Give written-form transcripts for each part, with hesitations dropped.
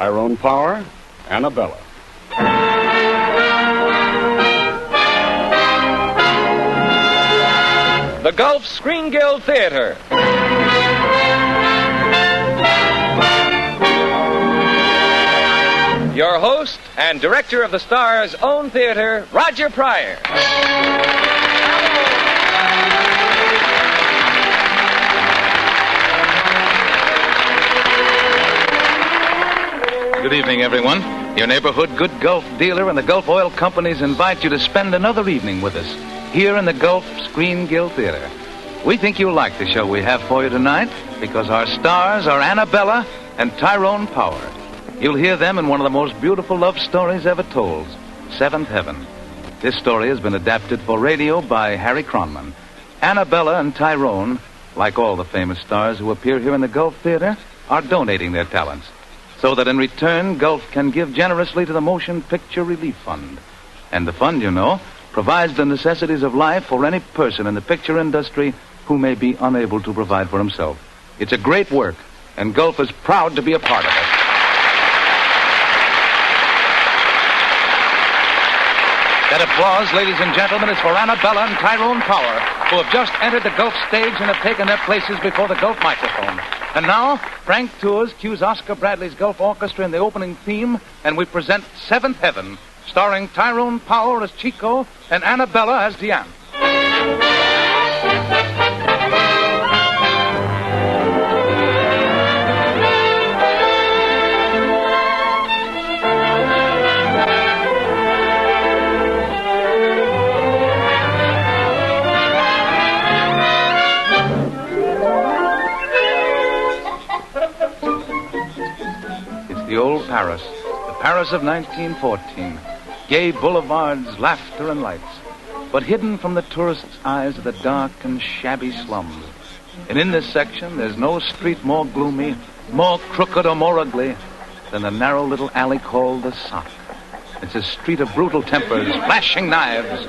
Tyrone Power, Annabella. The Gulf Screen Guild Theater. Your host and director of the Star's own theater, Roger Pryor. Good evening, everyone. Your neighborhood good Gulf dealer and the Gulf Oil Companies invite you to spend another evening with us here in the Gulf Screen Guild Theater. We think you'll like the show we have for you tonight because our stars are Annabella and Tyrone Power. You'll hear them in one of the most beautiful love stories ever told, Seventh Heaven. This story has been adapted for radio by Harry Cronman. Annabella and Tyrone, like all the famous stars who appear here in the Gulf Theater, are donating their talents so that in return, Gulf can give generously to the Motion Picture Relief Fund. And the fund, you know, provides the necessities of life for any person in the picture industry who may be unable to provide for himself. It's a great work, and Gulf is proud to be a part of it. That applause, ladies and gentlemen, is for Annabella and Tyrone Power, who have just entered the Gulf stage and have taken their places before the Gulf microphone. And now, Frank Tours cues Oscar Bradley's Gulf Orchestra in the opening theme, and we present Seventh Heaven, starring Tyrone Power as Chico and Annabella as Diane. It's the old Paris, the Paris of 1914. Gay boulevards, laughter, and lights. But hidden from the tourists' eyes are the dark and shabby slums. And in this section, there's no street more gloomy, more crooked, or more ugly than the narrow little alley called the Sock. It's a street of brutal tempers, flashing knives.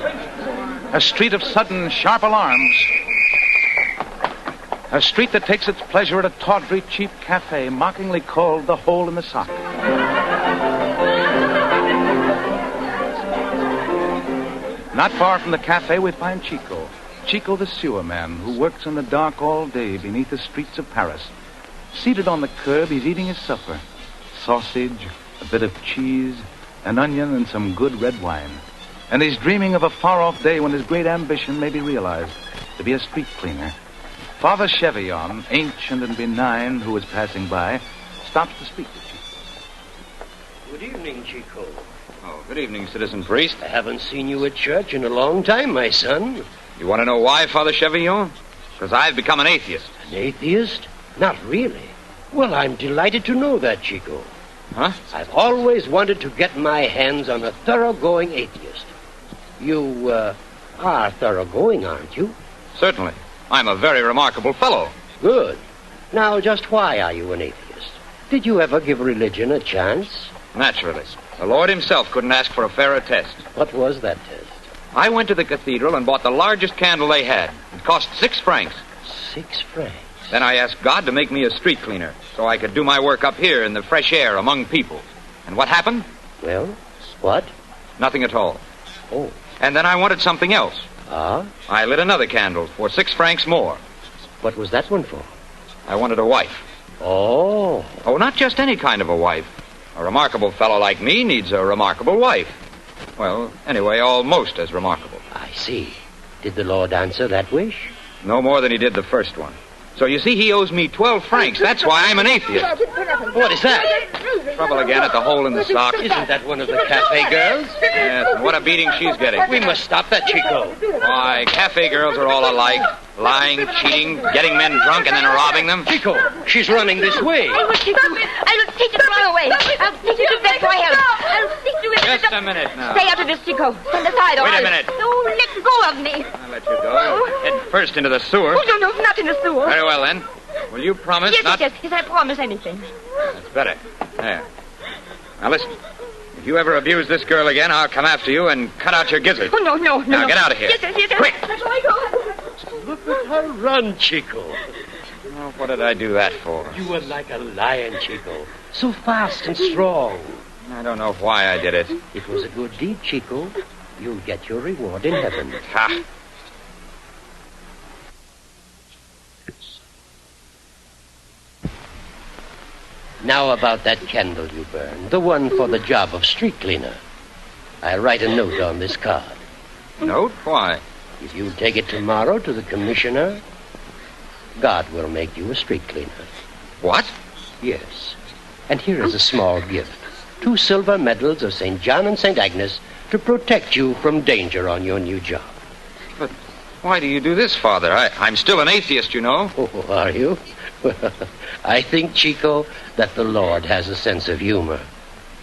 A street of sudden, sharp alarms. A street that takes its pleasure at a tawdry, cheap cafe mockingly called the Hole in the Sock. Not far from the cafe, we find Chico. Chico the sewer man, who works in the dark all day beneath the streets of Paris. Seated on the curb, he's eating his supper. Sausage, a bit of cheese, an onion, and some good red wine. And he's dreaming of a far-off day when his great ambition may be realized, to be a street cleaner. Father Chevillon, ancient and benign, who is passing by, stops to speak to Chico. Good evening, Chico. Oh, good evening, Citizen Priest. I haven't seen you at church in a long time, my son. You want to know why, Father Chevillon? Because I've become an atheist. An atheist? Not really. Well, I'm delighted to know that, Chico. Huh? I've always wanted to get my hands on a thoroughgoing atheist. You, are thoroughgoing, aren't you? Certainly. I'm a very remarkable fellow. Good. Now, just why are you an atheist? Did you ever give religion a chance? Naturally. The Lord himself couldn't ask for a fairer test. What was that test? I went to the cathedral and bought the largest candle they had. It cost 6 francs. 6 francs? Then I asked God to make me a street cleaner so I could do my work up here in the fresh air among people. And what happened? Well, what? Nothing at all. Oh. And then I wanted something else. Ah? I lit another candle for 6 francs more. What was that one for? I wanted a wife. Oh. Oh, not just any kind of a wife. A remarkable fellow like me needs a remarkable wife. Well, anyway, almost as remarkable. I see. Did the Lord answer that wish? No more than he did the first one. So you see, he owes me 12 francs. That's why I'm an atheist. What is that? Trouble again at the Hole in the Sock. Isn't that one of the cafe girls? Yes, and what a beating she's getting. We must stop that, Chico. Why, cafe girls are all alike. Lying, cheating, getting men drunk, and then robbing them. Chico, she's running this way. I will take you the wrong way. I'll take you to bed, I'll stick you in. Just a minute now. Stay out of this, Chico. Stand aside, or Wait a minute. Oh, let go of me. I'll let you go. Head first into the sewer. Oh, no, not in the sewer. Very well, then. Will you promise not... Yes, I promise anything. That's better. There. Now, listen. If you ever abuse this girl again, I'll come after you and cut out your gizzard. Oh, no. Now, get out of here. Yes. Quick. That's where I go. Look at her run, Chico. Oh, what did I do that for? You were like a lion, Chico. So fast and strong. I don't know why I did it. It was a good deed, Chico. You'll get your reward in heaven. Ha! Now about that candle you burned, the one for the job of street cleaner. I'll write a note on this card. Note? Why? If you take it tomorrow to the commissioner, God will make you a street cleaner. What? Yes. And here is a small gift. 2 silver medals of St. John and St. Agnes to protect you from danger on your new job. But why do you do this, Father? I'm still an atheist, you know. Oh, are you? Well, I think, Chico, that the Lord has a sense of humor.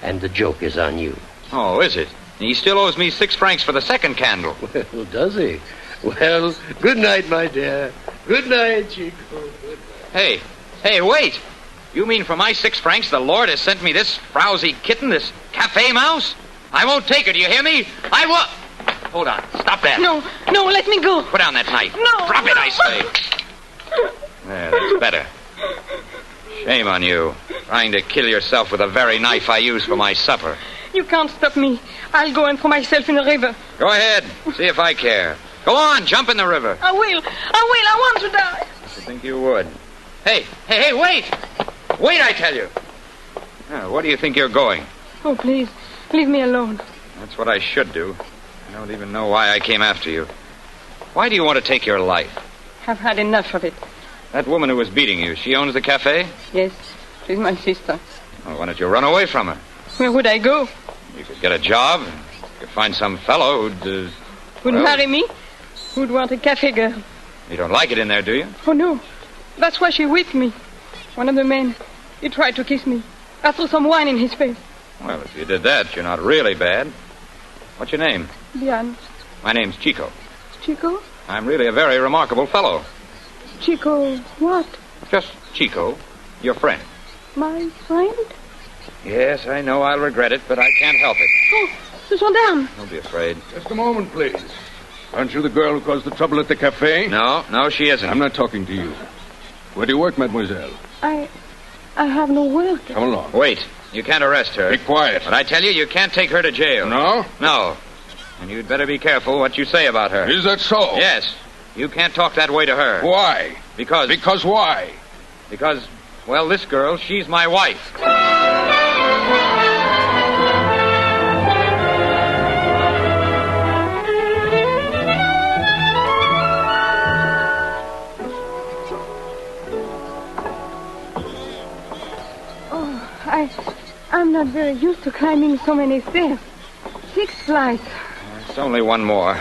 And the joke is on you. Oh, is it? He still owes me 6 francs for the second candle. Well, does he? Well, good night, my dear. Good night, Chico. Good night. Hey, wait! You mean for my 6 francs the Lord has sent me this frowsy kitten, this cafe mouse? I won't take her, do you hear me? I will... Hold on, stop that. No, let me go. Put down that knife. No. Drop it, I say. There, that's better. Shame on you, trying to kill yourself with the very knife I use for my supper. You can't stop me. I'll go and throw myself in the river. Go ahead, see if I care. Go on, jump in the river. I will. I want to die. I should think you would. Hey, wait! Wait, I tell you. Now, where do you think you're going? Oh, please, leave me alone. That's what I should do. I don't even know why I came after you. Why do you want to take your life? I've had enough of it. That woman who was beating you, she owns the cafe? Yes, she's my sister. Well, why don't you run away from her? Where would I go? You could get a job. You could find some fellow who'd... Would marry me? Who'd want a cafe girl? You don't like it in there, do you? Oh, no. That's why she whipped me. One of the men, he tried to kiss me. I threw some wine in his face. Well, if you did that, you're not really bad. What's your name? Diane. My name's Chico. Chico? I'm really a very remarkable fellow. Chico what? Just Chico, your friend. My friend? Yes, I know I'll regret it, but I can't help it. Oh, ce gendarme. Don't be afraid. Just a moment, please. Aren't you the girl who caused the trouble at the cafe? No, she isn't. I'm not talking to you. Where do you work, mademoiselle? I have no work. Come along. Wait, you can't arrest her. Be quiet. But I tell you, you can't take her to jail. No? No. And you'd better be careful what you say about her. Is that so? Yes. You can't talk that way to her. Why? Because... Because why? Because, well, this girl, she's my wife. I'm not very used to climbing so many stairs. 6 flights. It's only one more.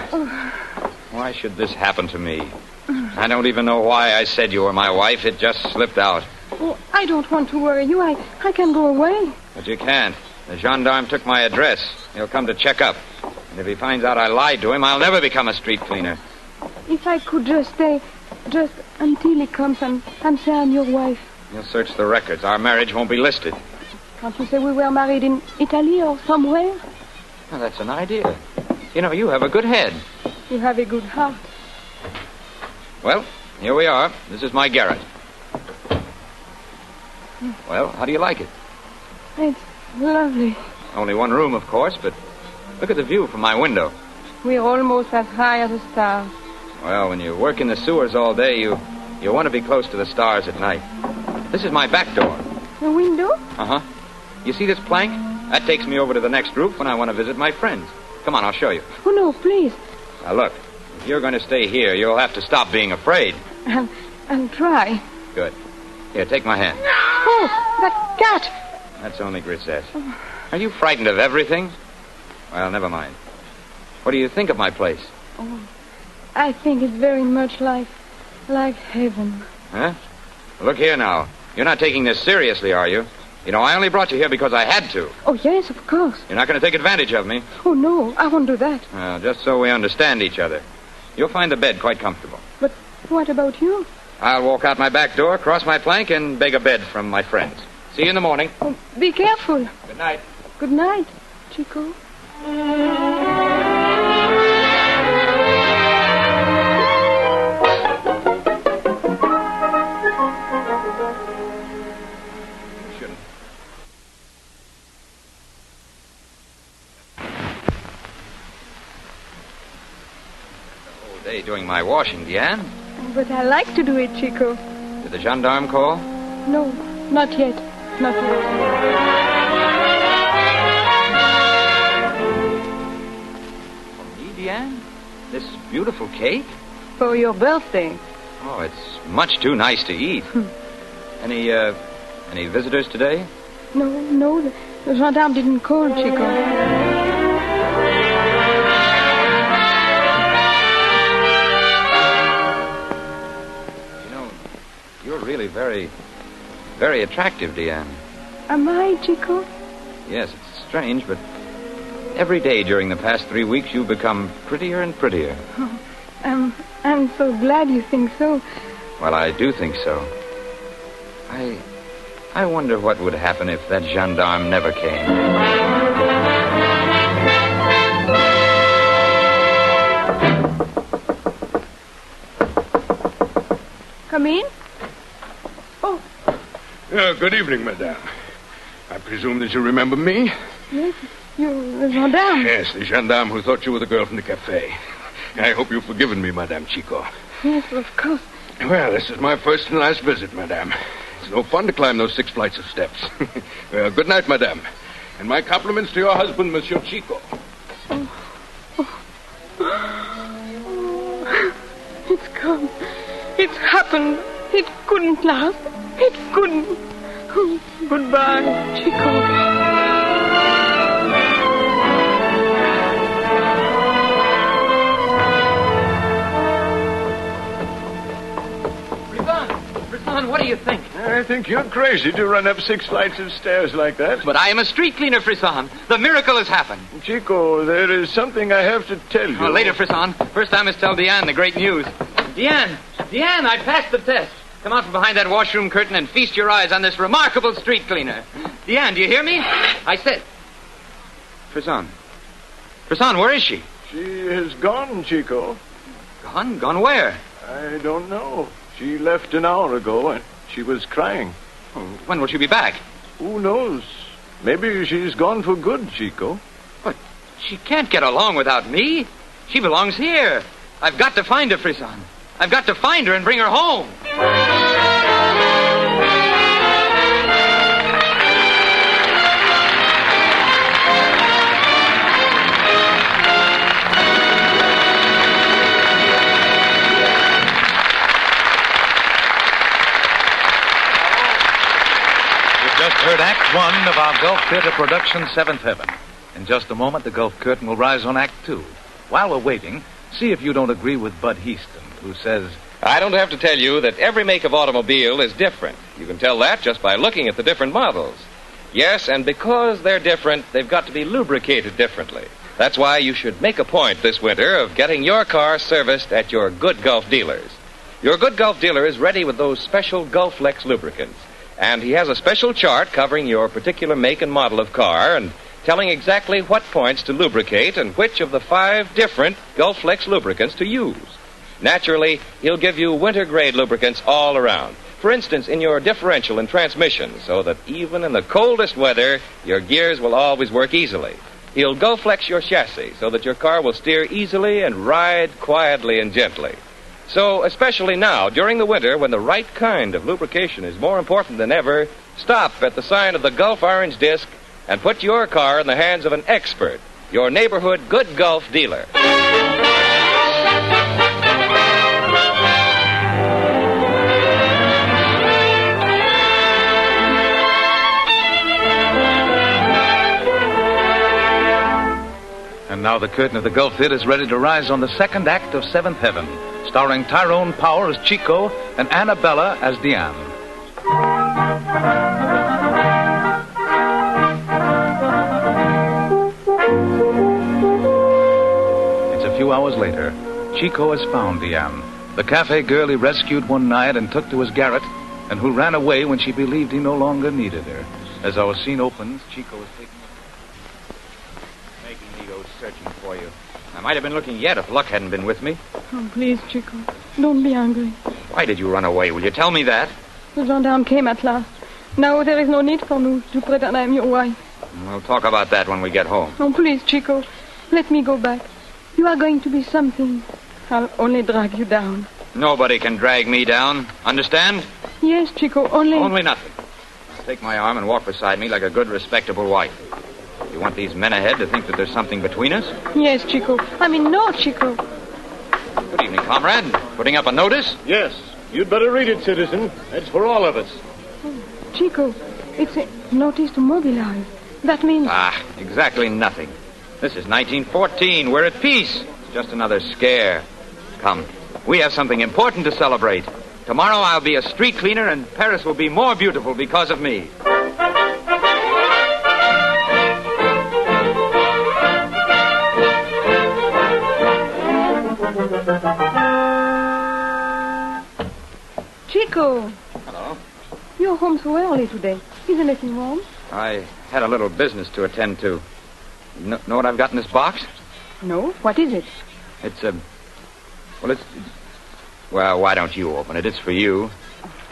Why should this happen to me? I don't even know why I said you were my wife. It just slipped out. Oh, I don't want to worry you. I can go away. But you can't. The gendarme took my address. He'll come to check up. And if he finds out I lied to him, I'll never become a street cleaner. If I could just stay, just until he comes and say I'm your wife. He'll search the records. Our marriage won't be listed. Can't you say we were married in Italy or somewhere? Well, that's an idea. You know, you have a good head. You have a good heart. Well, here we are. This is my garret. Well, how do you like it? It's lovely. Only one room, of course, but look at the view from my window. We're almost as high as the stars. Well, when you work in the sewers all day, you want to be close to the stars at night. This is my back door. The window? Uh-huh. You see this plank? That takes me over to the next roof when I want to visit my friends. Come on, I'll show you. Oh, no, please. Now, look, if you're going to stay here, you'll have to stop being afraid. I'll try. Good. Here, take my hand. Oh, that cat. That's only Grisette. Are you frightened of everything? Well, never mind. What do you think of my place? Oh, I think it's very much like heaven. Huh? Look here now. You're not taking this seriously, are you? You know, I only brought you here because I had to. Oh, yes, of course. You're not going to take advantage of me? Oh, no, I won't do that. Well, just so we understand each other. You'll find the bed quite comfortable. But what about you? I'll walk out my back door, cross my plank, and beg a bed from my friends. See you in the morning. Oh, be careful. Good night. Good night, Chico. stay doing my washing, Diane. But I like to do it, Chico. Did the gendarme call? No, not yet. Not yet. For me, Diane? This beautiful cake? For your birthday. Oh, it's much too nice to eat. Any visitors today? No, the gendarme didn't call, Chico. You're really very, very attractive, Diane. Am I, Chico? Yes, it's strange, but every day during the past 3 weeks you've become prettier and prettier. Oh, I'm so glad you think so. Well, I do think so. I wonder what would happen if that gendarme never came. Come in. Good evening, madame. I presume that you remember me? Yes, you're the gendarme. Yes, the gendarme who thought you were the girl from the cafe. I hope you've forgiven me, Madame Chico. Yes, of course. Well, this is my first and last visit, madame. It's no fun to climb those 6 flights of steps. Well, good night, madame. And my compliments to your husband, Monsieur Chico. It's come. It's happened. It couldn't last. It couldn't. Oh, goodbye, Chico. Frisson, what do you think? I think you're crazy to run up 6 flights of stairs like that. But I am a street cleaner, Frisson. The miracle has happened. Chico, there is something I have to tell you. Later, Frisson. First I must tell Diane the great news. Diane, I passed the test. Come out from behind that washroom curtain and feast your eyes on this remarkable street cleaner. Diane, do you hear me? I said... Frisson, where is she? She has gone, Chico. Gone? Gone where? I don't know. She left an hour ago and she was crying. Oh, when will she be back? Who knows? Maybe she's gone for good, Chico. But she can't get along without me. She belongs here. I've got to find her, Frisson. I've got to find her and bring her home. Just heard Act 1 of our Gulf Theater production, Seventh Heaven. In just a moment, the Gulf curtain will rise on Act 2. While we're waiting, see if you don't agree with Bud Heaston, who says... I don't have to tell you that every make of automobile is different. You can tell that just by looking at the different models. Yes, and because they're different, they've got to be lubricated differently. That's why you should make a point this winter of getting your car serviced at your Good Gulf dealers. Your Good Gulf dealer is ready with those special Gulflex lubricants. And he has a special chart covering your particular make and model of car and telling exactly what points to lubricate and which of the 5 different Gulflex lubricants to use. Naturally, he'll give you winter-grade lubricants all around. For instance, in your differential and transmission, so that even in the coldest weather, your gears will always work easily. He'll Gulflex your chassis so that your car will steer easily and ride quietly and gently. So, especially now, during the winter, when the right kind of lubrication is more important than ever, stop at the sign of the Gulf Orange Disc and put your car in the hands of an expert, your neighborhood Good Gulf dealer. And now the curtain of the Gulf Theater is ready to rise on the second act of Seventh Heaven, starring Tyrone Power as Chico and Annabella as Diane. It's a few hours later. Chico has found Diane, the cafe girl he rescued one night and took to his garret, and who ran away when she believed he no longer needed her. As our scene opens, Chico is taking... Making me go searching for you. I might have been looking yet if luck hadn't been with me. Oh, please, Chico, don't be angry. Why did you run away? Will you tell me that? The gendarme came at last. Now there is no need for me to pretend I am your wife. We'll talk about that when we get home. Oh, please, Chico, let me go back. You are going to be something. I'll only drag you down. Nobody can drag me down. Understand? Yes, Chico, only... Only nothing. Take my arm and walk beside me like a good, respectable wife. You want these men ahead to think that there's something between us? Yes, Chico. I mean, no, Chico. Good evening, comrade. Putting up a notice? Yes. You'd better read it, citizen. It's for all of us. Chico, it's a notice to mobilize. That means... Exactly nothing. This is 1914. We're at peace. It's just another scare. Come, we have something important to celebrate. Tomorrow I'll be a street cleaner and Paris will be more beautiful because of me. Chico. Hello. You're home so early today. Isn't anything wrong? I had a little business to attend to. Know what I've got in this box? No. What is it? It's Well, why don't you open it? It's for you.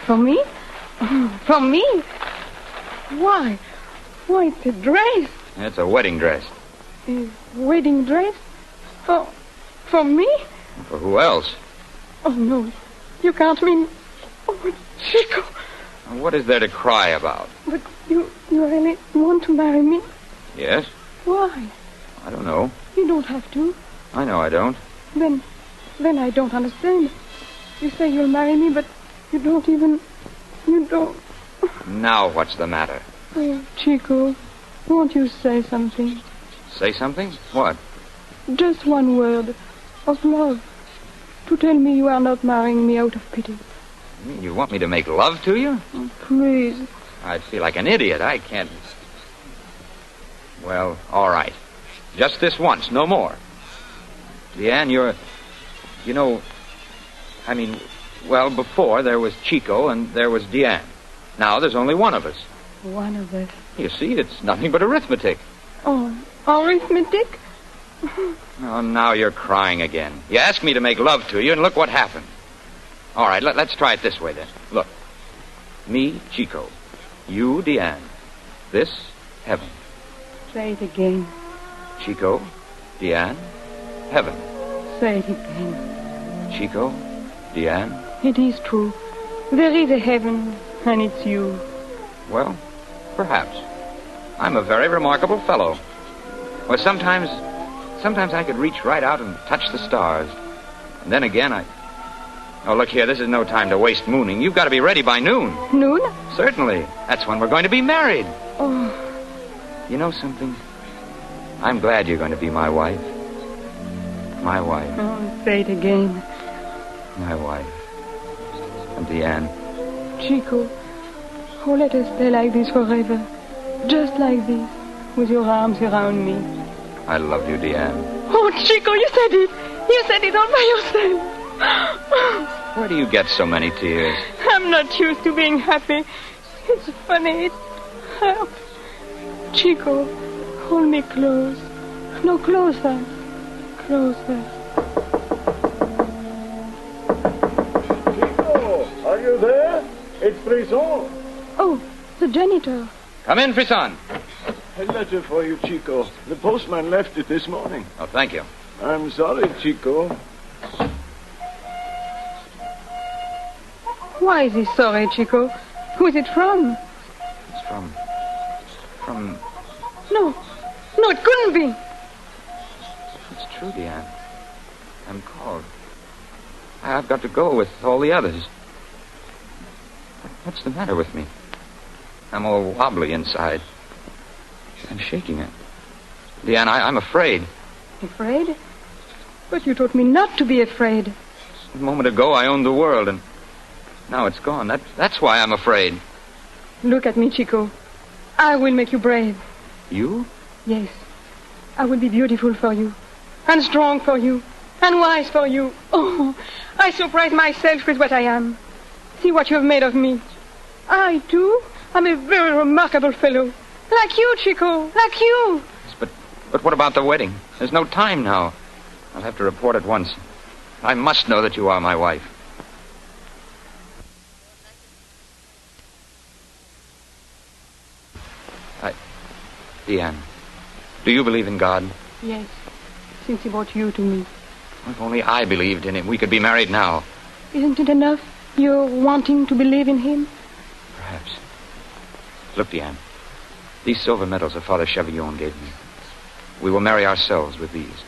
For me? For me? Why? Why, it's a dress. It's a wedding dress. A wedding dress? For me? For who else? Oh, no. You can't mean... Oh, Chico. What is there to cry about? But you really want to marry me? Yes. Why? I don't know. You don't have to. I know I don't. Then I don't understand. You say you'll marry me, but you don't even... You don't... Now what's the matter? Oh, Chico, won't you say something? Say something? What? Just one word of love. To tell me you are not marrying me out of pity. You mean you want me to make love to you? Oh, please. I'd feel like an idiot. I can't... Well, all right. Just this once, no more. Leanne, You know... I mean, well, before there was Chico and there was Deanne. Now there's only one of us. One of us? You see, it's nothing but arithmetic. Oh, arithmetic? Oh, now you're crying again. You asked me to make love to you, and look what happened. All right, let's try it this way, then. Look. Me, Chico. You, Deanne. This, heaven. Say it again. Chico, Deanne, heaven. Say it again. Chico, Deanne. It is true. There is a heaven, and it's you. Well, perhaps. I'm a very remarkable fellow. Well, sometimes I could reach right out and touch the stars. And then again, Oh, look here, this is no time to waste mooning. You've got to be ready by noon. Noon? Certainly. That's when we're going to be married. Oh. You know something? I'm glad you're going to be my wife. My wife. Oh, say it again. My wife. And Deanne. Chico, oh, let us stay like this forever. Just like this, with your arms around me. I love you, Deanne. Oh, Chico, you said it. You said it all by yourself. Where do you get so many tears? I'm not used to being happy. It's funny. It hurts. Chico, hold me close. No, closer. Closer. Chico, are you there? It's Brisson. Oh, the janitor. Come in, Frisson. A letter for you, Chico. The postman left it this morning. Oh, thank you. I'm sorry, Chico. Why is he sorry, Chico? Who is it from? It's from... No, it couldn't be. It's true, Deanne. I'm called. I've got to go with all the others. What's the matter with me? I'm all wobbly inside. I'm shaking it. Deanne, I'm afraid. Afraid? But you taught me not to be afraid. A moment ago, I owned the world, and now it's gone. That's why I'm afraid. Look at me, Chico. I will make you brave. You? Yes. I will be beautiful for you, and strong for you, and wise for you. Oh, I surprise myself with what I am. See what you have made of me. I, too, am a very remarkable fellow. Like you, Chico, like you. Yes, but what about the wedding? There's no time now. I'll have to report at once. I must know that you are my wife. Deanne, do you believe in God? Yes, since he brought you to me. If only I believed in him, we could be married now. Isn't it enough, your wanting to believe in him? Perhaps. Look, Diane. These silver medals that Father Chevillon gave me. We will marry ourselves with these.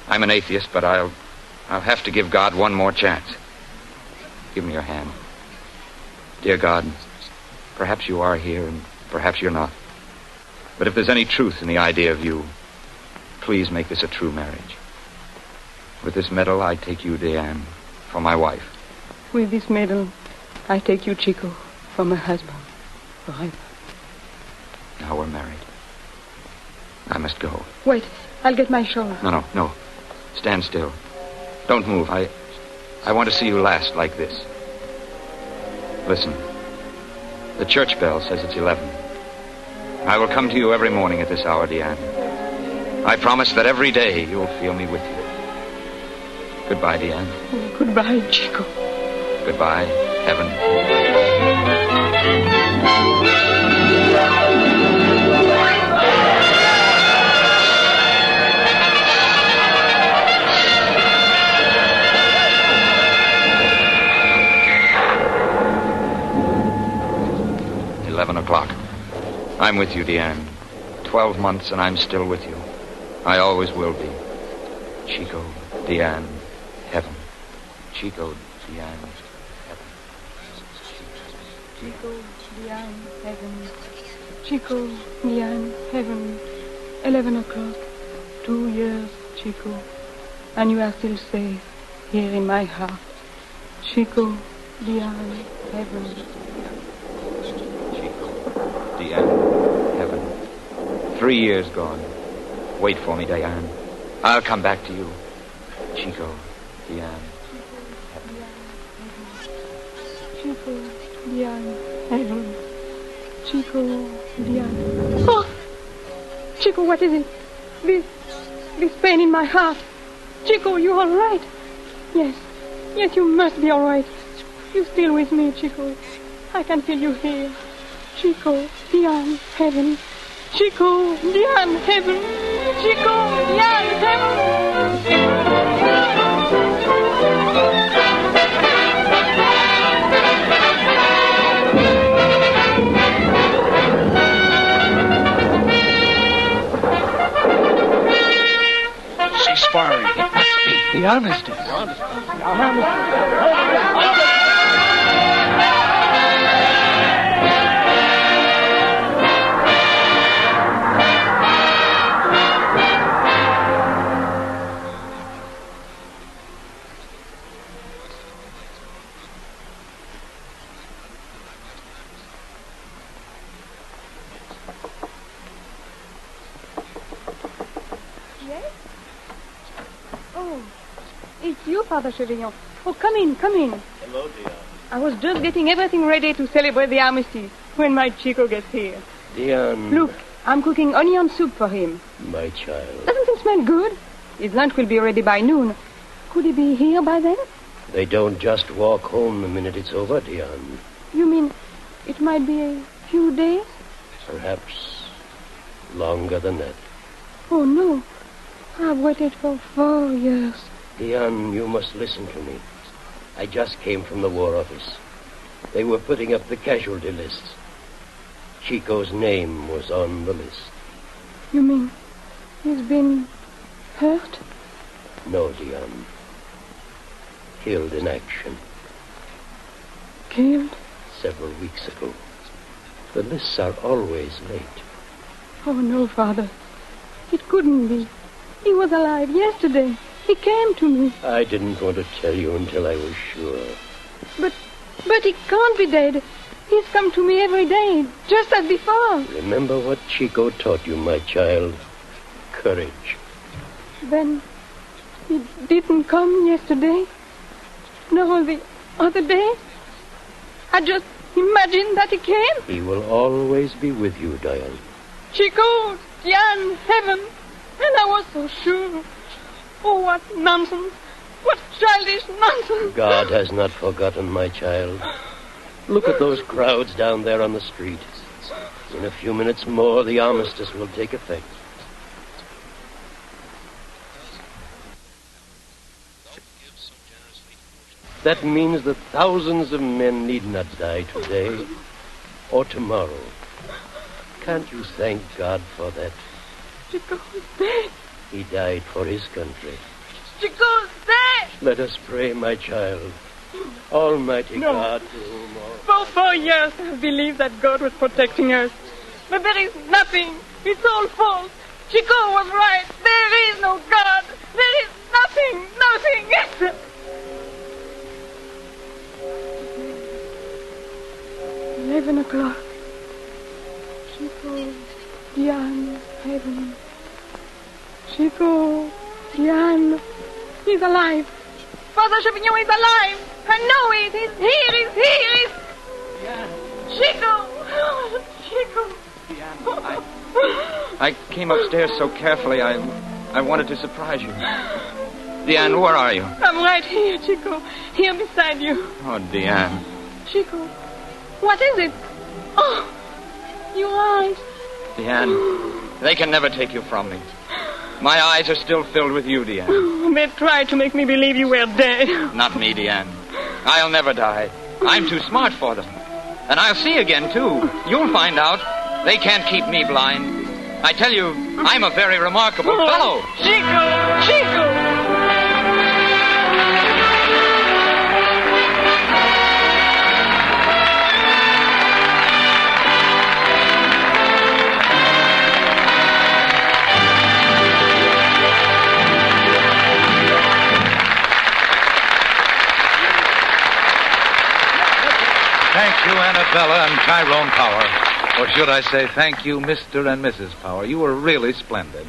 I'm an atheist, but I'll have to give God one more chance. Give me your hand. Dear God, perhaps you are here and perhaps you're not. But if there's any truth in the idea of you, please make this a true marriage. With this medal, I take you, Diane, for my wife. With this medal, I take you, Chico, for my husband. Forever. Now we're married. I must go. Wait, I'll get my shawl. No. Stand still. Don't move. I want to see you last like this. Listen. The church bell says it's 11. I will come to you every morning at this hour, Diane. I promise that every day you'll feel me with you. Goodbye, Diane. Oh, goodbye, Chico. Goodbye, heaven. 11 o'clock. I'm with you, Diane. 12 months and I'm still with you. I always will be. Chico, Diane, heaven. Chico, Diane, heaven. Chico, Diane, heaven. Chico, Diane, heaven. 11 o'clock. 2 years, Chico. And you are still safe here in my heart. Chico, Diane, heaven. Diane, heaven. 3 years gone. Wait for me, Diane. I'll come back to you. Chico, Diane, heaven. Chico, Diane, heaven. Chico, Diane. Oh! Chico, what is it? This pain in my heart. Chico, you all right? Yes, you must be all right. You're still with me, Chico. I can feel you here. Chico, Diane, heaven. Chico, Diane, heaven. Chico, Diane, heaven. 'She's firing. It must be. The armistice. It's you, Father Chevillon. Oh, come in. Hello, dear. I was just getting everything ready to celebrate the armistice when my Chico gets here. Diane. Look, I'm cooking onion soup for him. My child. Doesn't it smell good? His lunch will be ready by noon. Could he be here by then? They don't just walk home the minute it's over, Diane. You mean it might be a few days? Perhaps longer than that. Oh, no. I've waited for 4 years. Diane, you must listen to me. I just came from the War Office. They were putting up the casualty lists. Chico's name was on the list. You mean he's been hurt? No, Diane. Killed in action. Killed? Several weeks ago. The lists are always late. Oh, no, Father. It couldn't be. He was alive yesterday. He came to me. I didn't want to tell you until I was sure. But he can't be dead. He's come to me every day, just as before. Remember what Chico taught you, my child. Courage. Then he didn't come yesterday? No, the other day? I just imagined that he came. He will always be with you, Diane. Chico, Diane, heaven. And I was so sure. Oh, what nonsense. What childish nonsense. God has not forgotten, my child. Look at those crowds down there on the street. In a few minutes more, the armistice will take effect. That means that thousands of men need not die today or tomorrow. Can't you thank God for that? Chico's dead. He died for his country. Chico's dead. Let us pray, my child. Almighty God, to whom all... For 4 years I've believed that God was protecting us. But there is nothing. It's all false. Chico was right. There is no God. There is nothing. 11 o'clock. Chico, Diane, heaven. Chico, Diane. He's alive. Father Champignon is alive. I know it. He's here. He's here. Chico. Chico. I came upstairs so carefully, I wanted to surprise you. Diane, where are you? I'm right here, Chico. Here beside you. Oh, Diane. Chico, what is it? Oh, your eyes. Diane, they can never take you from me. My eyes are still filled with you, Diane. They tried to make me believe you were dead. Not me, Diane. I'll never die. I'm too smart for them. And I'll see again, too. You'll find out. They can't keep me blind. I tell you, I'm a very remarkable fellow. Chico! Thank you, Annabella and Tyrone Power. Or should I say, thank you, Mr. and Mrs. Power. You were really splendid.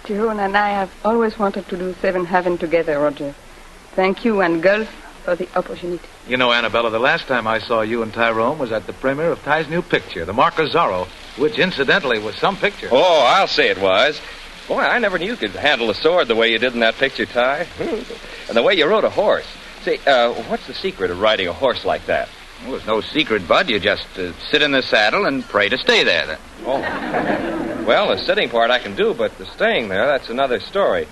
Tyrone and I have always wanted to do Seven Heaven together, Roger. Thank you and Gulf for the opportunity. You know, Annabella, the last time I saw you and Tyrone was at the premiere of Ty's new picture, The Mark of Zorro, which incidentally was some picture. Oh, I'll say it was. Boy, I never knew you could handle a sword the way you did in that picture, Ty. And the way you rode a horse. Say, what's the secret of riding a horse like that? Well, there's no secret, Bud. You just sit in the saddle and pray to stay there. Oh. Well, the sitting part I can do, but the staying there, that's another story.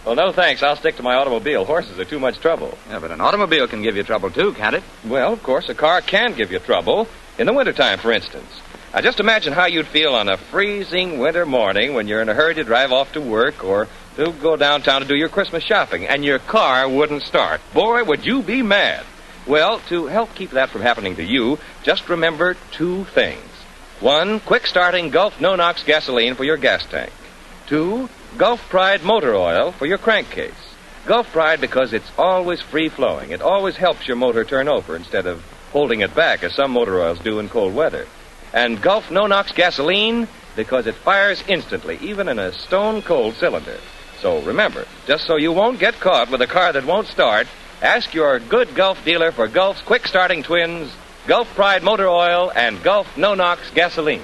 Well, no thanks. I'll stick to my automobile. Horses are too much trouble. Yeah, but an automobile can give you trouble, too, can't it? Well, of course, a car can give you trouble. In the wintertime, for instance. Now, just imagine how you'd feel on a freezing winter morning when you're in a hurry to drive off to work or to go downtown to do your Christmas shopping, and your car wouldn't start. Boy, would you be mad. Well, to help keep that from happening to you, just remember 2 things. 1, quick-starting Gulf No-Nox gasoline for your gas tank. 2, Gulf Pride motor oil for your crankcase. Gulf Pride because it's always free-flowing. It always helps your motor turn over instead of holding it back, as some motor oils do in cold weather. And Gulf No-Nox gasoline because it fires instantly, even in a stone-cold cylinder. So remember, just so you won't get caught with a car that won't start, ask your good Gulf dealer for Gulf's quick-starting twins, Gulf Pride motor oil, and Gulf No-Nox gasoline.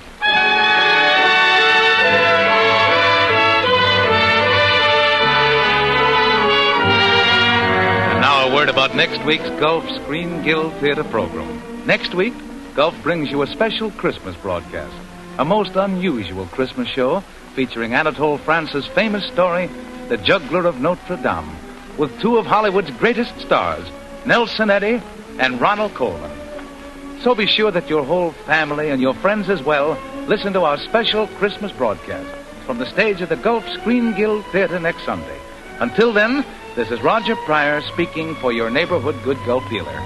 And now a word about next week's Gulf Screen Guild Theater program. Next week, Gulf brings you a special Christmas broadcast, a most unusual Christmas show featuring Anatole France's famous story, The Juggler of Notre Dame, with 2 of Hollywood's greatest stars, Nelson Eddy and Ronald Colman. So be sure that your whole family and your friends as well listen to our special Christmas broadcast from the stage of the Gulf Screen Guild Theater next Sunday. Until then, this is Roger Pryor speaking for your neighborhood good Gulf dealer.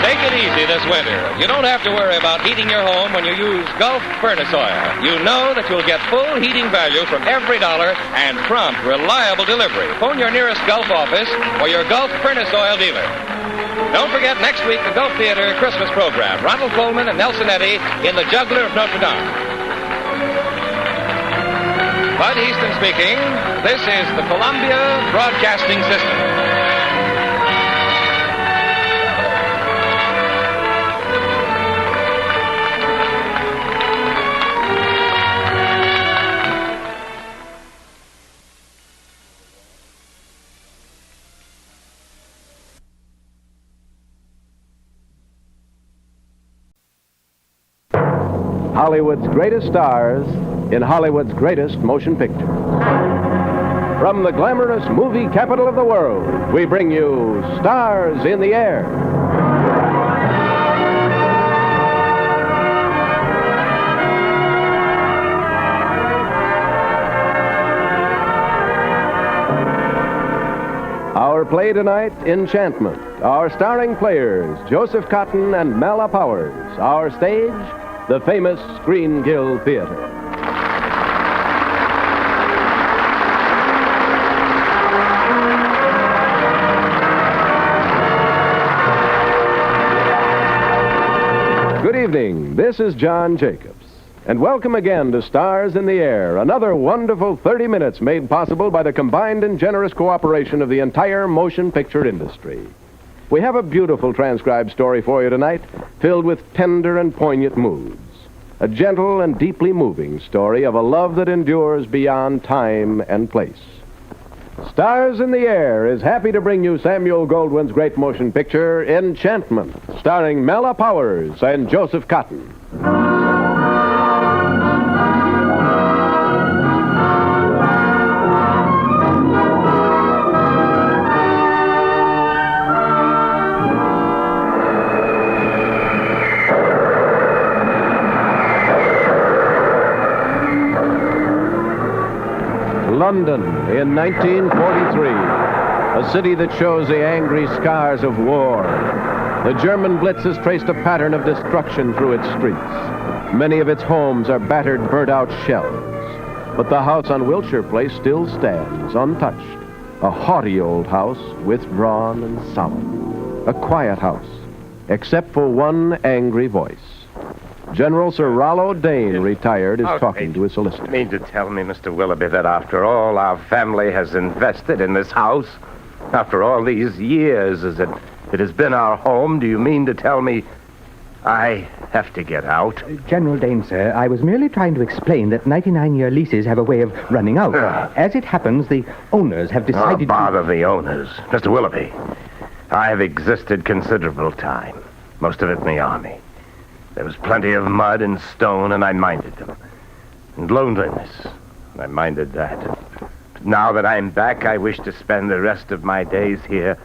Take it easy this winter. You don't have to worry about heating your home when you use Gulf Furnace Oil. You know that you'll get full heating value from every dollar and prompt, reliable delivery. Phone your nearest Gulf office or your Gulf Furnace Oil dealer. Don't forget next week the Gulf Theater Christmas program. Ronald Colman and Nelson Eddy in The Juggler of Notre Dame. Bud Easton speaking. This is the Columbia Broadcasting System. Hollywood's greatest stars in Hollywood's greatest motion picture. From the glamorous movie capital of the world, we bring you Stars in the Air. Our play tonight, Enchantment. Our starring players, Joseph Cotton and Mala Powers. Our stage, the famous Screen Guild Theater. Good evening. This is John Jacobs. And welcome again to Stars in the Air, another wonderful 30 minutes made possible by the combined and generous cooperation of the entire motion picture industry. We have a beautiful transcribed story for you tonight, filled with tender and poignant moods. A gentle and deeply moving story of a love that endures beyond time and place. Stars in the Air is happy to bring you Samuel Goldwyn's great motion picture, Enchantment, starring Mala Powers and Joseph Cotton. London in 1943, a city that shows the angry scars of war. The German Blitz has traced a pattern of destruction through its streets. Many of its homes are battered, burnt-out shells. But the house on Wilshire Place still stands, untouched. A haughty old house, withdrawn and solemn. A quiet house, except for one angry voice. General Sir Rollo Dane, retired, is talking to his solicitor. You mean to tell me, Mr. Willoughby, that after all our family has invested in this house, after all these years as it has been our home, do you mean to tell me I have to get out? General Dane, sir, I was merely trying to explain that 99-year leases have a way of running out. As it happens, the owners have decided to... bother the owners. Mr. Willoughby, I have existed considerable time, most of it in the army. There was plenty of mud and stone, and I minded them. And loneliness, and I minded that. But now that I'm back, I wish to spend the rest of my days here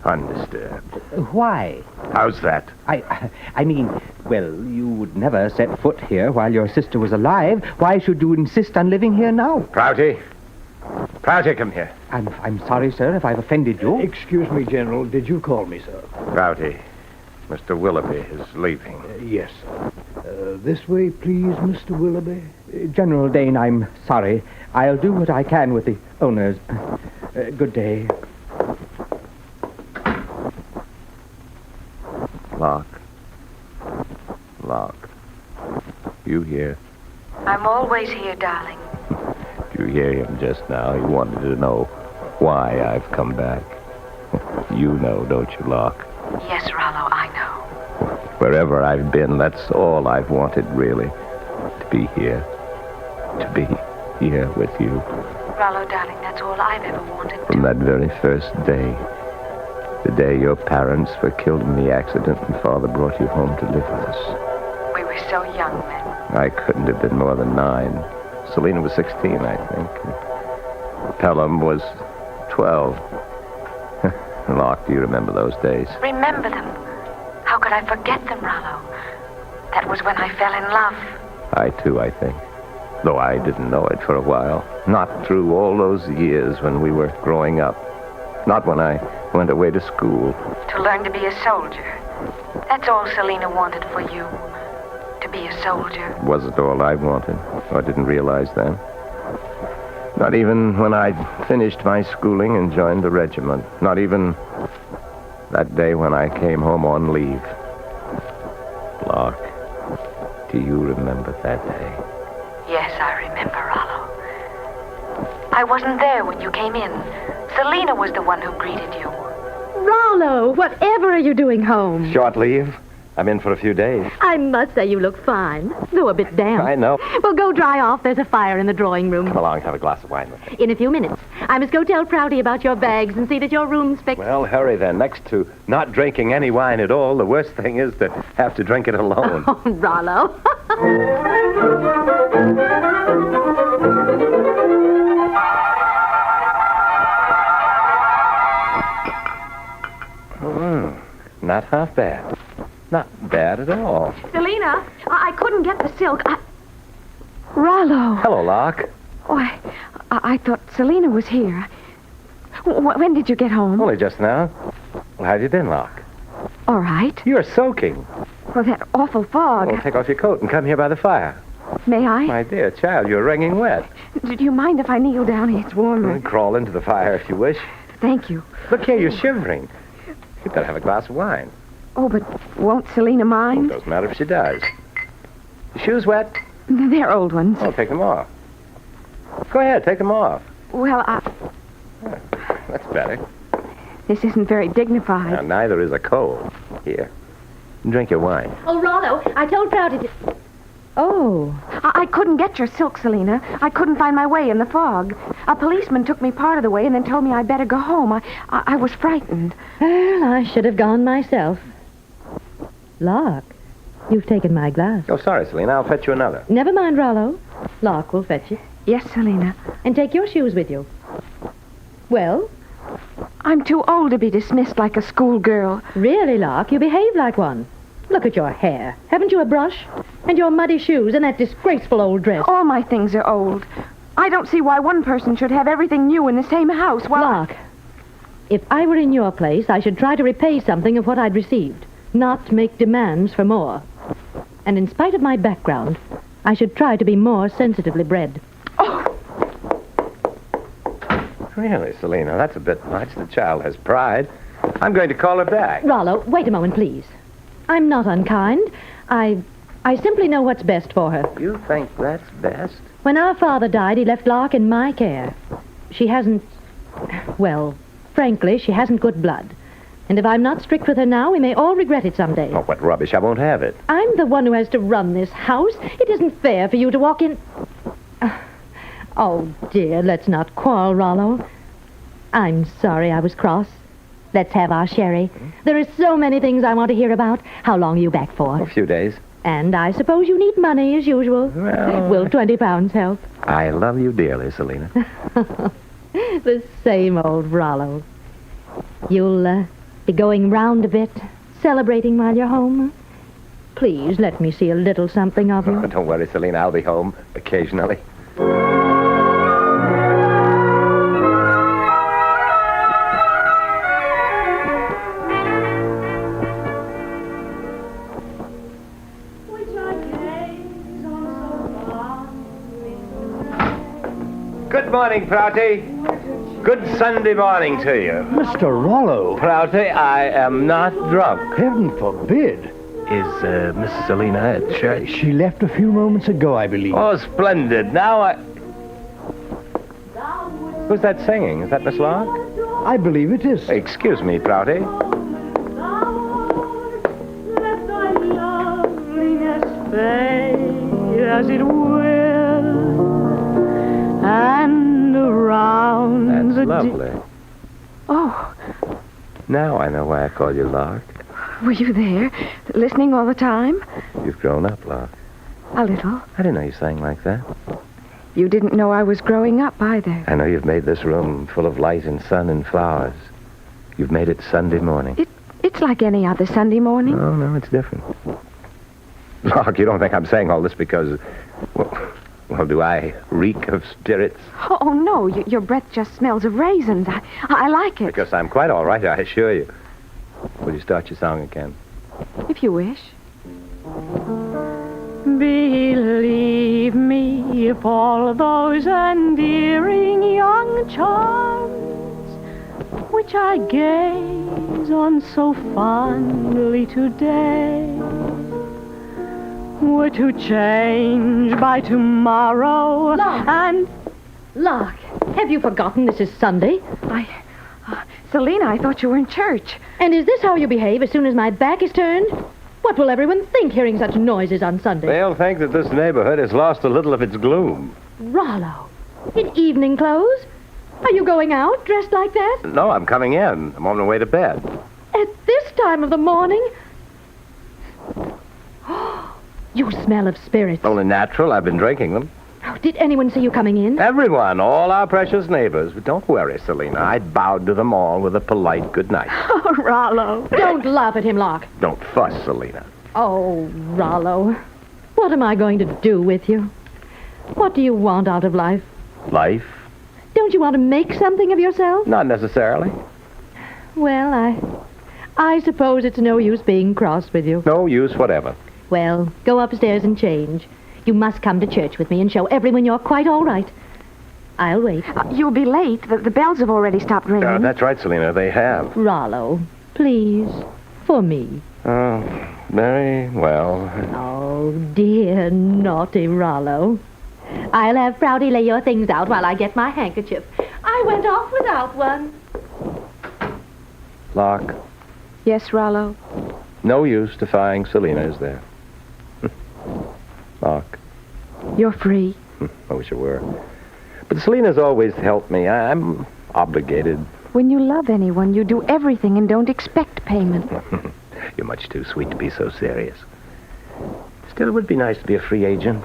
undisturbed. Why? How's that? I mean, well, you would never set foot here while your sister was alive. Why should you insist on living here now? Prouty, come here. I'm sorry, sir, if I've offended you. Excuse me, General. Did you call me, sir? Prouty. Mr. Willoughby is leaving. Yes, sir. This way, please, Mr. Willoughby. General Dane, I'm sorry. I'll do what I can with the owners. Good day. Locke. You here? I'm always here, darling. Did you hear him just now? He wanted to know why I've come back. You know, don't you, Locke? Yes, Rollo, I know. Wherever I've been, that's all I've wanted, really. To be here. To be here with you. Rollo, darling, that's all I've ever wanted. From that very first day. The day your parents were killed in the accident and Father brought you home to live with us. We were so young then. I couldn't have been more than 9. Selina was 16, I think. Pelham was 12. Locke, do you remember those days? Remember them? How could I forget them, Rollo? That was when I fell in love. I, too, I think. Though I didn't know it for a while. Not through all those years when we were growing up. Not when I went away to school. To learn to be a soldier. That's all Selina wanted for you. To be a soldier. It wasn't all I wanted. I didn't realize then. Not even when I finished my schooling and joined the regiment. Not even that day when I came home on leave. Locke, do you remember that day? Yes, I remember, Rollo. I wasn't there when you came in. Selina was the one who greeted you. Rollo, whatever are you doing home? Short leave. I'm in for a few days. I must say you look fine, though a bit damp. I know. Well, go dry off. There's a fire in the drawing room. Come along, have a glass of wine with me. In a few minutes. I must go tell Prouty about your bags and see that your room's fixed. Well, hurry then. Next to not drinking any wine at all, the worst thing is to have to drink it alone. Oh, Rollo. Not half bad. Not bad at all. Selena, I couldn't get the silk. Rollo. Hello, Locke. Oh, I thought Selena was here. When did you get home? Only just now. How have you been, Locke? All right. You're soaking. Well, that awful fog. Well, take off your coat and come here by the fire. May I? My dear child, you're wringing wet. Do you mind if I kneel down here? It's warmer. Crawl into the fire if you wish. Thank you. Look here, you're shivering. You'd better have a glass of wine. Oh, but won't Selena mind? Doesn't matter if she does. Your shoes wet? They're old ones. Oh, take them off. Go ahead, take them off. Well, That's better. This isn't very dignified. Now, neither is a cold. Here, drink your wine. Oh, Rollo, I told Prouty to... Oh. I couldn't get your silk, Selena. I couldn't find my way in the fog. A policeman took me part of the way and then told me I'd better go home. I was frightened. Well, I should have gone myself. Locke, you've taken my glass. Oh, sorry, Selena. I'll fetch you another. Never mind, Rollo. Locke will fetch it. Yes, Selena. And take your shoes with you. Well? I'm too old to be dismissed like a schoolgirl. Really, Locke, you behave like one. Look at your hair. Haven't you a brush? And your muddy shoes and that disgraceful old dress. All my things are old. I don't see why one person should have everything new in the same house while... Locke, if I were in your place, I should try to repay something of what I'd received, not make demands for more. And in spite of my background, I should try to be more sensitively bred. Oh! Really, Selena, that's a bit much. The child has pride. I'm going to call her back. Rollo, wait a moment, please. I'm not unkind. I simply know what's best for her. You think that's best? When our father died, he left Lark in my care. She hasn't... Well, frankly, she hasn't good blood. And if I'm not strict with her now, we may all regret it someday. Oh, what rubbish. I won't have it. I'm the one who has to run this house. It isn't fair for you to walk in... Oh, dear, let's not quarrel, Rollo. I'm sorry I was cross. Let's have our sherry. There are so many things I want to hear about. How long are you back for? A few days. And I suppose you need money, as usual. Well... Will 20 pounds help? I love you dearly, Selena. The same old Rollo. You'll be going round a bit, celebrating while you're home? Please, let me see a little something of you. Oh, don't worry, Selena. I'll be home occasionally. Good morning, Prouty. Good Sunday morning to you. Mr. Rollo. Prouty, I am not drunk. Heaven forbid. Is Miss Selena at church? She left a few moments ago, I believe. Oh, splendid. Now Who's that singing? Is that Miss Locke? I believe it is. Excuse me, Prouty. As it will, and around That's lovely. Oh. Now I know why I call you Lark. Were you there, listening all the time? You've grown up, Lark. A little. I didn't know you sang like that. You didn't know I was growing up either. I know you've made this room full of light and sun and flowers. You've made it Sunday morning. It's like any other Sunday morning. No, it's different. Lark, you don't think I'm saying all this because... Well, do I reek of spirits? Oh, no. Your breath just smells of raisins. I like it. Because I'm quite all right, I assure you. Will you start your song again? If you wish. Believe me, if all those endearing young charms which I gaze on so fondly today were to change by tomorrow. Lark, have you forgotten this is Sunday? Selena, I thought you were in church. And is this how you behave as soon as my back is turned? What will everyone think hearing such noises on Sunday? They'll think that this neighborhood has lost a little of its gloom. Rollo, in evening clothes? Are you going out dressed like that? No, I'm coming in. I'm on my way to bed. At this time of the morning? You smell of spirits. Only natural. I've been drinking them. Oh, did anyone see you coming in? Everyone, all our precious neighbors. But don't worry, Selina. I bowed to them all with a polite good night. Oh, Rollo. Don't laugh at him, Locke. Don't fuss, Selina. Oh, Rollo. What am I going to do with you? What do you want out of life? Life? Don't you want to make something of yourself? Not necessarily. Well, I suppose it's no use being cross with you. No use whatever. Well, go upstairs and change. You must come to church with me and show everyone you're quite all right. I'll wait. You'll be late. The bells have already stopped ringing. That's right, Selina. They have. Rollo, please, for me. Oh, very well. Oh, dear, naughty Rollo. I'll have Prouty lay your things out while I get my handkerchief. I went off without one. Locke. Yes, Rollo? No use defying Selina, is there? Locke. You're free. I wish it were. But Selina's always helped me. I'm obligated. When you love anyone, you do everything and don't expect payment. You're much too sweet to be so serious. Still, it would be nice to be a free agent.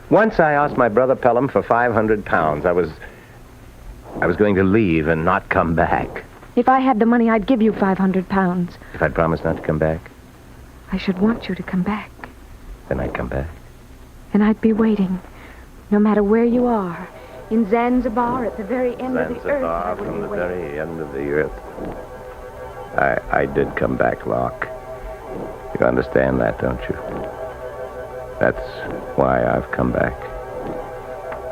Once I asked my brother Pelham for £500. I was going to leave and not come back. If I had the money, I'd give you £500. If I'd promised not to come back, I should want you to come back. then I'd come back. And I'd be waiting, no matter where you are. In Zanzibar, at the very end of the earth. Zanzibar, from the very end of the earth. I did come back, Locke. You understand that, don't you? That's why I've come back.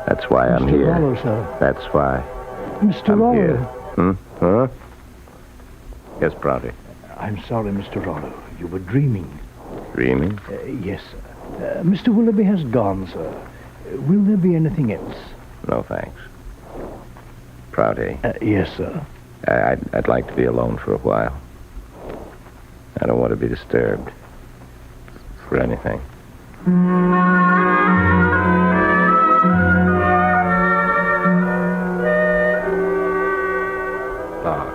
That's why I'm here. Mr. Rollo, sir. That's why Mr. I'm Rollo. here. Huh? Yes, Prouty. I'm sorry, Mr. Rollo. You were dreaming. Dreaming? Yes, sir. Mr. Willoughby has gone, sir. Will there be anything else? No, thanks. Prouty. Yes, sir. I'd like to be alone for a while. I don't want to be disturbed. For anything. Locke.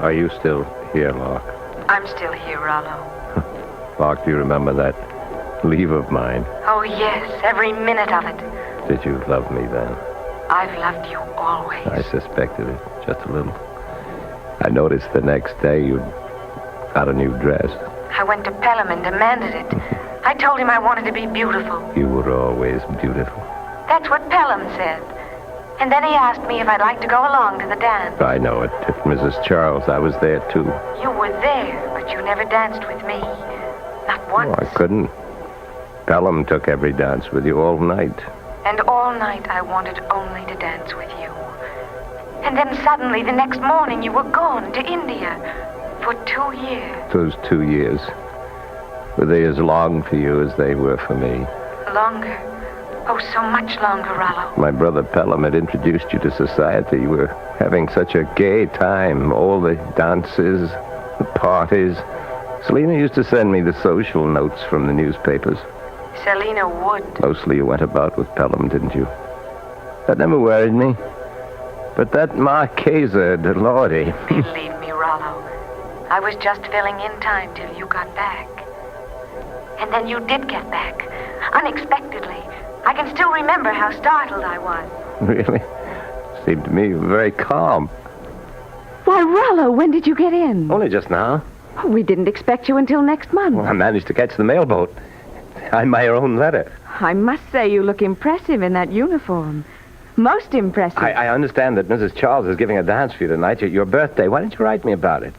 Are you still here, Locke? I'm still here, Rollo. Locke, do you remember that leave of mine? Oh, yes, every minute of it. Did you love me then? I've loved you always. I suspected it, just a little. I noticed the next day you'd got a new dress. I went to Pelham and demanded it. I told him I wanted to be beautiful. You were always beautiful. That's what Pelham said. And then he asked me if I'd like to go along to the dance. I know it. At Mrs. Charles, I was there, too. You were there, but you never danced with me. Not once. Oh, I couldn't. Pelham took every dance with you all night. And all night I wanted only to dance with you. And then suddenly, the next morning, you were gone to India for 2 years. Those 2 years, were they as long for you as they were for me? Longer. Oh, so much longer, Rollo. My brother Pelham had introduced you to society. You were having such a gay time. All the dances, the parties. Selina used to send me the social notes from the newspapers. Selina would. Mostly you went about with Pelham, didn't you? That never worried me. But that Marchesa de Lordi. Believe me, Rollo. I was just filling in time till you got back. And then you did get back. Unexpectedly. I can still remember how startled I was. Really? Seemed to me you were very calm. Why, Rollo, when did you get in? Only just now. Oh, we didn't expect you until next month. Well, I managed to catch the mailboat. I'm my own letter. I must say you look impressive in that uniform. Most impressive. I understand that Mrs. Charles is giving a dance for you tonight at your birthday. Why didn't you write me about it?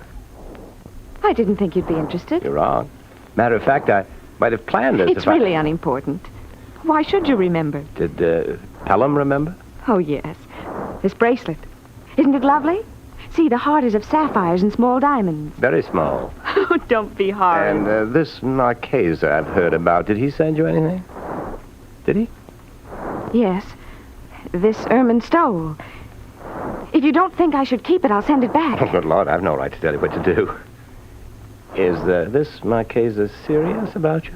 I didn't think you'd be interested. You're wrong. Matter of fact, I might have planned this. It's really unimportant. Why should you remember? Did Pelham remember? Oh, yes. This bracelet. Isn't it lovely? See, the heart is of sapphires and small diamonds. Very small. Oh, don't be hard. And this Marchesa I've heard about, did he send you anything? Did he? Yes. This ermine stole. If you don't think I should keep it, I'll send it back. Oh, good Lord, I've no right to tell you what to do. Is this Marchesa serious about you?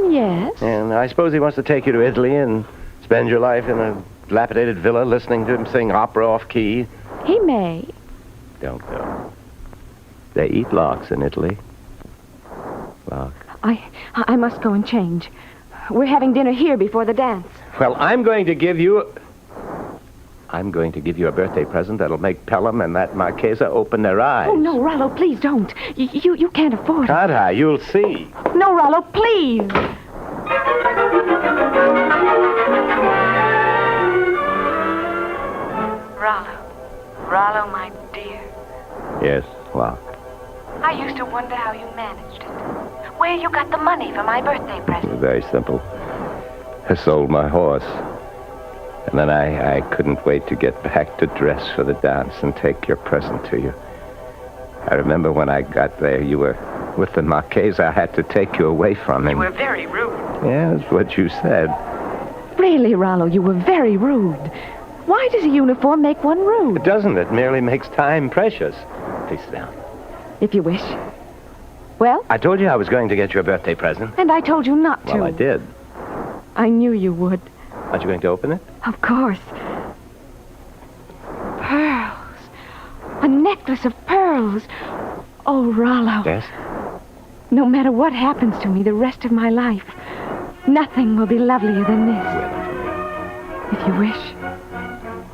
Yes. And I suppose he wants to take you to Italy and spend your life in a dilapidated villa listening to him sing opera off-key? He may. Don't go. They eat larks in Italy. Lark. I must go and change. We're having dinner here before the dance. Well, I'm going to give you a birthday present that'll make Pelham and that Marchesa open their eyes. Oh, no, Rollo, please don't. You can't afford it. Can't I? You'll see. No, Rollo, please. Rollo, my dear. Yes, Lark. I used to wonder how you managed it. Where you got the money for my birthday present. Very simple. I sold my horse. And then I couldn't wait to get back to dress for the dance and take your present to you. I remember when I got there, you were with the Marchesa. I had to take you away from him. You were very rude. Yeah, that's what you said. Really, Rollo, you were very rude. Why does a uniform make one rude? It doesn't. It merely makes time precious. Please sit down. If you wish. Well? I told you I was going to get you a birthday present. And I told you not to. Well, I did. I knew you would. Aren't you going to open it? Of course. Pearls. A necklace of pearls. Oh, Rollo. Yes? No matter what happens to me the rest of my life, nothing will be lovelier than this. If you wish.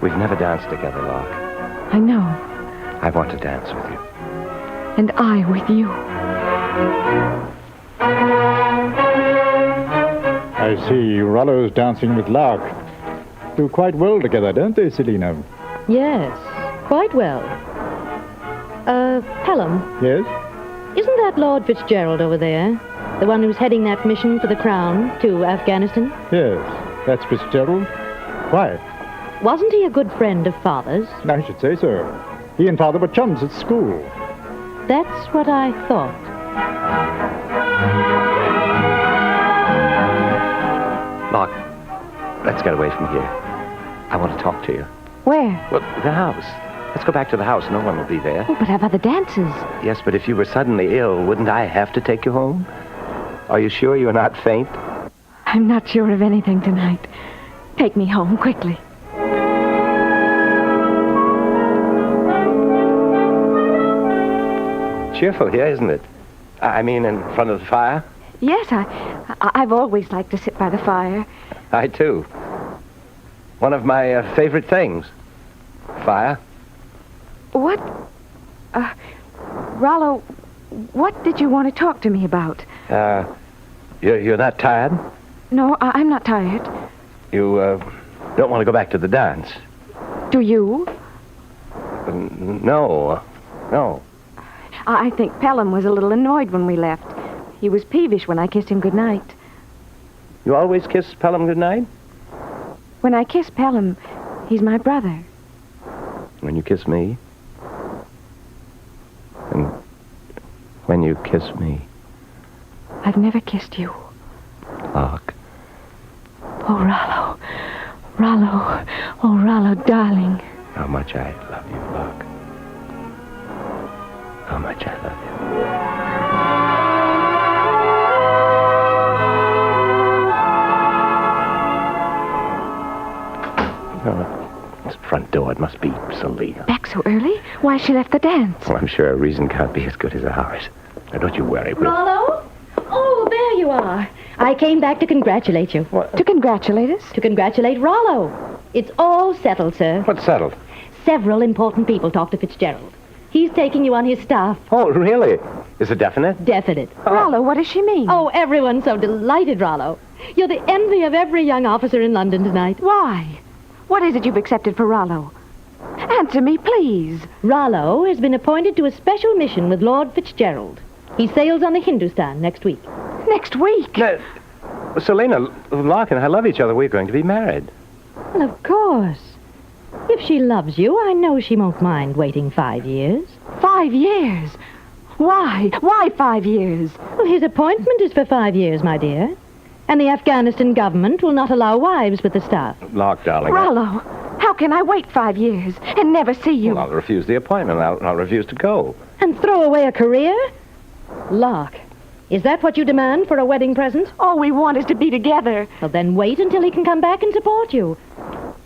We've never danced together, Lark. I know. I want to dance with you. And I with you. I see Rollo's dancing with Lark. Do quite well together, don't they, Selina? Yes, quite well. Pelham. Yes? Isn't that Lord Fitzgerald over there? The one who's heading that mission for the Crown to Afghanistan? Yes, that's Fitzgerald. Why? Wasn't he a good friend of Father's? I should say so. He and Father were chums at school. That's what I thought. Lark, let's get away from here. I want to talk to you. Where? Well, the house. Let's go back to the house. No one will be there. Oh, but I've other dances. Yes, but if you were suddenly ill, wouldn't I have to take you home? Are you sure you're not faint? I'm not sure of anything tonight. Take me home quickly. Cheerful here, isn't it? I mean, in front of the fire? Yes, I've always liked to sit by the fire. I, too. One of my favorite things. Fire. What? Rollo, what did you want to talk to me about? You're not tired? No, I'm not tired. You, don't want to go back to the dance? Do you? No. I think Pelham was a little annoyed when we left. He was peevish when I kissed him goodnight. You always kiss Pelham goodnight? When I kiss Pelham, he's my brother. When you kiss me? And when you kiss me? I've never kissed you. Lark. Oh, Rollo, oh, Rollo, darling. How much I love you, Lark. How much I love you. Oh, this front door, it must be Selina. Back so early? Why, she left the dance. Well, I'm sure a reason can't be as good as ours. Now, don't you worry. Rollo? Oh, there you are. I came back to congratulate you. What? To congratulate us? To congratulate Rollo. It's all settled, sir. What's settled? Several important people talked to Fitzgerald. He's taking you on his staff. Oh, really? Is it definite? Definite. Rollo, what does she mean? Oh, everyone's so delighted, Rollo. You're the envy of every young officer in London tonight. Why? What is it you've accepted for Rollo? Answer me, please. Rollo has been appointed to a special mission with Lord Fitzgerald. He sails on the Hindustan next week. Next week? Selina, Lark and I love each other. We're going to be married. Well, of course. If she loves you, I know she won't mind waiting 5 years. 5 years? Why? Why 5 years? Well, his appointment is for 5 years, my dear. And the Afghanistan government will not allow wives with the staff. Lark, darling. Rollo, how can I wait 5 years and never see you? Well, I'll refuse the appointment. I'll refuse to go. And throw away a career? Lark, is that what you demand for a wedding present? All we want is to be together. Well, then wait until he can come back and support you.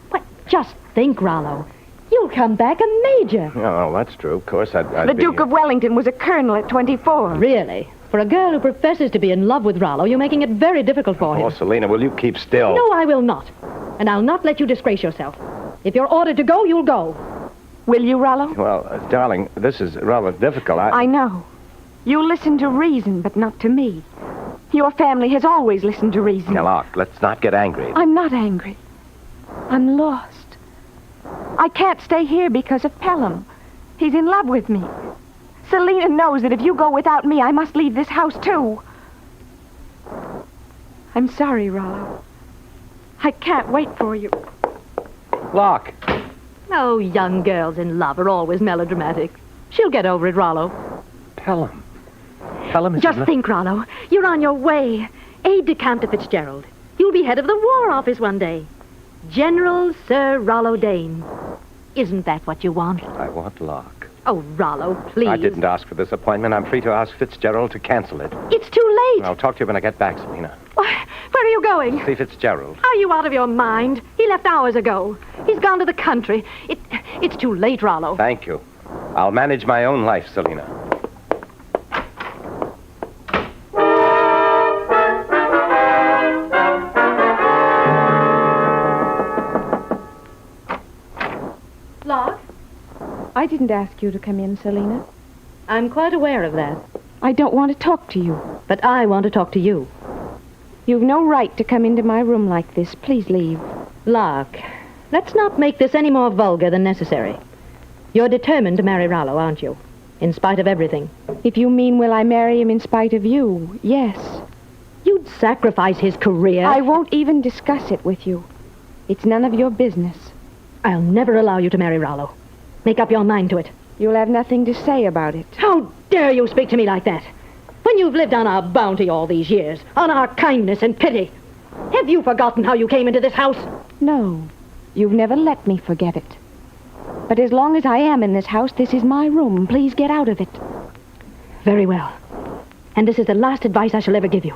What? Just think, Rollo. You'll come back a major. Oh, that's true. Of course, I'd The be... Duke of Wellington was a colonel at 24. Really? For a girl who professes to be in love with Rollo, you're making it very difficult for him. Oh, Selina, will you keep still? No, I will not. And I'll not let you disgrace yourself. If you're ordered to go, you'll go. Will you, Rollo? Well, darling, this is rather difficult. I know. You listen to reason, but not to me. Your family has always listened to reason. Now, look, let's not get angry. I'm not angry. I'm lost. I can't stay here because of Pelham. He's in love with me. Selina knows that if you go without me, I must leave this house, too. I'm sorry, Rollo. I can't wait for you. Lock. Oh, young girls in love are always melodramatic. She'll get over it, Rollo. Pelham. Pelham is... Just think, Rollo. You're on your way. Aide-de-camp to Fitzgerald. You'll be head of the War Office one day. General Sir Rollo Dane. Isn't that what you want? I want Locke. Oh, Rollo, please. I didn't ask for this appointment. I'm free to ask Fitzgerald to cancel it. It's too late. I'll talk to you when I get back, Selina. Where are you going? See Fitzgerald. Are you out of your mind? He left hours ago. He's gone to the country. It's too late, Rollo. Thank you. I'll manage my own life, Selina. Locke? I didn't ask you to come in, Selina. I'm quite aware of that. I don't want to talk to you. But I want to talk to you. You've no right to come into my room like this. Please leave. Locke, let's not make this any more vulgar than necessary. You're determined to marry Rollo, aren't you? In spite of everything. If you mean, will I marry him in spite of you? Yes. You'd sacrifice his career. I won't even discuss it with you. It's none of your business. I'll never allow you to marry Rollo. Make up your mind to it. You'll have nothing to say about it. How dare you speak to me like that? When you've lived on our bounty all these years, on our kindness and pity. Have you forgotten how you came into this house? No. You've never let me forget it. But as long as I am in this house, this is my room. Please get out of it. Very well. And this is the last advice I shall ever give you.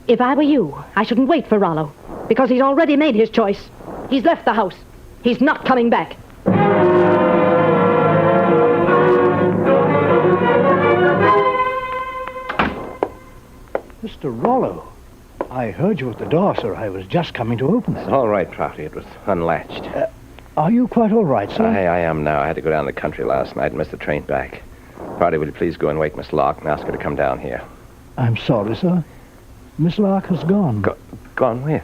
If I were you, I shouldn't wait for Rollo, because he's already made his choice. He's left the house. He's not coming back. Mr. Rollo, I heard you at the door, sir. I was just coming to open it. All right, Prouty. It was unlatched. Are you quite all right, sir? I am now. I had to go down the country last night and miss the train back. Prouty, will you please go and wake Miss Locke and ask her to come down here? I'm sorry, sir. Miss Locke has gone. Gone where?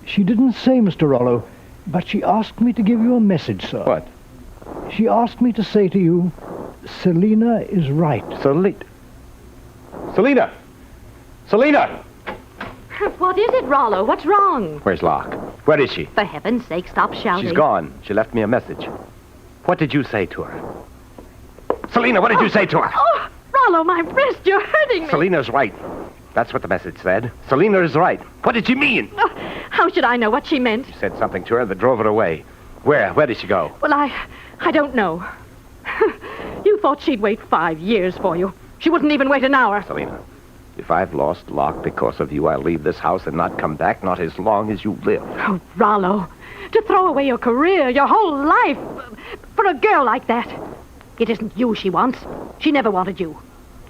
She didn't say, Mr. Rollo, but she asked me to give you a message, sir. What? She asked me to say to you, Selina is right. Selina! Selina! What is it, Rollo? What's wrong? Where's Locke? Where is she? For heaven's sake, stop shouting. She's gone. She left me a message. What did you say to her? Selina, what did you say to her? Oh, Rollo, my wrist, you're hurting me. Selina's right. That's what the message said. Selina is right. What did she mean? Oh, how should I know what she meant? You said something to her that drove her away. Where? Where did she go? Well, I don't know. You thought she'd wait 5 years for you. She wouldn't even wait an hour. Selina, if I've lost Locke because of you, I'll leave this house and not come back, not as long as you live. Oh, Rollo, to throw away your career, your whole life, for a girl like that. It isn't you she wants. She never wanted you.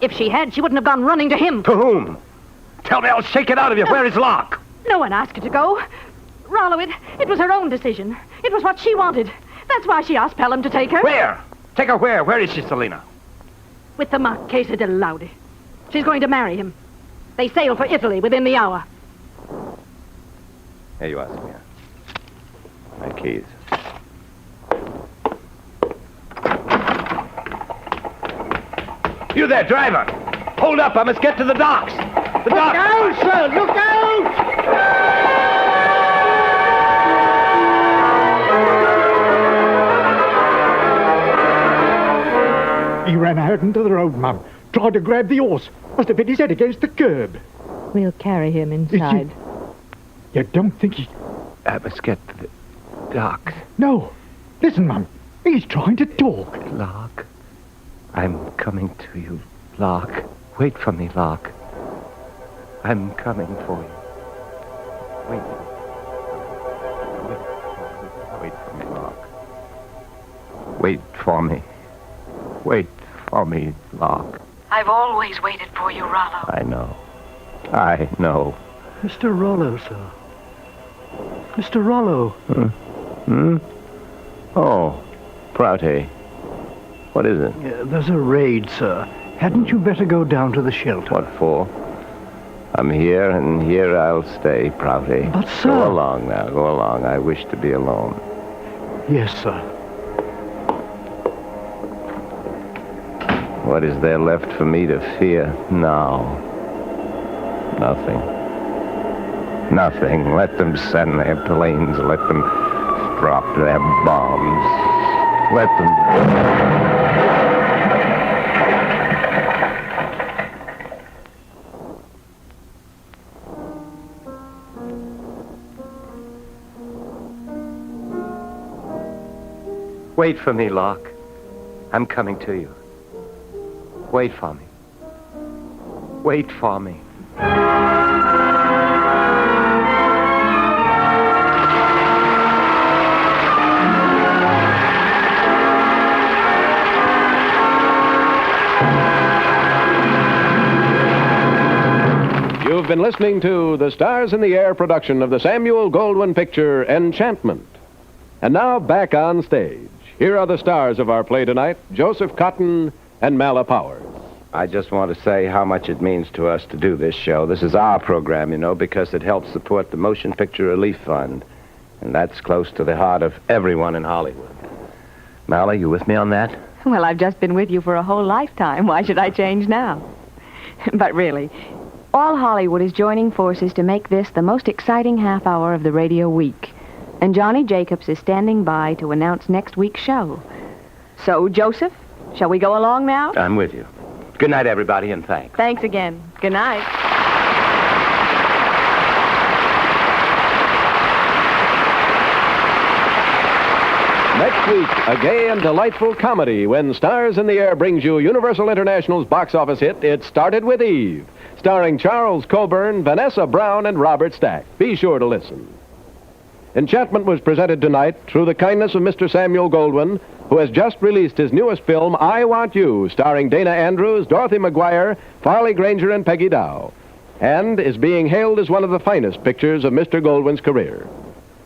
If she had, she wouldn't have gone running to him. To whom? Tell me, I'll shake it out of you. Where is Locke? No one asked her to go. Rollo, it was her own decision. It was what she wanted. That's why she asked Pelham to take her. Where? Take her where? Where is she, Selina? With the Marchesa de Laude. She's going to marry him. They sail for Italy within the hour. Here you are, Selina. My keys. You there, driver! Hold up, I must get to the docks! The docks! Look out, sir! Look out! He ran out into the road, Mum. Tried to grab the horse. Must have hit his head against the curb. We'll carry him inside. You don't think he... I must get to the docks. No. Listen, Mum. He's trying to talk. Locke. I'm coming to you, Locke. Wait for me, Locke. I'm coming for you. Wait. Wait for me, Locke. Wait for me. Wait for me, Locke. I've always waited for you, Rollo. I know. I know. Mr. Rollo, sir. Mr. Rollo. Oh, Prouty. What is it? There's a raid, sir. Hadn't you better go down to the shelter? What for? I'm here, and here I'll stay, Prouty. But, sir... Go along now, go along. I wish to be alone. Yes, sir. What is there left for me to fear now? Nothing. Nothing. Let them send their planes. Let them drop their bombs. Let them... Wait for me, Locke. I'm coming to you. Wait for me. Wait for me. You've been listening to the Stars in the Air production of the Samuel Goldwyn picture, Enchantment. And now, back on stage. Here are the stars of our play tonight, Joseph Cotton and Mala Powers. I just want to say how much it means to us to do this show. This is our program, you know, because it helps support the Motion Picture Relief Fund. And that's close to the heart of everyone in Hollywood. Mala, you with me on that? Well, I've just been with you for a whole lifetime. Why should I change now? But really, all Hollywood is joining forces to make this the most exciting half hour of the radio week. And Johnny Jacobs is standing by to announce next week's show. So, Joseph, shall we go along now? I'm with you. Good night, everybody, and thanks. Thanks again. Good night. Next week, a gay and delightful comedy when Stars in the Air brings you Universal International's box office hit, It Started With Eve, starring Charles Coburn, Vanessa Brown, and Robert Stack. Be sure to listen. Enchantment was presented tonight through the kindness of Mr. Samuel Goldwyn, who has just released his newest film, I Want You, starring Dana Andrews, Dorothy McGuire, Farley Granger, and Peggy Dow, and is being hailed as one of the finest pictures of Mr. Goldwyn's career.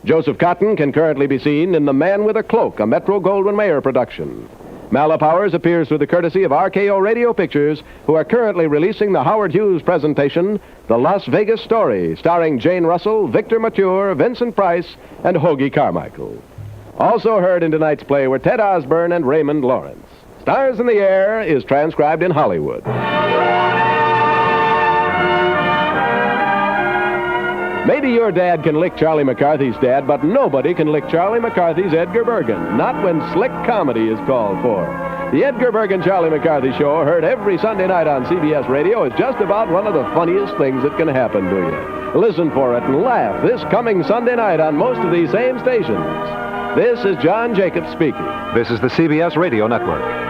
Joseph Cotton can currently be seen in The Man with a Cloak, a Metro-Goldwyn-Mayer production. Mala Powers appears through the courtesy of RKO Radio Pictures, who are currently releasing the Howard Hughes presentation, The Las Vegas Story, starring Jane Russell, Victor Mature, Vincent Price, and Hoagie Carmichael. Also heard in tonight's play were Ted Osborne and Raymond Lawrence. Stars in the Air is transcribed in Hollywood. Maybe your dad can lick Charlie McCarthy's dad, but nobody can lick Charlie McCarthy's Edgar Bergen, not when slick comedy is called for. The Edgar Bergen-Charlie McCarthy Show, heard every Sunday night on CBS Radio, is just about one of the funniest things that can happen to you. Listen for it and laugh this coming Sunday night on most of these same stations. This is John Jacobs speaking. This is the CBS Radio Network.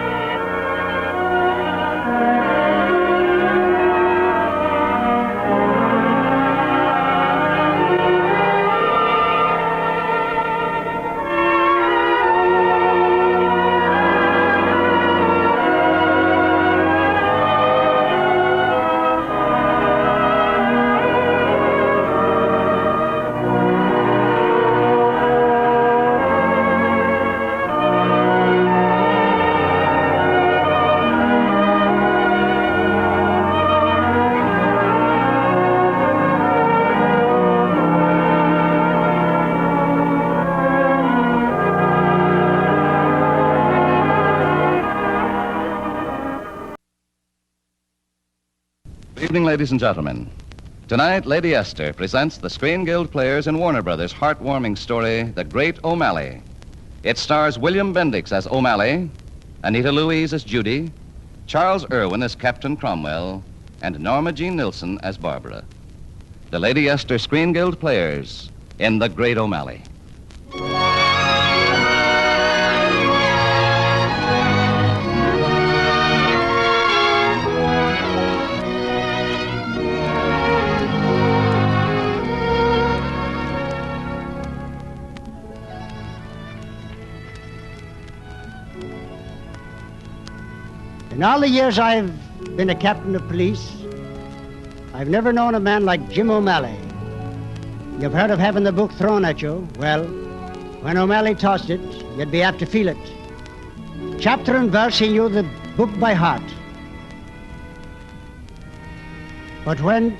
Good evening, ladies and gentlemen. Tonight, Lady Esther presents the Screen Guild players in Warner Brothers' heartwarming story, The Great O'Malley. It stars William Bendix as O'Malley, Anita Louise as Judy, Charles Irwin as Captain Cromwell, and Norma Jean Nilsson as Barbara. The Lady Esther Screen Guild players in The Great O'Malley. In all the years I've been a captain of police, I've never known a man like Jim O'Malley. You've heard of having the book thrown at you. Well, when O'Malley tossed it, you'd be apt to feel it. Chapter and verse, he knew the book by heart. But when...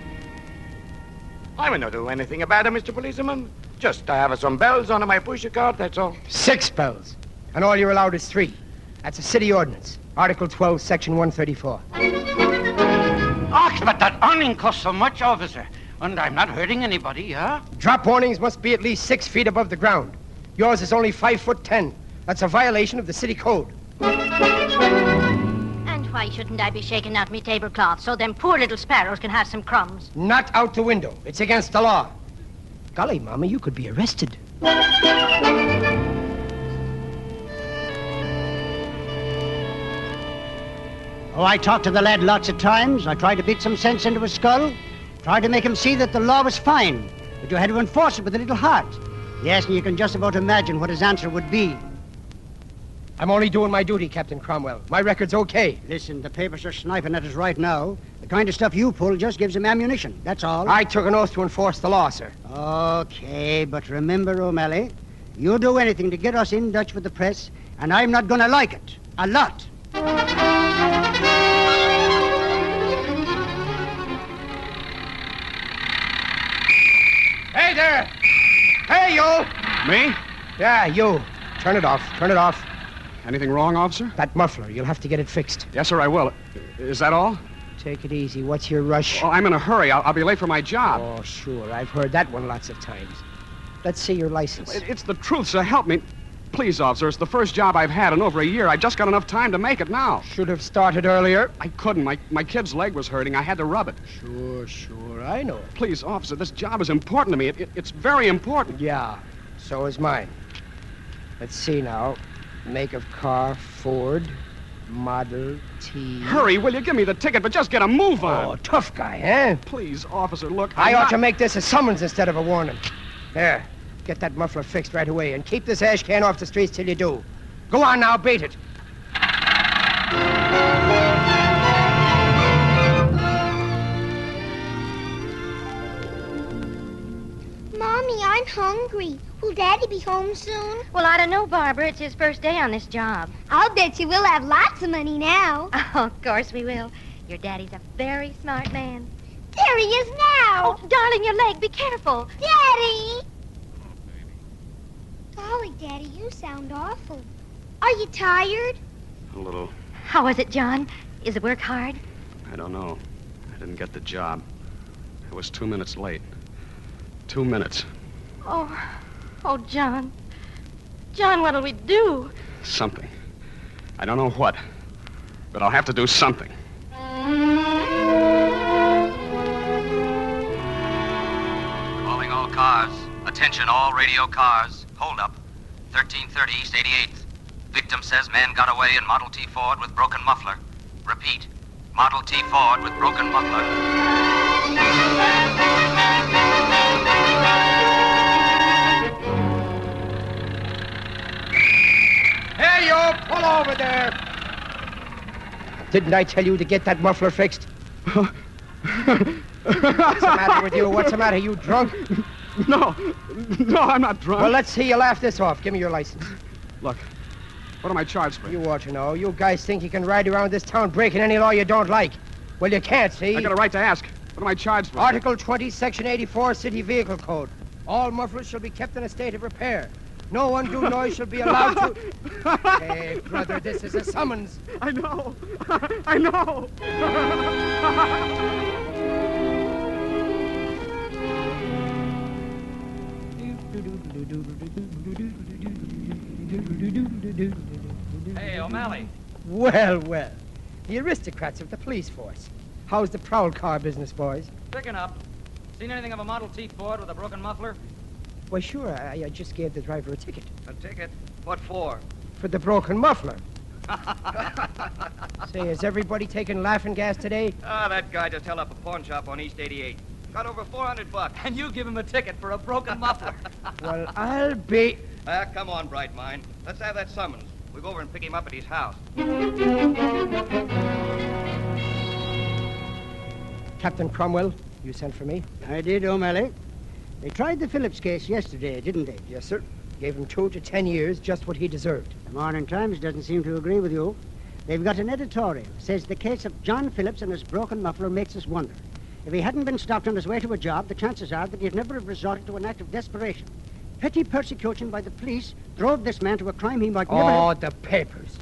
I will not do anything about it, Mr. Policeman. Just I have some bells on my pusher cart, that's all. 6 bells. And all you're allowed is 3. That's a city ordinance. Article 12, Section 134. Ach, but that awning costs so much, officer. And I'm not hurting anybody, huh? Drop warnings must be at least 6 feet above the ground. Yours is only 5'10". That's a violation of the city code. And why shouldn't I be shaking out me tablecloth so them poor little sparrows can have some crumbs? Not out the window. It's against the law. Golly, Mama, you could be arrested. Oh, I talked to the lad lots of times. I tried to beat some sense into his skull. Tried to make him see that the law was fine, but you had to enforce it with a little heart. Yes, and you can just about imagine what his answer would be. I'm only doing my duty, Captain Cromwell. My record's okay. Listen, the papers are sniping at us right now. The kind of stuff you pull just gives them ammunition, that's all. I took an oath to enforce the law, sir. Okay, but remember, O'Malley, you'll do anything to get us in Dutch with the press, and I'm not gonna like it. A lot. Hey there! Hey, you! Me? Yeah, you. Turn it off. Turn it off. Anything wrong, officer? That muffler. You'll have to get it fixed. Yes, sir, I will. Is that all? Take it easy. What's your rush? Oh, I'm in a hurry. I'll be late for my job. Oh, sure. I've heard that one lots of times. Let's see your license. It's the truth, sir. Help me. Please, officer. It's the first job I've had in over a year. I just got enough time to make it now. Should have started earlier. I couldn't. My kid's leg was hurting. I had to rub it. Sure. I know. Please, officer, this job is important to me. It's very important. Yeah, so is mine. Let's see now. Make of car, Ford, Model T. Hurry, will you? Give me the ticket, but just get a move on. Oh, tough guy, eh? Please, officer, look. I ought to make this a summons instead of a warning. There. Get that muffler fixed right away and keep this ash can off the streets till you do. Go on now, bait it. Mommy, I'm hungry. Will Daddy be home soon? Well, I don't know, Barbara. It's his first day on this job. I'll bet you we'll have lots of money now. Oh, of course we will. Your daddy's a very smart man. There he is now. Oh, darling, your leg. Be careful. Daddy! Golly, Daddy, you sound awful. Are you tired? A little. How was it, John? Is the work hard? I don't know. I didn't get the job. I was 2 minutes late. 2 minutes. Oh, John. John, what'll we do? Something. I don't know what, but I'll have to do something. Calling all cars. Attention, all radio cars. Hold up. 1330 East 88th. Victim says man got away in Model T Ford with broken muffler. Repeat. Model T Ford with broken muffler. Hey, you! Pull over there! Didn't I tell you to get that muffler fixed? What's the matter with you? What's the matter? You drunk? No, I'm not drunk. Well, let's see you laugh this off. Give me your license. Look, what am I charged for? You ought to know. You guys think you can ride around this town breaking any law you don't like. Well, you can't, see? I got a right to ask. What am I charged for? Article 20, Section 84, City Vehicle Code. All mufflers shall be kept in a state of repair. No undue noise shall be allowed to... Hey, brother, this is a summons. I know. I know. Hey, O'Malley. Well. The aristocrats of the police force. How's the prowl car business, boys? Picking up. Seen anything of a Model T Ford with a broken muffler? Why, sure. I just gave the driver a ticket. A ticket? What for? For the broken muffler. Say, is everybody taking laughing gas today? That guy just held up a pawn shop on East 88. Got over $400. And you give him a ticket for a broken muffler. Well, I'll be... Come on, bright mind. Let's have that summons. We go over and pick him up at his house. Captain Cromwell, you sent for me? I did, O'Malley. They tried the Phillips case yesterday, didn't they? Yes, sir. Gave him 2 to 10 years, just what he deserved. The Morning Times doesn't seem to agree with you. They've got an editorial. Says the case of John Phillips and his broken muffler makes us wonder. If he hadn't been stopped on his way to a job, the chances are that he'd never have resorted to an act of desperation. Petty persecution by the police drove this man to a crime he might never have... Oh, the papers.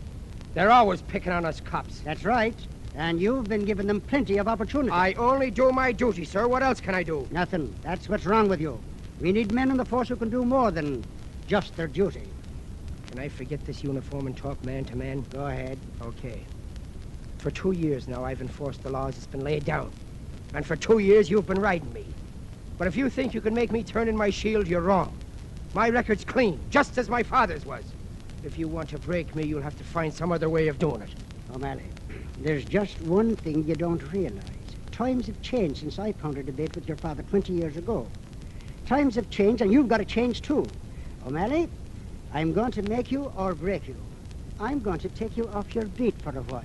They're always picking on us cops. That's right. And you've been giving them plenty of opportunity. I only do my duty, sir. What else can I do? Nothing. That's what's wrong with you. We need men in the force who can do more than just their duty. Can I forget this uniform and talk man to man? Go ahead. Okay. For 2 years now, I've enforced the laws that's been laid down. And for 2 years, you've been riding me. But if you think you can make me turn in my shield, you're wrong. My record's clean, just as my father's was. If you want to break me, you'll have to find some other way of doing it. O'Malley, there's just one thing you don't realize. Times have changed since I pondered a debate with your father 20 years ago. Times have changed, and you've got to change, too. O'Malley, I'm going to make you or break you. I'm going to take you off your beat for a while.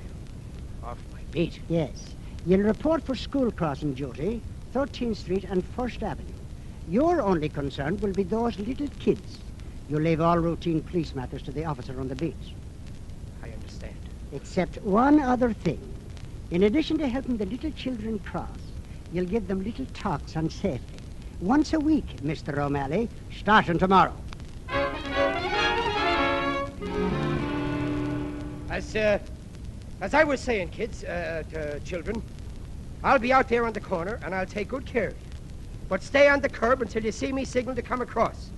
Off my beat? Yes. You'll report for school crossing duty, 13th Street and 1st Avenue. Your only concern will be those little kids. You'll leave all routine police matters to the officer on the beat. I understand. Except one other thing. In addition to helping the little children cross, you'll give them little talks on safety. Once a week, Mr. O'Malley, starting tomorrow. As I was saying, kids, children, I'll be out there on the corner, and I'll take good care of you. But stay on the curb until you see me signal to come across.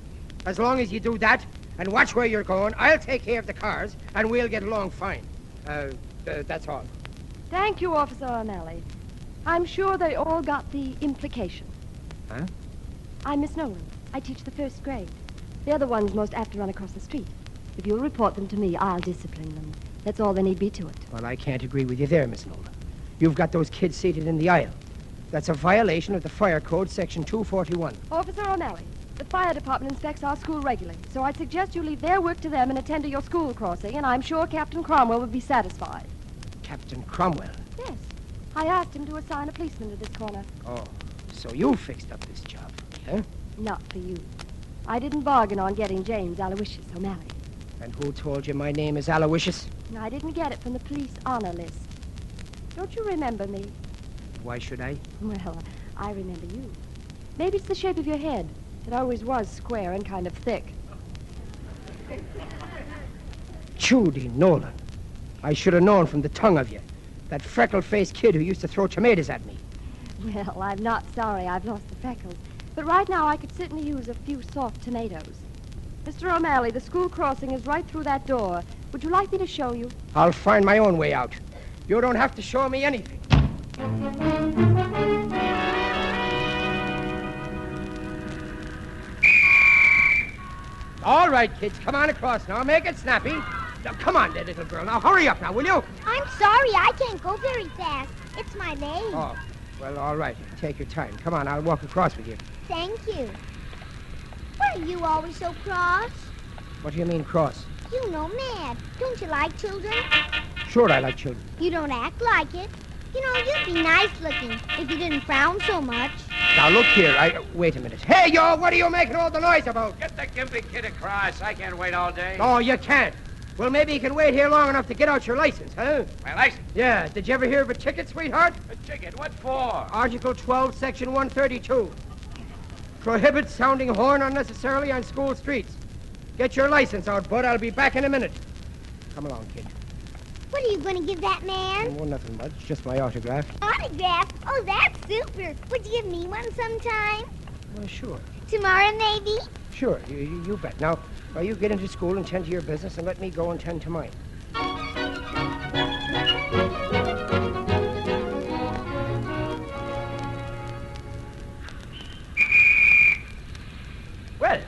As long as you do that, and watch where you're going, I'll take care of the cars, and we'll get along fine. That's all. Thank you, Officer O'Malley. I'm sure they all got the implication. Huh? I'm Miss Nolan. I teach the 1st grade. They're the ones most apt to run across the street. If you'll report them to me, I'll discipline them. That's all there need be to it. Well, I can't agree with you there, Miss Nolan. You've got those kids seated in the aisle. That's a violation of the Fire Code, Section 241. Officer O'Malley, the fire department inspects our school regularly, so I'd suggest you leave their work to them and attend to your school crossing, and I'm sure Captain Cromwell would be satisfied. Captain Cromwell? Yes. I asked him to assign a policeman to this corner. Oh, so you fixed up this job, huh? Not for you. I didn't bargain on getting James Aloysius O'Malley. And who told you my name is Aloysius? I didn't get it from the police honor list. Don't you remember me? Why should I? Well, I remember you. Maybe it's the shape of your head. It always was square and kind of thick. Judy Nolan. I should have known from the tongue of you. That freckle-faced kid who used to throw tomatoes at me. Well, I'm not sorry I've lost the freckles. But right now I could certainly use a few soft tomatoes. Mr. O'Malley, the school crossing is right through that door. Would you like me to show you? I'll find my own way out. You don't have to show me anything. All right, kids, come on across now. Make it snappy. Now, come on there, little girl. Now, hurry up now, will you? I'm sorry, I can't go very fast. It's my leg. Oh, well, all right. Take your time. Come on, I'll walk across with you. Thank you. Why are you always so cross? What do you mean, cross? You know, mad. Don't you like children? Sure, I like children. You don't act like it. You know, you'd be nice looking if you didn't frown so much. Now, look here. Wait a minute. Hey, yo, what are you making all the noise about? Get the gimpy kid across. I can't wait all day. Oh, you can't. Well, maybe you can wait here long enough to get out your license, huh? My license? Yeah. Did you ever hear of a ticket, sweetheart? A ticket? What for? Article 12, Section 132. Prohibits sounding horn unnecessarily on school streets. Get your license out, bud. I'll be back in a minute. Come along, kid. What are you going to give that man? Oh, nothing much. Just my autograph. Autograph? Oh, that's super. Would you give me one sometime? Well, sure. Tomorrow, maybe? Sure. You bet. Now, you get into school and tend to your business, and let me go and tend to mine. Well,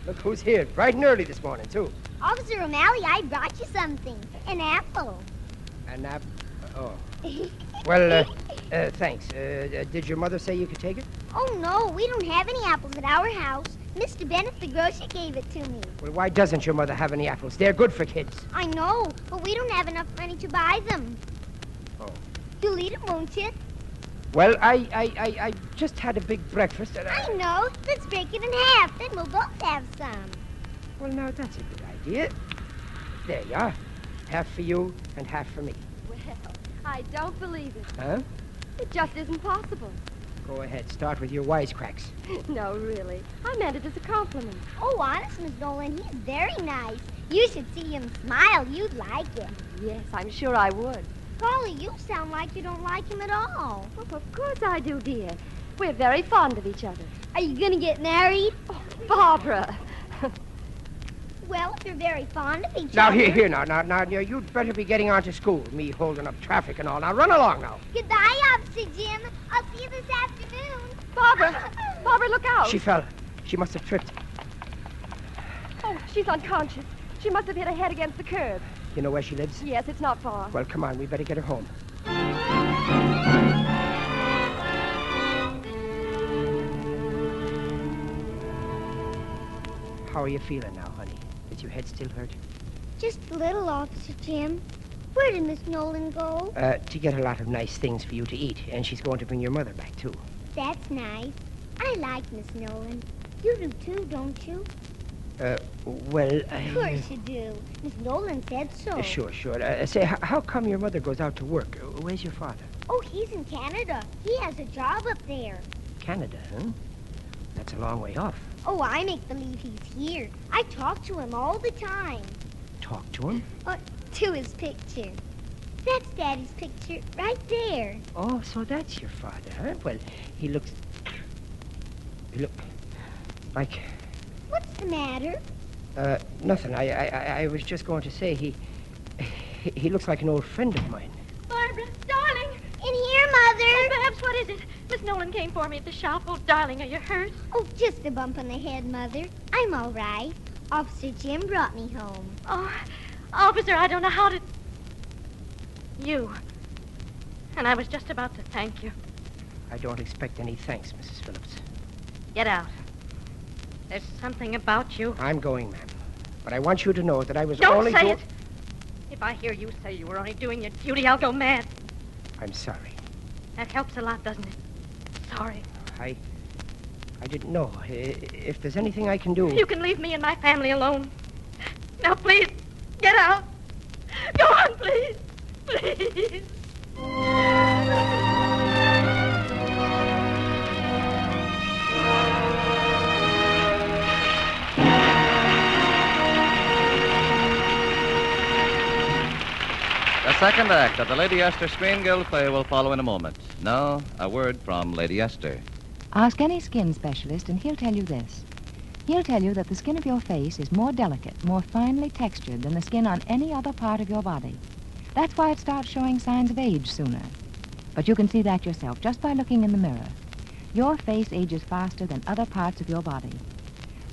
look who's here. Bright and early this morning, too. Officer O'Malley, I brought you something. An apple. An apple? Oh. Well, thanks. Did your mother say you could take it? Oh, no. We don't have any apples at our house. Mr. Bennett, the grocer, gave it to me. Well, why doesn't your mother have any apples? They're good for kids. I know, but we don't have enough money to buy them. Oh. You'll eat them, won't you? Well, I just had a big breakfast. And I know. Let's break it in half. Then we'll both have some. Well, now, that's a good idea. There you are. Half for you and half for me. Well, I don't believe it. Huh? It just isn't possible. Go ahead. Start with your wisecracks. No, really. I meant it as a compliment. Oh, honest, Miss Nolan, he's very nice. You should see him smile. You'd like him. Yes, I'm sure I would. Golly, you sound like you don't like him at all. Oh, of course I do, dear. We're very fond of each other. Are you going to get married? Oh, Barbara. Well, if you're very fond of each Now, other... now, you'd better be getting on to school. Me holding up traffic and all. Now, run along now. Goodbye, Officer Jim. I'll see you this afternoon. Barbara! Barbara, look out! She fell. She must have tripped. Oh, she's unconscious. She must have hit her head against the curb. You know where she lives? Yes, it's not far. Well, come on. We better get her home. How are you feeling now, honey? Does your head still hurt? Just a little, Officer Jim. Where did Miss Nolan go? To get a lot of nice things for you to eat, and she's going to bring your mother back, too. That's nice. I like Miss Nolan. You do, too, don't you? Well, Of course you do. Miss Nolan said so. Sure. Say, how come your mother goes out to work? Where's your father? Oh, he's in Canada. He has a job up there. Canada, huh? That's a long way off. Oh, I make believe he's here. I talk to him all the time. Talk to him? To his picture. That's Daddy's picture right there. Oh, so that's your father, huh? Well, he look like... What's the matter? Nothing. I was just going to say he looks like an old friend of mine. Barbara, darling! In here, Mother! Oh, perhaps, what is it? Miss Nolan came for me at the shop. Oh, darling, are you hurt? Oh, just a bump on the head, Mother. I'm all right. Officer Jim brought me home. Oh, officer, I don't know how to... You. And I was just about to thank you. I don't expect any thanks, Mrs. Phillips. Get out. There's something about you. I'm going, ma'am. But I want you to know that I was Don't only say it! If I hear you say you were only doing your duty, I'll go mad. I'm sorry. That helps a lot, doesn't it? Sorry. I didn't know. If there's anything I can do... You can leave me and my family alone. Now, please, get out. Go on, please. Please. The second act of the Lady Esther Screen Guild play will follow in a moment. Now, a word from Lady Esther. Ask any skin specialist and he'll tell you this. He'll tell you that the skin of your face is more delicate, more finely textured than the skin on any other part of your body. That's why it starts showing signs of age sooner. But you can see that yourself just by looking in the mirror. Your face ages faster than other parts of your body.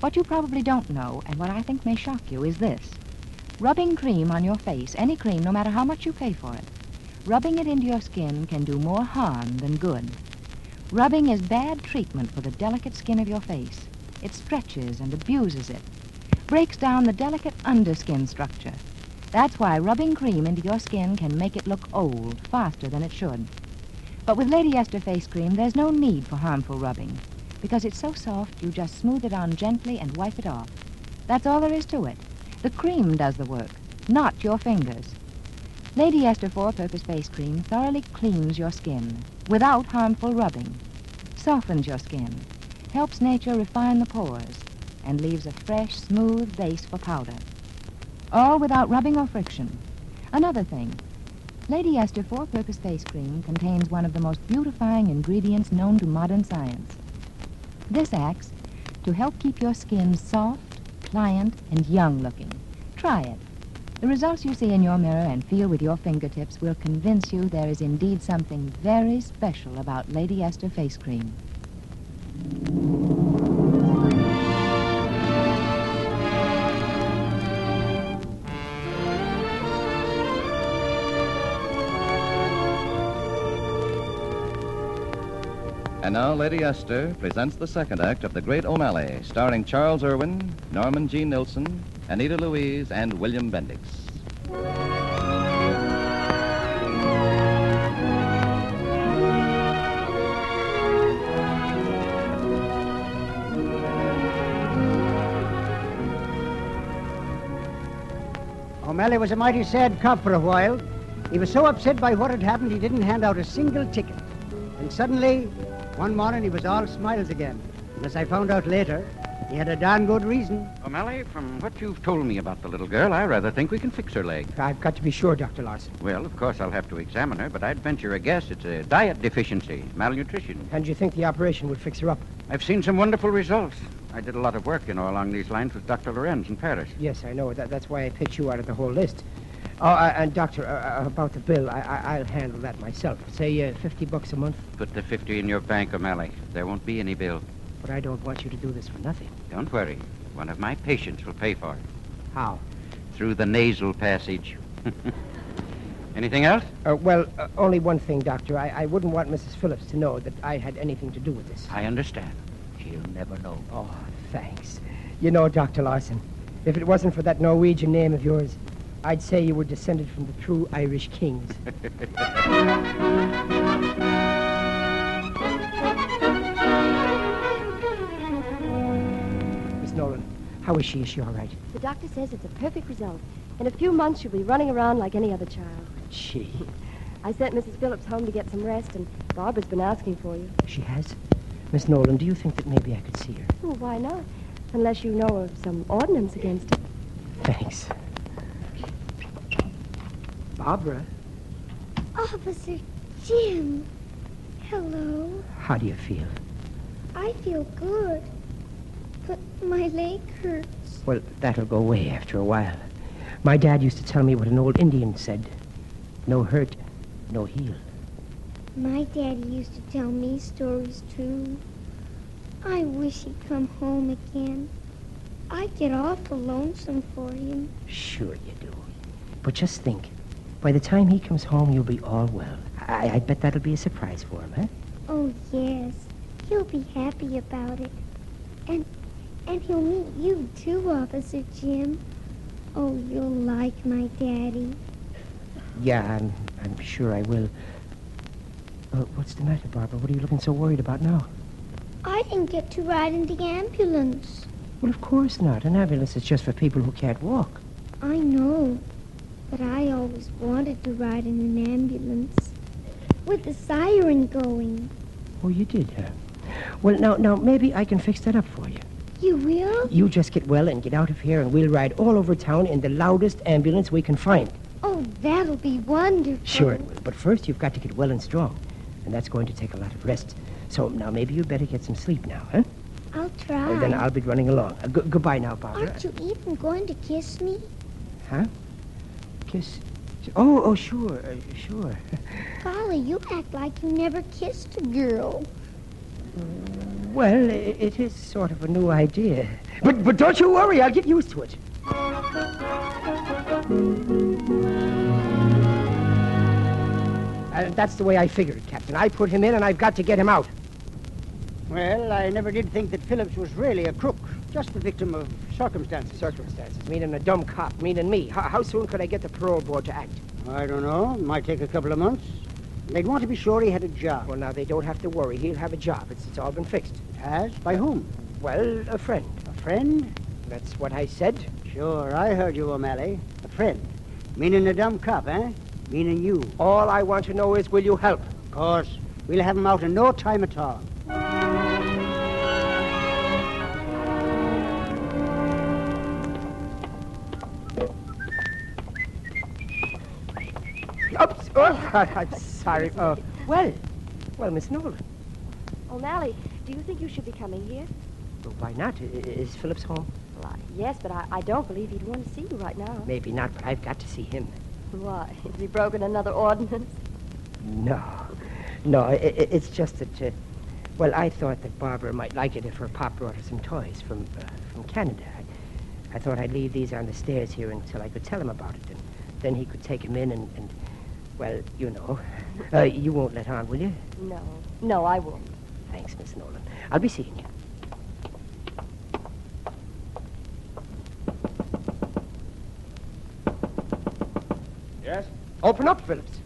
What you probably don't know, and what I think may shock you, is this. Rubbing cream on your face, any cream, no matter how much you pay for it, rubbing it into your skin can do more harm than good. Rubbing is bad treatment for the delicate skin of your face. It stretches and abuses it, breaks down the delicate underskin structure. That's why rubbing cream into your skin can make it look old faster than it should. But with Lady Esther face cream, there's no need for harmful rubbing, because it's so soft you just smooth it on gently and wipe it off. That's all there is to it. The cream does the work, not your fingers. Lady Esther 4-Purpose Face Cream thoroughly cleans your skin without harmful rubbing, softens your skin, helps nature refine the pores, and leaves a fresh, smooth base for powder. All without rubbing or friction. Another thing, Lady Esther 4-Purpose Face Cream contains one of the most beautifying ingredients known to modern science. This acts to help keep your skin soft, pliant, and young-looking. Try it. The results you see in your mirror and feel with your fingertips will convince you there is indeed something very special about Lady Esther Face Cream. And now Lady Esther presents the second act of The Great O'Malley, starring Charles Irwin, Norman G. Nilsson, Anita Louise, and William Bendix. O'Malley was a mighty sad cop for a while. He was so upset by what had happened, he didn't hand out a single ticket. And suddenly, one morning, he was all smiles again. And as I found out later, he had a darn good reason. O'Malley, from what you've told me about the little girl, I rather think we can fix her leg. I've got to be sure, Dr. Larson. Well, of course, I'll have to examine her, but I'd venture a guess it's a diet deficiency, malnutrition. And you think the operation would fix her up? I've seen some wonderful results. I did a lot of work, along these lines with Dr. Lorenz in Paris. Yes, I know. That's why I picked you out of the whole list. Oh, and Doctor, about the bill, I'll handle that myself. Say $50 a month. Put the 50 in your bank, O'Malley. There won't be any bill. But I don't want you to do this for nothing. Don't worry. One of my patients will pay for it. How? Through the nasal passage. Anything else? Only one thing, Doctor. I wouldn't want Mrs. Phillips to know that I had anything to do with this. I understand. She'll never know. Oh, thanks. You know, Dr. Larson, if it wasn't for that Norwegian name of yours, I'd say you were descended from the true Irish kings. Miss Nolan, how is she? Is she all right? The doctor says it's a perfect result. In a few months, she'll be running around like any other child. Gee. I sent Mrs. Phillips home to get some rest, and Barbara's been asking for you. She has? Miss Nolan, do you think that maybe I could see her? Well, why not? Unless you know of some ordinance against it. Thanks. Barbara? Officer Jim. Hello. How do you feel? I feel good. But my leg hurts. Well, that'll go away after a while. My dad used to tell me what an old Indian said. No hurt, no heal. My daddy used to tell me stories, too. I wish he'd come home again. I get awful lonesome for him. Sure you do. But just think, by the time he comes home, you'll be all well. I bet that'll be a surprise for him, huh? Oh, yes. He'll be happy about it. And he'll meet you, too, Officer Jim. Oh, you'll like my daddy. Yeah, I'm sure I will. What's the matter, Barbara? What are you looking so worried about now? I didn't get to ride in the ambulance. Well, of course not. An ambulance is just for people who can't walk. I know. But I always wanted to ride in an ambulance. With the siren going. Oh, you did, huh? Well, now, maybe I can fix that up for you. You will? You just get well and get out of here, and we'll ride all over town in the loudest ambulance we can find. Oh, that'll be wonderful. Sure it will. But first, you've got to get well and strong. And that's going to take a lot of rest. So now maybe you better get some sleep now, huh? I'll try. Well, then I'll be running along. Goodbye now, Barbara. Aren't you even going to kiss me? Huh? Kiss? Oh, sure, sure. Golly, you act like you never kissed a girl. Well, it is sort of a new idea. But don't you worry, I'll get used to it. That's the way I figured it, Captain. I put him in, and I've got to get him out. Well, I never did think that Phillips was really a crook. Just the victim of circumstances. Circumstances, meaning a dumb cop, meaning me. How soon could I get the parole board to act? I don't know. Might take a couple of months. They'd want to be sure he had a job. Well, now, they don't have to worry. He'll have a job. It's all been fixed. It has? By whom? Well, a friend. A friend? That's what I said. Sure, I heard you, O'Malley. A friend. Meaning a dumb cop, eh? Meaning you. All I want to know is, will you help? Of course. We'll have him out in no time at all. Oops. Oh, I'm sorry. Well, Miss Nolan. O'Malley, do you think you should be coming here? Well, why not? Is Phillips home? Well, yes, but I don't believe he'd want to see you right now. Maybe not, but I've got to see him. Why? Has he broken another ordinance? No, it's just that, well, I thought that Barbara might like it if her pop brought her some toys from Canada. I thought I'd leave these on the stairs here until I could tell him about it, and then he could take them in and well, you know. You won't let on, will you? No, I won't. Thanks, Miss Nolan. I'll be seeing you. Yes? Open up, Phillips.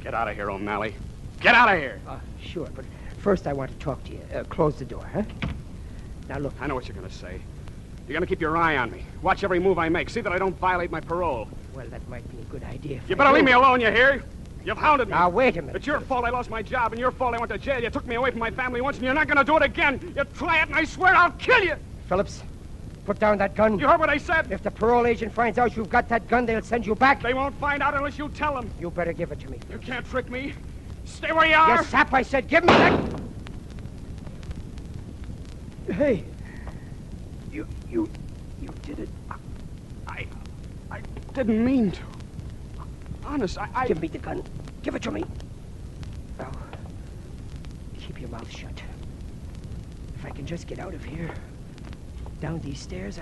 Get out of here, O'Malley. Get out of here. Sure, but first I want to talk to you. Close the door, huh? Now, look. I know what you're going to say. You're going to keep your eye on me. Watch every move I make. See that I don't violate my parole. Well, that might be a good idea. You better leave me alone, you hear? You've hounded me. Now, wait a minute. It's your fault I lost my job, and your fault I went to jail. You took me away from my family once, and you're not going to do it again. You try it, and I swear I'll kill you. Phillips, put down that gun. You heard what I said? If the parole agent finds out you've got that gun, they'll send you back. They won't find out unless you tell them. You better give it to me. You can't trick me. Stay where you are. You sap, I said, give me that... Hey. You did it. I didn't mean to. Honest, I... Give me the gun. Give it to me. Now, keep your mouth shut. If I can just get out of here, down these stairs,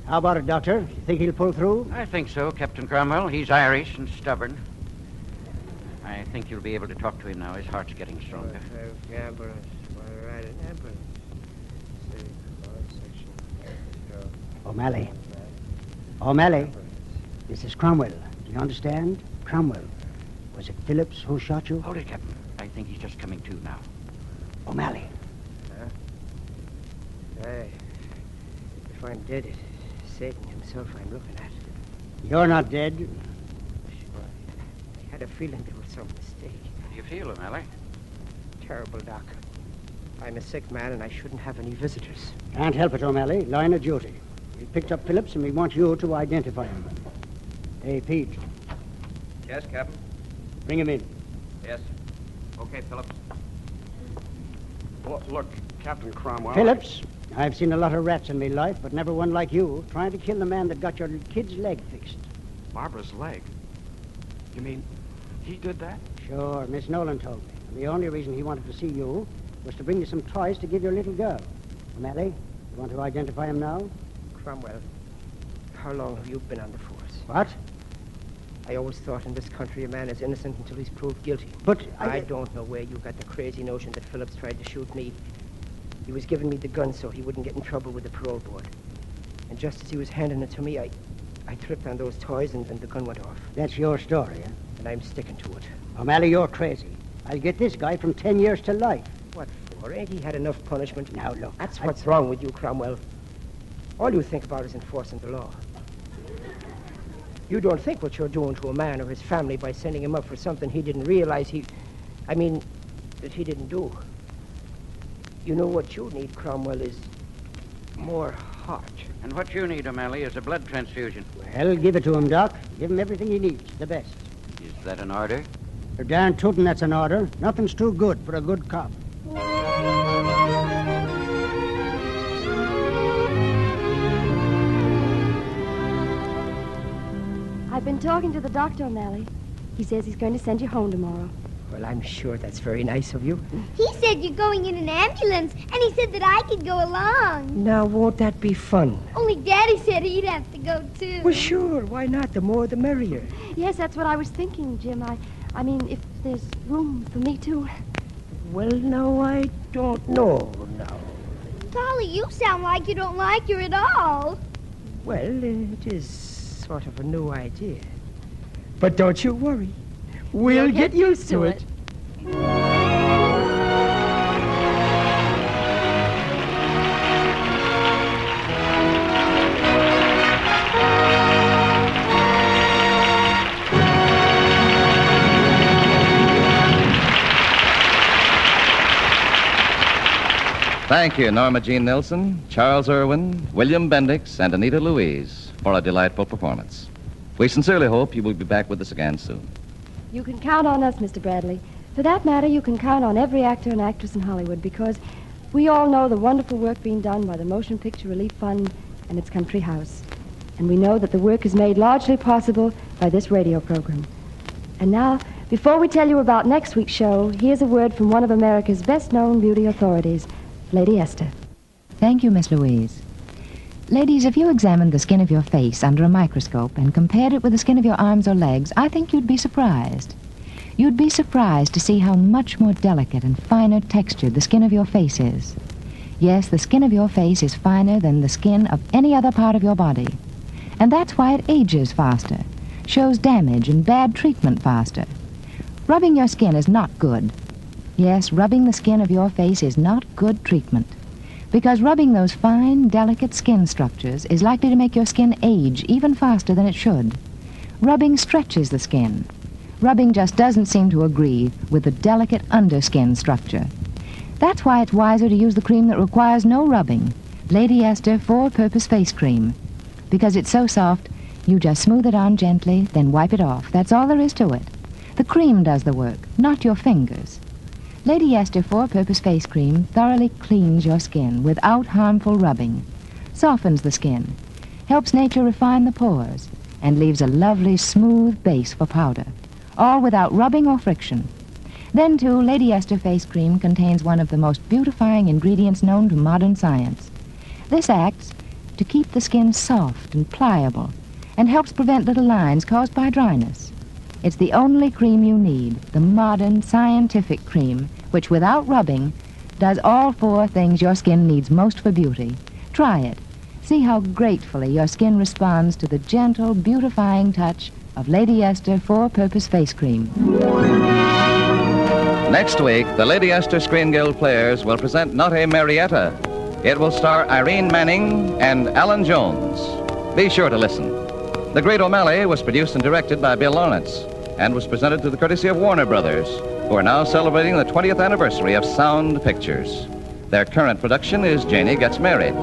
How about it, Doctor? You think he'll pull through? I think so, Captain Cromwell. He's Irish and stubborn. I think you'll be able to talk to him now. His heart's getting stronger. O'Malley. O'Malley. This is Cromwell. Do you understand? Cromwell. Was it Phillips who shot you? Hold it, Captain. I think he's just coming to now. O'Malley. Hey, if I'm dead, it's Satan himself I'm looking at. You're not dead. Sure. I had a feeling there was some mistake. How do you feel, O'Malley? Terrible, Doc. I'm a sick man, and I shouldn't have any visitors. Can't help it, O'Malley. Line of duty. We picked up Phillips, and we want you to identify him. Hey, Pete. Yes, Captain? Bring him in. Yes. Okay, Phillips. Look, Captain Cromwell... Phillips, I've seen a lot of rats in my life, but never one like you, trying to kill the man that got your kid's leg fixed. Barbara's leg? You mean he did that? Sure, Miss Nolan told me. And the only reason he wanted to see you was to bring you some toys to give your little girl. O'Malley, you want to identify him now? Cromwell, how long have you been on the force? What? I always thought in this country a man is innocent until he's proved guilty. But I don't know where you got the crazy notion that Phillips tried to shoot me. He was giving me the gun so he wouldn't get in trouble with the parole board. And just as he was handing it to me, I tripped on those toys and the gun went off. That's your story, eh? And I'm sticking to it. O'Malley, you're crazy. I'll get this guy from 10 years to life. What for? Ain't he had enough punishment? Now, look. That's what's wrong with you, Cromwell. All you think about is enforcing the law. You don't think what you're doing to a man or his family by sending him up for something he didn't realize that he didn't do. You know what you need, Cromwell, is more heart. And what you need, O'Malley, is a blood transfusion. Well, give it to him, Doc. Give him everything he needs, the best. Is that an order? You're darn tootin' that's an order. Nothing's too good for a good cop. I've been talking to the doctor, O'Malley. He says he's going to send you home tomorrow. Well, I'm sure that's very nice of you. He said you're going in an ambulance, and he said that I could go along. Now, won't that be fun? Only Daddy said he'd have to go, too. Well, sure. Why not? The more, the merrier. Yes, that's what I was thinking, Jim. I mean, if there's room for me too. Well, no, I don't know now. Polly, you sound like you don't like her at all. Well, it is sort of a new idea. But don't you worry. We'll get used to it. Thank you, Norma Jean Nilsson, Charles Irwin, William Bendix, and Anita Louise for a delightful performance. We sincerely hope you will be back with us again soon. You can count on us, Mr. Bradley. For that matter, you can count on every actor and actress in Hollywood because we all know the wonderful work being done by the Motion Picture Relief Fund and its country house. And we know that the work is made largely possible by this radio program. And now, before we tell you about next week's show, here's a word from one of America's best-known beauty authorities, Lady Esther. Thank you, Miss Louise. Ladies, if you examined the skin of your face under a microscope and compared it with the skin of your arms or legs, I think you'd be surprised. You'd be surprised to see how much more delicate and finer textured the skin of your face is. Yes, the skin of your face is finer than the skin of any other part of your body. And that's why it ages faster. shows damage and bad treatment faster. Rubbing your skin is not good. Yes, rubbing the skin of your face is not good treatment. Because rubbing those fine, delicate skin structures is likely to make your skin age even faster than it should. Rubbing stretches the skin. Rubbing just doesn't seem to agree with the delicate underskin structure. That's why it's wiser to use the cream that requires no rubbing, Lady Esther 4-Purpose Face Cream. Because it's so soft, you just smooth it on gently, then wipe it off. That's all there is to it. The cream does the work, not your fingers. Lady Esther 4-Purpose Face Cream thoroughly cleans your skin without harmful rubbing, softens the skin, helps nature refine the pores, and leaves a lovely smooth base for powder, all without rubbing or friction. Then, too, Lady Esther Face Cream contains one of the most beautifying ingredients known to modern science. This acts to keep the skin soft and pliable and helps prevent little lines caused by dryness. It's the only cream you need, the modern scientific cream, which without rubbing does all 4 things your skin needs most for beauty. Try it. See how gratefully your skin responds to the gentle, beautifying touch of Lady Esther 4-Purpose Face Cream. Next week, the Lady Esther Screen Guild players will present Not a Marietta. It will star Irene Manning and Alan Jones. Be sure to listen. The Great O'Malley was produced and directed by Bill Lawrence and was presented to the courtesy of Warner Brothers, who are now celebrating the 20th anniversary of Sound Pictures. Their current production is Janie Gets Married.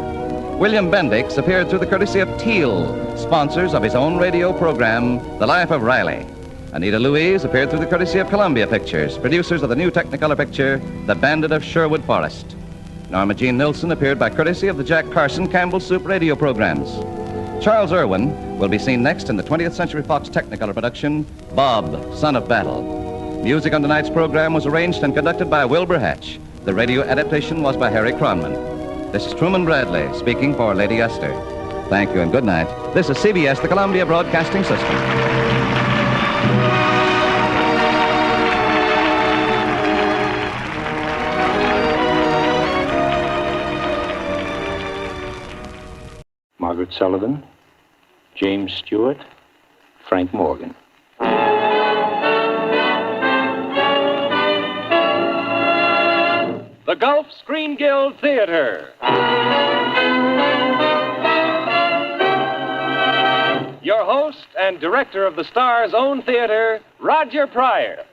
William Bendix appeared through the courtesy of Teal, sponsors of his own radio program, The Life of Riley. Anita Louise appeared through the courtesy of Columbia Pictures, producers of the new Technicolor picture, The Bandit of Sherwood Forest. Norma Jean Nilsson appeared by courtesy of the Jack Carson Campbell Soup radio programs. Charles Irwin will be seen next in the 20th Century Fox Technicolor production, Bob, Son of Battle. Music on tonight's program was arranged and conducted by Wilbur Hatch. The radio adaptation was by Harry Cronman. This is Truman Bradley speaking for Lady Esther. Thank you and good night. This is CBS, the Columbia Broadcasting System. Margaret Sullivan, James Stewart, Frank Morgan. The Gulf Screen Guild Theater. Your host and director of the Star's own theater, Roger Pryor.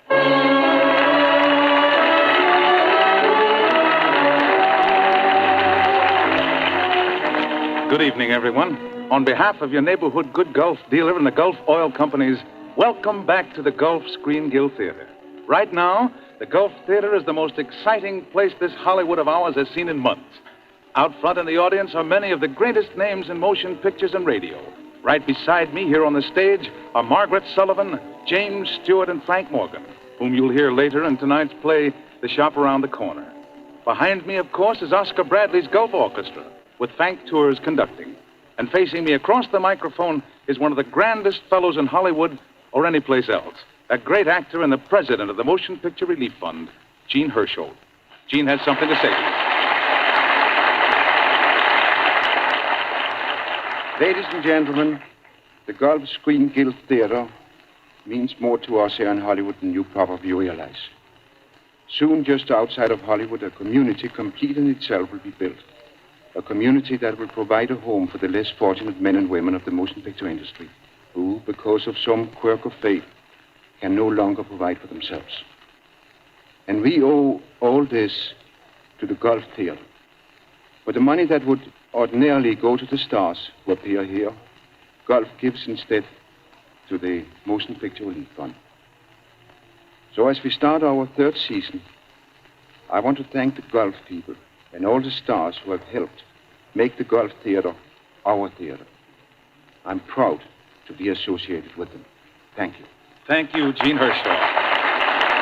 Good evening, everyone. On behalf of your neighborhood good Gulf dealer and the Gulf Oil Companies, welcome back to the Gulf Screen Guild Theater. Right now, the Gulf Theater is the most exciting place this Hollywood of ours has seen in months. Out front in the audience are many of the greatest names in motion pictures and radio. Right beside me here on the stage are Margaret Sullivan, James Stewart, and Frank Morgan, whom you'll hear later in tonight's play, The Shop Around the Corner. Behind me, of course, is Oscar Bradley's Gulf Orchestra, with Frank Tours conducting. And facing me across the microphone is one of the grandest fellows in Hollywood or any place else, a great actor and the president of the Motion Picture Relief Fund, Gene Hersholt. Gene has something to say to you. Ladies and gentlemen, the Gulf Screen Guild Theater means more to us here in Hollywood than you probably realize. Soon, just outside of Hollywood, a community complete in itself will be built. A community that will provide a home for the less fortunate men and women of the motion picture industry, who, because of some quirk of fate, can no longer provide for themselves. And we owe all this to the Gulf Theater. For the money that would ordinarily go to the stars who appear here, Gulf gives instead to the Motion Picture Relief Fund. So as we start our 3rd season, I want to thank the Gulf people and all the stars who have helped make the Gulf Theater our theater. I'm proud to be associated with them. Thank you. Thank you, Gene Hersholt.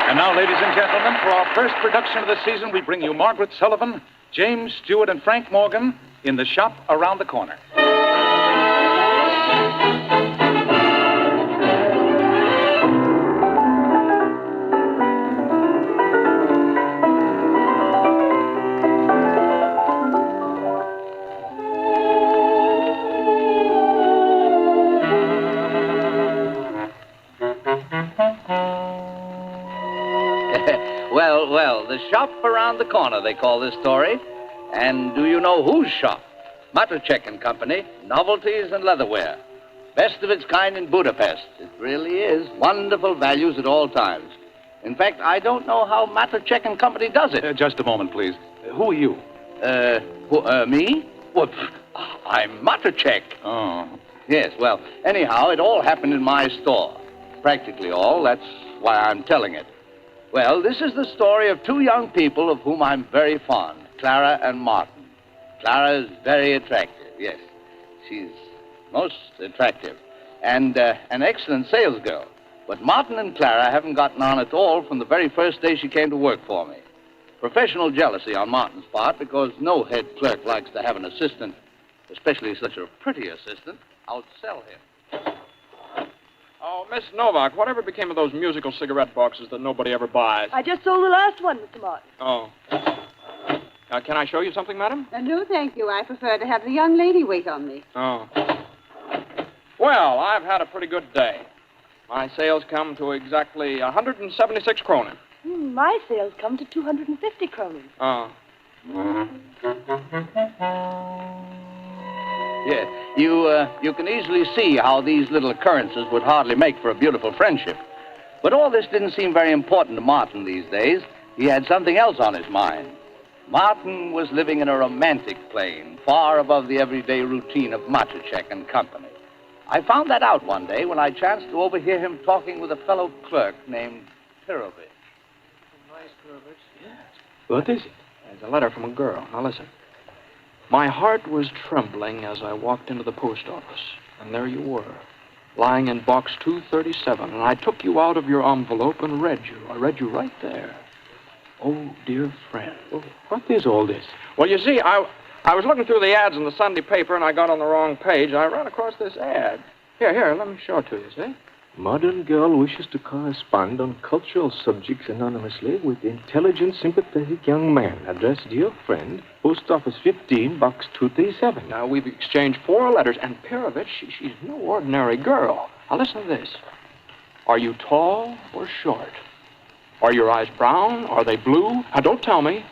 And now, ladies and gentlemen, for our first production of the season, we bring you Margaret Sullivan, James Stewart, and Frank Morgan in The Shop Around the Corner. Shop Around the Corner, they call this story. And do you know whose shop? Patriotic and Company, novelties and leatherware. Best of its kind in Budapest. It really is. Wonderful values at all times. In fact, I don't know how Patriotic and Company does it. Just a moment, please. Who are you? Me? Well, I'm Patriotic. Oh. Yes, well, anyhow, it all happened in my store. Practically all. That's why I'm telling it. Well, this is the story of two young people of whom I'm very fond, Clara and Martin. Clara is very attractive, yes. She's most attractive. And an excellent salesgirl. But Martin and Clara haven't gotten on at all from the very first day she came to work for me. Professional jealousy on Martin's part, because no head clerk likes to have an assistant, especially such a pretty assistant, outsell him. Oh, Miss Novak, whatever became of those musical cigarette boxes that nobody ever buys? I just sold the last one, Mr. Martin. Oh. Can I show you something, madam? No, thank you. I prefer to have the young lady wait on me. Oh. Well, I've had a pretty good day. My sales come to exactly 176 kronen. My sales come to 250 kronen. Oh. Yes, you can easily see how these little occurrences would hardly make for a beautiful friendship. But all this didn't seem very important to Martin these days. He had something else on his mind. Martin was living in a romantic plane, far above the everyday routine of Patriotic and Company. I found that out one day when I chanced to overhear him talking with a fellow clerk named Pirovich. Nice Pirovich? Yes. What is it? It's a letter from a girl. Now listen. My heart was trembling as I walked into the post office, and there you were, lying in box 237, and I took you out of your envelope and read you. I read you right there. Oh, dear friend. Oh, what is all this? Well, you see, I was looking through the ads in the Sunday paper, and I got on the wrong page. I ran across this ad. Here, let me show it to you, see? Modern girl wishes to correspond on cultural subjects anonymously with intelligent, sympathetic young man. Address, dear friend, Post Office 15, Box 237. Now, we've exchanged 4 letters, and Pirovich, she's no ordinary girl. Now, listen to this. Are you tall or short? Are your eyes brown? Are they blue? Now, don't tell me.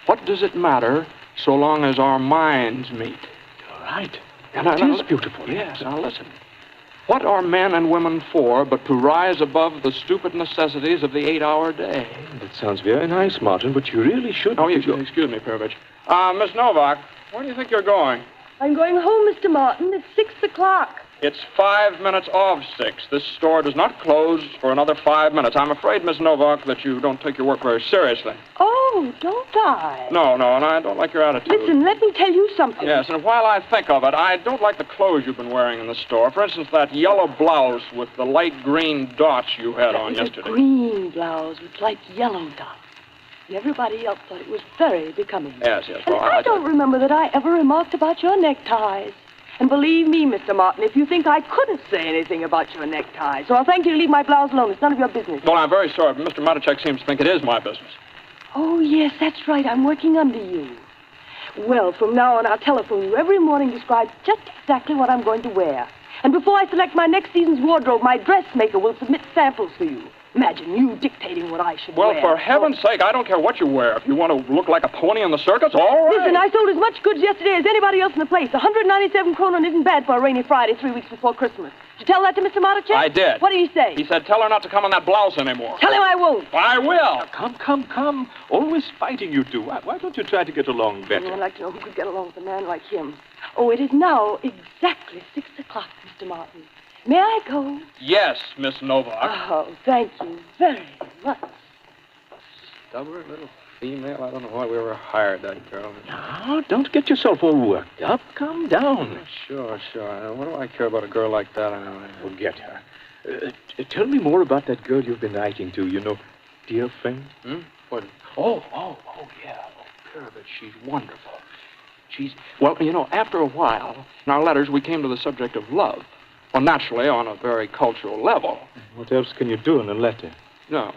What does it matter so long as our minds meet? All right. That is beautiful. Yes, now listen. What are men and women for but to rise above the stupid necessities of the 8-hour day? That sounds very nice, Martin, but you really should... Oh, excuse me, Pirovich. Miss Novak, where do you think you're going? I'm going home, Mr. Martin. It's 6 o'clock. It's 5 minutes of 6. This store does not close for another 5 minutes. I'm afraid, Miss Novak, that you don't take your work very seriously. Oh, don't I? No, and I don't like your attitude. Listen, let me tell you something. Yes, and while I think of it, I don't like the clothes you've been wearing in the store. For instance, that yellow blouse with the light green dots you had on yesterday. A green blouse with light yellow dots. And everybody else thought it was very becoming. Yes. Well, I don't remember that I ever remarked about your neckties. And believe me, Mr. Martin, if you think I couldn't say anything about your necktie, so I'll thank you to leave my blouse alone. It's none of your business. Well, I'm very sorry, but Mr. Patriotic seems to think it is my business. Oh, yes, that's right. I'm working under you. Well, from now on, I'll telephone you every morning, describe just exactly what I'm going to wear. And before I select my next season's wardrobe, my dressmaker will submit samples to you. Imagine you dictating what I should wear. Well, for heaven's sake, I don't care what you wear. If you want to look like a pony in the circus, all right. Listen, I sold as much goods yesterday as anybody else in the place. 197 kronen isn't bad for a rainy Friday 3 weeks before Christmas. Did you tell that to Mr. Patriotic? I did. What did he say? He said, tell her not to come in that blouse anymore. Tell him I won't. I will. Come. Always fighting, you two. Why don't you try to get along better? I'd like to know who could get along with a man like him. Oh, it is now exactly 6 o'clock, Mr. Martin. May I go? Yes, Miss Novak. Oh, thank you very much. Stubborn little female. I don't know why we ever hired that girl. Now, don't get yourself all worked up. Calm down. Sure. What do I care about a girl like that anyway? Forget her. Tell me more about that girl you've been writing to, dear friend. What? Oh, yeah. Pirovich, she's wonderful. Well, after a while, in our letters, we came to the subject of love. Well, naturally, on a very cultural level. What else can you do in a letter? No.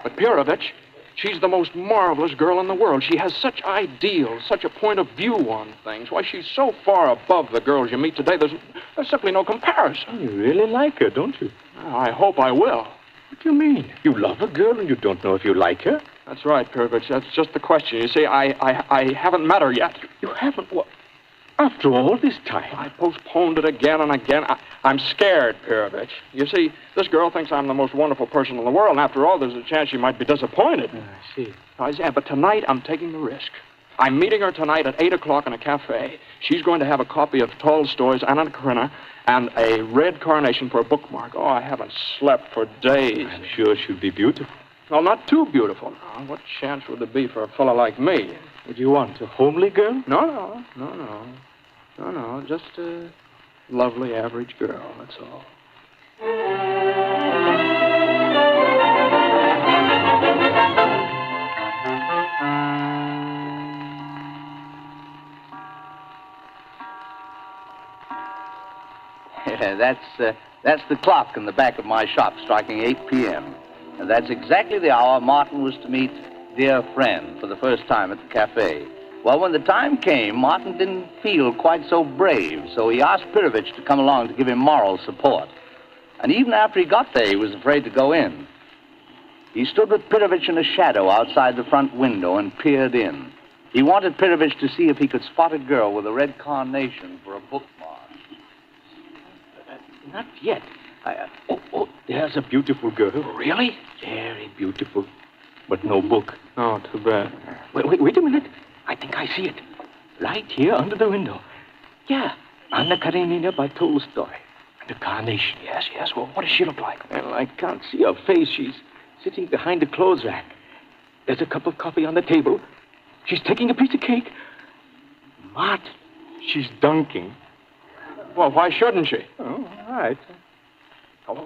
But Pirovich, she's the most marvelous girl in the world. She has such ideals, such a point of view on things. Why, she's so far above the girls you meet today, there's simply no comparison. You really like her, don't you? I hope I will. What do you mean? You love a girl and you don't know if you like her? That's right, Purvich. That's just the question. You see, I haven't met her yet. You haven't? What? After all this time? I postponed it again and again. I'm scared, Purvich. You see, this girl thinks I'm the most wonderful person in the world, and after all, there's a chance she might be disappointed. I see. Yeah, but tonight I'm taking the risk. I'm meeting her tonight at 8 o'clock in a cafe. She's going to have a copy of Tolstoy's Anna Karenina and a red carnation for a bookmark. Oh, I haven't slept for days. I'm sure she'll be beautiful. Well, not too beautiful. Now, what chance would there be for a fellow like me? Would you want a homely girl? No. Just a lovely average girl, that's all. That's the clock in the back of my shop striking 8 p.m. And that's exactly the hour Martin was to meet dear friend for the first time at the cafe. Well, when the time came, Martin didn't feel quite so brave, so he asked Pirovich to come along to give him moral support. And even after he got there, he was afraid to go in. He stood with Pirovich in a shadow outside the front window and peered in. He wanted Pirovich to see if he could spot a girl with a red carnation for a bookmark. Not yet. There's a beautiful girl. Really? Very beautiful. But no book. Oh, too bad. Wait a minute. I think I see it. Right here under the window. Yeah. Anna Karenina by Tolstoy. And the carnation. Yes. Well, what does she look like? Well, I can't see her face. She's sitting behind the clothes rack. There's a cup of coffee on the table. She's taking a piece of cake. Martin, she's dunking. Well, why shouldn't she? Oh, all right.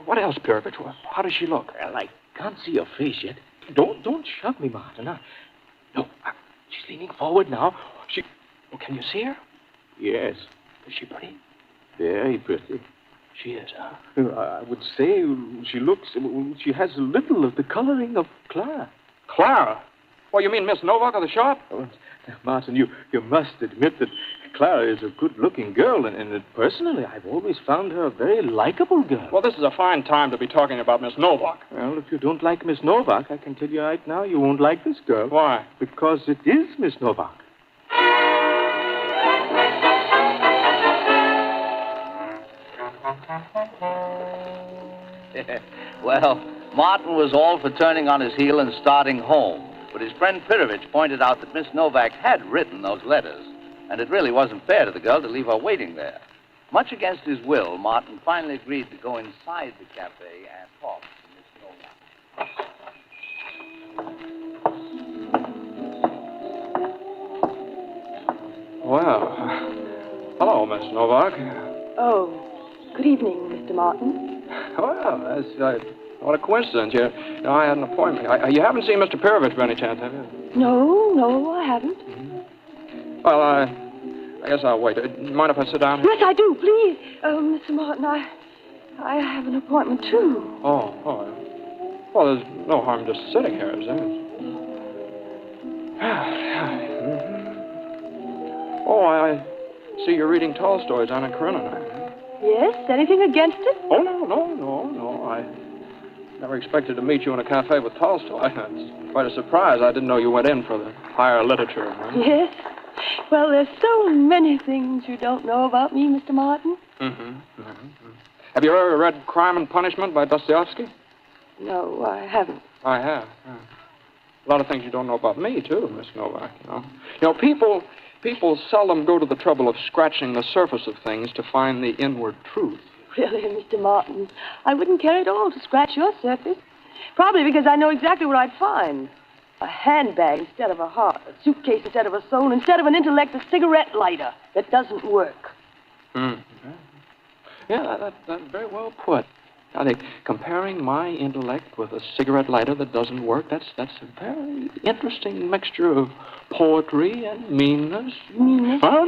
What else, Pirovich? How does she look? Well, I can't see her face yet. Don't shove me, Martin. No, she's leaning forward now. Can you see her? Yes. Is she pretty? Very pretty. She is, huh? I would say she has a little of the coloring of Clara. Clara? Well, you mean Miss Novak of the shop? Oh, Martin, you must admit that Clara is a good-looking girl, and personally, I've always found her a very likable girl. Well, this is a fine time to be talking about Miss Novak. Well, if you don't like Miss Novak, I can tell you right now you won't like this girl. Why? Because it is Miss Novak. Well, Martin was all for turning on his heel and starting home. But his friend Pirovich pointed out that Miss Novak had written those letters, and it really wasn't fair to the girl to leave her waiting there. Much against his will, Martin finally agreed to go inside the cafe and talk to Miss Novak. Well, hello, Miss Novak. Oh, good evening, Mr. Martin. Well, that's... what a coincidence. I had an appointment. You haven't seen Mr. Pirovich by any chance, have you? No, I haven't. Well, I guess I'll wait. Mind if I sit down here? Yes, I do, please. Mr. Martin, I have an appointment, too. Oh. Well, there's no harm just sitting here, is there? Oh, I see you're reading Tolstoy's Anna Karenina. Yes? Anything against it? Oh, no. I never expected to meet you in a cafe with Tolstoy. It's quite a surprise. I didn't know you went in for the higher literature. Huh? Yes. Well, there's so many things you don't know about me, Mr. Martin. Have you ever read Crime and Punishment by Dostoevsky? No, I haven't. I have. A lot of things you don't know about me, too, Miss Novak, You know, people seldom go to the trouble of scratching the surface of things to find the inward truth. Really, Mr. Martin, I wouldn't care at all to scratch your surface. Probably because I know exactly what I'd find. A handbag instead of a heart, a suitcase instead of a soul, instead of an intellect, a cigarette lighter that doesn't work. Yeah, that's very well put. I think comparing my intellect with a cigarette lighter that doesn't work, that's a very interesting mixture of poetry and meanness. Meanness? Oh,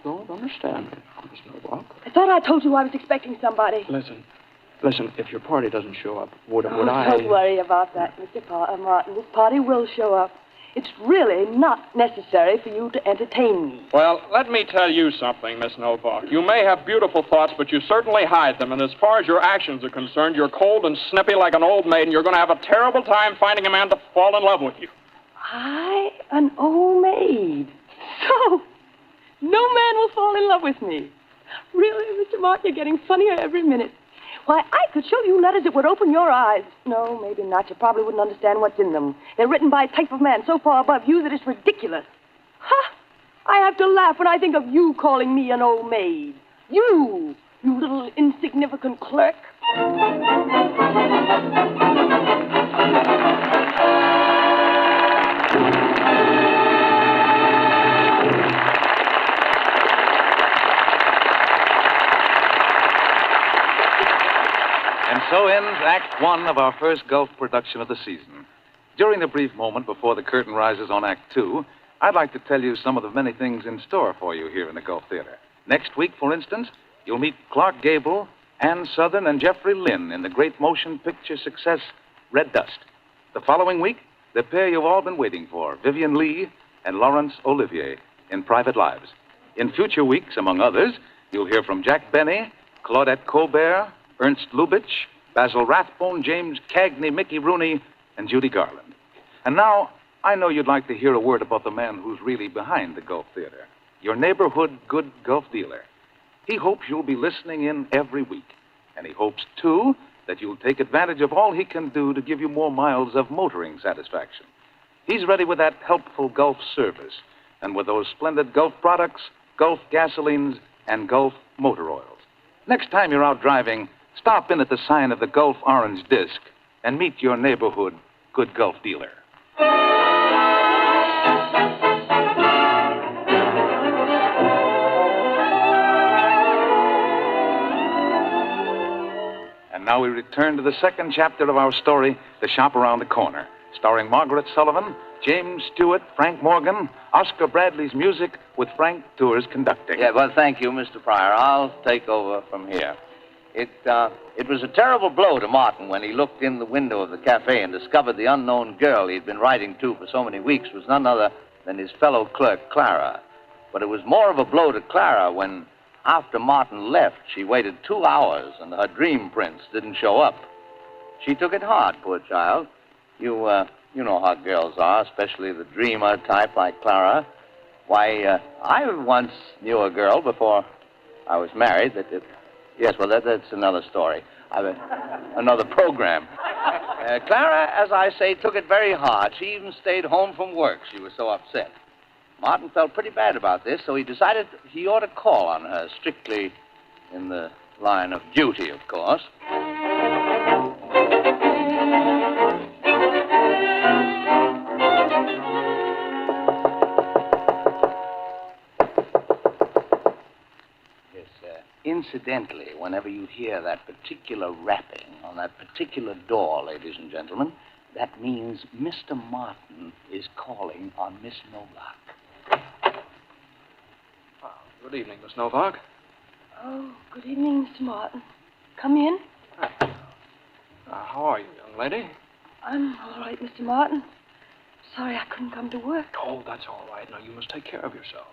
don't understand me, Miss Novak. I thought I told you I was expecting somebody. Listen, if your party doesn't show up, would I... Don't worry about that, Mr. Martin. This party will show up. It's really not necessary for you to entertain me. Well, let me tell you something, Miss Novak. You may have beautiful thoughts, but you certainly hide them. And as far as your actions are concerned, you're cold and snippy like an old maid, and you're going to have a terrible time finding a man to fall in love with you. I, an old maid. So, no man will fall in love with me. Really, Mr. Martin, you're getting funnier every minute. Why, I could show you letters that would open your eyes. No, maybe not. You probably wouldn't understand what's in them. They're written by a type of man so far above you that it's ridiculous. Ha! I have to laugh when I think of you calling me an old maid. You little insignificant clerk. And so ends Act One of our first Gulf production of the season. During the brief moment before the curtain rises on Act Two, I'd like to tell you some of the many things in store for you here in the Gulf Theater. Next week, for instance, you'll meet Clark Gable, Ann Sothern, and Jeffrey Lynn in the great motion picture success Red Dust. The following week, the pair you've all been waiting for, Vivian Lee and Laurence Olivier, in Private Lives. In future weeks, among others, you'll hear from Jack Benny, Claudette Colbert, Ernst Lubitsch, Basil Rathbone, James Cagney, Mickey Rooney, and Judy Garland. And now, I know you'd like to hear a word about the man who's really behind the Gulf Theater, your neighborhood good Gulf dealer. He hopes you'll be listening in every week. And he hopes, too, that you'll take advantage of all he can do to give you more miles of motoring satisfaction. He's ready with that helpful Gulf service, and with those splendid Gulf products, Gulf gasolines, and Gulf motor oils. Next time you're out driving, stop in at the sign of the Gulf Orange Disc and meet your neighborhood good Gulf dealer. And now we return to the second chapter of our story, The Shop Around the Corner, starring Margaret Sullivan, James Stewart, Frank Morgan, Oscar Bradley's music with Frank Tour's conducting. Yeah, well, thank you, Mr. Pryor. I'll take over from here. It was a terrible blow to Martin when he looked in the window of the cafe and discovered the unknown girl he'd been writing to for so many weeks was none other than his fellow clerk, Clara. But it was more of a blow to Clara when, after Martin left, she waited 2 hours and her dream prince didn't show up. She took it hard, poor child. You know how girls are, especially the dreamer type like Clara. Why, I once knew a girl before I was married Yes, well, that's another story. Another program. Clara, as I say, took it very hard. She even stayed home from work. She was so upset. Martin felt pretty bad about this, so he decided he ought to call on her, strictly in the line of duty, of course. Incidentally, whenever you hear that particular rapping on that particular door, ladies and gentlemen, that means Mr. Martin is calling on Miss Novak. Good evening, Miss Novak. Oh, good evening, Mr. Martin. Come in. How are you, young lady? I'm all right, Mr. Martin. Sorry I couldn't come to work. Oh, that's all right. Now, you must take care of yourself.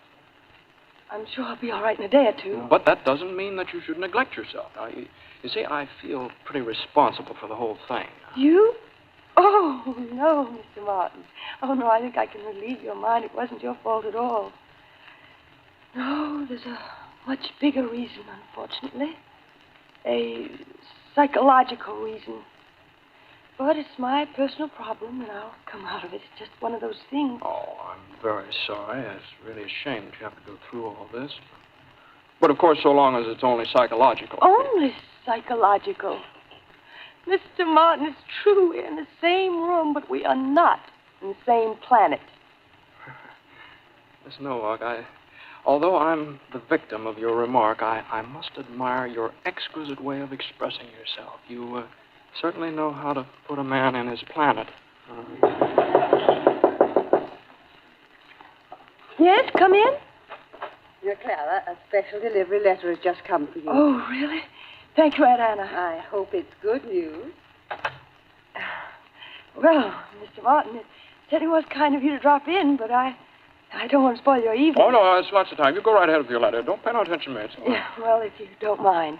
I'm sure I'll be all right in a day or two. But that doesn't mean that you should neglect yourself. Now, you see, I feel pretty responsible for the whole thing. You? Oh, no, Mr. Martin. Oh, no, I think I can relieve your mind. It wasn't your fault at all. No, there's a much bigger reason, unfortunately. A psychological reason. But it's my personal problem, and I'll come out of it. It's just one of those things. Oh, I'm very sorry. It's really a shame that you have to go through all this. But, of course, so long as it's only psychological. Only psychological. Mr. Martin, it's true. We're in the same room, but we are not in the same planet. Miss Novak, although I'm the victim of your remark, I must admire your exquisite way of expressing yourself. You certainly know how to put a man in his planet. Yes, come in. Dear Clara, a special delivery letter has just come for you. Oh, really? Thank you, Aunt Anna. I hope it's good news. Well, Mr. Martin, it's certainly was kind of you to drop in, but I don't want to spoil your evening. Oh, no, there's lots of time. You go right ahead with your letter. Don't pay no attention to me. Yeah, well, if you don't mind.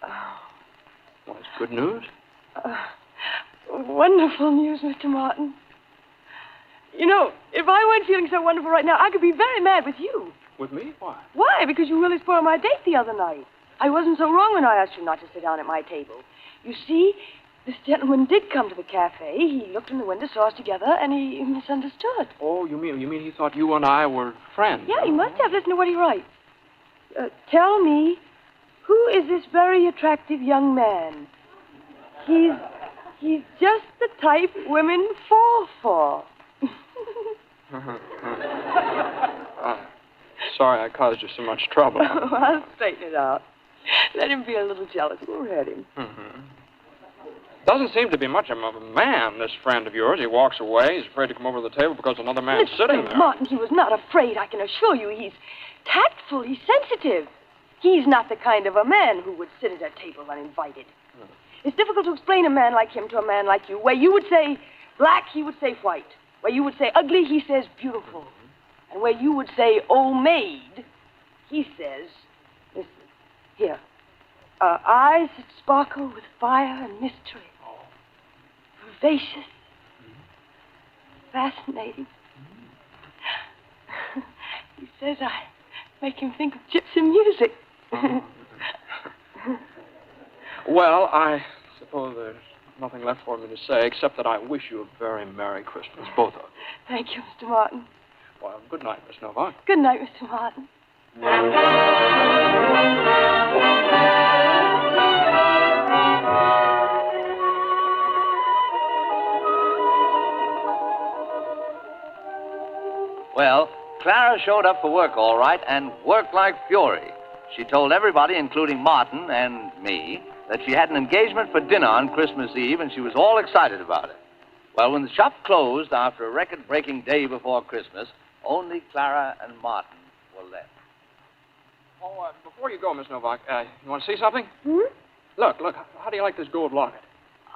Oh. Well, it's good news. Wonderful news, Mr. Martin. You know, if I weren't feeling so wonderful right now, I could be very mad with you. With me? Why? Why? Because you really spoiled my date the other night. I wasn't so wrong when I asked you not to sit down at my table. You see, this gentleman did come to the cafe. He looked in the window, saw us together, and he misunderstood. Oh, you mean he thought you and I were friends? Yeah, he must have. Listen to what he writes. Tell me, who is this very attractive young man? He's just the type women fall for. Sorry I caused you so much trouble. I'll straighten it out. Let him be a little jealous. We'll hurt him. Doesn't seem to be much of a man, this friend of yours. He walks away. He's afraid to come over to the table because another man's sitting there. Martin, he was not afraid, I can assure you. He's tactful. He's sensitive. He's not the kind of a man who would sit at a table uninvited. It's difficult to explain a man like him to a man like you. Where you would say black, he would say white. Where you would say ugly, he says beautiful. And where you would say old maid, he says, listen, here, eyes that sparkle with fire and mystery. Vivacious. Fascinating. He says I make him think of gypsy music. Well, I suppose there's nothing left for me to say except that I wish you a very Merry Christmas, both of you. Thank you, Mr. Martin. Well, good night, Miss Novak. Good night, Mr. Martin. Well, Clara showed up for work all right and worked like fury. She told everybody, including Martin and me, that she had an engagement for dinner on Christmas Eve, and she was all excited about it. Well, when the shop closed after a record-breaking day before Christmas, only Clara and Martin were left. Oh, before you go, Miss Novak, you want to see something? Hmm? Look, how do you like this gold locket?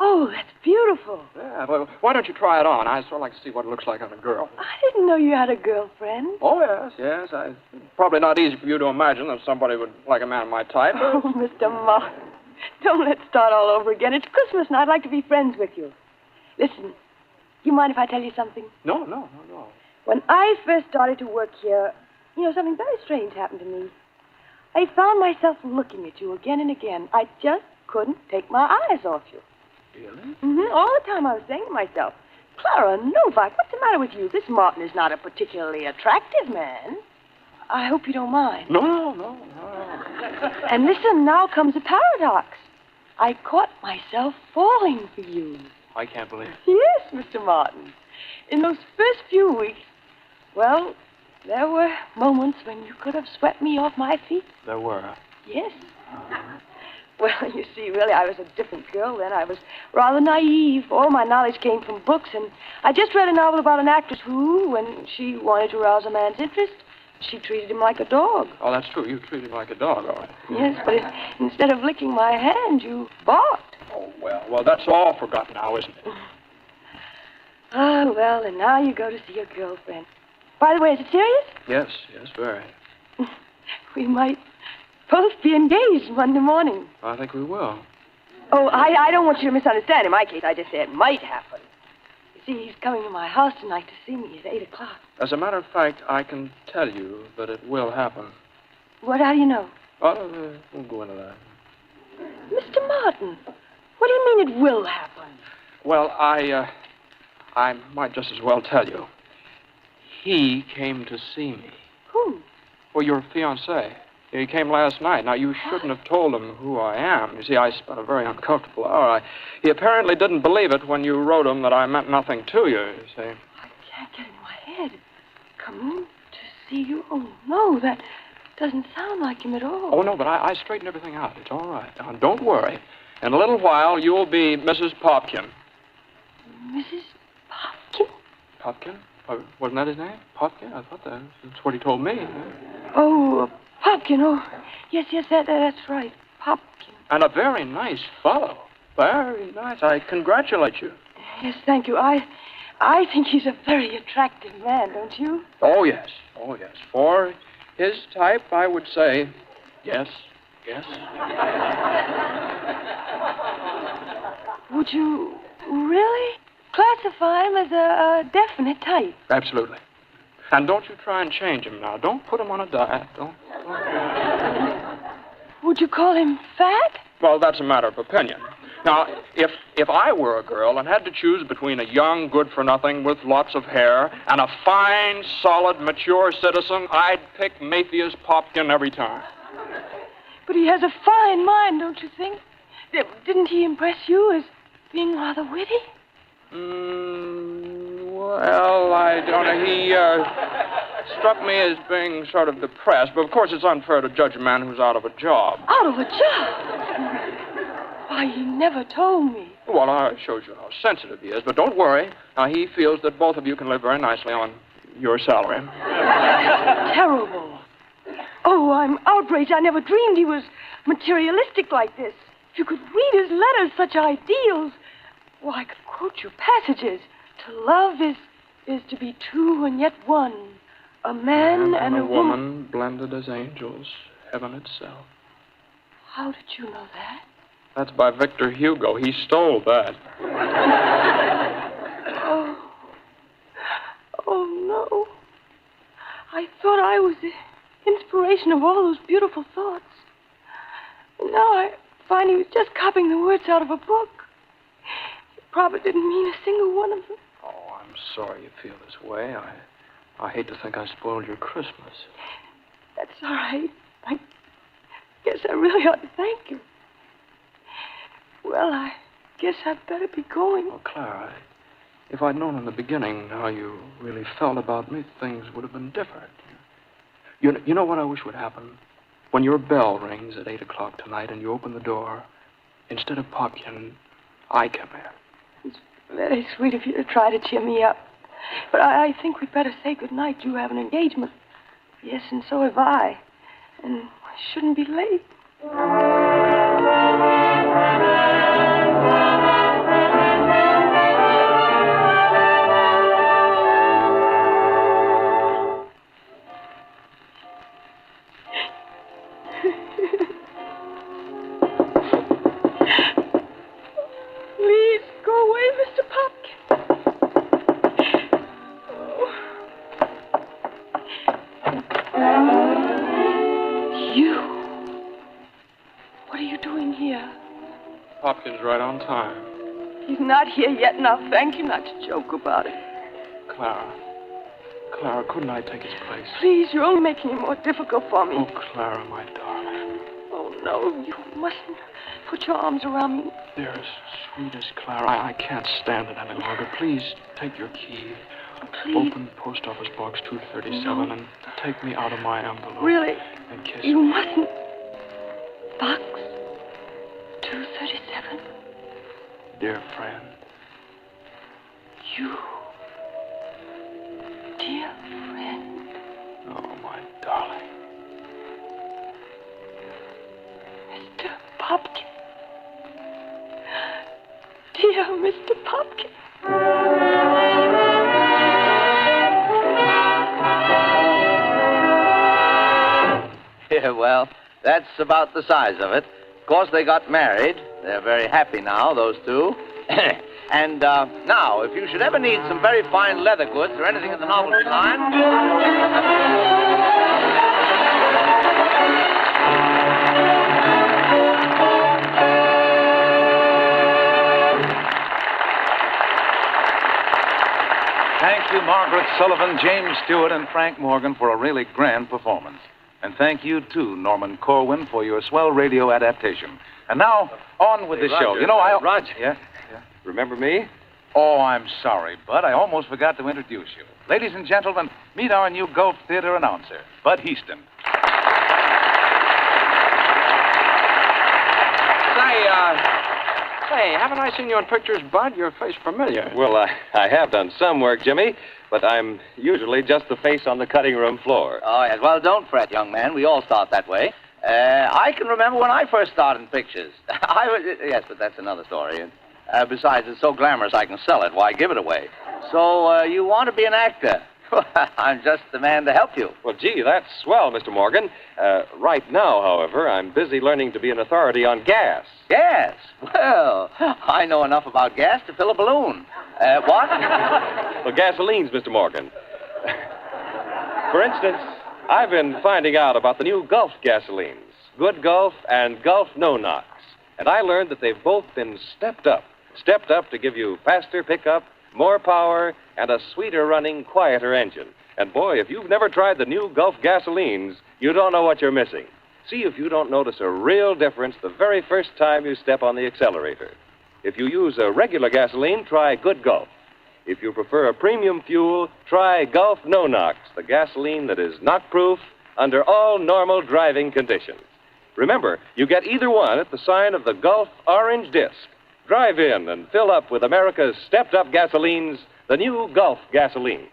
Oh, that's beautiful. Yeah, well, why don't you try it on? I'd sort of like to see what it looks like on a girl. I didn't know you had a girlfriend. Oh, yes. Probably not easy for you to imagine that somebody would like a man of my type. Oh, Mr. Martin, don't let's start all over again. It's Christmas, and I'd like to be friends with you. Listen, do you mind if I tell you something? No. When I first started to work here, something very strange happened to me. I found myself looking at you again and again. I just couldn't take my eyes off you. Really? Mm-hmm. All the time I was saying to myself, Clara Novak, what's the matter with you? This Martin is not a particularly attractive man. I hope you don't mind. No. And listen, now comes a paradox. I caught myself falling for you. I can't believe it. Yes, Mr. Martin. In those first few weeks, well, there were moments when you could have swept me off my feet. There were? Yes. Well, you see, really, I was a different girl then. I was rather naive. All my knowledge came from books, and I just read a novel about an actress who, when she wanted to rouse a man's interest, she treated him like a dog. Oh, that's true. You treated him like a dog, all right. Yes, but instead of licking my hand, you barked. Oh, well, that's all forgotten now, isn't it? Oh, well, and now you go to see your girlfriend. By the way, is it serious? Yes, very. We might both be engaged Monday morning. I think we will. Oh, I don't want you to misunderstand. In my case, I just say it might happen. You see, he's coming to my house tonight to see me at 8 o'clock. As a matter of fact, I can tell you that it will happen. How do you know? Oh, we'll go into that. Mr. Martin, what do you mean it will happen? Well, I might just as well tell you. He came to see me. Who? Well, your fiancé. He came last night. Now, you shouldn't have told him who I am. You see, I spent a very uncomfortable hour. He apparently didn't believe it when you wrote him that I meant nothing to you see. I can't get it in my head. Come to see you? Oh, no, that doesn't sound like him at all. Oh, no, but I straightened everything out. It's all right. Now, don't worry. In a little while, you'll be Mrs. Popkin. Mrs. Popkin? Popkin? Wasn't that his name? Popkin? I thought that's what he told me. Oh, Popkin. Oh, yes, that's right. Popkin. And a very nice fellow. Very nice. I congratulate you. Yes, thank you. I think he's a very attractive man, don't you? Oh, yes. Oh, yes. For his type, I would say yes. Yes. Would you really classify him as a definite type? Absolutely. And don't you try and change him now. Don't put him on a diet. Don't. Would you call him fat? Well, that's a matter of opinion. Now, if I were a girl and had to choose between a young good-for-nothing with lots of hair and a fine, solid, mature citizen, I'd pick Matthias Popkin every time. But he has a fine mind, don't you think? Didn't he impress you as being rather witty? Well, I don't know. He struck me as being sort of depressed, but of course it's unfair to judge a man who's out of a job. Out of a job? Why, he never told me. Well, I showed you how sensitive he is, but don't worry. Now, he feels that both of you can live very nicely on your salary. Terrible. Oh, I'm outraged. I never dreamed he was materialistic like this. If you could read his letters, such ideals. Well, I could quote you passages. To love is to be two and yet one. A man and a woman blended as angels, heaven itself. How did you know that? That's by Victor Hugo. He stole that. Oh, no. I thought I was the inspiration of all those beautiful thoughts. And now I find he was just copying the words out of a book. He probably didn't mean a single one of them. Oh, I'm sorry you feel this way. I hate to think I spoiled your Christmas. That's all right. I guess I really ought to thank you. Well, I guess I'd better be going. Oh, Clara, if I'd known in the beginning how you really felt about me, things would have been different. You know what I wish would happen? When your bell rings at 8 o'clock tonight and you open the door, instead of Popkin, I come in. It's very sweet of you to try to cheer me up. But I think we'd better say goodnight. You have an engagement. Yes, and so have I. And I shouldn't be late. Please go away, Mr. Popkin. You. What are you doing here? Popkin's right on time. He's not here yet, and I'll thank you not to joke about it. Clara, couldn't I take his place? Please, you're only making it more difficult for me. Oh, Clara, my darling. Oh, no, you mustn't put your arms around me. Dearest, sweetest Clara, I can't stand it any longer. Please take your key. Please. Open Post Office Box 237 and take me out of my envelope. Really? And kiss You me. mustn't. Box 237. Dear friend. You. Dear friend. Oh, my darling. Mr. Popkin. Dear Mr. Popkin. Yeah, well, that's about the size of it. Of course, they got married. They're very happy now, those two. And now, if you should ever need some very fine leather goods or anything in the novelty line... Thank you, Margaret Sullivan, James Stewart, and Frank Morgan for a really grand performance. And thank you, too, Norman Corwin, for your swell radio adaptation. And now, on with the show. Roger, You know, Roger. Yeah? Remember me? Oh, I'm sorry, Bud. I almost forgot to introduce you. Ladies and gentlemen, meet our new Gulf Theater announcer, Bud Heaston. Say, haven't I seen you in pictures, Bud? Your face familiar. Well, I have done some work, Jimmy, but I'm usually just the face on the cutting room floor. Oh, yes. Well, don't fret, young man. We all start that way. I can remember when I first started in pictures. Yes, but that's another story. Besides, it's so glamorous I can sell it. Why give it away? So, you want to be an actor? I'm just the man to help you. Well, gee, that's swell, Mr. Morgan. Right now, however, I'm busy learning to be an authority on gas. Gas? Well, I know enough about gas to fill a balloon. What? Well, gasolines, Mr. Morgan. For instance, I've been finding out about the new Gulf gasolines, Good Gulf and Gulf No Knocks. And I learned that they've both been stepped up to give you faster pickup, more power, and a sweeter running, quieter engine. And boy, if you've never tried the new Gulf gasolines, you don't know what you're missing. See if you don't notice a real difference the very first time you step on the accelerator. If you use a regular gasoline, try Good Gulf. If you prefer a premium fuel, try Gulf No Knocks, the gasoline that is knock-proof under all normal driving conditions. Remember, you get either one at the sign of the Gulf Orange Disc. Drive in and fill up with America's stepped-up gasolines, the new Gulf gasolines.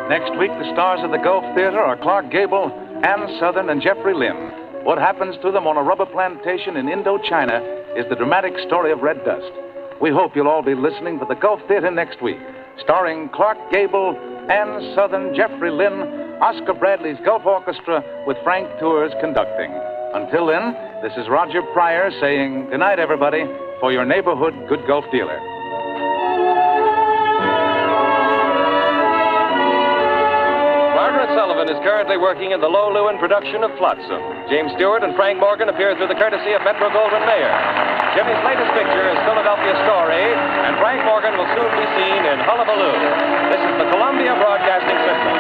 Next week, the stars of the Gulf Theater are Clark Gable, Ann Sothern, and Jeffrey Lim. What happens to them on a rubber plantation in Indochina is the dramatic story of Red Dust. We hope you'll all be listening for the Gulf Theater next week, starring Clark Gable, Ann Sothern, Jeffrey Lynn, Oscar Bradley's Gulf Orchestra with Frank Tours conducting. Until then, this is Roger Pryor saying good night, everybody, for your neighborhood Good Gulf dealer. Margaret Sullivan is currently working in the Low Lewin production of Flotsam. James Stewart and Frank Morgan appear through the courtesy of Metro-Goldwyn-Mayer. Jimmy's latest picture is Philadelphia Story, and Frank Morgan will soon be seen in Hullabaloo. This is the Columbia Broadcasting System.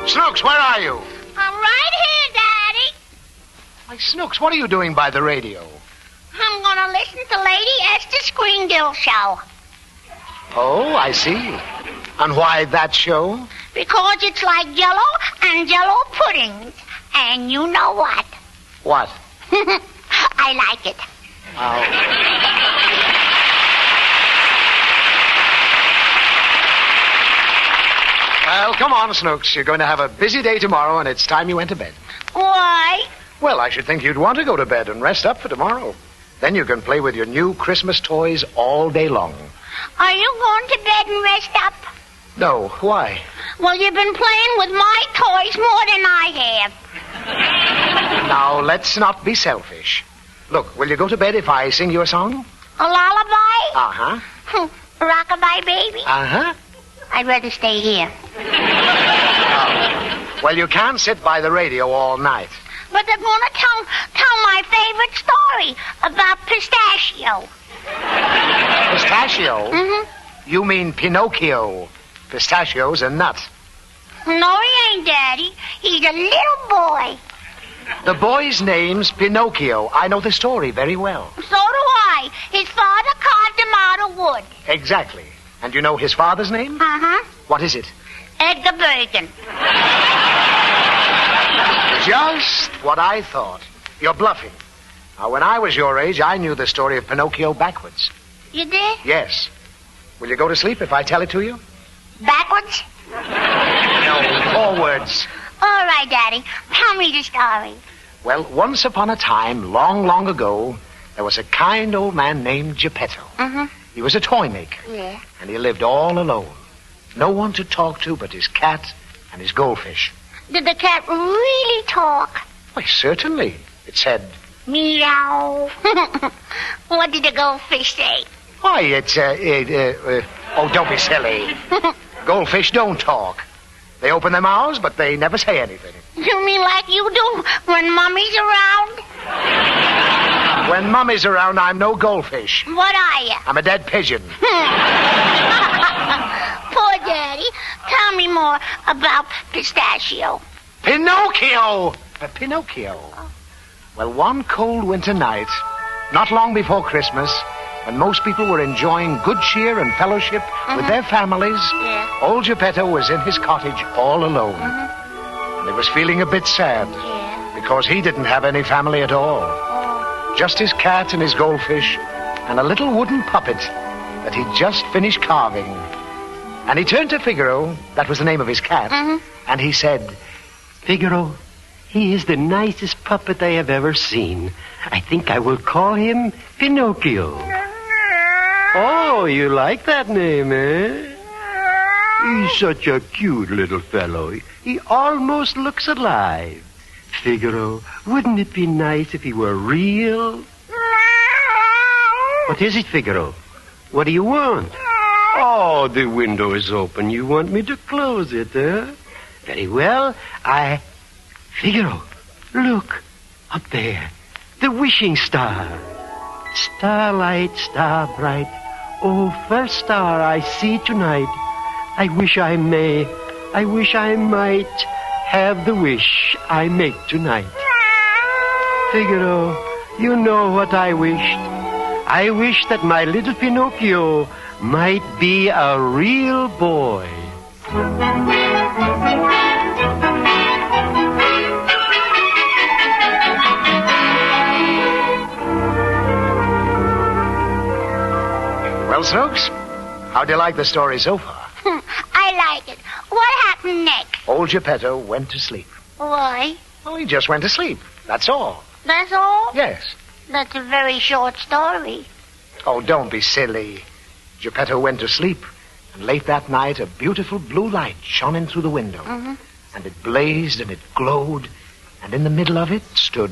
Snooks, where are you? I'm right here, Daddy. Why, Snooks, what are you doing by the radio? I'm going to listen to Lady Esther's Screen Guild show. Oh, I see. And why that show? Because it's like Jell-O and Jell-O puddings. And you know what? What? I like it. Oh. Well, come on, Snooks. You're going to have a busy day tomorrow, and it's time you went to bed. Why? Well, I should think you'd want to go to bed and rest up for tomorrow. Then you can play with your new Christmas toys all day long. Are you going to bed and rest up? No, why? Well, you've been playing with my toys more than I have. Now, let's not be selfish. Look, will you go to bed if I sing you a song? A lullaby? Uh-huh. Rockabye baby? Uh-huh. I'd rather stay here. Well, you can't sit by the radio all night. But they're going to tell my favorite story about pistachio. Pistachio? Mm-hmm. You mean Pinocchio. Pistachio's a nut. No, he ain't, Daddy. He's a little boy. The boy's name's Pinocchio. I know the story very well. So do I. His father carved him out of wood. Exactly. And you know his father's name? Uh-huh. What is it? Edgar Bergen. Just what I thought. You're bluffing. Now, when I was your age, I knew the story of Pinocchio backwards. You did? Yes. Will you go to sleep if I tell it to you? Backwards? No, forwards. All right, Daddy. Tell me the story. Well, once upon a time, long, long ago, there was a kind old man named Geppetto. Mm-hmm. He was a toy maker. Yeah. And he lived all alone. No one to talk to but his cat and his goldfish. Did the cat really talk? Why, certainly. It said... Meow. What did the goldfish say? Why, it's, oh, don't be silly. Goldfish don't talk. They open their mouths, but they never say anything. You mean like you do when Mummy's around? When Mummy's around, I'm no goldfish. What are you? I'm a dead pigeon. Poor Daddy. Tell me more about Pistachio. Pinocchio! Pinocchio. Well, one cold winter night, not long before Christmas, when most people were enjoying good cheer and fellowship with their families, old Geppetto was in his cottage all alone. And he was feeling a bit sad because he didn't have any family at all. Just his cat and his goldfish and a little wooden puppet that he'd just finished carving. And he turned to Figaro, that was the name of his cat, and he said, Figaro, he is the nicest puppet I have ever seen. I think I will call him Pinocchio. Oh, you like that name, eh? He's such a cute little fellow. He almost looks alive. Figaro, wouldn't it be nice if he were real? What is it, Figaro? What do you want? Oh, the window is open. You want me to close it, eh? Very well. Figaro, look. Up there. The wishing star. Starlight, star bright. Oh, first star I see tonight. I wish I might have the wish I make tonight. Figaro, you know what I wished. I wish that my little Pinocchio might be a real boy. Well, Snooks, how do you like the story so far? I like it. What happened next? Old Geppetto went to sleep. Why? Well, he just went to sleep. That's all. That's all? Yes. That's a very short story. Oh, don't be silly. Geppetto went to sleep, and late that night a beautiful blue light shone in through the window. And it blazed and it glowed, and in the middle of it stood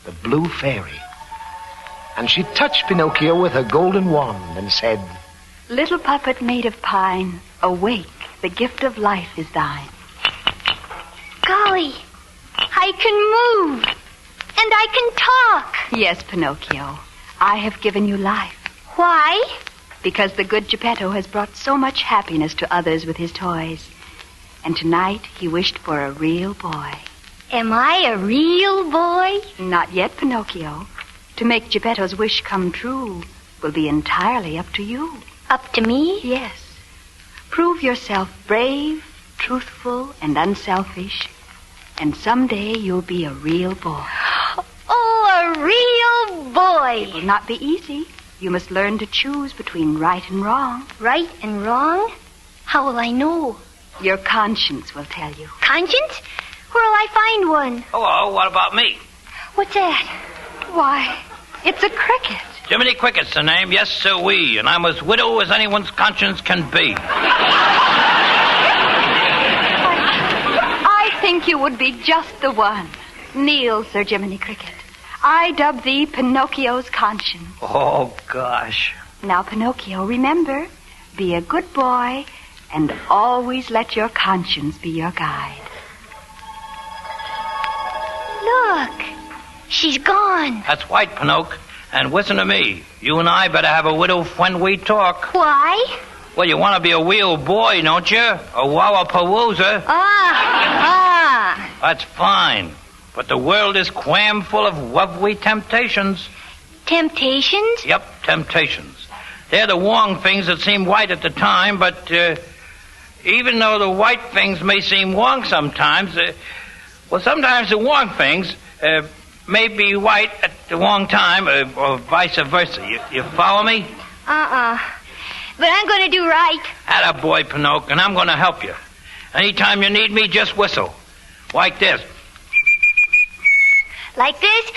the blue fairy. And she touched Pinocchio with her golden wand and said, Little puppet made of pine, awake, the gift of life is thine. Golly, I can move, and I can talk. Yes, Pinocchio, I have given you life. Why? Because the good Geppetto has brought so much happiness to others with his toys. And tonight he wished for a real boy. Am I a real boy? Not yet, Pinocchio. To make Geppetto's wish come true will be entirely up to you. Up to me? Yes. Prove yourself brave, truthful, and unselfish, and someday you'll be a real boy. Oh, a real boy. It will not be easy. You must learn to choose between right and wrong. Right and wrong? How will I know? Your conscience will tell you. Conscience? Where'll I find one? Hello, what about me? What's that? Why, it's a cricket. Jiminy Cricket's the name, yes, sir-wee, and I'm as widow as anyone's conscience can be. I think you would be just the one. Kneel, Sir Jiminy Cricket. I dub thee Pinocchio's conscience. Oh, gosh. Now, Pinocchio, remember, be a good boy and always let your conscience be your guide. Look, she's gone. That's right, Pinocchio. And listen to me. You and I better have a widow when we talk. Why? Well, you want to be a real boy, don't you? A wallapalooza. That's fine. But the world is crammed full of lovely temptations. Temptations? Yep, temptations. They're the wrong things that seem right at the time, but even though the right things may seem wrong sometimes, sometimes the wrong things may be right at the wrong time, or vice versa. You follow me? But I'm going to do right. Attaboy, Pinocchio, and I'm going to help you. Anytime you need me, just whistle. Like this. Like this?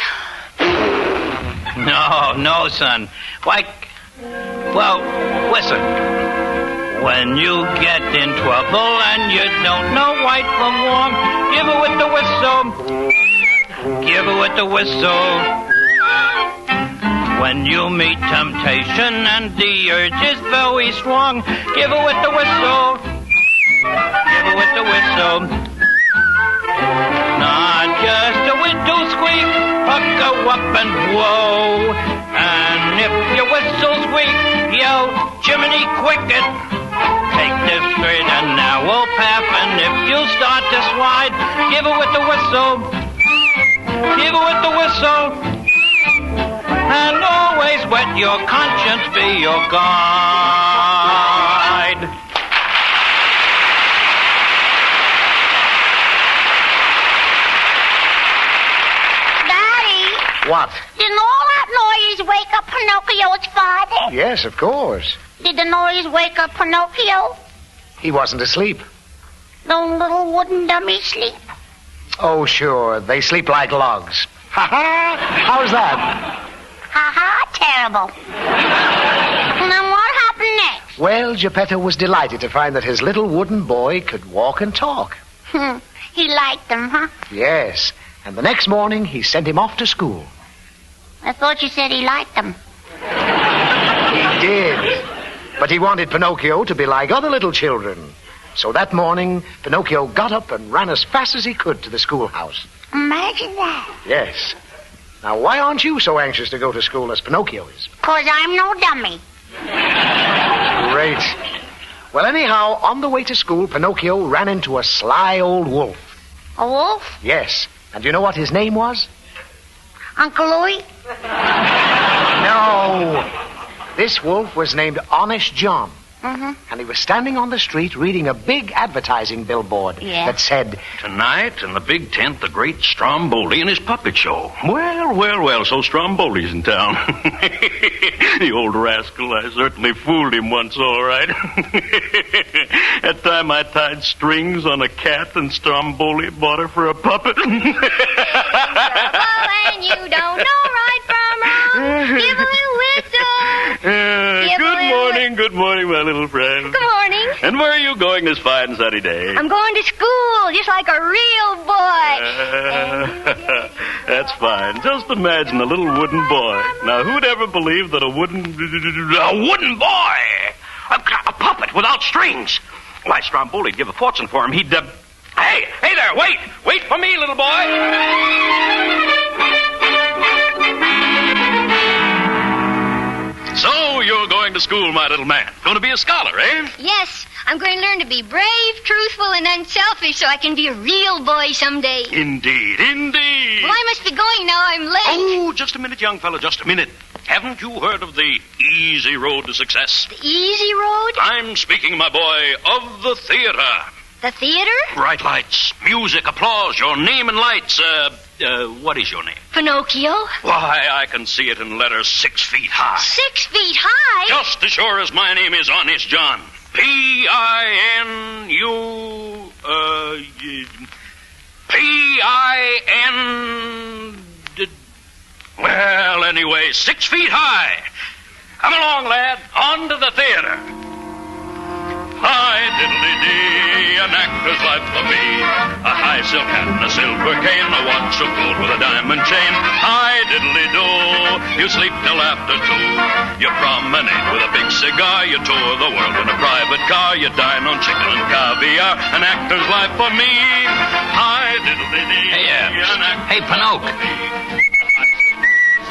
No, son. Listen. When you get in trouble and you don't know right from wrong, give it with the whistle. Give it with the whistle. When you meet temptation and the urge is very strong, give it with the whistle. Give it with the whistle. not just a whit to squeak, but go up and whoa. And if your whistle squeak, yell, Jiminy Cricket. Take this straight and now we'll pass, and if you start to slide, give it with the whistle. Give it with the whistle. And always let your conscience be your guide. Daddy. What? Didn't all that noise wake up Pinocchio's father? Yes, of course. Did the noise wake up Pinocchio? He wasn't asleep. Don't little wooden dummies sleep? Oh, sure. They sleep like logs. Ha-ha! How's that? Ha-ha, terrible. And then what happened next? Well, Geppetto was delighted to find that his little wooden boy could walk and talk. He liked them, huh? Yes. And the next morning, he sent him off to school. I thought you said he liked them. He did. But he wanted Pinocchio to be like other little children. So that morning, Pinocchio got up and ran as fast as he could to the schoolhouse. Imagine that. Yes. Now, why aren't you so anxious to go to school as Pinocchio is? 'Cause I'm no dummy. Great. Well, anyhow, on the way to school, Pinocchio ran into a sly old wolf. A wolf? Yes. And do you know what his name was? Uncle Louie? No. This wolf was named Honest John. Mm-hmm. And he was standing on the street reading a big advertising billboard that said, "Tonight in the big tent, the great Stromboli and his puppet show." Well, so Stromboli's in town. The old rascal, I certainly fooled him once, all right. That time I tied strings on a cat and Stromboli bought her for a puppet. And you don't know right from wrong. Give a little whistle. Good morning, my little friend. Good morning. And where are you going this fine sunny day? I'm going to school, just like a real boy. That's fine. Just imagine a little wooden boy. Now, who'd ever believe that a wooden boy? A puppet without strings. Why, Stromboly'd give a fortune for him. He'd, Hey there, wait for me, little boy. So, you're going to school, my little man. Going to be a scholar, eh? Yes, I'm going to learn to be brave, truthful, and unselfish so I can be a real boy someday. Indeed. Well, I must be going now. I'm late. Oh, just a minute, young fellow, just a minute. Haven't you heard of the easy road to success? The easy road? I'm speaking, my boy, of the theater. The theater? Bright lights, music, applause, your name and lights. What is your name? Pinocchio. Why, I can see it in letters 6 feet high. 6 feet high? Just as sure as my name is Honest John. P-I-N-U... P-I-N... Well, anyway, 6 feet high. Come along, lad. On to the theater. Hi, diddly-dee, an actor's life for me. A high silk hat and a silver cane, a watch of gold with a diamond chain. Hi, diddly-do, you sleep till after 2. You promenade with a big cigar, you tour the world in a private car, you dine on chicken and caviar. An actor's life for me. Hi, diddly-dee, Hey, Pinocchio.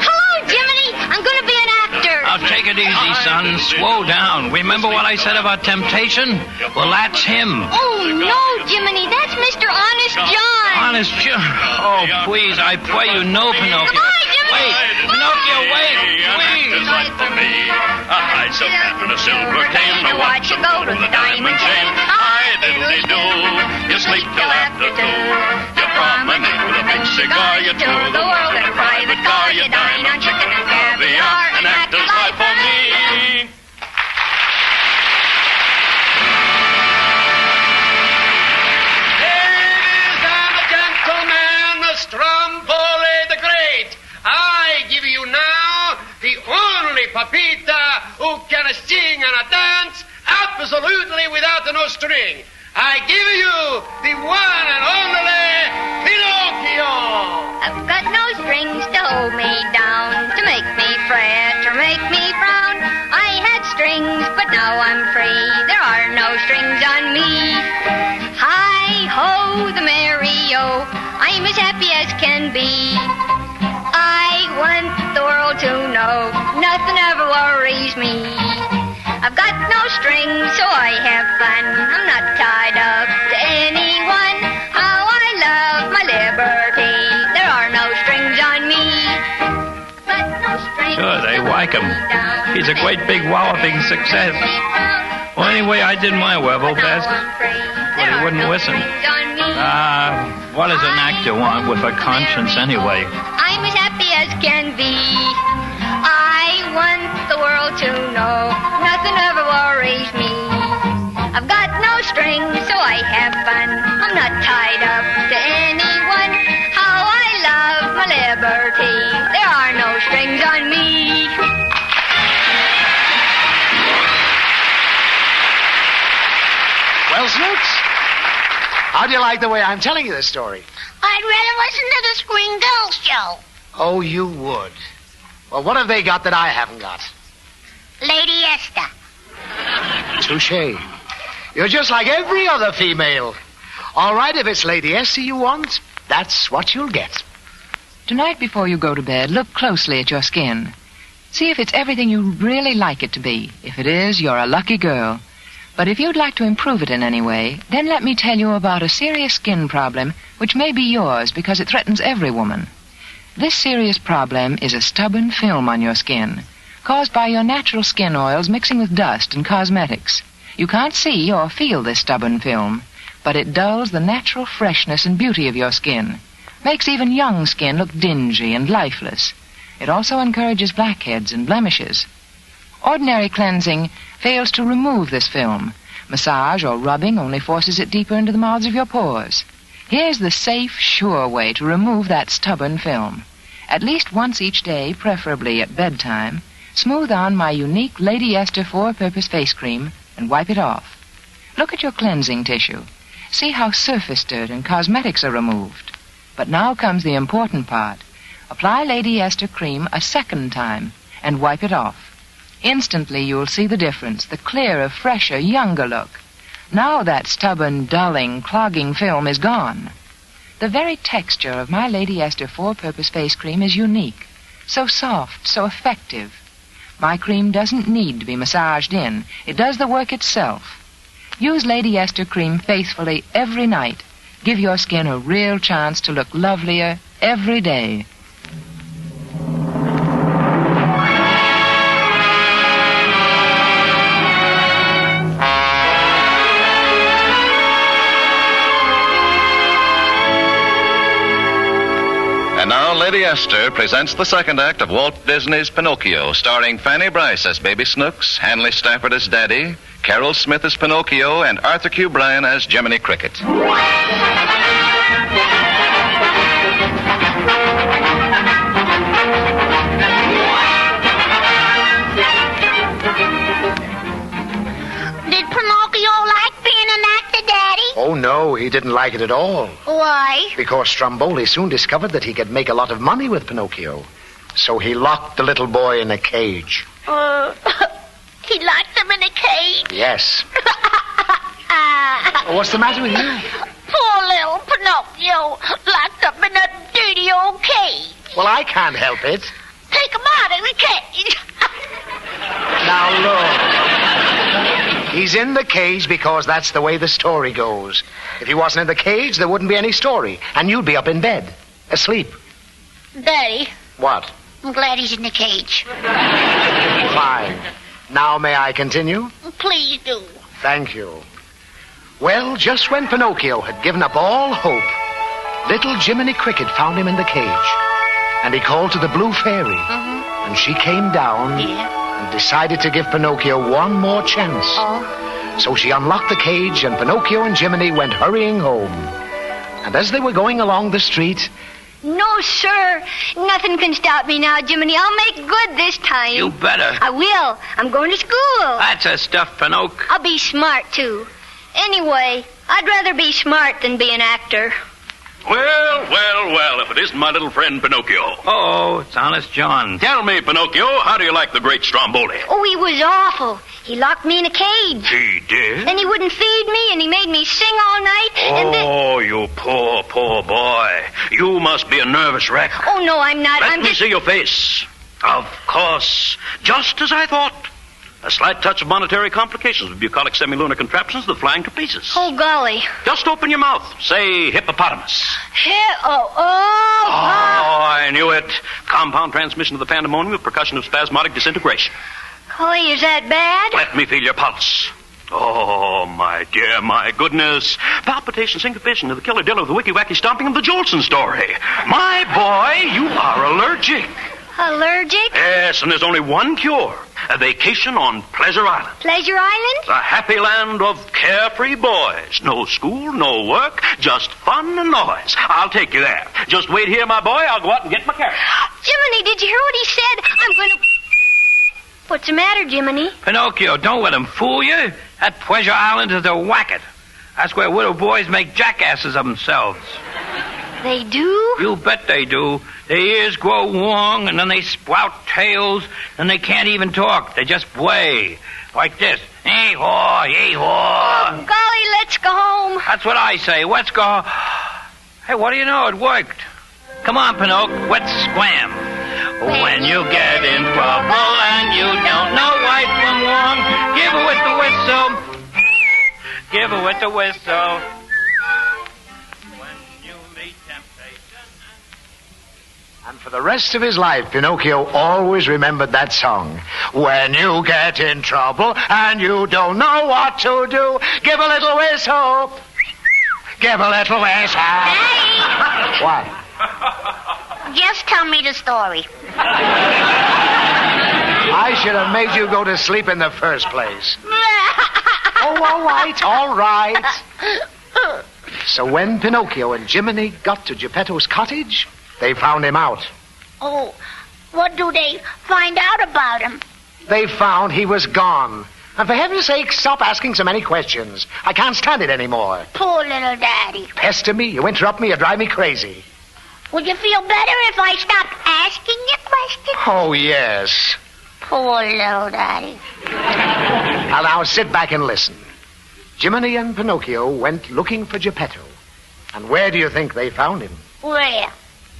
Hello, Jiminy. I'm going to be an actor. Now, take it easy, son. Slow down. Remember what I said about temptation? Well, that's him. Oh, no, Jiminy. That's Mr. Honest John. Honest John. Oh, please, I pray you know, Pinocchio. Goodbye, Jiminy. Wait, Pinocchio, wait, please. Life for me. A high silk hat and a silver cane, a watch of gold with a diamond chain. Hi, diddly-do, you sleep till after 2. You promenade with a big cigar, you tour the world in a private car, you dine on chicken and caviar. An actor's life for me. Ladies and gentlemen, Stromboli the Great, I give you now the only papita who can sing and dance absolutely without no string. I give you the one and only Pinocchio. I've got no strings to hold me down, to make me fret or make me frown. I had strings, but now I'm free. There are no strings on me. Hi-ho, the merry-o. I'm a as happy as can be. I want the world to know nothing ever worries me. I've got no strings, so I have fun. I'm not tied up to anyone. How I love my liberty. There are no strings on me. But no strings. Sure, they like him. He's a great big walloping success. Well, anyway, I did my level best, but he wouldn't listen. What does an actor want with a conscience anyway? I'm as happy as can be. I want the world to know nothing ever worries me. I've got no strings, so I have fun. I'm not tied up to anyone. How I love my liberty. There are no strings on me. Well, Snooks, how do you like the way I'm telling you this story? I'd rather listen to the Screen Girls show. Oh, you would. Well, what have they got that I haven't got? Lady Esther. Touché. You're just like every other female. All right, if it's Lady Esther you want, that's what you'll get. Tonight before you go to bed, look closely at your skin. See if it's everything you really like it to be. If it is, you're a lucky girl. But if you'd like to improve it in any way, then let me tell you about a serious skin problem which may be yours because it threatens every woman. This serious problem is a stubborn film on your skin, caused by your natural skin oils mixing with dust and cosmetics. You can't see or feel this stubborn film, but it dulls the natural freshness and beauty of your skin, makes even young skin look dingy and lifeless. It also encourages blackheads and blemishes. Ordinary cleansing fails to remove this film. Massage or rubbing only forces it deeper into the mouths of your pores. Here's the safe, sure way to remove that stubborn film. At least once each day, preferably at bedtime, smooth on my unique Lady Esther four-purpose face cream and wipe it off. Look at your cleansing tissue. See how surface dirt and cosmetics are removed. But now comes the important part. Apply Lady Esther cream a second time and wipe it off. Instantly you'll see the difference, the clearer, fresher, younger look. Now that stubborn, dulling, clogging film is gone. The very texture of my Lady Esther four-purpose face cream is unique. So soft, so effective. My cream doesn't need to be massaged in. It does the work itself. Use Lady Esther cream faithfully every night. Give your skin a real chance to look lovelier every day. And now Lady Esther presents the second act of Walt Disney's Pinocchio, starring Fanny Bryce as Baby Snooks, Hanley Stafford as Daddy, Carol Smith as Pinocchio, and Arthur Q. Bryan as Jiminy Cricket. Did Pinocchio like being an actor, Daddy? Oh, no, he didn't like it at all. Why? Because Stromboli soon discovered that he could make a lot of money with Pinocchio. So he locked the little boy in a cage. He locked him in a cage? Yes. What's the matter with you? Poor little Pinocchio, locked up in a dirty old cage. Well, I can't help it. Take him out of the cage. Now, look. He's in the cage because that's the way the story goes. If he wasn't in the cage, there wouldn't be any story, and you'd be up in bed, asleep. Daddy, What? I'm glad he's in the cage. Fine. Now may I continue? Please do. Thank you. Well, just when Pinocchio had given up all hope, little Jiminy Cricket found him in the cage. And he called to the Blue Fairy. And she came down and decided to give Pinocchio one more chance. So she unlocked the cage, and Pinocchio and Jiminy went hurrying home. And as they were going along the street... No, sir. Nothing can stop me now, Jiminy. I'll make good this time. You better. I will. I'm going to school. That's a stuffed Pinocchio. I'll be smart, too. Anyway, I'd rather be smart than be an actor. Well, if it isn't my little friend Pinocchio. Oh, it's Honest John. Tell me, Pinocchio, how do you like the great Stromboli? Oh, he was awful. He locked me in a cage. He did? Then he wouldn't feed me, and he made me sing all night. And then... Oh, you poor, poor boy. You must be a nervous wreck. Oh, no, I'm not. Let me see your face. Of course. Just as I thought. A slight touch of monetary complications with bucolic semilunar contraptions that flying to pieces. Oh, golly. Just open your mouth. Say hippopotamus. Oh, I knew it. Compound transmission of the pandemonium with percussion of spasmodic disintegration. golly, is that bad? Let me feel your pulse. Oh, my dear, my goodness. Palpitation, syncopation of the killer dillo, the wicky-wacky stomping of the Jolson story. My boy, you are allergic. Allergic? Yes, and there's only one cure. A vacation on Pleasure Island. Pleasure Island? The happy land of carefree boys. No school, no work, just fun and noise. I'll take you there. Just wait here, my boy. I'll go out and get my carrot. Jiminy, did you hear what he said? I'm going to... What's the matter, Jiminy? Pinocchio, don't let him fool you. That Pleasure Island is a whacket. That's where widow boys make jackasses of themselves. They do? You bet they do. Their ears grow long, and then they sprout tails, and they can't even talk. They just bray. Like this. Yee-haw, yee-haw. Oh, golly, let's go home. That's what I say. Let's go. Hey, what do you know? It worked. Come on, Pinocchio. Let's scram. When you get in trouble and you don't know right from wrong, give her with the whistle. Give her with the whistle. And for the rest of his life, Pinocchio always remembered that song. When you get in trouble and you don't know what to do, give a little whistle. Give a little whistle. Daddy! What? Just tell me the story. I should have made you go to sleep in the first place. Oh, all right. So when Pinocchio and Jiminy got to Geppetto's cottage, they found him out. Oh, what do they find out about him? They found he was gone. And for heaven's sake, stop asking so many questions. I can't stand it anymore. Poor little daddy. Pester me, you interrupt me, you drive me crazy. Would you feel better if I stopped asking you questions? Oh, yes. Poor little daddy. Now sit back and listen. Jiminy and Pinocchio went looking for Geppetto. And where do you think they found him? Where?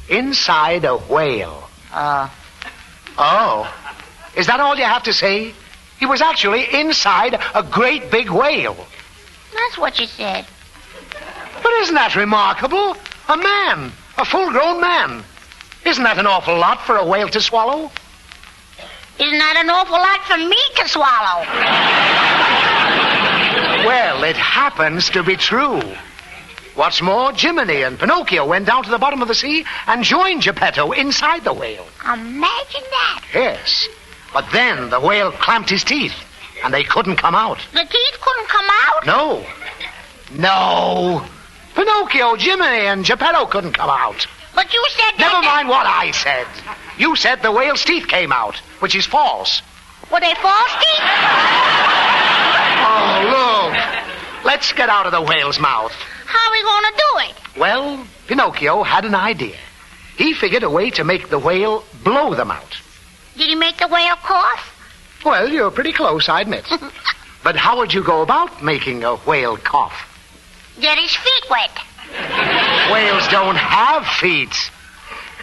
Inside a whale. Oh. Is that all you have to say? He was actually inside a great big whale. That's what you said. But isn't that remarkable? A man. A full-grown man. Isn't that an awful lot for a whale to swallow? Isn't that an awful lot for me to swallow? Well, it happens to be true. What's more, Jiminy and Pinocchio went down to the bottom of the sea and joined Geppetto inside the whale. Imagine that. Yes. But then the whale clamped his teeth, and they couldn't come out. The teeth couldn't come out? No. Pinocchio, Jiminy, and Geppetto couldn't come out. But you said that... Never mind what I said. You said the whale's teeth came out, which is false. Were they false teeth? Oh, look. Let's get out of the whale's mouth. How are we going to do it? Well, Pinocchio had an idea. He figured a way to make the whale blow them out. Did he make the whale cough? Well, you're pretty close, I admit. But how would you go about making a whale cough? Get his feet wet. Whales don't have feet.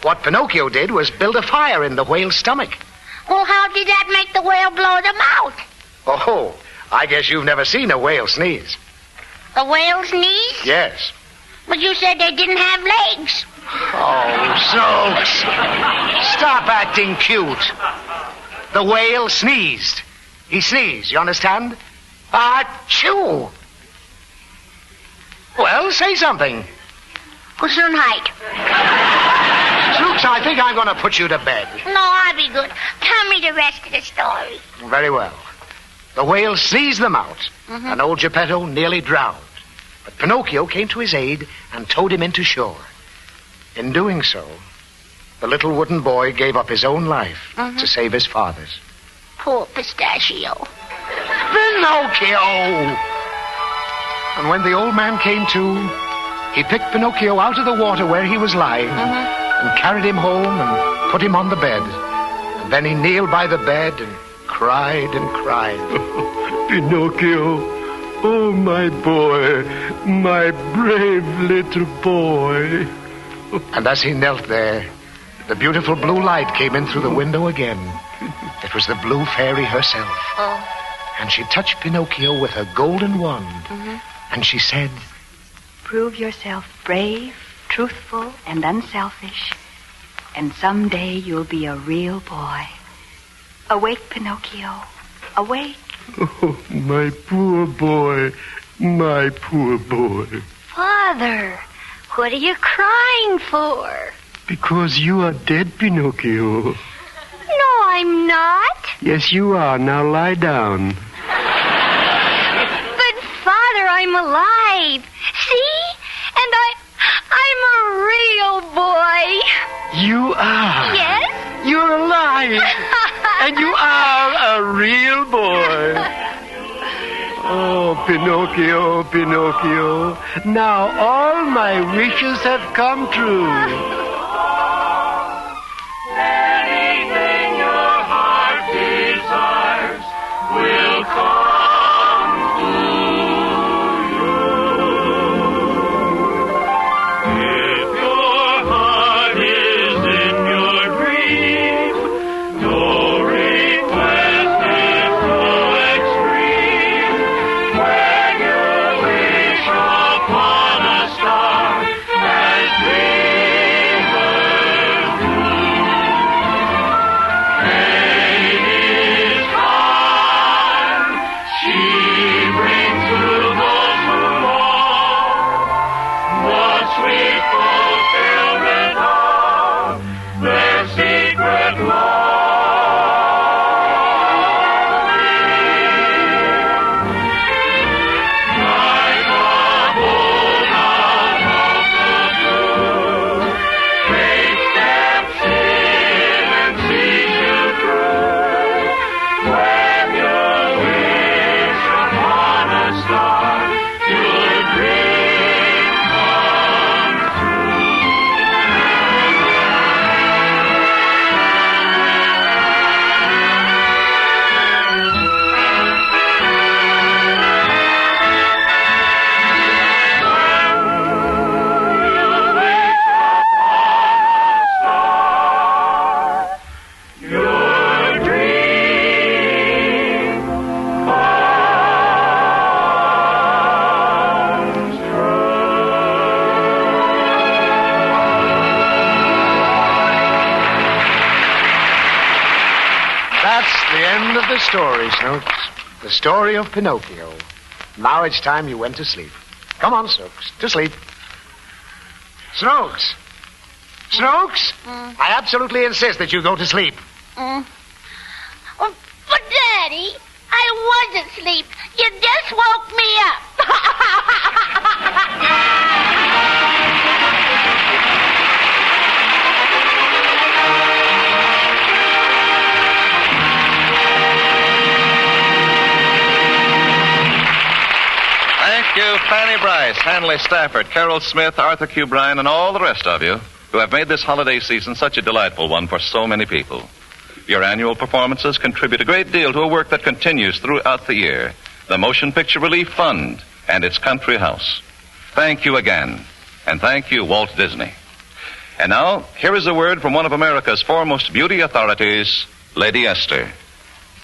What Pinocchio did was build a fire in the whale's stomach. Well, how did that make the whale blow them out? Oh, I guess you've never seen a whale sneeze. The whale sneeze? Yes. But you said they didn't have legs. Oh, Snooks. Stop acting cute. The whale sneezed. He sneezed, you understand? Achoo! Well, say something. Gesundheit. Snooks, I think I'm going to put you to bed. No, I'll be good. Tell me the rest of the story. Very well. The whale sneezed them out, and old Geppetto nearly drowned. But Pinocchio came to his aid and towed him into shore. In doing so, the little wooden boy gave up his own life to save his father's. Poor Pistachio. Pinocchio! And when the old man came to, he picked Pinocchio out of the water where he was lying and carried him home and put him on the bed. And then he kneeled by the bed and cried and cried. Pinocchio, Oh, my boy, my brave little boy. And as he knelt there, the beautiful blue light came in through the window again. It was the blue fairy herself. Oh. And she touched Pinocchio with her golden wand. Mm-hmm. And she said, "Prove yourself brave, truthful, and unselfish, and someday you'll be a real boy. Awake, Pinocchio. Awake." Oh, my poor boy, my poor boy. Father, what are you crying for? Because you are dead, Pinocchio. No, I'm not. Yes, you are. Now lie down. But, Father, I'm alive. See? And I'm a real boy. You are. Yes? You're alive. And you are a real boy. Oh, Pinocchio, Pinocchio. Now all my wishes have come true. Anything your heart desires will come to you. If your heart is in your dream, no request is too extreme. When you wish upon a star, as dreamers do. Fate is kind. She brings to those who long the sweet fulfillment of their secret like a bolt out of the blue. Fate steps in and sees you through. When you wish upon a star, your dream comes your dream comes "That's the end of the story, Snooks. The story of Pinocchio. Now it's time you went to sleep. Come on, Snooks, to sleep. Snooks! Snooks! I absolutely insist that you go to sleep. Oh, but, Daddy, I was asleep. You just woke me up. Thank you, Fanny Bryce, Hanley Stafford, Carol Smith, Arthur Q. Bryan, and all the rest of you who have made this holiday season such a delightful one for so many people. Your annual performances contribute a great deal to a work that continues throughout the year, the Motion Picture Relief Fund and its Country House. Thank you again, and thank you, Walt Disney. And now, here is a word from one of America's foremost beauty authorities, Lady Esther.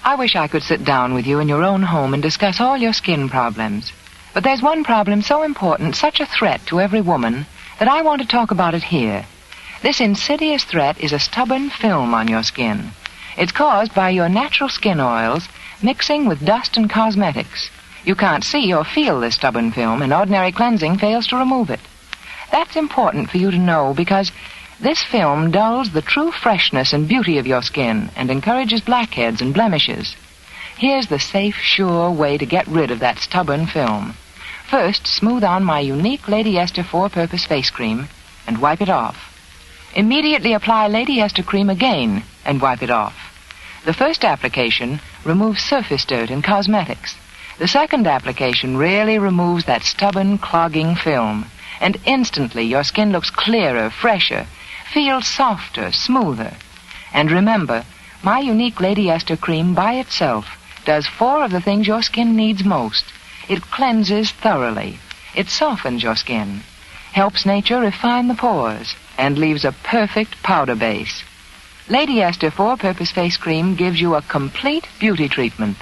I wish I could sit down with you in your own home and discuss all your skin problems. But there's one problem so important, such a threat to every woman, that I want to talk about it here. This insidious threat is a stubborn film on your skin. It's caused by your natural skin oils mixing with dust and cosmetics. You can't see or feel this stubborn film, and ordinary cleansing fails to remove it. That's important for you to know because this film dulls the true freshness and beauty of your skin and encourages blackheads and blemishes. Here's the safe, sure way to get rid of that stubborn film. First, smooth on my unique Lady Esther 4-purpose face cream and wipe it off. Immediately apply Lady Esther cream again and wipe it off. The first application removes surface dirt and cosmetics. The second application really removes that stubborn, clogging film. And instantly your skin looks clearer, fresher, feels softer, smoother. And remember, my unique Lady Esther cream by itself does 4 of the things your skin needs most. It cleanses thoroughly. It softens your skin, helps nature refine the pores, and leaves a perfect powder base. Lady Esther 4-Purpose Face Cream gives you a complete beauty treatment.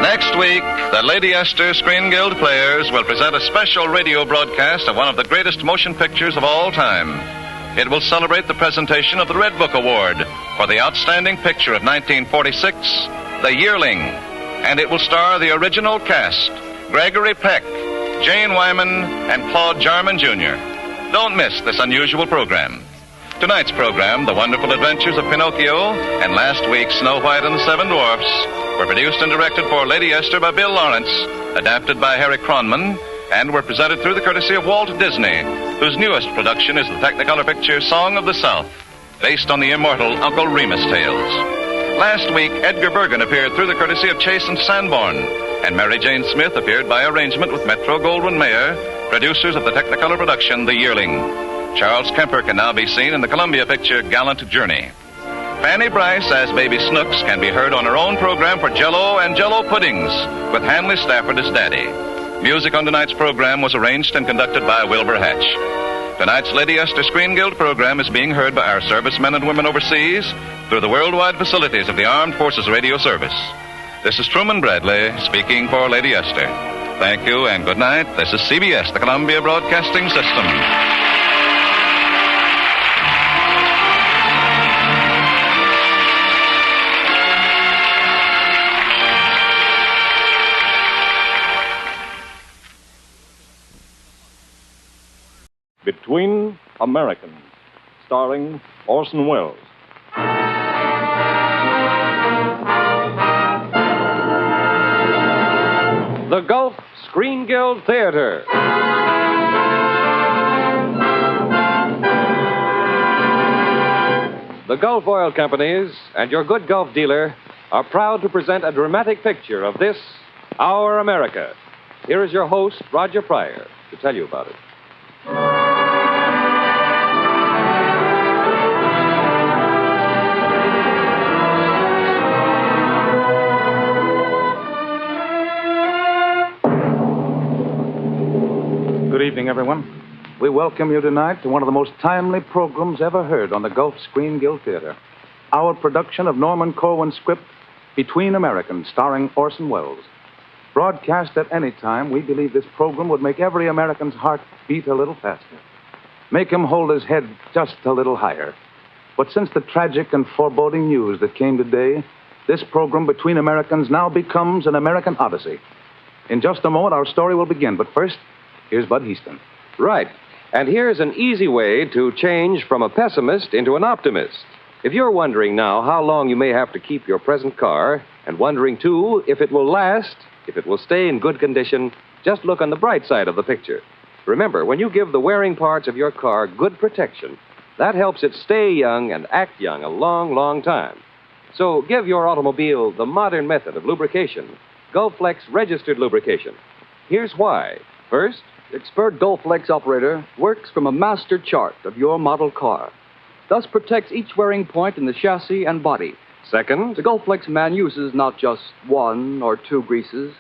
Next week, the Lady Esther Screen Guild Players will present a special radio broadcast of one of the greatest motion pictures of all time. It will celebrate the presentation of the Red Book Award for the outstanding picture of 1946, The Yearling. And it will star the original cast, Gregory Peck, Jane Wyman, and Claude Jarman Jr. Don't miss this unusual program. Tonight's program, The Wonderful Adventures of Pinocchio, and last week's Snow White and the Seven Dwarfs, were produced and directed for Lady Esther by Bill Lawrence, adapted by Harry Cronman, and were presented through the courtesy of Walt Disney, whose newest production is the Technicolor picture Song of the South, based on the immortal Uncle Remus tales. Last week, Edgar Bergen appeared through the courtesy of Chase and Sanborn, and Mary Jane Smith appeared by arrangement with Metro-Goldwyn-Mayer, producers of the Technicolor production The Yearling. Charles Kemper can now be seen in the Columbia picture Gallant Journey. Fanny Bryce as Baby Snooks can be heard on her own program for Jell-O and Jell-O Puddings, with Hanley Stafford as Daddy. Music on tonight's program was arranged and conducted by Wilbur Hatch. Tonight's Lady Esther Screen Guild program is being heard by our servicemen and women overseas through the worldwide facilities of the Armed Forces Radio Service. This is Truman Bradley speaking for Lady Esther. Thank you and good night. This is CBS, the Columbia Broadcasting System. Between Americans, starring Orson Welles. The Gulf Screen Guild Theater. The Gulf Oil Companies and your good Gulf dealer are proud to present a dramatic picture of this, our America. Here is your host, Roger Pryor, to tell you about it. Good evening, everyone. We welcome you tonight to one of the most timely programs ever heard on the Gulf Screen Guild Theater. Our production of Norman Corwin's script, Between Americans, starring Orson Welles. Broadcast at any time, we believe this program would make every American's heart beat a little faster. Make him hold his head just a little higher. But since the tragic and foreboding news that came today, this program, Between Americans, now becomes an American odyssey. In just a moment, our story will begin. But first, here's Bud Heaston. Right. And here's an easy way to change from a pessimist into an optimist. If you're wondering now how long you may have to keep your present car, and wondering, too, if it will last, if it will stay in good condition, just look on the bright side of the picture. Remember, when you give the wearing parts of your car good protection, that helps it stay young and act young a long, long time. So give your automobile the modern method of lubrication, Gulflex registered lubrication. Here's why. First, the expert Gulflex operator works from a master chart of your model car, thus protects each wearing point in the chassis and body. Second, the Gulflex man uses not just 1 or 2 greases,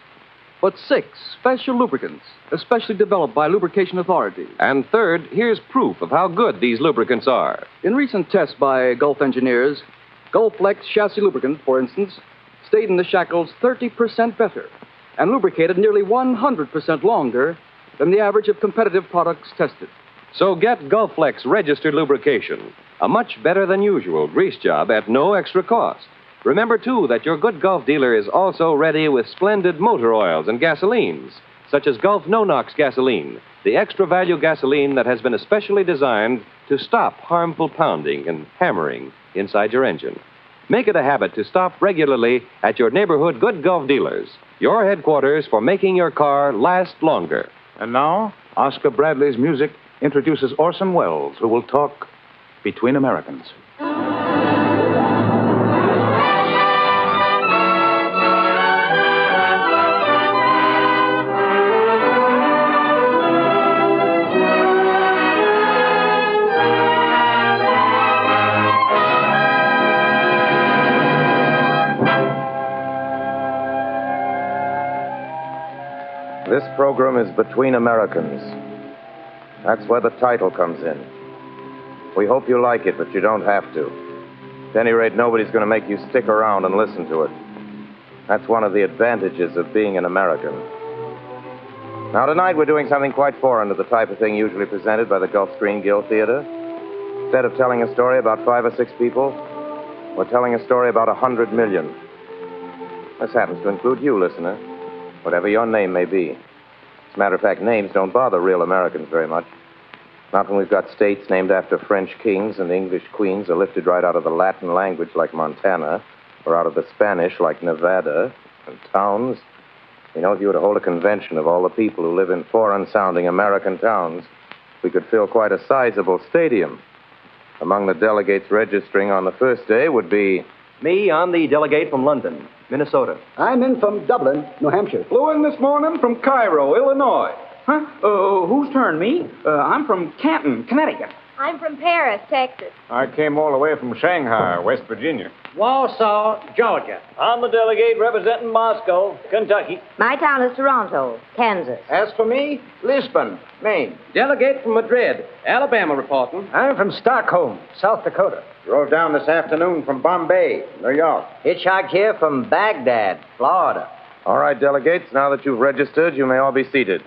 but 6 special lubricants, especially developed by lubrication authorities. And third, here's proof of how good these lubricants are. In recent tests by Gulf engineers, Gulflex chassis lubricant, for instance, stayed in the shackles 30% better and lubricated nearly 100% longer than the average of competitive products tested. So get Gulflex registered lubrication, a much better than usual grease job at no extra cost. Remember, too, that your good Gulf dealer is also ready with splendid motor oils and gasolines, such as Gulf No-Nox gasoline, the extra value gasoline that has been especially designed to stop harmful pounding and hammering inside your engine. Make it a habit to stop regularly at your neighborhood good Gulf dealers, your headquarters for making your car last longer. And now, Oscar Bradley's music introduces Orson Welles, who will talk Between Americans. This program is Between Americans. That's where the title comes in. We hope you like it, but you don't have to. At any rate, nobody's going to make you stick around and listen to it. That's one of the advantages of being an American. Now, tonight we're doing something quite foreign to the type of thing usually presented by the Gulf Screen Guild Theater. Instead of telling a story about 5 or 6 people, we're telling a story about 100 million. This happens to include you, listener, whatever your name may be. As a matter of fact, names don't bother real Americans very much. Not when we've got states named after French kings and English queens are lifted right out of the Latin language like Montana, or out of the Spanish like Nevada, and towns. You know, if you were to hold a convention of all the people who live in foreign-sounding American towns, we could fill quite a sizable stadium. Among the delegates registering on the first day would be... Me, I'm the delegate from London, Minnesota. I'm in from Dublin, New Hampshire. Flew in this morning from Cairo, Illinois. Huh? Whose turn, me? I'm from Canton, Connecticut. I'm from Paris, Texas. I came all the way from Shanghai, West Virginia. Warsaw, Georgia. I'm the delegate representing Moscow, Kentucky. My town is Toronto, Kansas. As for me, Lisbon, Maine. Delegate from Madrid, Alabama reporting. I'm from Stockholm, South Dakota. Drove down this afternoon from Bombay, New York. Hitchhiked here from Baghdad, Florida. All right, delegates, now that you've registered, you may all be seated.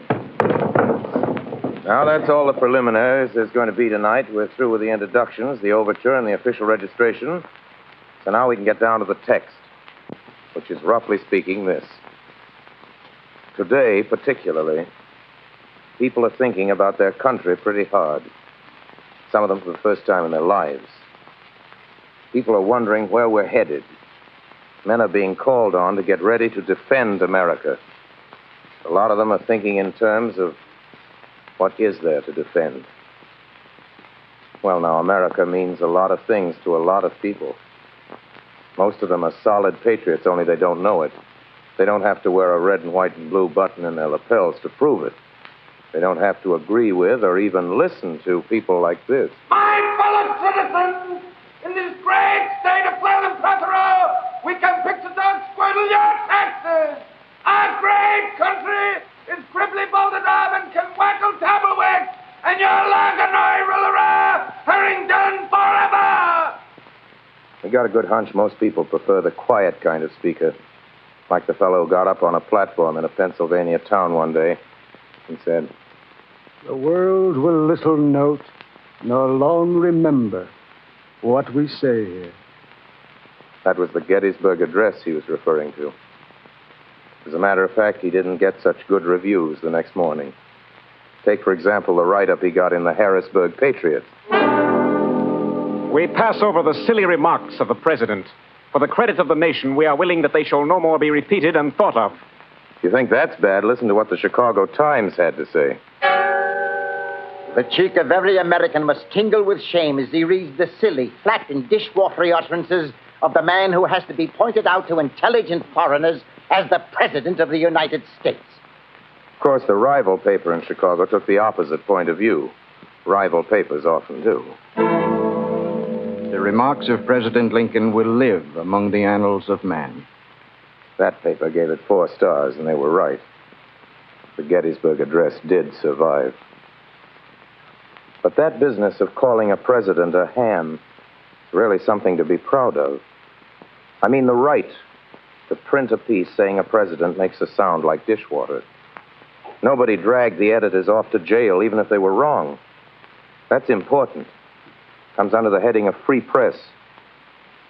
Now, that's all the preliminaries there's going to be tonight. We're through with the introductions, the overture, and the official registration. So now we can get down to the text, which is, roughly speaking, this. Today, particularly, people are thinking about their country pretty hard. Some of them for the first time in their lives. People are wondering where we're headed. Men are being called on to get ready to defend America. A lot of them are thinking in terms of what is there to defend? Well, now, America means a lot of things to a lot of people. Most of them are solid patriots, only they don't know it. They don't have to wear a red and white and blue button in their lapels to prove it. They don't have to agree with or even listen to people like this. My fellow citizens, in this great state of Flail and Plethora, we can picture don't squirtle your taxes. Our great country is cribbly bolted arm and can wackle tabblewick, and your Langanoi Rillera, Harrington forever! We got a good hunch most people prefer the quiet kind of speaker. Like the fellow who got up on a platform in a Pennsylvania town one day and said, "The world will little note, nor long remember what we say here." That was the Gettysburg Address he was referring to. As a matter of fact, he didn't get such good reviews the next morning. Take, for example, the write-up he got in the Harrisburg Patriot. We pass over the silly remarks of the president. For the credit of the nation, we are willing that they shall no more be repeated and thought of. If you think that's bad, listen to what the Chicago Times had to say. The cheek of every American must tingle with shame as he reads the silly, flat, and dishwatery utterances of the man who has to be pointed out to intelligent foreigners as the President of the United States. Of course, the rival paper in Chicago took the opposite point of view. Rival papers often do. The remarks of President Lincoln will live among the annals of man. That paper gave it 4 stars, and they were right. The Gettysburg Address did survive. But that business of calling a president a ham is really something to be proud of. I mean, the right to print a piece saying a president makes a sound like dishwater. Nobody dragged the editors off to jail, even if they were wrong. That's important. Comes under the heading of free press.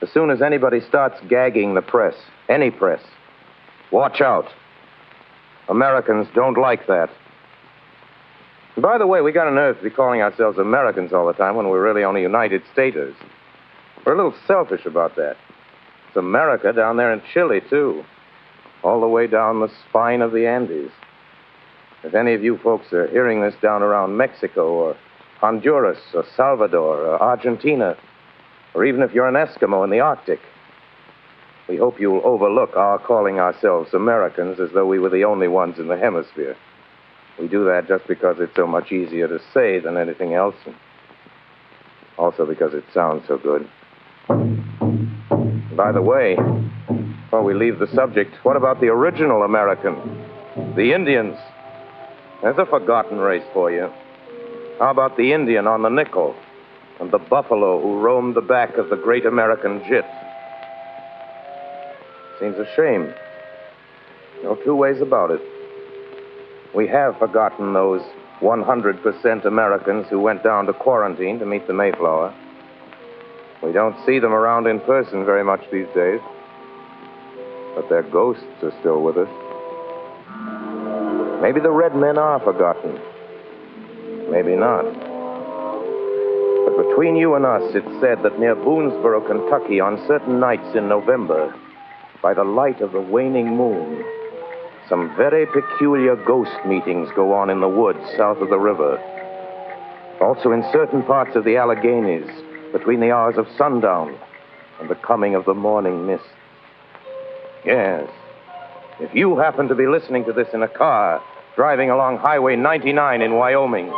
As soon as anybody starts gagging the press, any press, watch out. Americans don't like that. And by the way, we got a nerve to be calling ourselves Americans all the time when we're really only United Staters. We're a little selfish about that. It's America down there in Chile, too. All the way down the spine of the Andes. If any of you folks are hearing this down around Mexico or Honduras or Salvador or Argentina, or even if you're an Eskimo in the Arctic. We hope you'll overlook our calling ourselves Americans as though we were the only ones in the hemisphere. We do that just because it's so much easier to say than anything else, and also because it sounds so good. By the way, before we leave the subject, what about the original American? The Indians? There's a forgotten race for you. How about the Indian on the nickel and the buffalo who roamed the back of the great American jit? Seems a shame. No two ways about it. We have forgotten those 100% Americans who went down to quarantine to meet the Mayflower. We don't see them around in person very much these days. But their ghosts are still with us. Maybe the red men are forgotten. Maybe not. But between you and us, it's said that near Boonesboro, Kentucky, on certain nights in November, by the light of the waning moon, some very peculiar ghost meetings go on in the woods south of the river. Also in certain parts of the Alleghenies, between the hours of sundown and the coming of the morning mist. Yes. If you happen to be listening to this in a car, driving along Highway 99 in Wyoming,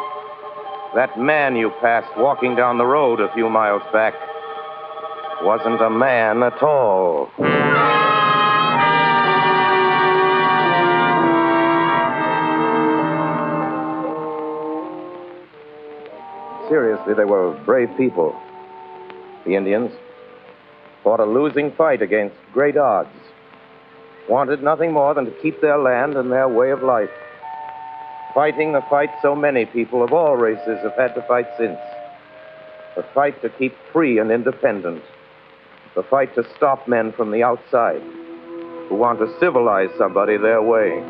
that man you passed walking down the road a few miles back wasn't a man at all. Seriously, they were brave people. The Indians fought a losing fight against great odds. Wanted nothing more than to keep their land and their way of life. Fighting the fight so many people of all races have had to fight since. The fight to keep free and independent. The fight to stop men from the outside who want to civilize somebody their way.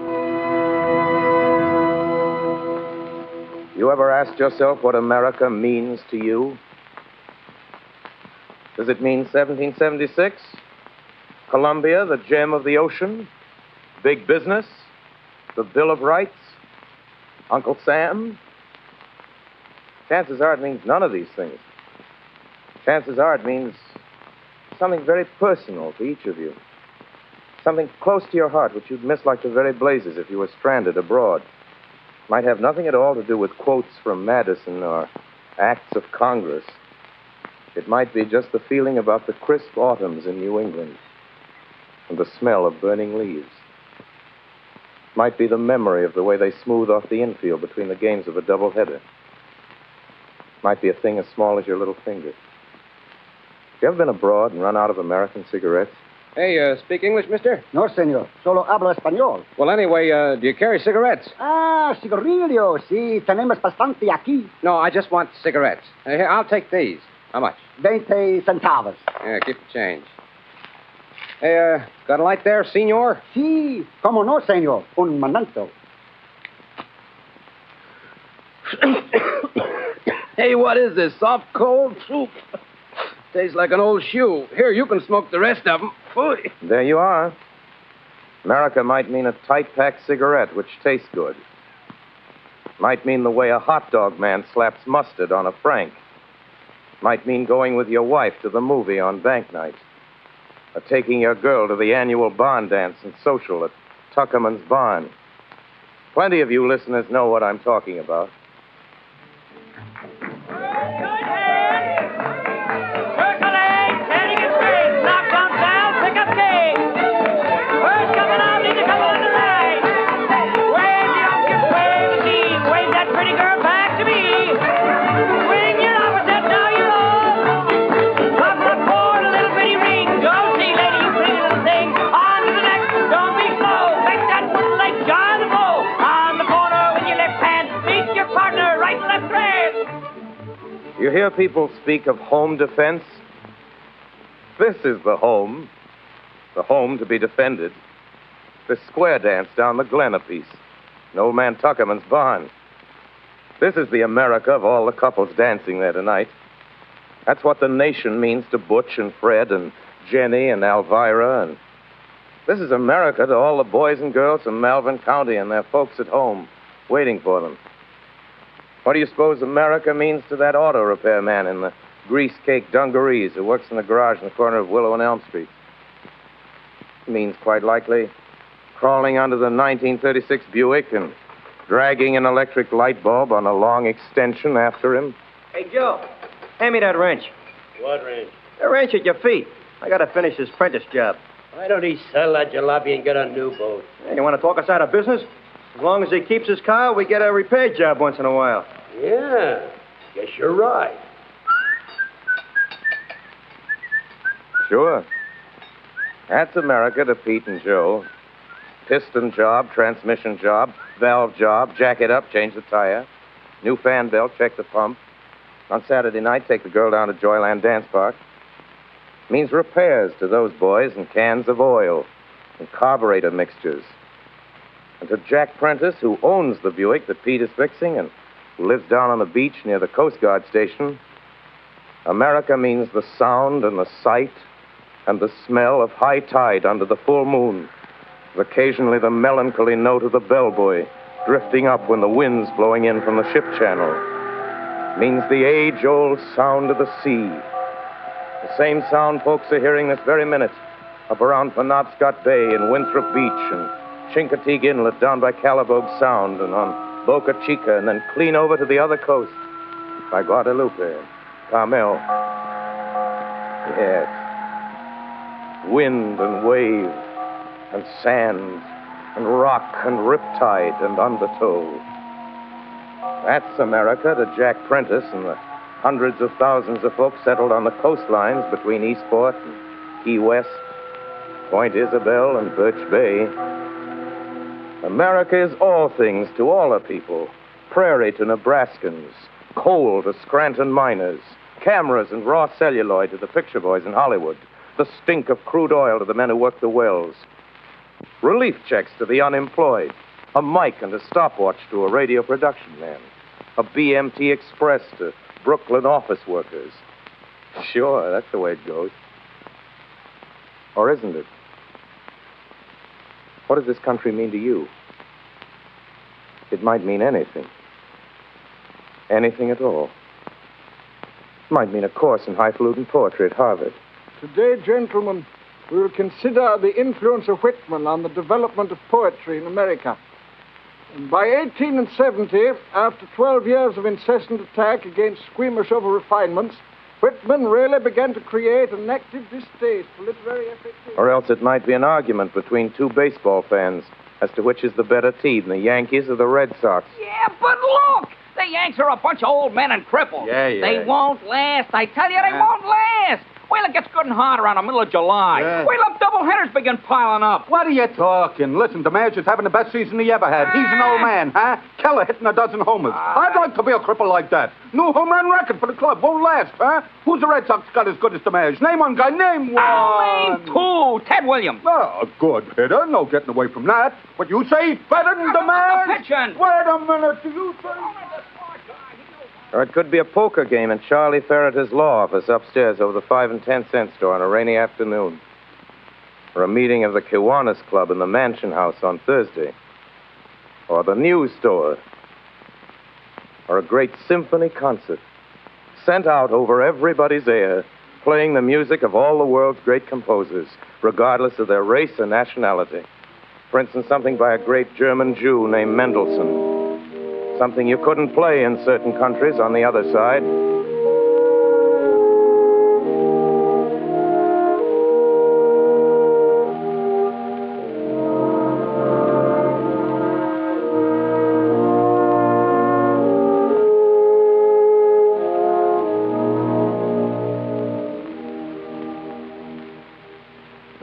You ever asked yourself what America means to you? Does it mean 1776? Columbia, the gem of the ocean? Big business? The Bill of Rights? Uncle Sam? Chances are it means none of these things. Chances are it means something very personal to each of you. Something close to your heart which you'd miss like the very blazes if you were stranded abroad. Might have nothing at all to do with quotes from Madison or acts of Congress. It might be just the feeling about the crisp autumns in New England and the smell of burning leaves. It might be the memory of the way they smooth off the infield between the games of a doubleheader. It might be a thing as small as your little finger. You ever been abroad and run out of American cigarettes? Hey, speak English, mister? No, senor. Solo hablo español. Well, anyway, do you carry cigarettes? Ah, cigarrillo. Sí, tenemos bastante aquí. No, I just want cigarettes. Here, I'll take these. How much? 20 centavos. Yeah, keep the change. Hey, got a light there, senor? Sí, como no, senor. Un momento. Hey, what is this? Soft, cold soup? Tastes like an old shoe. Here, you can smoke the rest of them. Phooey. There you are. America might mean a tight-packed cigarette, which tastes good. Might mean the way a hot dog man slaps mustard on a Frank. Might mean going with your wife to the movie on bank night. Or taking your girl to the annual barn dance and social at Tuckerman's Barn. Plenty of you listeners know what I'm talking about. You hear people speak of home defense? This is the home to be defended. This square dance down the Glen a piece, in old man Tuckerman's barn. This is the America of all the couples dancing there tonight. That's what the nation means to Butch and Fred and Jenny and Elvira. And this is America to all the boys and girls from Malvern County and their folks at home, waiting for them. What do you suppose America means to that auto repair man in the grease-cake dungarees who works in the garage in the corner of Willow and Elm Street? It means, quite likely, crawling under the 1936 Buick and dragging an electric light bulb on a long extension after him. Hey, Joe, hand me that wrench. What wrench? The wrench at your feet. I got to finish this apprentice job. Why don't he sell that jalopy and get a new boat? Hey, you want to talk us out of business? As long as he keeps his car, we get a repair job once in a while. Yeah, guess you're right. Sure. That's America to Pete and Joe. Piston job, transmission job, valve job, jack it up, change the tire. New fan belt, check the pump. On Saturday night, take the girl down to Joyland Dance Park. Means repairs to those boys and cans of oil and carburetor mixtures. And to Jack Prentice, who owns the Buick that Pete is fixing and who lives down on the beach near the Coast Guard station, America means the sound and the sight and the smell of high tide under the full moon, with occasionally the melancholy note of the bellboy drifting up when the wind's blowing in from the ship channel. Means the age-old sound of the sea. The same sound folks are hearing this very minute up around Penobscot Bay and Winthrop Beach and Chincoteague Inlet down by Calabogue Sound and on Boca Chica and then clean over to the other coast by Guadalupe, Carmel. Yes. Wind and wave and sand and rock and riptide and undertow. That's America to Jack Prentice and the hundreds of thousands of folks settled on the coastlines between Eastport and Key West, Point Isabel and Birch Bay. America is all things to all the people. Prairie to Nebraskans, coal to Scranton miners, cameras and raw celluloid to the picture boys in Hollywood, the stink of crude oil to the men who work the wells, relief checks to the unemployed, a mic and a stopwatch to a radio production man, a BMT Express to Brooklyn office workers. Sure, that's the way it goes. Or isn't it? What does this country mean to you? It might mean anything. Anything at all. It might mean a course in highfalutin poetry at Harvard. Today, gentlemen, we will consider the influence of Whitman on the development of poetry in America. And by 1870, after 12 years of incessant attack against squeamish over-refinements, Whitman really began to create an active distaste for literary affectation. Or else it might be an argument between two baseball fans as to which is the better team, the Yankees or the Red Sox. Yeah, but look! The Yanks are a bunch of old men and cripples. Yeah. They won't last. I tell you, they won't last. Wait till it gets good and hot around the middle of July. Yeah. Wait till doubleheaders begin piling up. What are you talking? Listen, DeMaggio's having the best season he ever had. He's an old man, huh? Keller hitting a dozen homers. I'd like to be a cripple like that. New home run record for the club. Won't last, huh? Who's the Red Sox got as good as DeMaggio? Name one guy. Name one. Name two. Ted Williams. Oh, good hitter. No getting away from that. But you say he's better than DeMaggio? Pitching. Wait a minute. Do you say... Or it could be a poker game in Charlie Ferreter's law office upstairs over the 5 and 10 cent store on a rainy afternoon. Or a meeting of the Kiwanis Club in the Mansion House on Thursday. Or the news store. Or a great symphony concert sent out over everybody's air, playing the music of all the world's great composers, regardless of their race or nationality. For instance, something by a great German Jew named Mendelssohn. Something you couldn't play in certain countries on the other side.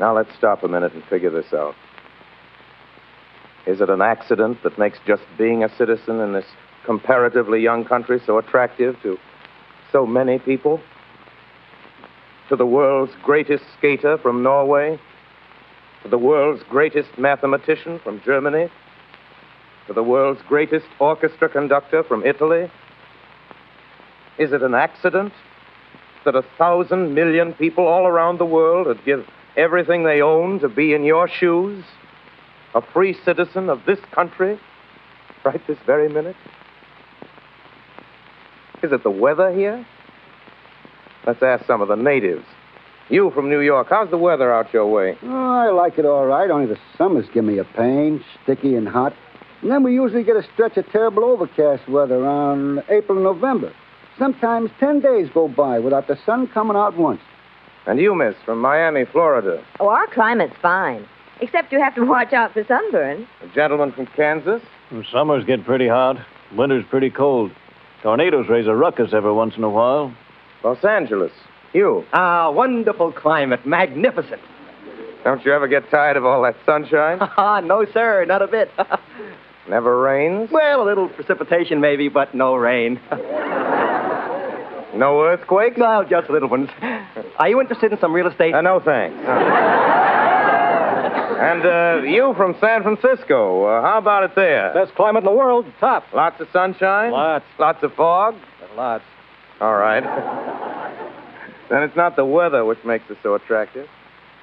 Now let's stop a minute and figure this out. Is it an accident that makes just being a citizen in this comparatively young country so attractive to so many people? To the world's greatest skater from Norway? To the world's greatest mathematician from Germany? To the world's greatest orchestra conductor from Italy? Is it an accident that 1,000 million people all around the world would give everything they own to be in your shoes? A free citizen of this country, right this very minute? Is it the weather here? Let's ask some of the natives. You from New York, how's the weather out your way? Oh, I like it all right, only the summers give me a pain, sticky and hot. And then we usually get a stretch of terrible overcast weather around April and November. Sometimes 10 days go by without the sun coming out once. And you, miss, from Miami, Florida. Oh, our climate's fine. Except you have to watch out for sunburn. A gentleman from Kansas? Summers get pretty hot. Winter's pretty cold. Tornadoes raise a ruckus every once in a while. Los Angeles. You? Ah, wonderful climate. Magnificent. Don't you ever get tired of all that sunshine? No, sir, not a bit. Never rains? Well, a little precipitation maybe, but no rain. No earthquakes? No, just little ones. Are you interested in some real estate? No, thanks. And you from San Francisco, how about it there? Best climate in the world, top. Lots of sunshine? Lots. Lots of fog? Lots. All right. Then it's not the weather which makes us so attractive.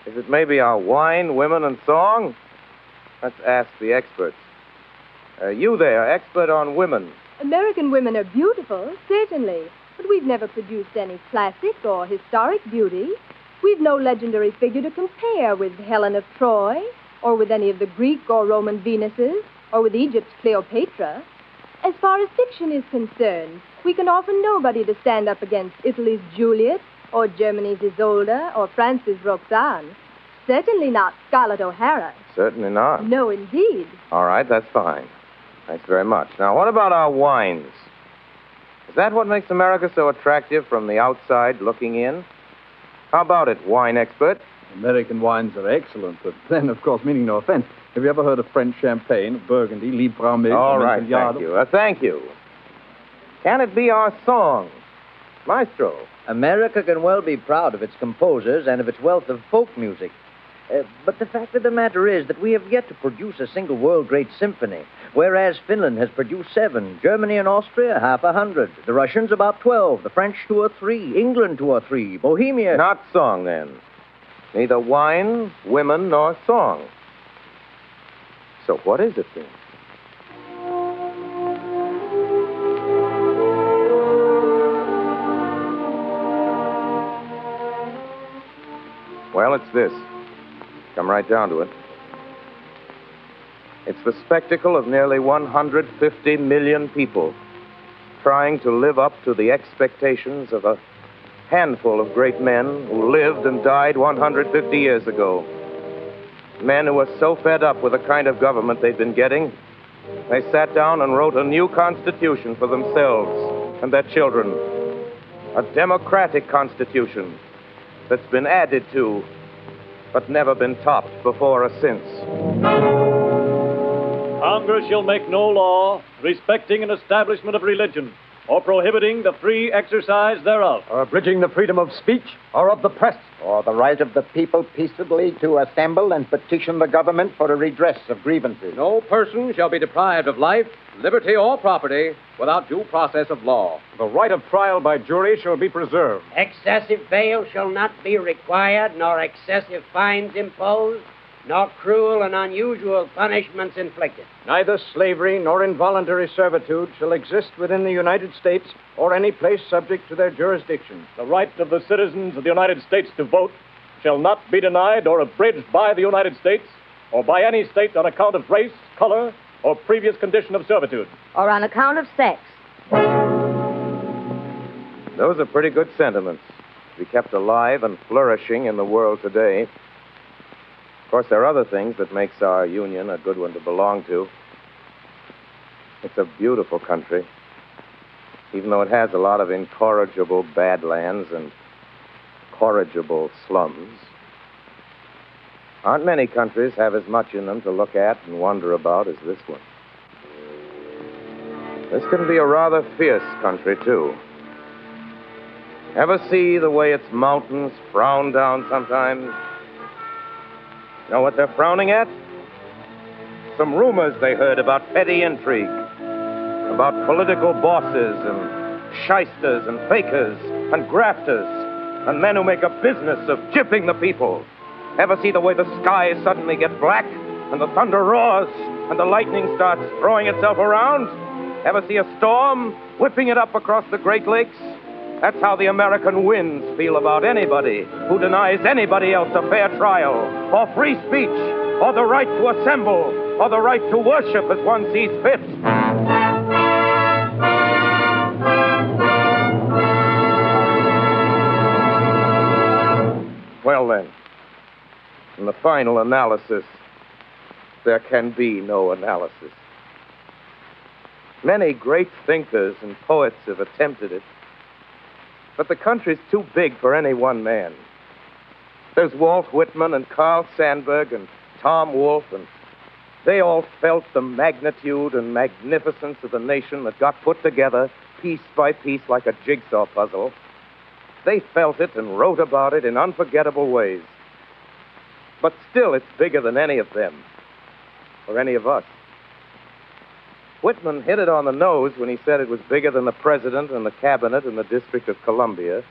Is it maybe our wine, women, and song? Let's ask the experts. You there, expert on women. American women are beautiful, certainly. But we've never produced any classic or historic beauty. We've no legendary figure to compare with Helen of Troy, or with any of the Greek or Roman Venuses, or with Egypt's Cleopatra. As far as fiction is concerned, we can offer nobody to stand up against Italy's Juliet, or Germany's Isolde, or France's Roxane. Certainly not Scarlett O'Hara. Certainly not. No, indeed. All right, that's fine. Thanks very much. Now, what about our wines? Is that what makes America so attractive from the outside looking in? How about it, wine expert? American wines are excellent, but then, of course, meaning no offense, have you ever heard of French champagne, Burgundy, Liebfraumilch? All right, thank you. Thank you. Can it be our song? Maestro. America can well be proud of its composers and of its wealth of folk music. But the fact of the matter is that we have yet to produce a single world-great symphony, whereas Finland has produced 7, Germany and Austria half 100, the Russians about 12, the French 2 or 3, England 2 or 3, Bohemia... Not song, then. Neither wine, women, nor song. So what is it, then? Well, it's this. Come right down to it. It's the spectacle of nearly 150 million people trying to live up to the expectations of a handful of great men who lived and died 150 years ago. Men who were so fed up with the kind of government they'd been getting, they sat down and wrote a new constitution for themselves and their children. A democratic constitution that's been added to, but never been topped before or since. Congress shall make no law respecting an establishment of religion, or prohibiting the free exercise thereof, or abridging the freedom of speech or of the press, or the right of the people peaceably to assemble and petition the government for a redress of grievances. No person shall be deprived of life, liberty, or property without due process of law. The right of trial by jury shall be preserved. Excessive bail shall not be required, nor excessive fines imposed, nor cruel and unusual punishments inflicted. Neither slavery nor involuntary servitude shall exist within the United States or any place subject to their jurisdiction. The right of the citizens of the United States to vote shall not be denied or abridged by the United States or by any state on account of race, color, or previous condition of servitude. Or on account of sex. Those are pretty good sentiments to be kept alive and flourishing in the world today. Of course, there are other things that makes our union a good one to belong to. It's a beautiful country, even though it has a lot of incorrigible badlands and corrigible slums. Aren't many countries have as much in them to look at and wonder about as this one. This can be a rather fierce country, too. Ever see the way its mountains frown down sometimes? Know what they're frowning at? Some rumors they heard about petty intrigue, about political bosses and shysters and fakers and grafters and men who make a business of gypping the people. Ever see the way the skies suddenly get black and the thunder roars and the lightning starts throwing itself around? Ever see a storm whipping it up across the Great Lakes? That's how the American winds feel about anybody who denies anybody else a fair trial, or free speech, or the right to assemble, or the right to worship as one sees fit. Well, then, in the final analysis, there can be no analysis. Many great thinkers and poets have attempted it, but the country's too big for any one man. There's Walt Whitman and Carl Sandburg and Tom Wolfe, and they all felt the magnitude and magnificence of the nation that got put together piece by piece like a jigsaw puzzle. They felt it and wrote about it in unforgettable ways. But still, it's bigger than any of them, or any of us. Whitman hit it on the nose when he said it was bigger than the president and the cabinet and the District of Columbia.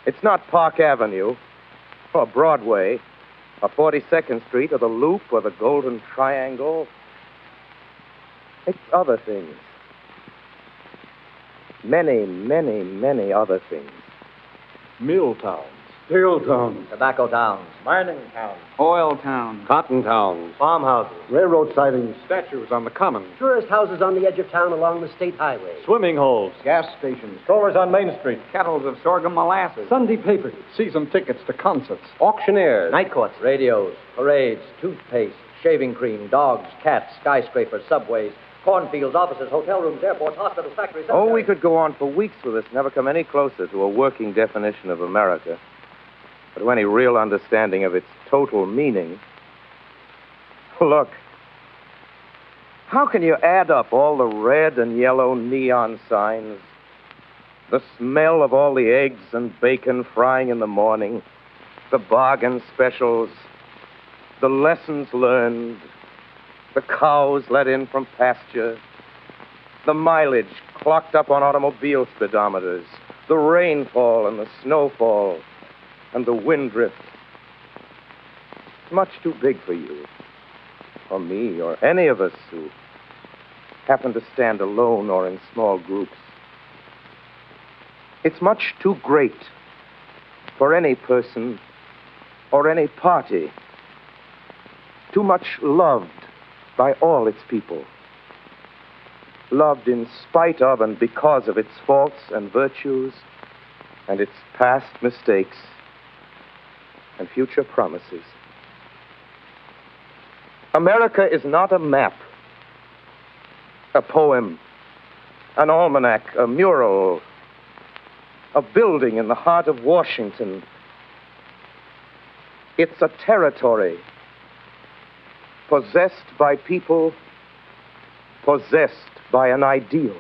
It's not Park Avenue, or Broadway, or 42nd Street, or the Loop, or the Golden Triangle. It's other things. Many, many, many other things. Mill towns. Steel towns. Tobacco towns. Mining towns. Oil town. Cotton towns. Farmhouses. Railroad sidings. Statues on the common. Tourist houses on the edge of town along the state highway. Swimming holes. Gas stations. Strollers on Main Street. Kettles of sorghum molasses. Sunday papers. Season tickets to concerts. Auctioneers. Night courts. Radios, parades, toothpaste, shaving cream, dogs, cats, skyscrapers, subways, cornfields, offices, hotel rooms, airports, hospitals, factories. Oh, we could go on for weeks with this, never come any closer to a working definition of America, or to any real understanding of its total meaning. Look, how can you add up all the red and yellow neon signs, the smell of all the eggs and bacon frying in the morning, the bargain specials, the lessons learned, the cows let in from pasture, the mileage clocked up on automobile speedometers, the rainfall and the snowfall, and the wind drift? It's much too big for you, or me, or any of us who happen to stand alone or in small groups. It's much too great for any person or any party. Too much loved by all its people. Loved in spite of and because of its faults and virtues and its past mistakes and future promises. America is not a map, a poem, an almanac, a mural, a building in the heart of Washington. It's a territory possessed by people, possessed by an ideal.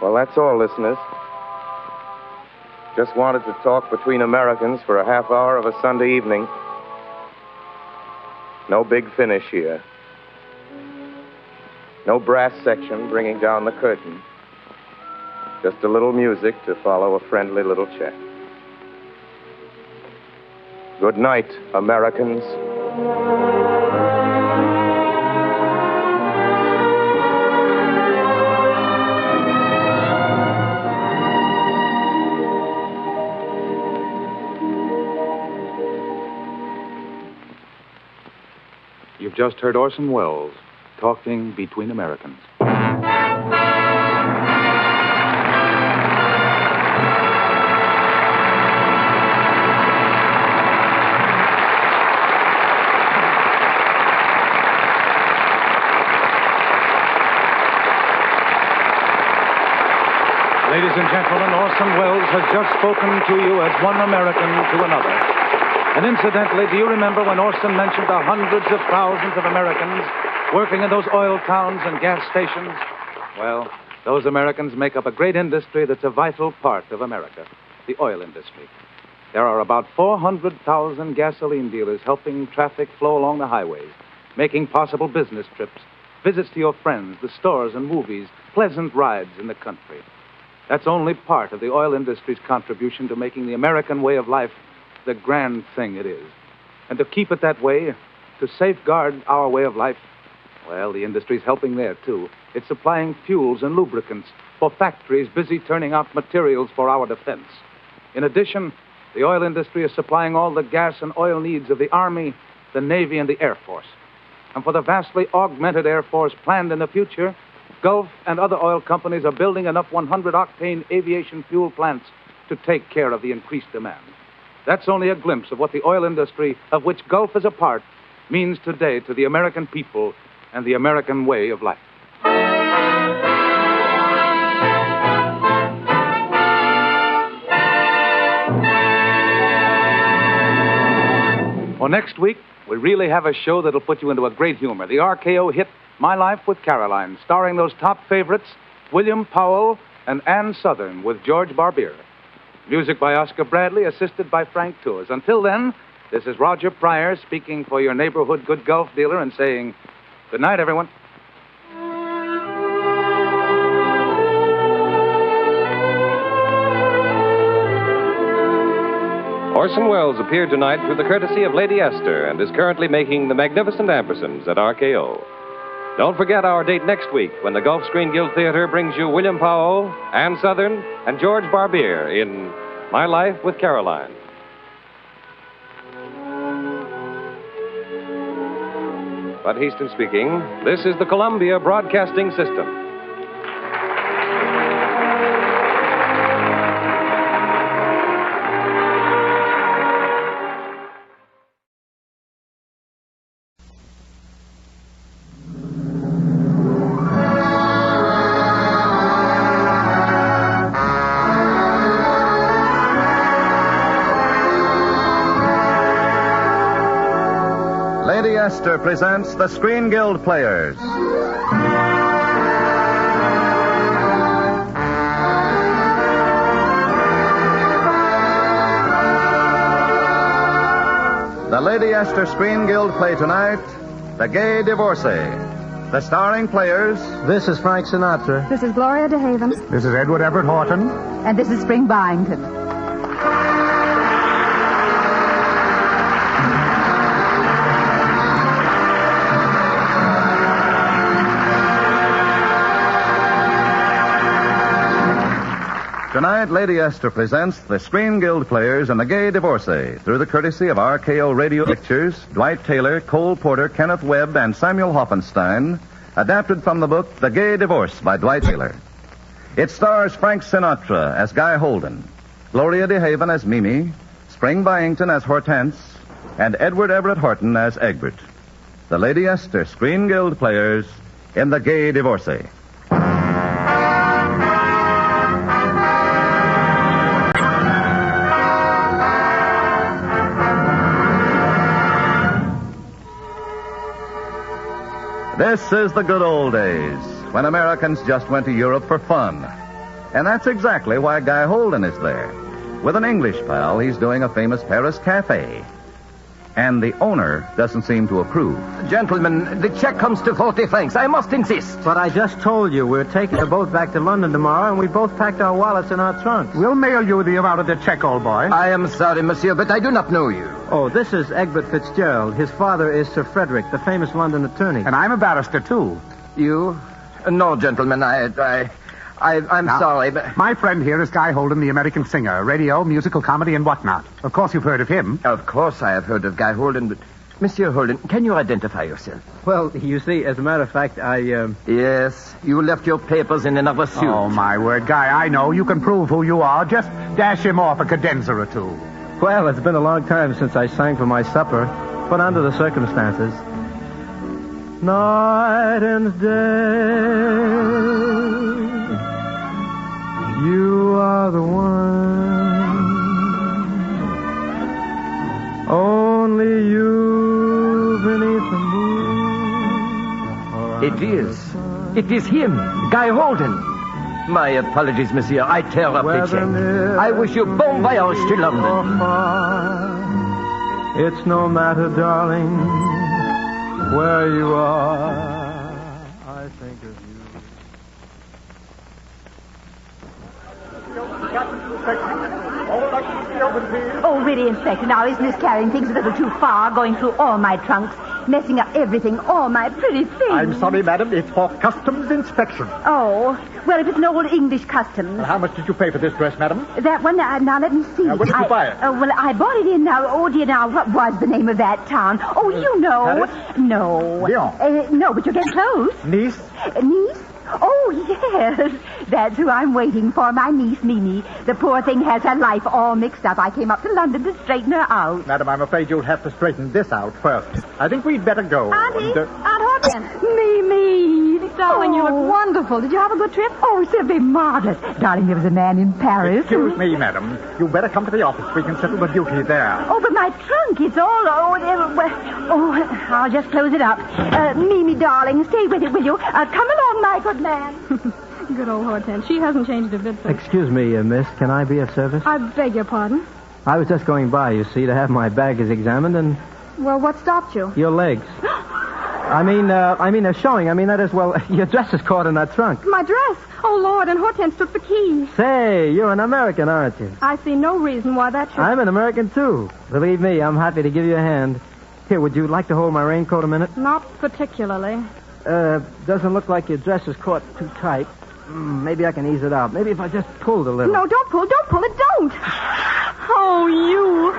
Well, that's all, listeners. Just wanted to talk between Americans for a half hour of a Sunday evening. No big finish here. No brass section bringing down the curtain. Just a little music to follow a friendly little chat. Good night, Americans. You've just heard Orson Welles talking between Americans. Ladies and gentlemen, Orson Welles has just spoken to you as one American to another. And incidentally, do you remember when Orson mentioned the hundreds of thousands of Americans working in those oil towns and gas stations? Well, those Americans make up a great industry that's a vital part of America, the oil industry. There are about 400,000 gasoline dealers helping traffic flow along the highways, making possible business trips, visits to your friends, the stores and movies, pleasant rides in the country. That's only part of the oil industry's contribution to making the American way of life the grand thing it is. and to keep it that way, to safeguard our way of life, well, the industry's helping there, too. It's supplying fuels and lubricants for factories busy turning out materials for our defense. In addition, the oil industry is supplying all the gas and oil needs of the Army, the Navy, and the Air Force. And for the vastly augmented Air Force planned in the future, Gulf and other oil companies are building enough 100-octane aviation fuel plants to take care of the increased demand. That's only a glimpse of what the oil industry, of which Gulf is a part, means today to the American people and the American way of life. Well, next week, we really have a show that'll put you into a great humor. The RKO hit My Life with Caroline, starring those top favorites, William Powell and Ann Sothern, with George Barbier. Music by Oscar Bradley, assisted by Frank Tours. Until then, this is Roger Pryor speaking for your neighborhood good Gulf dealer and saying, good night, everyone. Orson Welles appeared tonight through the courtesy of Lady Esther and is currently making the magnificent ampersands at RKO. Don't forget our date next week when the Gulf Screen Guild Theater brings you William Powell, Ann Sothern, and George Barbier in My Life with Caroline. Bud Heaston speaking. This is the Columbia Broadcasting System. Lady Esther presents the Screen Guild Players. The Lady Esther Screen Guild play tonight, The Gay Divorcee. The starring players... This is Frank Sinatra. This is Gloria DeHaven. This is Edward Everett Horton. And this is Spring Byington. Tonight, Lady Esther presents the Screen Guild Players and the Gay Divorcee through the courtesy of RKO Radio Pictures, Dwight Taylor, Cole Porter, Kenneth Webb, and Samuel Hoffenstein, adapted from the book The Gay Divorce by Dwight Taylor. It stars Frank Sinatra as Guy Holden, Gloria DeHaven as Mimi, Spring Byington as Hortense, and Edward Everett Horton as Egbert. The Lady Esther Screen Guild Players in The Gay Divorcee. This is the good old days, when Americans just went to Europe for fun. And that's exactly why Guy Holden is there. With an English pal, he's doing a famous Paris cafe. And the owner doesn't seem to approve. Gentlemen, the check comes to 40 francs. I must insist. But I just told you we're taking the boat back to London tomorrow, and we both packed our wallets in our trunks. We'll mail you the amount of the check, old boy. I am sorry, monsieur, but I do not know you. Oh, this is Egbert Fitzgerald. His father is Sir Frederick, the famous London attorney. And I'm a barrister, too. You? No, gentlemen, I'm sorry, but... My friend here is Guy Holden, the American singer. Radio, musical comedy, and whatnot. Of course you've heard of him. Of course I have heard of Guy Holden, but... Monsieur Holden, can you identify yourself? Well, you see, as a matter of fact, Yes, you left your papers in another suit. Oh, my word, Guy, I know. You can prove who you are. Just dash him off a cadenza or two. Well, it's been a long time since I sang for my supper, but under the circumstances... Night and day, you are the one. Only you beneath the moon. It is him, Guy Holden. My apologies, monsieur. I tear up the check. I wish you bon voyage to London. It's no matter, darling, where you are. I think of you. All luggage be open, please. Oh, really, Inspector, now isn't this carrying things a little too far, going through all my trunks, messing up everything, all my pretty things? I'm sorry, madam. It's for customs inspection. Oh, well, if it's an old English custom. How much did you pay for this dress, madam? That one, now let me see. Where did you buy it? Well, I bought it in now. Oh, dear, now, what was the name of that town? Oh, you know. Paris? No. Lyon. No, but you're getting close. Nice? Nice? Oh, yes. That's who I'm waiting for, my niece, Mimi. The poor thing has her life all mixed up. I came up to London to straighten her out. Madam, I'm afraid you'll have to straighten this out first. I think we'd better go. Auntie, Aunt Hortense. Mimi. Darling, you look wonderful. Did you have a good trip? Oh, simply marvelous. Darling, there was a man in Paris. Excuse me, madam. You better come to the office. We can settle the duty there. Oh, but my trunk, it's all I'll just close it up. Mimi, darling, stay with it, will you? Come along, my good man. Good old Hortense. She hasn't changed a bit since. Excuse me, miss. Can I be of service? I beg your pardon. I was just going by, you see, to have my baggage examined and... Well, what stopped you? Your legs. I mean, they're showing. I mean, that is, well, your dress is caught in that trunk. My dress? Oh, Lord, and Hortense took the keys. Say, you're an American, aren't you? I see no reason why that should... I'm an American, too. Believe me, I'm happy to give you a hand. Here, would you like to hold my raincoat a minute? Not particularly. Doesn't look like your dress is caught too tight. Maybe I can ease it out. Maybe if I just pulled a little. No, don't pull it, don't. Oh, you.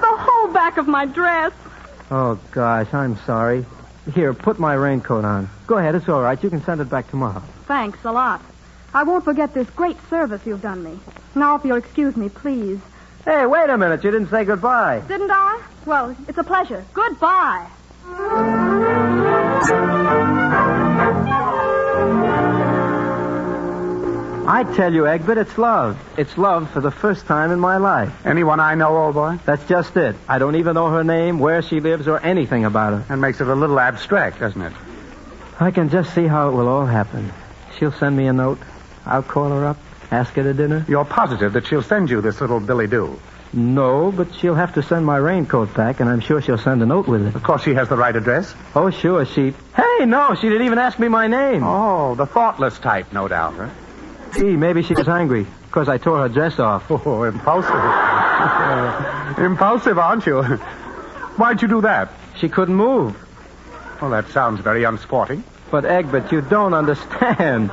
The whole back of my dress. Oh, gosh, I'm sorry. Here, put my raincoat on. Go ahead, it's all right. You can send it back tomorrow. Thanks a lot. I won't forget this great service you've done me. Now, if you'll excuse me, please. Hey, wait a minute. You didn't say goodbye. Didn't I? Well, it's a pleasure. Goodbye. I tell you, Egbert, it's love. It's love for the first time in my life. Anyone I know, old boy? That's just it. I don't even know her name, where she lives, or anything about her. That makes it a little abstract, doesn't it? I can just see how it will all happen. She'll send me a note. I'll call her up, ask her to dinner. You're positive that she'll send you this little billy-do? No, but she'll have to send my raincoat back, and I'm sure she'll send a note with it. Of course she has the right address. Oh, sure, she... Hey, no, she didn't even ask me my name. Oh, the thoughtless type, no doubt, huh? Gee, maybe she was angry because I tore her dress off. Oh, impulsive. Impulsive, aren't you? Why'd you do that? She couldn't move. Well, that sounds very unsporting. But, Egbert, you don't understand.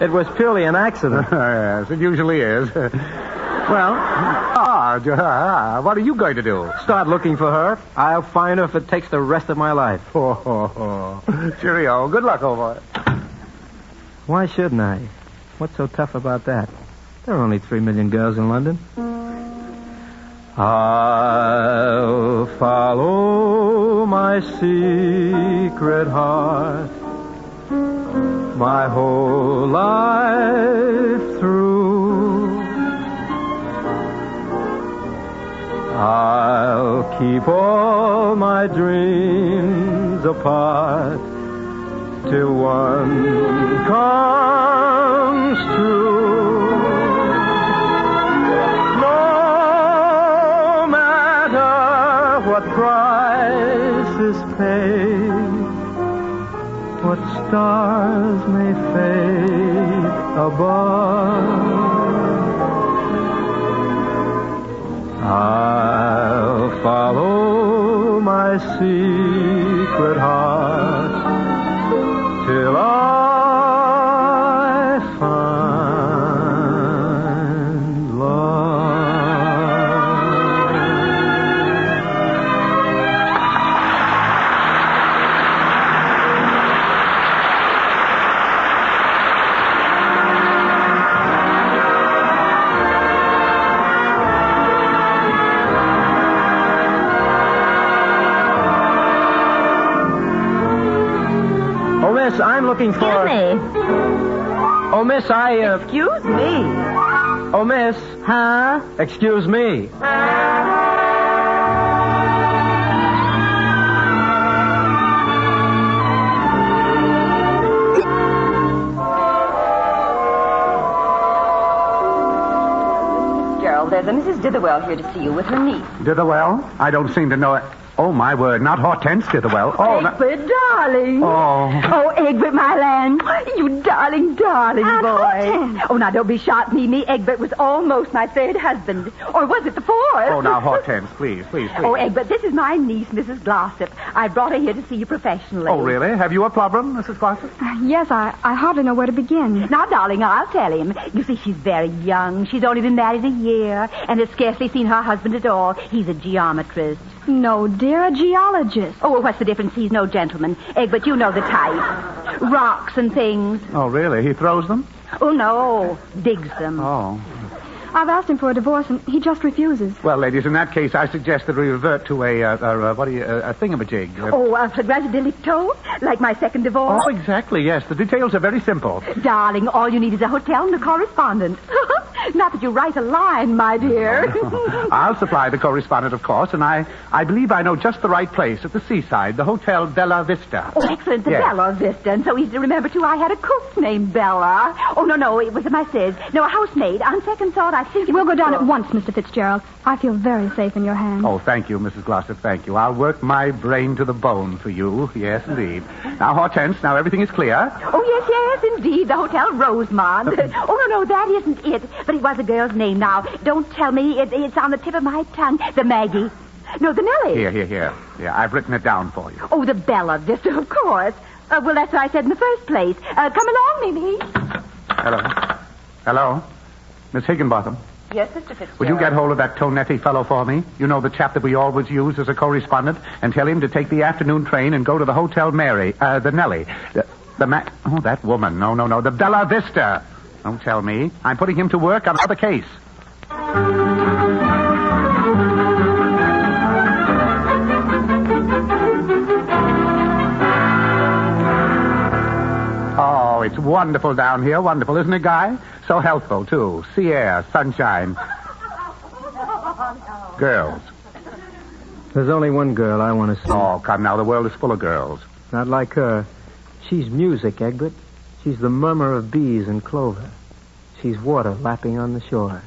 It was purely an accident. Yes, it usually is. Well, what are you going to do? Start looking for her. I'll find her if it takes the rest of my life. Cheerio. Good luck, old boy. Why shouldn't I? What's so tough about that? There are only 3 million girls in London. I'll follow my secret heart my whole life through. I'll keep all my dreams apart till one comes true. No matter what price is paid, what stars may fade above, I'll follow my secret heart till I find love. Miss, I'm looking for... Excuse me. Oh, Miss, Excuse me. Oh, Miss. Huh? Excuse me. Gerald, there's a Mrs. Ditherwell here to see you with her niece. Ditherwell? I don't seem to know it. Oh, my word. Not Hortense Ditherwell. Oh, Egbert, darling. Oh, Egbert, my lamb. You darling boy. Hortense. Oh, now, don't be sharp, Mimi. Egbert was almost my third husband. Or was it the fourth? Oh, now, Hortense, please. Oh, Egbert, this is my niece, Mrs. Glossop. I brought her here to see you professionally. Oh, really? Have you a problem, Mrs. Glossop? Yes, I hardly know where to begin. Now, darling, I'll tell him. You see, she's very young. She's only been married a year and has scarcely seen her husband at all. He's a geometrist. No, dear, a geologist. Oh, what's the difference? He's no gentleman. Egbert, you know the type. Rocks and things. Oh, really? He throws them? Oh, no. Digs them. Oh. I've asked him for a divorce, and he just refuses. Well, ladies, in that case, I suggest that we revert to a thingamajig. A flagrante delicto? Like my second divorce? Oh, exactly, yes. The details are very simple. Darling, all you need is a hotel and a correspondent. Not that you write a line, my dear. I'll supply the correspondent, of course, and I believe I know just the right place at the seaside, the Hotel Bella Vista. Oh, excellent, the Bella Vista. And so easy to remember, too. I had a cook named Bella. Oh, no, it was my sis. No, a housemaid. On second thought, I think We'll go down at once, Mr. Fitzgerald. I feel very safe in your hands. Oh, thank you, Mrs. Glossop, thank you. I'll work my brain to the bone for you. Yes, indeed. Now, Hortense, now everything is clear? Oh, yes, indeed. The Hotel Rosemont. Oh, no, that isn't it. But it was a girl's name now. Don't tell me. It's on the tip of my tongue. The Maggie. No, the Nellie. Here. Yeah, I've written it down for you. Oh, the Bella Vista, of course. Well, that's what I said in the first place. Come along, Mimi. Hello? Miss Higginbotham? Yes, Mr. Fitzgerald. Would you get hold of that Tonetti fellow for me? You know, the chap that we always use as a correspondent, and tell him to take the afternoon train and go to the Hotel Mary, the Nellie. Oh, that woman. No. The Bella Vista. Don't tell me. I'm putting him to work on another case. Oh, it's wonderful down here. Wonderful, isn't it, Guy? So healthful, too. Sea air, sunshine. Girls. There's only one girl I want to see. Oh, come now. The world is full of girls. Not like her. She's music, Egbert. She's the murmur of bees and clover. She's water lapping on the shore.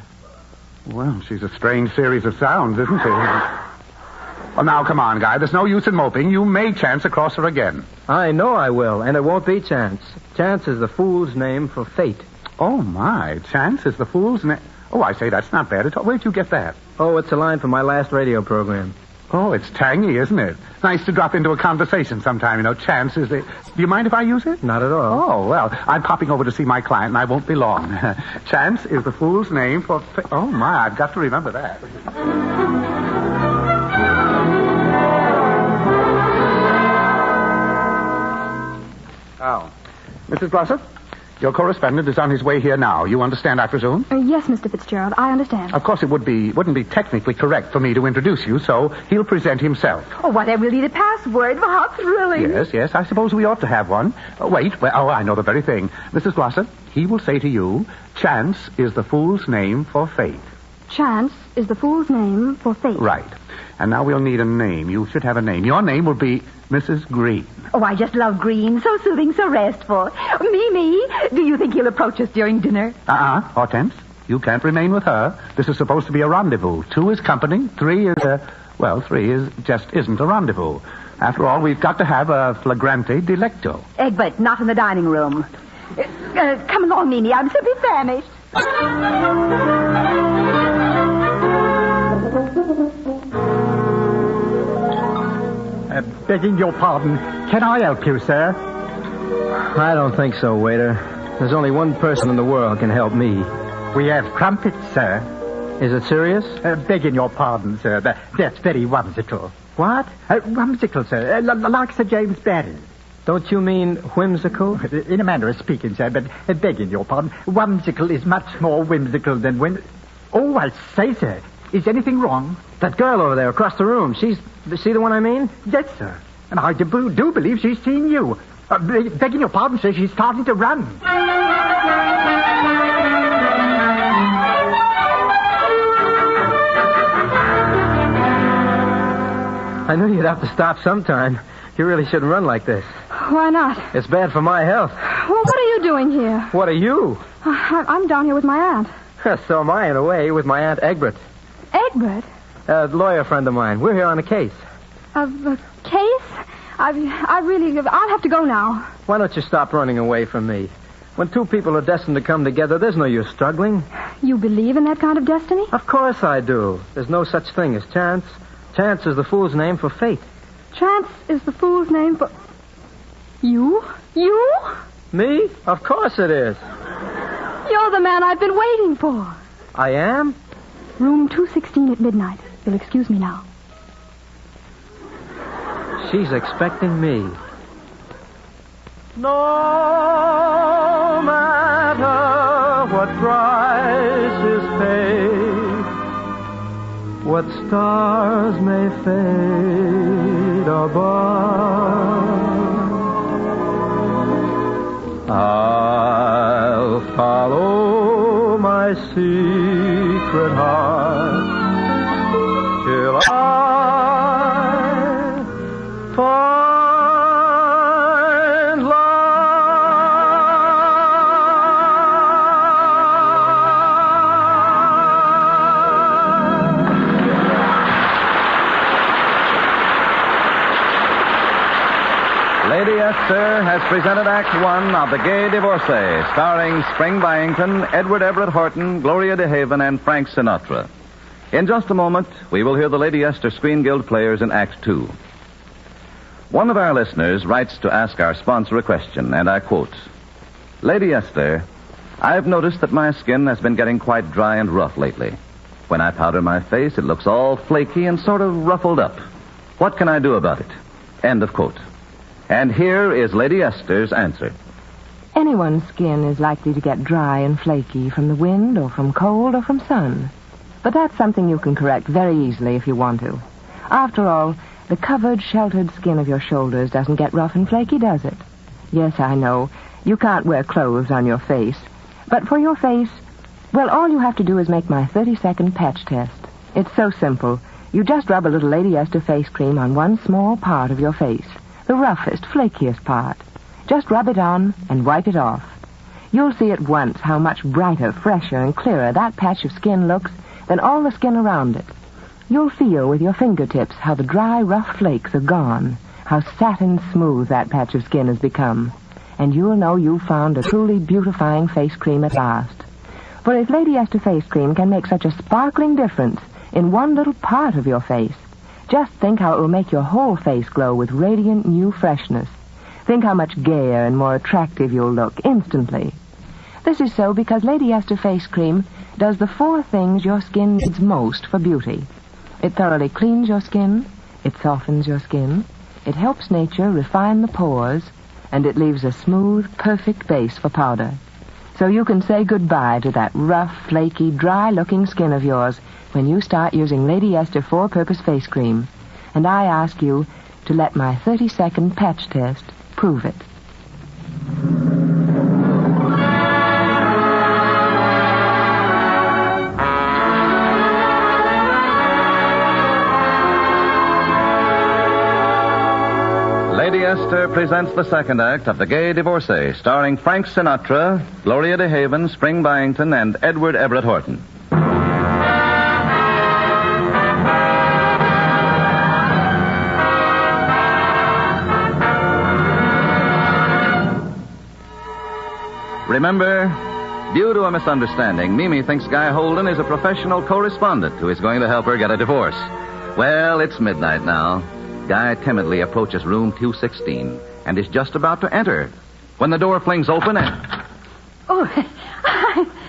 Well, she's a strange series of sounds, isn't she? Well, now, come on, Guy. There's no use in moping. You may chance across her again. I know I will, and it won't be chance. Chance is the fool's name for fate. Oh, my. Chance is the fool's name. Oh, I say, that's not bad at all. Where'd you get that? Oh, it's a line from my last radio program. Oh, it's tangy, isn't it? Nice to drop into a conversation sometime, you know. Chance is the... Do you mind if I use it? Not at all. Oh, well, I'm popping over to see my client, and I won't be long. Chance is the fool's name for... Oh, my, I've got to remember that. Oh. Mrs. Glossop? Your correspondent is on his way here now. You understand, I presume? Yes, Mr. Fitzgerald, I understand. Of course, it wouldn't be technically correct for me to introduce you, so he'll present himself. Oh, whatever will be the password? How thrilling. Yes, I suppose we ought to have one. Wait, I know the very thing. Mrs. Glossop, he will say to you, chance is the fool's name for fate. Chance is the fool's name for fate. Right. And now we'll need a name. You should have a name. Your name will be Mrs. Green. Oh, I just love Green. So soothing, so restful. Mimi, do you think he'll approach us during dinner? Hortense, you can't remain with her. This is supposed to be a rendezvous. 2 is company. 3 is, 3 just isn't a rendezvous. After all, we've got to have a flagrante delicto. Egbert, not in the dining room. Come along, Mimi. I'm simply famished. Begging your pardon, can I help you, sir? I don't think so, waiter. There's only one person in the world can help me. We have crumpets, sir. Is it serious? Begging your pardon, sir. That's very whimsical. What? Whimsical, sir. Like Sir James Barrie. Don't you mean whimsical? In a manner of speaking, sir, but begging your pardon, whimsical is much more whimsical than when... Oh, I say, sir, is anything wrong? That girl over there across the room, she's the one I mean? Yes, sir. And I do believe she's seen you. Begging your pardon, sir, she's starting to run. I knew you'd have to stop sometime. You really shouldn't run like this. Why not? It's bad for my health. Well, what are you doing here? What are you? I'm down here with my aunt. So am I, in a way, with my Aunt Egbert. Egbert? A lawyer friend of mine. We're here on a case. Of a case? I'll have to go now. Why don't you stop running away from me? When two people are destined to come together, there's no use struggling. You believe in that kind of destiny? Of course I do. There's no such thing as chance. Chance is the fool's name for fate. Chance is the fool's name for... You? You? Me? Of course it is. You're the man I've been waiting for. I am? Room 216 at midnight. You'll excuse me now. She's expecting me. No matter what price is paid, what stars may fade above, I'll follow my secret heart till I find Lady Esther has presented Act One of The Gay Divorcee, starring Spring Byington, Edward Everett Horton, Gloria DeHaven, and Frank Sinatra. In just a moment, we will hear the Lady Esther Screen Guild players in Act Two. One of our listeners writes to ask our sponsor a question, and I quote, Lady Esther, I've noticed that my skin has been getting quite dry and rough lately. When I powder my face, it looks all flaky and sort of ruffled up. What can I do about it? End of quote. And here is Lady Esther's answer. Anyone's skin is likely to get dry and flaky from the wind or from cold or from sun. But that's something you can correct very easily if you want to. After all, the covered, sheltered skin of your shoulders doesn't get rough and flaky, does it? Yes, I know. You can't wear clothes on your face. But for your face, well, all you have to do is make my 30-second patch test. It's so simple. You just rub a little Lady Esther face cream on one small part of your face, the roughest, flakiest part. Just rub it on and wipe it off. You'll see at once how much brighter, fresher, and clearer that patch of skin looks than all the skin around it. You'll feel with your fingertips how the dry, rough flakes are gone, how satin smooth that patch of skin has become. And you'll know you've found a truly beautifying face cream at last. For if Lady Esther face cream can make such a sparkling difference in one little part of your face, just think how it will make your whole face glow with radiant new freshness. Think how much gayer and more attractive you'll look instantly. This is so because Lady Esther face cream does the 4 things your skin needs most for beauty. It thoroughly cleans your skin, it softens your skin, it helps nature refine the pores, and it leaves a smooth, perfect base for powder. So you can say goodbye to that rough, flaky, dry-looking skin of yours when you start using Lady Esther 4-purpose face cream. And I ask you to let my 30-second patch test prove it. Lady Esther presents the second act of The Gay Divorcee, starring Frank Sinatra, Gloria DeHaven, Spring Byington, and Edward Everett Horton. Remember, due to a misunderstanding, Mimi thinks Guy Holden is a professional correspondent who is going to help her get a divorce. Well, it's midnight now. Guy timidly approaches room 216 and is just about to enter when the door flings open and... Oh,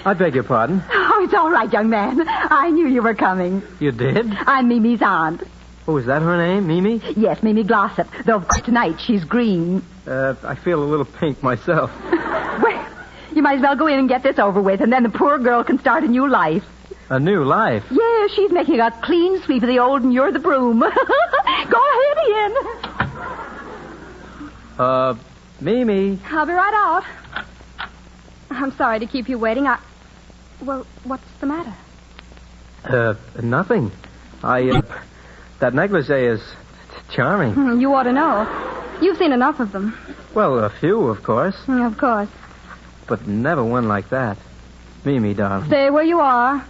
I beg your pardon? Oh, it's all right, young man. I knew you were coming. You did? I'm Mimi's aunt. Oh, is that her name, Mimi? Yes, Mimi Glossop. Though tonight she's green. I feel a little pink myself. Well, you might as well go in and get this over with, and then the poor girl can start a new life. A new life? Yeah, she's making a clean sweep of the old and you're the broom. Go ahead, Ian. Mimi. I'll be right out. I'm sorry to keep you waiting. Well, what's the matter? Nothing. That negligee is charming. You ought to know. You've seen enough of them. Well, a few, of course. Of course. But never one like that. Mimi, darling. Stay where you are.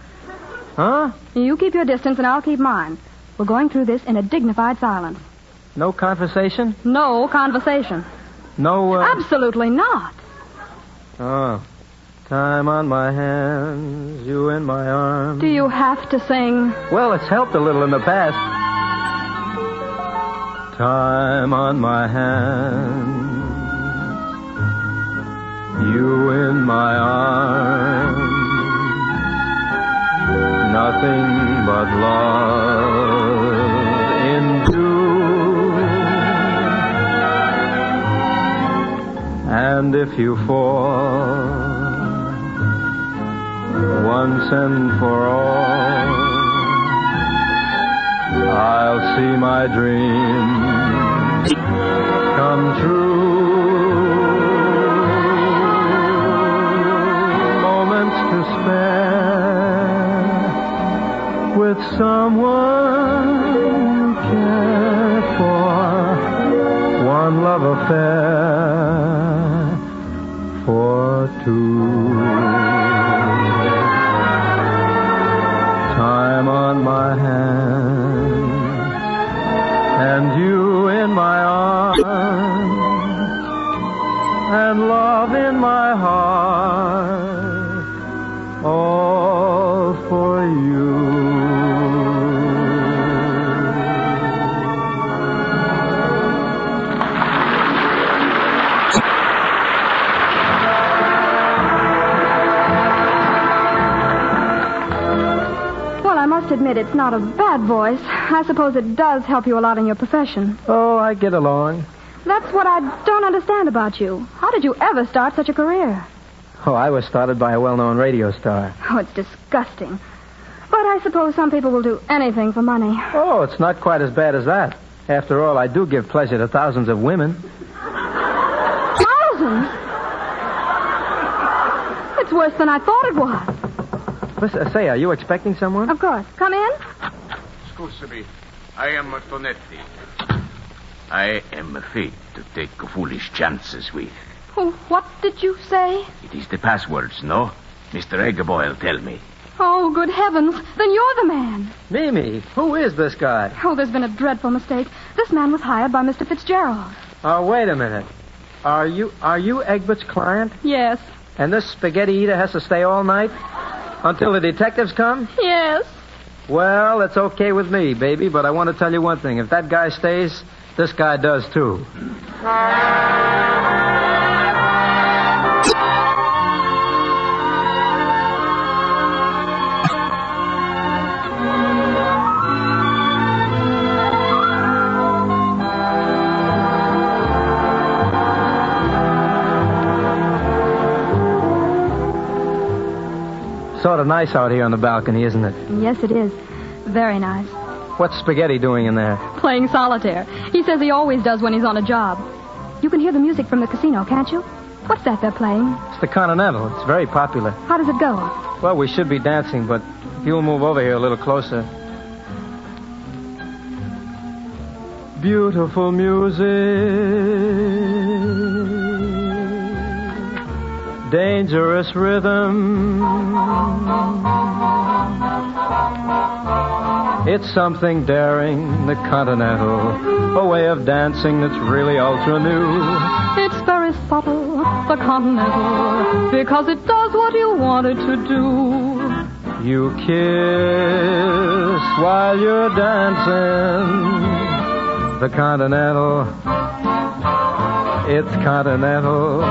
Huh? You keep your distance and I'll keep mine. We're going through this in a dignified silence. No conversation? No conversation. No, Absolutely not. Oh. Time on my hands, you in my arms. Do you have to sing? Well, it's helped a little in the past. Time on my hands, you in my arms. Nothing but love endure. And if you fall once and for all, I'll see my dreams come true. Moments to spare with someone you care for. One love affair for two. Time on my hand, and you in my arms, and love in my heart, all for you. Well, I must admit it's not a bad voice. I suppose it does help you a lot in your profession. Oh, I get along. That's what I don't understand about you. How did you ever start such a career? Oh, I was started by a well-known radio star. Oh, it's disgusting. But I suppose some people will do anything for money. Oh, it's not quite as bad as that. After all, I do give pleasure to thousands of women. Thousands? It's worse than I thought it was. Listen, say, are you expecting someone? Of course. Come in. Excuse me. I am Tonetti. I am afraid to take foolish chances with. Oh, what did you say? It is the passwords, no? Mr. Eggerboyle tell me. Oh, good heavens. Then you're the man. Mimi, who is this guy? Oh, there's been a dreadful mistake. This man was hired by Mr. Fitzgerald. Oh, wait a minute. Are you Egbert's client? Yes. And this spaghetti eater has to stay all night? Until the detectives come? Yes. Well, it's okay with me, baby, but I want to tell you one thing. If that guy stays, this guy does, too. Sort of nice out here on the balcony, isn't it? Yes, it is. Very nice. What's Spaghetti doing in there? Playing solitaire. He says he always does when he's on a job. You can hear the music from the casino, can't you? What's that they're playing? It's the Continental. It's very popular. How does it go? Well, we should be dancing, but if you'll move over here a little closer. Beautiful music. Dangerous rhythm. It's something daring, the Continental, a way of dancing that's really ultra new. It's very subtle, the Continental, because it does what you want it to do. You kiss while you're dancing, the Continental, it's Continental.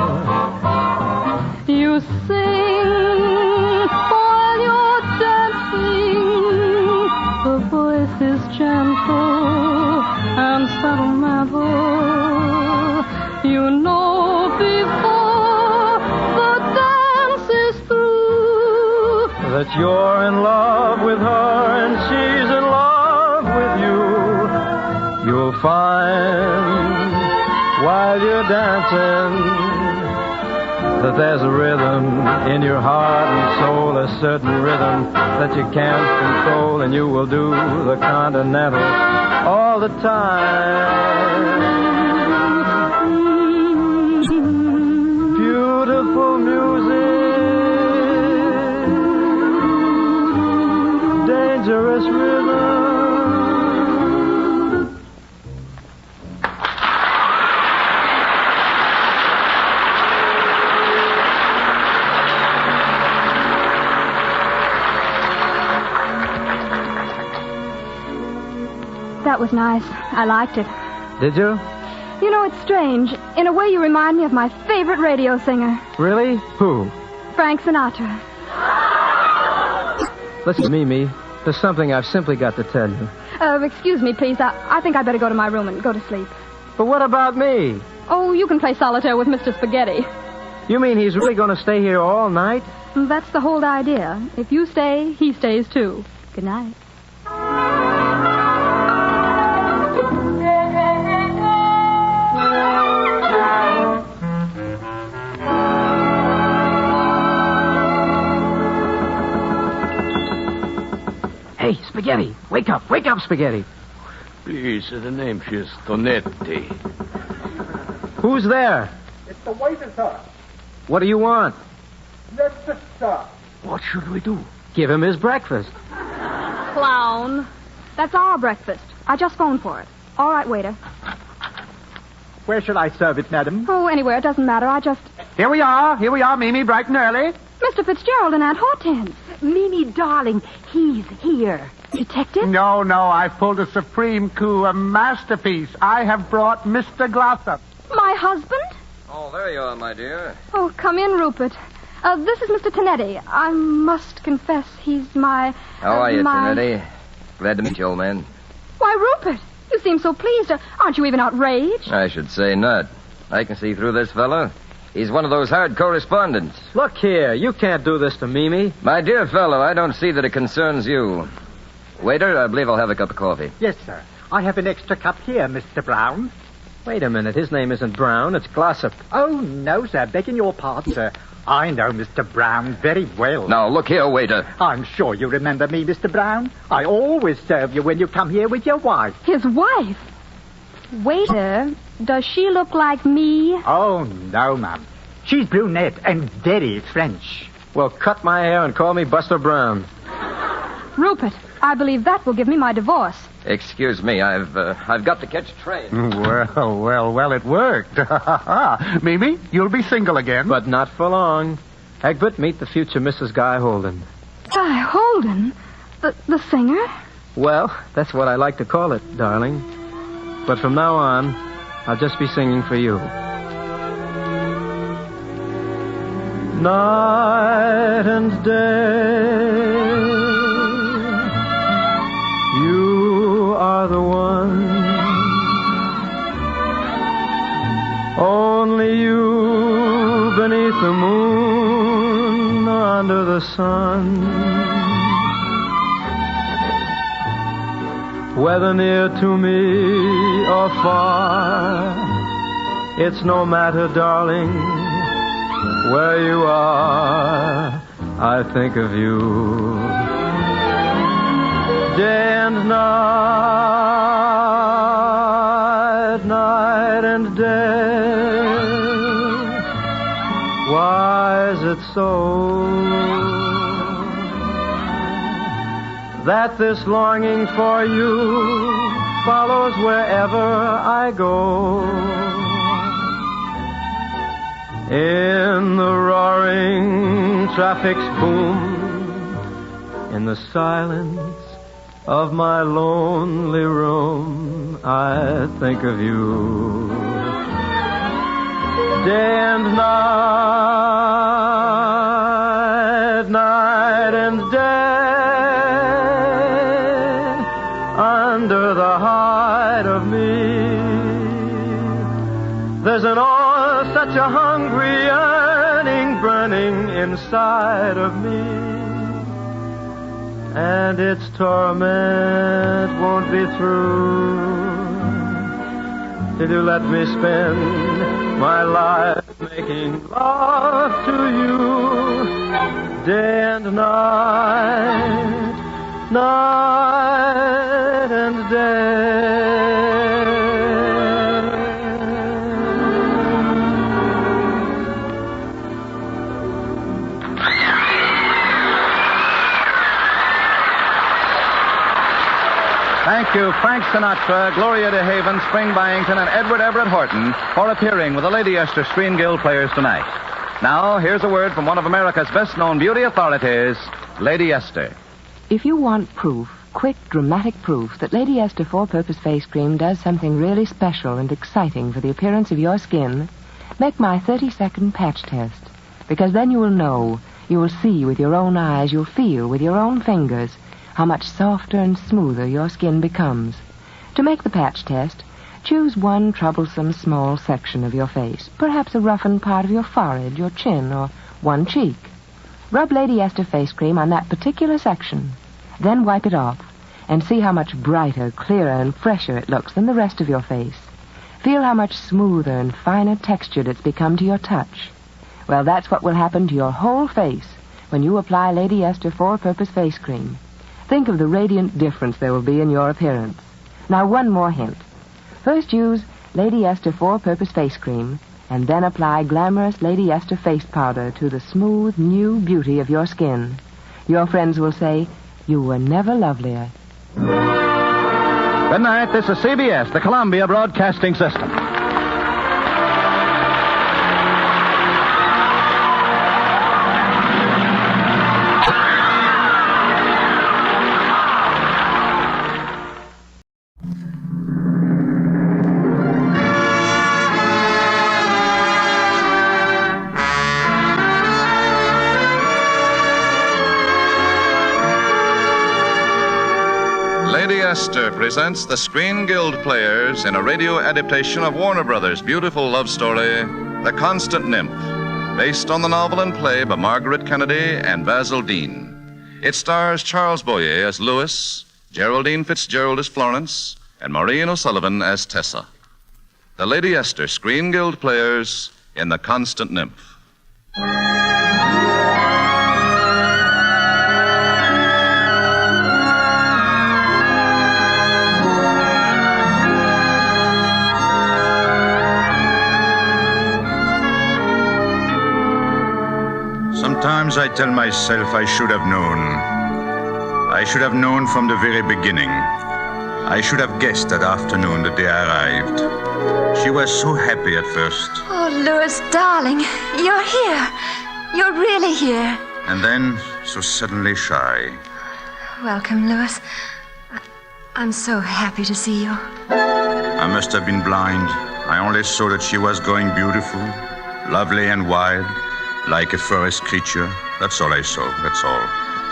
You sing while you're dancing. The voice is gentle and sentimental. You know before the dance is through that you're in love with her and she's in love with you. You'll find while you're dancing that there's a rhythm in your heart and soul, a certain rhythm that you can't control, and you will do the Continental all the time. Beautiful music, dangerous rhythm. that was nice. I liked it. Did you? You know, it's strange. In a way, you remind me of my favorite radio singer. Really? Who? Frank Sinatra. Listen, Mimi, there's something I've simply got to tell you. Excuse me, please. I think I better go to my room and go to sleep. But what about me? Oh, you can play solitaire with Mr. Spaghetti. You mean he's really going to stay here all night? That's the whole idea. If you stay, he stays too. Good night. Hey, Spaghetti, wake up, Spaghetti. Please, the name is Tonetti. Who's there? It's the waiter, sir. What do you want? Breakfast, sir. What should we do? Give him his breakfast. Clown. That's our breakfast. I just phoned for it. All right, waiter. Where shall I serve it, madam? Oh, anywhere. It doesn't matter. Here we are, Mimi, bright and early. Mr. Fitzgerald and Aunt Hortense. Mimi, darling, he's here. Detective? No, I've pulled a supreme coup, a masterpiece. I have brought Mr. Glossop. My husband? Oh, there you are, my dear. Oh, come in, Rupert. This is Mr. Tonetti. I must confess he's my... How are you, Tonetti? Glad to meet you, old man. Why, Rupert, you seem so pleased. Aren't you even outraged? I should say not. I can see through this fellow. He's one of those hard correspondents. Look here, you can't do this to Mimi. My dear fellow, I don't see that it concerns you. Waiter, I believe I'll have a cup of coffee. Yes, sir. I have an extra cup here, Mr. Brown. Wait a minute, his name isn't Brown, it's Glossop. Oh, no, sir, begging your pardon, sir. I know Mr. Brown very well. Now, look here, waiter. I'm sure you remember me, Mr. Brown. I always serve you when you come here with your wife. His wife? Waiter, does she look like me? Oh, no, ma'am. She's brunette and very French. Well, cut my hair and call me Buster Brown. Rupert, I believe that will give me my divorce. Excuse me, I've got to catch a train. Well, it worked. Mimi, you'll be single again. But not for long. Egbert, meet the future Mrs. Guy Holden. Guy Holden? The singer? Well, that's what I like to call it, darling. But from now on, I'll just be singing for you. Night and day, you are the one. Only you beneath the moon, under the sun. Whether near to me or far, it's no matter, darling, where you are, I think of you. Day and night, night and day. Why is it so that this longing for you follows wherever I go? In the roaring traffic's boom, in the silence of my lonely room, I think of you. Day and night, night and day, under the hide of me, there's an such a hungry yearning burning inside of me, and its torment won't be through till you let me spend my life making love to you. Day and night, night and day. Thank you, Frank Sinatra, Gloria DeHaven, Spring Byington, and Edward Everett Horton for appearing with the Lady Esther Screen Guild players tonight. Now, here's a word from one of America's best-known beauty authorities, Lady Esther. If you want proof, quick, dramatic proof that Lady Esther Four-Purpose Face Cream does something really special and exciting for the appearance of your skin, make my 30-second patch test, because then you will know, you will see with your own eyes, you'll feel with your own fingers how much softer and smoother your skin becomes. To make the patch test, choose one troublesome small section of your face, perhaps a roughened part of your forehead, your chin, or one cheek. Rub Lady Esther Face Cream on that particular section, then wipe it off, and see how much brighter, clearer, and fresher it looks than the rest of your face. Feel how much smoother and finer textured it's become to your touch. Well, that's what will happen to your whole face when you apply Lady Esther Four-Purpose Face Cream. Think of the radiant difference there will be in your appearance. Now, one more hint. First use Lady Esther Four-Purpose Face Cream, and then apply glamorous Lady Esther Face Powder to the smooth, new beauty of your skin. Your friends will say, you were never lovelier. Good night. This is CBS, the Columbia Broadcasting System. Lady Esther presents the Screen Guild Players in a radio adaptation of Warner Brothers' beautiful love story, The Constant Nymph, based on the novel and play by Margaret Kennedy and Basil Dean. It stars Charles Boyer as Louis, Geraldine Fitzgerald as Florence, and Maureen O'Sullivan as Tessa. The Lady Esther Screen Guild Players in The Constant Nymph. Sometimes I tell myself I should have known. I should have known from the very beginning. I should have guessed that afternoon the day I arrived. She was so happy at first. Oh, Louis, darling, you're here. You're really here. And then, so suddenly shy. Welcome, Louis. I'm so happy to see you. I must have been blind. I only saw that she was growing beautiful, lovely and wild, like a forest creature. That's all I saw, that's all.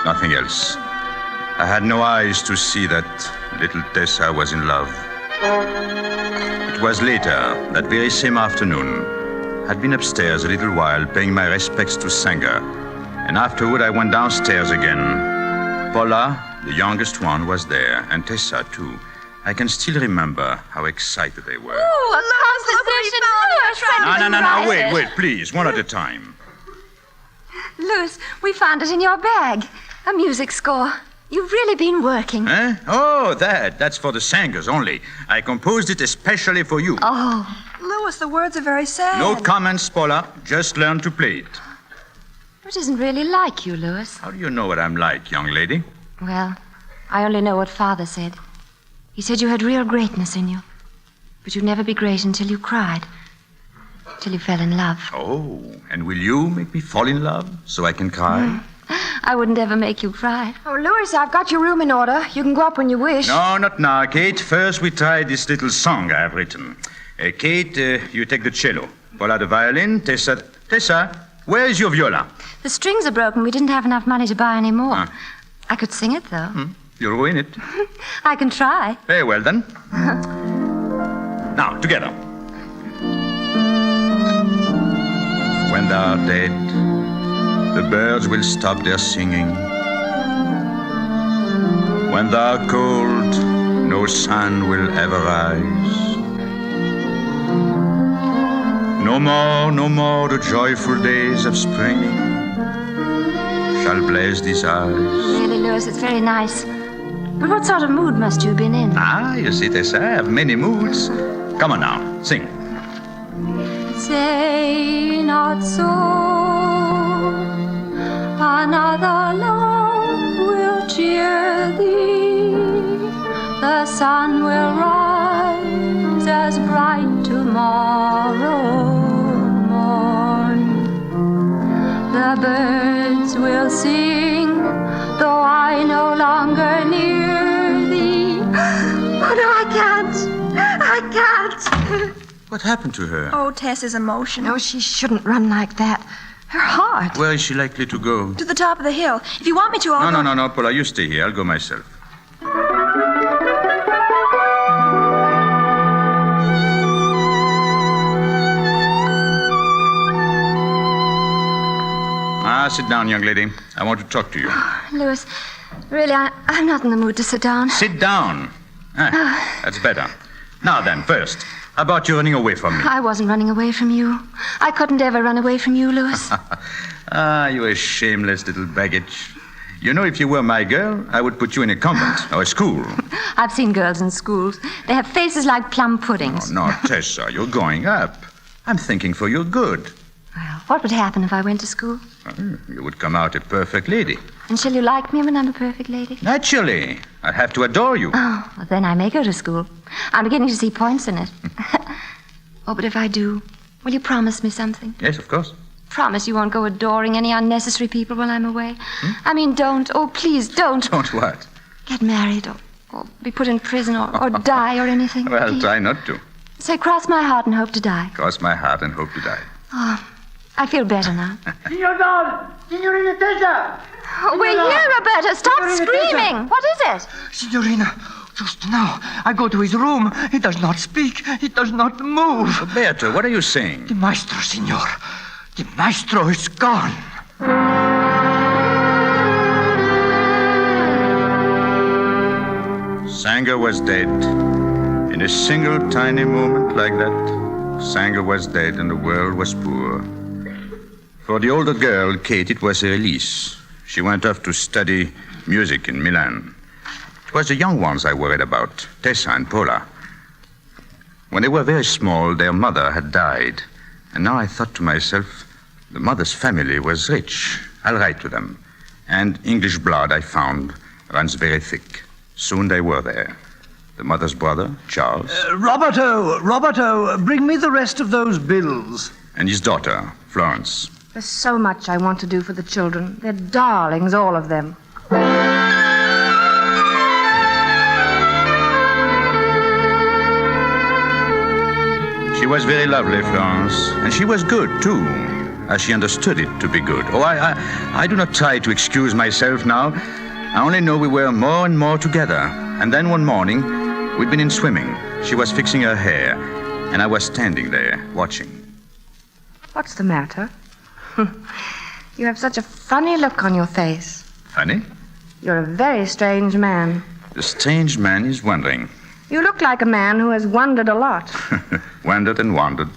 Nothing else. I had no eyes to see that little Tessa was in love. It was later, that very same afternoon. I'd been upstairs a little while paying my respects to Sanger. And afterward I went downstairs again. Paula, the youngest one, was there, and Tessa too. I can still remember how excited they were. Oh, No, wait, please, one at a time. Louis, we found it in your bag. A music score. You've really been working. Eh? Oh, that's for the Sangers only. I composed it especially for you. Oh. Louis, the words are very sad. No comments, Paula. Just learn to play it. It isn't really like you, Louis. How do you know what I'm like, young lady? Well, I only know what Father said. He said you had real greatness in you. But you'd never be great until you cried. Till you fell in love. Oh, and will you make me fall in love so I can cry? I wouldn't ever make you cry. Oh, Louis, I've got your room in order. You can go up when you wish. No, not now, Kate. First, we try this little song I've written. Kate, you take the cello. Paula, the violin. Tessa, where is your viola? The strings are broken. We didn't have enough money to buy any more. I could sing it, though. You'll ruin it. I can try. Very well, then. Now, together. When they are dead, the birds will stop their singing. When they are cold, no sun will ever rise. No more the joyful days of spring shall blaze these eyes. Really, Louis, it's very nice. But what sort of mood must you have been in? You see, Tessa, I have many moods. Come on now, sing. Say not so. Another love will cheer thee. The sun will rise as bright tomorrow morn. The birds will sing, though I no longer near. I can't. I can't. What happened to her? Oh, Tess is emotional. No, she shouldn't run like that. Her heart. Where is she likely to go? To the top of the hill. If you want me to, I'll go. No, Paula, you stay here. I'll go myself. Sit down, young lady. I want to talk to you. Louis, really, I'm not in the mood to sit down. Sit down. That's better. Now then, first, how about you running away from me? I wasn't running away from you. I couldn't ever run away from you, Louis. You a shameless little baggage. You know, if you were my girl, I would put you in a convent or a school. I've seen girls in schools. They have faces like plum puddings. No, Tessa, you're going up. I'm thinking for your good. Well, what would happen if I went to school? You would come out a perfect lady. And shall you like me when I'm a perfect lady? Naturally. I have to adore you. Oh, well, then I may go to school. I'm beginning to see points in it. Oh, but if I do, will you promise me something? Yes, of course. Promise you won't go adoring any unnecessary people while I'm away. I mean, don't. Oh, please, don't. Don't what? Get married or be put in prison or die or anything. Well, please. try not to. Say, cross my heart and hope to die. Cross my heart and hope to die. Oh, I feel better now. Signor Don! Signorina Tessa! Oh, we're here, Roberta. Stop screaming. What is it? Signorina, just now, I go to his room. He does not speak. He does not move. Roberto, what are you saying? The maestro, signor. The maestro is gone. Sanger was dead. In a single tiny moment like that, Sanger was dead and the world was poor. For the older girl, Kate, it was a release. She went off to study music in Milan. It was the young ones I worried about, Tessa and Paula. When they were very small, their mother had died. And now I thought to myself, the mother's family was rich. I'll write to them. And English blood, I found, runs very thick. Soon they were there. The mother's brother, Charles. Roberto, bring me the rest of those bills. And his daughter, Florence. There's so much I want to do for the children. They're darlings, all of them. She was very lovely, Florence. And she was good, too, as she understood it to be good. Oh, I do not try to excuse myself now. I only know we were more and more together. And then one morning, we'd been in swimming. She was fixing her hair, and I was standing there, watching. What's the matter? You have such a funny look on your face. Funny? You're a very strange man. The strange man is wondering. You look like a man who has wondered a lot. Wandered and wandered.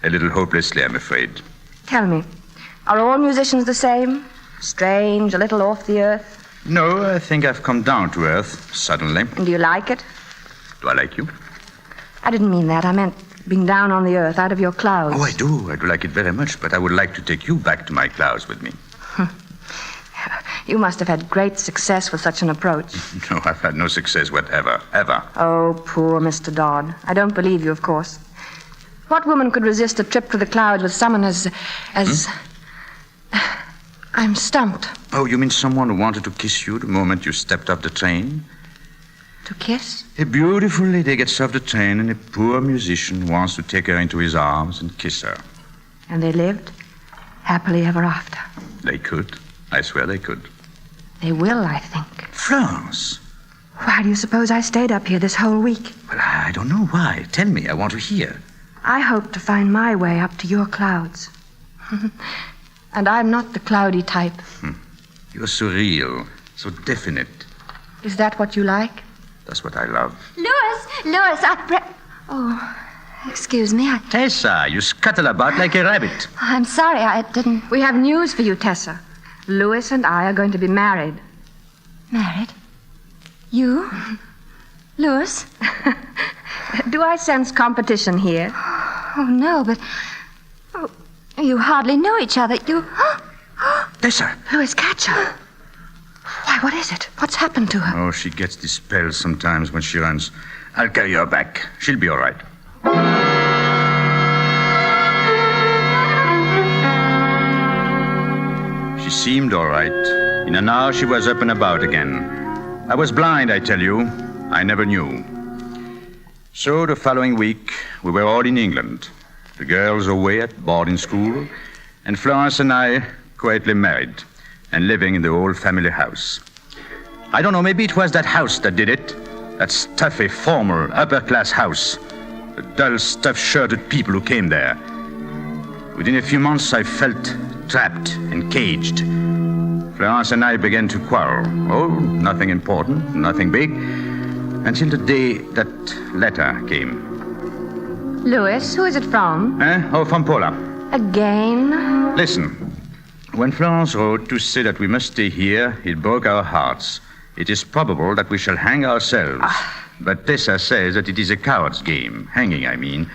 A little hopelessly, I'm afraid. Tell me, are all musicians the same? Strange, a little off the earth? No, I think I've come down to earth, suddenly. And do you like it? Do I like you? I didn't mean that. I meant being down on the earth, out of your clouds. Oh, I do. I do like it very much, but I would like to take you back to my clouds with me. You must have had great success with such an approach. No, I've had no success whatever, ever. Oh, poor Mr. Dodd. I don't believe you, of course. What woman could resist a trip to the clouds with someone as... I'm stumped. Oh, you mean someone who wanted to kiss you the moment you stepped off the train? To kiss? A beautiful lady gets off the train and a poor musician wants to take her into his arms and kiss her. And they lived happily ever after. They could. I swear they could. They will, I think. France! Why do you suppose I stayed up here this whole week? Well, I don't know why. Tell me. I want to hear. I hope to find my way up to your clouds. And I'm not the cloudy type. You're so real, so definite. Is that what you like? That's what I love. Louis, Oh, excuse me. Tessa, you scuttle about like a rabbit. I'm sorry, I didn't... We have news for you, Tessa. Louis and I are going to be married. Married? You? Louis? Do I sense competition here? Oh, no, but... Oh, you hardly know each other. You... Tessa! Louis, catch her. Why, what is it? What's happened to her? Oh, she gets these spells sometimes when she runs. I'll carry her back. She'll be all right. She seemed all right. In an hour, she was up and about again. I was blind, I tell you. I never knew. So the following week, we were all in England. The girls away at boarding school, and Florence and I quietly married and living in the old family house. I don't know, maybe it was that house that did it. That stuffy, formal, upper-class house. The dull, stuff-shirted people who came there. Within a few months, I felt trapped and caged. Florence and I began to quarrel. Oh, nothing important, nothing big. Until the day that letter came. Louis, who is it from? Oh, from Paula. Again? Listen. When Florence wrote to say that we must stay here, it broke our hearts. It is probable that we shall hang ourselves. But Tessa says that it is a coward's game. Hanging, I mean.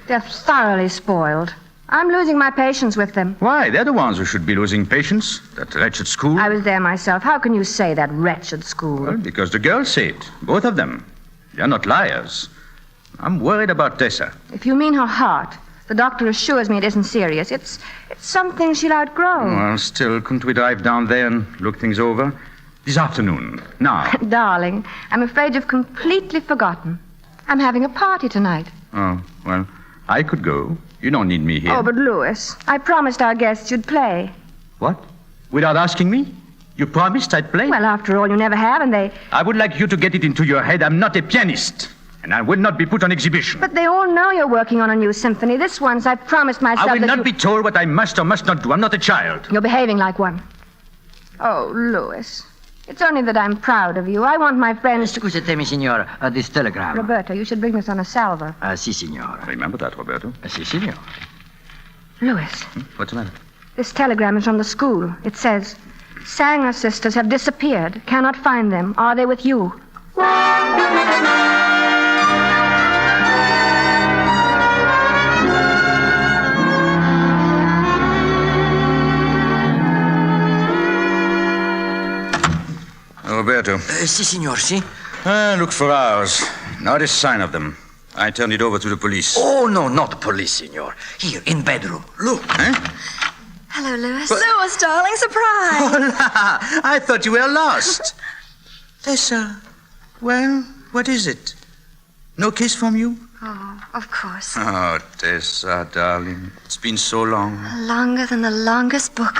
They're thoroughly spoiled. I'm losing my patience with them. Why? They're the ones who should be losing patience. That wretched school. I was there myself. How can you say that wretched school? Well, because the girls say it. Both of them. They're not liars. I'm worried about Tessa. If you mean her heart, the doctor assures me it isn't serious. It's something she'll outgrow. Well, still, couldn't we drive down there and look things over? This afternoon. Now. Darling, I'm afraid you've completely forgotten. I'm having a party tonight. Oh, well, I could go. You don't need me here. Oh, but Louis, I promised our guests you'd play. What? Without asking me? You promised I'd play? Well, after all, you never have, and they... I would like you to get it into your head I'm not a pianist, and I will not be put on exhibition. But they all know you're working on a new symphony. This once I promised myself I will not be told what I must or must not do. I'm not a child. You're behaving like one. Oh, Louis, it's only that I'm proud of you. I want my friends to... Scusatemi, signor, this telegram. Roberto, you should bring this on a salver. Si, signor. Remember that, Roberto? Si, signor. Louis. What's the matter? This telegram is from the school. It says, Sanger sisters have disappeared. Cannot find them. Are they with you? Roberto. Si, signor, si. Look for hours. Not a sign of them. I turned it over to the police. Oh, no, not police, signor. Here, in bedroom. Look. Hello, Louis. Louis, darling, surprise. Hola! I thought you were lost. Tessa, well, what is it? No kiss from you? Oh, of course. Oh, Tessa, darling. It's been so long. Longer than the longest book.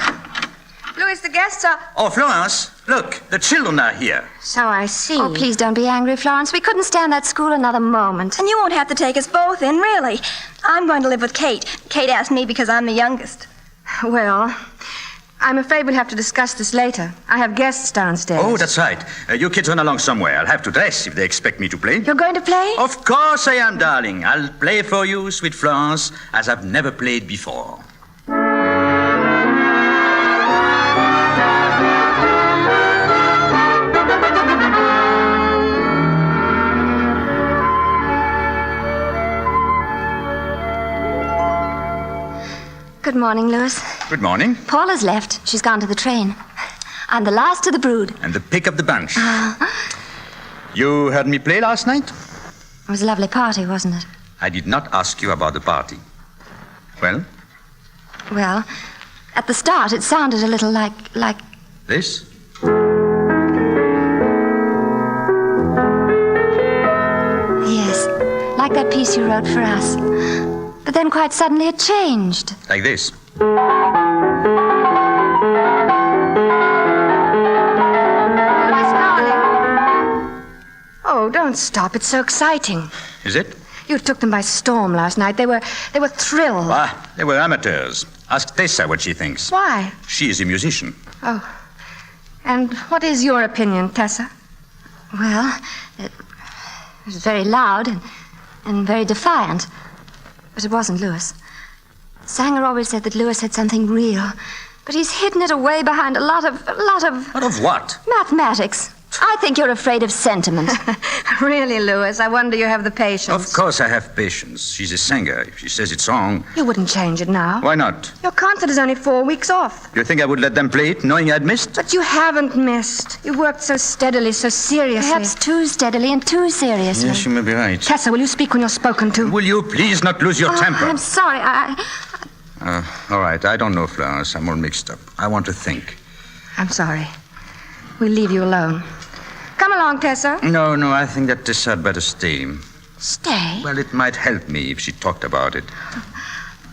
Louis, the guests are... Oh, Florence, look, the children are here. So I see. Oh, please don't be angry, Florence. We couldn't stand that school another moment. And you won't have to take us both in, really. I'm going to live with Kate. Kate asked me because I'm the youngest. Well, I'm afraid we'll have to discuss this later. I have guests downstairs. Oh, that's right. You kids run along somewhere. I'll have to dress if they expect me to play. You're going to play? Of course I am, darling. I'll play for you, sweet Florence, as I've never played before. Good morning, Louis. Good morning. Paula's left. She's gone to the train. I'm the last of the brood. And the pick of the bunch. You heard me play last night? It was a lovely party, wasn't it? I did not ask you about the party. Well? Well, at the start, it sounded a little like... This? Yes, like that piece you wrote for us. But then quite suddenly it changed. Like this. Oh, don't stop. It's so exciting. Is it? You took them by storm last night. They were thrilled. They were amateurs. Ask Tessa what she thinks. Why? She is a musician. Oh. And what is your opinion, Tessa? Well, it was very loud and very defiant. But it wasn't Louis. Sanger always said that Louis had something real, but he's hidden it away behind a lot of... What of what? Mathematics. I think you're afraid of sentiment. Really, Louis? I wonder you have the patience. Of course I have patience. She's a singer. If she says it's wrong... You wouldn't change it now. Why not? Your concert is only 4 weeks off. You think I would let them play it, knowing I'd missed? But you haven't missed. You worked so steadily, so seriously. Perhaps too steadily and too seriously. Yes, you may be right. Tessa, will you speak when you're spoken to? Will you please not lose your temper? I'm sorry. All right. I don't know, Florence. I'm all mixed up. I want to think. I'm sorry. We'll leave you alone. Come along, Tessa. No, I think that Tessa had better stay. Stay? Well, it might help me if she talked about it.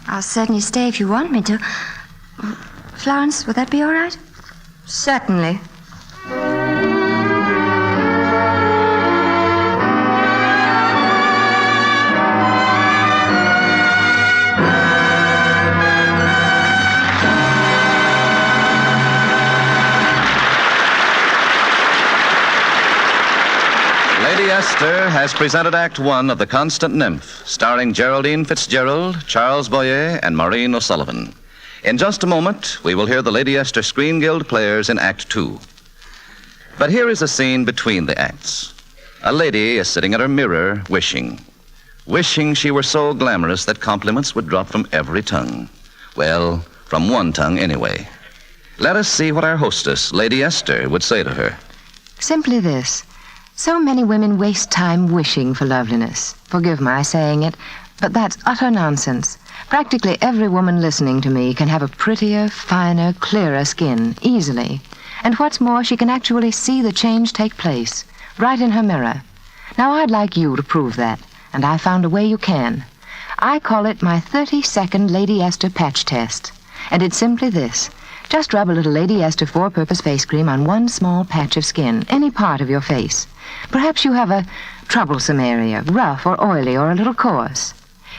I'll certainly stay if you want me to. Florence, would that be all right? Certainly. Lady Esther has presented Act One of The Constant Nymph, starring Geraldine Fitzgerald, Charles Boyer, and Maureen O'Sullivan. In just a moment, we will hear the Lady Esther Screen Guild players in Act Two. But here is a scene between the acts. A lady is sitting at her mirror, wishing she were so glamorous that compliments would drop from every tongue. Well, from one tongue anyway. Let us see what our hostess, Lady Esther, would say to her. Simply this. So many women waste time wishing for loveliness. Forgive my saying it, but that's utter nonsense. Practically every woman listening to me can have a prettier, finer, clearer skin, easily. And what's more, she can actually see the change take place, right in her mirror. Now, I'd like you to prove that, and I found a way you can. I call it my 30-second Lady Esther patch test. And it's simply this. Just rub a little Lady Esther four-purpose face cream on one small patch of skin, any part of your face. Perhaps you have a troublesome area, rough or oily or a little coarse.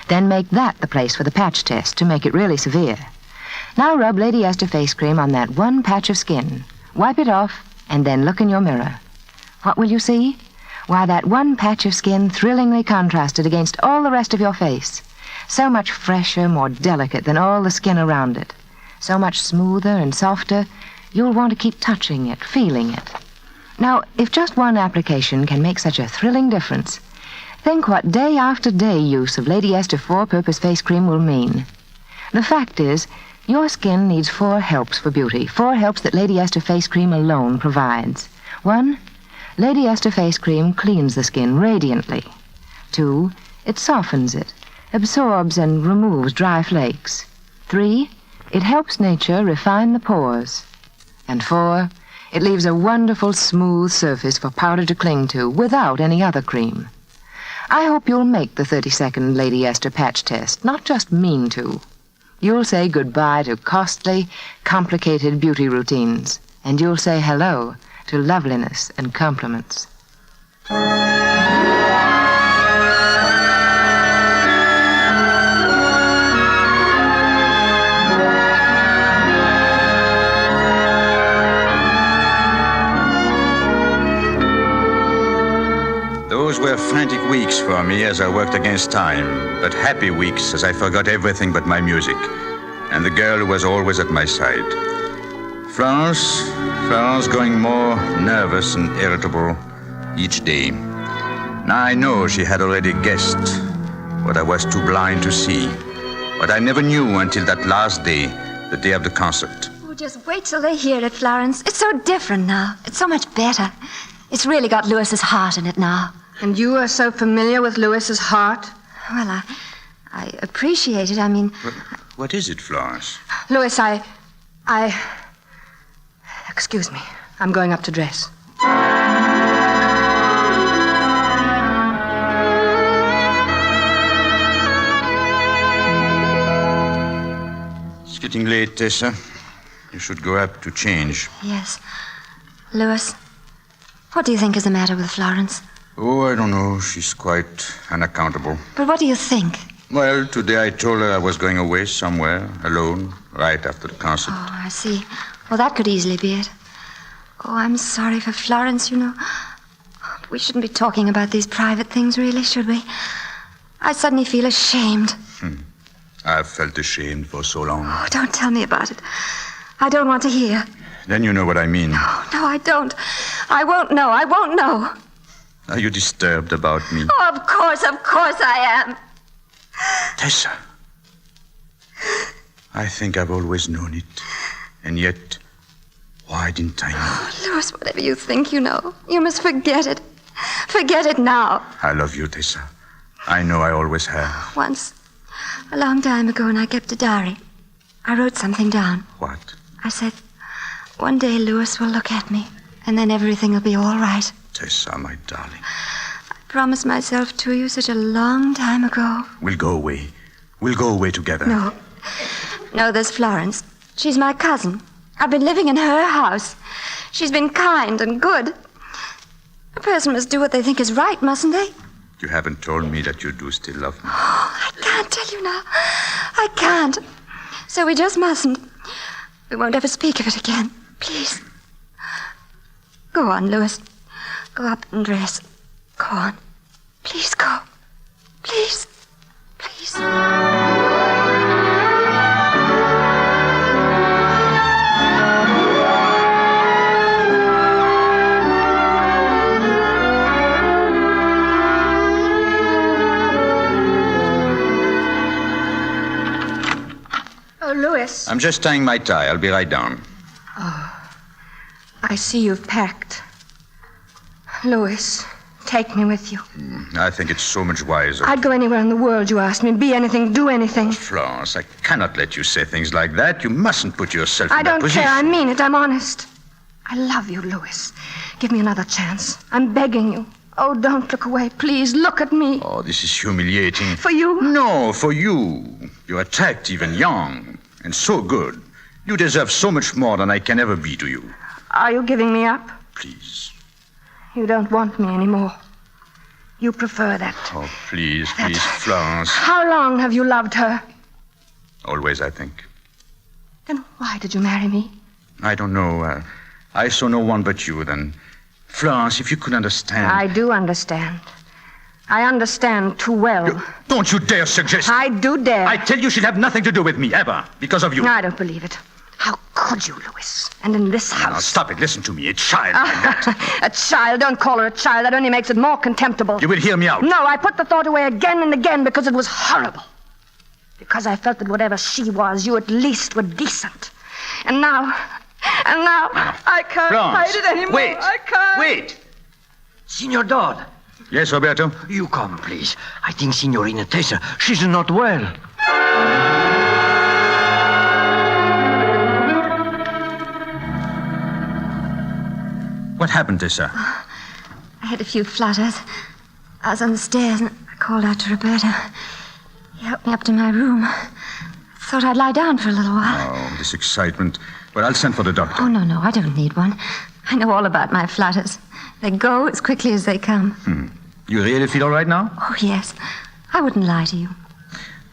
Then make that the place for the patch test to make it really severe. Now rub Lady Esther face cream on that one patch of skin. Wipe it off, and then look in your mirror. What will you see? Why, that one patch of skin thrillingly contrasted against all the rest of your face. So much fresher, more delicate than all the skin around it. So much smoother and softer, you'll want to keep touching it, feeling it. Now, if just one application can make such a thrilling difference, think what day after day use of Lady Esther four-purpose face cream will mean. The fact is, your skin needs 4 helps for beauty, 4 helps that Lady Esther face cream alone provides. 1, Lady Esther face cream cleans the skin radiantly. 2, it softens it, absorbs and removes dry flakes. 3, it helps nature refine the pores. And 4, it leaves a wonderful smooth surface for powder to cling to without any other cream. I hope you'll make the 30-second Lady Esther patch test, not just mean to. You'll say goodbye to costly, complicated beauty routines, and you'll say hello to loveliness and compliments. Those were frantic weeks for me as I worked against time, but happy weeks as I forgot everything but my music, and the girl who was always at my side. Florence going more nervous and irritable each day. Now I know she had already guessed what I was too blind to see, what I never knew until that last day, the day of the concert. Oh, just wait till they hear it, Florence. It's so different now. It's so much better. It's really got Lewis's heart in it now. And you are so familiar with Lewis's heart? Well, I appreciate it. I mean... What is it, Florence? Lewis, Excuse me. I'm going up to dress. It's getting late, Tessa. You should go up to change. Yes. Lewis, what do you think is the matter with Florence? Oh, I don't know. She's quite unaccountable. But what do you think? Well, today I told her I was going away somewhere, alone, right after the concert. Oh, I see. Well, that could easily be it. Oh, I'm sorry for Florence, you know. We shouldn't be talking about these private things, really, should we? I suddenly feel ashamed. I've felt ashamed for so long. Oh, don't tell me about it. I don't want to hear. Then you know what I mean. No, I don't. I won't know. Are you disturbed about me? Oh, of course I am. Tessa. I think I've always known it. And yet, why didn't I know? Oh, Lewis, whatever you think you know, you must forget it. Forget it now. I love you, Tessa. I know I always have. Once, a long time ago, when I kept a diary, I wrote something down. What? I said, one day Lewis will look at me, and then everything will be all right. Tessa, my darling. I promised myself to you such a long time ago. We'll go away. We'll go away together. No, there's Florence. She's my cousin. I've been living in her house. She's been kind and good. A person must do what they think is right, mustn't they? You haven't told me that you do still love me. I can't tell you now. I can't. So we just mustn't. We won't ever speak of it again. Please. Go on, Louis. Go up and dress. Go on. Please go. Please. Please. Louis. I'm just tying my tie. I'll be right down. Oh, I see you've packed. Louis, take me with you. I think it's so much wiser. I'd go anywhere in the world you asked me. Be anything, do anything. Florence, I cannot let you say things like that. You mustn't put yourself in I that don't position. care. I mean it. I'm honest. I love you, Louis. Give me another chance. I'm begging you. Oh, don't look away. Please, look at me. Oh, this is humiliating. For you? No, for you. You're attractive and young and so good. You deserve so much more than I can ever be to you. Are you giving me up? Please. You don't want me anymore. You prefer that. Oh, please, Florence. How long have you loved her? Always, I think. Then why did you marry me? I don't know. I saw no one but you then. Florence, if you could understand. I do understand. I understand too well. Don't you dare suggest. I do dare. I tell you she'll have nothing to do with me, ever, because of you. I don't believe it. How could you, Louis? And in this house. Now, stop it. Listen to me. A child like that. A child? Don't call her a child. That only makes it more contemptible. You will hear me out. No, I put the thought away again and again because it was horrible. Because I felt that whatever she was, you at least were decent. And now, I can't Florence, fight it anymore. Wait. I can't. Wait. Signor Dodd. Yes, Roberto? You come, please. I think Signorina Tessa, she's not well. What happened, Tessa? I had a few flutters. I was on the stairs and I called out to Roberto. He helped me up to my room. Thought I'd lie down for a little while. Oh, this excitement. Well, I'll send for the doctor. Oh, no, I don't need one. I know all about my flutters. They go as quickly as they come. You really feel all right now? Oh, yes. I wouldn't lie to you.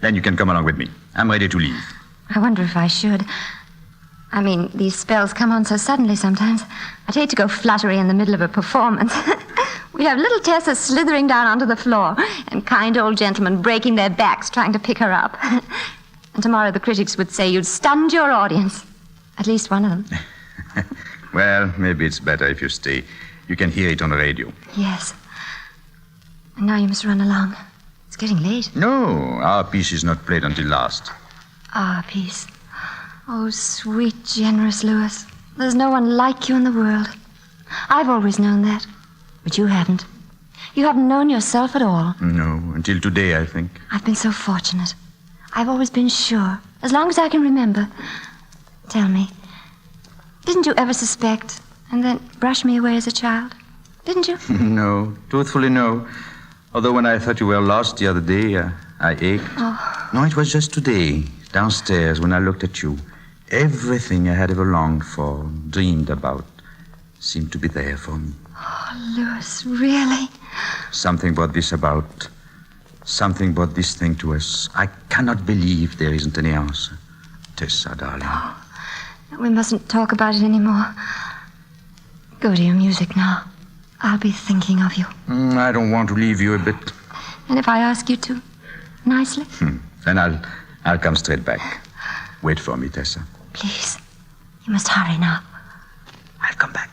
Then you can come along with me. I'm ready to leave. I wonder if I should. I mean, these spells come on so suddenly sometimes. I'd hate to go fluttery in the middle of a performance. We'd have little Tessa slithering down onto the floor and kind old gentlemen breaking their backs trying to pick her up. And tomorrow the critics would say you'd stunned your audience. At least one of them. Well, maybe it's better if you stay. You can hear it on the radio. Yes. And now you must run along. It's getting late. No, our piece is not played until last. Our piece. Oh, sweet, generous Louis. There's no one like you in the world. I've always known that. But you haven't. You haven't known yourself at all. No, until today, I think. I've been so fortunate. I've always been sure, as long as I can remember. Tell me, didn't you ever suspect and then brush me away as a child? Didn't you? No, truthfully, no. Although when I thought you were lost the other day, I ached. Oh. No, it was just today, downstairs, when I looked at you. Everything I had ever longed for, dreamed about, seemed to be there for me. Oh, Louis, really? Something brought this about. Something brought this thing to us. I cannot believe there isn't any answer. Tessa, darling. Oh, we mustn't talk about it anymore. Go to your music now. I'll be thinking of you. I don't want to leave you a bit. And if I ask you to, nicely? Then I'll come straight back. Wait for me, Tessa. Please. You must hurry now. I'll come back.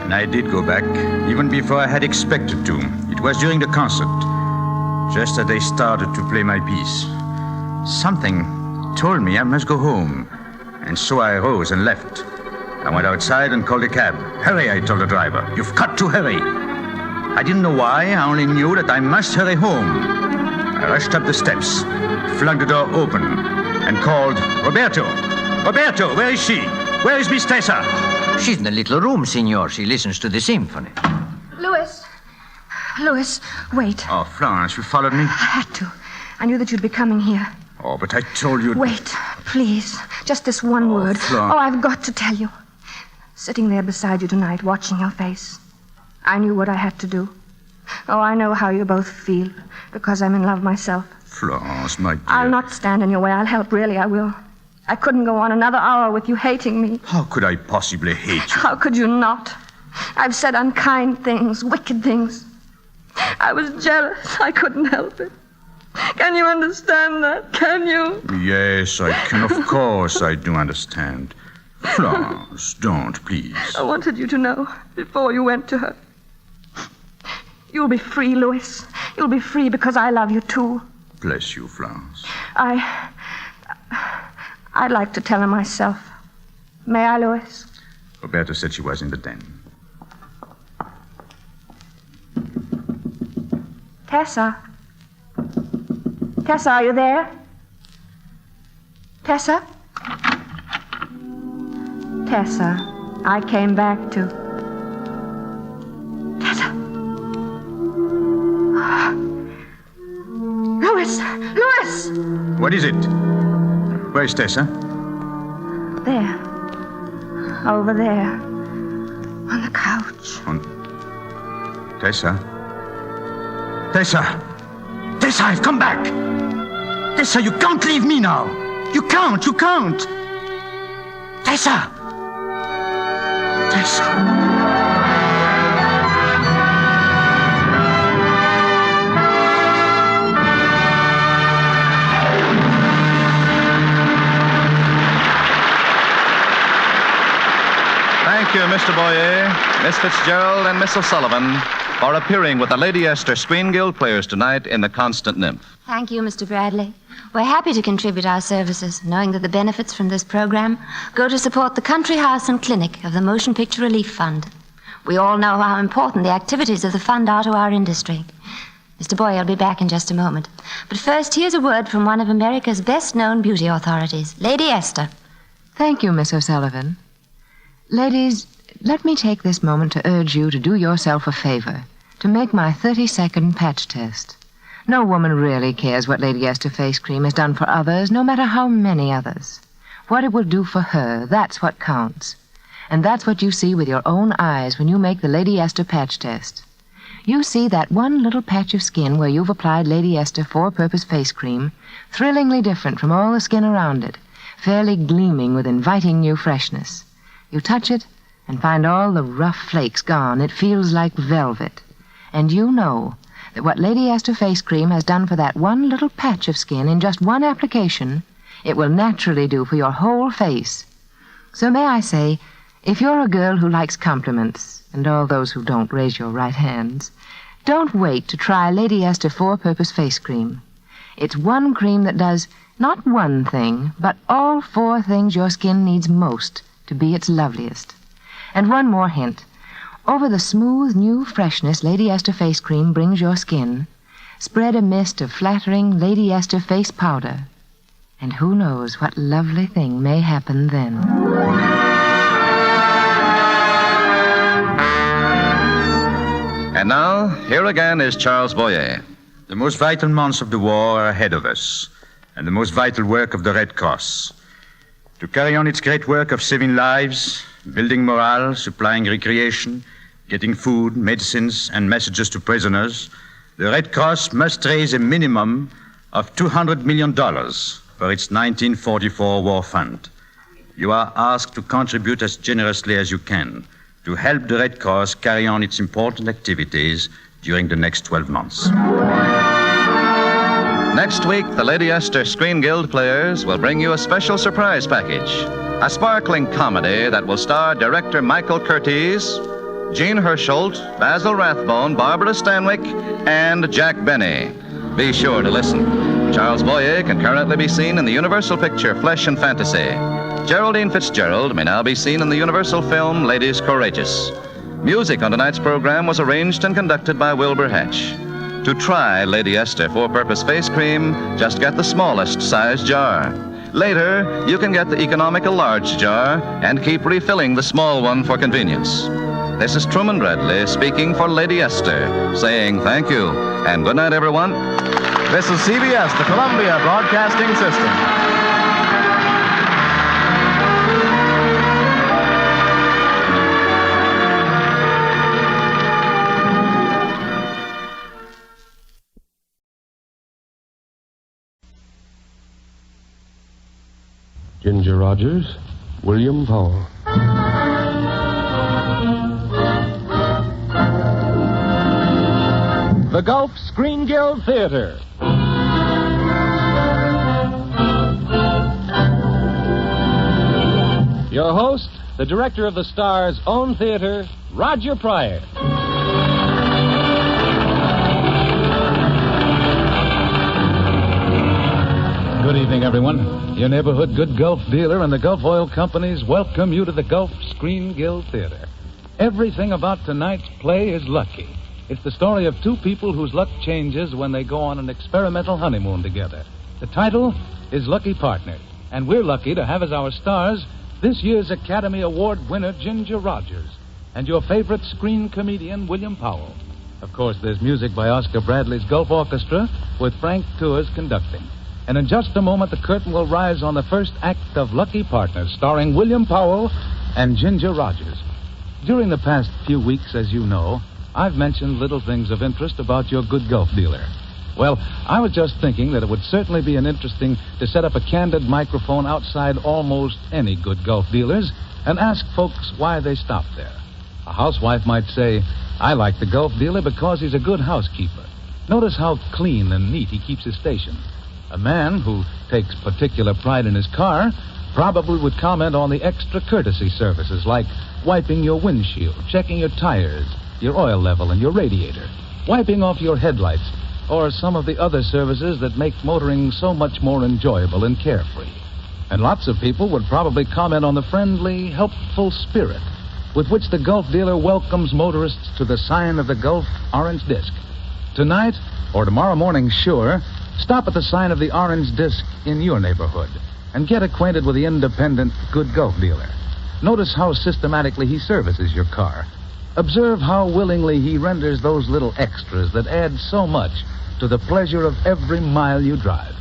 And I did go back, even before I had expected to. It was during the concert, just as they started to play my piece. Something told me I must go home, and so I rose and left. I went outside and called a cab. Hurry, I told the driver. You've got to hurry. I didn't know why. I only knew that I must hurry home. I rushed up the steps, flung the door open, and called, Roberto! Roberto, where is she? Where is Miss Tessa? She's in the little room, Signor. She listens to the symphony. Louis, wait. Oh, Florence, you followed me? I had to. I knew that you'd be coming here. Oh, but I told you... Wait, please. Just this one word. Florence. Oh, I've got to tell you. Sitting there beside you tonight, watching your face, I knew what I had to do. Oh, I know how you both feel, because I'm in love myself. Florence, my dear... I'll not stand in your way. I'll help, really, I will. I couldn't go on another hour with you hating me. How could I possibly hate you? How could you not? I've said unkind things, wicked things. I was jealous. I couldn't help it. Can you understand that? Can you? Yes, I can. Of course I do understand. Florence, don't, please. I wanted you to know before you went to her. You'll be free, Louis. You'll be free because I love you, too. Bless you, Florence. I'd like to tell her myself. May I, Louis? Roberta said she was in the den. Tessa? Tessa, are you there? Tessa? Tessa, I came back to... Tessa! Louis! Louis! What is it? Where's Tessa? There. Over there. On the couch. Tessa? Tessa! Tessa, I've come back! Tessa, you can't leave me now! You can't! Tessa! Tessa! Thank you, Mr. Boyer, Miss Fitzgerald, and Miss O'Sullivan for appearing with the Lady Esther Screen Guild players tonight in The Constant Nymph. Thank you, Mr. Bradley. We're happy to contribute our services, knowing that the benefits from this program go to support the Country House and Clinic of the Motion Picture Relief Fund. We all know how important the activities of the fund are to our industry. Mr. Boyer will be back in just a moment. But first, here's a word from one of America's best-known beauty authorities, Lady Esther. Thank you, Miss O'Sullivan. Ladies, let me take this moment to urge you to do yourself a favor, to make my 30-second patch test. No woman really cares what Lady Esther face cream has done for others, no matter how many others. What it will do for her, that's what counts. And that's what you see with your own eyes when you make the Lady Esther patch test. You see that one little patch of skin where you've applied Lady Esther four-purpose face cream, thrillingly different from all the skin around it, fairly gleaming with inviting new freshness. You touch it and find all the rough flakes gone. It feels like velvet. And you know that what Lady Esther face cream has done for that one little patch of skin in just one application, it will naturally do for your whole face. So may I say, if you're a girl who likes compliments, and all those who don't raise your right hands, don't wait to try Lady Esther four-purpose face cream. It's one cream that does not one thing, but all four things your skin needs most to be its loveliest. And one more hint. Over the smooth, new freshness Lady Esther face cream brings your skin, spread a mist of flattering Lady Esther face powder. And who knows what lovely thing may happen then. And now, here again is Charles Boyer. The most vital months of the war are ahead of us, and the most vital work of the Red Cross. To carry on its great work of saving lives, building morale, supplying recreation, getting food, medicines, and messages to prisoners, the Red Cross must raise a minimum of $200 million for its 1944 war fund. You are asked to contribute as generously as you can to help the Red Cross carry on its important activities during the next 12 months. Next week, the Lady Esther Screen Guild players will bring you a special surprise package. A sparkling comedy that will star director Michael Curtiz, Jean Hersholt, Basil Rathbone, Barbara Stanwyck, and Jack Benny. Be sure to listen. Charles Boyer can currently be seen in the Universal picture Flesh and Fantasy. Geraldine Fitzgerald may now be seen in the Universal film Ladies Courageous. Music on tonight's program was arranged and conducted by Wilbur Hatch. To try Lady Esther four-purpose face cream, just get the smallest size jar. Later, you can get the economical large jar and keep refilling the small one for convenience. This is Truman Bradley speaking for Lady Esther, saying thank you and good night, everyone. This is CBS, the Columbia Broadcasting System. Ginger Rogers, William Powell. The Gulf Screen Guild Theater. Your host, the director of the Star's own theater, Roger Pryor. Good evening, everyone. Your neighborhood good Gulf dealer and the Gulf Oil Companies welcome you to the Gulf Screen Guild Theater. Everything about tonight's play is lucky. It's the story of two people whose luck changes when they go on an experimental honeymoon together. The title is Lucky Partners, and we're lucky to have as our stars this year's Academy Award winner Ginger Rogers and your favorite screen comedian William Powell. Of course, there's music by Oscar Bradley's Gulf Orchestra with Frank Tours conducting. And in just a moment, the curtain will rise on the first act of Lucky Partners, starring William Powell and Ginger Rogers. During the past few weeks, as you know, I've mentioned little things of interest about your good Gulf dealer. Well, I was just thinking that it would certainly be interesting to set up a candid microphone outside almost any good Gulf dealers and ask folks why they stop there. A housewife might say, I like the Gulf dealer because he's a good housekeeper. Notice how clean and neat he keeps his station. A man who takes particular pride in his car probably would comment on the extra courtesy services like wiping your windshield, checking your tires, your oil level, and your radiator, wiping off your headlights, or some of the other services that make motoring so much more enjoyable and carefree. And lots of people would probably comment on the friendly, helpful spirit with which the Gulf dealer welcomes motorists to the sign of the Gulf orange disc. Tonight, or tomorrow morning, sure, stop at the sign of the orange disc in your neighborhood and get acquainted with the independent good Gulf dealer. Notice how systematically he services your car. Observe how willingly he renders those little extras that add so much to the pleasure of every mile you drive.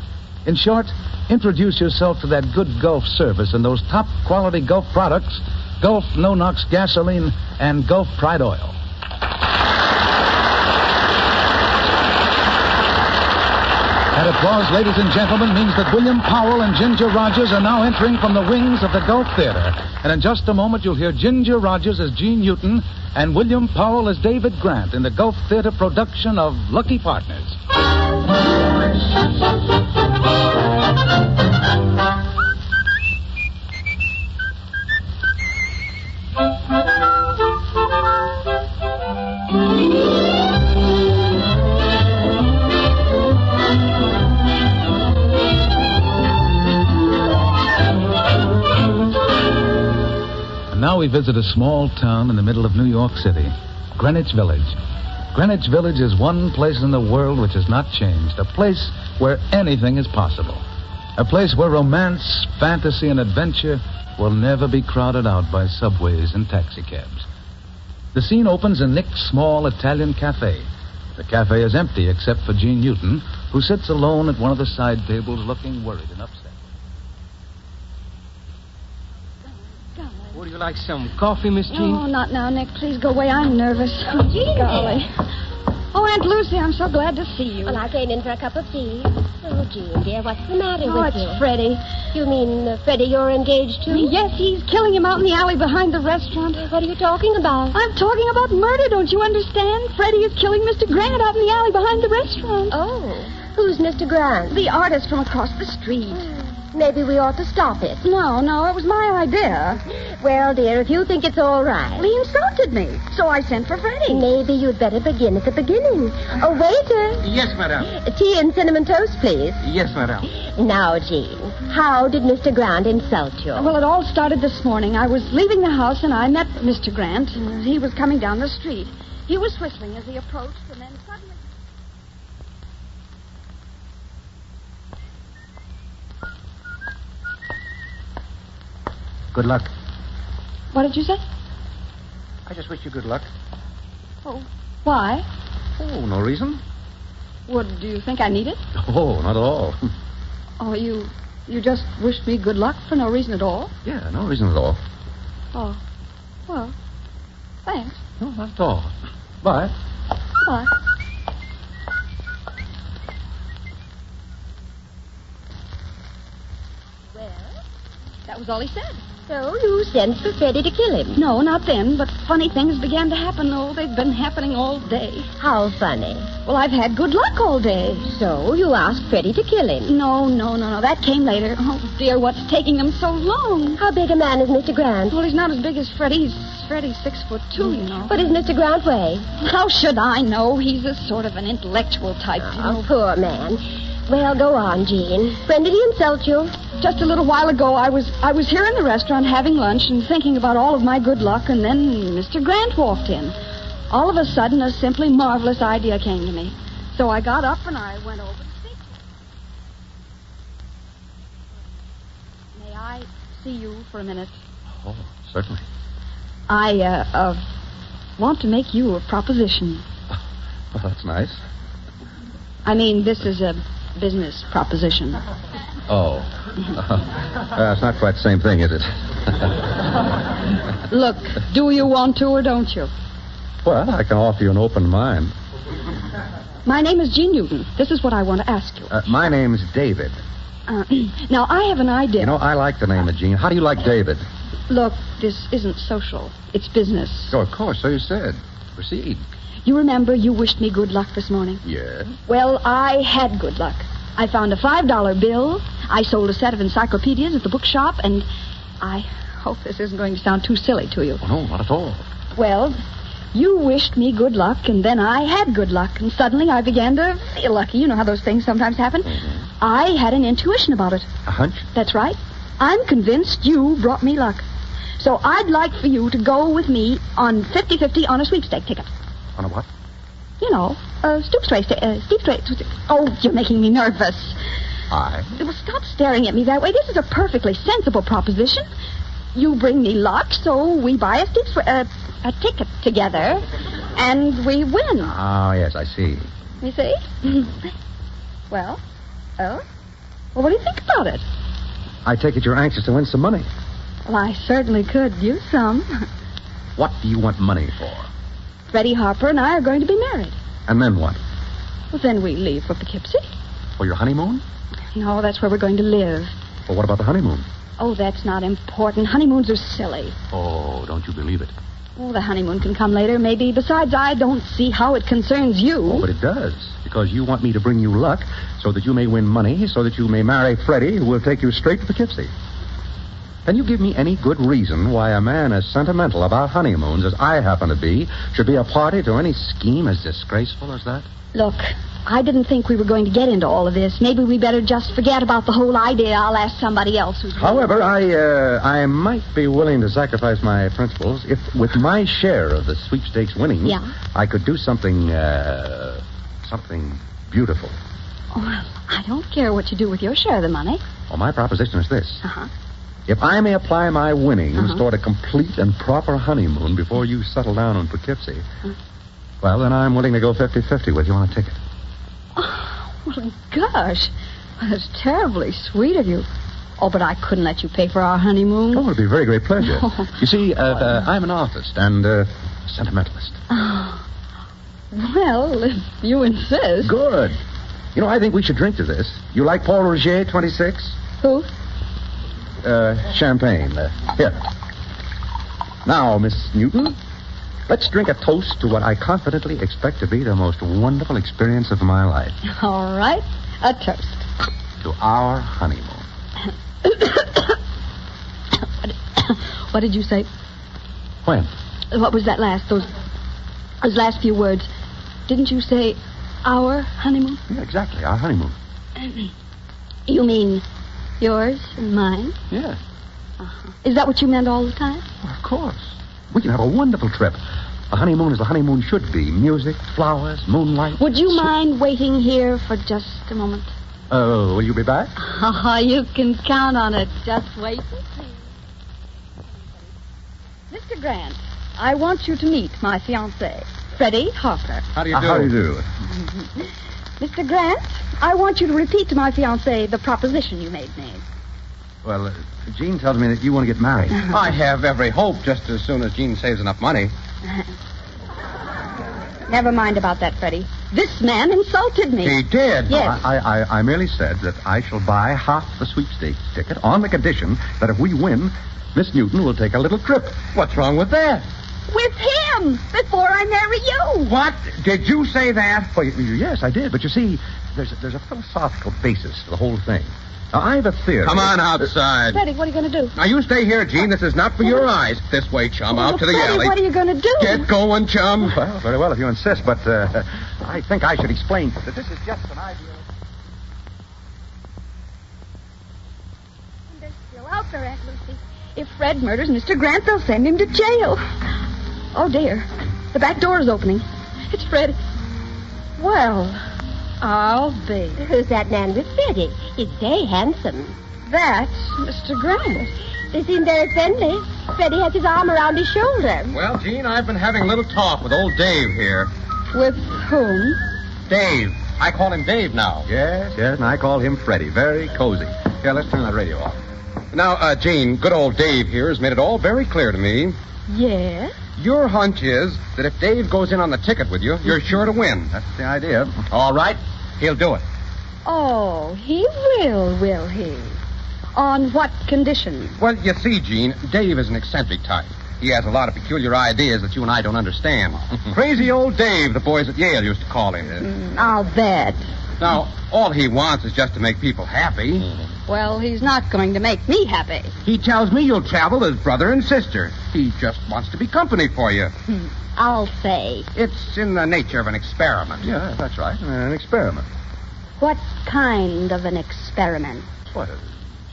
In short, introduce yourself to that good Gulf service and those top-quality Gulf products, Gulf No-Nox gasoline and Gulf Pride oil. That applause, ladies and gentlemen, means that William Powell and Ginger Rogers are now entering from the wings of the Gulf Theater. And in just a moment, you'll hear Ginger Rogers as Gene Newton and William Powell as David Grant in the Gulf Theater production of Lucky Partners. Now we visit a small town in the middle of New York City, Greenwich Village. Greenwich Village is one place in the world which has not changed, a place where anything is possible, a place where romance, fantasy, and adventure will never be crowded out by subways and taxicabs. The scene opens in Nick's small Italian cafe. The cafe is empty except for Gene Newton, who sits alone at one of the side tables looking worried and upset. Would you like some coffee, Miss Jean? Oh, not now, Nick. Please go away. I'm nervous. Oh, Jean. Golly. Oh, Aunt Lucy, I'm so glad to see you. Well, I came in for a cup of tea. Oh, Jean, dear, what's the matter with you? Oh, it's Freddie. You mean, Freddie, you're engaged to? Yes, he's killing him out in the alley behind the restaurant. What are you talking about? I'm talking about murder, don't you understand? Freddie is killing Mr. Grant out in the alley behind the restaurant. Oh, who's Mr. Grant? The artist from across the street. Maybe we ought to stop it. No, it was my idea. Well, dear, if you think it's all right. Well, he insulted me, so I sent for Freddie. Maybe you'd better begin at the beginning. Oh, waiter. Yes, madam. Tea and cinnamon toast, please. Yes, madam. Now, Jean, how did Mr. Grant insult you? Well, it all started this morning. I was leaving the house, and I met Mr. Grant. And he was coming down the street. He was whistling as he approached, and then suddenly... Good luck. What did you say? I just wish you good luck. Oh, why? Oh, no reason. What, do you think I need it? Oh, not at all. Oh, you just wished me good luck for no reason at all? Yeah, no reason at all. Oh, well, thanks. No, not at all. Bye. Bye. Well, that was all he said. So you sent for Freddie to kill him? No, not then, but funny things began to happen. Oh, they've been happening all day. How funny? Well, I've had good luck all day. So you asked Freddie to kill him? No. That came later. Oh, dear, what's taking them so long? How big a man is Mr. Grant? Well, he's not as big as Freddie. Freddie's 6'2", you know. What does Mr. Grant weigh? How should I know? He's a sort of an intellectual type, you know. Poor man. Well, go on, Jean. When did he insult you? Just a little while ago, I was here in the restaurant having lunch and thinking about all of my good luck, and then Mr. Grant walked in. All of a sudden, a simply marvelous idea came to me. So I got up and I went over to speak to him. May I see you for a minute? Oh, certainly. I want to make you a proposition. Well, that's nice. I mean, this is a business proposition. Oh. It's not quite the same thing, is it? Look, do you want to or don't you? Well, I can offer you an open mind. My name is Jean Newton. This is what I want to ask you. My name's David. Now, I have an idea. You know, I like the name of Jean. How do you like David? Look, this isn't social. It's business. Oh, of course, so you said. Proceed. You remember you wished me good luck this morning? Yes. Well, I had good luck. I found a $5 bill. I sold a set of encyclopedias at the bookshop, and I hope this isn't going to sound too silly to you. Oh, no, not at all. Well, you wished me good luck, and then I had good luck, and suddenly I began to feel lucky. You know how those things sometimes happen? Mm-hmm. I had an intuition about it. A hunch? That's right. I'm convinced you brought me luck. So I'd like for you to go with me on 50-50 on a sweepstake ticket. On a what? You know, steep straight. Oh, you're making me nervous. Aye. Well, stop staring at me that way. This is a perfectly sensible proposition. You bring me luck, so we buy a ticket together, and we win. Oh, yes, I see. You see? Well, what do you think about it? I take it you're anxious to win some money. Well, I certainly could use some. What do you want money for? Freddie Harper and I are going to be married. And then what? Well, then we leave for Poughkeepsie. For your honeymoon? No, that's where we're going to live. Well, what about the honeymoon? Oh, that's not important. Honeymoons are silly. Oh, don't you believe it? Oh, the honeymoon can come later, maybe. Besides, I don't see how it concerns you. Oh, but it does. Because you want me to bring you luck so that you may win money, so that you may marry Freddie, who will take you straight to Poughkeepsie. Can you give me any good reason why a man as sentimental about honeymoons as I happen to be should be a party to any scheme as disgraceful as that? Look, I didn't think we were going to get into all of this. Maybe we better just forget about the whole idea. I'll ask somebody else who's... However, I might be willing to sacrifice my principles if, with my share of the sweepstakes winnings, I could do something beautiful. Oh, well, I don't care what you do with your share of the money. Well, my proposition is this. Uh-huh. If I may apply my winnings toward a complete and proper honeymoon before you settle down in Poughkeepsie, well, then I'm willing to go 50-50 with you on a ticket. Oh, well, gosh. Well, that's terribly sweet of you. Oh, but I couldn't let you pay for our honeymoon. Oh, it'd be a very great pleasure. You see, I'm an artist and a sentimentalist. Oh. Well, if you insist. Good. You know, I think we should drink to this. You like Paul Roger 26? Who? Champagne. Here. Now, Miss Newton, let's drink a toast to what I confidently expect to be the most wonderful experience of my life. All right. A toast. To our honeymoon. What did you say? When? What was that last? Those last few words. Didn't you say our honeymoon? Yeah, exactly. Our honeymoon. You mean yours and mine? Yeah. Uh-huh. Is that what you meant all the time? Well, of course. We can have a wonderful trip. A honeymoon as a honeymoon should be. Music, flowers, moonlight. Would you mind waiting here for just a moment? Will you be back? Oh, you can count on it. Just wait and see. Mr. Grant, I want you to meet my fiancé, Freddie Harper. How do you do? How do you do? Mr. Grant, I want you to repeat to my fiancé the proposition you made me. Well, Jean tells me that you want to get married. I have every hope just as soon as Jean saves enough money. Never mind about that, Freddie. This man insulted me. He did? Yes. I merely said that I shall buy half the sweepstakes ticket on the condition that if we win, Miss Newton will take a little trip. What's wrong with that? With him, before I marry you. What? Did you say that? Well, yes, I did. But you see, there's a philosophical basis to the whole thing. Now, I have a theory. Come on outside. Freddie, what are you going to do? Now, you stay here, Jean. This is not for your eyes. This way, chum, out to the Freddie, alley. What are you going to do? Get going, chum. Well, very well if you insist, but I think I should explain that this is just an idea. They're still out there, Aunt Lucy. If Fred murders Mr. Grant, they'll send him to jail. Oh, dear. The back door is opening. It's Fred. Well, I'll be. Who's that man with Freddie? He's very handsome. That's Mr. Grant. They seem very friendly. Freddie has his arm around his shoulder. Well, Jean, I've been having a little talk with old Dave here. With whom? Dave. I call him Dave now. Yes, and I call him Freddie. Very cozy. Here, let's turn that radio off. Now, Jean, good old Dave here has made it all very clear to me. Yes? Your hunch is that if Dave goes in on the ticket with you, you're sure to win. That's the idea. All right. He'll do it. Oh, he will he? On what condition? Well, you see, Jean, Dave is an eccentric type. He has a lot of peculiar ideas that you and I don't understand. Crazy old Dave, the boys at Yale used to call him. I'll bet. Now, all he wants is just to make people happy. Well, he's not going to make me happy. He tells me you'll travel as brother and sister. He just wants to be company for you. I'll say. It's in the nature of an experiment. Yeah, that's right. An experiment. What kind of an experiment? What? An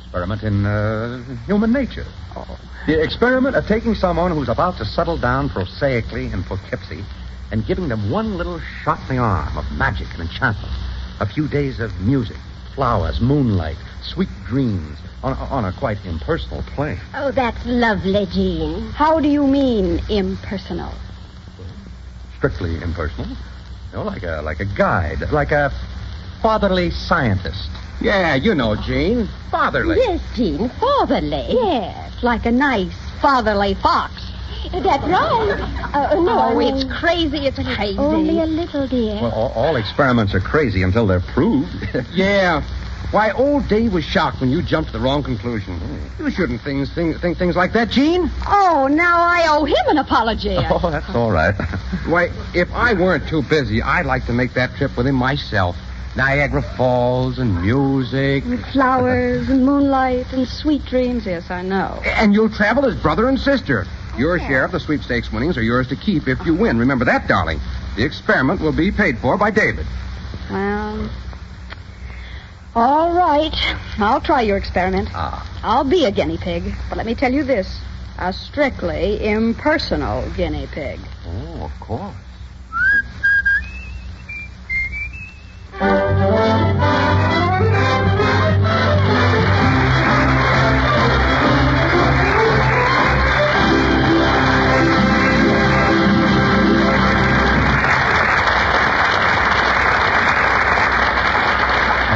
experiment in human nature. Oh. The experiment of taking someone who's about to settle down prosaically in Poughkeepsie and giving them one little shot in the arm of magic and enchantment. A few days of music, flowers, moonlight, sweet dreams on a quite impersonal plane. Oh, that's lovely, Jean. How do you mean, impersonal? Strictly impersonal. You know, like a guide, like a fatherly scientist. Yeah, you know, Jean. Fatherly. Yes, Jean, fatherly. Yes, like a nice fatherly fox. That's right. No, it's crazy. It's crazy. Only a little, dear. Well, all experiments are crazy until they're proved. Yeah. Why, old Dave was shocked when you jumped to the wrong conclusion. You shouldn't think things like that, Jean. Oh, now I owe him an apology. Oh, that's all right. Why, if I weren't too busy, I'd like to make that trip with him myself. Niagara Falls and music. And flowers and moonlight and sweet dreams. Yes, I know. And you'll travel as brother and sister. Your share of the sweepstakes winnings are yours to keep if you win. Remember that, darling. The experiment will be paid for by David. Well, all right. I'll try your experiment. I'll be a guinea pig. But let me tell you this. A strictly impersonal guinea pig. Oh, of course. And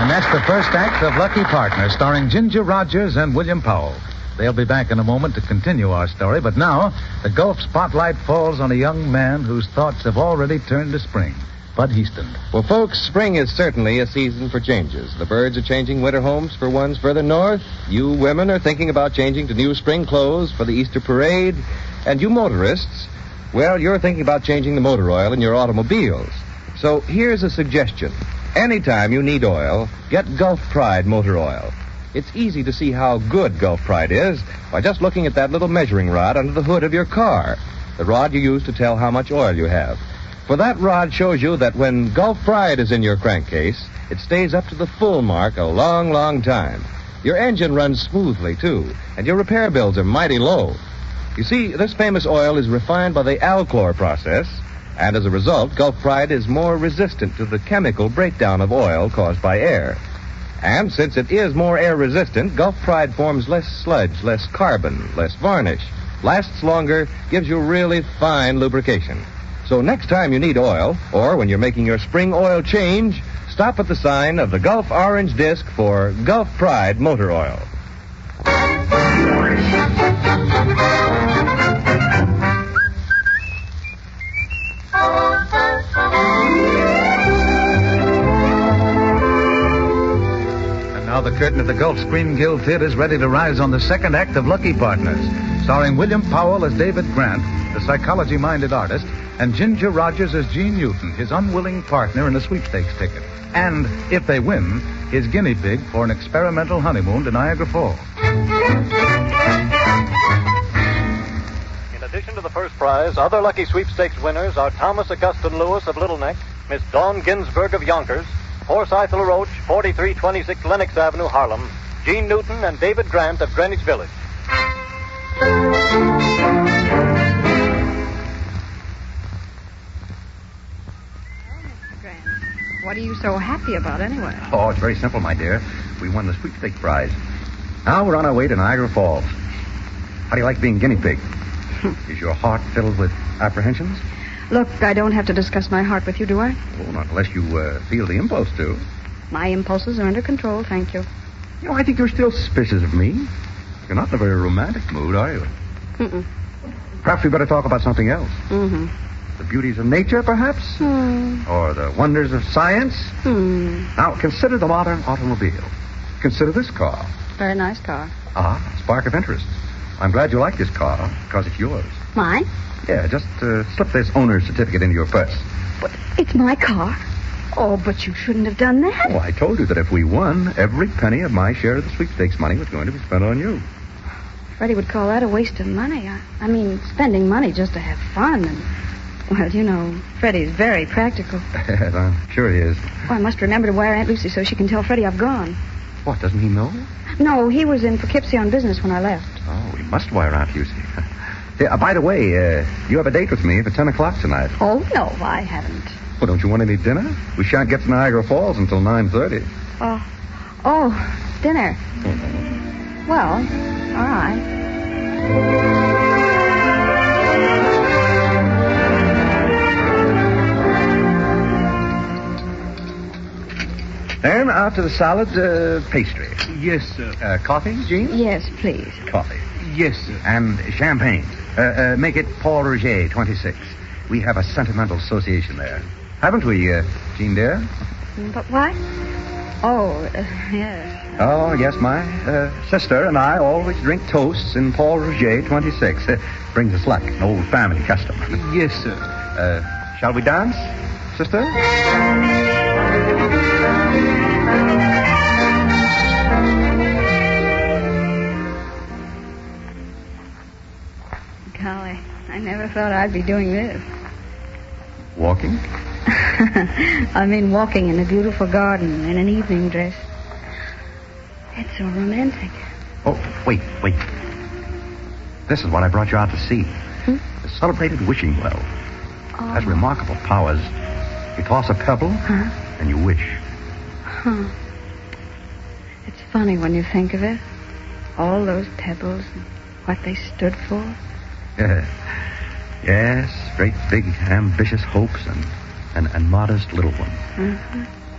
that's the first act of Lucky Partner, starring Ginger Rogers and William Powell. They'll be back in a moment to continue our story, but now the Gulf spotlight falls on a young man whose thoughts have already turned to spring. Bud Heaston. Well, folks, spring is certainly a season for changes. The birds are changing winter homes for ones further north. You women are thinking about changing to new spring clothes for the Easter parade. And you motorists, well, you're thinking about changing the motor oil in your automobiles. So here's a suggestion. Anytime you need oil, get Gulf Pride motor oil. It's easy to see how good Gulf Pride is by just looking at that little measuring rod under the hood of your car, the rod you use to tell how much oil you have. For that rod shows you that when Gulf Pride is in your crankcase, it stays up to the full mark a long, long time. Your engine runs smoothly, too, and your repair bills are mighty low. You see, this famous oil is refined by the Alchlor process, and as a result, Gulf Pride is more resistant to the chemical breakdown of oil caused by air. And since it is more air-resistant, Gulf Pride forms less sludge, less carbon, less varnish, lasts longer, gives you really fine lubrication. So next time you need oil, or when you're making your spring oil change, stop at the sign of the Gulf Orange Disc for Gulf Pride Motor Oil. And now the curtain of the Gulf Screen Guild Theater is ready to rise on the second act of Lucky Partners, starring William Powell as David Grant, the psychology-minded artist, and Ginger Rogers as Gene Newton, his unwilling partner in a sweepstakes ticket. And, if they win, his guinea pig for an experimental honeymoon to Niagara Falls. In addition to the first prize, other lucky sweepstakes winners are Thomas Augustine Lewis of Little Neck, Miss Dawn Ginsburg of Yonkers, Forsyth LaRoche, 4326 Lenox Avenue, Harlem, Gene Newton and David Grant of Greenwich Village. What are you so happy about, anyway? Oh, it's very simple, my dear. We won the sweepstakes prize. Now we're on our way to Niagara Falls. How do you like being guinea pig? Is your heart filled with apprehensions? Look, I don't have to discuss my heart with you, do I? Oh, not unless you feel the impulse to. My impulses are under control, thank you. You know, I think you're still suspicious of me. You're not in a very romantic mood, are you? Mm-mm. Perhaps we better talk about something else. Mm-hmm. The beauties of nature, perhaps? Or the wonders of science? Now, consider the modern automobile. Consider this car. Very nice car. Spark of interest. I'm glad you like this car, because it's yours. Mine? Yeah, just slip this owner's certificate into your purse. But it's my car. Oh, but you shouldn't have done that. Oh, I told you that if we won, every penny of my share of the sweepstakes money was going to be spent on you. Freddie would call that a waste of money. I mean, spending money just to have fun and... Well, you know, Freddie's very practical. Yes, I'm sure he is. Oh, I must remember to wire Aunt Lucy so she can tell Freddie I've gone. What, doesn't he know? No, he was in Poughkeepsie on business when I left. Oh, we must wire Aunt Lucy. Yeah, by the way, you have a date with me for 10 o'clock tonight. Oh, no, I haven't. Well, don't you want any dinner? We shan't get to Niagara Falls until 9:30. Dinner. Well, all right. Then, after the salad, pastry. Yes, sir. Coffee, Gene? Yes, please. Coffee. Yes, sir. And champagne. Make it Paul Roger, 26. We have a sentimental association there. Haven't we, Gene, dear? But what? Yes. Oh, yes, my sister and I always drink toasts in Paul Roger, 26. Brings us luck, an old family custom. Yes, sir. Shall we dance, sister? Golly, I never thought I'd be doing this. Walking? I mean walking in a beautiful garden in an evening dress. It's so romantic. Oh, wait. This is what I brought you out to see. The celebrated wishing well. Oh. Has remarkable powers. You toss a pebble, and you wish. It's funny when you think of it. All those pebbles and what they stood for. Yes, great big ambitious hopes and modest little ones.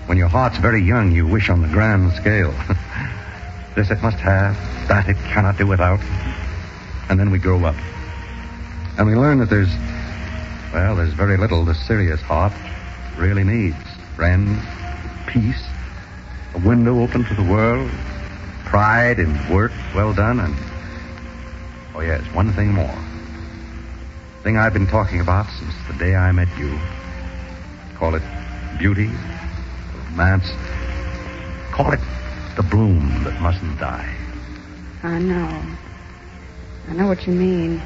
When your heart's very young, you wish on the grand scale. This it must have, that it cannot do without. And then we grow up. And we learn that there's very little the serious heart really needs. Friends, peace, a window open to the world, pride in work well done, and... Oh, yes, one thing more. Thing I've been talking about since the day I met you. Call it beauty, romance. Call it The bloom that mustn't die. I know. I know what you mean.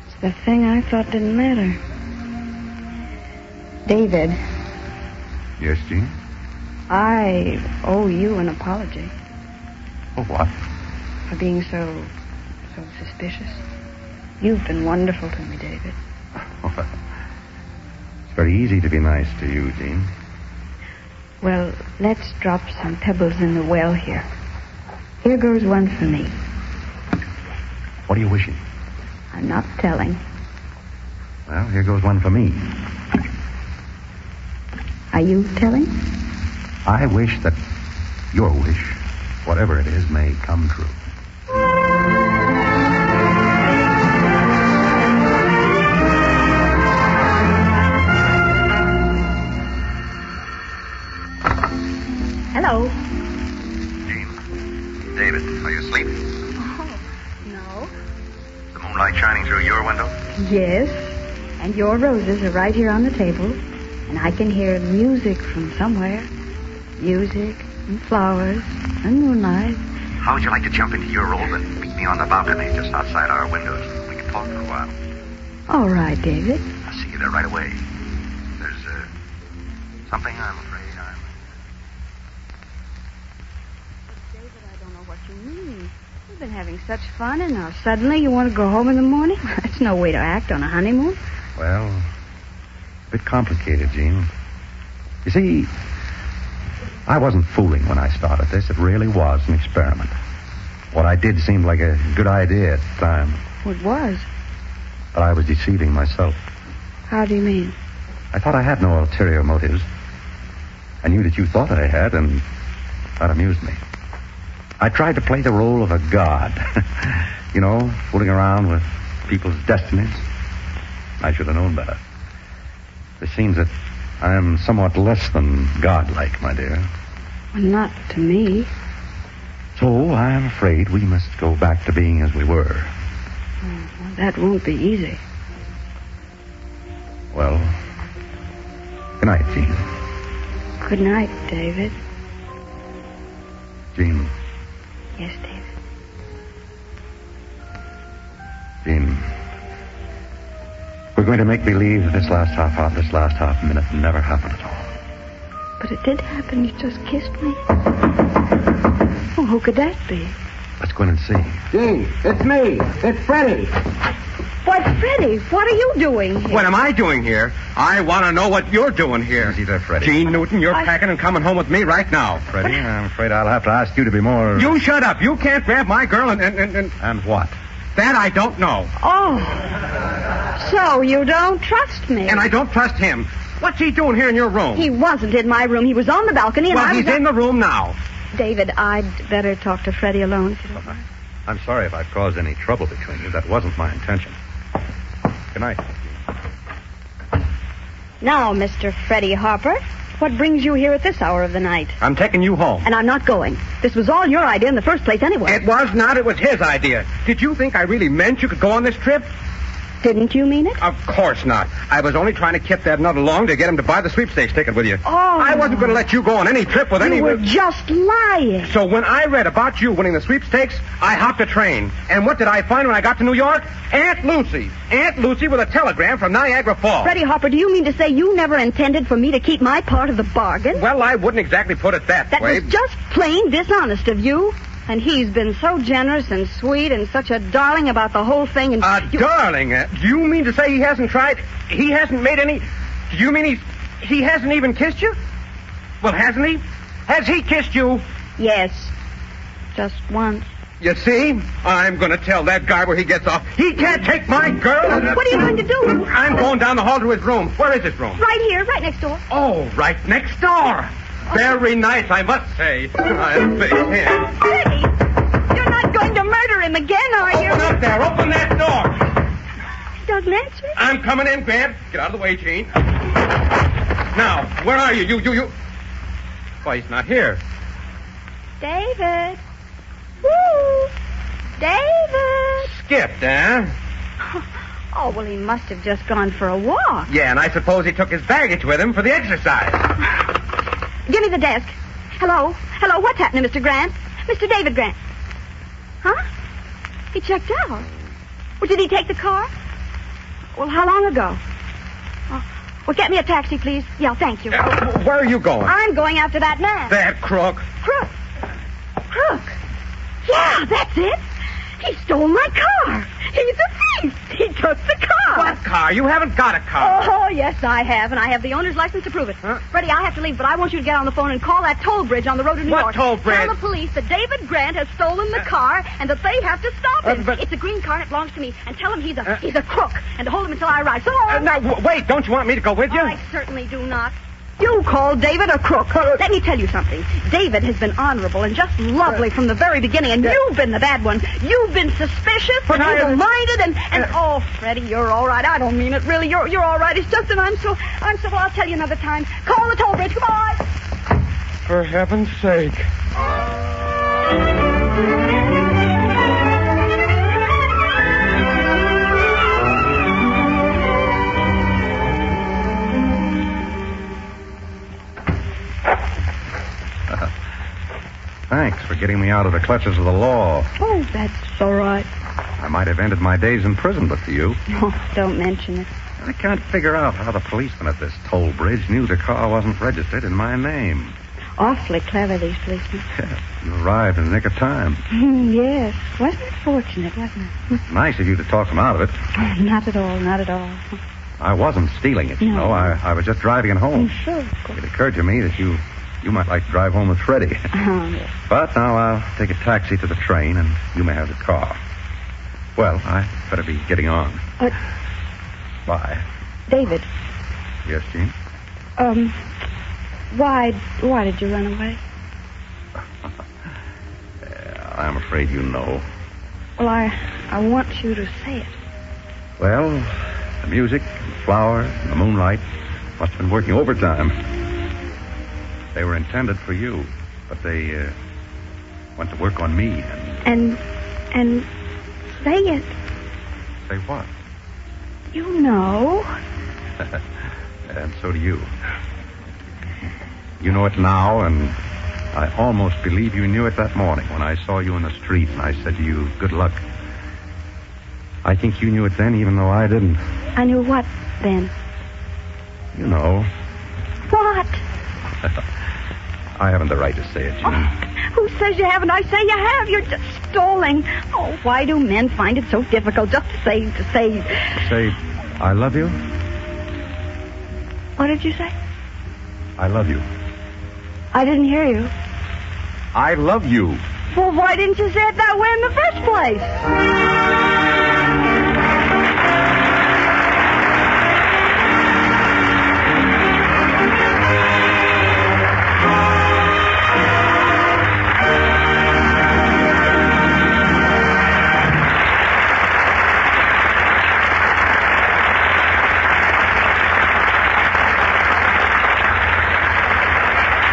It's the thing I thought didn't matter. David. Yes, Jean? I owe you an apology. For what? For being so suspicious. You've been wonderful to me, David. Well, it's very easy to be nice to you, Jean. Well, let's drop some pebbles in the well here. Here goes one for me. What are you wishing? I'm not telling. Well, here goes one for me. Are you telling? I wish that your wish, whatever it is, may come true. Hello. Jean. David, are you asleep? Oh, no. The moonlight shining through your window? Yes. And your roses are right here on the table. And I can hear music from somewhere. Music and flowers and moonlight. How would you like to jump into your robe and meet me on the balcony just outside our windows? We can talk for a while. All right, David. I'll see you there right away. There's, something I'm afraid I'm... But, David, I don't know what you mean. We've been having such fun, and now suddenly you want to go home in the morning? That's no way to act on a honeymoon. Well, a bit complicated, Jean. You see, I wasn't fooling when I started this. It really was an experiment. What I did seemed like a good idea at the time. It was. But I was deceiving myself. How do you mean? I thought I had no ulterior motives. I knew that you thought I had, and that amused me. I tried to play the role of a god. You know, fooling around with people's destinies. I should have known better. It seems that I am somewhat less than godlike, my dear. Well, not to me. So I'm afraid we must go back to being as we were. Well, that won't be easy. Well, good night, Jean. Good night, David. Jean. Yes, David. Jean. We're going to make believe that this last half hour, this last half minute never happened at all. But it did happen. You just kissed me. Oh, who could that be? Let's go in and see. Jean, it's me. It's Freddie. Why, Freddie, what are you doing here? What am I doing here? I want to know what you're doing here. Easy there, Freddie. Jean Newton, you're packing and coming home with me right now. Freddie, I'm afraid I'll have to ask you to be more... You shut up. You can't grab my girl and... And what? That I don't know. Oh. So you don't trust me. And I don't trust him. What's he doing here in your room? He wasn't in my room. He was on the balcony and he's in the room now. David, I'd better talk to Freddie alone. I'm sorry if I've caused any trouble between you. That wasn't my intention. Good night. Now, Mr. Freddie Harper, what brings you here at this hour of the night? I'm taking you home. And I'm not going. This was all your idea in the first place anyway. It was not. It was his idea. Did you think I really meant you could go on this trip? Didn't you mean it? Of course not. I was only trying to kip that nut along to get him to buy the sweepstakes ticket with you. Oh. I wasn't going to let you go on any trip with any... You were just lying. So when I read about you winning the sweepstakes, I hopped a train. And what did I find when I got to New York? Aunt Lucy. Aunt Lucy with a telegram from Niagara Falls. Freddie Harper, do you mean to say you never intended for me to keep my part of the bargain? Well, I wouldn't exactly put it that way. That was just plain dishonest of you. And he's been so generous and sweet and such a darling about the whole thing. And darling? Do you mean to say he hasn't tried? He hasn't made any... Do you mean he hasn't even kissed you? Well, hasn't he? Has he kissed you? Yes. Just once. You see? I'm going to tell that guy where he gets off. He can't take my girl. What are you going to do? I'm going down the hall to his room. Where is his room? Right here, right next door. Oh, right next door. Very nice, I must say. I'll face him. Freddie, you're not going to murder him again, are you? Open up there. Open that door. He doesn't answer. I'm coming in, Grant. Get out of the way, Jean. Now, where are you? You... Why, he's not here. David. Woo! David. Skipped, eh? Oh, well, he must have just gone for a walk. Yeah, and I suppose he took his baggage with him for the exercise. Give me the desk. Hello? Hello, what's happening, Mr. Grant? Mr. David Grant. Huh? He checked out. Well, did he take the car? Well, how long ago? Oh, well, get me a taxi, please. Yeah, thank you. Where are you going? I'm going after that man. That crook. Crook? Crook? Yeah, that's it. He stole my car. He's a thief. He took the car. What car? You haven't got a car. Oh, yes, I have, and I have the owner's license to prove it. Huh? Freddie, I have to leave, but I want you to get on the phone and call that toll bridge on the road to New York. What toll bridge? Tell the police that David Grant has stolen the car and that they have to stop him. But- It's a green car and it belongs to me. And tell him he's a crook and to hold him until I arrive. So long. Now, wait, don't you want me to go with you? I certainly do not. You called David a crook. Let me tell you something. David has been honorable and just lovely from the very beginning, and you've been the bad one. You've been suspicious But and I- evil-minded, and oh, Freddie, you're all right. I don't mean it, really. You're all right. It's just that I'm so. Well, I'll tell you another time. Call the toll bridge. Goodbye. For heaven's sake. Thanks for getting me out of the clutches of the law. Oh, that's all right. I might have ended my days in prison but for you. Oh, don't mention it. I can't figure out how the policeman at this toll bridge knew the car wasn't registered in my name. Awfully clever, these policemen. Yeah, you arrived in the nick of time. Yes. Wasn't it fortunate, wasn't it? Nice of you to talk him out of it. Not at all, not at all. I wasn't stealing it, you No. know. I was just driving it home. Sure, of course. It occurred to me that you might like to drive home with Freddie. Oh, yes. But now I'll take a taxi to the train, and you may have the car. Well, I better be getting on. Bye. David, Yes, Jean? why did you run away? I'm afraid you know. Well, I want you to say it. Well, the music, the flowers, and the moonlight must have been working overtime. They were intended for you, but they went to work on me. And say it. Say what? You know. And so do you. You know it now, and I almost believe you knew it that morning when I saw you in the street and I said to you, good luck. I think you knew it then, even though I didn't. I knew what then? You know. What? I haven't the right to say it, Jean. Who says you haven't? I say you have. You're just stalling. Oh, why do men find it so difficult just to say... Say, I love you? What did you say? I love you. I didn't hear you. I love you. Well, why didn't you say it that way in the first place?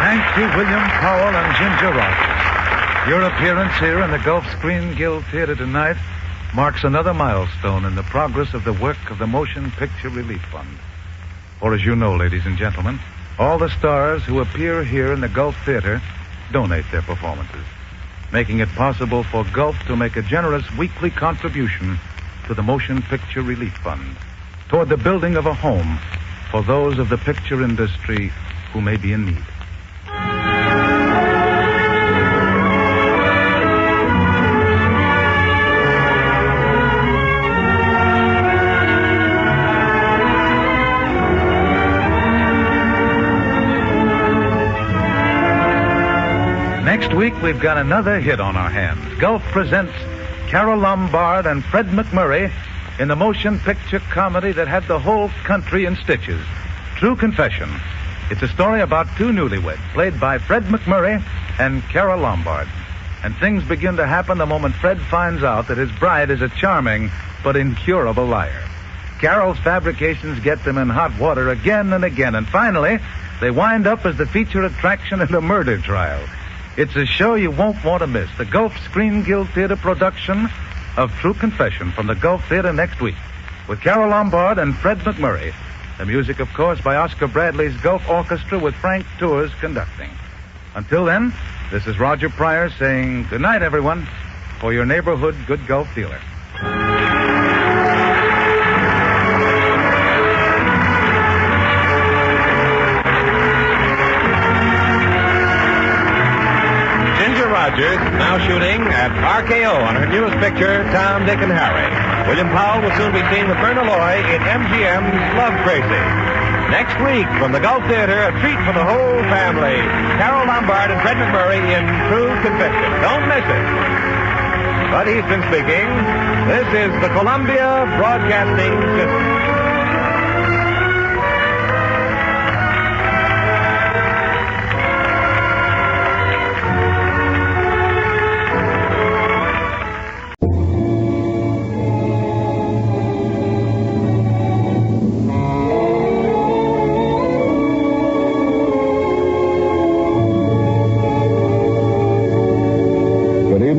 Thank you, William Powell and Ginger Rogers. Your appearance here in the Gulf Screen Guild Theater tonight marks another milestone in the progress of the work of the Motion Picture Relief Fund. For as you know, ladies and gentlemen, all the stars who appear here in the Gulf Theater donate their performances, making it possible for Gulf to make a generous weekly contribution to the Motion Picture Relief Fund toward the building of a home for those of the picture industry who may be in need. Next week, we've got another hit on our hands. Gulf presents Carol Lombard and Fred McMurray in the motion picture comedy that had the whole country in stitches, True Confession. It's a story about two newlyweds, played by Fred McMurray and Carol Lombard. And things begin to happen the moment Fred finds out that his bride is a charming but incurable liar. Carol's fabrications get them in hot water again and again, and finally, they wind up as the feature attraction in a murder trial. It's a show you won't want to miss. The Gulf Screen Guild Theater production of True Confession from the Gulf Theater next week with Carol Lombard and Fred McMurray. The music, of course, by Oscar Bradley's Gulf Orchestra with Frank Tours conducting. Until then, this is Roger Pryor saying good night, everyone, for your neighborhood Good Gulf dealer. Ginger Rogers now shooting at RKO on her newest picture, Tom, Dick, and Harry. William Powell will soon be seen with Myrna Loy in MGM's Love Crazy. Next week, from the Gulf Theater, a treat for the whole family. Carol Lombard and Fred McMurray in True Confession. Don't miss it. Bud Easton speaking. This is the Columbia Broadcasting System.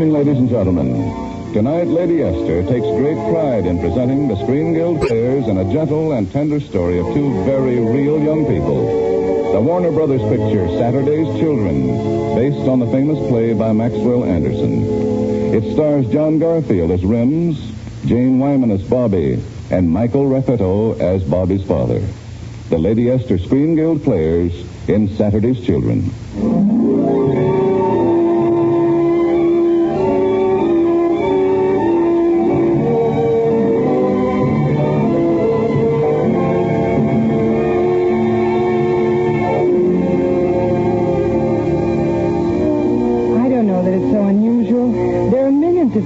Ladies and gentlemen, tonight Lady Esther takes great pride in presenting the Screen Guild players in a gentle and tender story of two very real young people. The Warner Brothers picture, Saturday's Children, based on the famous play by Maxwell Anderson. It stars John Garfield as Rims, Jane Wyman as Bobby, and Michael Raffetto as Bobby's father. The Lady Esther Screen Guild players in Saturday's Children.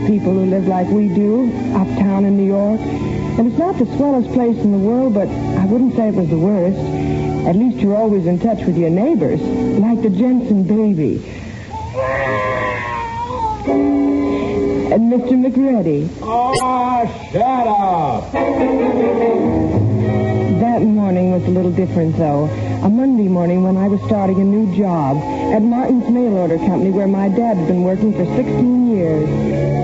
People who live like we do, uptown in New York. And it's not the swellest place in the world, but I wouldn't say it was the worst. At least you're always in touch with your neighbors, like the Jensen baby. And Mr. McReady. Oh, shut up! That morning was a little different, though. A Monday morning when I was starting a new job at Martin's Mail Order Company, where my dad's been working for 16 years.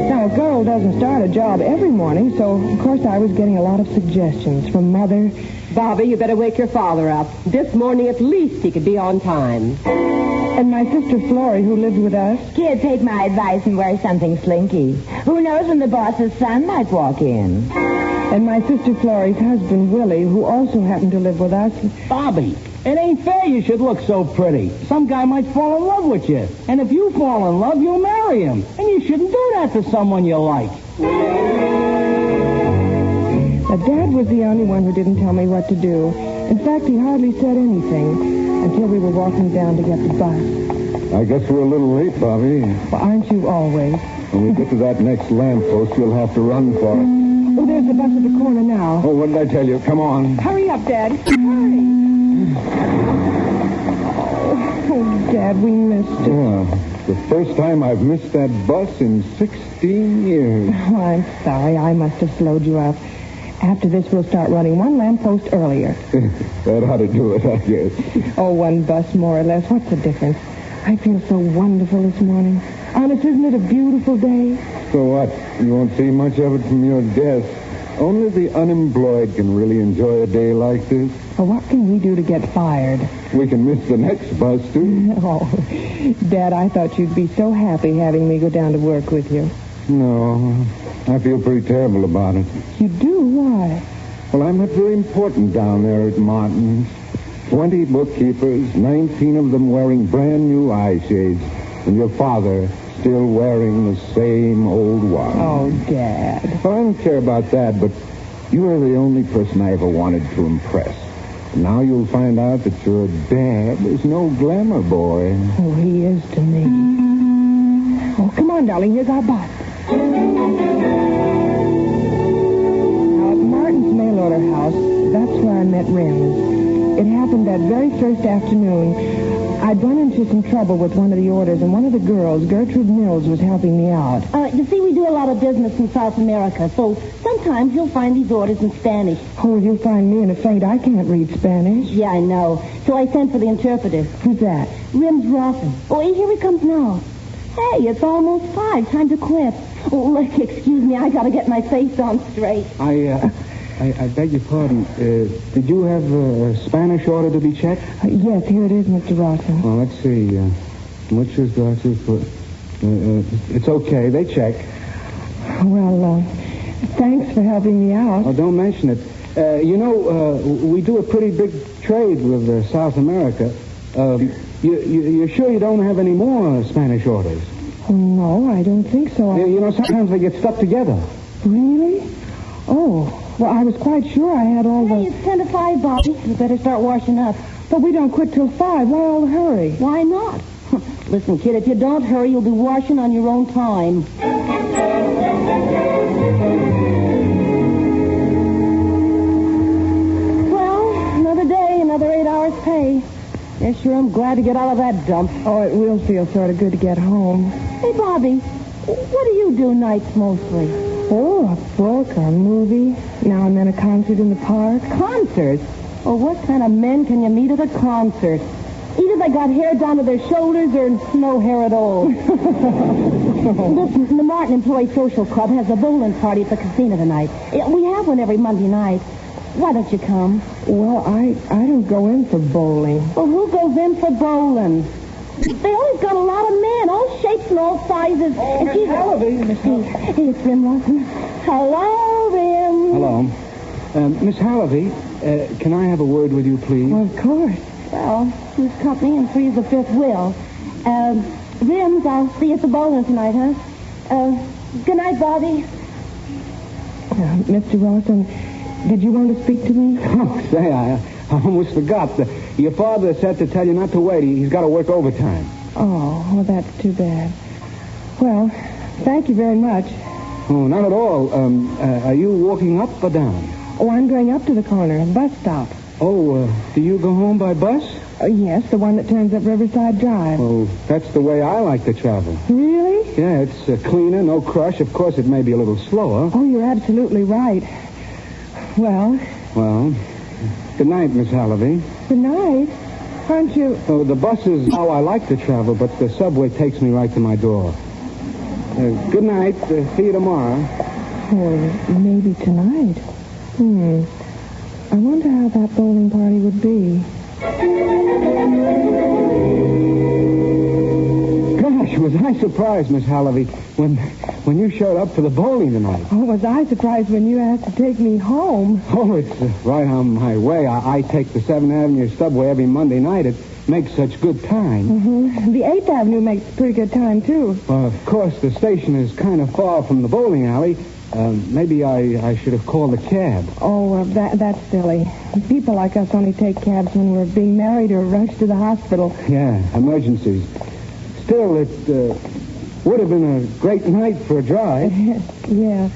Now, a girl doesn't start a job every morning, so, of course, I was getting a lot of suggestions from Mother. Bobby, you better wake your father up. This morning, at least, he could be on time. And my sister Florrie, who lived with us. Kid, take my advice and wear something slinky. Who knows when the boss's son might walk in? And my sister Florrie's husband, Willie, who also happened to live with us. Bobby, it ain't fair you should look so pretty. Some guy might fall in love with you. And if you fall in love, you'll marry him. And you shouldn't do that to someone you like. But Dad was the only one who didn't tell me what to do. In fact, he hardly said anything until we were walking down to get the bus. I guess we're a little late, Bobby. Well, aren't you always? When we get to that next lamppost, you'll have to run for it. Oh, there's the bus at the corner now. Oh, what did I tell you? Come on. Hurry up, Dad. Hurry. Oh, Dad, we missed it. Yeah, the first time I've missed that bus in 16 years. Oh, I'm sorry. I must have slowed you up. After this, we'll start running one lamppost earlier. That ought to do it, I guess. Oh, one bus more or less. What's the difference? I feel so wonderful this morning. Honest, isn't it a beautiful day? So what? You won't see much of it from your desk. Only the unemployed can really enjoy a day like this. Well, what can we do to get fired? We can miss the next bus, too. Oh, Dad, I thought you'd be so happy having me go down to work with you. No, I feel pretty terrible about it. You do? Why? Well, I'm not very important down there at Martin's. 20 bookkeepers, 19 of them wearing brand new eye shades, and your father still wearing the same old one. Oh, Dad. Well, I don't care about that, but you are the only person I ever wanted to impress. And now you'll find out that your dad is no glamour boy. Oh, he is to me. Oh, come on, darling. Here's our bus. Now, at Martin's mail order house, that's where I met Rims. It happened that very first afternoon. I'd run into some trouble with one of the orders, and one of the girls, Gertrude Mills, was helping me out. You see, we do a lot of business in South America, so sometimes you'll find these orders in Spanish. Oh, you'll find me in a faint. I can't read Spanish. Yeah, I know. So I sent for the interpreter. Who's that? Rims Rawson. Oh, here he comes now. Hey, it's almost 5. Time to quit. Oh, look, excuse me. I got to get my face on straight. I beg your pardon. Did you have a Spanish order to be checked? Yes, here it is, Mr. Rawson. Well, let's see. Butcher's glasses, but it's okay. They check. Well, thanks for helping me out. Oh, don't mention it. We do a pretty big trade with South America. You're sure you don't have any more Spanish orders? Oh, no, I don't think so. Sometimes they get stuck together. Really? Oh, well, I was quite sure I had all Hey, it's 10 to 5, Bobby. You better start washing up. But we don't quit till 5. Why all the hurry? Why not? Listen, kid, if you don't hurry, you'll be washing on your own time. Well, another day, another 8 hours pay. Yeah, sure, I'm glad to get out of that dump. Oh, it will feel sort of good to get home. Hey, Bobby, what do you do nights mostly? Oh, a book or a movie. Now and then a concert in the park. Concert? Oh, what kind of men can you meet at a concert? Either they got hair down to their shoulders or no hair at all. Listen, the Martin Employee Social Club has a bowling party at the casino tonight. We have one every Monday night. Why don't you come? Well, I don't go in for bowling. Well, who goes in for bowling? They always got a lot of men, all shapes and all sizes. Oh, Miss Hallaby. Hey, it's Rim Lawson. Hello, Rim. Hello. Miss Hallaby, can I have a word with you, please? Well, of course. Well, two's company and three's the fifth will. Rims, I'll see you at the bowling tonight, huh? Good night, Bobby. Mr. Rawson, did you want to speak to me? Oh, say, I almost forgot. Your father said to tell you not to wait. He's got to work overtime. Oh, well, that's too bad. Well, thank you very much. Oh, not at all. Are you walking up or down? Oh, I'm going up to the corner, a bus stop. Oh, do you go home by bus? Yes, the one that turns up Riverside Drive. Oh, that's the way I like to travel. Really? Yeah, it's cleaner, no crush. Of course, it may be a little slower. Oh, you're absolutely right. Well, good night, Miss Hallaby. Good night. Aren't you... Oh, the bus is how I like to travel, but the subway takes me right to my door. Good night. See you tomorrow. Or maybe tonight. I wonder how that bowling party would be. Gosh, was I surprised, Miss Hallaby, when you showed up for the bowling tonight. Oh, was I surprised when you asked to take me home? Oh, it's right on my way. I take the 7th Avenue subway every Monday night. It makes such good time. Mm-hmm. The 8th Avenue makes pretty good time, too. Well, of course, the station is kind of far from the bowling alley. Maybe I should have called a cab. Oh, that's silly. People like us only take cabs when we're being married or rushed to the hospital. Yeah, emergencies. Still, it would have been a great night for a drive. Yeah,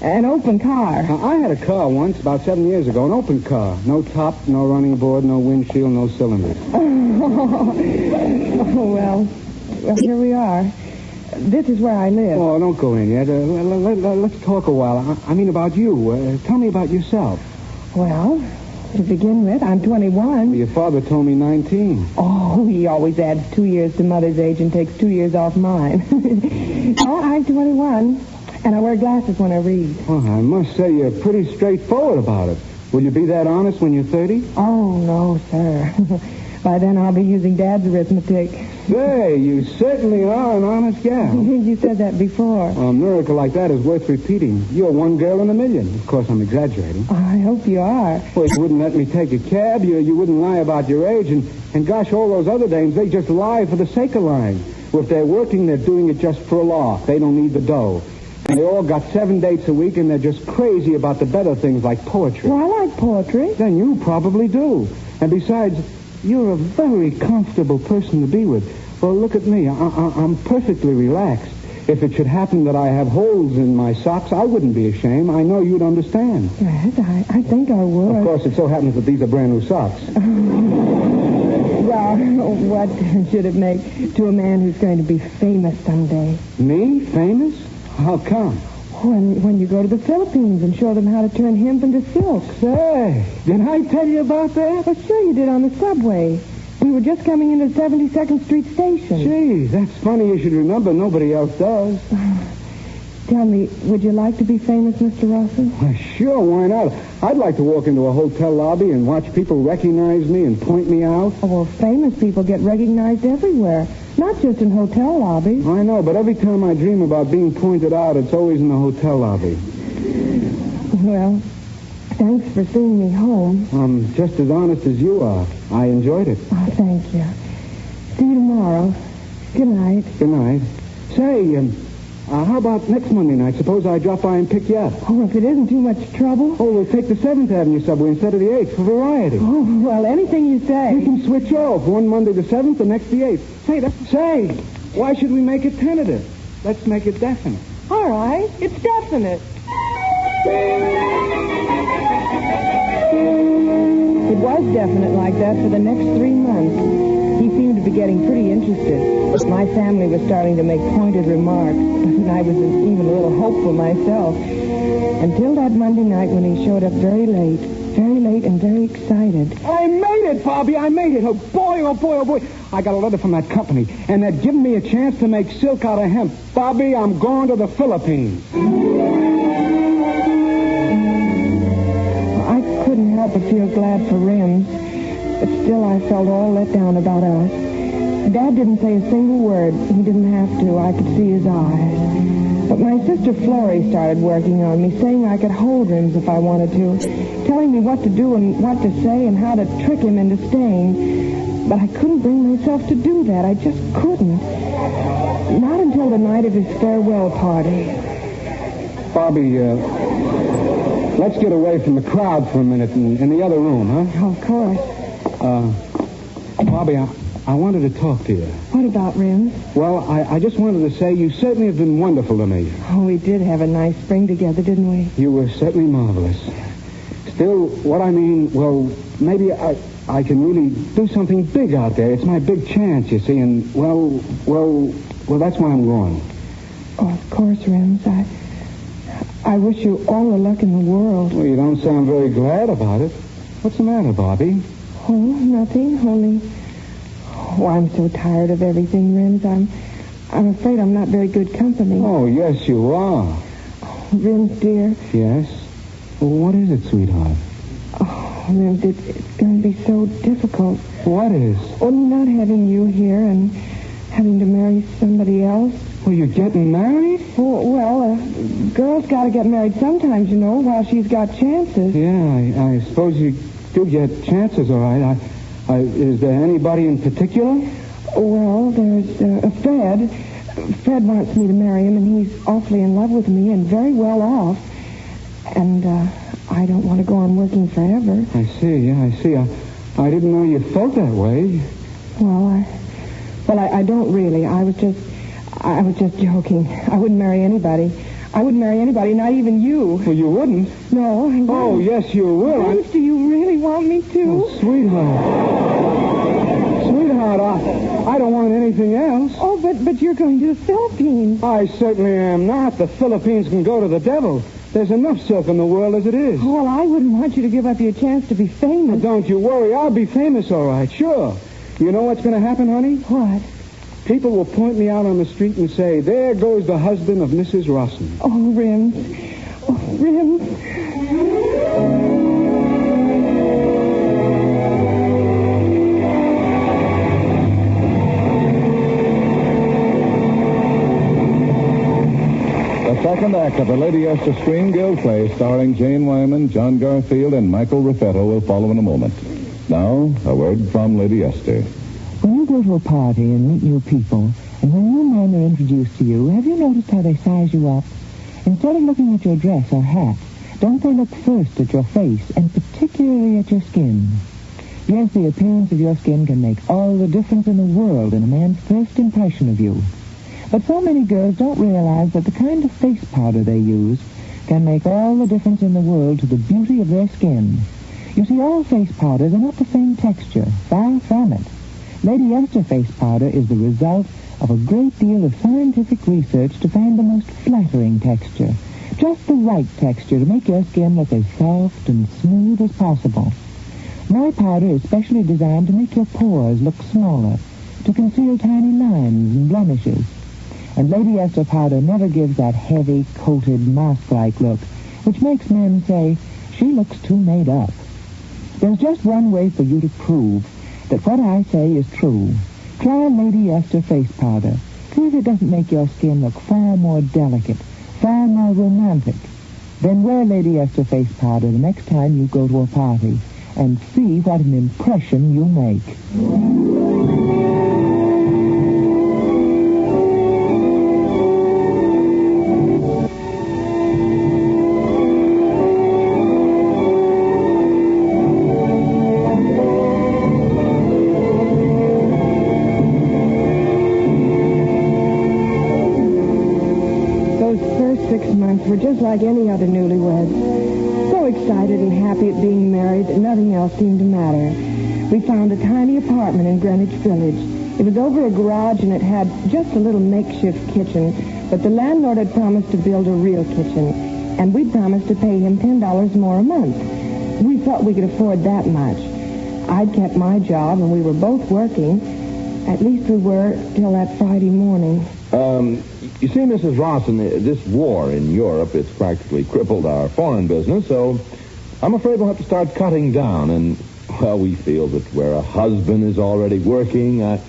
an open car. I had a car once, about 7 years ago, an open car. No top, no running board, no windshield, no cylinders. Oh, well, here we are. This is where I live. Oh, don't go in yet. Let's talk a while. I mean about you. Tell me about yourself. Well, to begin with, I'm 21. Your father told me 19. Oh, he always adds 2 years to Mother's age and takes 2 years off mine. Oh, I'm 21, and I wear glasses when I read. Well, I must say you're pretty straightforward about it. Will you be that honest when you're 30? Oh, no, sir. By then I'll be using Dad's arithmetic. Say, you certainly are an honest gal. You said that before. A miracle like that is worth repeating. You're one girl in a million. Of course, I'm exaggerating. I hope you are. Well, you wouldn't let me take a cab. You wouldn't lie about your age. And gosh, all those other dames, they just lie for the sake of lying. Well, if they're working, they're doing it just for a laugh. They don't need the dough. And they all got 7 dates a week, and they're just crazy about the better things like poetry. Well, I like poetry. Then you probably do. And besides, you're a very comfortable person to be with. Well, look at me. I'm perfectly relaxed. If it should happen that I have holes in my socks, I wouldn't be ashamed. I know you'd understand. Yes, I think I would. Of course, it so happens that these are brand new socks. Well, what should it make to a man who's going to be famous someday? Me? Famous? How come? When you go to the Philippines and show them how to turn hemp into silk. Say, did I tell you about that? Well, sure you did on the subway. We were just coming into 72nd Street Station. Gee, that's funny you should remember. Nobody else does. Tell me, would you like to be famous, Mr. Russell? Well, sure, why not? I'd like to walk into a hotel lobby and watch people recognize me and point me out. Oh, well, famous people get recognized everywhere, not just in hotel lobbies. I know, but every time I dream about being pointed out, it's always in the hotel lobby. Well, thanks for seeing me home. I'm just as honest as you are. I enjoyed it. Oh, thank you. See you tomorrow. Good night. Good night. Say, how about next Monday night? Suppose I drop by and pick you up. Oh, if it isn't too much trouble. Oh, we'll take the 7th Avenue subway instead of the 8th for variety. Oh, well, anything you say. We can switch off. One Monday the 7th, the next the 8th. Say, why should we make it tentative? Let's make it definite. All right, it's definite. It was definite like that for the next 3 months. He seemed to be getting pretty interested. My family was starting to make pointed remarks, and I was even a little hopeful myself. Until that Monday night when he showed up very late and very excited. I made it, Bobby, I made it. Oh, boy, oh, boy, oh, boy. I got a letter from that company, and they'd given me a chance to make silk out of hemp. Bobby, I'm going to the Philippines. I couldn't help but feel glad for Rims, but still I felt all let down about us. Dad didn't say a single word. He didn't have to. I could see his eyes. But my sister Florrie started working on me, saying I could hold Rims if I wanted to, telling me what to do and what to say and how to trick him into staying. But I couldn't bring myself to do that. I just couldn't. Not until the night of his farewell party. Bobby, let's get away from the crowd for a minute in the other room, huh? Oh, of course. Bobby, I wanted to talk to you. What about Rims? Well, I just wanted to say you certainly have been wonderful to me. Oh, we did have a nice spring together, didn't we? You were certainly marvelous. Still, what I mean, well, maybe I can really do something big out there. It's my big chance, you see, and, well, that's why I'm going. Oh, of course, Rims. I wish you all the luck in the world. Well, you don't sound very glad about it. What's the matter, Bobby? Oh, nothing, only... Oh, I'm so tired of everything, Rims. I'm afraid I'm not very good company. Oh, yes, you are. Oh, Rims, dear. Yes? Well, what is it, sweetheart? Oh, Rims, it's going to be so difficult. What is? Only not having you here and having to marry somebody else. Well, you're getting married? Oh, well, a girl's got to get married sometimes, you know, while she's got chances. Yeah, I suppose you do get chances, all right. Is there anybody in particular? Well, there's Fred. Fred wants me to marry him, and he's awfully in love with me and very well off. And I don't want to go on working forever. I see. I didn't know you felt that way. Well, I don't really. I was just joking. I wouldn't marry anybody. I wouldn't marry anybody, not even you. Well, you wouldn't? No, I wouldn't. Oh, yes, you will. Do you really want me to? Oh, sweetheart, I don't want anything else. Oh, but you're going to the Philippines. I certainly am not. The Philippines can go to the devil. There's enough silk in the world as it is. Well, I wouldn't want you to give up your chance to be famous. Well, don't you worry. I'll be famous, all right, sure. You know what's going to happen, honey? What? People will point me out on the street and say, there goes the husband of Mrs. Rossen. Oh, Rims. Oh, Rims. The second act of the Lady Esther Screen Guild play starring Jane Wyman, John Garfield, and Michael Raffetto will follow in a moment. Now, a word from Lady Esther. When you go to a party and meet new people, and when new men are introduced to you, have you noticed how they size you up? Instead of looking at your dress or hat, don't they look first at your face, and particularly at your skin? Yes, the appearance of your skin can make all the difference in the world in a man's first impression of you. But so many girls don't realize that the kind of face powder they use can make all the difference in the world to the beauty of their skin. You see, all face powders are not the same texture. Far from it. Lady Esther face powder is the result of a great deal of scientific research to find the most flattering texture. Just the right texture to make your skin look as soft and smooth as possible. My powder is specially designed to make your pores look smaller, to conceal tiny lines and blemishes. And Lady Esther powder never gives that heavy, coated, mask-like look, which makes men say, she looks too made up. There's just one way for you to prove that what I say is true. Try Lady Esther face powder. See if it doesn't make your skin look far more delicate, far more romantic. Then wear Lady Esther face powder the next time you go to a party and see what an impression you make. We're just like any other newlyweds. So excited and happy at being married that nothing else seemed to matter. We found a tiny apartment in Greenwich Village. It was over a garage and it had just a little makeshift kitchen, but the landlord had promised to build a real kitchen, and we'd promised to pay him $10 more a month. We thought we could afford that much. I'd kept my job and we were both working. At least we were till that Friday morning. You see, Mrs. Rawson, this war in Europe, it's practically crippled our foreign business, so I'm afraid we'll have to start cutting down. And, well, we feel that where a husband is already working, you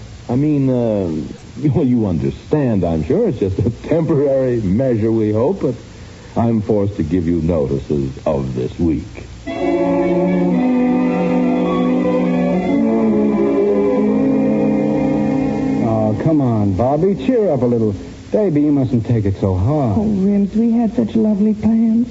understand, I'm sure. It's just a temporary measure, we hope, but I'm forced to give you notices of this week. Oh, come on, Bobby. Cheer up a little. Baby, you mustn't take it so hard. Oh, Rims, we had such lovely plans.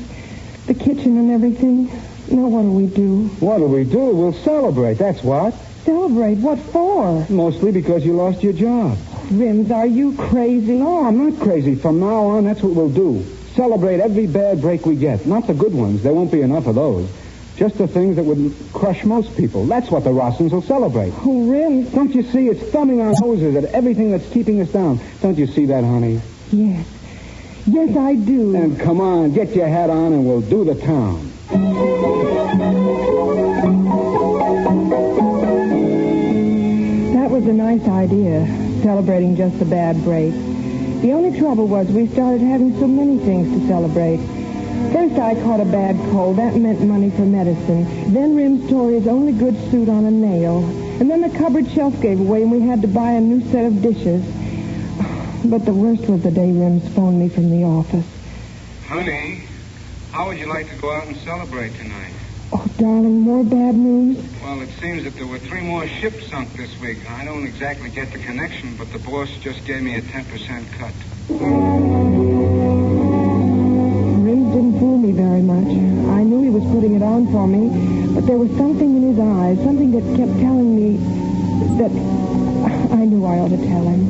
The kitchen and everything. Now what do we do? What do we do? We'll celebrate, that's what. Celebrate? What for? Mostly because you lost your job. Rims, are you crazy? No, I'm not crazy. From now on, that's what we'll do. Celebrate every bad break we get. Not the good ones. There won't be enough of those. Just the things that would crush most people. That's what the Rossons will celebrate. Oh, Rims. Don't you see? It's thumbing our noses at everything that's keeping us down. Don't you see that, honey? Yes. Yes, I do. Then come on, get your hat on and we'll do the town. That was a nice idea, celebrating just a bad break. The only trouble was we started having so many things to celebrate. First, I caught a bad cold. That meant money for medicine. Then Rims tore his only good suit on a nail. And then the cupboard shelf gave away and we had to buy a new set of dishes. But the worst was the day Rims phoned me from the office. Honey, how would you like to go out and celebrate tonight? Oh, darling, more bad news? Well, it seems that there were 3 more ships sunk this week. I don't exactly get the connection, but the boss just gave me a 10% cut. Rims didn't fool me very much. I knew he was putting it on for me, but there was something in his eyes, something that kept telling me that I knew I ought to tell him.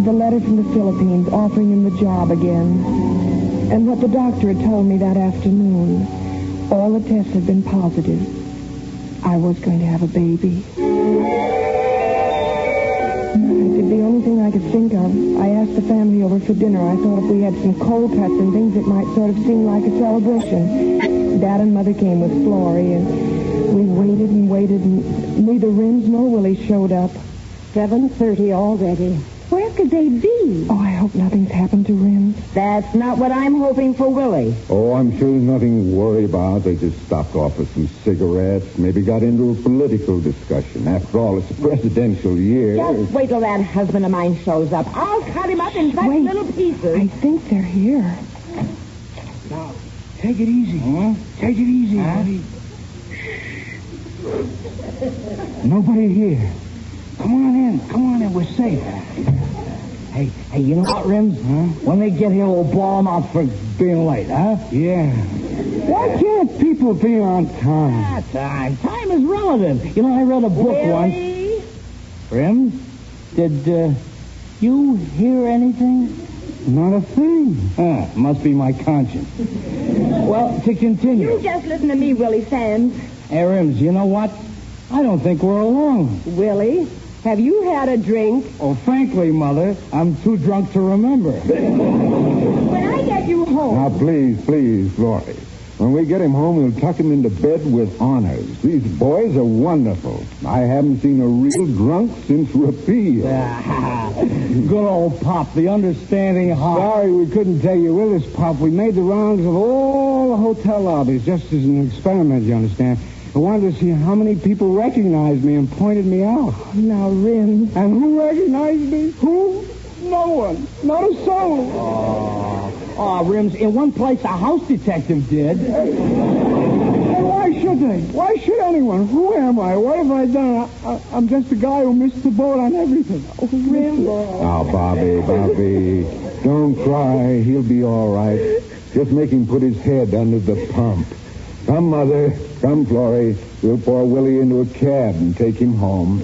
The letter from the Philippines offering him the job again. And what the doctor had told me that afternoon. All the tests had been positive. I was going to have a baby. I did the only thing I could think of. I asked the family over for dinner. I thought if we had some cold cuts and things, it might sort of seem like a celebration. Dad and Mother came with Florrie, and we waited and waited, and neither Rims nor Willie showed up. 7:30 already. Where could they be? Oh, I hope nothing's happened to Rims. That's not what I'm hoping for Willie. Oh, I'm sure there's nothing to worry about. They just stopped off with some cigarettes, maybe got into a political discussion. After all, it's a presidential year. Just wait till that husband of mine shows up. I'll cut him up in such little pieces. I think they're here. Now, take it easy. Huh? Take it easy, buddy. Nobody here. Come on in. We're safe. Hey, you know what, Rims? Huh? When they get here, we'll blow them out for being late, huh? Yeah. Why can't people be on time? Time is relative. You know, I read a book once. Rims, did you hear anything? Not a thing. Must be my conscience. Well, to continue. You just listen to me, Willie Sands. Hey, Rims, you know what? I don't think we're alone. Willie, have you had a drink? Oh, frankly, Mother, I'm too drunk to remember. When I get you home... Now, please, Florrie. When we get him home, we'll tuck him into bed with honors. These boys are wonderful. I haven't seen a real drunk since Repeal. Good old Pop, the understanding heart. Sorry we couldn't take you with us, Pop. We made the rounds of all the hotel lobbies just as an experiment, you understand. I wanted to see how many people recognized me and pointed me out. Now, Rim. And who recognized me? Who? No one. Not a soul. Oh, Rims, in one place a house detective did. And why should they? Why should anyone? Who am I? What have I done? I'm just a guy who missed the boat on everything. Oh, Rim. Oh, Bobby. Don't cry. He'll be all right. Just make him put his head under the pump. Come, Mother. Come, Florrie. We'll pour Willie into a cab and take him home.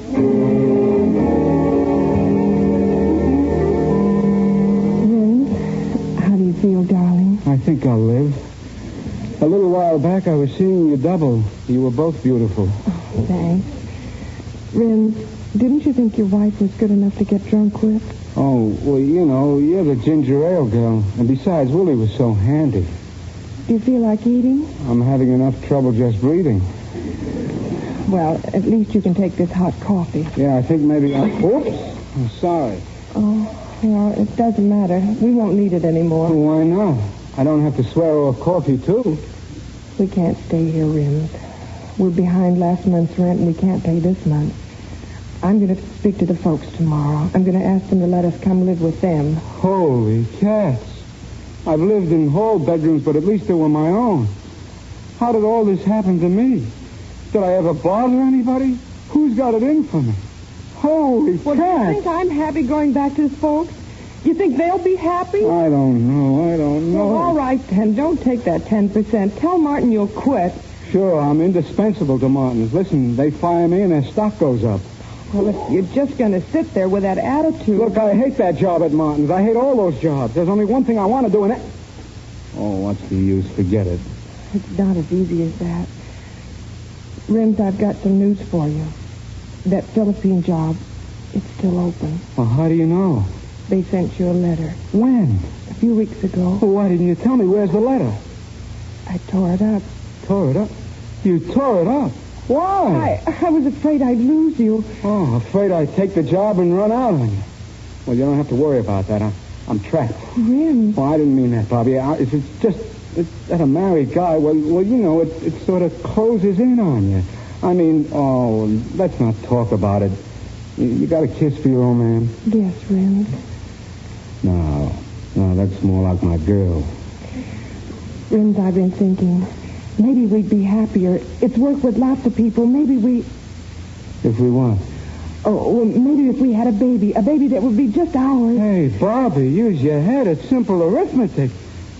Feel, darling? I think I'll live. A little while back, I was seeing you double. You were both beautiful. Oh, thanks. Rim, didn't you think your wife was good enough to get drunk with? Oh, well, you know, you're the ginger ale girl. And besides, Willie was so handy. Do you feel like eating? I'm having enough trouble just breathing. Well, at least you can take this hot coffee. Yeah, I think maybe... Oops. I'm sorry. Oh... Well, it doesn't matter. We won't need it anymore. Why not? I don't have to swear over coffee, too. We can't stay here, Rims. We're behind last month's rent, and we can't pay this month. I'm going to speak to the folks tomorrow. I'm going to ask them to let us come live with them. Holy cats. I've lived in hall bedrooms, but at least they were my own. How did all this happen to me? Did I ever bother anybody? Who's got it in for me? Holy well, cats. Do you think I'm happy going back to the folks? You think they'll be happy? I don't know. Well, all right, then. Don't take that 10%. Tell Martin you'll quit. Sure, I'm indispensable to Martin's. Listen, they fire me and their stock goes up. Well, if you're just going to sit there with that attitude... Look, I hate that job at Martin's. I hate all those jobs. There's only one thing I want to do, and that... Oh, what's the use? Forget it. It's not as easy as that. Rims, I've got some news for you. That Philippine job, it's still open. Well, how do you know? They sent you a letter. When? A few weeks ago. Well, why didn't you tell me? Where's the letter? I tore it up. Tore it up? You tore it up? Why? I was afraid I'd lose you. Oh, afraid I'd take the job and run out on you. Well, you don't have to worry about that. I'm trapped. Rims. Well, I didn't mean that, Bobby. It's that a married guy, well, you know, it sort of closes in on you. I mean, let's not talk about it. You got a kiss for your old man? Yes, Rims. No, that's more like my girl. Rims, I've been thinking, maybe we'd be happier. It's work with lots of people. Maybe we... If we what? Oh, well, maybe if we had a baby that would be just ours. Hey, Bobby, use your head. It's simple arithmetic.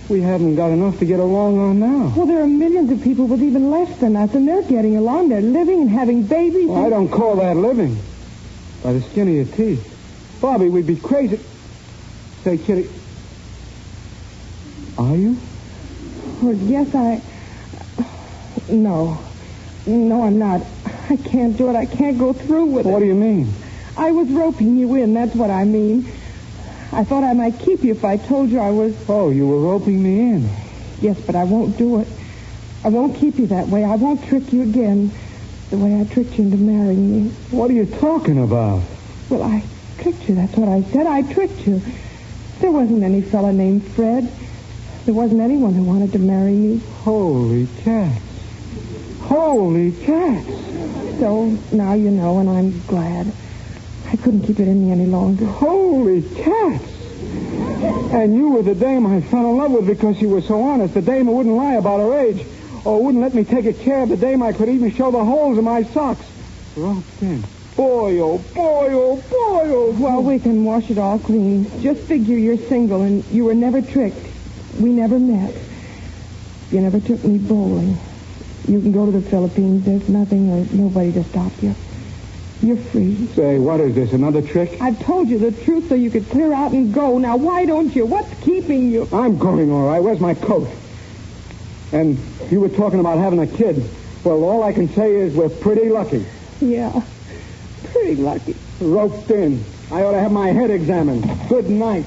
We haven't got enough to get along on now. Well, there are millions of people with even less than us, and they're getting along. They're living and having babies. Well, I don't call that living. By the skin of your teeth. Bobby, we'd be crazy. Say, Kitty. Are you? Well, yes, No, I'm not. I can't do it. I can't go through with it. What do you mean? I was roping you in. That's what I mean. I thought I might keep you if I told you I was... Oh, you were roping me in. Yes, but I won't do it. I won't keep you that way. I won't trick you again the way I tricked you into marrying me. What are you talking about? Well, I tricked you. That's what I said. I tricked you. There wasn't any fella named Fred. There wasn't anyone who wanted to marry me. Holy cats. Holy cats. So now you know, and I'm glad. I couldn't keep it in me any longer. Holy cats! And you were the dame I fell in love with because you were so honest. The dame who wouldn't lie about her age. Or wouldn't let me take a care. The dame I could even show the holes in my socks. Roped in. Boy, oh, boy, oh, boy, oh. Well, we can wash it all clean. Just figure you're single and you were never tricked. We never met. You never took me bowling. You can go to the Philippines. There's nothing or nobody to stop you. You're free. Say, what is this, another trick? I've told you the truth so you could clear out and go. Now, why don't you? What's keeping you? I'm going, all right. Where's my coat? And you were talking about having a kid. Well, all I can say is we're pretty lucky. Yeah, pretty lucky. Roped in. I ought to have my head examined. Good night.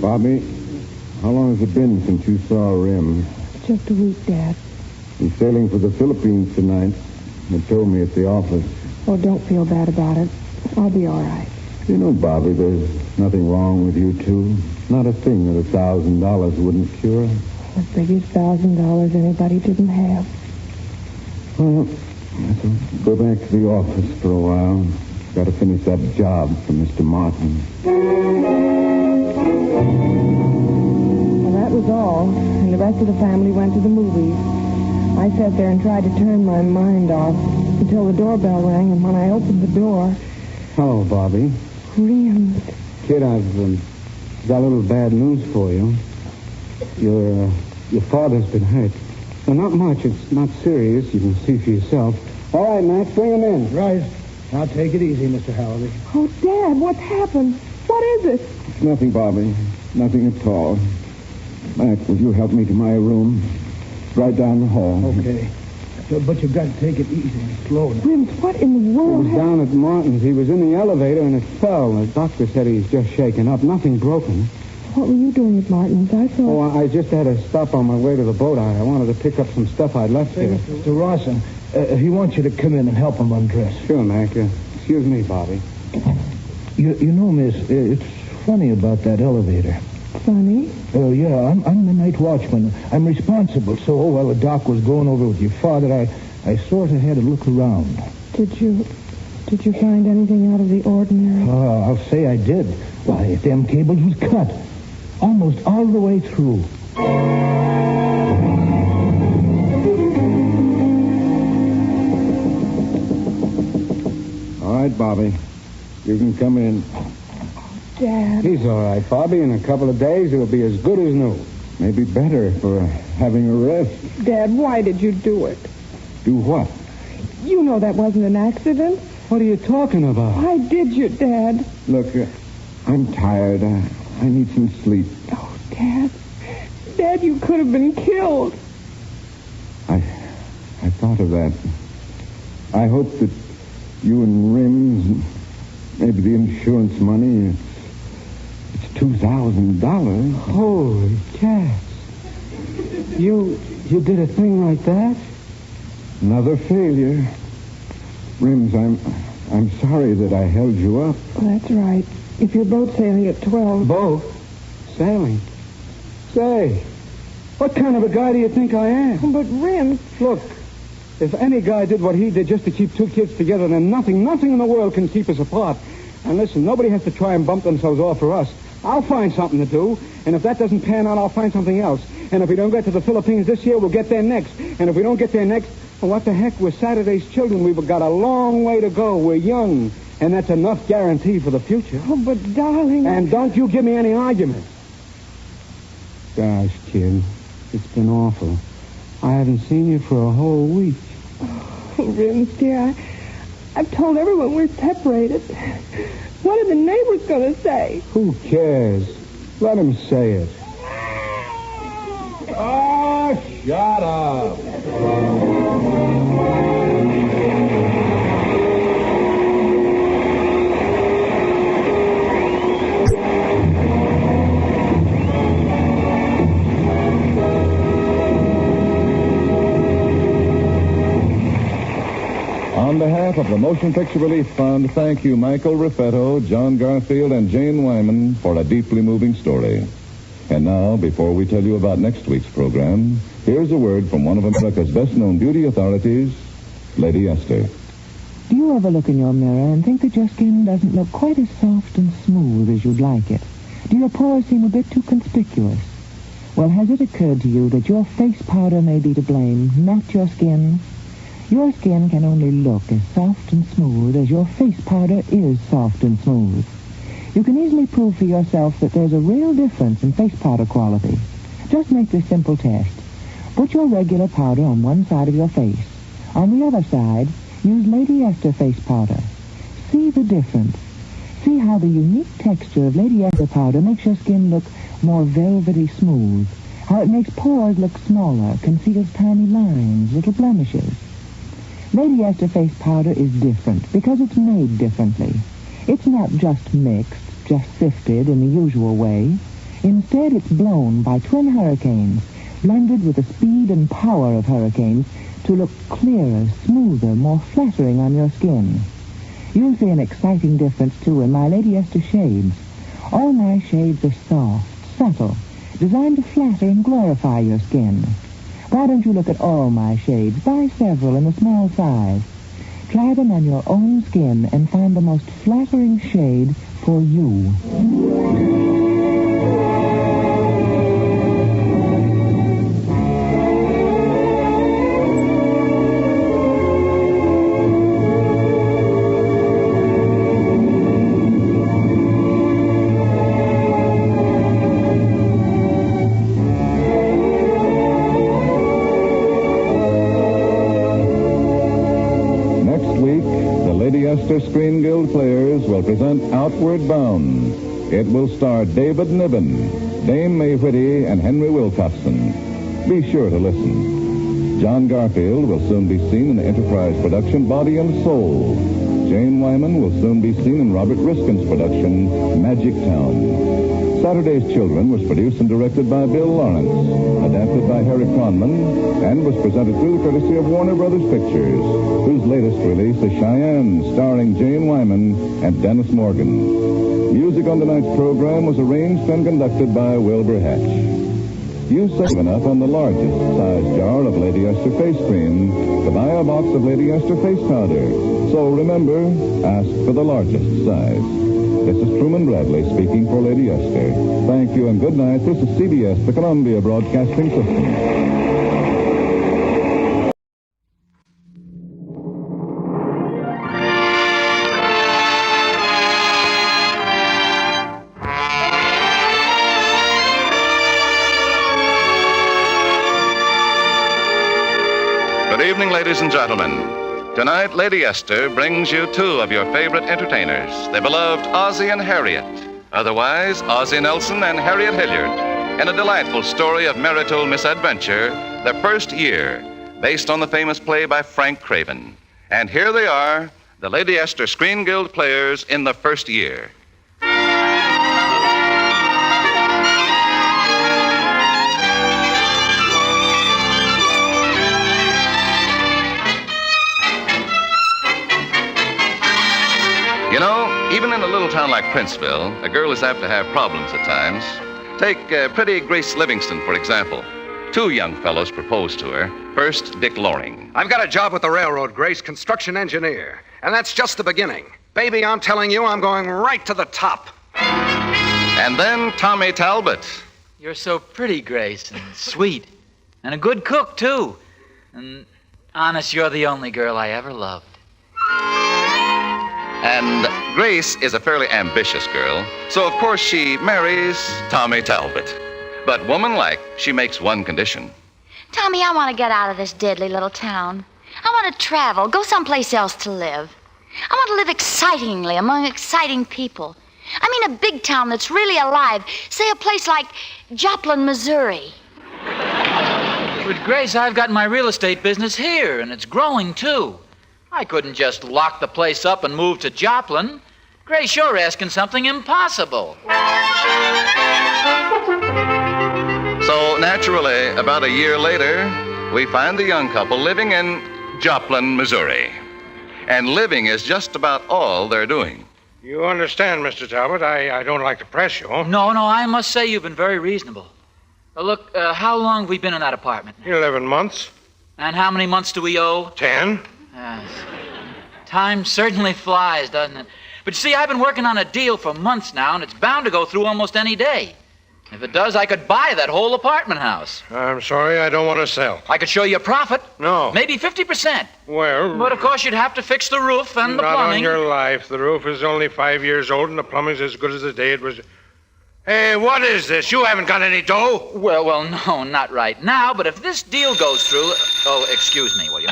Bobby, how long has it been since you saw Rim? Just a week, Dad. He's sailing for the Philippines tonight. They told me at the office. Oh, don't feel bad about it. I'll be all right. You know, Bobby, there's nothing wrong with you two. Not a thing that $1,000 wouldn't cure. The biggest $1,000 anybody didn't have. Well, I shall go back to the office for a while. Got to finish that job for Mr. Martin. Well, that was all, and the rest of the family went to the movies. I sat there and tried to turn my mind off until the doorbell rang, and when I opened the door... Hello, Bobby. Rims. Kid, I've got a little bad news for you. Your father's been hurt. Well, not much. It's not serious. You can see for yourself. All right, Max, bring him in. Right. Now take it easy, Mr. Halliday. Oh, Dad, what's happened? What is it? It's nothing, Bobby. Nothing at all. Max, will you help me to my room? Right down the hall. Okay. But you've got to take it easy and slow now. Rims, what in the world? He was down at Martin's. He was in the elevator and it fell. The doctor said he's just shaken up. Nothing broken. What were you doing at Martin's? I thought... Oh, I just had to stop on my way to the boat. I wanted to pick up some stuff I'd left here. Mr. Rawson, he wants you to come in and help him undress. Sure, Mac. Excuse me, Bobby. You know, miss, it's funny about that elevator. Funny? Yeah, I'm the night watchman. I'm responsible. So, while the doc was going over with your father, I sort of had to look around. Did you find anything out of the ordinary? I'll say I did. Why, them cables was cut. Almost all the way through. All right, Bobby. You can come in. Dad. He's all right, Bobby. In a couple of days, he'll be as good as new. Maybe better for having a rest. Dad, why did you do it? Do what? You know that wasn't an accident. What are you talking about? Why did you, Dad? Look, I'm tired. I need some sleep. Oh, Dad. Dad, you could have been killed. I thought of that. I hope that you and Rims, maybe the insurance money, it's $2,000. Holy cats. You did a thing like that? Another failure. Rims, I'm sorry that I held you up. That's right. If your boat's sailing at 12... Boat? Sailing? Say, what kind of a guy do you think I am? Oh, but Rims... Look, if any guy did what he did just to keep two kids together, then nothing in the world can keep us apart. And listen, nobody has to try and bump themselves off for us. I'll find something to do, and if that doesn't pan out, I'll find something else. And if we don't get to the Philippines this year, we'll get there next. And if we don't get there next, well, what the heck? We're Saturday's children. We've got a long way to go. We're young, and that's enough guarantee for the future. Oh, but darling... And don't you give me any argument. Gosh, kid, it's been awful. I haven't seen you for a whole week. Oh, Rims, dear, I've told everyone we're separated. What are the neighbors going to say? Who cares? Let them say it. Oh, shut up. On behalf of the Motion Picture Relief Fund, thank you, Michael Raffetto, John Garfield, and Jane Wyman for a deeply moving story. And now, before we tell you about next week's program, here's a word from one of America's best-known beauty authorities, Lady Esther. Do you ever look in your mirror and think that your skin doesn't look quite as soft and smooth as you'd like it? Do your pores seem a bit too conspicuous? Well, has it occurred to you that your face powder may be to blame, not your skin? Your skin can only look as soft and smooth as your face powder is soft and smooth. You can easily prove for yourself that there's a real difference in face powder quality. Just make this simple test. Put your regular powder on one side of your face. On the other side, use Lady Esther face powder. See the difference. See how the unique texture of Lady Esther powder makes your skin look more velvety smooth. How it makes pores look smaller, conceals tiny lines, little blemishes. Lady Esther face powder is different because it's made differently. It's not just mixed, just sifted in the usual way. Instead, it's blown by twin hurricanes, blended with the speed and power of hurricanes to look clearer, smoother, more flattering on your skin. You'll see an exciting difference, too, in my Lady Esther shades. All my shades are soft, subtle, designed to flatter and glorify your skin. Why don't you look at all my shades? Buy several in a small size. Try them on your own skin and find the most flattering shade for you. Screen Guild Players will present Outward Bound. It will star David Niven, Dame May Whitty, and Henry Wilcoxon. Be sure to listen. John Garfield will soon be seen in the Enterprise production Body and Soul. Jane Wyman will soon be seen in Robert Riskin's production Magic Town. Saturday's Children was produced and directed by Bill Lawrence, adapted by Harry Cronman, and was presented through the courtesy of Warner Brothers Pictures, whose latest release is Cheyenne, starring Jane Wyman and Dennis Morgan. Music on tonight's program was arranged and conducted by Wilbur Hatch. You save enough on the largest size jar of Lady Esther face cream to buy a box of Lady Esther face powder. So remember, ask for the largest size. This is Truman Bradley speaking for Lady Esther. Thank you and good night. This is CBS, the Columbia Broadcasting System. Good evening, ladies and gentlemen. Tonight, Lady Esther brings you two of your favorite entertainers, the beloved Ozzie and Harriet, otherwise Ozzie Nelson and Harriet Hilliard, in a delightful story of marital misadventure, The First Year, based on the famous play by Frank Craven. And here they are, the Lady Esther Screen Guild Players in The First Year. You know, even in a little town like Princeville, a girl is apt to have problems at times. Take pretty Grace Livingston, for example. Two young fellows proposed to her. First, Dick Loring. I've got a job with the railroad, Grace, construction engineer. And that's just the beginning. Baby, I'm telling you, I'm going right to the top. And then Tommy Talbot. You're so pretty, Grace, and sweet. And a good cook, too. And honest, you're the only girl I ever loved. And Grace is a fairly ambitious girl, so of course she marries Tommy Talbot. But woman-like, she makes one condition. Tommy, I want to get out of this deadly little town. I want to travel, go someplace else to live. I want to live excitingly among exciting people. I mean a big town that's really alive. Say a place like Joplin, Missouri. But Grace, I've got my real estate business here, and it's growing, too. I couldn't just lock the place up and move to Joplin. Grace, you're asking something impossible. So, naturally, about a year later, we find the young couple living in Joplin, Missouri. And living is just about all they're doing. You understand, Mr. Talbot, I don't like to press you. No, I must say you've been very reasonable. Look, how long have we been in that apartment? 11 months. And how many months do we owe? 10. Time certainly flies, doesn't it? But you see, I've been working on a deal for months now, and it's bound to go through almost any day. If it does, I could buy that whole apartment house. I'm sorry, I don't want to sell. I could show you a profit. No. Maybe 50%. Well... But, of course, you'd have to fix the roof and the plumbing. Not on your life. The roof is only 5 years old, and the plumbing's as good as the day it was... Hey, what is this? You haven't got any dough? Well, no, not right now, but if this deal goes through... Oh, excuse me, will you?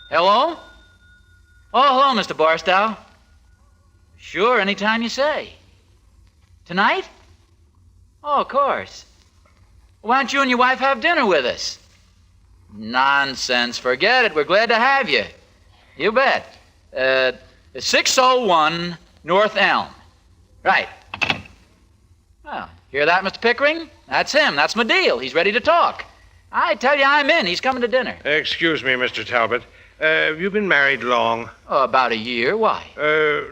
Hello? Oh, hello, Mr. Barstow. Sure, anytime you say. Tonight? Oh, of course. Why don't you and your wife have dinner with us? Nonsense. Forget it. We're glad to have you. You bet. 601 North Elm. Right. Well, Hear that, Mr. Pickering? That's him. That's my deal. He's ready to talk. I tell you, I'm in. He's coming to dinner. Excuse me, Mr. Talbot. Have you been married long? Oh, about a year. Why?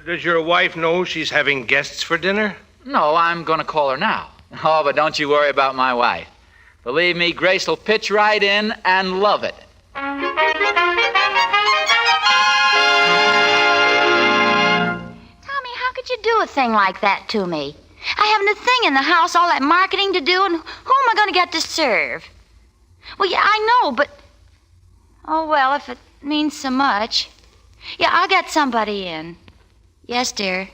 Does your wife know she's having guests for dinner? No, I'm going to call her now. Oh, but don't you worry about my wife. Believe me, Grace will pitch right in and love it. Tommy, how could you do a thing like that to me? I haven't a thing in the house, all that marketing to do, and who am I going to get to serve? Well, yeah, I know, but... Oh, well, if it means so much. Yeah, I'll get somebody in. Yes, dear.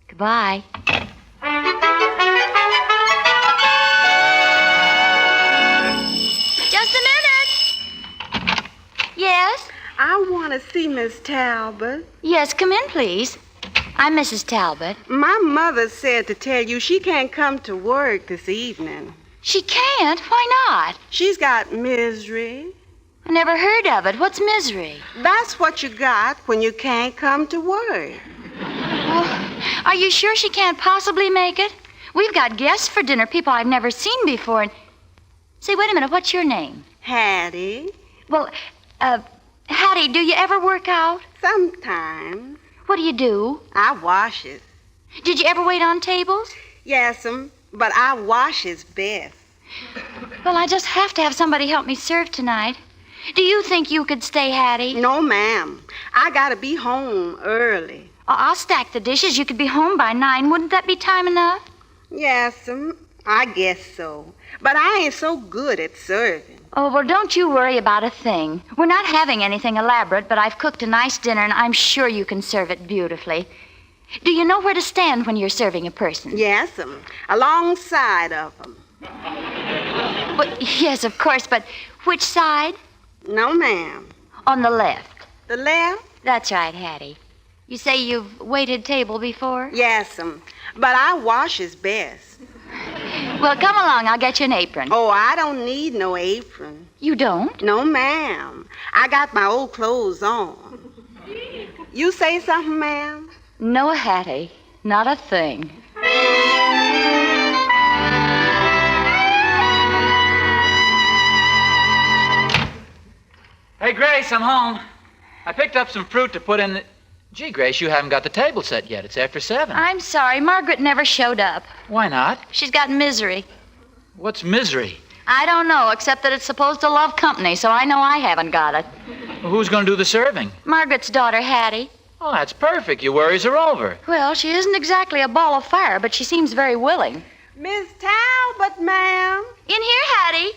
Goodbye. Just a minute. Yes? I want to see Miss Talbot. Yes, come in, please. I'm Mrs. Talbot. My mother said to tell you she can't come to work this evening. She can't? Why not? She's got misery. I never heard of it. What's misery? That's what you got when you can't come to work. Well, are you sure she can't possibly make it? We've got guests for dinner, people I've never seen before. And... Say, wait a minute, what's your name? Hattie. Well, Hattie, do you ever work out? Sometimes. What do you do? I wash it. Did you ever wait on tables? Yes'm, but I wash it best. Well, I just have to have somebody help me serve tonight. Do you think you could stay, Hattie? No, ma'am. I gotta be home early. I'll stack the dishes. You could be home by 9. Wouldn't that be time enough? Yes'm, I guess so. But I ain't so good at serving. Oh, well, don't you worry about a thing. We're not having anything elaborate, but I've cooked a nice dinner, and I'm sure you can serve it beautifully. Do you know where to stand when you're serving a person? Yes'm, alongside of them. Well, yes, of course, but which side? No, ma'am. On the left. The left? That's right, Hattie. You say you've waited table before? Yes'm, but I washes best. Well, come along. I'll get you an apron. Oh, I don't need no apron. You don't? No, ma'am. I got my old clothes on. You say something, ma'am? No, Hattie. Not a thing. Hey, Grace, I'm home. I picked up some fruit to put in the... Gee, Grace, you haven't got the table set yet. It's after 7. I'm sorry. Margaret never showed up. Why not? She's got misery. What's misery? I don't know, except that it's supposed to love company, so I know I haven't got it. Well, who's going to do the serving? Margaret's daughter, Hattie. Oh, that's perfect. Your worries are over. Well, she isn't exactly a ball of fire, but she seems very willing. Miss Talbot, ma'am. In here, Hattie.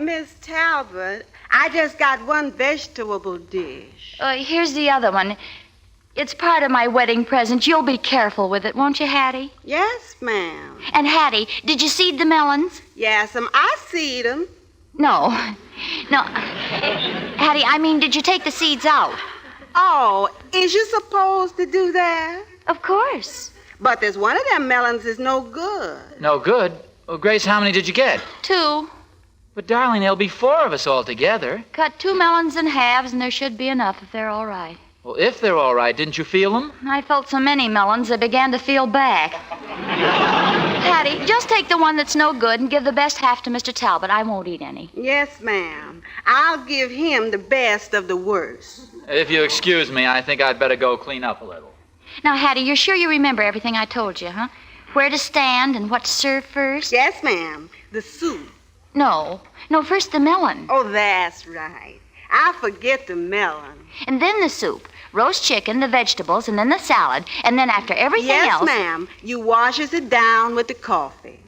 Miss Talbot, I just got one vegetable dish. Here's the other one. It's part of my wedding present. You'll be careful with it, won't you, Hattie? Yes, ma'am. And, Hattie, did you seed the melons? Yes'm, I seed them. No. Hattie, I mean, did you take the seeds out? Oh, is you supposed to do that? Of course. But there's one of them melons is no good. No good? Well, Grace, how many did you get? 2. But, darling, there'll be 4 of us all together. Cut 2 melons in halves, and there should be enough if they're all right. Well, if they're all right, didn't you feel them? I felt so many melons, I began to feel back. Hattie, just take the one that's no good and give the best half to Mr. Talbot. I won't eat any. Yes, ma'am. I'll give him the best of the worst. If you excuse me, I think I'd better go clean up a little. Now, Hattie, you're sure you remember everything I told you, huh? Where to stand and what to serve first? Yes, ma'am. The soup. No, first the melon. Oh, that's right. I forget the melon. And then the soup. Roast chicken, the vegetables, and then the salad. And then after everything else... Yes, ma'am. You washes it down with the coffee.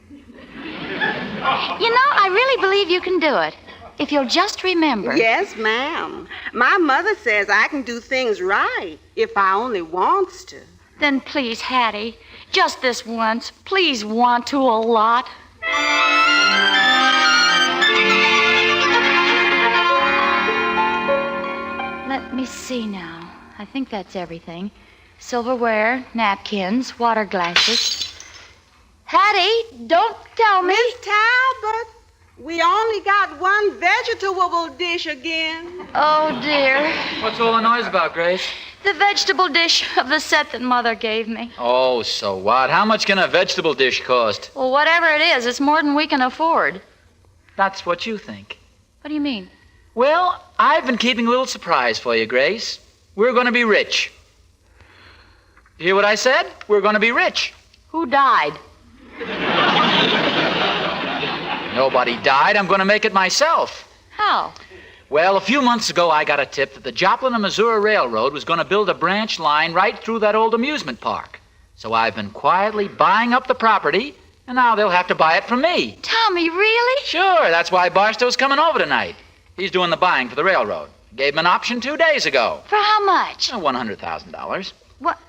You know, I really believe you can do it. If you'll just remember. Yes, ma'am. My mother says I can do things right if I only wants to. Then please, Hattie, just this once, please want to a lot. Let me see now. I think that's everything. Silverware, napkins, water glasses. Hattie, don't tell me. Miss Talbot, we only got one vegetable dish again. Oh, dear. What's all the noise about, Grace? The vegetable dish of the set that Mother gave me. Oh, so what? How much can a vegetable dish cost? Well, whatever it is, it's more than we can afford. That's what you think. What do you mean? Well, I've been keeping a little surprise for you, Grace. We're going to be rich. You hear what I said? We're going to be rich. Who died? Nobody died. I'm going to make it myself. How? Well, a few months ago, I got a tip that the Joplin and Missouri Railroad was going to build a branch line right through that old amusement park. So I've been quietly buying up the property, and now they'll have to buy it from me. Tommy, really? Sure, that's why Barstow's coming over tonight. He's doing the buying for the railroad. Gave him an option 2 days ago. For how much? $100,000. What?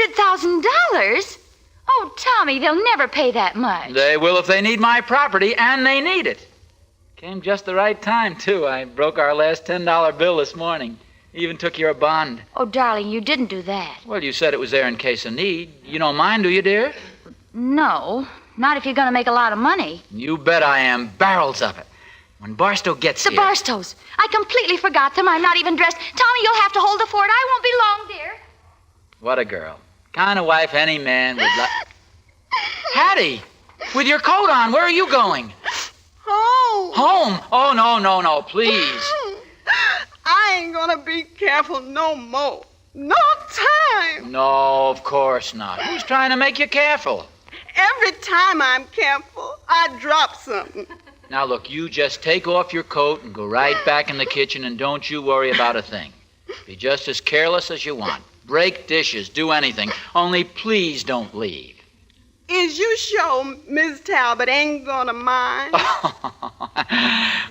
$100,000? Oh, Tommy, they'll never pay that much. They will if they need my property, and they need it. Came just the right time, too. I broke our last $10 bill this morning. Even took your bond. Oh, darling, you didn't do that. Well, you said it was there in case of need. You don't mind, do you, dear? No, not if you're going to make a lot of money. You bet I am. Barrels of it. When Barstow gets here... The Barstows. I completely forgot them. I'm not even dressed. Tommy, you'll have to hold the fort. I won't be long, dear. What a girl. Kind of wife any man would like... Hattie, with your coat on, where are you going? Home. Home? Oh, no, please. I ain't gonna be careful no more. No time. No, of course not. Who's trying to make you careful? Every time I'm careful, I drop something. Now, look, you just take off your coat and go right back in the kitchen, and don't you worry about a thing. Be just as careless as you want. Break dishes, do anything. Only please don't leave. Is you sure Miss Talbot ain't gonna mind?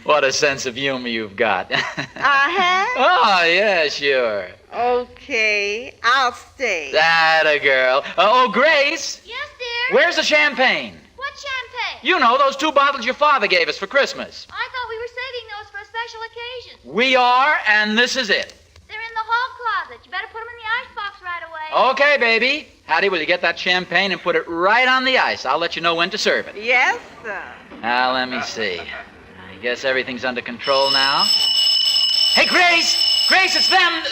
What a sense of humor you've got. I have? Oh, yeah, sure. Okay, I'll stay. Atta girl. Oh, Grace. Yes, dear? Where's the champagne? What champagne? You know, those 2 bottles your father gave us for Christmas. I thought we were saving those for a special occasion. We are, and this is it. They're in the hall closet. You better put them in the icebox right away. Okay, baby. Hattie, will you get that champagne and put it right on the ice? I'll let you know when to serve it. Yes, sir. Now, let me see. I guess everything's under control now. Hey, Grace! Grace, it's them!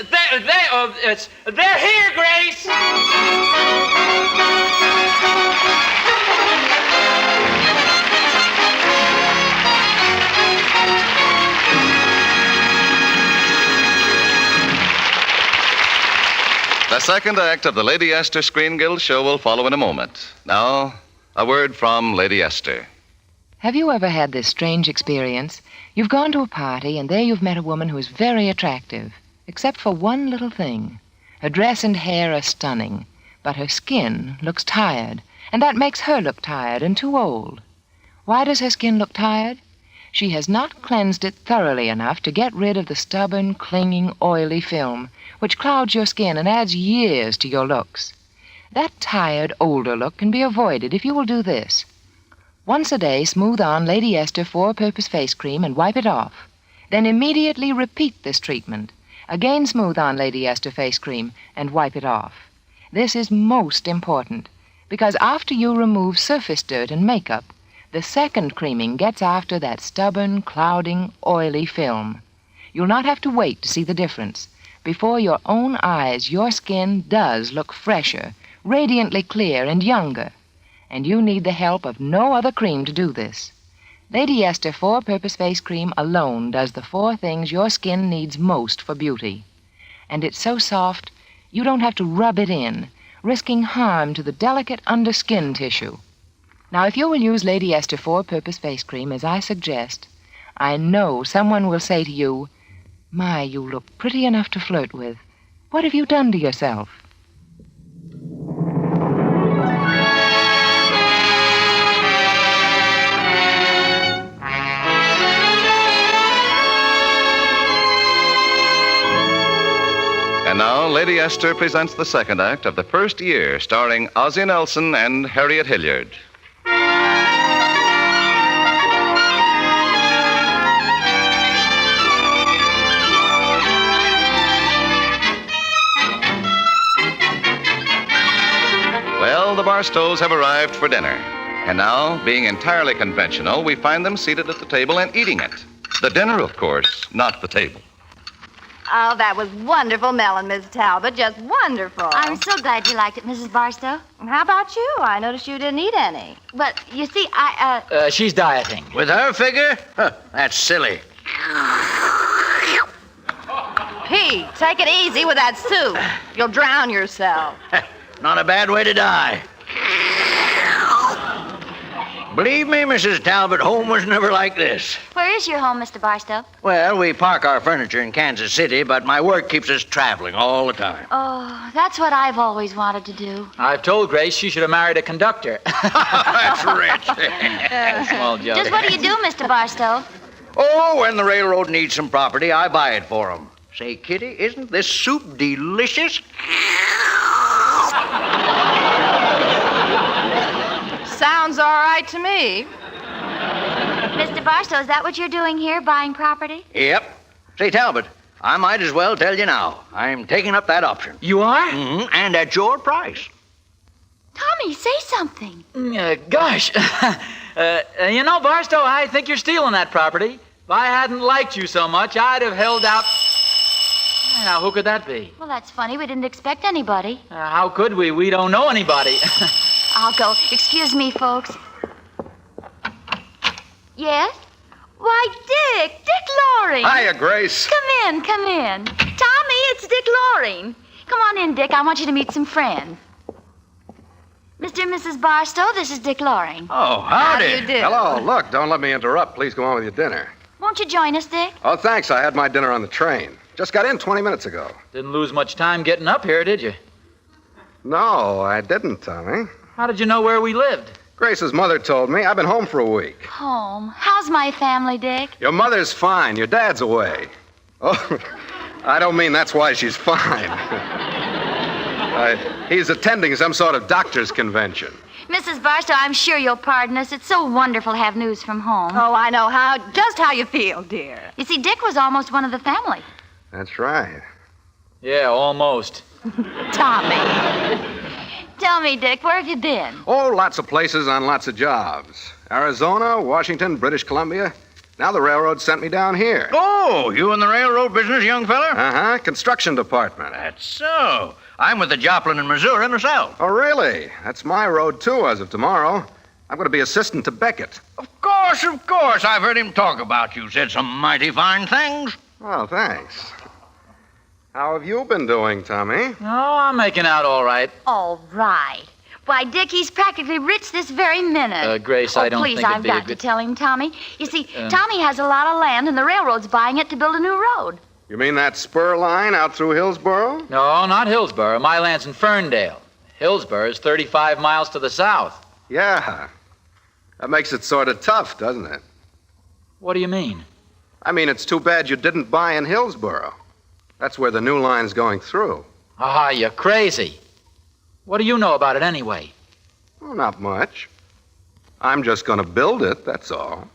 They're here, Grace! The second act of the Lady Esther Screen Guild show will follow in a moment. Now, a word from Lady Esther. Have you ever had this strange experience? You've gone to a party, and there you've met a woman who is very attractive, except for one little thing. Her dress and hair are stunning, but her skin looks tired, and that makes her look tired and too old. Why does her skin look tired? She has not cleansed it thoroughly enough to get rid of the stubborn, clinging, oily film, which clouds your skin and adds years to your looks. That tired, older look can be avoided if you will do this. Once a day, smooth on Lady Esther 4-purpose face cream and wipe it off. Then immediately repeat this treatment. Again smooth on Lady Esther face cream and wipe it off. This is most important, because after you remove surface dirt and makeup, the second creaming gets after that stubborn, clouding, oily film. You'll not have to wait to see the difference. Before your own eyes, your skin does look fresher, radiantly clear, and younger. And you need the help of no other cream to do this. Lady Esther 4-purpose face cream alone does the 4 things your skin needs most for beauty. And it's so soft, you don't have to rub it in, risking harm to the delicate underskin tissue. Now, if you will use Lady Esther 4-purpose face cream as I suggest, I know someone will say to you, "My, you look pretty enough to flirt with. What have you done to yourself?" And now, Lady Esther presents the second act of The First Year, starring Ozzie Nelson and Harriet Hilliard. Well, the Barstows have arrived for dinner. And now, being entirely conventional, we find them seated at the table and eating it. The dinner, of course, not the table. Oh, that was wonderful melon, Miss Talbot. Just wonderful. I'm so glad you liked it, Mrs. Barstow. How about you? I noticed you didn't eat any. But, you see, She's dieting. With her figure? Huh, that's silly. Pete, take it easy with that soup. You'll drown yourself. Not a bad way to die. Believe me, Mrs. Talbot, home was never like this. Where is your home, Mr. Barstow? Well, we park our furniture in Kansas City, but my work keeps us traveling all the time. Oh, that's what I've always wanted to do. I've told Grace she should have married a conductor. That's rich. Small joke. Just what do you do, Mr. Barstow? Oh, when the railroad needs some property, I buy it for them. Say, Kitty, isn't this soup delicious? Sounds all right to me. Mr. Barstow, is that what you're doing here, buying property? Yep. Say, Talbot, I might as well tell you now. I'm taking up that option. You are? Mm-hmm, and at your price. Tommy, say something. Gosh. You know, Barstow, I think you're stealing that property. If I hadn't liked you so much, I'd have held out... Now, who could that be? Well, that's funny. We didn't expect anybody. How could we? We don't know anybody. I'll go. Excuse me, folks. Yes? Why, Dick Loring. Hiya, Grace. Come in. Tommy, it's Dick Loring. Come on in, Dick. I want you to meet some friends. Mr. and Mrs. Barstow, this is Dick Loring. Oh, How do howdy. you do? Hello. Look, don't let me interrupt. Please go on with your dinner. Won't you join us, Dick? Oh, thanks. I had my dinner on the train. Just got in 20 minutes ago. Didn't lose much time getting up here, did you? No, I didn't, Tommy. How did you know where we lived? Grace's mother told me. I've been home for a week. Home? How's my family, Dick? Your mother's fine. Your dad's away. Oh, I don't mean that's why she's fine. He's attending some sort of doctor's convention. Mrs. Barstow, I'm sure you'll pardon us. It's so wonderful to have news from home. Oh, I know just how you feel, dear. You see, Dick was almost one of the family. That's right. Yeah, almost. Tommy. Tell me, Dick, where have you been? Oh, lots of places on lots of jobs. Arizona, Washington, British Columbia. Now the railroad sent me down here. Oh, you in the railroad business, young fella? Uh-huh, construction department. That's so. I'm with the Joplin in Missouri in the South. Oh, really? That's my road, too, as of tomorrow. I'm going to be assistant to Beckett. Of course. I've heard him talk about you. Said some mighty fine things. Oh, thanks. How have you been doing, Tommy? Oh, I'm making out all right. All right. Why, Dick, he's practically rich this very minute. Grace, I don't please, think it'd I've be a got good... to tell him, Tommy. You see, Tommy has a lot of land, and the railroad's buying it to build a new road. You mean that spur line out through Hillsboro? No, not Hillsboro. My land's in Ferndale. Hillsboro is 35 miles to the south. Yeah. That makes it sort of tough, doesn't it? What do you mean? I mean, it's too bad you didn't buy in Hillsboro. That's where the new line's going through. Ah, you're crazy. What do you know about it anyway? Well, not much. I'm just going to build it, that's all.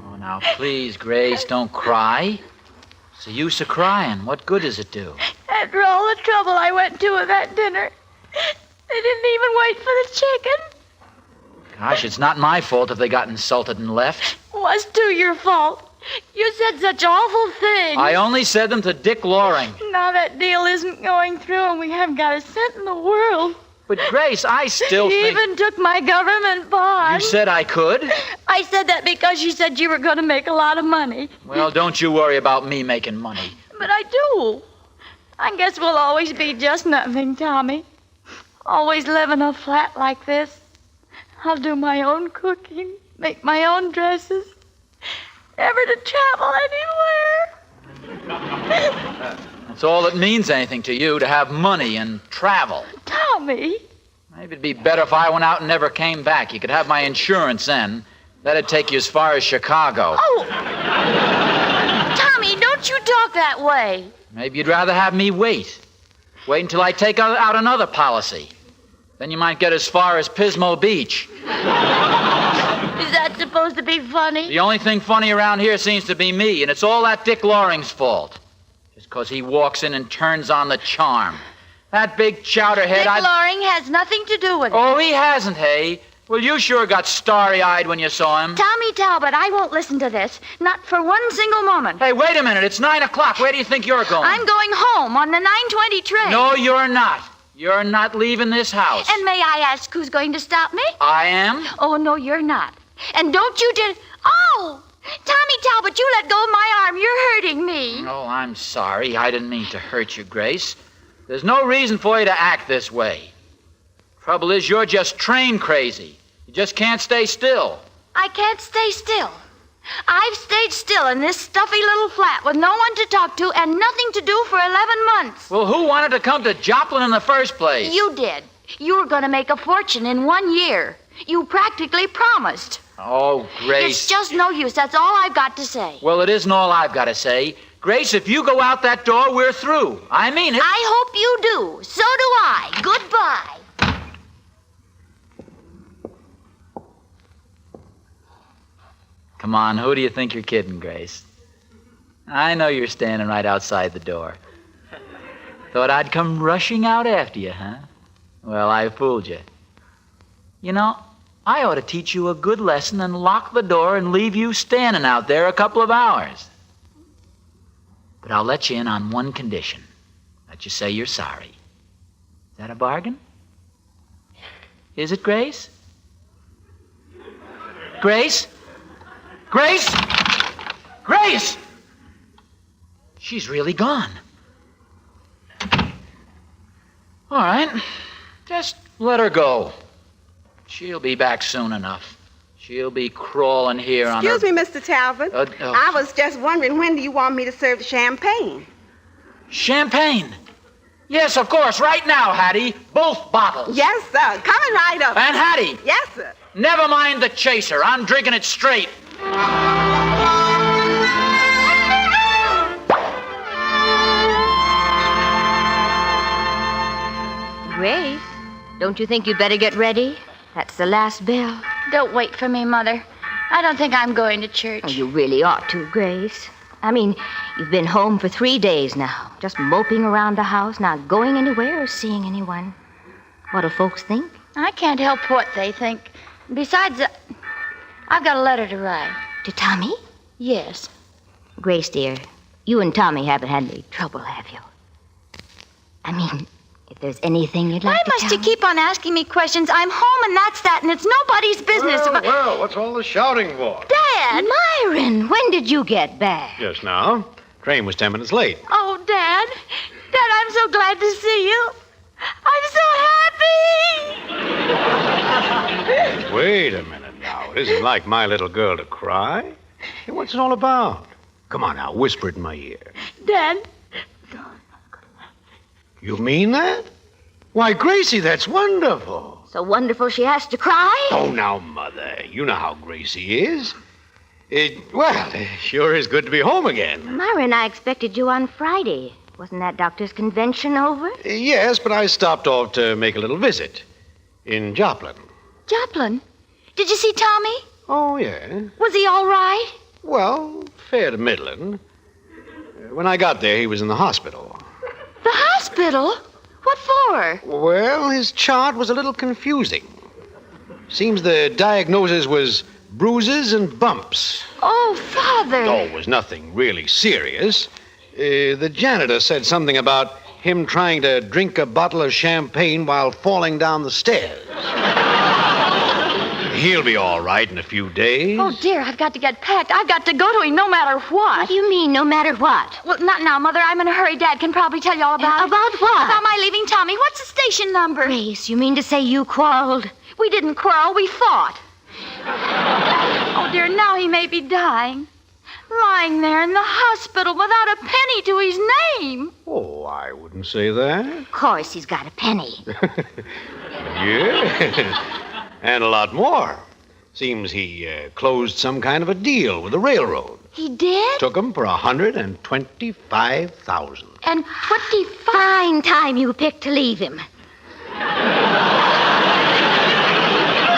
Oh, now, please, Grace, don't cry. It's the use of crying. What good does it do? After all the trouble I went to with that dinner, they didn't even wait for the chicken. Gosh, it's not my fault if they got insulted and left. It was too your fault. You said such awful things. I only said them to Dick Loring. Now that deal isn't going through and we haven't got a cent in the world. But, Grace, I still You think... even took my government bond. You said I could? I said that because you said you were going to make a lot of money. Well, don't you worry about me making money. But I do. I guess we'll always be just nothing, Tommy. Always live in a flat like this. I'll do my own cooking, make my own dresses, never to travel anywhere. That's all that means anything to you, to have money and travel. Tommy. Maybe it'd be better if I went out and never came back. You could have my insurance then. That'd take you as far as Chicago. Oh! Tommy, don't you talk that way. Maybe you'd rather have me wait. Wait until I take out another policy. Then you might get as far as Pismo Beach. Is that supposed to be funny? The only thing funny around here seems to be me, and it's all that Dick Loring's fault. Just because he walks in and turns on the charm. That big chowderhead. Dick Loring has nothing to do with it. Oh, he hasn't, hey? Well, you sure got starry-eyed when you saw him. Tommy Talbot, I won't listen to this. Not for one single moment. Hey, wait a minute. It's 9 o'clock. Where do you think you're going? I'm going home on the 9:20 train. No, you're not. You're not leaving this house. And may I ask who's going to stop me? I am? Oh, no, you're not. And don't you Oh! Tommy Talbot, you let go of my arm. You're hurting me. Oh, I'm sorry. I didn't mean to hurt you, Grace. There's no reason for you to act this way. Trouble is, you're just train crazy. You just can't stay still. I can't stay still. I've stayed still in this stuffy little flat with no one to talk to and nothing to do for 11 months. Well, who wanted to come to Joplin in the first place? You did. You were going to make a fortune in 1 year. You practically promised. Oh, Grace. It's just no use. That's all I've got to say. Well, it isn't all I've got to say. Grace, if you go out that door, we're through. I mean it. I hope you do. So do I. Goodbye. Come on, who do you think you're kidding, Grace? I know you're standing right outside the door. Thought I'd come rushing out after you, huh? Well, I fooled you. You know, I ought to teach you a good lesson and lock the door and leave you standing out there a couple of hours. But I'll let you in on one condition. That you say you're sorry. Is that a bargain? Is it, Grace? Grace? Grace? Grace! She's really gone. All right. Just let her go. She'll be back soon enough. She'll be crawling here on her... Excuse me, Mr. Talbot. I was just wondering, when do you want me to serve the champagne? Champagne? Yes, of course. Right now, Hattie. Both bottles. Yes, sir. Coming right up. And Hattie. Yes, sir. Never mind the chaser. I'm drinking it straight. Grace, don't you think you'd better get ready? That's the last bell. Don't wait for me, Mother. I don't think I'm going to church. Oh, you really ought to, Grace. I mean, you've been home for 3 days now, just moping around the house, not going anywhere or seeing anyone. What do folks think? I can't help what they think. Besides, I've got a letter to write. To Tommy? Yes. Grace, dear, you and Tommy haven't had any trouble, have you? I mean, if there's anything you'd like to tell Why must you keep on asking me questions? I'm home and that's that, and it's nobody's business. Well, what's all the shouting for? Dad! Myron, when did you get back? Just now. Train was 10 minutes late. Oh, Dad. Dad, I'm so glad to see you. I'm so happy. Wait a minute now. It isn't like my little girl to cry. Hey, what's it all about? Come on now, whisper it in my ear. Dad. You mean that? Why, Gracie, that's wonderful. So wonderful she has to cry? Oh, now, Mother, you know how Gracie is. It sure is good to be home again. Myron, I expected you on Friday. Wasn't that doctor's convention over? Yes, but I stopped off to make a little visit in Joplin. Joplin? Did you see Tommy? Oh, yeah. Was he all right? Well, fair to middling. When I got there, he was in the hospital. The hospital? What for? Well, his chart was a little confusing. Seems the diagnosis was bruises and bumps. Oh, Father. Oh, it was nothing really serious. The janitor said something about him trying to drink a bottle of champagne while falling down the stairs. He'll be all right in a few days. Oh, dear, I've got to get packed. I've got to go to him no matter what. What do you mean, no matter what? Well, not now, Mother. I'm in a hurry. Dad can probably tell you all about it. About what? About my leaving Tommy. What's the station number? Grace, you mean to say you quarreled? We didn't quarrel. We fought. Oh, dear, now he may be dying. Lying there in the hospital without a penny to his name. Oh, I wouldn't say that. Of course he's got a penny. Yeah. And a lot more. Seems he closed some kind of a deal with the railroad. He did? Took him for $125,000. And 25. Fine time you picked to leave him.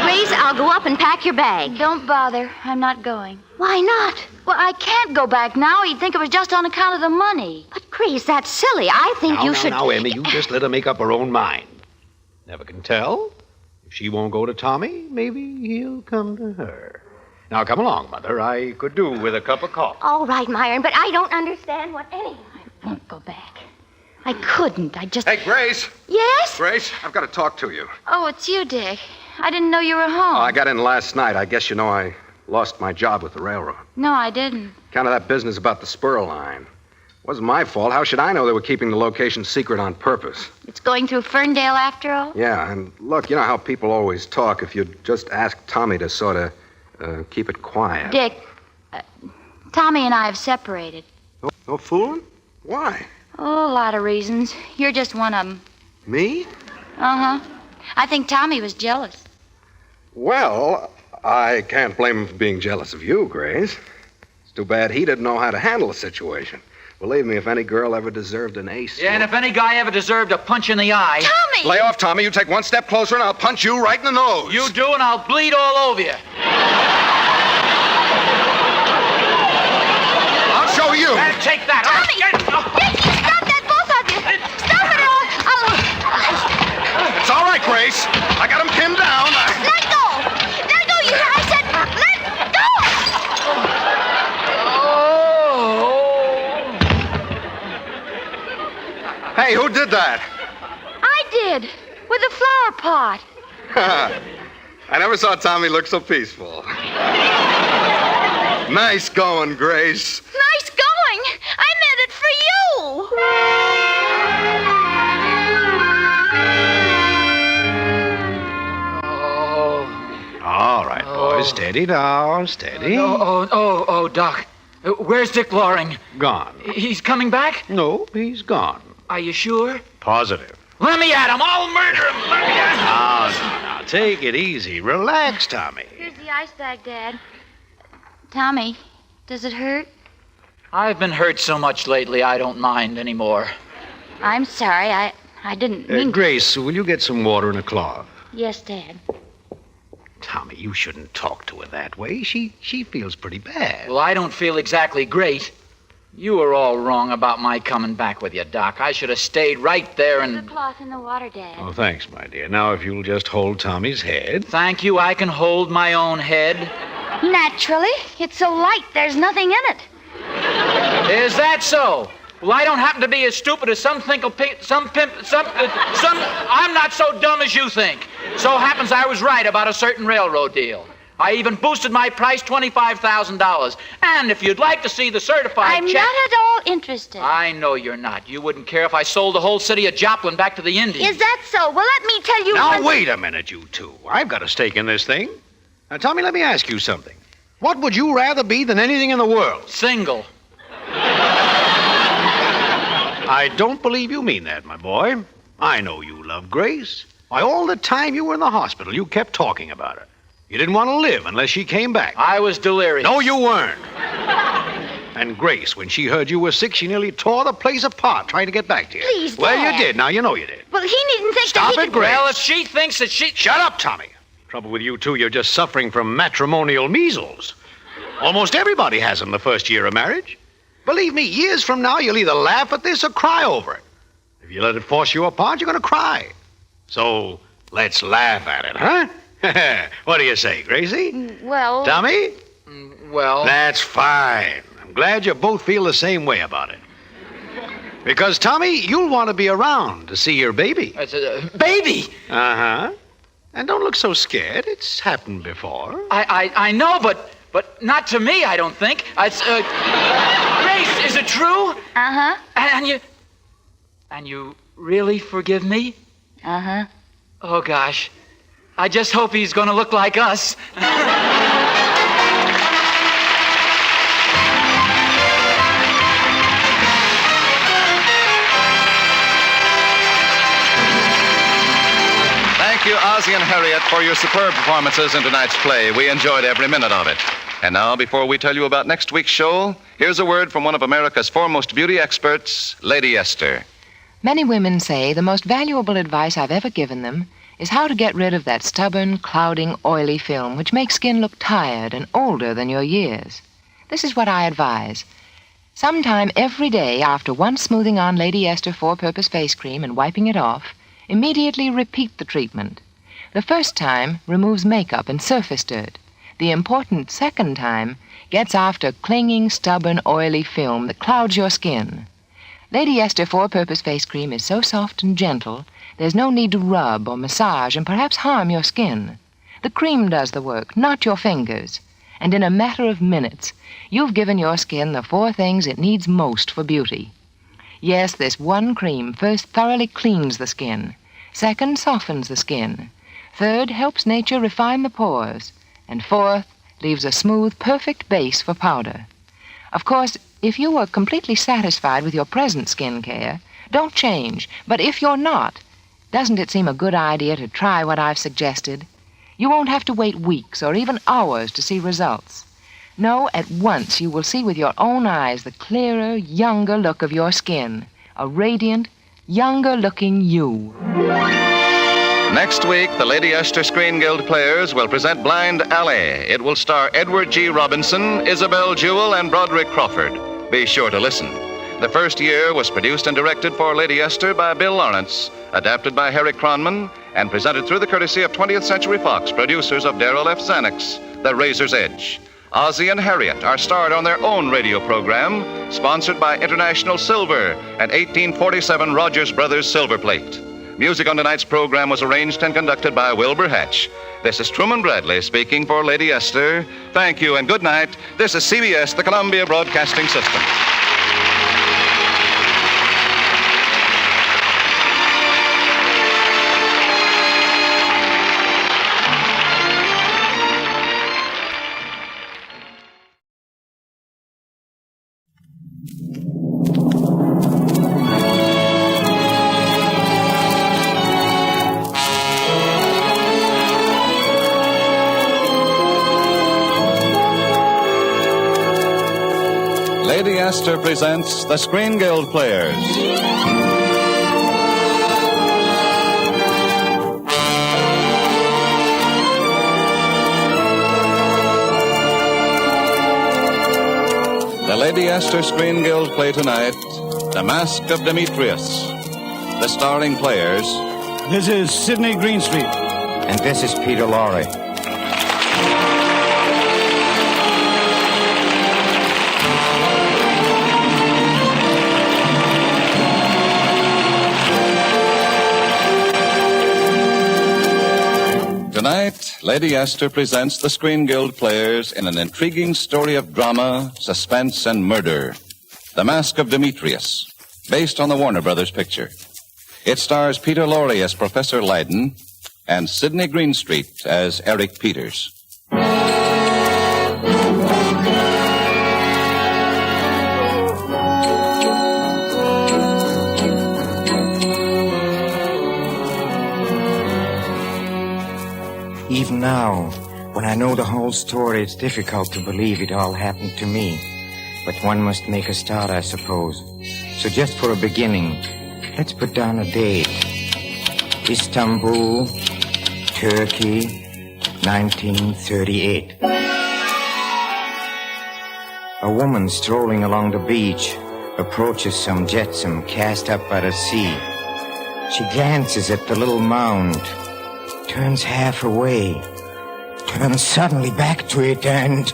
Grace, I'll go up and pack your bag. Don't bother. I'm not going. Why not? Well, I can't go back now. He'd think it was just on account of the money. But Grace, that's silly. I think you should... Now, Emmy, you just let her make up her own mind. Never can tell. If she won't go to Tommy, maybe he'll come to her. Now, come along, Mother. I could do with a cup of coffee. All right, Myron, but I don't understand what any... I won't go back. I couldn't. I just... Hey, Grace. Yes? Grace, I've got to talk to you. Oh, it's you, Dick. I didn't know you were home. I got in last night. I guess you know I lost my job with the railroad. No, I didn't. Kind of that business about the spur line. Wasn't my fault. How should I know they were keeping the location secret on purpose? It's going through Ferndale after all? Yeah, and look, you know how people always talk. If you'd just ask Tommy to sort of keep it quiet. Dick, Tommy and I have separated. No fooling? Why? Oh, a lot of reasons. You're just one of them. Me? Uh-huh. I think Tommy was jealous. Well, I can't blame him for being jealous of you, Grace. It's too bad he didn't know how to handle the situation. Believe me, if any girl ever deserved an ace... Yeah, and if any guy ever deserved a punch in the eye... Tommy! Lay off, Tommy. You take one step closer and I'll punch you right in the nose. You do, and I'll bleed all over you. I'll show you. Take that. Tommy! Dick, you stop that, both of you! Stop it all! It's all right, Grace. I got him pinned down. Let go! Let go! I said let go! Hey, who did that? I did. With a flower pot. I never saw Tommy look so peaceful. Nice going, Grace. Nice going. I meant it for you. All right, boys. Steady now. Steady. Doc. Where's Dick Loring? Gone. He's coming back? No, he's gone. Are you sure? Positive. Let me at him. I'll murder him. Let me at him. Now, take it easy. Relax, Tommy. Here's the ice bag, Dad. Tommy, does it hurt? I've been hurt so much lately, I don't mind anymore. I'm sorry. I didn't mean... Grace, will you get some water and a cloth? Yes, Dad. Tommy, you shouldn't talk to her that way. She feels pretty bad. Well, I don't feel exactly great. You were all wrong about my coming back with you, Doc. I should have stayed right there and... There's a cloth in the water, Dad. Oh, thanks, my dear. Now, if you'll just hold Tommy's head. Thank you. I can hold my own head. Naturally. It's so light, there's nothing in it. Is that so? Well, I don't happen to be as stupid as some think, I'm not so dumb as you think. So happens I was right about a certain railroad deal. I even boosted my price $25,000. And if you'd like to see the certified I'm check... not at all interested. I know you're not. You wouldn't care if I sold the whole city of Joplin back to the Indians. Is that so? Well, let me tell you... Now, wait a minute, you two. I've got a stake in this thing. Now, Tommy, let me ask you something. What would you rather be than anything in the world? Single. I don't believe you mean that, my boy. I know you love Grace. Why, all the time you were in the hospital, you kept talking about her. You didn't want to live unless she came back. I was delirious. No, you weren't. And Grace, when she heard you were sick, she nearly tore the place apart trying to get back to you. Please, Well, Dad. you did. Now, you know you did. Well, he needn't think Stop that he it, Grace. Well, if she thinks that she... Shut up, Tommy. Trouble with you two, you're just suffering from matrimonial measles. Almost everybody has them the first year of marriage. Believe me, years from now, you'll either laugh at this or cry over it. If you let it force you apart, you're going to cry. So, let's laugh at it, huh? What do you say, Gracie? Well... Tommy? Well... That's fine. I'm glad you both feel the same way about it. Because, Tommy, you'll want to be around to see your baby. Baby? Uh-huh. And don't look so scared. It's happened before. I know, but not to me, I don't think. It's, Grace, is it true? Uh-huh. And you really forgive me? Uh-huh. Oh, gosh. I just hope he's going to look like us. Thank you, Ozzie and Harriet, for your superb performances in tonight's play. We enjoyed every minute of it. And now, before we tell you about next week's show, here's a word from one of America's foremost beauty experts, Lady Esther. Many women say the most valuable advice I've ever given them is how to get rid of that stubborn, clouding, oily film which makes skin look tired and older than your years. This is what I advise. Sometime every day after once smoothing on Lady Esther four-purpose face cream and wiping it off, immediately repeat the treatment. The first time removes makeup and surface dirt. The important second time gets after clinging, stubborn, oily film that clouds your skin. Lady Esther four-purpose face cream is so soft and gentle, there's no need to rub or massage and perhaps harm your skin. The cream does the work, not your fingers. And in a matter of minutes, you've given your skin the 4 things it needs most for beauty. Yes, this one cream first thoroughly cleans the skin. Second, softens the skin. Third, helps nature refine the pores. And fourth, leaves a smooth, perfect base for powder. Of course, if you are completely satisfied with your present skin care, don't change. But if you're not, doesn't it seem a good idea to try what I've suggested? You won't have to wait weeks or even hours to see results. No, at once you will see with your own eyes the clearer, younger look of your skin. A radiant, younger-looking you. Next week, the Lady Esther Screen Guild Players will present Blind Alley. It will star Edward G. Robinson, Isabel Jewell, and Broderick Crawford. Be sure to listen. The first year was produced and directed for Lady Esther by Bill Lawrence, adapted by Harry Cronman, and presented through the courtesy of 20th Century Fox, producers of Darrell F. Zanuck's The Razor's Edge. Ozzie and Harriet are starred on their own radio program, sponsored by International Silver and 1847 Rogers Brothers Silver Plate. Music on tonight's program was arranged and conducted by Wilbur Hatch. This is Truman Bradley speaking for Lady Esther. Thank you and good night. This is CBS, the Columbia Broadcasting System. Lady Esther presents the Screen Guild Players. The Lady Esther Screen Guild play tonight, The Mask of Dimitrios. The starring players. This is Sidney Greenstreet. And this is Peter Lorre. Tonight, Lady Esther presents the Screen Guild Players in an intriguing story of drama, suspense, and murder. The Mask of Dimitrios, based on the Warner Brothers picture. It stars Peter Lorre as Professor Leyden and Sidney Greenstreet as Eric Peters. Even now, when I know the whole story, it's difficult to believe it all happened to me. But one must make a start, I suppose. So just for a beginning, let's put down a date. Istanbul, Turkey, 1938. A woman strolling along the beach approaches some jetsam cast up by the sea. She glances at the little mound, turns half away, turns suddenly back to it, and...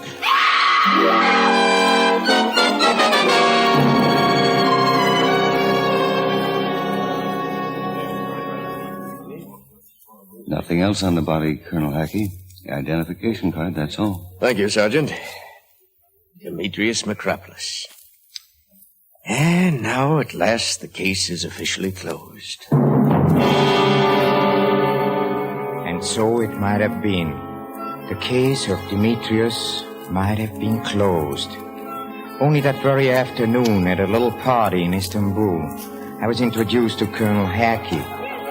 Nothing else on the body, Colonel Hackey. The identification card, that's all. Thank you, Sergeant. Demetrius Macropolis. And now, at last, the case is officially closed. And so it might have been. The case of Dimitrios might have been closed. Only that very afternoon at a little party in Istanbul, I was introduced to Colonel Hackey,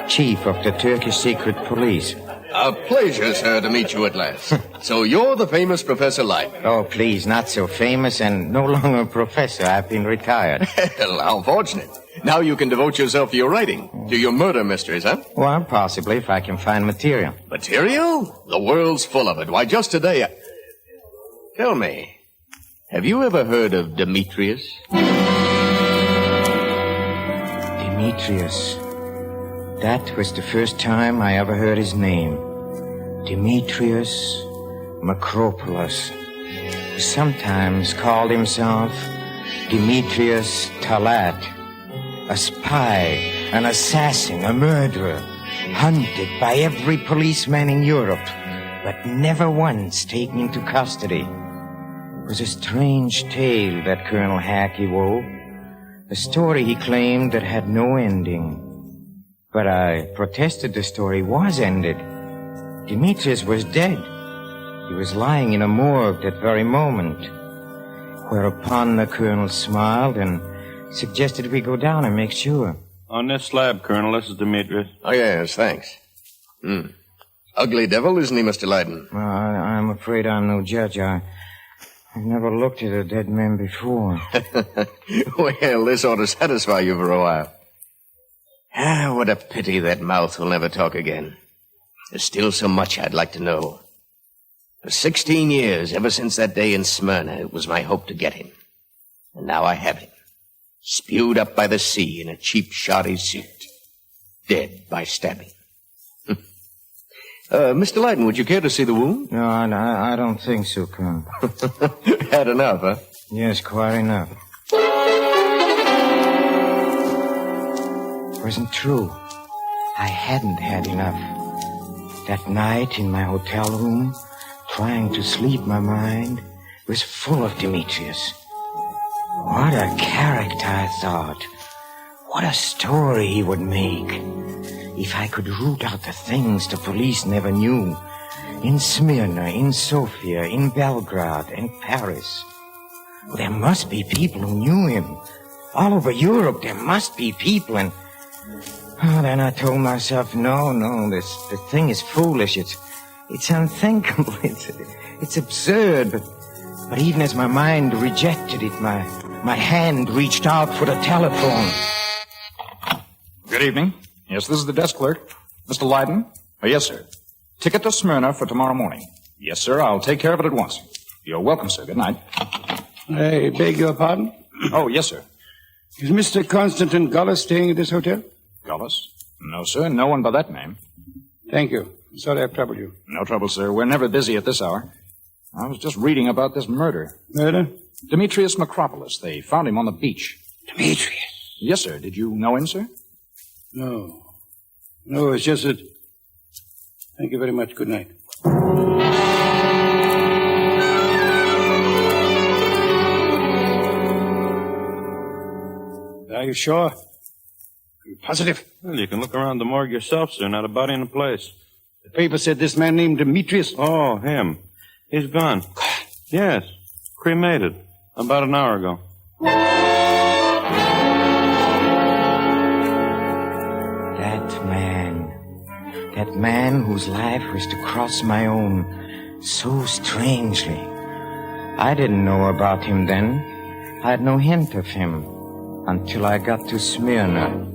chief of the Turkish secret police. A pleasure, sir, to meet you at last. So you're the famous Professor Leyden. Oh, please, not so famous and no longer a professor. I've been retired. Well, how fortunate. Now you can devote yourself to your writing, to your murder mysteries, huh? Well, possibly, if I can find material. Material? The world's full of it. Why, just today... Tell me, Have you ever heard of Dimitrios? Dimitrios. That was the first time I ever heard his name. Dimitrios Macropolis, who sometimes called himself Dimitrios Talat, a spy, an assassin, a murderer, hunted by every policeman in Europe, but never once taken into custody. It was a strange tale that Colonel Hackey wove, a story he claimed that had no ending. But I protested the story was ended. Dimitrios was dead. He was lying in a morgue that very moment. Whereupon the colonel smiled and suggested we go down and make sure. On this slab, Colonel, this is Dimitrios. Oh, yes, thanks. Ugly devil, isn't he, Mr. Leiden? Well, I'm afraid I'm no judge. I've never looked at a dead man before. Well, this ought to satisfy you for a while. Ah, what a pity that mouth will never talk again. There's still so much I'd like to know. For 16 years, ever since that day in Smyrna, it was my hope to get him. And now I have him. Spewed up by the sea in a cheap, shoddy suit. Dead by stabbing. Mr. Leiden, would you care to see the wound? No, I don't think so, Colonel. Had enough, huh? Yes, quite enough. It wasn't true. I hadn't had enough. That night in my hotel room, trying to sleep, my mind was full of Dimitrios. What a character, I thought. What a story he would make. If I could root out the things the police never knew. In Smyrna, in Sofia, in Belgrade, and Paris. Well, there must be people who knew him. All over Europe, there must be people, and... Oh, then I told myself, no, the thing is foolish. It's unthinkable. It's absurd. But even as my mind rejected it, my hand reached out for the telephone. Good evening. Yes, this is the desk clerk. Mr. Leiden? Oh, yes, sir. Ticket to Smyrna for tomorrow morning. Yes, sir, I'll take care of it at once. You're welcome, sir. Good night. I beg your pardon? Oh, yes, sir. Is Mr. Constantine Gullis staying at this hotel? Gullis? No, sir. No one by that name. Thank you. Sorry I've troubled you. No trouble, sir. We're never busy at this hour. I was just reading about this murder. Murder? Dimitrios Macropolis. They found him on the beach. Dimitrios? Yes, sir. Did you know him, sir? No. No, it's just that... Thank you very much. Good night. Are you sure? Are you positive? Well, you can look around the morgue yourself, sir. Not a body in the place. The paper said this man named Dimitrios. Oh, him. He's gone. Yes. Cremated. About an hour ago. That man whose life was to cross my own so strangely. I didn't know about him then. I had no hint of him until I got to Smyrna.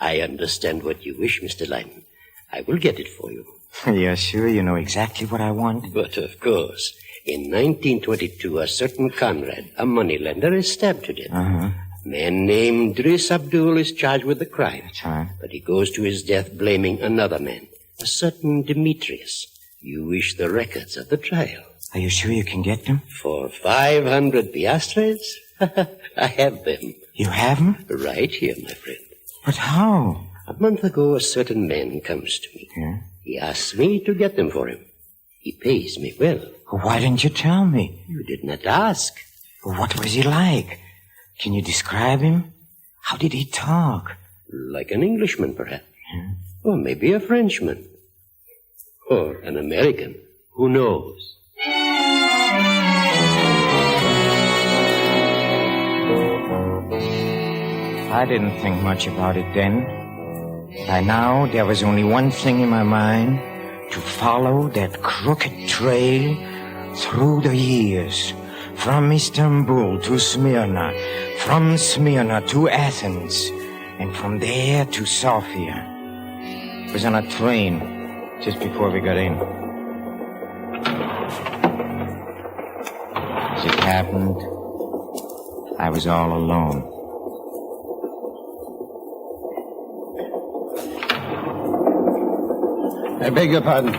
I understand what you wish, Mr. Leiden. I will get it for you. You're sure you know exactly what I want? But of course. In 1922, a certain Conrad, a moneylender, is stabbed to death. Uh-huh. A man named Driss Abdul is charged with the crime. That's right. But he goes to his death blaming another man, a certain Dimitrios. You wish the records of the trial. Are you sure you can get them? For 500 piastres? I have them. You have them? Right here, my friend. But how? A month ago, a certain man comes to me. Yeah? He asks me to get them for him. He pays me well. Why didn't you tell me? You did not ask. What was he like? Can you describe him? How did he talk? Like an Englishman, perhaps. Yeah. Or maybe a Frenchman. Or an American. Who knows? I didn't think much about it then. By now, there was only one thing in my mind: to follow that crooked trail through the years, from Istanbul to Smyrna, from Smyrna to Athens, and from there to Sofia. It was on a train just before we got in. Is it happened, I was all alone. I beg your pardon.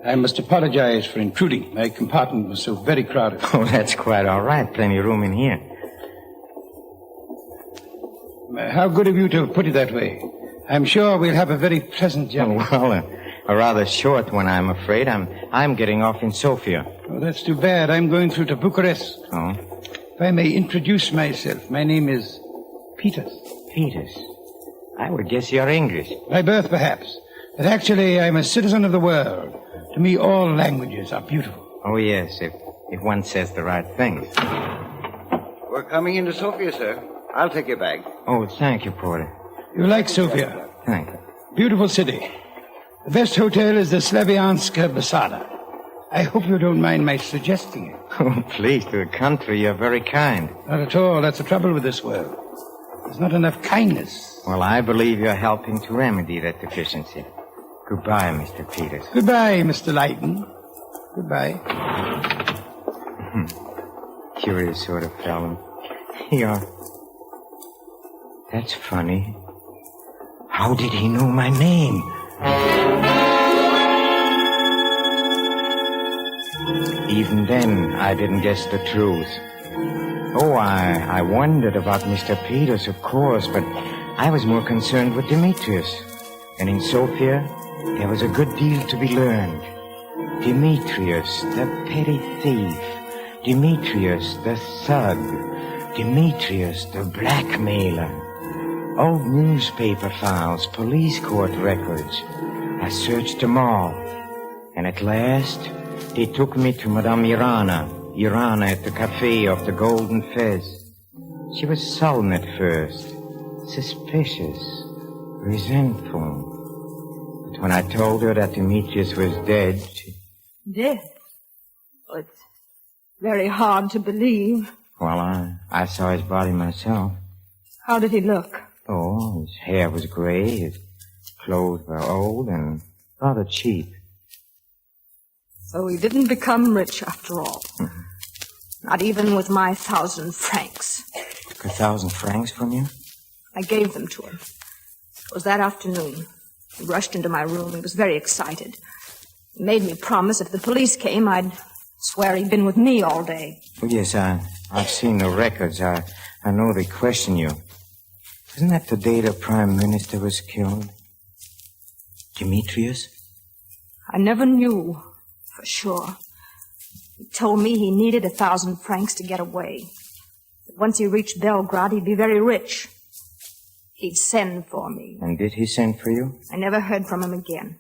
I must apologize for intruding. My compartment was so very crowded. Oh, that's quite all right. Plenty of room in here. How good of you to put it that way. I'm sure we'll have a very pleasant journey. Well, a rather short one, I'm afraid. I'm getting off in Sofia. Oh, that's too bad. I'm going through to Bucharest. Oh? If I may introduce myself, my name is Peters. Peters? I would guess you're English. By birth, perhaps. But actually, I'm a citizen of the world. To me, all languages are beautiful. Oh, yes, if one says the right thing. We're coming into Sofia, sir. I'll take your bag. Oh, thank you, Porter. You like Sofia? Thank you. Beautiful city. The best hotel is the Slavianska Basada. I hope you don't mind my suggesting it. Oh, please, to the country, you're very kind. Not at all. That's the trouble with this world. There's not enough kindness. Well, I believe you're helping to remedy that deficiency. Goodbye, Mr. Peters. Goodbye, Mr. Leighton. Goodbye. Curious sort of fellow. You're... That's funny. How did he know my name? Even then, I didn't guess the truth. Oh, I wondered about Mr. Peters, of course, but I was more concerned with Dimitrios. And in Sofia, there was a good deal to be learned. Dimitrios, the petty thief. Dimitrios, the thug. Dimitrios, the blackmailer. Old newspaper files, police court records. I searched them all. And at last, they took me to Madame Irana at the cafe of the Golden Fez. She was sullen at first, suspicious, resentful. But when I told her that Dimitrios was dead, she... Dead? Well, it's very hard to believe. Well, I saw his body myself. How did he look? Oh, his hair was gray, his clothes were old and rather cheap. So he didn't become rich after all. Mm-hmm. Not even with my 1,000 francs. Took 1,000 francs from you? I gave them to him. It was that afternoon. He rushed into my room. He was very excited. He made me promise if the police came, I'd swear he'd been with me all day. Oh, yes, I've seen the records. I know they question you. Isn't that the day the Prime Minister was killed? Dimitrios? I never knew for sure. He told me he needed 1,000 francs to get away. But once he reached Belgrade, he'd be very rich. He'd send for me. And did he send for you? I never heard from him again.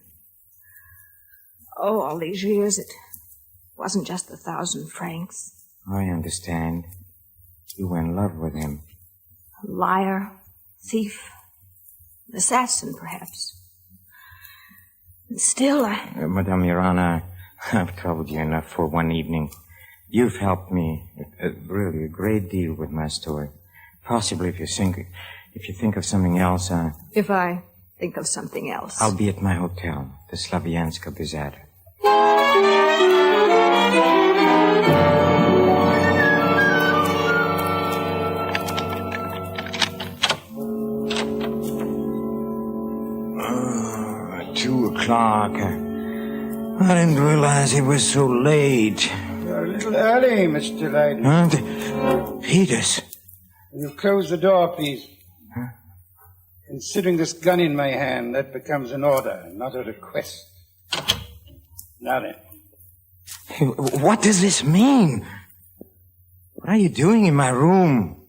Oh, all these years, it wasn't just 1,000 francs. I understand. You were in love with him. A liar, thief, an assassin, perhaps. And still, Madame Irana, I've troubled you enough for one evening. You've helped me really a great deal with my story. Possibly if you think of something else, If I think of something else. I'll be at my hotel, the Slavianska Bizarre. Oh, 2 o'clock. I didn't realize it was so late. You're a little early, Mr. Leighton. Peters. Will you close the door, please? Huh? Considering this gun in my hand, that becomes an order, not a request. Now then. What does this mean? What are you doing in my room?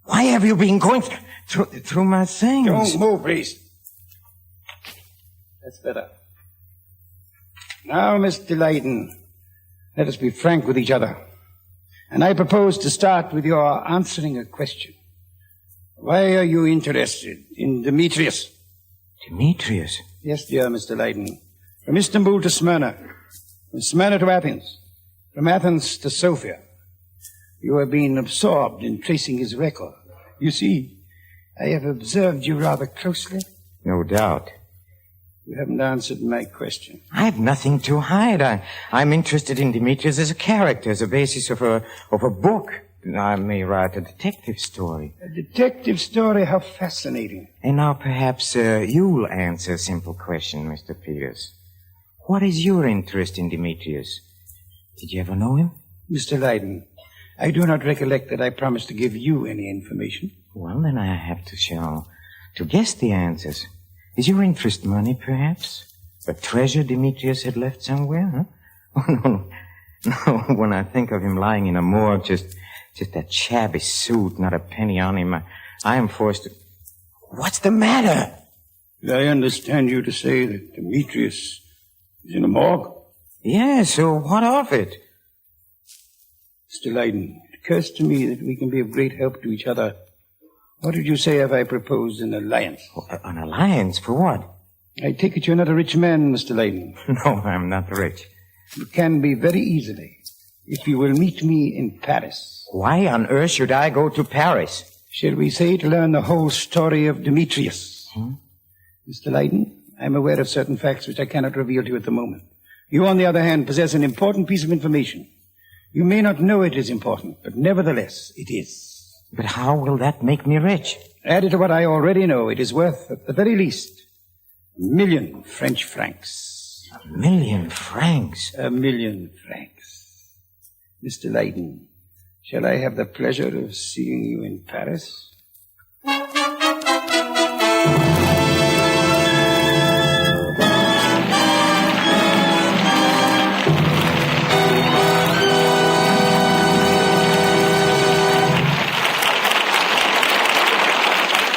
Why have you been going through my things? Don't move, please. That's better. Now, Mr. Leighton, let us be frank with each other. And I propose to start with your answering a question. Why are you interested in Dimitrios? Dimitrios? Yes, dear Mr. Leighton. From Istanbul to Smyrna. From Smyrna to Athens. From Athens to Sofia. You have been absorbed in tracing his record. You see, I have observed you rather closely. No doubt. You haven't answered my question. I've nothing to hide. I'm interested in Dimitrios as a character, as a basis of a book. I may write a detective story. A detective story? How fascinating. And now perhaps you'll answer a simple question, Mr. Peters. What is your interest in Dimitrios? Did you ever know him? Mr. Leiden, I do not recollect that I promised to give you any information. Well, then I have to guess the answers. Is your interest money, perhaps? A treasure Dimitrios had left somewhere, huh? Oh, no, when I think of him lying in a morgue, just that shabby suit, not a penny on him, I am forced to... What's the matter? Did I understand you to say that Dimitrios is in a morgue? Yes, so what of it? Mr. Leiden, it occurs to me that we can be of great help to each other. What did you say if I proposed an alliance? An alliance? For what? I take it you're not a rich man, Mr. Leiden. No, I'm not rich. You can be very easily, if you will meet me in Paris. Why on earth should I go to Paris? Shall we say to learn the whole story of Dimitrios? Mr. Leiden, I'm aware of certain facts which I cannot reveal to you at the moment. You, on the other hand, possess an important piece of information. You may not know it is important, but nevertheless, it is. But how will that make me rich? Added to what I already know, it is worth, at the very least, 1 million French francs. 1 million francs? 1 million francs. Mr. Leiden, shall I have the pleasure of seeing you in Paris?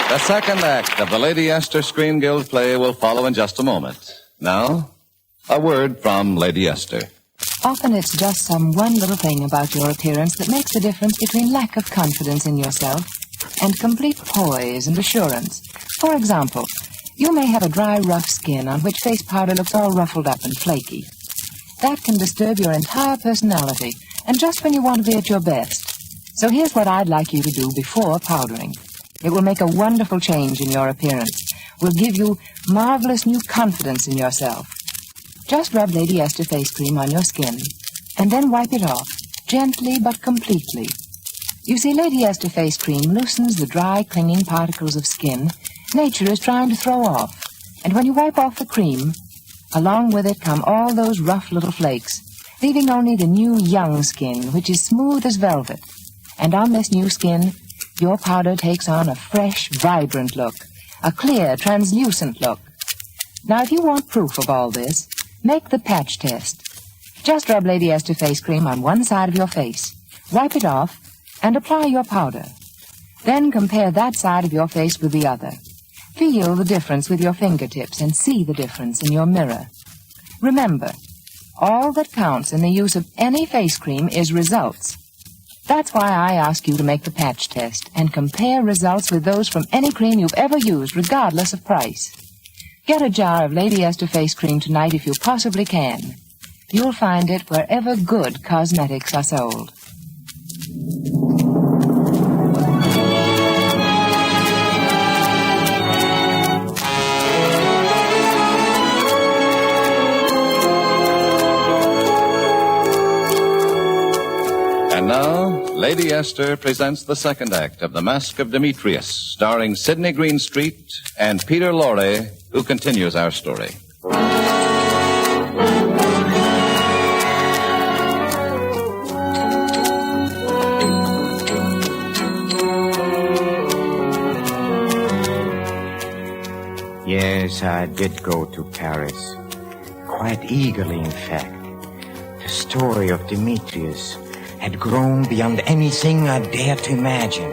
The second act of the Lady Esther Screen Guild play will follow in just a moment. Now, a word from Lady Esther. Often it's just some one little thing about your appearance that makes the difference between lack of confidence in yourself and complete poise and assurance. For example, you may have a dry, rough skin on which face powder looks all ruffled up and flaky. That can disturb your entire personality, and just when you want to be at your best. So here's what I'd like you to do before powdering. It will make a wonderful change in your appearance. Will give you marvelous new confidence in yourself. Just rub Lady Esther face cream on your skin, and then wipe it off, gently but completely. You see, Lady Esther face cream loosens the dry, clinging particles of skin nature is trying to throw off. And when you wipe off the cream, along with it come all those rough little flakes, leaving only the new, young skin, which is smooth as velvet. And on this new skin, your powder takes on a fresh, vibrant look, a clear, translucent look. Now, if you want proof of all this, make the patch test. Just rub Lady Esther face cream on one side of your face, wipe it off, and apply your powder. Then compare that side of your face with the other. Feel the difference with your fingertips and see the difference in your mirror. Remember, all that counts in the use of any face cream is results. That's why I ask you to make the patch test and compare results with those from any cream you've ever used, regardless of price. Get a jar of Lady Esther face cream tonight if you possibly can. You'll find it wherever good cosmetics are sold. And now, Lady Esther presents the second act of The Mask of Dimitrios, starring Sidney Greenstreet and Peter Lorre, who continues our story. Yes, I did go to Paris. Quite eagerly, in fact. The story of Dimitrios had grown beyond anything I dared to imagine.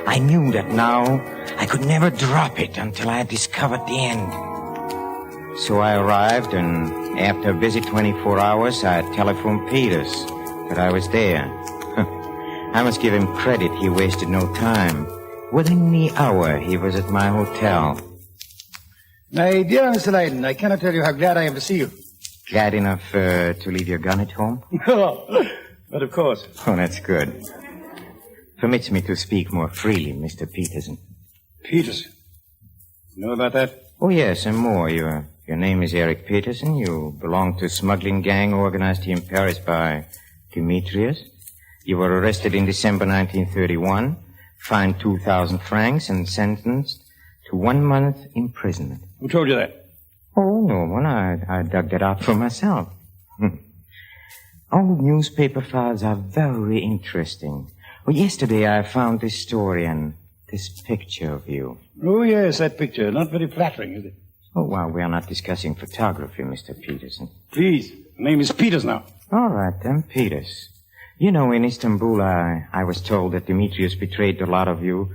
I knew that now I could never drop it until I had discovered the end. So I arrived, and after a busy 24 hours, I telephoned Peters that I was there. I must give him credit. He wasted no time. Within the hour, he was at my hotel. My dear Mr. Leiden, I cannot tell you how glad I am to see you. Glad enough to leave your gun at home? But of course. Oh, that's good. Permits me to speak more freely, Mr. Peterson. Peterson? You know about that? Oh, yes, and more. You're Your name is Eric Peterson. You belong to a smuggling gang organized here in Paris by Dimitrios. You were arrested in December 1931, fined 2,000 francs, and sentenced to 1 month imprisonment. Who told you that? Oh, no one. I dug that out for myself. Old newspaper files are very interesting. Well, yesterday I found this story and this picture of you. Oh, yes, that picture. Not very flattering, is it? Oh, well, we are not discussing photography, Mr. Peterson. Please. The name is Peters now. All right, then, Peters. You know, in Istanbul, I was told that Dimitrios betrayed a lot of you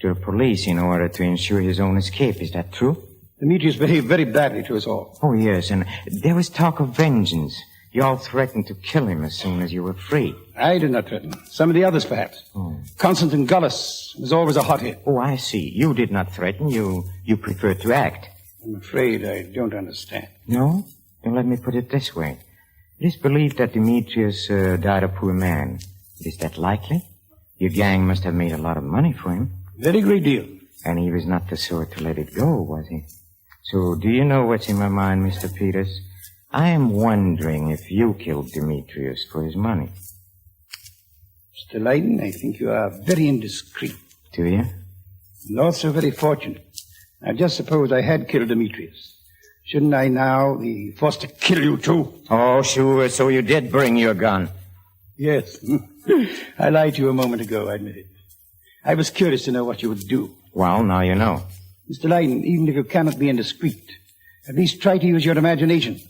to the police in order to ensure his own escape. Is that true? Dimitrios behaved very badly to us all. Oh, yes, and there was talk of vengeance. You all threatened to kill him as soon as you were free. I did not threaten. Some of the others, perhaps. Oh. Constantine Gullis was always a hothead. Oh, I see. You did not threaten. You preferred to act. I'm afraid I don't understand. No? Then let me put it this way. It is believed that Dimitrios died a poor man. Is that likely? Your gang must have made a lot of money for him. Very great deal. And he was not the sort to let it go, was he? So, do you know what's in my mind, Mr. Peters? I am wondering if you killed Dimitrios for his money. Mr. Leyden, I think you are very indiscreet. Do you? And also very fortunate. Now, just suppose I had killed Dimitrios. Shouldn't I now be forced to kill you, too? Oh, sure. So you did bring your gun. Yes. I lied to you a moment ago, I admit it. I was curious to know what you would do. Well, now you know. Mr. Leyden, even if you cannot be indiscreet, at least try to use your imagination.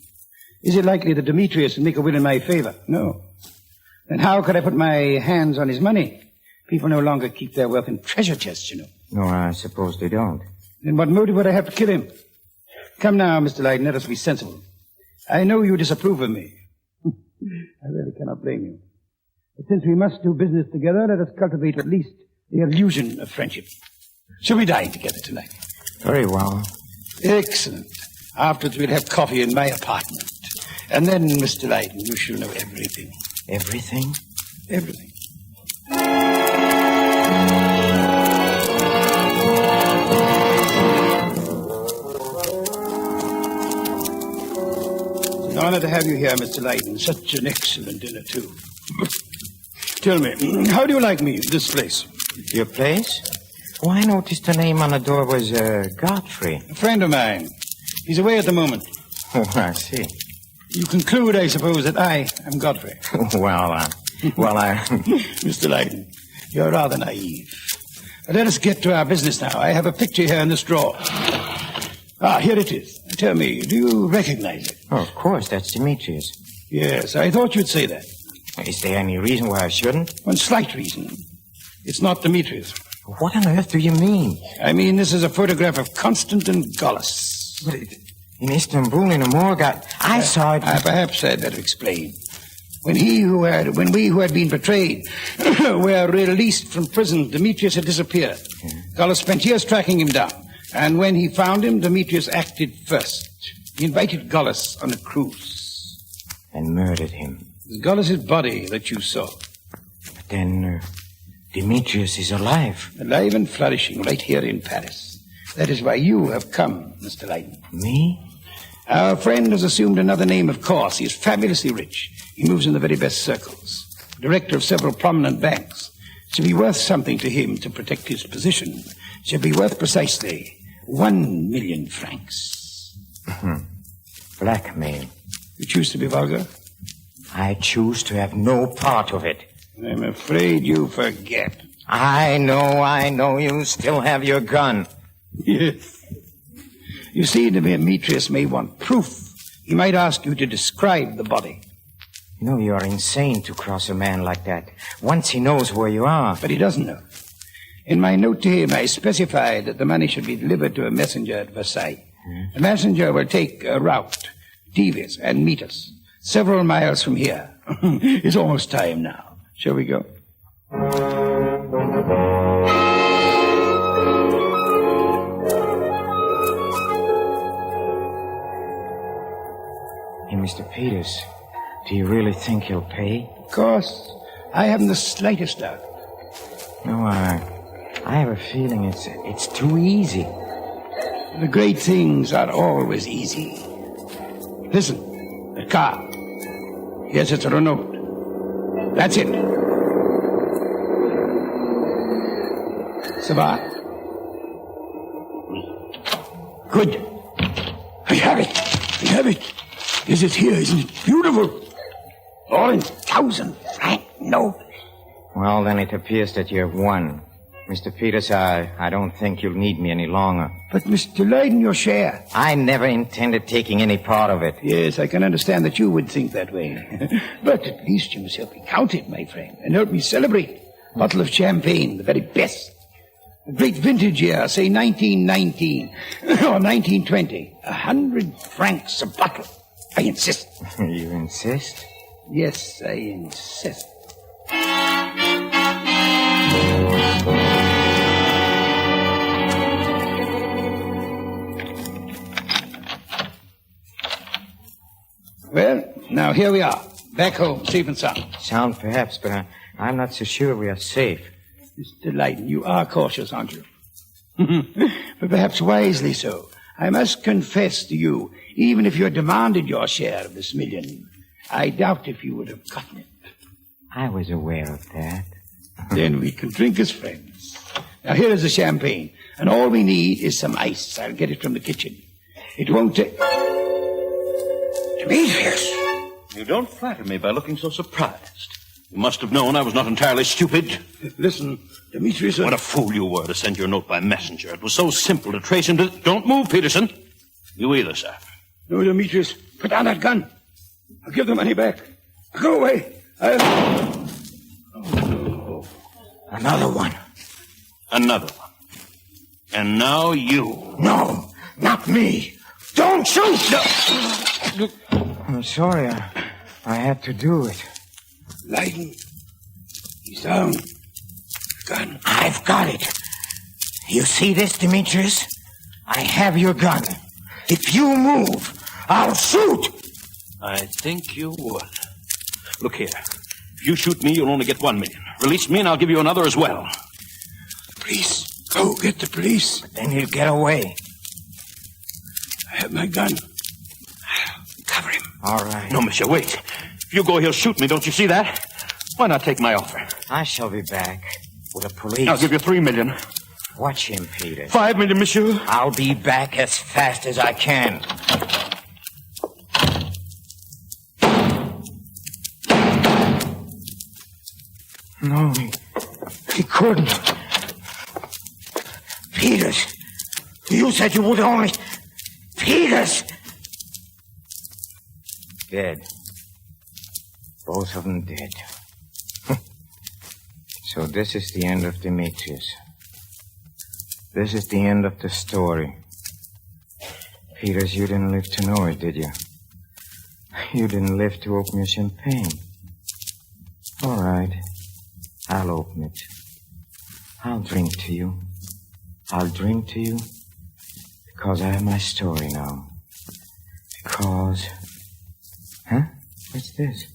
Is it likely that Dimitrios will make a will in my favor? No. Then how could I put my hands on his money? People no longer keep their wealth in treasure chests, you know. No, I suppose they don't. Then what motive would I have to kill him? Come now, Mr. Leyden, let us be sensible. I know you disapprove of me. I really cannot blame you. But since we must do business together, let us cultivate at least the illusion of friendship. Shall we dine together tonight? Very well. Excellent. Afterwards, we'll have coffee in my apartment. And then, Mr. Leyden, you shall know everything. Everything? Everything. It's an honor to have you here, Mr. Leyden. Such an excellent dinner, too. Tell me, how do you like me, this place? Your place? Oh, I noticed the name on the door was Godfrey. A friend of mine. He's away at the moment. Oh, I see. You conclude, I suppose, that I am Godfrey. Well, Mr. Leyden, you're rather naive. But let us get to our business now. I have a picture here in this drawer. Here it is. Tell me, do you recognize it? Oh, of course, that's Dimitrios. Yes, I thought you'd say that. Is there any reason why I shouldn't? One slight reason. It's not Dimitrios. What on earth do you mean? I mean, this is a photograph of Constantine Gullis. But in Istanbul, in a morgue, I saw it. Perhaps I'd better explain. When we who had been betrayed were released from prison, Dimitrios had disappeared. Yeah. Gullis spent years tracking him down. And when he found him, Dimitrios acted first. He invited Gullis on a cruise. And murdered him. It was Gullis's body that you saw. But then Dimitrios is alive. Alive and flourishing right here in Paris. That is why you have come, Mr. Leyden. Me? Our friend has assumed another name, of course. He is fabulously rich. He moves in the very best circles. Director of several prominent banks. It should be worth something to him to protect his position. It should be worth precisely 1 million francs. Blackmail. You choose to be vulgar? I choose to have no part of it. I'm afraid you forget. I know. You still have your gun. Yes. You see, Dimitrios may want proof. He might ask you to describe the body. You know, you are insane to cross a man like that. Once he knows where you are. But he doesn't know. In my note to him, I specified that the money should be delivered to a messenger at Versailles. The messenger will take a route, devious, and meet us several miles from here. It's almost time now. Shall we go? Hey, Mr. Peters, do you really think he'll pay? Of course. I haven't the slightest doubt. No, I have a feeling it's too easy. The great things are always easy. Listen, a car. Yes, it's a Renault. That's it. Sabat. Good. I have it. I have it. Yes, it's here. Isn't it beautiful? All in 1,000-franc note. Well, then it appears that you have won. Mr. Peters, I don't think you'll need me any longer. But, Mr. Leiden, your share. I never intended taking any part of it. Yes, I can understand that you would think that way. But at least you must help me count it, my friend, and help me celebrate. A bottle of champagne, the very best. A great vintage year, say 1919 or 1920. 100 francs a bottle. I insist. You insist? Yes, I insist. Well, now here we are. Back home, safe and sound. Sound perhaps, but I'm not so sure we are safe. Mr. Leiden, you are cautious, aren't you? But perhaps wisely so. I must confess to you, even if you had demanded your share of this million, I doubt if you would have gotten it. I was aware of that. Then we can drink as friends. Now, here is the champagne, and all we need is some ice. I'll get it from the kitchen. It won't take... Dimitrios! You don't flatter me by looking so surprised. You must have known I was not entirely stupid. Listen, Dimitrios... What a fool you were to send your note by messenger. It was so simple to trace him to... Don't move, Peterson. You either, sir. No, Dimitrios, put down that gun. I'll give the money back. Go away. Oh, no. Another one. Another one. And now you. No, not me. Don't shoot! No. I'm sorry. I had to do it. Leiden. He's down. Gun. I've got it. You see this, Dimitrios? I have your gun. If you move, I'll shoot. I think you would. Look here. If you shoot me, you'll only get 1 million. Release me, and I'll give you another as well. Police. Go get the police. But then he'll get away. I have my gun. Cover him. All right. No, monsieur, wait. If you go, he'll shoot me. Don't you see that? Why not take my offer? I shall be back with the police. I'll give you 3 million. Watch him, Peter. 5 million, monsieur. I'll be back as fast as I can. No, he couldn't. Peters, you said you would only... Peters! Dead. Both of them dead. So this is the end of Dimitrios. This is the end of the story. Peters, you didn't live to know it, did you? You didn't live to open your champagne. All right. I'll open it. I'll drink to you. I'll drink to you because I have my story now. Because... Huh? What's this?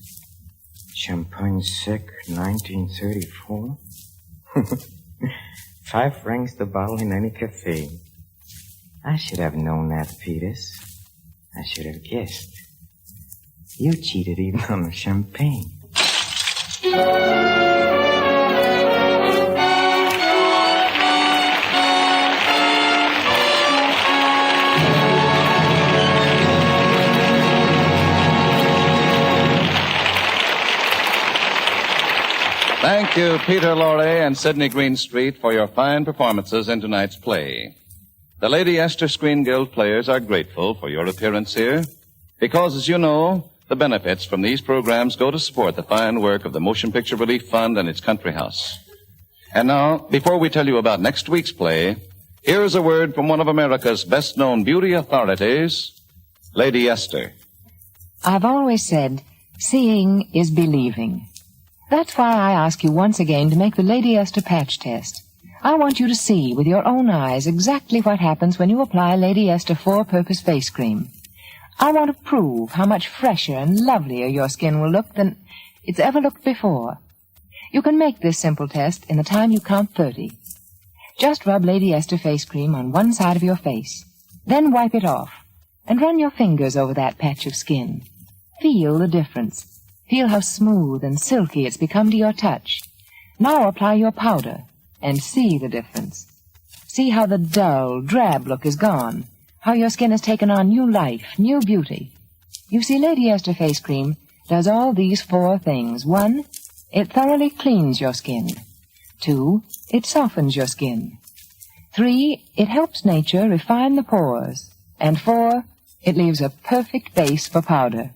Champagne Sec, 1934? 5 francs the bottle in any cafe. I should have known that, Peters. I should have guessed. You cheated even on the champagne. Thank you, Peter Lorre and Sidney Greenstreet, for your fine performances in tonight's play. The Lady Esther Screen Guild players are grateful for your appearance here because, as you know, the benefits from these programs go to support the fine work of the Motion Picture Relief Fund and its country house. And now, before we tell you about next week's play, here is a word from one of America's best-known beauty authorities, Lady Esther. I've always said, seeing is believing. That's why I ask you once again to make the Lady Esther patch test. I want you to see with your own eyes exactly what happens when you apply Lady Esther four-purpose face cream. I want to prove how much fresher and lovelier your skin will look than it's ever looked before. You can make this simple test in the time you count 30. Just rub Lady Esther face cream on one side of your face. Then wipe it off and run your fingers over that patch of skin. Feel the difference. Feel how smooth and silky it's become to your touch. Now apply your powder and see the difference. See how the dull, drab look is gone, how your skin has taken on new life, new beauty. You see, Lady Esther Face Cream does all these 4 things. 1, it thoroughly cleans your skin. 2, it softens your skin. 3, it helps nature refine the pores. And 4, it leaves a perfect base for powder.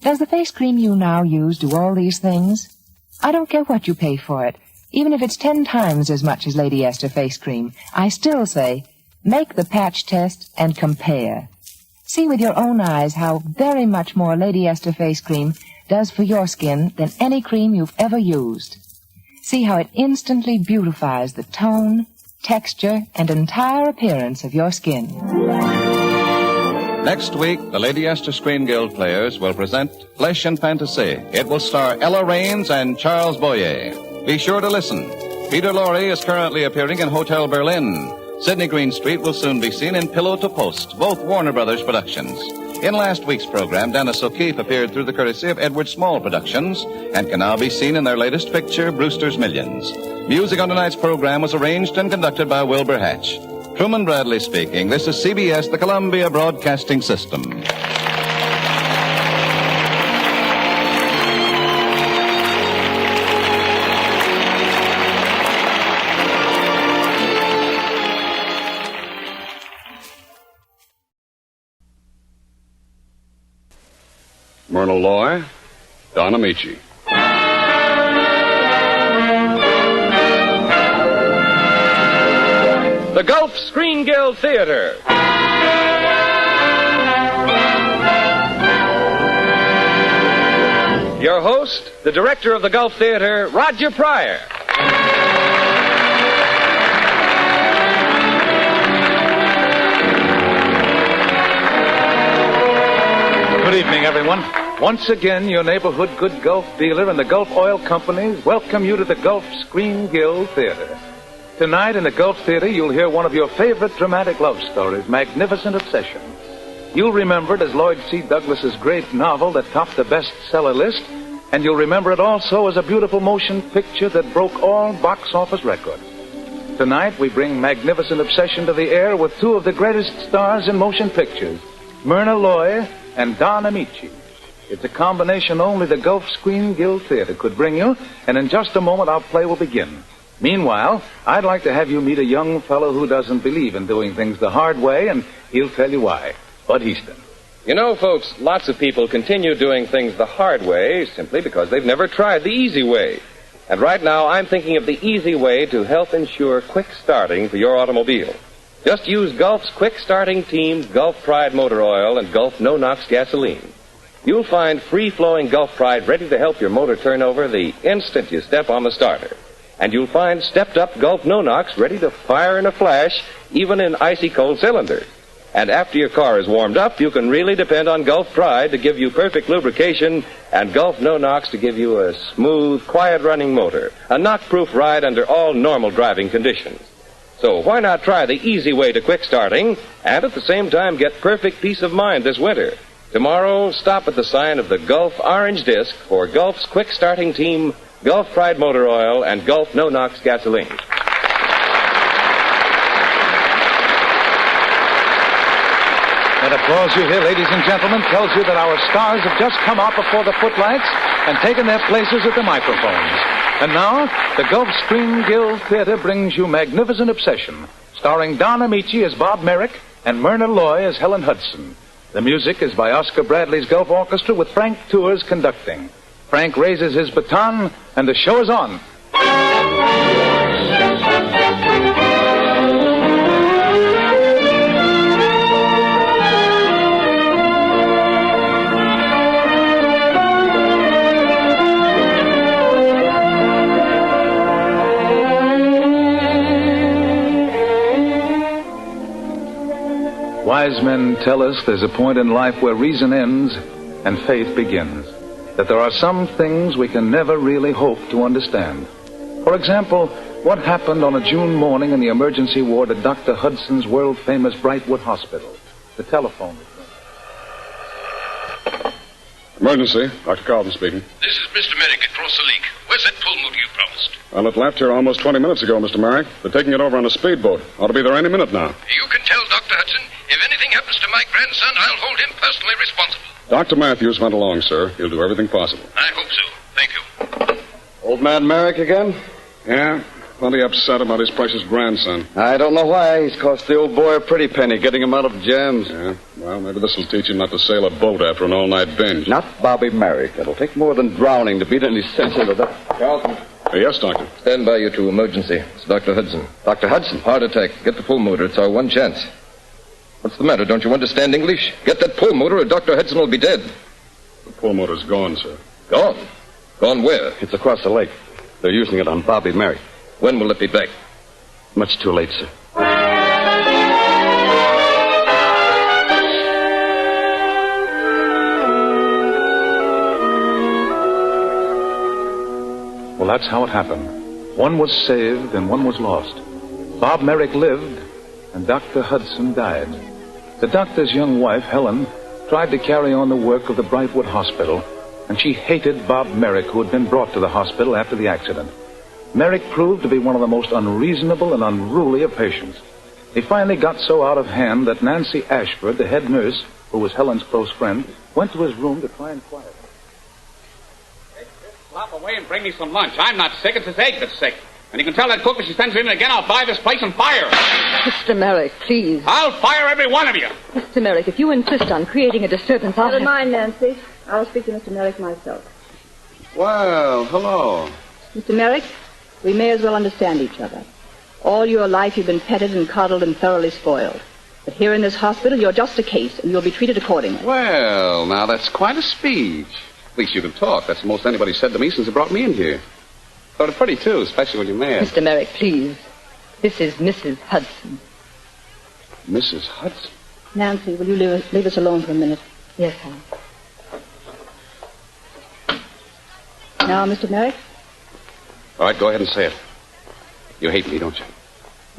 Does the face cream you now use do all these things? I don't care what you pay for it. Even if it's 10 times as much as Lady Esther Face Cream, I still say, make the patch test and compare. See with your own eyes how very much more Lady Esther Face Cream does for your skin than any cream you've ever used. See how it instantly beautifies the tone, texture, and entire appearance of your skin. Next week, the Lady Esther Screen Guild players will present Flesh and Fantasy. It will star Ella Raines and Charles Boyer. Be sure to listen. Peter Lorre is currently appearing in Hotel Berlin. Sidney Greenstreet will soon be seen in Pillow to Post, both Warner Brothers productions. In last week's program, Dennis O'Keefe appeared through the courtesy of Edward Small Productions and can now be seen in their latest picture, Brewster's Millions. Music on tonight's program was arranged and conducted by Wilbur Hatch. Truman Bradley speaking. This is CBS, the Columbia Broadcasting System. Myrna Loy, Don Amici. The Gulf Screen Guild Theater. Your host, the director of the Gulf Theater, Roger Pryor. Good evening, everyone. Once again, your neighborhood good Gulf dealer and the Gulf Oil Companies welcome you to the Gulf Screen Guild Theater. Tonight in the Gulf Theater, you'll hear one of your favorite dramatic love stories, Magnificent Obsession. You'll remember it as Lloyd C. Douglas's great novel that topped the bestseller list, and you'll remember it also as a beautiful motion picture that broke all box office records. Tonight, we bring Magnificent Obsession to the air with 2 of the greatest stars in motion pictures, Myrna Loy and Don Amici. It's a combination only the Gulf Screen Guild Theater could bring you, and in just a moment our play will begin. Meanwhile, I'd like to have you meet a young fellow who doesn't believe in doing things the hard way, and he'll tell you why. Bud Easton. You know, folks, lots of people continue doing things the hard way simply because they've never tried the easy way. And right now, I'm thinking of the easy way to help ensure quick starting for your automobile. Just use Gulf's quick starting team, Gulf Pride motor oil, and Gulf no-nox gasoline. You'll find free-flowing Gulf Pride ready to help your motor turn over the instant you step on the starter. And you'll find stepped-up Gulf no-nox ready to fire in a flash, even in icy cold cylinders. And after your car is warmed up, you can really depend on Gulf Pride to give you perfect lubrication and Gulf no-nox to give you a smooth, quiet-running motor, a knock-proof ride under all normal driving conditions. So why not try the easy way to quick starting and at the same time get perfect peace of mind this winter? Tomorrow, stop at the sign of the Gulf Orange Disc for Gulf's quick starting team, Gulf Pride motor oil, and Gulf no-nox gasoline. That applause you hear, ladies and gentlemen, tells you that our stars have just come out before the footlights and taken their places at the microphones. And now, the Gulf Screen Guild Theater brings you Magnificent Obsession, starring Don Amici as Bob Merrick and Myrna Loy as Helen Hudson. The music is by Oscar Bradley's Gulf Orchestra with Frank Tours conducting. Frank raises his baton, and the show is on. Wise men tell us there's a point in life where reason ends and faith begins. That there are some things we can never really hope to understand. For example, What happened on a June morning in the emergency ward at Dr. Hudson's world-famous Brightwood Hospital? The telephone was ringing. Emergency. Dr. Carlton speaking. This is Mr. Merrick across the lake. Where's that pull motor you promised? Well, it left here almost 20 minutes ago, Mr. Merrick. They're taking it over on a speedboat. Ought to be there any minute now. You can tell Dr. Hudson, if anything happens to my grandson, I'll hold him personally responsible. Dr. Matthews went along, sir. He'll do everything possible. I hope so. Thank you. Old man Merrick again? Yeah, plenty upset about his precious grandson. I don't know why. He's cost the old boy a pretty penny getting him out of jams. Yeah, well, maybe this will teach him not to sail a boat after an all-night binge. Not Bobby Merrick. It'll take more than drowning to beat any sense into that. Carlton. Yes, Doctor. Stand by, you two. Emergency. It's Dr. Hudson. Dr. Hudson? Heart attack. Get the pull motor. It's our one chance. What's the matter? Don't you understand English? Get that pull motor or Dr. Hudson will be dead. The pull motor's gone, sir. Gone? Gone where? It's across the lake. They're using it on Bobby Merrick. When will it be back? Much too late, sir. Well, that's how it happened. One was saved and one was lost. Bob Merrick lived, and Dr. Hudson died. The doctor's young wife, Helen, tried to carry on the work of the Brightwood Hospital, and she hated Bob Merrick, who had been brought to the hospital after the accident. Merrick proved to be one of the most unreasonable and unruly of patients. He finally got so out of hand that Nancy Ashford, the head nurse, who was Helen's close friend, went to his room to try and quiet him. Slop away and bring me some lunch. I'm not sick. It's his egg that's sick. And you can tell that cook if she sends me in again, I'll buy this place and fire her. Mr. Merrick, please. I'll fire every one of you. Mr. Merrick, if you insist on creating a disturbance, I'll... Never mind, Nancy. I'll speak to Mr. Merrick myself. Well, hello. Mr. Merrick, we may as well understand each other. All your life you've been petted and coddled and thoroughly spoiled. But here in this hospital, you're just a case, and you'll be treated accordingly. Well, now, that's quite a speech. At least you can talk. That's the most anybody said to me since they brought me in here. Sort of pretty, too, especially when you're mad. Mr. Merrick, please. This is Mrs. Hudson. Mrs. Hudson? Nancy, will you leave us alone for a minute? Yes, Helen. Now, Mr. Merrick, All right, go ahead and say it. You hate me, don't you?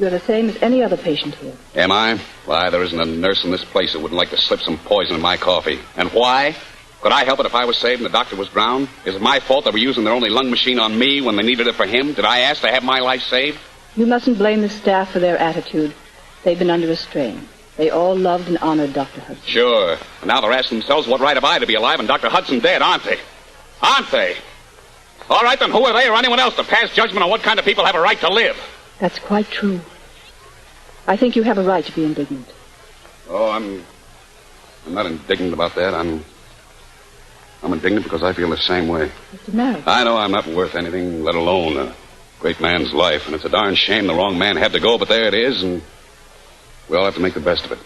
you're the same as any other patient here. Am I? Why, there isn't a nurse in this place that wouldn't like to slip some poison in my coffee. And why? Could I help it if I was saved and the doctor was drowned? Is it my fault they were using their only lung machine on me when they needed it for him? Did I ask to have my life saved? You mustn't blame the staff for their attitude. They've been under a strain. They all loved and honored Dr. Hudson. Sure. And now they're asking themselves, what right have I to be alive and Dr. Hudson dead, aren't they? Aren't they? All right, then who are they or anyone else to pass judgment on what kind of people have a right to live? That's quite true. I think you have a right to be indignant. Oh, I'm not indignant about that. I'm indignant because I feel the same way. Mr. Merrick. I know I'm not worth anything, let alone a great man's life. And it's a darn shame the wrong man had to go, but there it is, and we all have to make the best of it.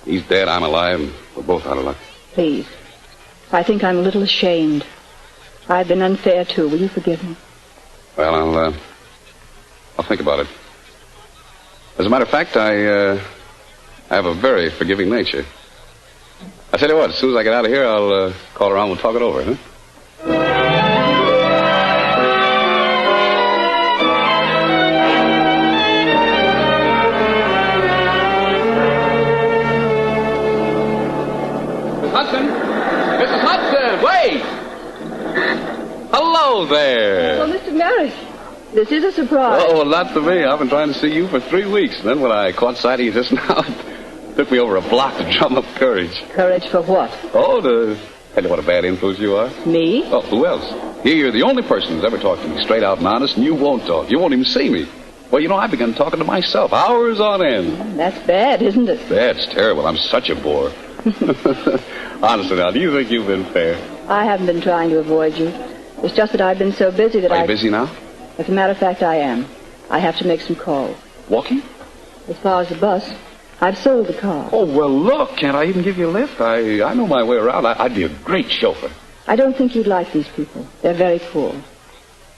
He's dead, I'm alive, and we're both out of luck. Please. I think I'm a little ashamed. I've been unfair, too. Will you forgive me? Well, I'll think about it. As a matter of fact, I have a very forgiving nature. I tell you what, as soon as I get out of here, I'll call around and we'll talk it over, huh? Miss Hudson! Mrs. Hudson, wait! Hello there. Well, Mr. Merrick, this is a surprise. Oh, well, not to me. I've been trying to see you for 3 weeks. And then when I caught sight of you just now, it took me over a block to drum up courage. Courage for what? Oh, to tell you what a bad influence you are. Me? Oh, who else? You're the only person who's ever talked to me straight out and honest, and you won't talk. You won't even see me. Well, you know, I've begun talking to myself hours on end. That's bad, isn't it? That's terrible. I'm such a bore. Honestly, now, do you think you've been fair? I haven't been trying to avoid you. It's just that I've been so busy that Are you busy now? As a matter of fact, I am. I have to make some calls. Walking? As far as the bus, I've sold the car. Oh, well, look, can't I even give you a lift? I know my way around. I'd be a great chauffeur. I don't think you'd like these people. They're very poor.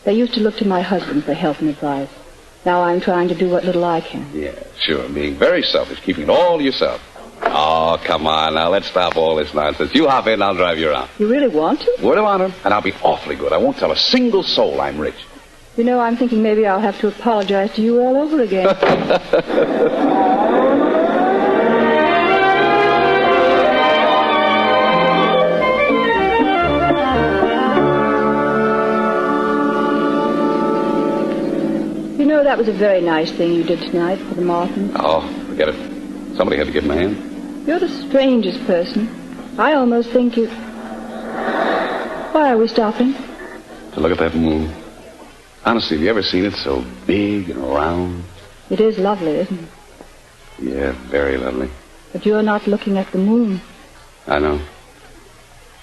They used to look to my husband for help and advice. Now I'm trying to do what little I can. Yeah, sure. Being very selfish, keeping it all to yourself. Oh, come on now. Let's stop all this nonsense. You hop in and I'll drive you around. You really want to? Word of honor, and I'll be awfully good. I won't tell a single soul I'm rich. You know, I'm thinking maybe I'll have to apologize to you all over again. You know, that was a very nice thing you did tonight for the Martins. Oh, forget it. Somebody had to give him a hand. You're the strangest person. I almost think you... Why are we stopping? To look at that moon. Honestly, have you ever seen it so big and round? It is lovely, isn't it? Yeah, very lovely. But you're not looking at the moon. I know.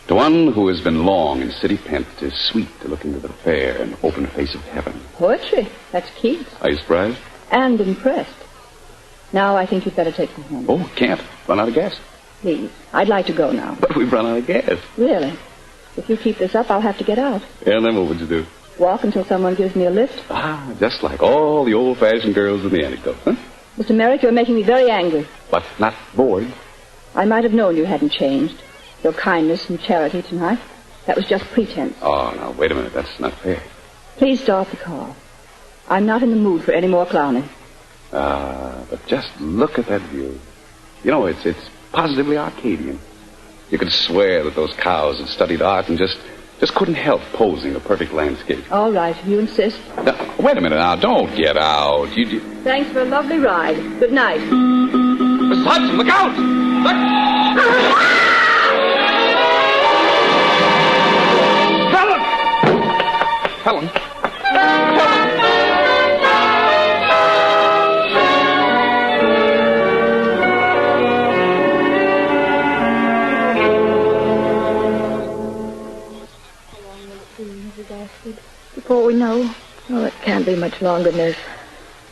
To one who has been long in city pent, it is sweet to look into the fair and open face of heaven. Poetry. That's Keats. Are you surprised? And impressed. Now I think you'd better take me home. Oh, can't. Run out of gas. Please. I'd like to go now. But we've run out of gas. Really? If you keep this up, I'll have to get out. Yeah, and then what would you do? Walk until someone gives me a lift. Ah, just like all the old-fashioned girls in the anecdote, huh? Mr. Merrick, you're making me very angry. But not bored. I might have known you hadn't changed. Your kindness and charity tonight, that was just pretense. Oh, now, wait a minute. That's not fair. Please start the car. I'm not in the mood for any more clowning. But just look at that view. You know, it's positively Arcadian. You could swear that those cows had studied art and just couldn't help posing a perfect landscape. All right, if you insist. Now, wait a minute now. Don't get out. You... Thanks for a lovely ride. Good night. Mrs. Hudson, look out! Look! Helen! Before we know, oh, it can't be much longer, nurse.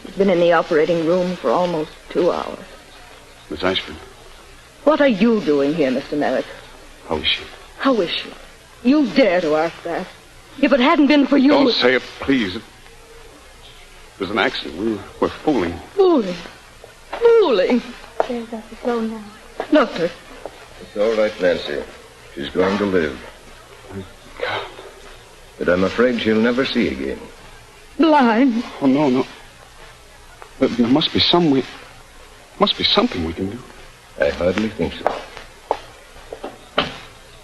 He's been in the operating room for almost 2 hours. Miss Ashford. What are you doing here, Mr. Merrick? How is she? How is she? You dare to ask that. If it hadn't been for you... Don't say it, please. It was an accident. We're fooling. Fooling. Fooling. There's Dr. Sloan now. Doctor. It's all right, Nancy. She's going to live. God. But I'm afraid she'll never see again. Blind. Oh, no. There must be some way... Must be something we can do. I hardly think so.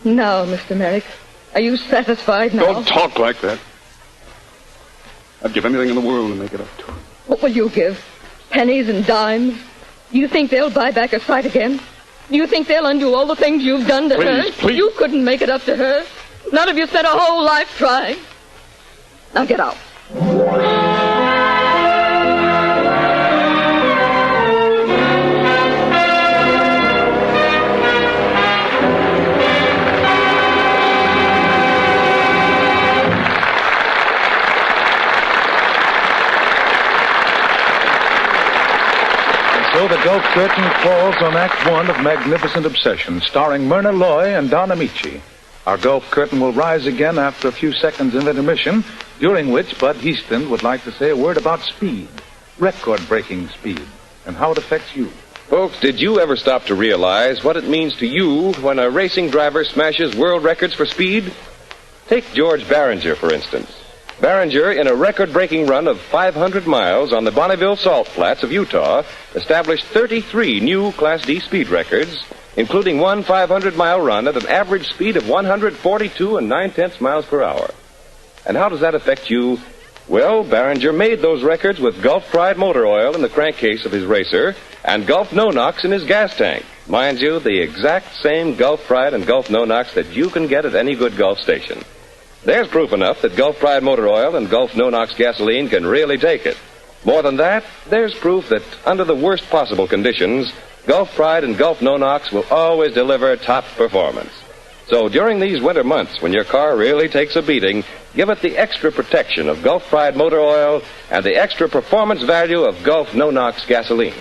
Now, Mr. Merrick, are you satisfied now? Don't talk like that. I'd give anything in the world to make it up to her. What will you give? Pennies and dimes? Do you think they'll buy back her sight again? Do you think they'll undo all the things you've done to her? Please. You couldn't make it up to her. Not if you spent a whole life trying. Now get out. So the Gulf curtain falls on Act One of Magnificent Obsession, starring Myrna Loy and Don Amici. Our Gulf curtain will rise again after a few seconds of intermission, during which Bud Heaston would like to say a word about speed, record-breaking speed, and how it affects you. Folks, did you ever stop to realize what it means to you when a racing driver smashes world records for speed? Take George Barringer, for instance. Barringer, in a record-breaking run of 500 miles on the Bonneville Salt Flats of Utah, established 33 new Class D speed records, including one 500-mile run at an average speed of 142 9/10 miles per hour. And how does that affect you? Well, Barringer made those records with Gulf Pride motor oil in the crankcase of his racer and Gulf No-Nox in his gas tank. Mind you, the exact same Gulf Pride and Gulf No-Nox that you can get at any good Gulf station. There's proof enough that Gulf Pride motor oil and Gulf No-Nox gasoline can really take it. More than that, there's proof that under the worst possible conditions, Gulf Pride and Gulf No-Nox will always deliver top performance. So during these winter months, when your car really takes a beating, give it the extra protection of Gulf Pride motor oil and the extra performance value of Gulf No-Nox gasoline.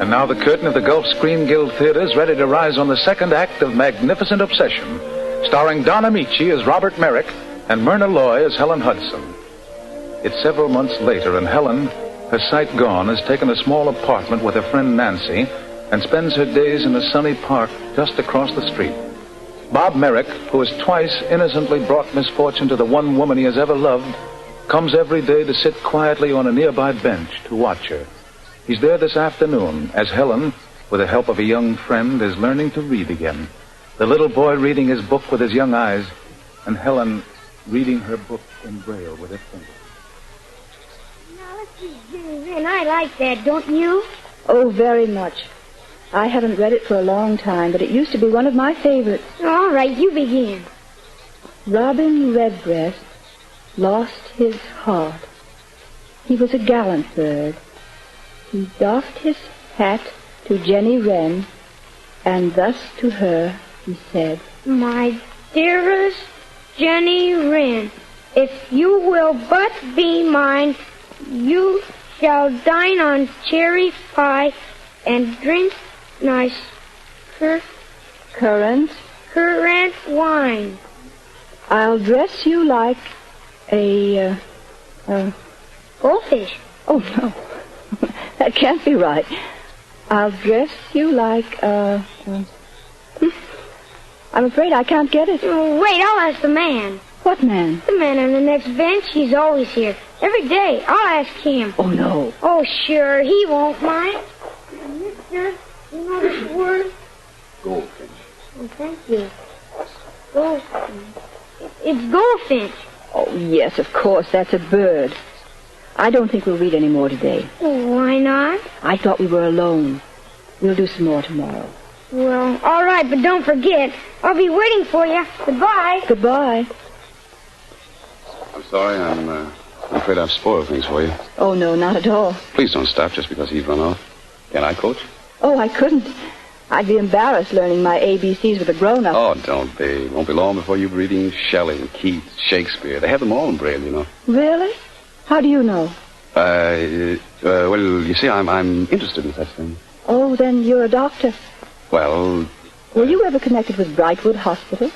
And now the curtain of the Gulf Screen Guild Theater is ready to rise on the second act of Magnificent Obsession. starring Don Amici as Robert Merrick and Myrna Loy as Helen Hudson. It's several months later, and Helen, her sight gone, has taken a small apartment with her friend Nancy and spends her days in a sunny park just across the street. Bob Merrick, who has twice innocently brought misfortune to the one woman he has ever loved, comes every day to sit quietly on a nearby bench to watch her. He's there this afternoon as Helen, with the help of a young friend, is learning to read again. The little boy reading his book with his young eyes, and Helen reading her book in Braille with her fingers. Now, this is Jenny Wren. I like that, don't you? Oh, very much. I haven't read it for a long time, but it used to be one of my favorites. All right, you begin. Robin Redbreast lost his heart. He was a gallant bird. He doffed his hat to Jenny Wren, and thus to her he said, My dearest Jenny Wren, if you will but be mine, you shall dine on cherry pie and drink nice currant wine. I'll dress you like a goldfish. Oh, no. That can't be right. I'll dress you like I'm afraid I can't get it. Oh, wait, I'll ask the man. What man? The man on the next bench. He's always here. Every day. I'll ask him. Oh, no. Oh, sure. He won't mind. Mister, you know this word? Goldfinch. Oh, thank you. Goldfinch. It's goldfinch. Oh, yes, of course. That's a bird. I don't think we'll read any more today. Why not? I thought we were alone. We'll do some more tomorrow. Well, all right, but don't forget. I'll be waiting for you. Goodbye. Goodbye. I'm sorry. I'm afraid I've spoiled things for you. Oh, no, not at all. Please don't stop just because he's run off. Can I coach? Oh, I couldn't. I'd be embarrassed learning my ABCs with a grown-up. Oh, don't be. It won't be long before you're reading Shelley, Keats, Shakespeare. They have them all in Braille, you know. Really? How do you know? Well, you see, I'm interested in such things. Oh, then you're a doctor. Well... Were you ever connected with Brightwood Hospital?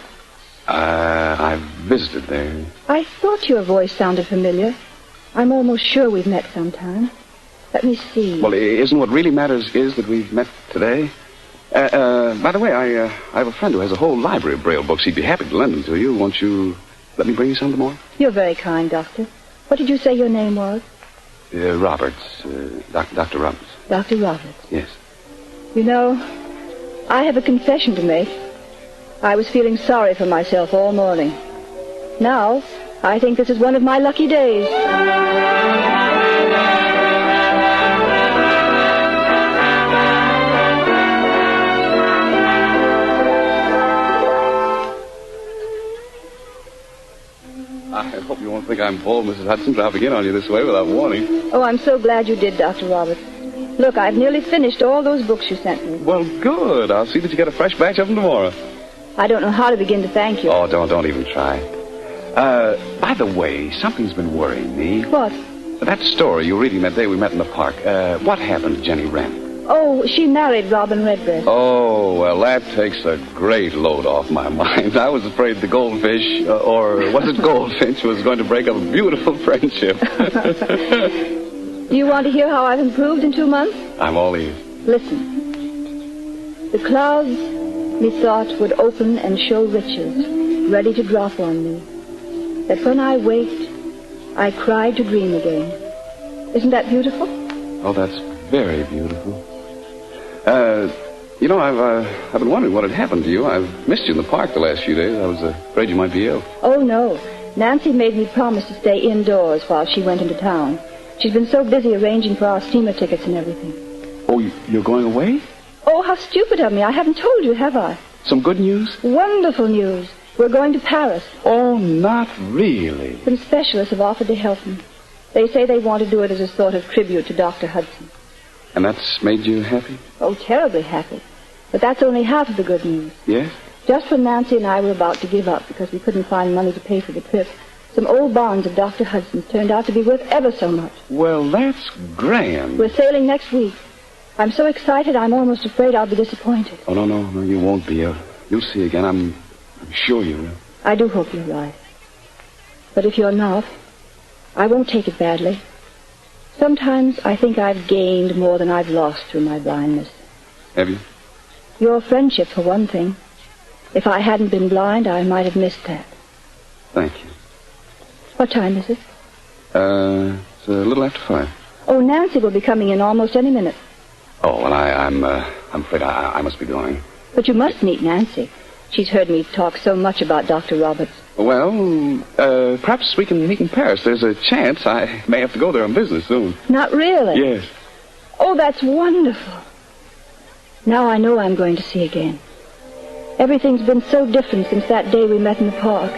I've visited there. I thought your voice sounded familiar. I'm almost sure we've met sometime. Let me see. Well, isn't what really matters is that we've met today? By the way, I have a friend who has a whole library of Braille books. He'd be happy to lend them to you. Won't you let me bring you some tomorrow? You're very kind, Doctor. What did you say your name was? Roberts. Dr. Roberts. Dr. Roberts. Yes. You know, I have a confession to make. I was feeling sorry for myself all morning. Now, I think this is one of my lucky days. I hope you won't think I'm bold, Mrs. Hudson, dropping in on you this way without warning. Oh, I'm so glad you did, Dr. Roberts. Look, I've nearly finished all those books you sent me. Well, good. I'll see that you get a fresh batch of them tomorrow. I don't know how to begin to thank you. Oh, don't even try. By the way, something's been worrying me. What? That story you were reading that day we met in the park. What happened to Jenny Wren? Oh, she married Robin Redbreast. Oh, well, that takes a great load off my mind. I was afraid the goldfish, or was it goldfinch, was going to break up a beautiful friendship. Do you want to hear how I've improved in 2 months? I'm all ears. Listen. The clouds, methought, would open and show riches, ready to drop on me. That when I waked, I cried to dream again. Isn't that beautiful? Oh, that's very beautiful. You know, I've been wondering what had happened to you. I've missed you in the park the last few days. I was afraid you might be ill. Oh, no. Nancy made me promise to stay indoors while she went into town. She's been so busy arranging for our steamer tickets and everything. Oh, you're going away? Oh, how stupid of me. I haven't told you, have I? Some good news? Wonderful news. We're going to Paris. Oh, not really. Some specialists have offered to help me. They say they want to do it as a sort of tribute to Dr. Hudson. And that's made you happy? Oh, terribly happy. But that's only half of the good news. Yes? Just when Nancy and I were about to give up because we couldn't find money to pay for the trip, some old bonds of Dr. Hudson's turned out to be worth ever so much. Well, that's grand. We're sailing next week. I'm so excited I'm almost afraid I'll be disappointed. Oh, no, you won't be. You'll see again. I'm Sure you will. I do hope you're right. But if you're not, I won't take it badly. Sometimes I think I've gained more than I've lost through my blindness. Have you? Your friendship, for one thing. If I hadn't been blind, I might have missed that. Thank you. What time is it? It's a little after 5. Oh, Nancy will be coming in almost any minute. Oh, well, I'm afraid I must be going. But you must meet Nancy. She's heard me talk so much about Dr. Roberts. Well, perhaps we can meet in Paris. There's a chance I may have to go there on business soon. Not really? Yes. Oh, that's wonderful. Now I know I'm going to see again. Everything's been so different since that day we met in the park.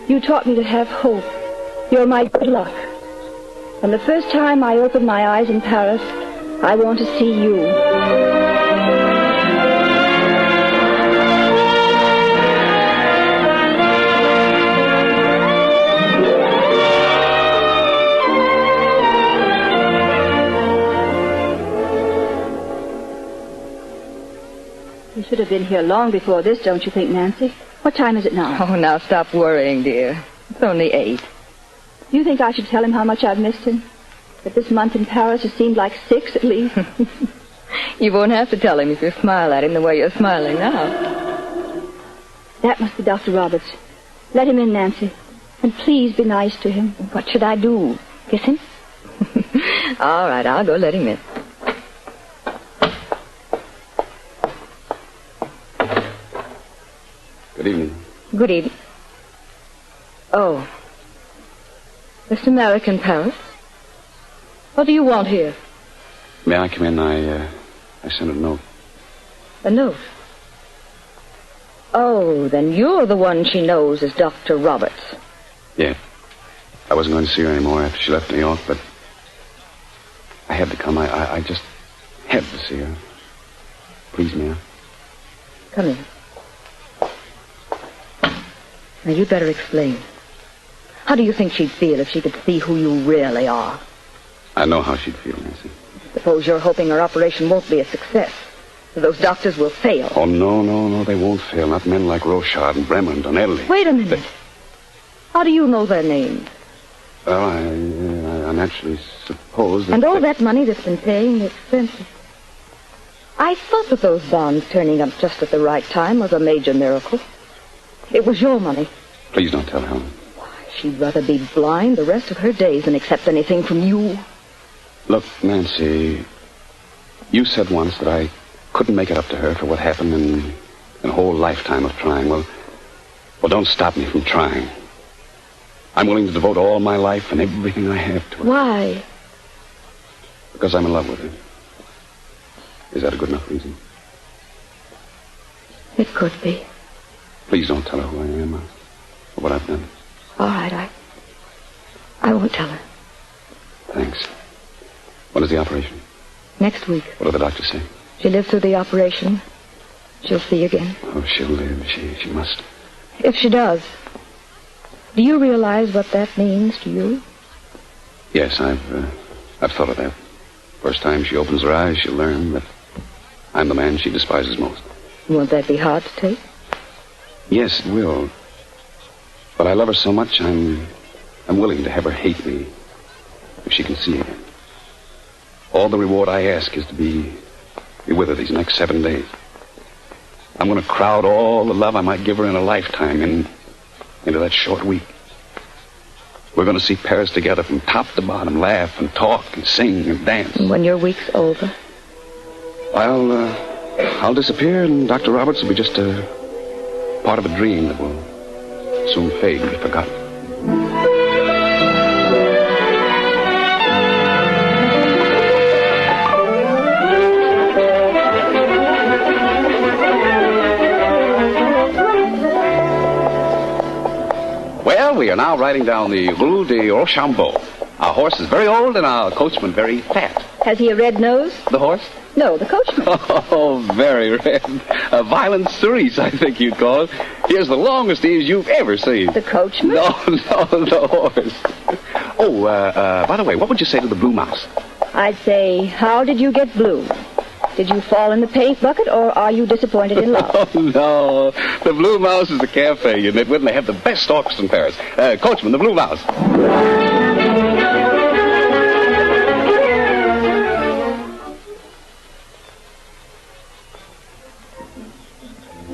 You taught me to have hope. You're my good luck. And the first time I open my eyes in Paris, I want to see you. You should have been here long before this, don't you think, Nancy? What time is it now? Oh, now stop worrying, dear. It's only 8. Do you think I should tell him how much I've missed him? That this month in Paris has seemed like 6 at least? You won't have to tell him if you smile at him the way you're smiling now. That must be Dr. Roberts. Let him in, Nancy. And please be nice to him. What should I do? Kiss him? All right, I'll go let him in. Good evening. Good evening. Oh. This American Paris? What do you want here? May I come in? I sent a note. A note? Oh, then you're the one she knows as Dr. Roberts. Yeah. I wasn't going to see her anymore after she left New York, but I had to come. I just had to see her. Please, may I? Come in. Now, you'd better explain. How do you think she'd feel if she could see who you really are? I know how she'd feel, Nancy. Suppose you're hoping her operation won't be a success. Those doctors will fail. Oh, no, they won't fail. Not men like Rochard and Bremer and Donnelly. Wait a minute. How do you know their names? Well, I naturally suppose that... And all that money that's been paying the expenses. I thought that those bonds turning up just at the right time was a major miracle. It was your money. Please don't tell Helen. She'd rather be blind the rest of her days than accept anything from you. Look, Nancy, you said once that I couldn't make it up to her for what happened in a whole lifetime of trying. Well, don't stop me from trying. I'm willing to devote all my life and everything I have to her. Why? Because I'm in love with her. Is that a good enough reason? It could be. Please don't tell her who I am or what I've done. All right, I won't tell her. Thanks. When is the operation? Next week. What did the doctor say? She lives through the operation. She'll see again. Oh, she'll live. She must. If she does, do you realize what that means to you? Yes, I've thought of that. First time she opens her eyes, she'll learn that I'm the man she despises most. Won't that be hard to take? Yes, it will. But I love her so much, I'm willing to have her hate me if she can see again. All the reward I ask is to be with her these next 7 days. I'm going to crowd all the love I might give her in a lifetime into that short week. We're going to see Paris together from top to bottom, laugh and talk and sing and dance. And when your week's over? I'll disappear, and Dr. Roberts will be just a part of a dream that will soon fade and be forgotten. Well, we are now riding down the Rue de Rochambeau. Our horse is very old and our coachman very fat. Has he a red nose? The horse? No, the coachman. Oh, very red. A violent cerise, I think you'd call it. He has the longest ears you've ever seen. The coachman? No, the horse. Oh, by the way, what would you say to the blue mouse? I'd say, how did you get blue? Did you fall in the paint bucket, or are you disappointed in love? Oh, no. The Blue Mouse is a cafe, you nitwit, and they have the best orchestra in Paris. Coachman, the Blue Mouse.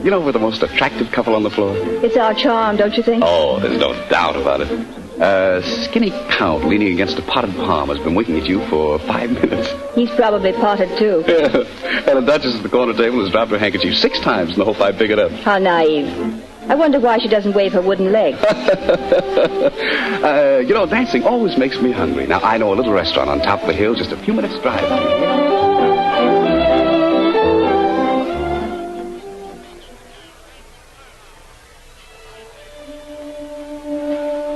You know we're the most attractive couple on the floor? It's our charm, don't you think? Oh, there's no doubt about it. Skinny Count leaning against a potted palm has been winking at you for 5 minutes. He's probably potted, too. Yeah. And the Duchess at the corner table has dropped her handkerchief 6 times in the hope I pick it up. How naive. I wonder why she doesn't wave her wooden leg. Dancing always makes me hungry. Now, I know a little restaurant on top of the hill, just a few minutes' drive.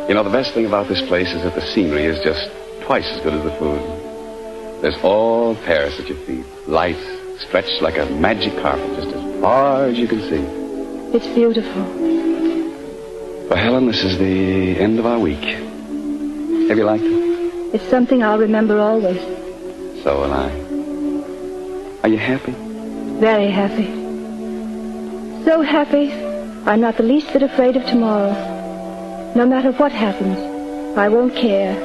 You know, the best thing about this place is that the scenery is just twice as good as the food. There's all Paris at your feet. Lights stretched like a magic carpet just as far as you can see. It's beautiful. Well, Helen, this is the end of our week. Have you liked it? It's something I'll remember always. So will I. Are you happy? Very happy. So happy, I'm not the least bit afraid of tomorrow. No matter what happens, I won't care,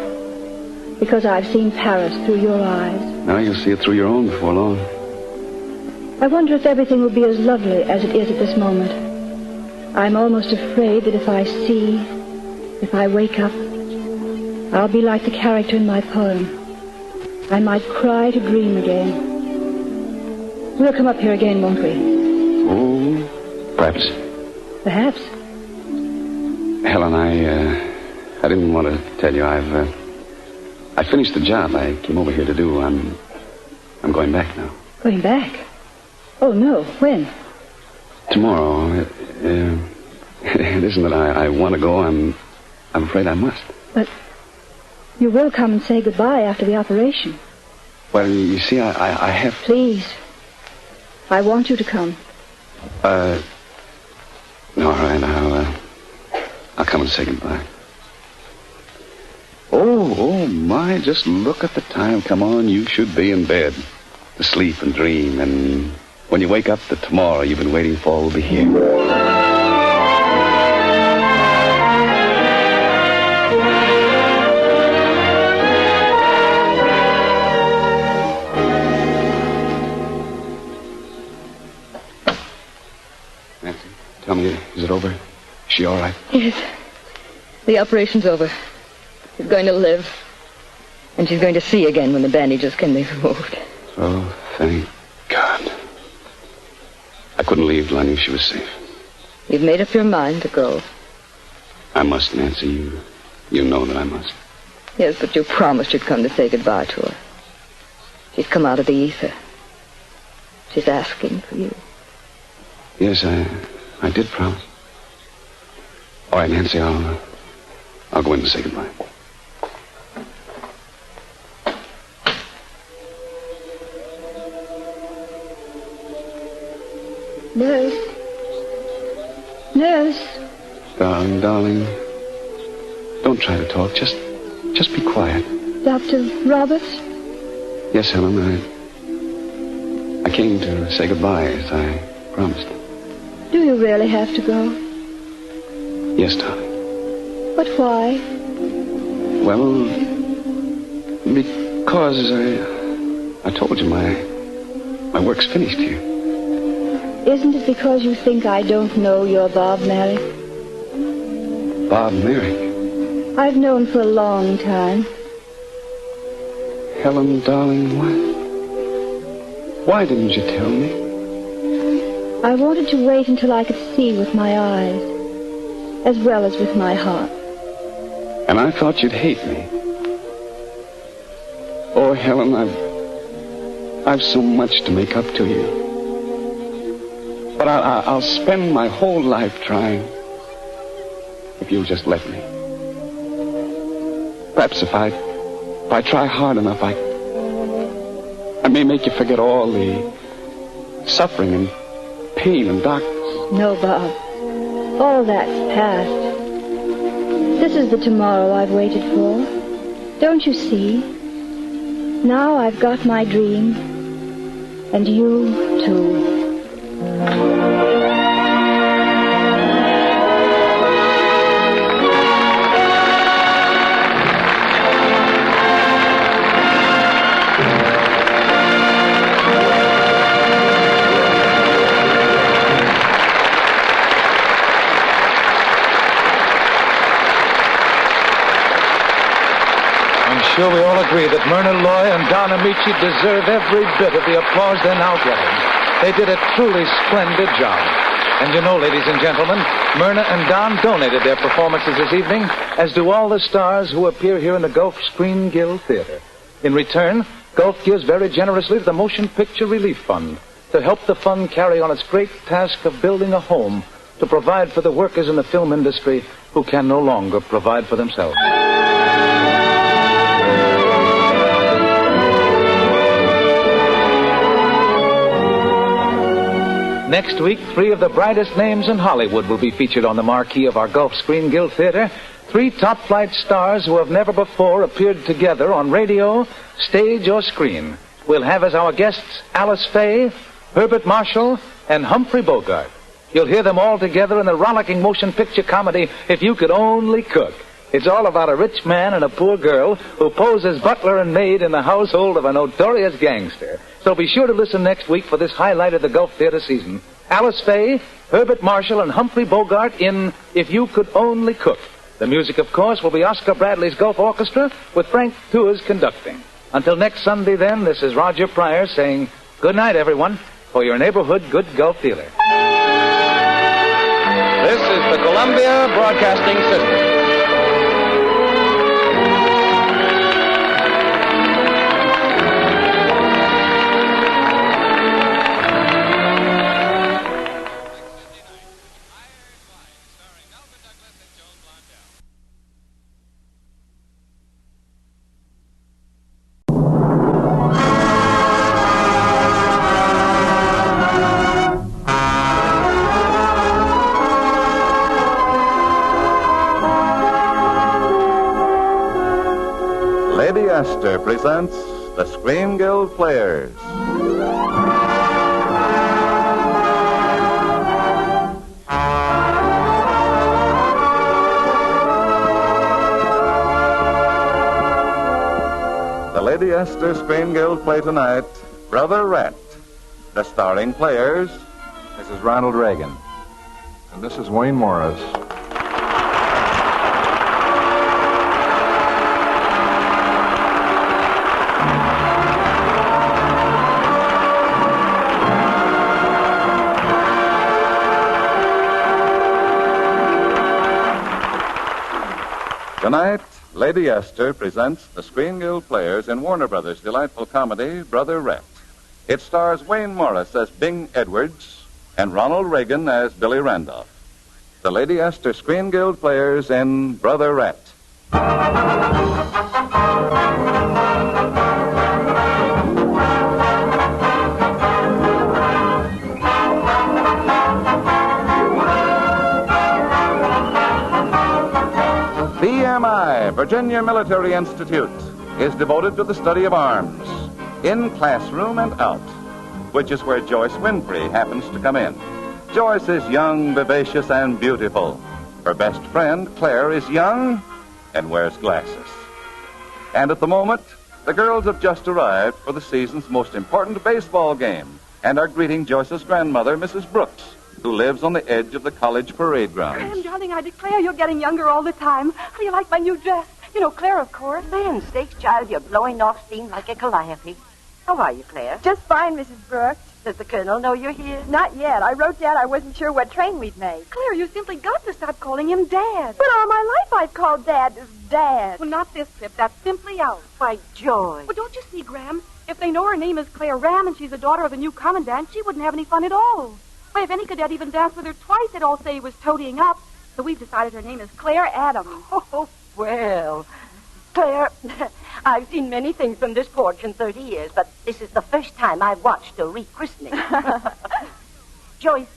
because I've seen Paris through your eyes. Now you'll see it through your own before long. I wonder if everything will be as lovely as it is at this moment. I'm almost afraid that if I wake up, I'll be like the character in my poem. I might cry to dream again. We'll come up here again, won't we? Oh, perhaps. Perhaps. Helen, I didn't want to tell you. I finished the job I came over here to do. I'm going back now. Going back? Oh, no. When? Tomorrow. It isn't that I want to go. I'm afraid I must. But you will come and say goodbye after the operation. Well, you see, I have... Please. I want you to come. No, all right. I'll come and say goodbye. Oh, my, just look at the time. Come on, you should be in bed. To sleep and dream, and when you wake up, the tomorrow you've been waiting for will be here. Nancy, tell me, is it over? Is she all right? Yes. The operation's over. She's going to live. And she's going to see again when the bandages can be removed. Oh, thank God. I couldn't leave till I knew she was safe. You've made up your mind to go. I must, Nancy. You know that I must. Yes, but you promised you'd come to say goodbye to her. She's come out of the ether. She's asking for you. Yes, I did promise. All right, Nancy, I'll go in and say goodbye. Nurse. Nurse. Darling, don't try to talk. Just be quiet. Dr. Roberts? Yes, Helen, I came to say goodbye as I promised. Do you really have to go? Yes, darling. But why? Well, because I told you my work's finished here. Isn't it because you think I don't know you're Bob Merrick? Bob Merrick? I've known for a long time. Helen, darling, why didn't you tell me? I wanted to wait until I could see with my eyes, as well as with my heart. And I thought you'd hate me. Oh, Helen, I've so much to make up to you. But I'll spend my whole life trying, if you'll just let me. Perhaps if I try hard enough, I may make you forget all the suffering and pain and darkness. No, Bob. All that's past. This is the tomorrow I've waited for. Don't you see? Now I've got my dream. And you, too. Sure, we all agree that Myrna Loy and Don Amici deserve every bit of the applause they're now getting. They did a truly splendid job. And you know, ladies and gentlemen, Myrna and Don donated their performances this evening, as do all the stars who appear here in the Gulf Screen Guild Theater. In return, Gulf gives very generously to the Motion Picture Relief Fund to help the fund carry on its great task of building a home to provide for the workers in the film industry who can no longer provide for themselves. Next week, 3 of the brightest names in Hollywood will be featured on the marquee of our Gulf Screen Guild Theater. 3 top-flight stars who have never before appeared together on radio, stage, or screen. We'll have as our guests Alice Faye, Herbert Marshall, and Humphrey Bogart. You'll hear them all together in the rollicking motion picture comedy, If You Could Only Cook. It's all about a rich man and a poor girl who pose as butler and maid in the household of a notorious gangster. So be sure to listen next week for this highlight of the Gulf Theater season. Alice Faye, Herbert Marshall, and Humphrey Bogart in If You Could Only Cook. The music, of course, will be Oscar Bradley's Gulf Orchestra with Frank Tours conducting. Until next Sunday, then, this is Roger Pryor saying good night, everyone, for your neighborhood good Gulf Theater. This is the Columbia Broadcasting System. Esther presents the Screen Guild Players. The Lady Esther Screen Guild play tonight, Brother Rat. The starring players, Mrs. Ronald Reagan. And this is Wayne Morris. Tonight, Lady Esther presents the Screen Guild Players in Warner Brothers' delightful comedy, Brother Rat. It stars Wayne Morris as Bing Edwards and Ronald Reagan as Billy Randolph. The Lady Esther Screen Guild Players in Brother Rat. VMI, Virginia Military Institute, is devoted to the study of arms, in classroom and out, which is where Joyce Winfrey happens to come in. Joyce is young, vivacious, and beautiful. Her best friend, Claire, is young and wears glasses. And at the moment, the girls have just arrived for the season's most important baseball game and are greeting Joyce's grandmother, Mrs. Brooks, who lives on the edge of the college parade grounds. Graham, darling, I declare you're getting younger all the time. How do you like my new dress? You know, Claire, of course. Land sakes, child, you're blowing off steam like a calliope. How are you, Claire? Just fine, Mrs. Brooks. Does the Colonel know you're here? Not yet. I wrote down I wasn't sure what train we'd make. Claire, you simply got to stop calling him Dad. But all my life I've called Dad Dad. Well, not this trip. That's simply out. By Joy. Well, don't you see, Graham? If they know her name is Claire Ram and she's the daughter of a new commandant, she wouldn't have any fun at all. Why, if any cadet even danced with her twice, they'd all say he was toadying up. So we've decided her name is Claire Adams. Oh, well, Claire, I've seen many things from this porch in 30 years, but this is the first time I've watched a rechristening. Joyce,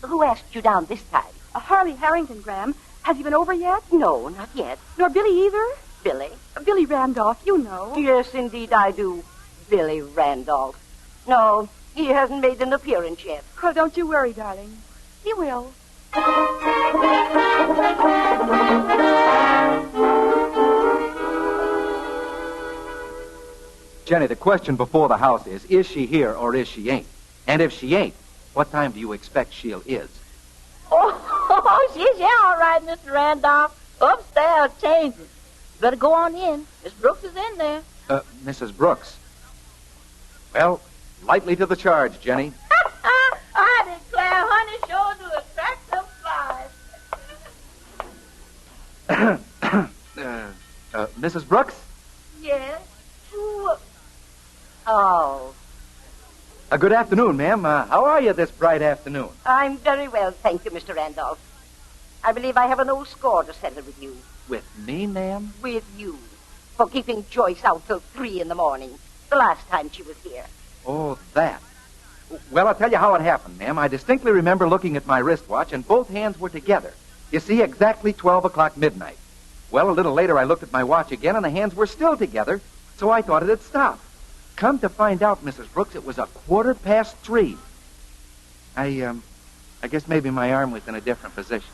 who asked you down this time? Harley Harrington, Graham. Has he been over yet? No, not yet. Nor Billy either? Billy? Billy Randolph, you know. Yes, indeed I do. Billy Randolph. No, He hasn't made an appearance yet. Well, don't you worry, darling. He will. Jenny, the question before the house is she here or is she ain't? And if she ain't, what time do you expect she'll is? Oh, she's here all right, Mr. Randolph. Upstairs changing. Better go on in. Miss Brooks is in there. Mrs. Brooks. Well, lightly to the charge, Jenny. I declare, honey sure to attract them flies. Mrs. Brooks? Yes? Who? Oh. Good afternoon, ma'am. How are you this bright afternoon? I'm very well, thank you, Mr. Randolph. I believe I have an old score to settle with you. With me, ma'am? With you. For keeping Joyce out till 3 in the morning. The last time she was here. Oh, that. Well, I'll tell you how it happened, ma'am. I distinctly remember looking at my wristwatch, and both hands were together. You see, exactly 12 o'clock midnight. Well, a little later, I looked at my watch again, and the hands were still together, so I thought it had stopped. Come to find out, Mrs. Brooks, it was 3:15. I guess maybe my arm was in a different position.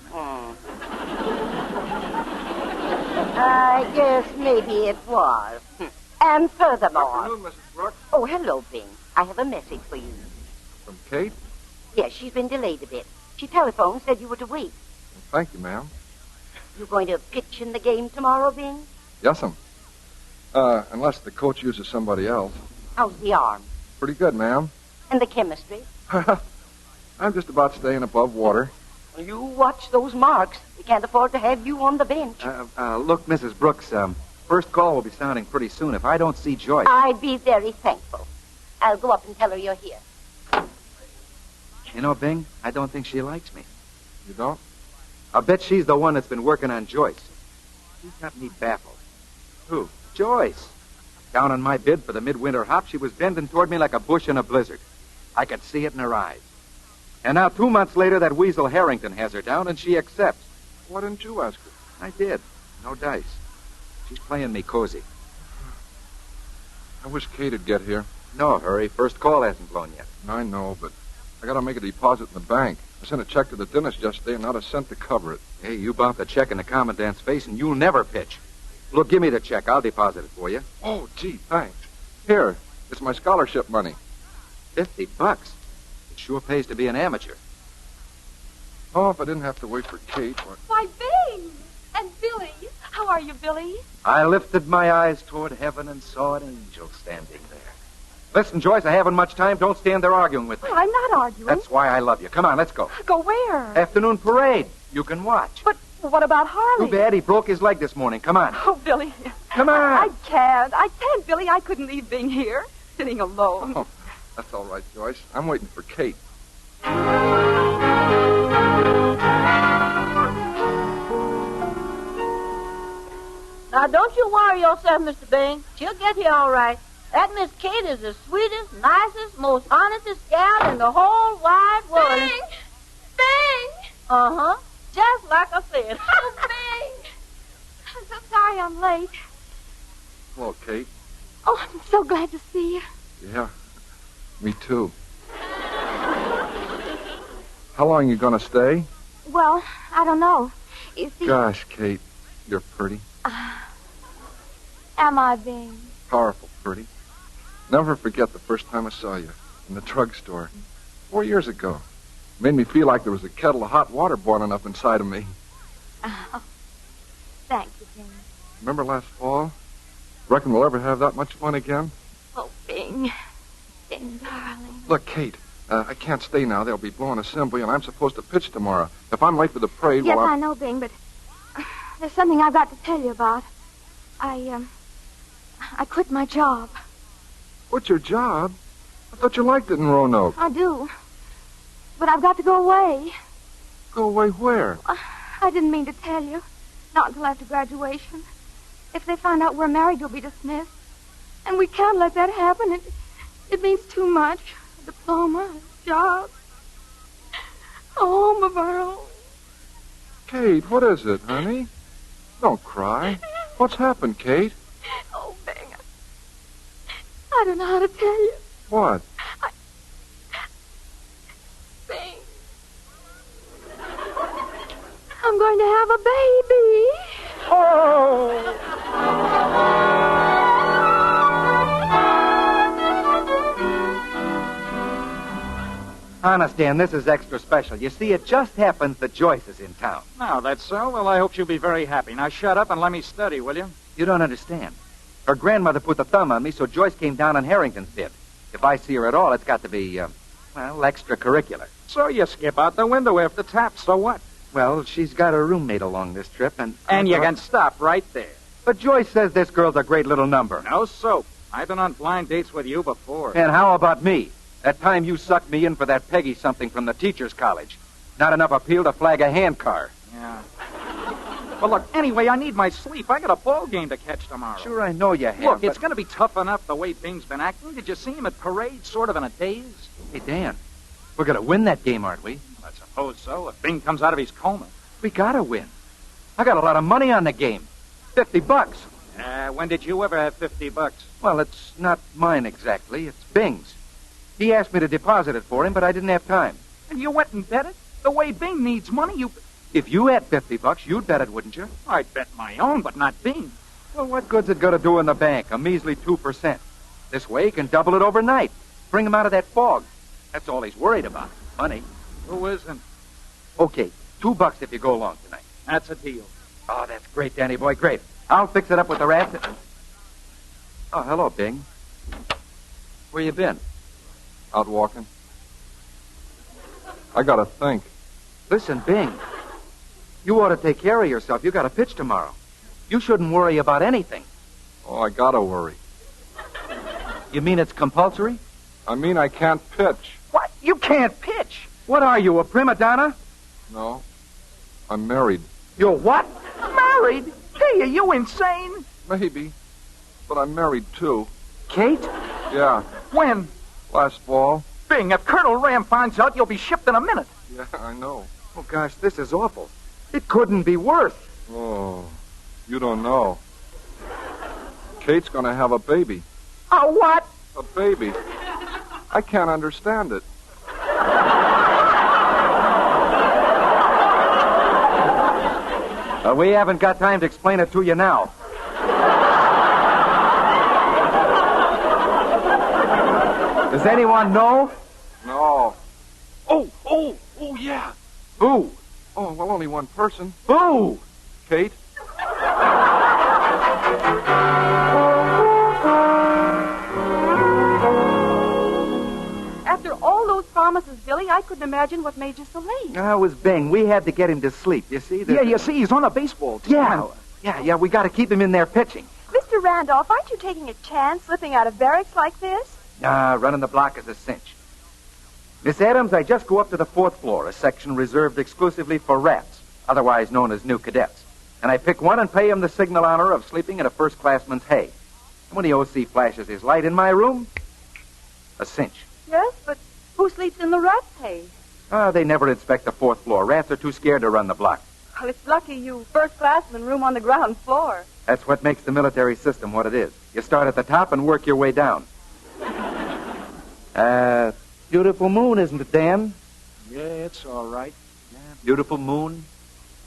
I guess maybe it was. And furthermore... Good afternoon, Mrs. Brooks. Oh, hello, Bing. I have a message for you. From Kate? Yes, she's been delayed a bit. She telephoned, said you were to wait. Thank you, ma'am. You going to pitch in the game tomorrow, Bing? Yes'm. Unless the coach uses somebody else. How's the arm? Pretty good, ma'am. And the chemistry? I'm just about staying above water. You watch those marks. We can't afford to have you on the bench. Look, Mrs. Brooks, first call will be sounding pretty soon. If I don't see Joyce... I'd be very thankful. I'll go up and tell her you're here. You know, Bing, I don't think she likes me. You don't? I'll bet she's the one that's been working on Joyce. She's got me baffled. Who? Joyce. Down on my bid for the midwinter hop, she was bending toward me like a bush in a blizzard. I could see it in her eyes. And now 2 months later, that weasel Harrington has her down, and she accepts. Why didn't you ask her? I did. No dice. She's playing me cozy. I wish Kate'd get here. No hurry. First call hasn't blown yet. I know, but I gotta make a deposit in the bank. I sent a check to the dentist yesterday and not a cent to cover it. Hey, you bump the check in the commandant's face, and you'll never pitch. Look, give me the check. I'll deposit it for you. Oh, gee, thanks. Here, it's my scholarship money. $50? It sure pays to be an amateur. Oh, if I didn't have to wait for Kate, or... Why, Bing! And Billy. How are you, Billy? I lifted my eyes toward heaven and saw an angel standing there. Listen, Joyce, I haven't much time. Don't stand there arguing with me. Well, I'm not arguing. That's why I love you. Come on, let's go. Go where? Afternoon parade. You can watch. But what about Harley? Too bad he broke his leg this morning. Come on. Oh, Billy. Come on. I can't, Billy. I couldn't leave Bing here, sitting alone. Oh, that's all right, Joyce. I'm waiting for Kate. Now, don't you worry yourself, Mr. Bing. She'll get here all right. That Miss Kate is the sweetest, nicest, most honestest gal in the whole wide world. Bing! Bing! Uh-huh. Just like I said. Oh, Bing! I'm so sorry I'm late. Hello, Kate. Oh, I'm so glad to see you. Yeah, me too. How long you gonna stay? Well, I don't know. You see... Gosh, Kate, you're pretty. Am I, Bing? Powerful pretty. Never forget the first time I saw you in the drugstore 4 years ago. Made me feel like there was a kettle of hot water boiling up inside of me. Oh, thank you, Bing. Remember last fall? Reckon we'll ever have that much fun again? Oh, Bing. Bing, darling. Look, Kate, I can't stay now. They'll be blowing assembly, and I'm supposed to pitch tomorrow. If I'm late for the parade, Yes, well, I know, Bing, but there's something I've got to tell you about. I quit my job. What's your job? I thought you liked it in Roanoke. I do. But I've got to go away. Go away where? I didn't mean to tell you. Not until after graduation. If they find out we're married, you'll be dismissed. And we can't let that happen. It means too much. A diploma, a job, a home of our own. Kate, what is it, honey? Don't cry. What's happened, Kate? Oh, Bing. I don't know how to tell you. What? I'm going to have a baby. Oh! Honest, Dan, this is extra special. You see, it just happens that Joyce is in town. Now, that's so. Well, I hope she'll be very happy. Now, shut up and let me study, will you? You don't understand. Her grandmother put the thumb on me, so Joyce came down on Harrington's bit. If I see her at all, it's got to be, extracurricular. So you skip out the window after tap, so what? Well, she's got a roommate along this trip, and... And you can stop right there. But Joyce says this girl's a great little number. No soap. I've been on blind dates with you before. And how about me? That time you sucked me in for that Peggy something from the teacher's college. Not enough appeal to flag a handcar. Yeah. Well, look, anyway, I need my sleep. I got a ball game to catch tomorrow. Sure, I know you have. Look, it's going to be tough enough the way Bing's been acting. Did you see him at parade, sort of in a daze? Hey, Dan, we're going to win that game, aren't we? I suppose so, if Bing comes out of his coma. We got to win. I got a lot of money on the game. $50. When did you ever have $50? Well, it's not mine exactly. It's Bing's. He asked me to deposit it for him, but I didn't have time. And you went and bet it? The way Bing needs money, you... If you had $50, you'd bet it, wouldn't you? I'd bet my own, but not Bing. Well, what good's it going to do in the bank? A measly 2%. This way, he can double it overnight. Bring him out of that fog. That's all he's worried about. Money. Who isn't? Okay, $2 if you go along tonight. That's a deal. Oh, that's great, Danny boy, great. I'll fix it up with the rats. Oh, hello, Bing. Where you been? Out walking. I gotta think. Listen, Bing. You ought to take care of yourself. You got a pitch tomorrow. You shouldn't worry about anything. Oh, I gotta worry. You mean it's compulsory? I mean I can't pitch. What? You can't pitch? What are you, a prima donna? No. I'm married. You're what? Married? Hey, are you insane? Maybe. But I'm married, too. Kate? Yeah. When? Last fall. Bing, if Colonel Ram finds out, you'll be shipped in a minute. Yeah, I know. Oh, gosh, this is awful. It couldn't be worse. Oh, you don't know. Kate's gonna have a baby. A what? A baby. I can't understand it. We haven't got time to explain it to you now. Does anyone know? No. Oh, yeah. Who? Oh, well, only one person. Who? Kate. After all those promises, Billy, I couldn't imagine what made you so late. It was Bing. We had to get him to sleep, you see? Yeah, you see, he's on a baseball team. Yeah, we got to keep him in there pitching. Mr. Randolph, aren't you taking a chance slipping out of barracks like this? Running the block is a cinch. Miss Adams, I just go up to the 4th floor, a section reserved exclusively for rats, otherwise known as new cadets. And I pick one and pay him the signal honor of sleeping in a first-classman's hay. And when the OC flashes his light in my room, a cinch. Yes, but who sleeps in the rat's hay? They never inspect the 4th floor. Rats are too scared to run the block. Well, it's lucky you first-classmen room on the ground floor. That's what makes the military system what it is. You start at the top and work your way down. Beautiful moon, isn't it, Dan? Yeah, it's all right. Yeah, beautiful moon,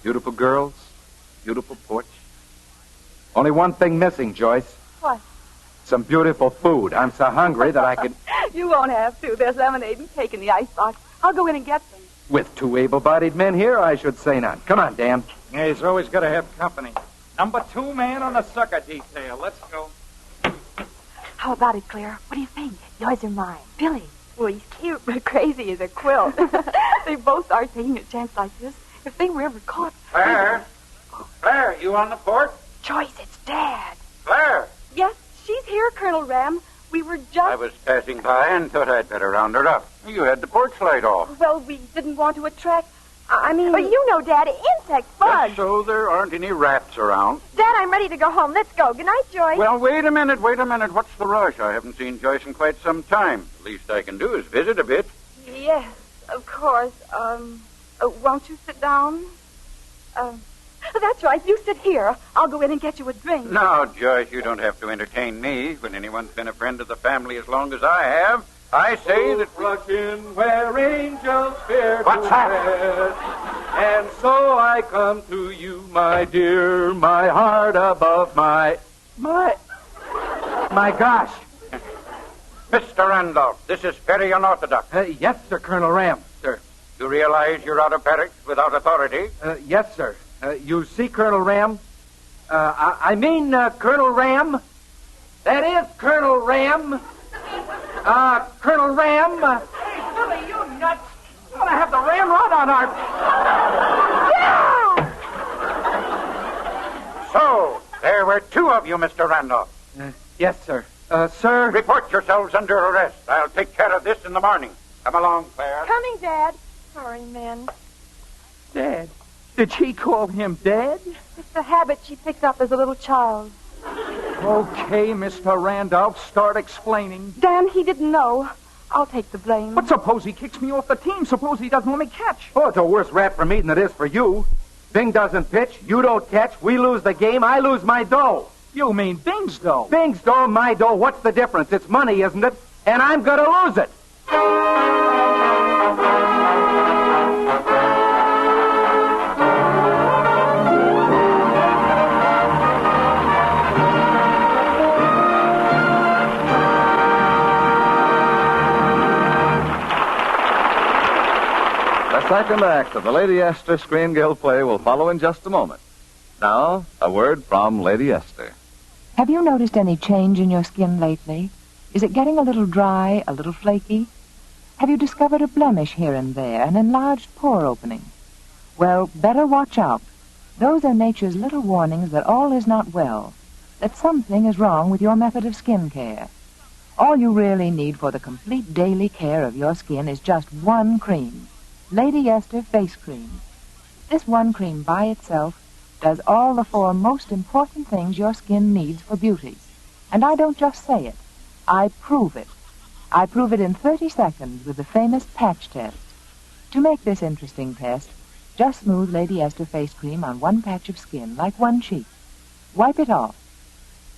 beautiful girls, beautiful porch. Only one thing missing, Joyce. What? Some beautiful food. I'm so hungry that I could... You won't have to. There's lemonade and cake in the icebox. I'll go in and get them. With 2 able-bodied men here, I should say not. Come on, Dan. Yeah, he's always got to have company. Number 2 man on the sucker detail. Let's go. How about it, Claire? What do you think? Yours or mine? Billy. Well, he's cute, but crazy as a quilt. They both are taking a chance like this. If they were ever caught... Claire? Claire, you on the porch? Joyce, it's Dad. Claire? Yes, she's here, Colonel Ram. We were just... I was passing by and thought I'd better round her up. You had the porch light off. Well, we didn't want to attract... I mean... But you know, Dad, insect bugs. Just so there aren't any rats around. Dad, I'm ready to go home. Let's go. Good night, Joyce. Well, wait a minute. What's the rush? I haven't seen Joyce in quite some time. The least I can do is visit a bit. Yes, of course. Won't you sit down? That's right. You sit here. I'll go in and get you a drink. No, Joyce, you don't have to entertain me. When anyone's been a friend of the family as long as I have, I say that... Rockin' where angels fear What's to that? tread. And so I come to you, my dear, my heart above my gosh. Mr. Randolph, this is very unorthodox. Yes, sir, Colonel Ram, sir. You realize you're out of barracks without authority? Yes, sir. You see, Colonel Ram? Colonel Ram. That is Colonel Ram. Colonel Ram. Hey, Billy, you nuts. I'm going to have the ramrod on our... Yeah! So, there were two of you, Mr. Randolph. Yes, sir. Sir... Report yourselves under arrest. I'll take care of this in the morning. Come along, Claire. Coming, Dad. Sorry, men. Dad? Did she call him Dad? It's the habit she picked up as a little child. Okay, Mr. Randolph, start explaining. Dan, he didn't know. I'll take the blame. But suppose he kicks me off the team. Suppose he doesn't let me catch. Oh, it's a worse rap for me than it is for you. Bing doesn't pitch, you don't catch, we lose the game, I lose my dough. You mean Bing's dough? Bing's dough, my dough, what's the difference? It's money, isn't it? And I'm going to lose it. The second act of the Lady Esther Screen Guild play will follow in just a moment. Now, a word from Lady Esther. Have you noticed any change in your skin lately? Is it getting a little dry, a little flaky? Have you discovered a blemish here and there, an enlarged pore opening? Well, better watch out. Those are nature's little warnings that all is not well, that something is wrong with your method of skin care. All you really need for the complete daily care of your skin is just one cream. Lady Esther Face Cream. This one cream by itself does all the four most important things your skin needs for beauty. And I don't just say it. I prove it. I prove it in 30 seconds with the famous patch test. To make this interesting test, just smooth Lady Esther Face Cream on one patch of skin, like one cheek. Wipe it off.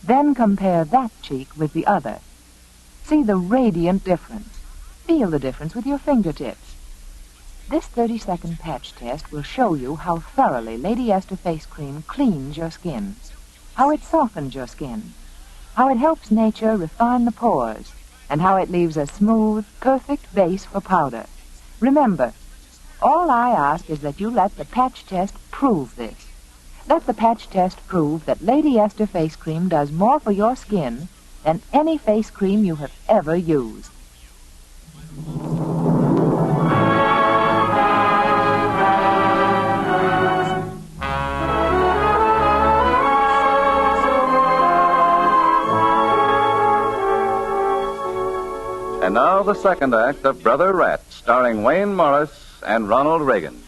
Then compare that cheek with the other. See the radiant difference. Feel the difference with your fingertips. This 30-second patch test will show you how thoroughly Lady Esther Face Cream cleans your skin, how it softens your skin, how it helps nature refine the pores, and how it leaves a smooth, perfect base for powder. Remember, all I ask is that you let the patch test prove this. Let the patch test prove that Lady Esther Face Cream does more for your skin than any face cream you have ever used. And now the second act of Brother Rat, starring Wayne Morris and Ronald Reagan.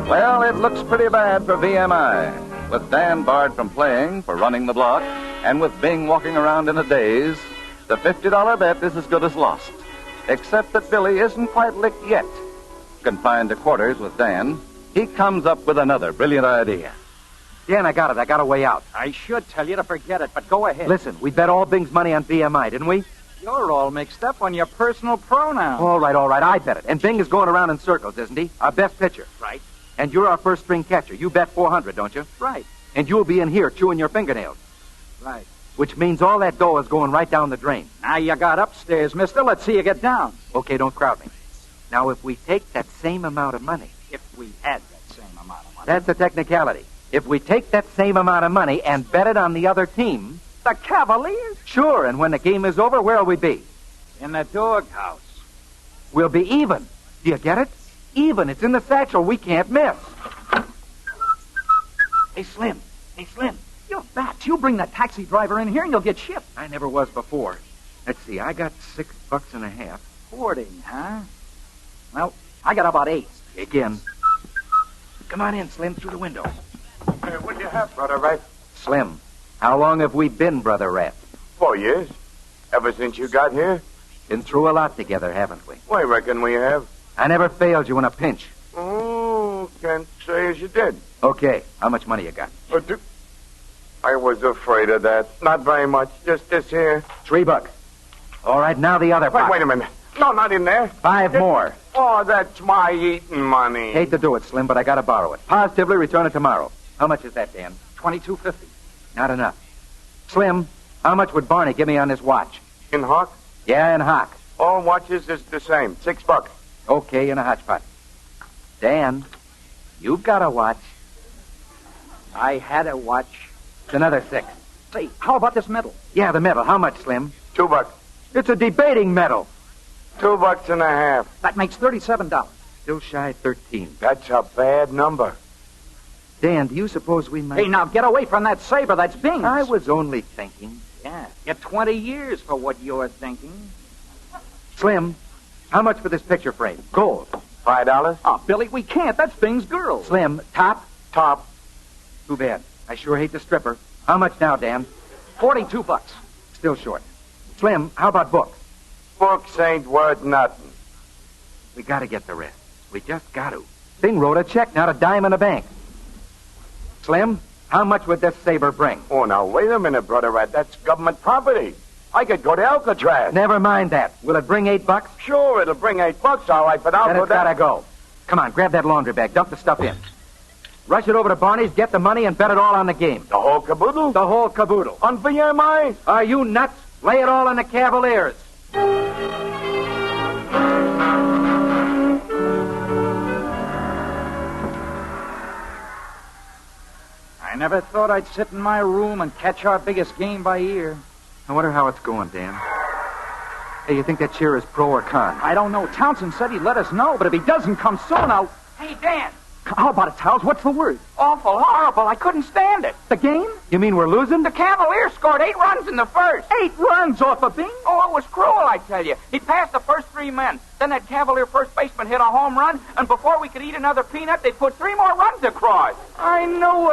Well, it looks pretty bad for VMI. With Dan barred from playing for running the block, and with Bing walking around in a daze, the $50 bet is as good as lost. Except that Billy isn't quite licked yet. Confined to quarters with Dan, he comes up with another brilliant idea. Dan, I got it. I got a way out. I should tell you to forget it, but go ahead. Listen, we bet all Bing's money on BMI, didn't we? You're all mixed up on your personal pronouns. All right. I bet it. And Bing is going around in circles, isn't he? Our best pitcher. Right. And you're our first string catcher. You bet 400, don't you? Right. And you'll be in here chewing your fingernails. Right. Which means all that dough is going right down the drain. Now you got upstairs, mister. Let's see you get down. Okay, don't crowd me. Now, if we take that same amount of money... If we had that same amount of money. That's a technicality. If we take that same amount of money and bet it on the other team... The Cavaliers? Sure, and when the game is over, where'll we be? In the doghouse. We'll be even. Do you get it? Even. It's in the satchel. We can't miss. Hey, Slim. You bats. You bring the taxi driver in here and you'll get shipped. I never was before. Let's see. I got $6.50. 40, huh? Well, I got about 8. Again. Come on in, Slim, through the window. What do you have, Brother Rat? Slim, how long have we been Brother Rat? 4 years. Ever since you got here. Been through a lot together, haven't we? Well, I reckon we have. I never failed you in a pinch. Oh, can't say as you did. Okay, how much money you got? I was afraid of that. Not very much. Just this here. $3. All right, now the other pocket. Wait a minute. No, not in there. 5 more. Oh, that's my eating money. Hate to do it, Slim, but I gotta borrow it. Positively return it tomorrow. How much is that, Dan? $22.50. Not enough. Slim, how much would Barney give me on this watch? In hock? Yeah, in hock. All watches is the same. $6. Okay, in a hodgepodge. Dan, you've got a watch. I had a watch. It's another 6. Say, how about this medal? Yeah, the medal. How much, Slim? $2. It's a debating medal. $2.50. That makes $37. Still shy 13. That's a bad number. Dan, do you suppose we might... Hey, now get away from that saber. That's Bing's. I was only thinking. Yeah, get 20 years for what you're thinking. Slim, how much for this picture frame? Gold. $5? Oh, Billy, we can't. That's Bing's girl. Slim, top? Top. Too bad. I sure hate the stripper. How much now, Dan? $42. Still short. Slim, how about books? Books ain't worth nothing. We gotta get the rest. We just got to. Bing wrote a check, not a dime in the bank. Slim, how much would this saber bring? Oh, now, wait a minute, Brother Rat. That's government property. I could go to Alcatraz. Never mind that. Will it bring $8? Sure, it'll bring $8, all right, but I'll then go it's gotta go. Come on, grab that laundry bag. Dump the stuff in. Rush it over to Barney's, get the money, and bet it all on the game. The whole caboodle? The whole caboodle. On VMI? Are you nuts? Lay it all on the Cavaliers. I never thought I'd sit in my room and catch our biggest game by ear. I wonder how it's going, Dan. Hey, you think that cheer is pro or con? I don't know. Townsend said he'd let us know, but if he doesn't come soon, I'll... Hey, Dan. How about it, Towels? What's the word? Awful, horrible. I couldn't stand it. The game? You mean we're losing? The Cavaliers scored 8 runs in the first. 8 runs off of Bing? Oh, it was cruel, I tell you. He passed the first 3 men. Then that Cavalier first baseman hit a home run, and before we could eat another peanut, they put 3 more runs across. I knew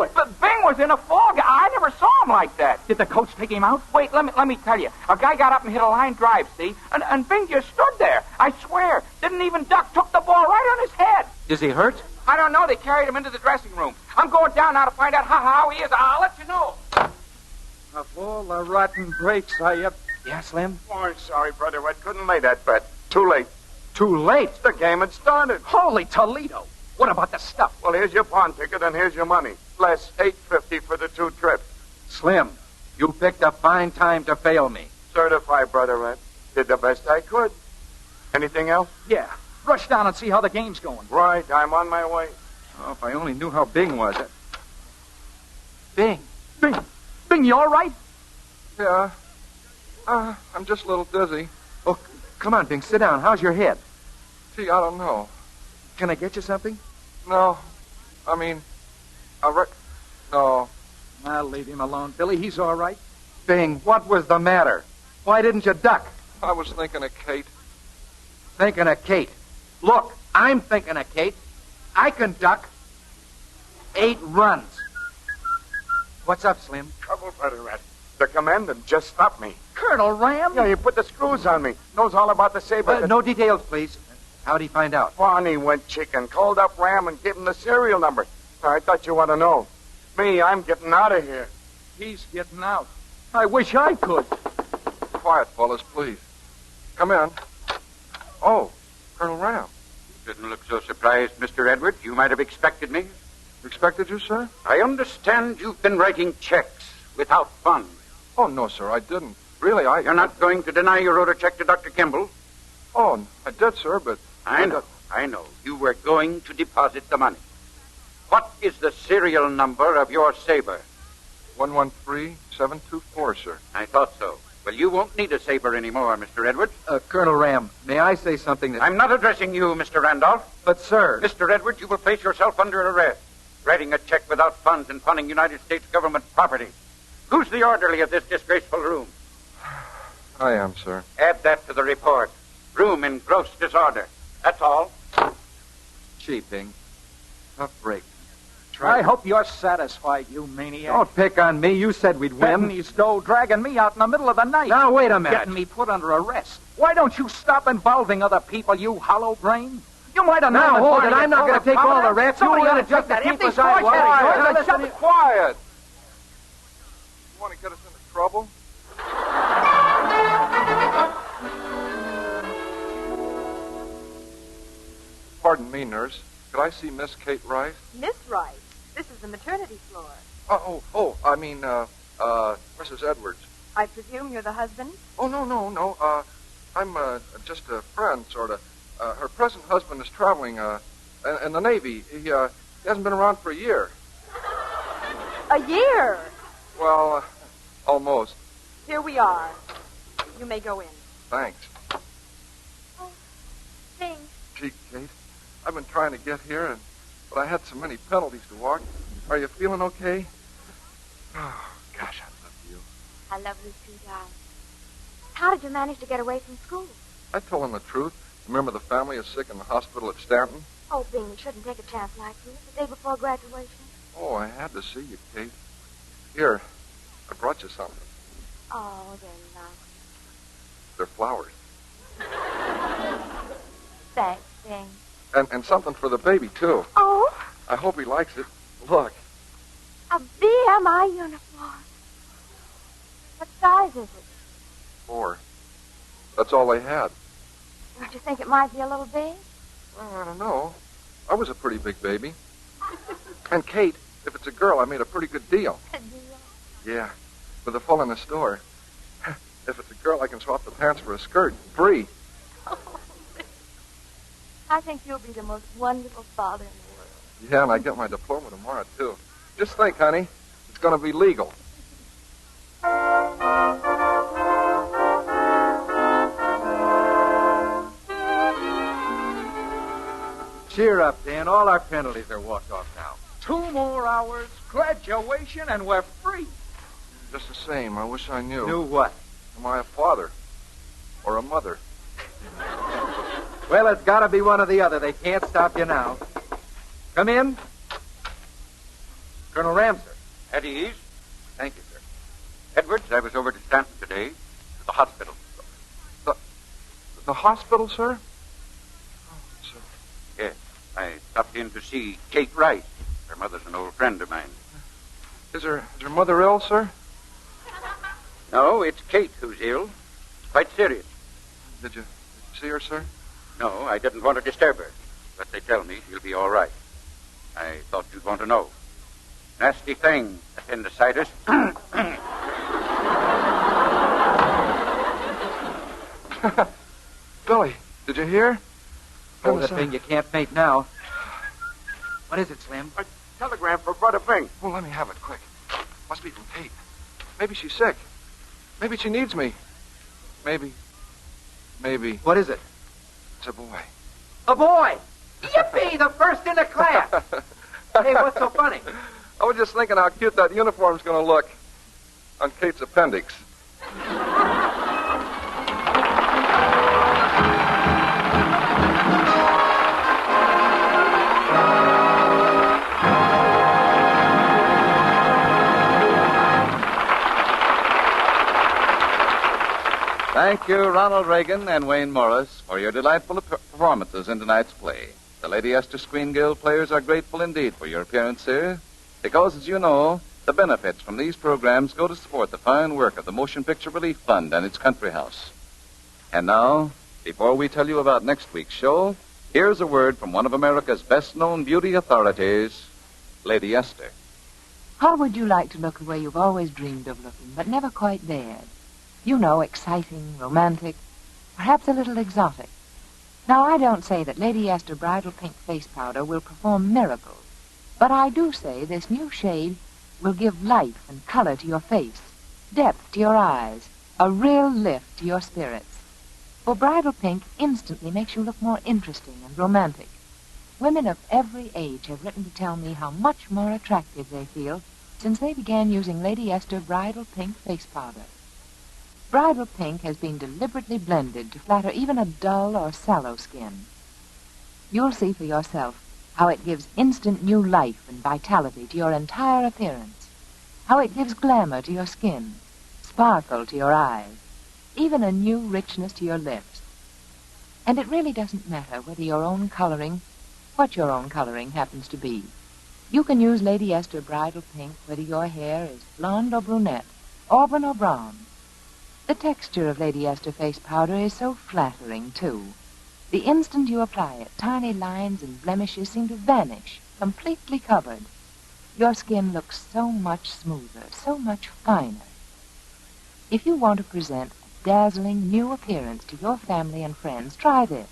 it. But Bing was in a fog. I never saw him like that. Did the coach take him out? Wait, let me tell you. A guy got up and hit a line drive, see? And Bing just stood there. I swear. Didn't even duck. Took the ball right on his head. Is he hurt? I don't know. They carried him into the dressing room. I'm going down now to find out how he is. I'll let you know. Of all the rotten breaks I ever... Yeah, Slim? Oh, I'm sorry, Brother Rat. Couldn't lay that bet. Too late. Too late? The game had started. Holy Toledo. What about the stuff? Well, here's your pawn ticket and here's your money. Plus $8.50 for the 2 trips. Slim, you picked a fine time to fail me. Certified, Brother Rat. Did the best I could. Anything else? Yeah. Rush down and see how the game's going. Right. I'm on my way. Oh, if I only knew how Bing was. Bing. Bing, you all right? Yeah. I'm just a little dizzy. Oh, come on, Bing. Sit down. How's your head? Gee, I don't know. Can I get you something? No. I mean, no. I'll leave him alone, Billy. He's all right. Bing, what was the matter? Why didn't you duck? I was thinking of Kate. Thinking of Kate. Look, I'm thinking of Kate. I can duck 8 runs. What's up, Slim? Trouble, Brother Rat. The commandant just stopped me. Colonel Ram? Yeah, he put the screws on me. Knows all about the saber. No details, please. How'd he find out? Barney went chicken, called up Ram and gave him the serial number. I thought you want to know. Me, I'm getting out of here. He's getting out. I wish I could. Quiet, fellas, please. Come in. Oh, Colonel Ram. You didn't look so surprised, Mr. Edwards. You might have expected me. Expected you, sir? I understand you've been writing checks without funds. Oh, no, sir, I didn't. Really, You're not going to deny you wrote a check to Dr. Kimball? Oh, I did, sir, but... I know. You were going to deposit the money. What is the serial number of your saber? 113724, sir. I thought so. Well, you won't need a saber anymore, Mr. Edwards. Colonel Ram, may I say something that... I'm not addressing you, Mr. Randolph. But, sir... Mr. Edwards, you will place yourself under arrest. Writing a check without funds and funding United States government property. Who's the orderly of this disgraceful room? I am, sir. Add that to the report. Room in gross disorder. That's all. Gee, Bing. Tough break. I hope you're satisfied, you maniac. Don't pick on me. You said we'd Betting win. these dough, dragging me out in the middle of the night. Now, wait a minute. Getting me put under arrest. Why don't you stop involving other people, you hollow brain? You might have known. Now, that hold Barney it. I'm had not going to told take all the Providence. rap. You Somebody want ought to to just that keep empty us out. squash head. Listen, be quiet. You want to get us into trouble? Pardon me, nurse. Could I see Miss Kate Rice? Miss Rice, this is the maternity floor. I mean, Mrs. Edwards. I presume you're the husband? Oh, no. I'm just a friend, sort of. Her present husband is traveling in the Navy. He hasn't been around for a year. A year? Well, almost. Here we are. You may go in. Thanks. Oh, thanks. Gee, Kate, I've been trying to get here, but I had so many penalties to walk. Are you feeling okay? Oh, gosh, I love you. I love you too, darling. How did you manage to get away from school? I told him the truth. Remember the family is sick in the hospital at Stanton? Oh, Bing, you shouldn't take a chance like this the day before graduation. Oh, I had to see you, Kate. Here, I brought you something. Oh, they're nice. They're flowers. Thanks, Bing. And something for the baby, too. Oh? I hope he likes it. Look. A BMI uniform. What size is it? 4. That's all they had. Don't you think it might be a little big? Well, I don't know. I was a pretty big baby. And Kate, if it's a girl, I made a pretty good deal. A deal? Yeah, with the full in the store. If it's a girl, I can swap the pants for a skirt. Free. I think you'll be the most wonderful father in the world. Yeah, and I get my diploma tomorrow, too. Just think, honey. It's going to be legal. Cheer up, Dan. All our penalties are walked off now. 2 more hours, graduation, and we're free. Just the same, I wish I knew. Knew what? Am I a father? Or a mother? Well, it's got to be one or the other. They can't stop you now. Come in. Colonel Ramsey. At ease. Thank you, sir. Edwards, I was over to Stanton today, to the hospital. The hospital, sir? Yes, I stopped in to see Kate Rice. Her mother's an old friend of mine. Is her mother ill, sir? No, it's Kate who's ill. It's quite serious. Did you see her, sir? No, I didn't want to disturb her. But they tell me she'll be all right. I thought you'd want to know. Nasty thing, appendicitis. Billy, did you hear? Oh, the thing you can't faint now. What is it, Slim? A telegram for Brother Bing. Oh, let me have it, quick. Must be from Kate. Maybe she's sick. Maybe she needs me. Maybe. What is it? It's a boy. A boy! Yippee! The first in the class! Hey, what's so funny? I was just thinking how cute that uniform's going to look on Kate's appendix. Thank you, Ronald Reagan and Wayne Morris, for your delightful performances in tonight's play. The Lady Esther Screen Guild players are grateful indeed for your appearance here, because, as you know, the benefits from these programs go to support the fine work of the Motion Picture Relief Fund and its country house. And now, before we tell you about next week's show, here's a word from one of America's best-known beauty authorities, Lady Esther. How would you like to look the way you've always dreamed of looking, but never quite dared? You know, exciting, romantic, perhaps a little exotic. Now, I don't say that Lady Esther Bridal Pink Face Powder will perform miracles, but I do say this new shade will give life and color to your face, depth to your eyes, a real lift to your spirits. For Bridal Pink instantly makes you look more interesting and romantic. Women of every age have written to tell me how much more attractive they feel since they began using Lady Esther Bridal Pink Face Powder. Bridal Pink has been deliberately blended to flatter even a dull or sallow skin. You'll see for yourself how it gives instant new life and vitality to your entire appearance, how it gives glamour to your skin, sparkle to your eyes, even a new richness to your lips. And it really doesn't matter what your own coloring happens to be. You can use Lady Esther Bridal Pink whether your hair is blonde or brunette, auburn or brown. The texture of Lady Esther face powder is so flattering, too. The instant you apply it, tiny lines and blemishes seem to vanish, completely covered. Your skin looks so much smoother, so much finer. If you want to present a dazzling new appearance to your family and friends, try this.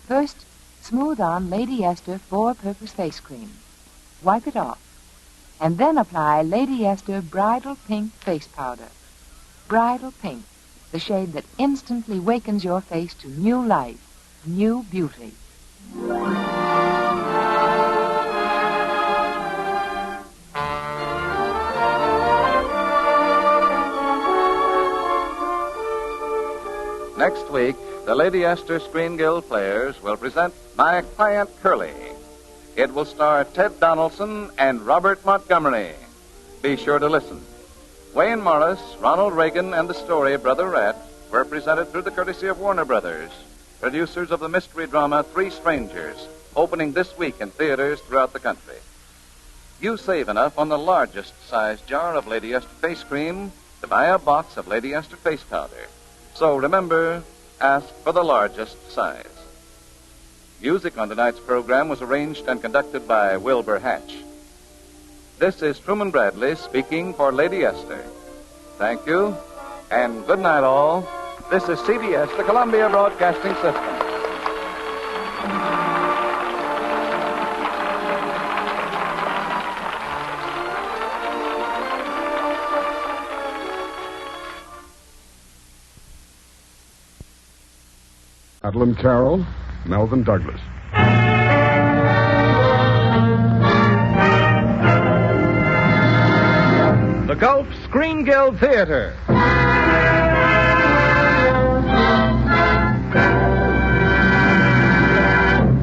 First, smooth on Lady Esther 4-purpose face cream. Wipe it off. And then apply Lady Esther Bridal Pink face powder. Bridal Pink, the shade that instantly wakens your face to new life, new beauty. Next week, the Lady Esther Screen Guild Players will present My Client Curly. It will star Ted Donaldson and Robert Montgomery. Be sure to listen. Wayne Morris, Ronald Reagan, and the story Brother Rat were presented through the courtesy of Warner Brothers, producers of the mystery drama Three Strangers, opening this week in theaters throughout the country. You save enough on the largest size jar of Lady Esther face cream to buy a box of Lady Esther face powder. So remember, ask for the largest size. Music on tonight's program was arranged and conducted by Wilbur Hatch. This is Truman Bradley speaking for Lady Esther. Thank you, and good night, all. This is CBS, the Columbia Broadcasting System. Madeline Carroll, Melvin Douglas. The Gulf Screen Guild Theater.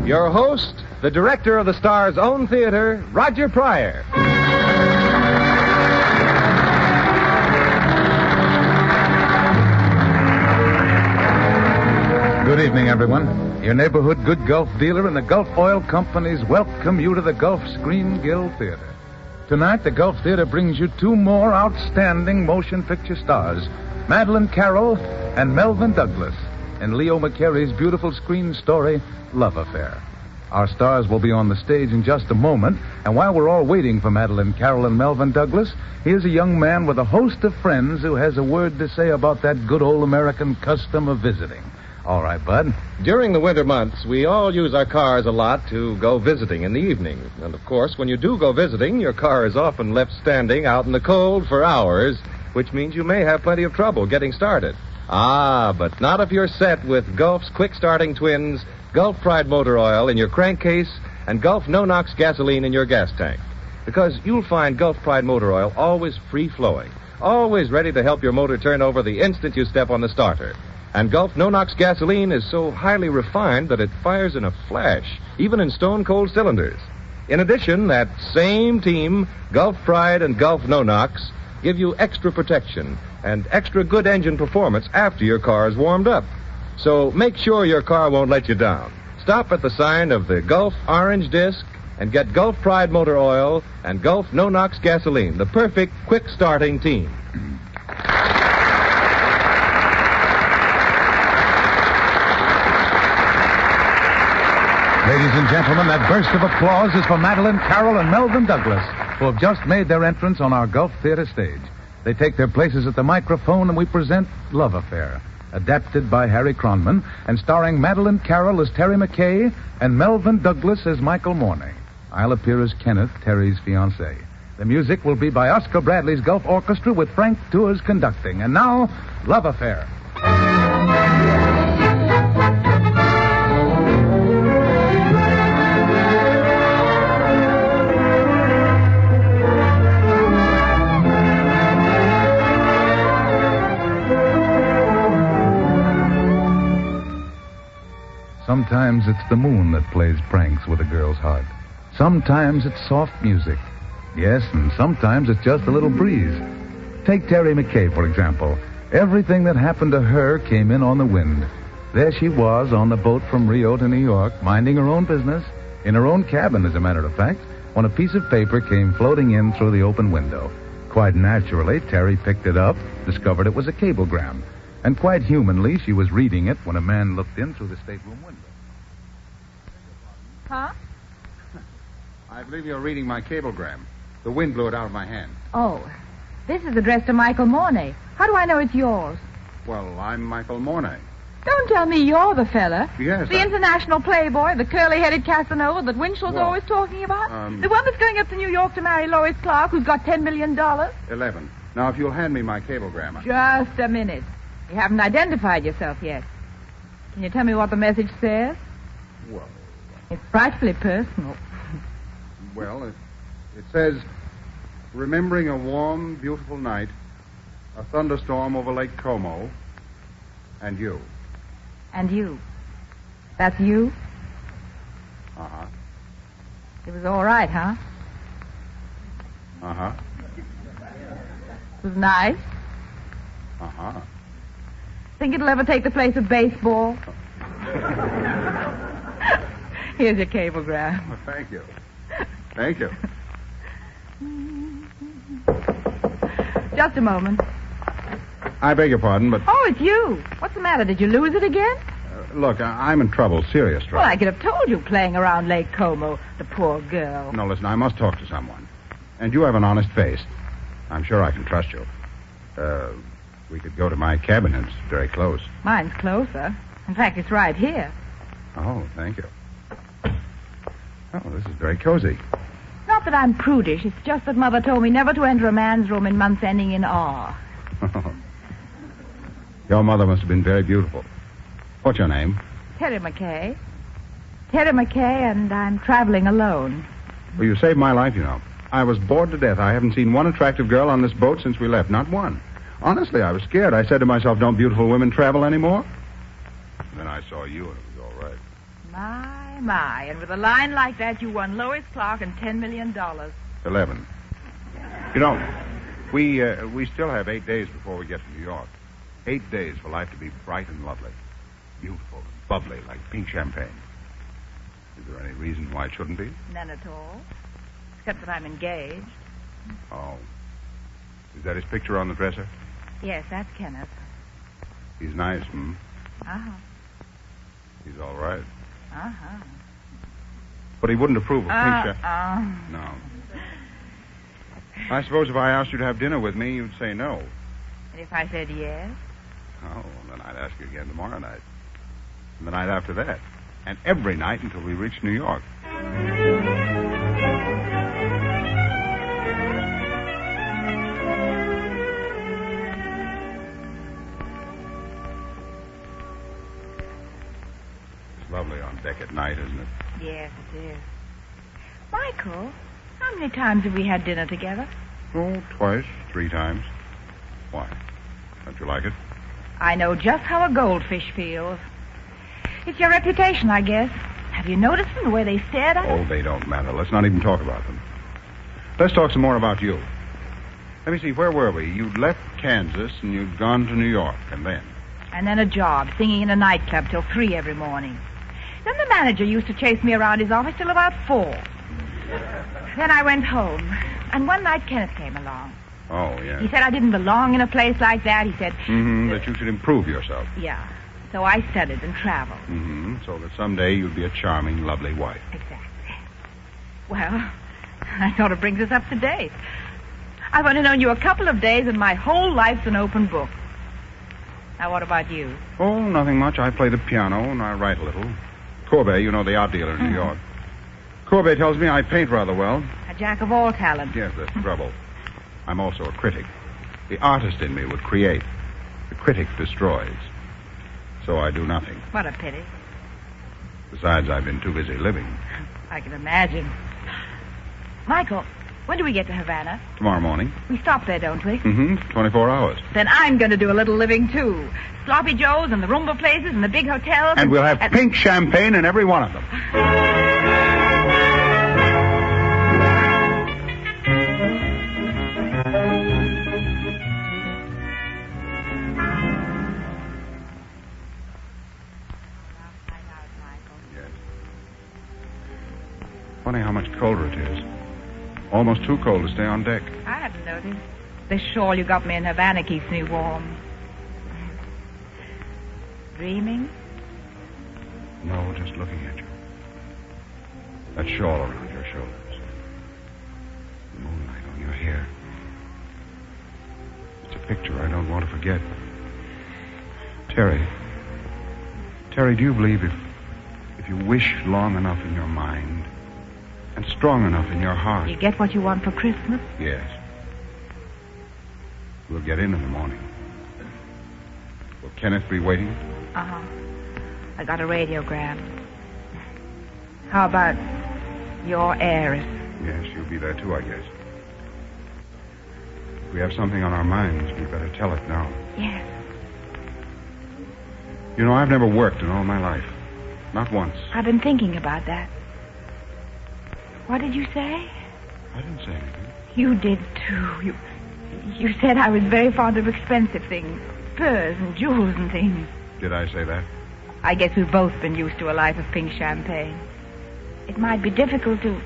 Your host, the director of the Star's own theater, Roger Pryor. Good evening, everyone. Your neighborhood good Gulf dealer and the Gulf Oil Companies welcome you to the Gulf Screen Guild Theater. Tonight, the Gulf Theater brings you two more outstanding motion picture stars, Madeline Carroll and Melvin Douglas, in Leo McCarey's beautiful screen story, Love Affair. Our stars will be on the stage in just a moment, and while we're all waiting for Madeline Carroll and Melvin Douglas, here's a young man with a host of friends who has a word to say about that good old American custom of visiting. All right, Bud. During the winter months, we all use our cars a lot to go visiting in the evening. And, of course, when you do go visiting, your car is often left standing out in the cold for hours, which means you may have plenty of trouble getting started. But not if you're set with Gulf's quick-starting twins, Gulf Pride motor oil in your crankcase, and Gulf no-nox gasoline in your gas tank. Because you'll find Gulf Pride motor oil always free-flowing, always ready to help your motor turn over the instant you step on the starter. And Gulf no-nox gasoline is so highly refined that it fires in a flash, even in stone-cold cylinders. In addition, that same team, Gulf Pride and Gulf no-nox, give you extra protection and extra good engine performance after your car is warmed up. So make sure your car won't let you down. Stop at the sign of the Gulf Orange Disc and get Gulf Pride motor oil and Gulf no-nox gasoline, the perfect quick-starting team. Ladies and gentlemen, that burst of applause is for Madeline Carroll and Melvin Douglas, who have just made their entrance on our Gulf Theater stage. They take their places at the microphone, and we present Love Affair, adapted by Harry Cronman, and starring Madeline Carroll as Terry McKay and Melvin Douglas as Michael Mornay. I'll appear as Kenneth, Terry's fiancé. The music will be by Oscar Bradley's Gulf Orchestra with Frank Tours conducting. And now, Love Affair. Some Sometimes it's the moon that plays pranks with a girl's heart. Sometimes it's soft music. Yes, and sometimes it's just a little breeze. Take Terry McKay, for example. Everything that happened to her came in on the wind. There she was on the boat from Rio to New York, minding her own business, in her own cabin, as a matter of fact, when a piece of paper came floating in through the open window. Quite naturally, Terry picked it up, discovered it was a cablegram. And quite humanly, she was reading it when a man looked in through the stateroom window. Huh? I believe you're reading my cablegram. The wind blew it out of my hand. Oh, this is addressed to Michael Mornay. How do I know it's yours? Well, I'm Michael Mornay. Don't tell me you're the fella. Yes, The international playboy, the curly-headed Casanova that Winchell's Well, always talking about? The one that's going up to New York to marry Lois Clark, who's got $10 million? 11. Now, if you'll hand me my cablegram. Just a minute. You haven't identified yourself yet. Can you tell me what the message says? Well, It's frightfully personal. It says, remembering a warm, beautiful night, a thunderstorm over Lake Como, and you. And you. That's you? Uh-huh. It was all right, huh? Uh-huh. It was nice. Uh-huh. Think it'll ever take the place of baseball? Here's your cablegram. Well, thank you. Thank you. Just a moment. I beg your pardon, but Oh, it's you. What's the matter? Did you lose it again? look, I'm in trouble, serious trouble. Well, I could have told you playing around Lake Como, the poor girl. No, listen, I must talk to someone. And you have an honest face. I'm sure I can trust you. We could go to my cabin. It's very close. Mine's closer. In fact, it's right here. Oh, thank you. Oh, this is very cozy. Not that I'm prudish. It's just that Mother told me never to enter a man's room in months ending in R. Your mother must have been very beautiful. What's your name? Terry McKay. Terry McKay, and I'm traveling alone. Well, you saved my life, you know. I was bored to death. I haven't seen one attractive girl on this boat since we left. Not one. Honestly, I was scared. I said to myself, don't beautiful women travel anymore? And then I saw you, and it was all right. My. And with a line like that, you won Lois Clark and $10 million. 11. You know, we still have 8 days before we get to New York. 8 days for life to be bright and lovely. Beautiful and bubbly like pink champagne. Is there any reason why it shouldn't be? None at all. Except that I'm engaged. Oh. Is that his picture on the dresser? Yes, that's Kenneth. He's nice, Uh-huh. He's all right. Uh-huh. But he wouldn't approve of pink champagne. No. I suppose if I asked you to have dinner with me, you'd say no. And if I said yes? Oh, then I'd ask you again tomorrow night. And the night after that. And every night until we reach New York. It's lovely on deck at night, isn't it? Yes, it is. Michael, how many times have we had dinner together? Oh, twice, 3 times. Why? Don't you like it? I know just how a goldfish feels. It's your reputation, I guess. Have you noticed them, the way they stared at us? Oh, they don't matter. Let's not even talk about them. Let's talk some more about you. Let me see, where were we? You'd left Kansas and you'd gone to New York, and then? And then a job, singing in a nightclub till 3 every morning. Then the manager used to chase me around his office till about 4. Then I went home, and one night Kenneth came along. Oh, yeah. He said I didn't belong in a place like that. He said... that you should improve yourself. Yeah. So I studied and traveled. So that someday you'd be a charming, lovely wife. Exactly. Well, that sort of brings us up to date. I've only known you a couple of days, and my whole life's an open book. Now, what about you? Oh, nothing much. I play the piano, and I write a little. Courbet, you know, the art dealer in New York. Courbet tells me I paint rather well. A jack of all talents. Yes, that's the trouble. I'm also a critic. The artist in me would create. The critic destroys. So I do nothing. What a pity. Besides, I've been too busy living. I can imagine. Michael, When do we get to Havana? Tomorrow morning. We stop there, don't we? 24 hours. Then I'm going to do a little living, too. Sloppy Joe's and the Roomba places and the big hotels. And we'll have pink champagne in every one of them. Funny how much colder it is. Almost too cold to stay on deck. I hadn't noticed. This shawl you got me in Havana keeps me warm. Dreaming? No, just looking at you. That shawl around your shoulders. The moonlight on your hair. It's a picture I don't want to forget. Terry, do you believe if you wish long enough in your mind and strong enough in your heart... You get what you want for Christmas? Yes. We'll get in the morning. Will Kenneth be waiting? Uh-huh. I got a radiogram. How about your heiress? Yes, she'll be there too, I guess. If we have something on our minds, we better tell it now. Yes. You know, I've never worked in all my life. Not once. I've been thinking about that. What did you say? I didn't say anything. You did, too. You said I was very fond of expensive things. Furs and jewels and things. Did I say that? I guess we've both been used to a life of pink champagne. It might be difficult to...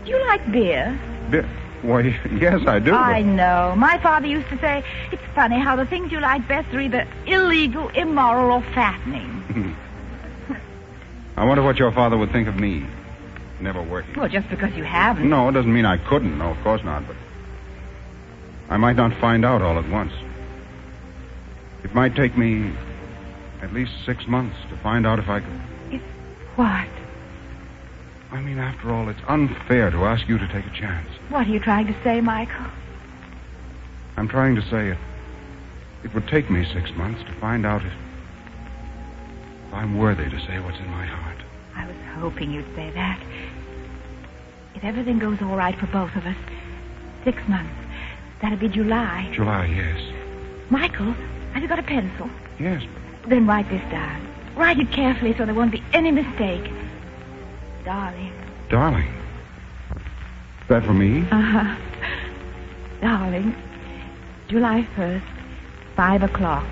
Do you like beer? Beer? Why, yes, I do. I know. My father used to say, it's funny how the things you like best are either illegal, immoral, or fattening. I wonder what your father would think of me. Never working. Well, just because you haven't. No, it doesn't mean I couldn't. No, of course not, but... I might not find out all at once. It might take me at least 6 months to find out if I could... What? I mean, after all, it's unfair to ask you to take a chance. What are you trying to say, Michael? I'm trying to say it would take me 6 months to find out if I'm worthy to say what's in my heart. I was hoping you'd say that. If everything goes all right for both of us, 6 months. That'd be July. July, yes. Michael, have you got a pencil? Yes. Then write this down. Write it carefully so there won't be any mistake. Darling. Darling? Is that for me? Uh-huh. Darling, July 1st, 5 o'clock,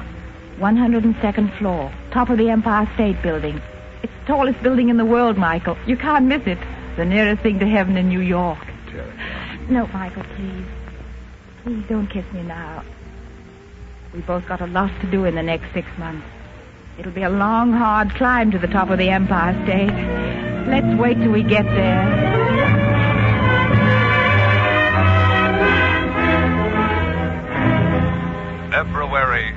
102nd floor, top of the Empire State Building. It's the tallest building in the world, Michael. You can't miss it. The nearest thing to heaven in New York. Terry. No, Michael, please. Please don't kiss me now. We've both got a lot to do in the next 6 months. It'll be a long, hard climb to the top of the Empire State. Let's wait till we get there. February.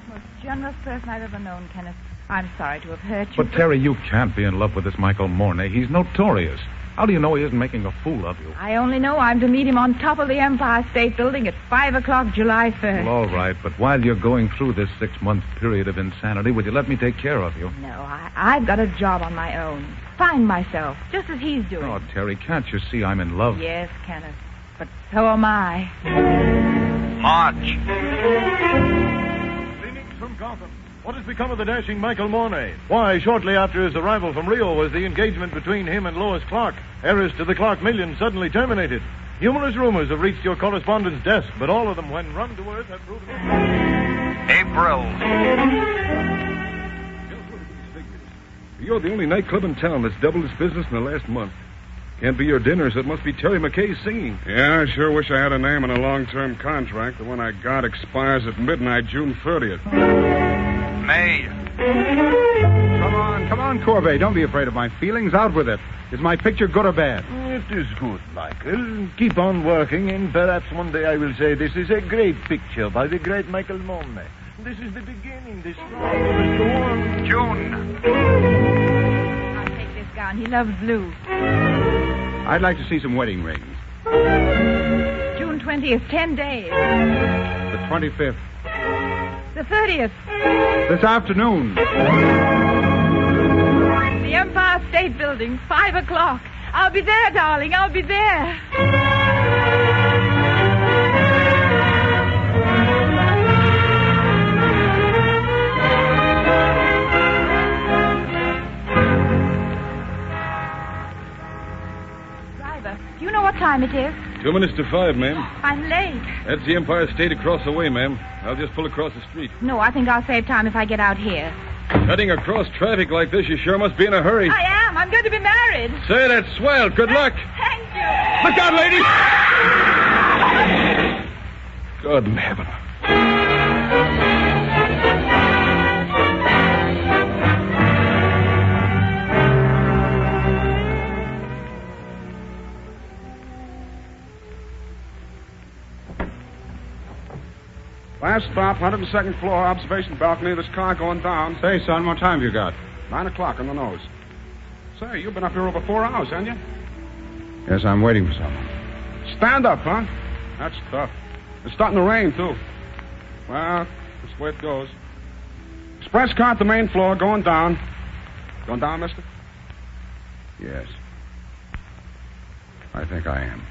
Most generous person I've ever known, Kenneth. I'm sorry to have hurt you. But, Terry, you can't be in love with this Michael Mornay. He's notorious. How do you know he isn't making a fool of you? I only know I'm to meet him on top of the Empire State Building at 5 o'clock July 1st. Well, all right, but while you're going through this 6-month period of insanity, would you let me take care of you? No, I've got a job on my own. Find myself, just as he's doing. Oh, Terry, can't you see I'm in love? Yes, Kenneth, but so am I. March. Greetings from Gotham. What has become of the dashing Michael Mornay? Why, shortly after his arrival from Rio was the engagement between him and Lois Clark, heiress to the Clark million, suddenly terminated. Numerous rumors have reached your correspondent's desk, but all of them, when run to earth, have proven... April. You're the only nightclub in town that's doubled its business in the last month. Can't be your dinner, so it must be Terry McKay's singing. Yeah, I sure wish I had a name on a long-term contract. The one I got expires at midnight, June 30th. May. Come on, Corbet. Don't be afraid of my feelings. Out with it. Is my picture good or bad? It is good, Michael. Keep on working, and perhaps one day I will say this is a great picture by the great Michael Mornay. This is the beginning. This must go on. June. I'll take this gown. He loves blue. I'd like to see some wedding rings. June 20th, 10 days. The 25th. The 30th. This afternoon. The Empire State Building, 5 o'clock. I'll be there, darling. I'll be there. Driver, do you know what time it is? 2 minutes to 5, ma'am. I'm late. That's the Empire State across the way, ma'am. I'll just pull across the street. No, I think I'll save time if I get out here. Cutting across traffic like this, you sure must be in a hurry. I am. I'm going to be married. Say, that's swell. Good luck. Thank you. Look out, lady! Good in heaven. Last stop, 102nd floor, observation balcony. This car going down. Say, son, what time have you got? 9 o'clock on the nose. Say, you've been up here over 4 hours, haven't you? Yes, I'm waiting for someone. Stand up, huh? That's tough. It's starting to rain, too. Well, that's the way it goes. Express car at the main floor, going down. Going down, mister? Yes. I think I am.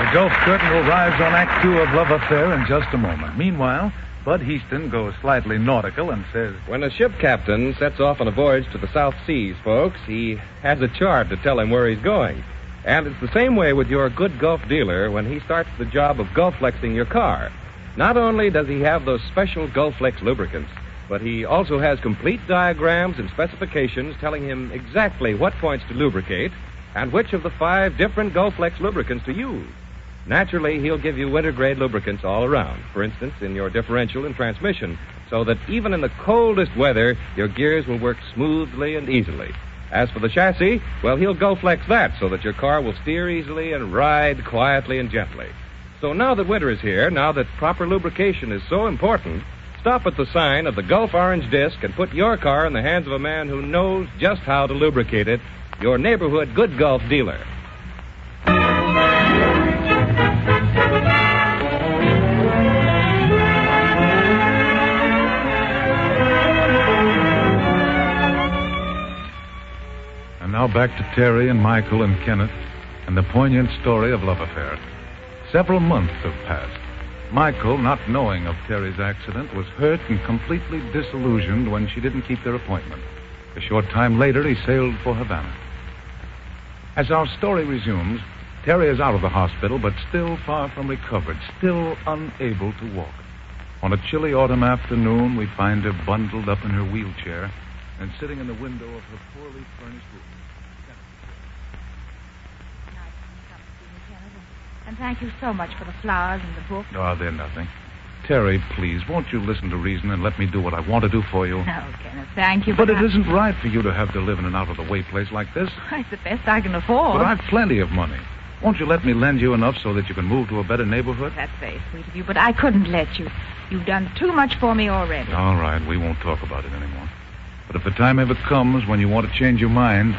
The Gulf Curtain arrives on Act 2 of Love Affair in just a moment. Meanwhile, Bud Heaston goes slightly nautical and says, When a ship captain sets off on a voyage to the South Seas, folks, he has a chart to tell him where he's going. And it's the same way with your good Gulf dealer when he starts the job of Gulf-flexing your car. Not only does he have those special Gulf-Flex lubricants, but he also has complete diagrams and specifications telling him exactly what points to lubricate and which of the 5 different Gulf-Flex lubricants to use. Naturally, he'll give you winter-grade lubricants all around, for instance, in your differential and transmission, so that even in the coldest weather, your gears will work smoothly and easily. As for the chassis, well, he'll Gulf-Flex that so that your car will steer easily and ride quietly and gently. So now that winter is here, now that proper lubrication is so important, stop at the sign of the Gulf Orange Disc and put your car in the hands of a man who knows just how to lubricate it, your neighborhood Good Gulf dealer. And now back to Terry and Michael and Kenneth and the poignant story of Love Affair. Several months have passed. Michael, not knowing of Terry's accident, was hurt and completely disillusioned when she didn't keep their appointment. A short time later, he sailed for Havana. As our story resumes, Terry is out of the hospital, but still far from recovered, still unable to walk. On a chilly autumn afternoon, we find her bundled up in her wheelchair and sitting in the window of her poorly furnished room. And thank you so much for the flowers and the book. Oh, they're nothing. Terry, please, won't you listen to reason and let me do what I want to do for you? Oh, Kenneth, thank you. But it isn't right for you to have to live in an out-of-the-way place like this. It's the best I can afford. But I've plenty of money. Won't you let me lend you enough so that you can move to a better neighborhood? That's very sweet of you, but I couldn't let you. You've done too much for me already. All right, we won't talk about it anymore. But if the time ever comes when you want to change your mind,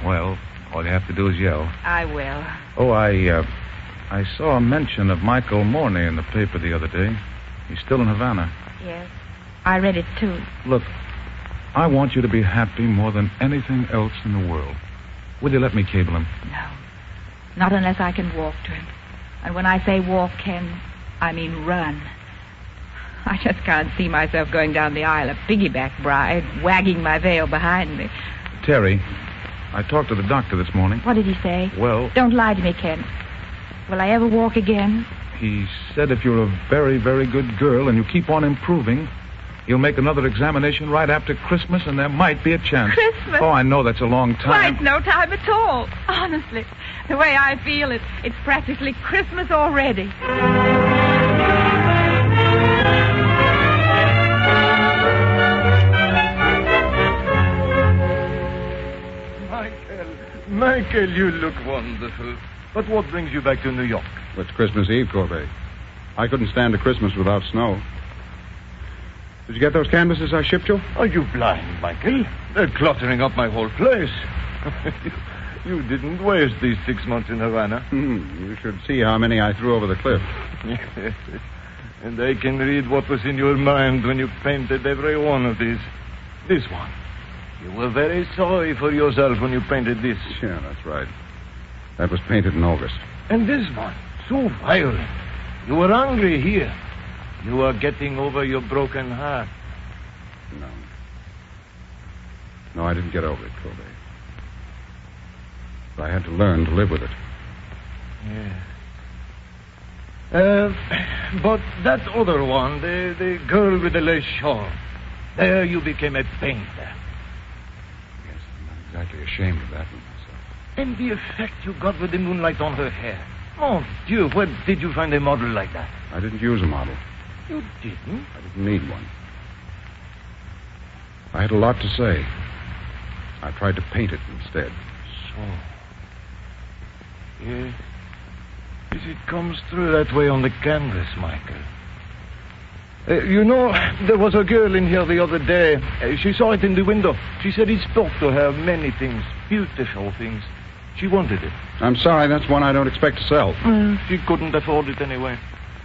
well, all you have to do is yell. I will. Oh, I saw a mention of Michael Mornay in the paper the other day. He's still in Havana. Yes, I read it too. Look, I want you to be happy more than anything else in the world. Will you let me cable him? No, not unless I can walk to him. And when I say walk, Ken, I mean run. I just can't see myself going down the aisle a piggyback bride, wagging my veil behind me. Terry, I talked to the doctor this morning. What did he say? Well... Don't lie to me, Ken. Will I ever walk again? He said if you're a very, very good girl and you keep on improving, he'll make another examination right after Christmas and there might be a chance. Christmas? Oh, I know that's a long time. Quite no time at all. Honestly, the way I feel it, it's practically Christmas already. Michael, you look wonderful. But what brings you back to New York? It's Christmas Eve, Corbett. I couldn't stand a Christmas without snow. Did you get those canvases I shipped you? Are you blind, Michael? They're cluttering up my whole place. You didn't waste these 6 months in Havana. You should see how many I threw over the cliff. Yes. And I can read what was in your mind when you painted every one of these. This one. You were very sorry for yourself when you painted this. Yeah, that's right. That was painted in August. And this one, so violent. You were angry here. You are getting over your broken heart. No. No, I didn't get over it, Kobe. But I had to learn to live with it. Yeah. But that other one, the girl with the lace shawl, there you became a painter. Yes, I'm not exactly ashamed of that one myself. And the effect you got with the moonlight on her hair. Oh, Dieu, where did you find a model like that? I didn't use a model. You didn't? I didn't need one. I had a lot to say. I tried to paint it instead. So. Yes. Yes, it comes through that way on the canvas, Michael. You know, there was a girl in here the other day. She saw it in the window. She said he spoke to her many things, beautiful things. She wanted it. I'm sorry, that's one I don't expect to sell. She couldn't afford it anyway.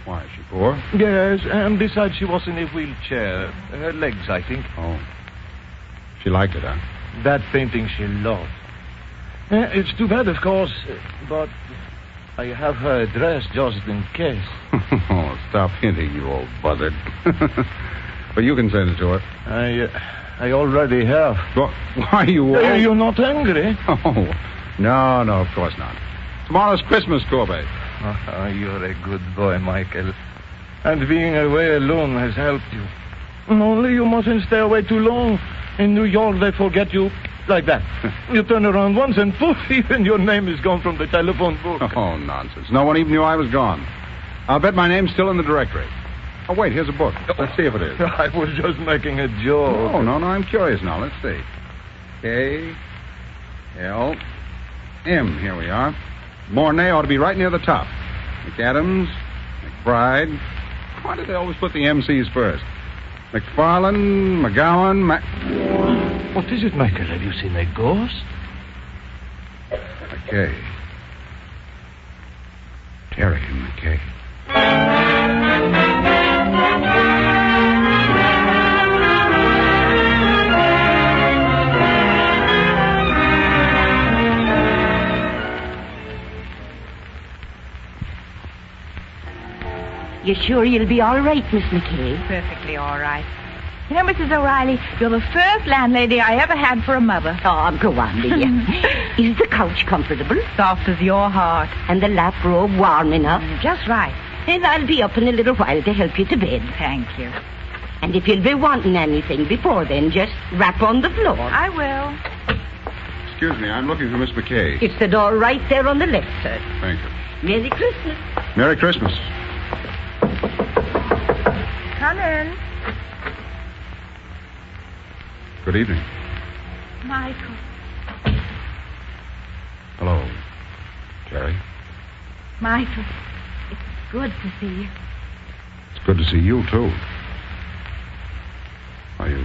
Why, is she poor? Yes, and besides, she was in a wheelchair. Her legs, I think. Oh. She liked it, huh? That painting she loved. It's too bad, of course, but I have her address just in case. Oh, stop hinting, you old buzzard. But you can send it to her. I already have. Well, why are you... You're not angry? Oh, no, of course not. Tomorrow's Christmas, Kobe. Oh, you're a good boy, Michael. And being away alone has helped you. Only you mustn't stay away too long. In New York, they forget you like that. You turn around once and poof, even your name is gone from the telephone book. Oh, nonsense. No one even knew I was gone. I'll bet my name's still in the directory. Oh, wait, here's a book. Let's see if it is. I was just making a joke. No, I'm curious now. Let's see. K-L-M. Here we are. Mornay ought to be right near the top. McAdams, McBride. Why did they always put the MCs first? McFarlane, McGowan, What is it, Michael? Have you seen a ghost? McKay. Terry and McKay. You sure you'll be all right, Miss McKay? Perfectly all right. You know, Mrs. O'Reilly, you're the first landlady I ever had for a mother. Oh, go on, dear. Is the couch comfortable? Soft as your heart. And the lap robe warm enough? Just right. And I'll be up in a little while to help you to bed. Thank you. And if you'll be wanting anything before then, just rap on the floor. I will. Excuse me, I'm looking for Miss McKay. It's the door right there on the left, sir. Thank you. Merry Christmas. Merry Christmas. Come in. Good evening. Michael. Hello, Terry. Michael, it's good to see you. It's good to see you, too. Are you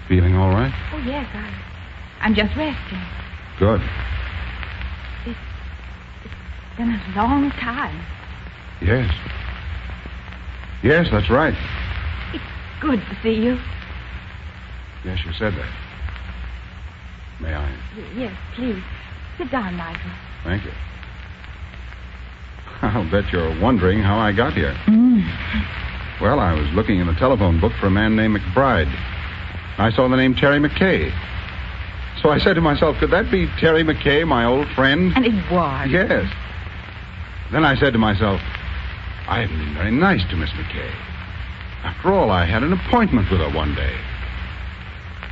feeling all right? Oh, yes, I'm just resting. Good. It's been a long time. Yes. Yes, that's right. It's good to see you. Yes, you said that. May I? Yes, please. Sit down, Michael. Thank you. I'll bet you're wondering how I got here. Well, I was looking in the telephone book for a man named McBride. I saw the name Terry McKay. So I said to myself, could that be Terry McKay, my old friend? And it was. Yes. Then I said to myself, I haven't been very nice to Miss McKay. After all, I had an appointment with her one day.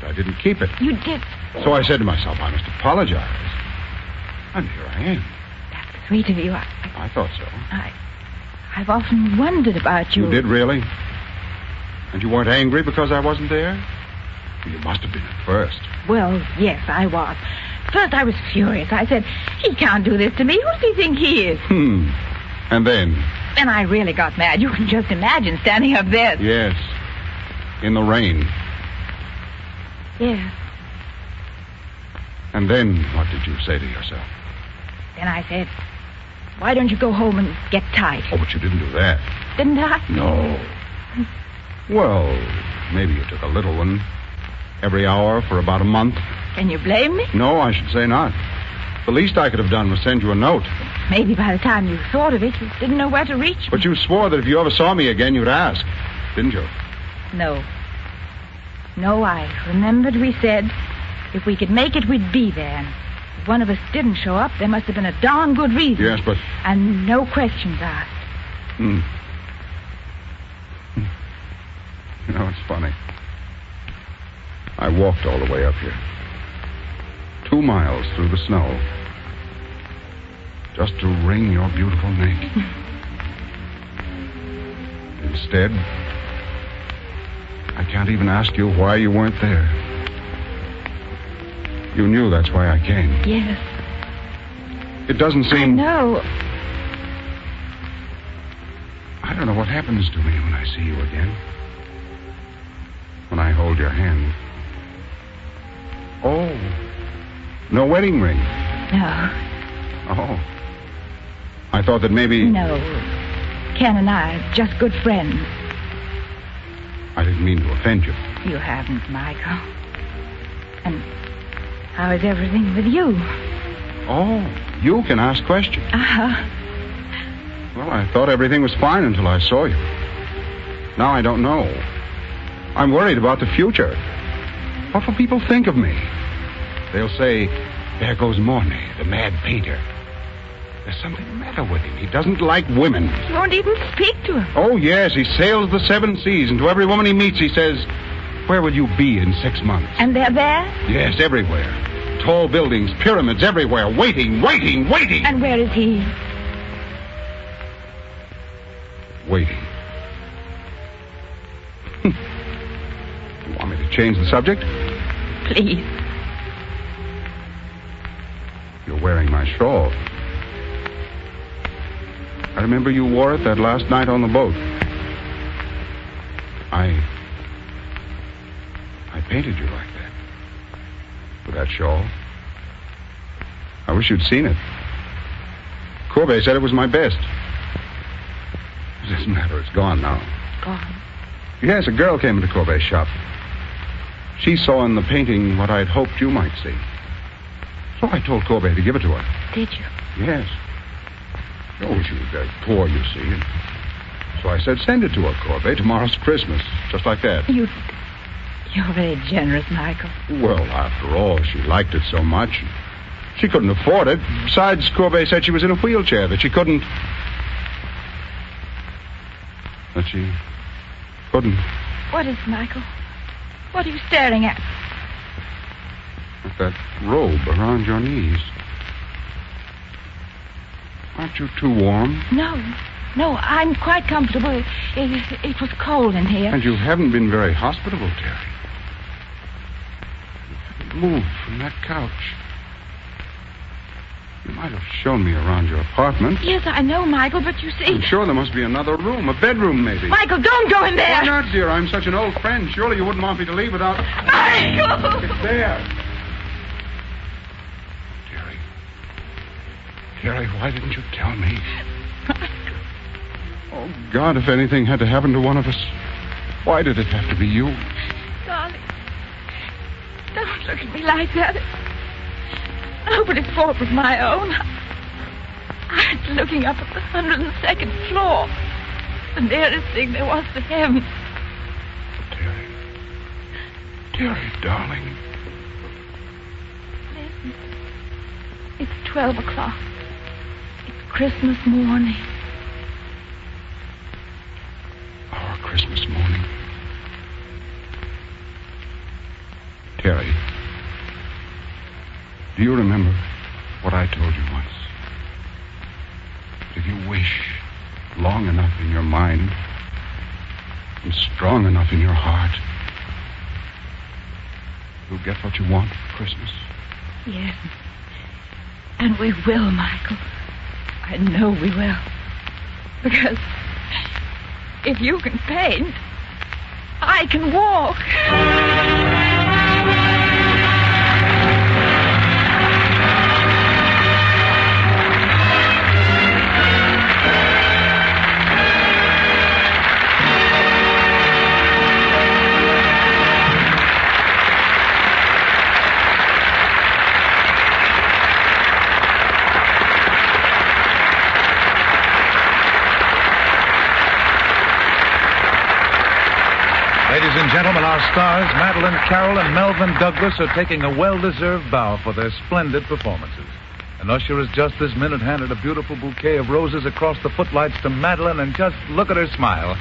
But I didn't keep it. You did. So I said to myself, I must apologize. And here I am. That's sweet of you. I thought so. I've often wondered about you. You did, really? And you weren't angry because I wasn't there? You must have been at first. Well, yes, I was. First, I was furious. I said, he can't do this to me. Who does he think he is? And then? Then I really got mad. You can just imagine standing up there. Yes. In the rain. Yes. And then what did you say to yourself? Then I said, why don't you go home and get tight? Oh, but you didn't do that. Didn't I? No. Well, maybe you took a little one. Every hour for about a month. Can you blame me? No, I should say not. The least I could have done was send you a note. Maybe by the time you thought of it, you didn't know where to reach me. But you swore that if you ever saw me again, you'd ask. Didn't you? No. No, I remembered we said if we could make it, we'd be there. And if one of us didn't show up, there must have been a darn good reason. Yes, but... And no questions asked. You know, it's funny. I walked all the way up here. 2 miles through the snow. Just to wring your beautiful neck. Instead, I can't even ask you why you weren't there. You knew that's why I came. Yes. It doesn't seem... I know. I don't know what happens to me when I see you again. When I hold your hand. Oh. No wedding ring. No. Oh. I thought that maybe... No. Ken and I are just good friends. I didn't mean to offend you. You haven't, Michael. And how is everything with you? Oh, you can ask questions. Uh-huh. Well, I thought everything was fine until I saw you. Now I don't know. I'm worried about the future. What will people think of me? They'll say, there goes Mornay, the mad painter. There's something the matter with him. He doesn't like women. You won't even speak to him. Oh, yes, he sails the 7 seas, and to every woman he meets, he says, where will you be in 6 months? And they're there? Yes, everywhere. Tall buildings, pyramids everywhere, waiting. And where is he? Waiting. You want me to change the subject? Please. You're wearing my shawl. I remember you wore it that last night on the boat. I painted you like that. With that shawl. I wish you'd seen it. Courbet said it was my best. It doesn't matter. It's gone now. Gone? Yes, a girl came into Courbet's shop. She saw in the painting what I'd hoped you might see. So I told Courbet to give it to her. Did you? Yes. Oh, she was very poor, you see. And so I said, send it to her, Courbet. Tomorrow's Christmas. Just like that. You're very generous, Michael. Well, after all, she liked it so much. She couldn't afford it. Besides, Courbet said she was in a wheelchair, that she couldn't... That she couldn't... What is, Michael? What are you staring at? At that robe around your knees. Aren't you too warm? No, I'm quite comfortable. It was cold in here. And you haven't been very hospitable, Terry. You haven't moved from that couch. You might have shown me around your apartment. Yes, I know, Michael, but you see... I'm sure there must be another room, a bedroom, maybe. Michael, don't go in there! Why not, dear? I'm such an old friend. Surely you wouldn't want me to leave without... Michael! It's there. Terry, why didn't you tell me? Oh, God, if anything had to happen to one of us, why did it have to be you? Darling, don't look at me like that. Nobody's fault was my own. I was looking up at the 102nd floor. The nearest thing there was to heaven. Terry, darling. Listen. It's 12 o'clock. Christmas morning. Our Christmas morning. Terry, do you remember what I told you once? If you wish long enough in your mind and strong enough in your heart, you'll get what you want for Christmas. Yes. And we will, Michael. I know we will. Because if you can paint, I I can walk. Ladies and gentlemen, our stars, Madeline Carroll and Melvin Douglas, are taking a well-deserved bow for their splendid performances. An usher has just this minute handed a beautiful bouquet of roses across the footlights to Madeline, and just look at her smile.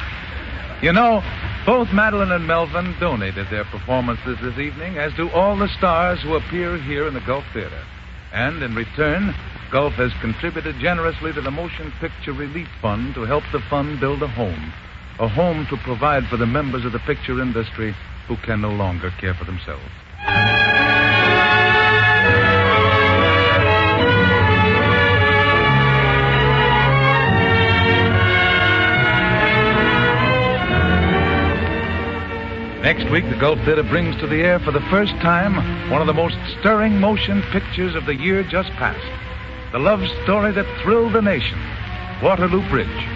You know, both Madeline and Melvin donated their performances this evening, as do all the stars who appear here in the Gulf Theater. And in return, Gulf has contributed generously to the Motion Picture Relief Fund to help the fund build a home to provide for the members of the picture industry who can no longer care for themselves. Next week, the Gulf Theater brings to the air for the first time one of the most stirring motion pictures of the year just past. The love story that thrilled the nation, Waterloo Bridge.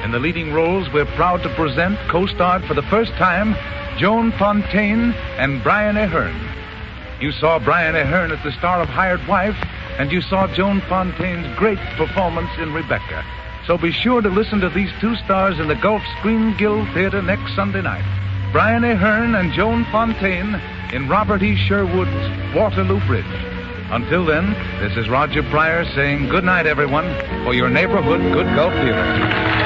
In the leading roles, we're proud to present, co-starred for the first time, Joan Fontaine and Brian Aherne. You saw Brian Aherne as the star of Hired Wife, and you saw Joan Fontaine's great performance in Rebecca. So be sure to listen to these two stars in the Gulf Screen Guild Theater next Sunday night. Brian Aherne and Joan Fontaine in Robert E. Sherwood's Waterloo Bridge. Until then, this is Roger Pryor saying good night, everyone, for your neighborhood Good Gulf Theater.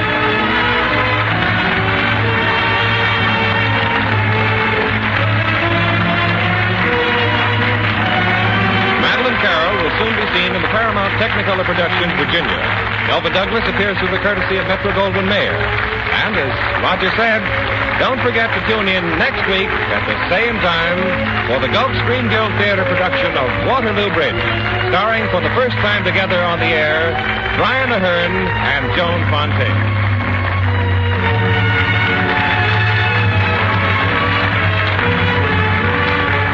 Soon be seen in the Paramount Technicolor production, Virginia. Melvin Douglas appears through the courtesy of Metro-Goldwyn-Mayer. And as Roger said, don't forget to tune in next week at the same time for the Gulf Screen Guild Theater production of Waterloo Bridge, starring for the first time together on the air, Brian Aherne and Joan Fontaine.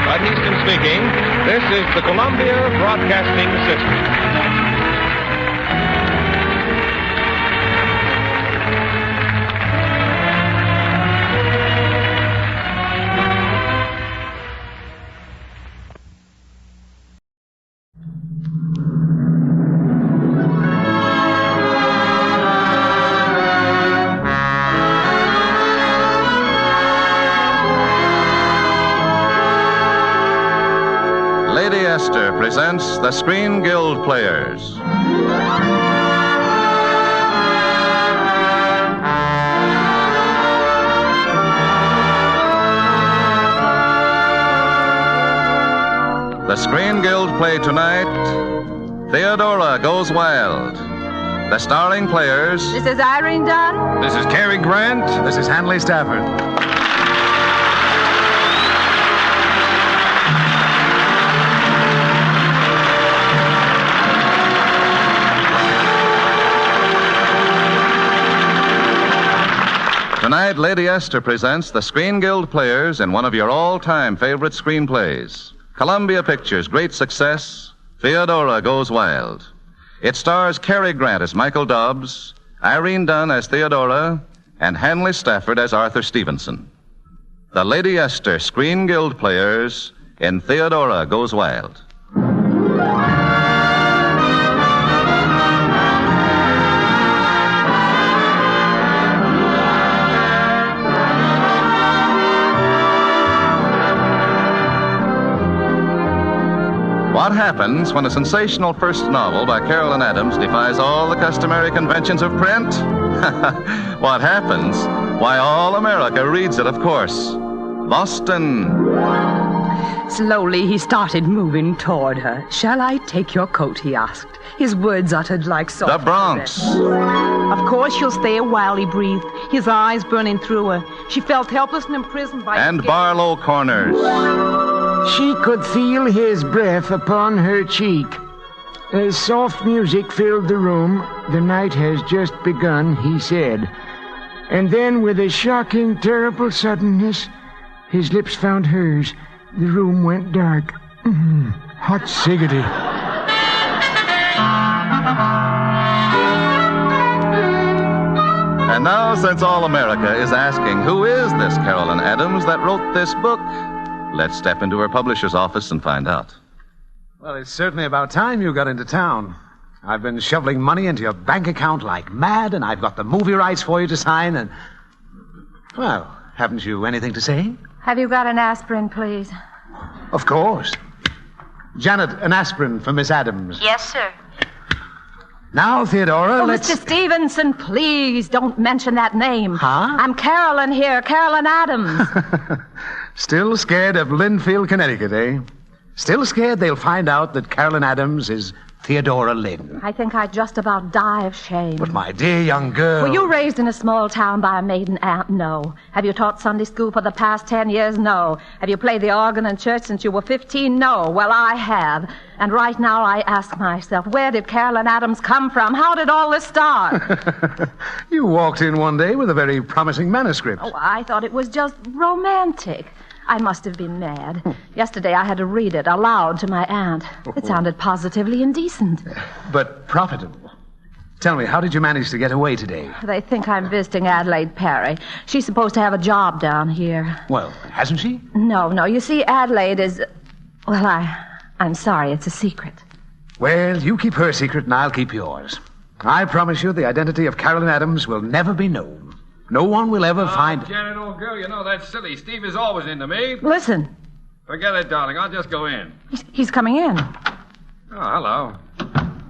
Bud Easton speaking. This is the Columbia Broadcasting System. Lady Esther presents the Screen Guild Players. The Screen Guild play tonight, Theodora Goes Wild. The starring players... This is Irene Dunn. This is Cary Grant. This is Hanley Stafford. Tonight, Lady Esther presents the Screen Guild Players in one of your all-time favorite screenplays. Columbia Pictures' great success, Theodora Goes Wild. It stars Cary Grant as Michael Dobbs, Irene Dunn as Theodora, and Hanley Stafford as Arthur Stevenson. The Lady Esther Screen Guild Players in Theodora Goes Wild. What happens when a sensational first novel by Carolyn Adams defies all the customary conventions of print? What happens? Why, all America reads it, of course. Boston. Slowly, he started moving toward her. "Shall I take your coat?" he asked, his words uttered like soft. The Bronx. "Of course you'll stay a while," he breathed, his eyes burning through her. She felt helpless and imprisoned by... And Barlow Corners. She could feel his breath upon her cheek. As soft music filled the room, "The night has just begun," he said. And then, with a shocking, terrible suddenness, His lips found hers. The room went dark. Hot cigarette. And now, since all America is asking who is this Carolyn Adams that wrote this book, let's step into her publisher's office and find out. Well, it's certainly about time you got into town. I've been shoveling money into your bank account like mad, and I've got the movie rights for you to sign, and... Well, haven't you anything to say? Have you got an aspirin, please? Of course. Janet, an aspirin for Miss Adams. Yes, sir. Now, Theodora, let's... Mr. Stevenson, please don't mention that name. Huh? I'm Carolyn here, Carolyn Adams. Still scared of Linfield, Connecticut, eh? Still scared they'll find out that Carolyn Adams is Theodora Lynn. I think I'd just about die of shame. But, my dear young girl... Were you raised in a small town by a maiden aunt? No. Have you taught Sunday school for the past 10 years? No. Have you played the organ in church since you were 15? No. Well, I have. And right now I ask myself, where did Carolyn Adams come from? How did all this start? You walked in one day with a very promising manuscript. Oh, I thought it was just romantic. I must have been mad. Yesterday I had to read it aloud to my aunt. It sounded positively indecent. But profitable. Tell me, how did you manage to get away today? They think I'm visiting Adelaide Perry. She's supposed to have a job down here. Well, hasn't she? No. You see, Adelaide is... Well, I'm sorry, it's a secret. Well, you keep her secret and I'll keep yours. I promise you the identity of Carolyn Adams will never be known. No one will ever find... Janet, old girl, you know that's silly. Steve is always into me. Listen. Forget it, darling. I'll just go in. He's coming in. Oh, hello.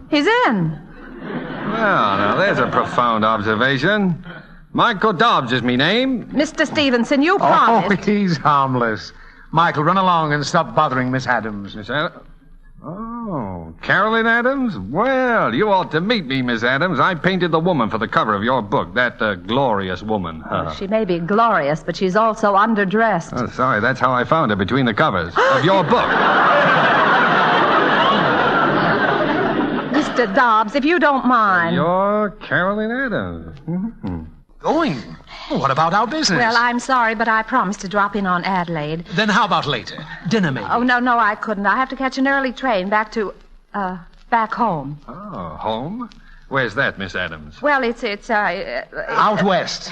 He's in. Well, now, there's a profound observation. Michael Dobbs is me name. Mr. Stevenson, you promised. Oh, he's harmless. Michael, run along and stop bothering Miss Adams. Miss Adams? Oh, Carolyn Adams? Well, you ought to meet me, Miss Adams. I painted the woman for the cover of your book, that glorious woman. She may be glorious, but she's also underdressed. Oh, sorry, that's how I found her between the covers of your book. Mr. Dobbs, if you don't mind. You're Carolyn Adams. Mm-hmm. Going? Well, what about our business? Well, I'm sorry, but I promised to drop in on Adelaide. Then how about later? Dinner, maybe? Oh, no, I couldn't. I have to catch an early train back home. Oh, home? Where's that, Miss Adams? Well, it's out west.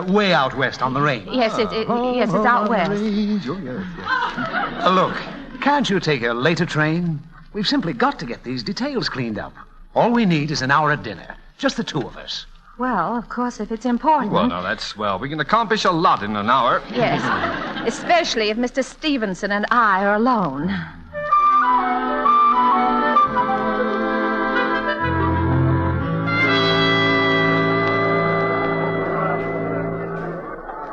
Way out west on the range. Yes, it's out west. Look, can't you take a later train? We've simply got to get these details cleaned up. All we need is an hour at dinner. Just the two of us. Well, of course, if it's important. Well, now, that's swell. We can accomplish a lot in an hour. Yes, especially if Mr. Stevenson and I are alone.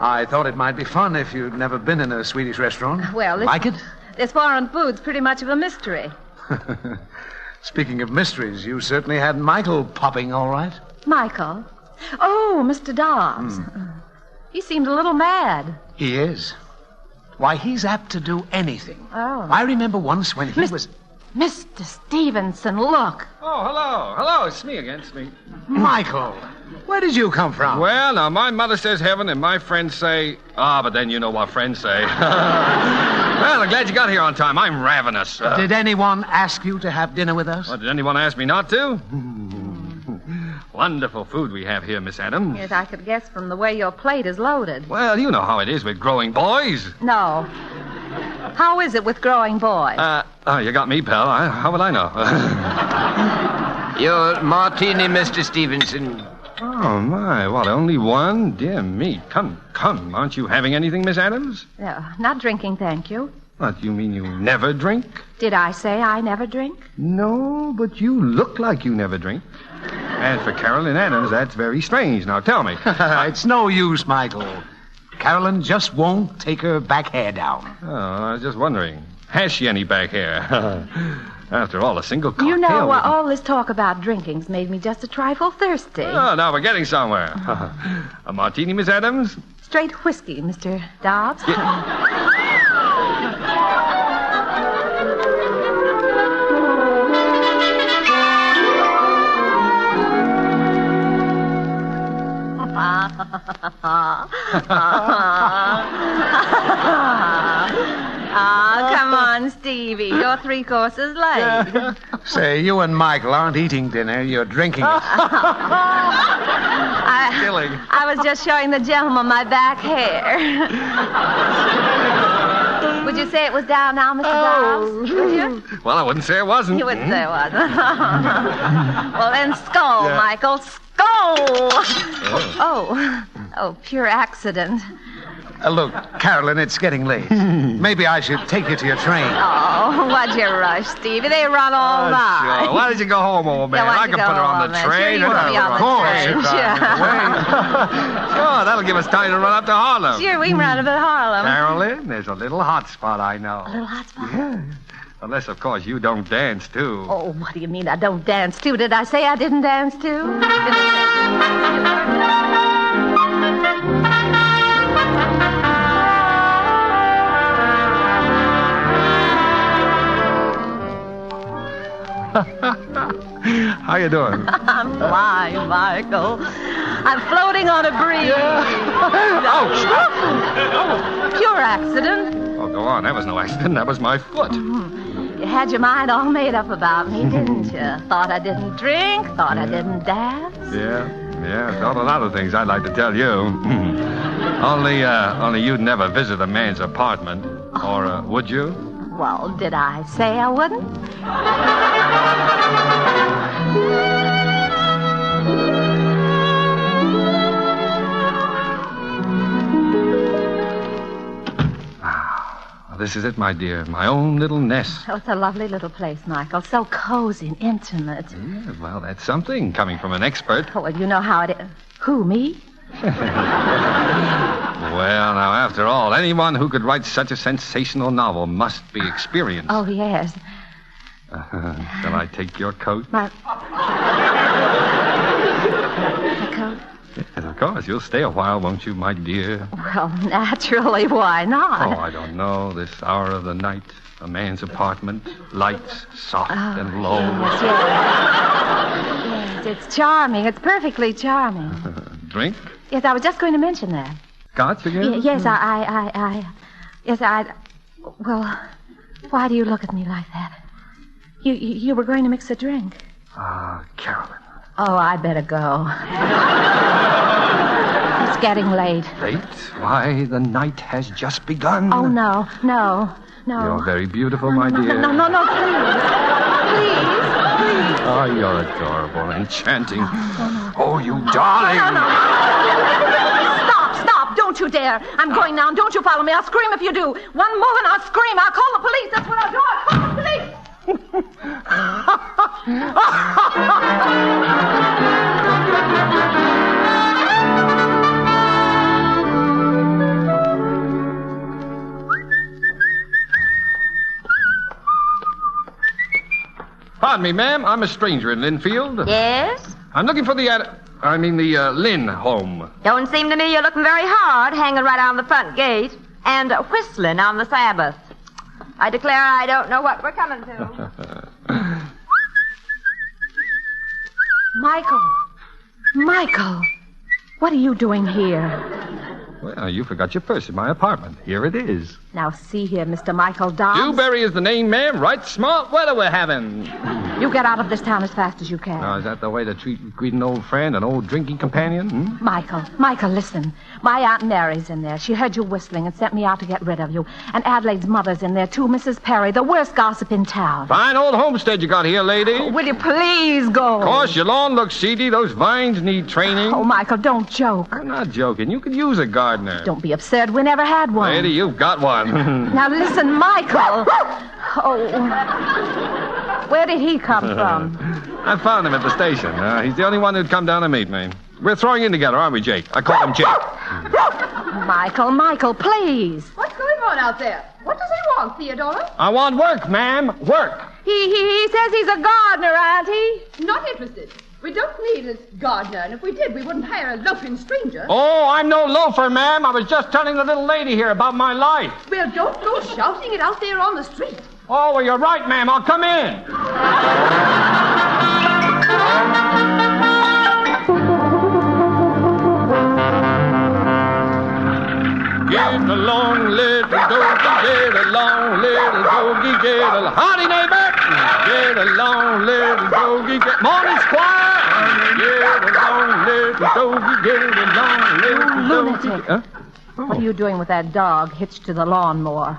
I thought it might be fun if you'd never been in a Swedish restaurant. Well, like it? This foreign food's pretty much of a mystery. Speaking of mysteries, you certainly had Michael popping all right. Michael? Oh, Mr. Dobbs. He seemed a little mad. He is. Why, he's apt to do anything. Oh. I remember once when he was... Mr. Stevenson, look. Oh, hello. Hello, it's me again. It's me. Michael, where did you come from? Well, now, my mother says heaven and my friends say... but then you know what friends say. Well, I'm glad you got here on time. I'm ravenous. Did anyone ask you to have dinner with us? Well, did anyone ask me not to? Wonderful food we have here, Miss Adams. Yes, I could guess from the way your plate is loaded. Well, you know how it is with growing boys. No. How is it with growing boys? You got me, pal. How would I know? Your martini, Mr. Stevenson. Oh, my. What, only one? Dear me. Come. Aren't you having anything, Miss Adams? No, not drinking, thank you. What, you mean you never drink? Did I say I never drink? No, but you look like you never drink. And for Carolyn Adams, that's very strange. Now, tell me. It's no use, Michael. Carolyn just won't take her back hair down. Oh, I was just wondering. Has she any back hair? After all, a single cocktail... You know, all this talk about drinking's made me just a trifle thirsty. Oh, now we're getting somewhere. A martini, Miss Adams? Straight whiskey, Mr. Dobbs. Come on, Stevie. You're 3 courses late. Say, you and Michael aren't eating dinner. You're drinking it. I was just showing the gentleman my back hair. Would you say it was down now, Mr. Dobbs? Would you? Well, I wouldn't say it wasn't. You wouldn't say it wasn't. Well, then skull, Michael. Skull! Oh, pure accident. Look, Carolyn, it's getting late. Maybe I should take you to your train. Oh, what'd you rush, Stevie? They run all night. Sure. Why don't you go home, old man? Yeah, I can put her on the train. Sure, Of course. Sure, that'll give us time to run up to Harlem. Sure, we can run up to Harlem. Carolyn, there's a little hot spot I know. A little hot spot? Yeah. Unless, of course, you don't dance, too. Oh, what do you mean I don't dance, too? Did I say I didn't dance, too? How you doing? I'm flying, Michael. I'm floating on a breeze. Ouch! Oh, pure accident. Oh, go on. That was no accident. That was my foot. You had your mind all made up about me, didn't you? Thought I didn't drink, thought I didn't dance. Yeah, thought a lot of things I'd like to tell you. only you'd never visit a man's apartment. Or would you? Well, did I say I wouldn't? This is it, my dear. My own little nest. Oh, it's a lovely little place, Michael. So cozy and intimate. Yeah, well, that's something coming from an expert. Oh, well, you know how it is. Who, me? Well, now, after all, anyone who could write such a sensational novel must be experienced. Oh, yes. Shall I take your coat? My coat? Yes, of course. You'll stay a while, won't you, my dear? Well, naturally, why not? Oh, I don't know. This hour of the night, a man's apartment, lights soft and low. Yes, it's charming. It's perfectly charming. Drink? Yes, I was just going to mention that. Scotch again? Yes, well, why do you look at me like that? You were going to mix a drink. Carolyn. Oh, I'd better go. It's getting late. Late? Why, the night has just begun. Oh, no. You're very beautiful, my dear. No, please. Oh, you're adorable, enchanting. Oh, you darling. No. Stop. Don't you dare. I'm going now. Don't you follow me. I'll scream if you do. One move and I'll scream. I'll call the police. That's what I'll do. I'll call the police. Pardon me, ma'am. I'm a stranger in Linfield. Yes? I'm looking for the Lynn home. Don't seem to me you're looking very hard, hanging right on the front gate and whistling on the Sabbath. I declare I don't know what we're coming to. Michael, what are you doing here? Well, you forgot your purse in my apartment. Here it is. Now, see here, Mr. Michael Dobbs. Dewberry is the name, ma'am. Right smart weather we're having. You get out of this town as fast as you can. Now, is that the way to greet an old friend, an old drinking companion? Michael, listen. My Aunt Mary's in there. She heard you whistling and sent me out to get rid of you. And Adelaide's mother's in there, too, Mrs. Perry, the worst gossip in town. Fine old homestead you got here, lady. Oh, will you please go? Of course, your lawn looks seedy. Those vines need training. Oh, Michael, don't joke. I'm not joking. You could use a gardener. Don't be absurd. We never had one. Lady, you've got one. Now, listen, Michael. Oh. Where did he come from? I found him at the station. He's the only one who'd come down to meet me. We're throwing in together, aren't we, Jake? I call him Jake. Michael, please. What's going on out there? What does he want, Theodora? I want work, ma'am. Work. He says he's a gardener, Auntie. Not interested. We don't need a gardener, and if we did, we wouldn't hire a loafing stranger. Oh, I'm no loafer, ma'am. I was just telling the little lady here about my life. Well, don't go shouting it out there on the street. Oh, well, you're right, ma'am. I'll come in. Get along, little doggy, get along, little doggy. doggy, get along. Howdy, neighbor. Get along, little doggy, get... Morning, squire. Get along, little doggy, get along, little doggy. Lunatic. Huh? What are you doing with that dog hitched to the lawnmower?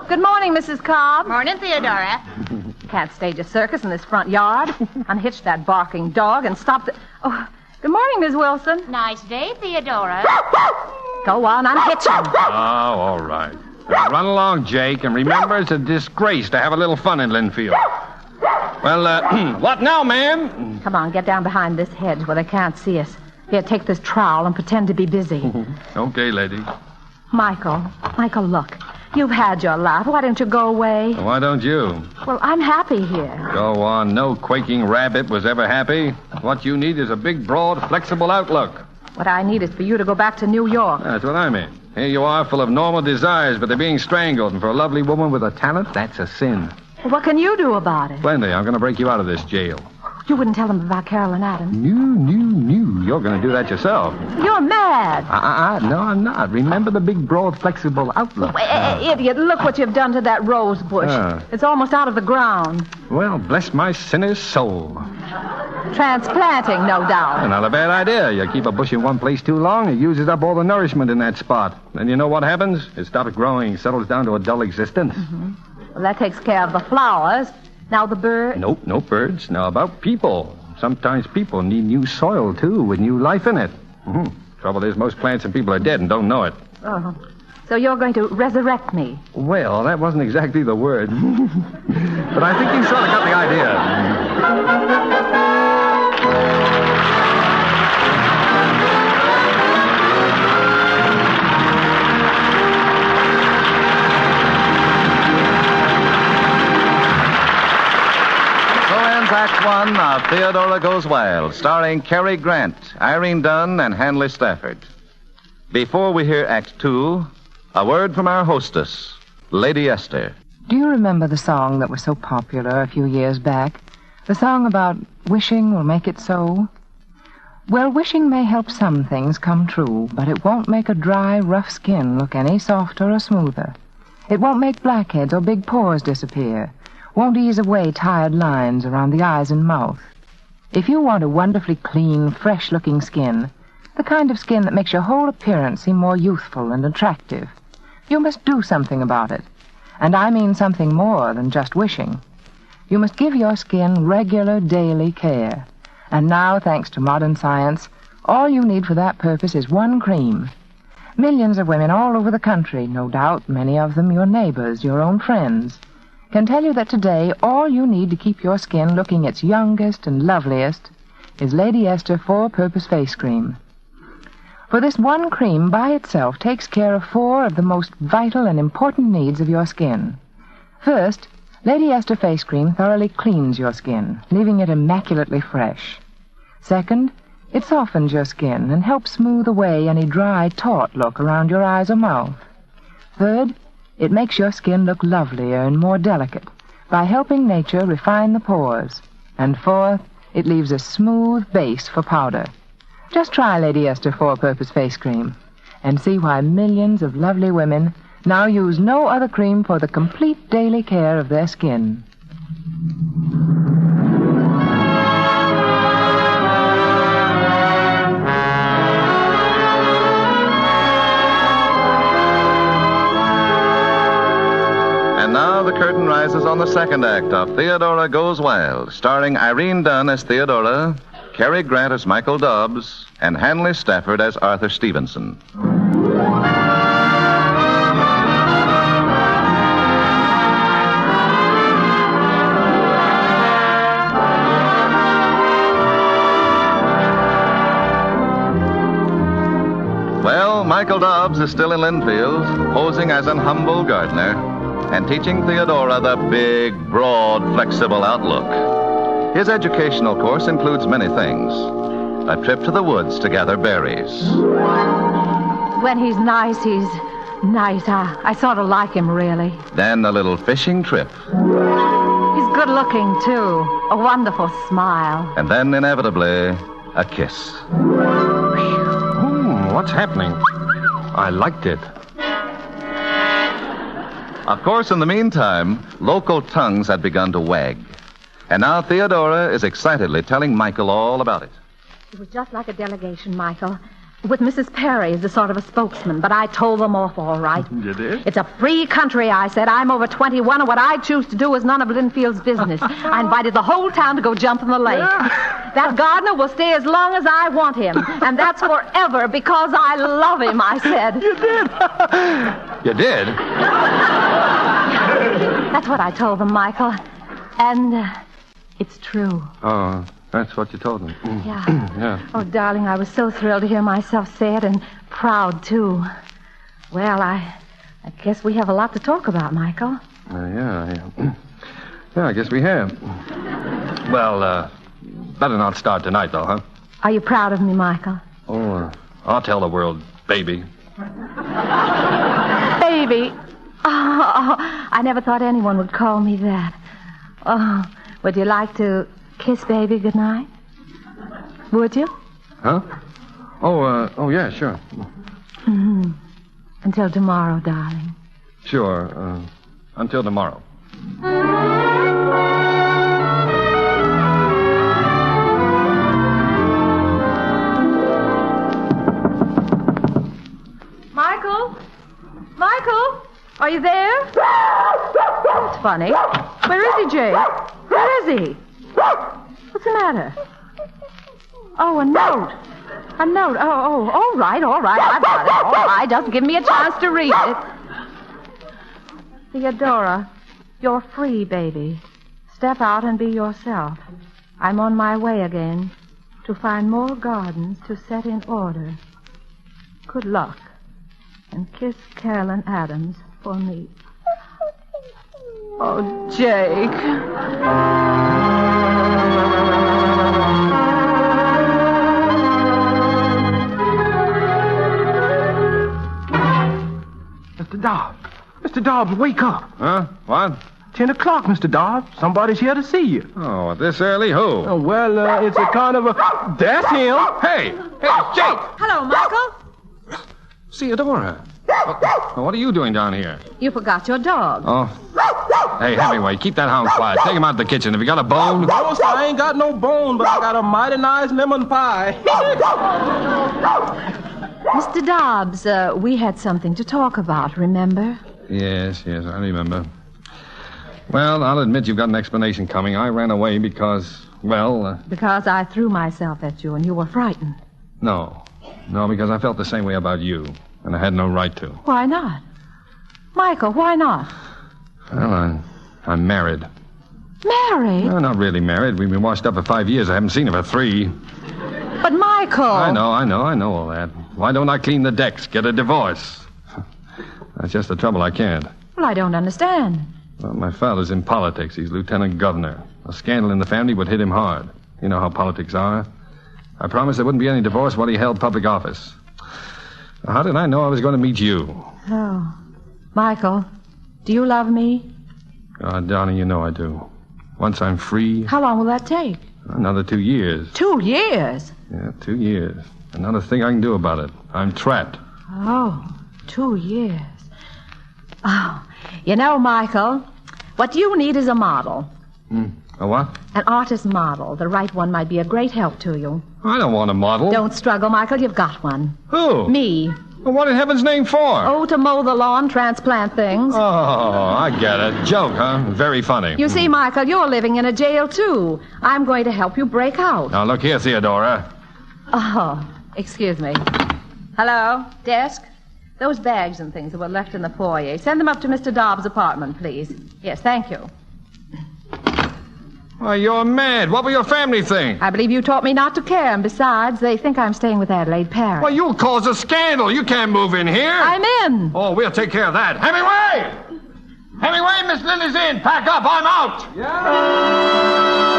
Good morning, Mrs. Cobb. Morning, Theodora. Can't stage a circus in this front yard. Unhitch that barking dog and stop the... Oh, good morning, Miss Wilson. Nice day, Theodora. Go on, unhitch him. Oh, all right. Now run along, Jake, and remember it's a disgrace to have a little fun in Linfield. Well, what now, ma'am? Come on, get down behind this hedge where they can't see us. Here, take this trowel and pretend to be busy. Okay, lady. Michael, look. You've had your laugh. Why don't you go away? Why don't you? Well, I'm happy here. Go on. No quaking rabbit was ever happy. What you need is a big, broad, flexible outlook. What I need is for you to go back to New York. That's what I mean. Here you are, full of normal desires, but they're being strangled. And for a lovely woman with a talent, that's a sin. Well, what can you do about it? Plenty. I'm going to break you out of this jail. You wouldn't tell them about Carolyn Adams. No. You're going to do that yourself. You're mad. No, I'm not. Remember the big, broad, flexible outlook. Idiot, look what you've done to that rose bush. It's almost out of the ground. Well, bless my sinner's soul. Transplanting, no doubt. Not a bad idea. You keep a bush in one place too long, it uses up all the nourishment in that spot. Then you know what happens? It stops growing, settles down to a dull existence. Mm-hmm. Well, that takes care of the flowers. Now the birds? Nope, no birds. Now about people. Sometimes people need new soil, too, with new life in it. Mm-hmm. Trouble is, most plants and people are dead and don't know it. Oh. So you're going to resurrect me? Well, that wasn't exactly the word. But I think you sort of got the idea. Act One of Theodora Goes Wild, starring Cary Grant, Irene Dunn, and Hanley Stafford. Before we hear Act Two, a word from our hostess, Lady Esther. Do you remember the song that was so popular a few years back? The song about wishing will make it so? Well, wishing may help some things come true, but it won't make a dry, rough skin look any softer or smoother. It won't make blackheads or big pores disappear. Won't ease away tired lines around the eyes and mouth. If you want a wonderfully clean, fresh-looking skin, the kind of skin that makes your whole appearance seem more youthful and attractive, you must do something about it. And I mean something more than just wishing. You must give your skin regular, daily care. And now, thanks to modern science, all you need for that purpose is one cream. Millions of women all over the country, no doubt, many of them your neighbors, your own friends, can tell you that today all you need to keep your skin looking its youngest and loveliest is Lady Esther 4-Purpose Face Cream. For this one cream by itself takes care of 4 of the most vital and important needs of your skin. First, Lady Esther Face Cream thoroughly cleans your skin, leaving it immaculately fresh. Second, it softens your skin and helps smooth away any dry, taut look around your eyes or mouth. Third, it makes your skin look lovelier and more delicate by helping nature refine the pores. And fourth, it leaves a smooth base for powder. Just try Lady Esther 4-Purpose Face Cream and see why millions of lovely women now use no other cream for the complete daily care of their skin. And now the curtain rises on the second act of Theodora Goes Wild, starring Irene Dunn as Theodora, Cary Grant as Michael Dobbs, and Hanley Stafford as Arthur Stevenson. Well, Michael Dobbs is still in Linfield, posing as an humble gardener, and teaching Theodora the big, broad, flexible outlook. His educational course includes many things. A trip to the woods to gather berries. When he's nice, he's nice. I sort of like him, really. Then a little fishing trip. He's good looking, too. A wonderful smile. And then, inevitably, a kiss. What's happening? I liked it. Of course, in the meantime, local tongues had begun to wag. And now Theodora is excitedly telling Michael all about it. It was just like a delegation, Michael, with Mrs. Perry as a sort of a spokesman, but I told them off all right. You did? It's a free country, I said. I'm over 21, and what I choose to do is none of Linfield's business. I invited the whole town to go jump in the lake. That gardener will stay as long as I want him, and that's forever because I love him, I said. You did? You did? That's what I told them, Michael. And it's true. Oh, that's what you told me. Yeah. Yeah. Oh, darling, I was so thrilled to hear myself say it, and proud, too. Well, I guess we have a lot to talk about, Michael. Yeah. Yeah, I guess we have. Well, better not start tonight, though, huh? Are you proud of me, Michael? Oh, I'll tell the world, baby. Baby. Oh, I never thought anyone would call me that. Oh, would you like to kiss baby goodnight? Would you? Huh? Oh, yeah, sure. Mm-hmm. Until tomorrow, darling. Sure, until tomorrow. Michael, are you there? That's funny. Where is he, Jake? Where is he? What's the matter? Oh, a note. A note. Oh, all right. I've got it. All right, just give me a chance to read it. Theodora, you're free, baby. Step out and be yourself. I'm on my way again to find more gardens to set in order. Good luck. And kiss Carolyn Adams for me. Oh, Jake. Mr. Dobbs. Mr. Dobbs, wake up. Huh? What? 10 o'clock, Mr. Dobbs. Somebody's here to see you. Oh, this early? Who? Oh, well, it's a kind of a... That's him. Hey, Jake. Hello, Michael. Theodora. What are you doing down here? You forgot your dog. Oh. Hey, Hemingway, keep that hound quiet. Take him out to the kitchen. Have you got a bone? No, sir, I ain't got no bone, but I got a mighty nice lemon pie. Mr. Dobbs, we had something to talk about, remember? Yes, I remember. Well, I'll admit you've got an explanation coming. I ran away because, Because I threw myself at you and you were frightened. No, because I felt the same way about you, and I had no right to. Why not? Michael, why not? Well, I'm married. Married? No, not really married. We've been washed up for 5 years. I haven't seen her for 3. But, Michael... I know all that. Why don't I clean the decks, get a divorce? That's just the trouble, I can't. Well, I don't understand. Well, my father's in politics. He's lieutenant governor. A scandal in the family would hit him hard. You know how politics are. I promised there wouldn't be any divorce while he held public office. How did I know I was going to meet you? Oh. Michael, do you love me? Oh, darling, you know I do. Once I'm free... How long will that take? Another 2 years. 2 years? Yeah, 2 years. And not a thing I can do about it. I'm trapped. Oh, 2 years. Oh, you know, Michael, what you need is a model. A what? An artist model. The right one might be a great help to you. I don't want a model. Don't struggle, Michael. You've got one. Who? Me. Well, what in heaven's name for? Oh, to mow the lawn, transplant things. Oh, I get it. Joke, huh? Very funny. You see, Michael, you're living in a jail, too. I'm going to help you break out. Now, look here, Theodora. Oh, excuse me. Hello? Desk? Those bags and things that were left in the foyer. Send them up to Mr. Dobbs' apartment, please. Yes, thank you. Why, you're mad. What will your family think? I believe you taught me not to care, and besides, they think I'm staying with Adelaide Perry. Well, you'll cause a scandal. You can't move in here. I'm in. Oh, we'll take care of that. Hemingway! Hemingway, Miss Lily's in. Pack up. I'm out. Yeah.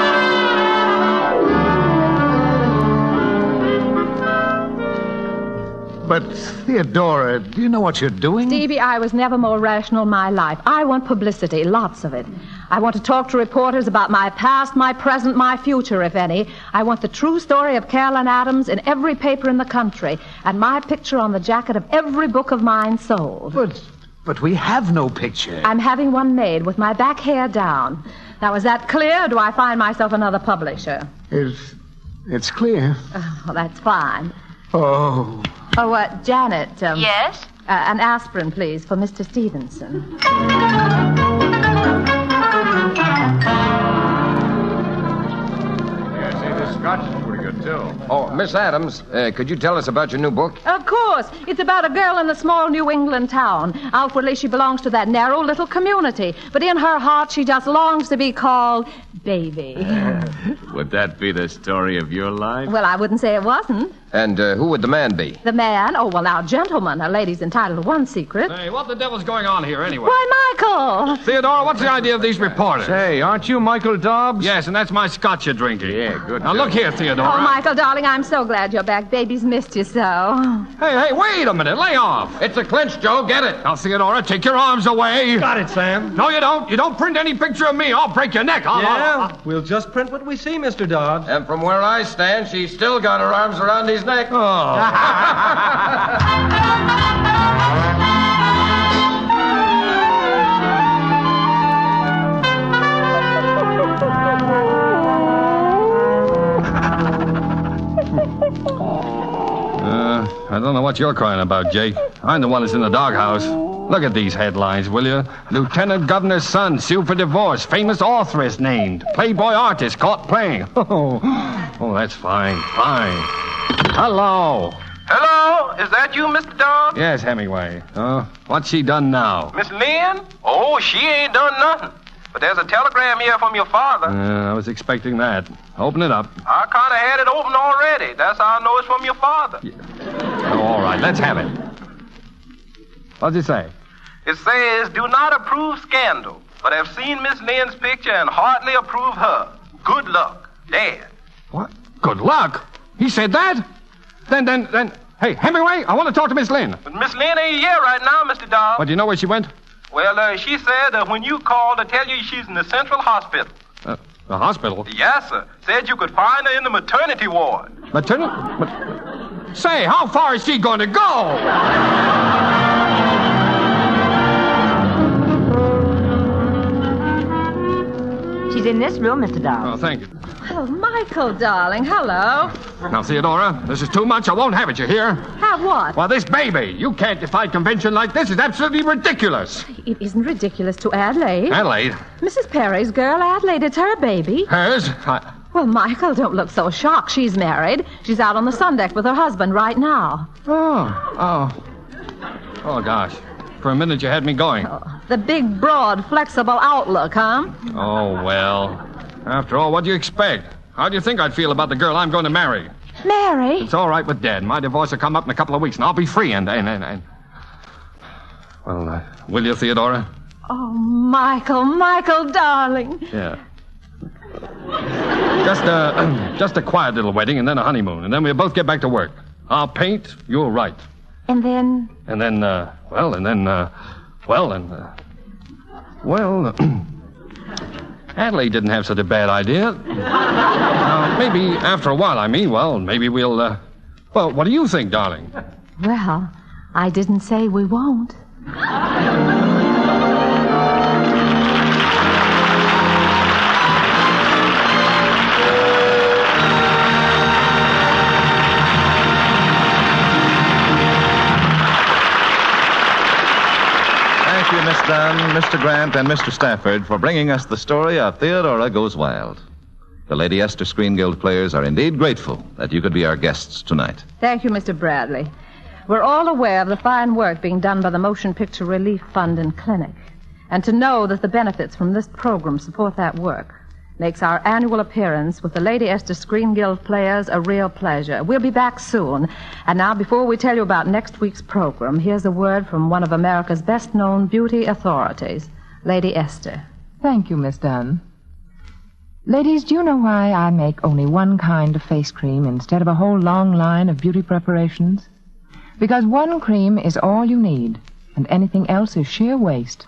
But, Theodora, do you know what you're doing? Stevie, I was never more rational in my life. I want publicity, lots of it. I want to talk to reporters about my past, my present, my future, if any. I want the true story of Carolyn Adams in every paper in the country, and my picture on the jacket of every book of mine sold. But But we have no picture. I'm having one made with my back hair down. Now, is that clear, or do I find myself another publisher? It's clear. Oh, that's fine. Oh. Oh, Janet. Yes? An aspirin, please, for Mr. Stevenson. Scotch is pretty good, too. Oh, Miss Adams, could you tell us about your new book? Of course. It's about a girl in a small New England town. Outwardly, she belongs to that narrow little community. But in her heart, she just longs to be called Baby. Would that be the story of your life? Well, I wouldn't say it wasn't. And who would the man be? The man? Oh, well, now, gentlemen. A lady's entitled to one secret. Hey, what the devil's going on here, anyway? Why, Michael! Theodora, what's the idea of these reporters? Hey, aren't you Michael Dobbs? Yes, and that's my scotch you're drinking. Yeah, good. Now, look here, Theodora. Oh, Michael, darling, I'm so glad you're back. Baby's missed you so. Hey, wait a minute. Lay off. It's a clinch, Joe. Get it. Now, Theodora, take your arms away. Got it, Sam. No, you don't. You don't print any picture of me. I'll break your neck. We'll just print what we see, Mr. Dobbs. And from where I stand, she's still got her arms around his neck. Oh. I don't know what you're crying about, Jake. I'm the one that's in the doghouse. Look at these headlines, will you? Lieutenant Governor's son sued for divorce. Famous authoress named. Playboy artist caught playing. Oh, that's fine. Hello. Hello, is that you, Mr. Dobbs? Yes, Hemingway. What's she done now? Miss Lynn? Oh, she ain't done nothing. But there's a telegram here from your father. I was expecting that. Open it up. I kind of had it open already. That's how I know it's from your father. Oh, all right, let's have it. What's it say? It says, do not approve scandal, but have seen Miss Lynn's picture and heartily approve her. Good luck, Dad. What? Good luck? He said that? Then, hey, Hemingway, I want to talk to Miss Lynn. But Miss Lynn ain't here right now, Mr. Dobbs. What, do you know where she went? Well, she said when you called to tell you she's in the Central Hospital. The hospital? Yes, sir. Said you could find her in the maternity ward. Say, how far is she going to go? She's in this room, Mr. Dobbs. Oh, thank you. Oh, Michael, darling, hello. Now, Theodora, this is too much. I won't have it, you hear? Have what? Well, this baby. You can't defy convention like this. It's absolutely ridiculous. It isn't ridiculous to Adelaide. Adelaide? Mrs. Perry's girl, Adelaide. It's her baby. Hers? Well, Michael, don't look so shocked. She's married. She's out on the sun deck with her husband right now. Oh, gosh. For a minute, you had me going. The big, broad, flexible outlook, huh? Oh, well. After all, what do you expect? How do you think I'd feel about the girl I'm going to marry? Marry? It's all right with Dad. My divorce will come up in a couple of weeks, and I'll be free, and... Well, will you, Theodora? Oh, Michael, darling. Yeah. Just a quiet little wedding, and then a honeymoon, and then we'll both get back to work. I'll paint, you'll write. And then? Adelaide didn't have such a bad idea. Maybe after a while, maybe we'll, well, what do you think, darling? Well, I didn't say we won't. Thank you, Miss Dunn, Mr. Grant, and Mr. Stafford for bringing us the story of Theodora Goes Wild. The Lady Esther Screen Guild players are indeed grateful that you could be our guests tonight. Thank you, Mr. Bradley. We're all aware of the fine work being done by the Motion Picture Relief Fund and Clinic. And to know that the benefits from this program support that work makes our annual appearance with the Lady Esther Screen Guild players a real pleasure. We'll be back soon. And now, before we tell you about next week's program, here's a word from one of America's best-known beauty authorities, Lady Esther. Thank you, Miss Dunn. Ladies, do you know why I make only one kind of face cream instead of a whole long line of beauty preparations? Because one cream is all you need, and anything else is sheer waste.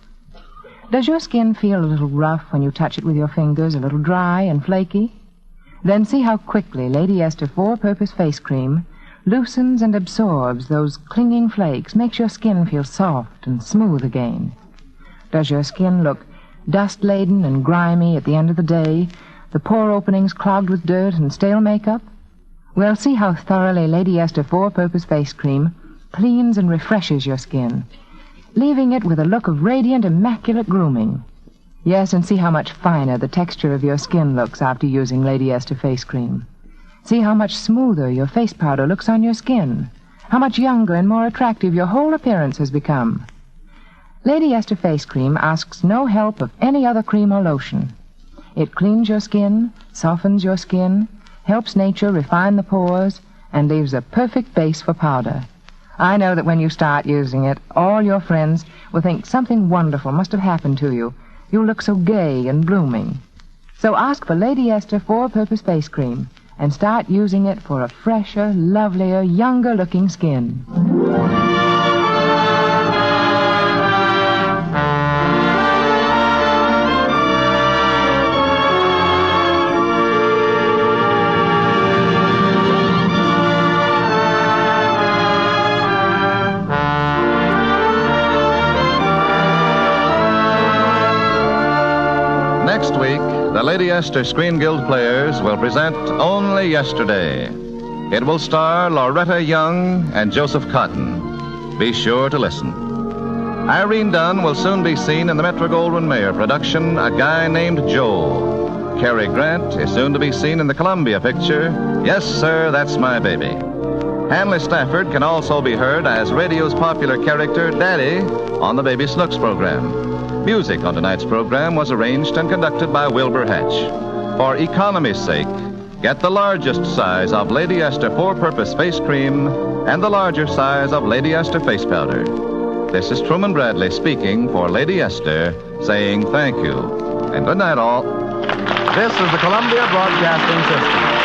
Does your skin feel a little rough when you touch it with your fingers, a little dry and flaky? Then see how quickly Lady Esther 4-Purpose Face Cream loosens and absorbs those clinging flakes, makes your skin feel soft and smooth again. Does your skin look dust-laden and grimy at the end of the day, the pore openings clogged with dirt and stale makeup? Well, see how thoroughly Lady Esther Four-Purpose Face Cream cleans and refreshes your skin, leaving it with a look of radiant, immaculate grooming. Yes, and see how much finer the texture of your skin looks after using Lady Esther Face Cream. See how much smoother your face powder looks on your skin, how much younger and more attractive your whole appearance has become. Lady Esther Face Cream asks no help of any other cream or lotion. It cleans your skin, softens your skin, helps nature refine the pores, and leaves a perfect base for powder. I know that when you start using it, all your friends will think something wonderful must have happened to you. You'll look so gay and blooming. So ask for Lady Esther Four-Purpose Face Cream and start using it for a fresher, lovelier, younger-looking skin. Next week, the Lady Esther Screen Guild Players will present Only Yesterday. It will star Loretta Young and Joseph Cotton. Be sure to listen. Irene Dunn will soon be seen in the Metro-Goldwyn-Mayer production, A Guy Named Joe. Cary Grant is soon to be seen in the Columbia picture, Yes, Sir, That's My Baby. Hanley Stafford can also be heard as radio's popular character, Daddy, on the Baby Snooks program. Music on tonight's program was arranged and conducted by Wilbur Hatch. For economy's sake, get the largest size of Lady Esther Four-Purpose Face Cream and the larger size of Lady Esther Face Powder. This is Truman Bradley speaking for Lady Esther, saying thank you. And good night, all. This is the Columbia Broadcasting System.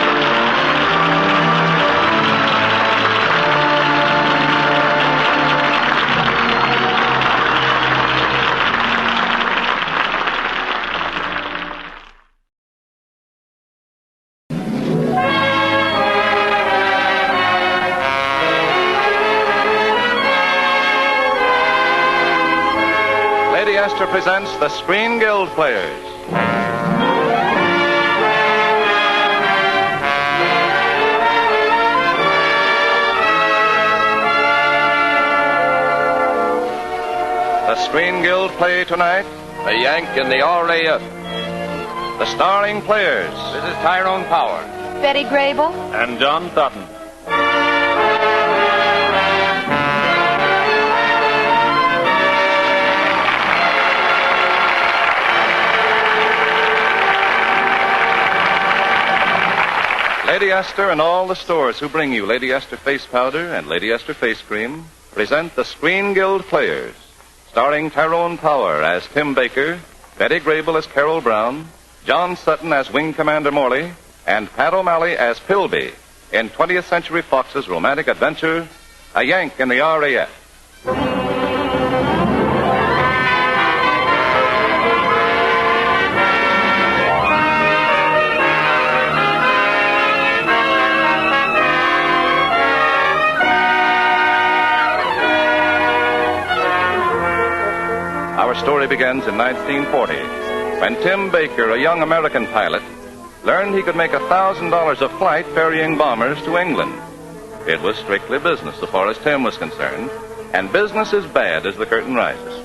Presents the Screen Guild Players. The Screen Guild play tonight, The Yank and the RAF. The starring players. This is Tyrone Power. Betty Grable. And John Thornton. Lady Esther and all the stores who bring you Lady Esther Face Powder and Lady Esther Face Cream present the Screen Guild Players, starring Tyrone Power as Tim Baker, Betty Grable as Carol Brown, John Sutton as Wing Commander Morley, and Pat O'Malley as Pilby in 20th Century Fox's romantic adventure, A Yank in the RAF. Our story begins in 1940, when Tim Baker, a young American pilot, learned he could make $1,000 a flight ferrying bombers to England. It was strictly business so far as Tim was concerned, and business is bad as the curtain rises.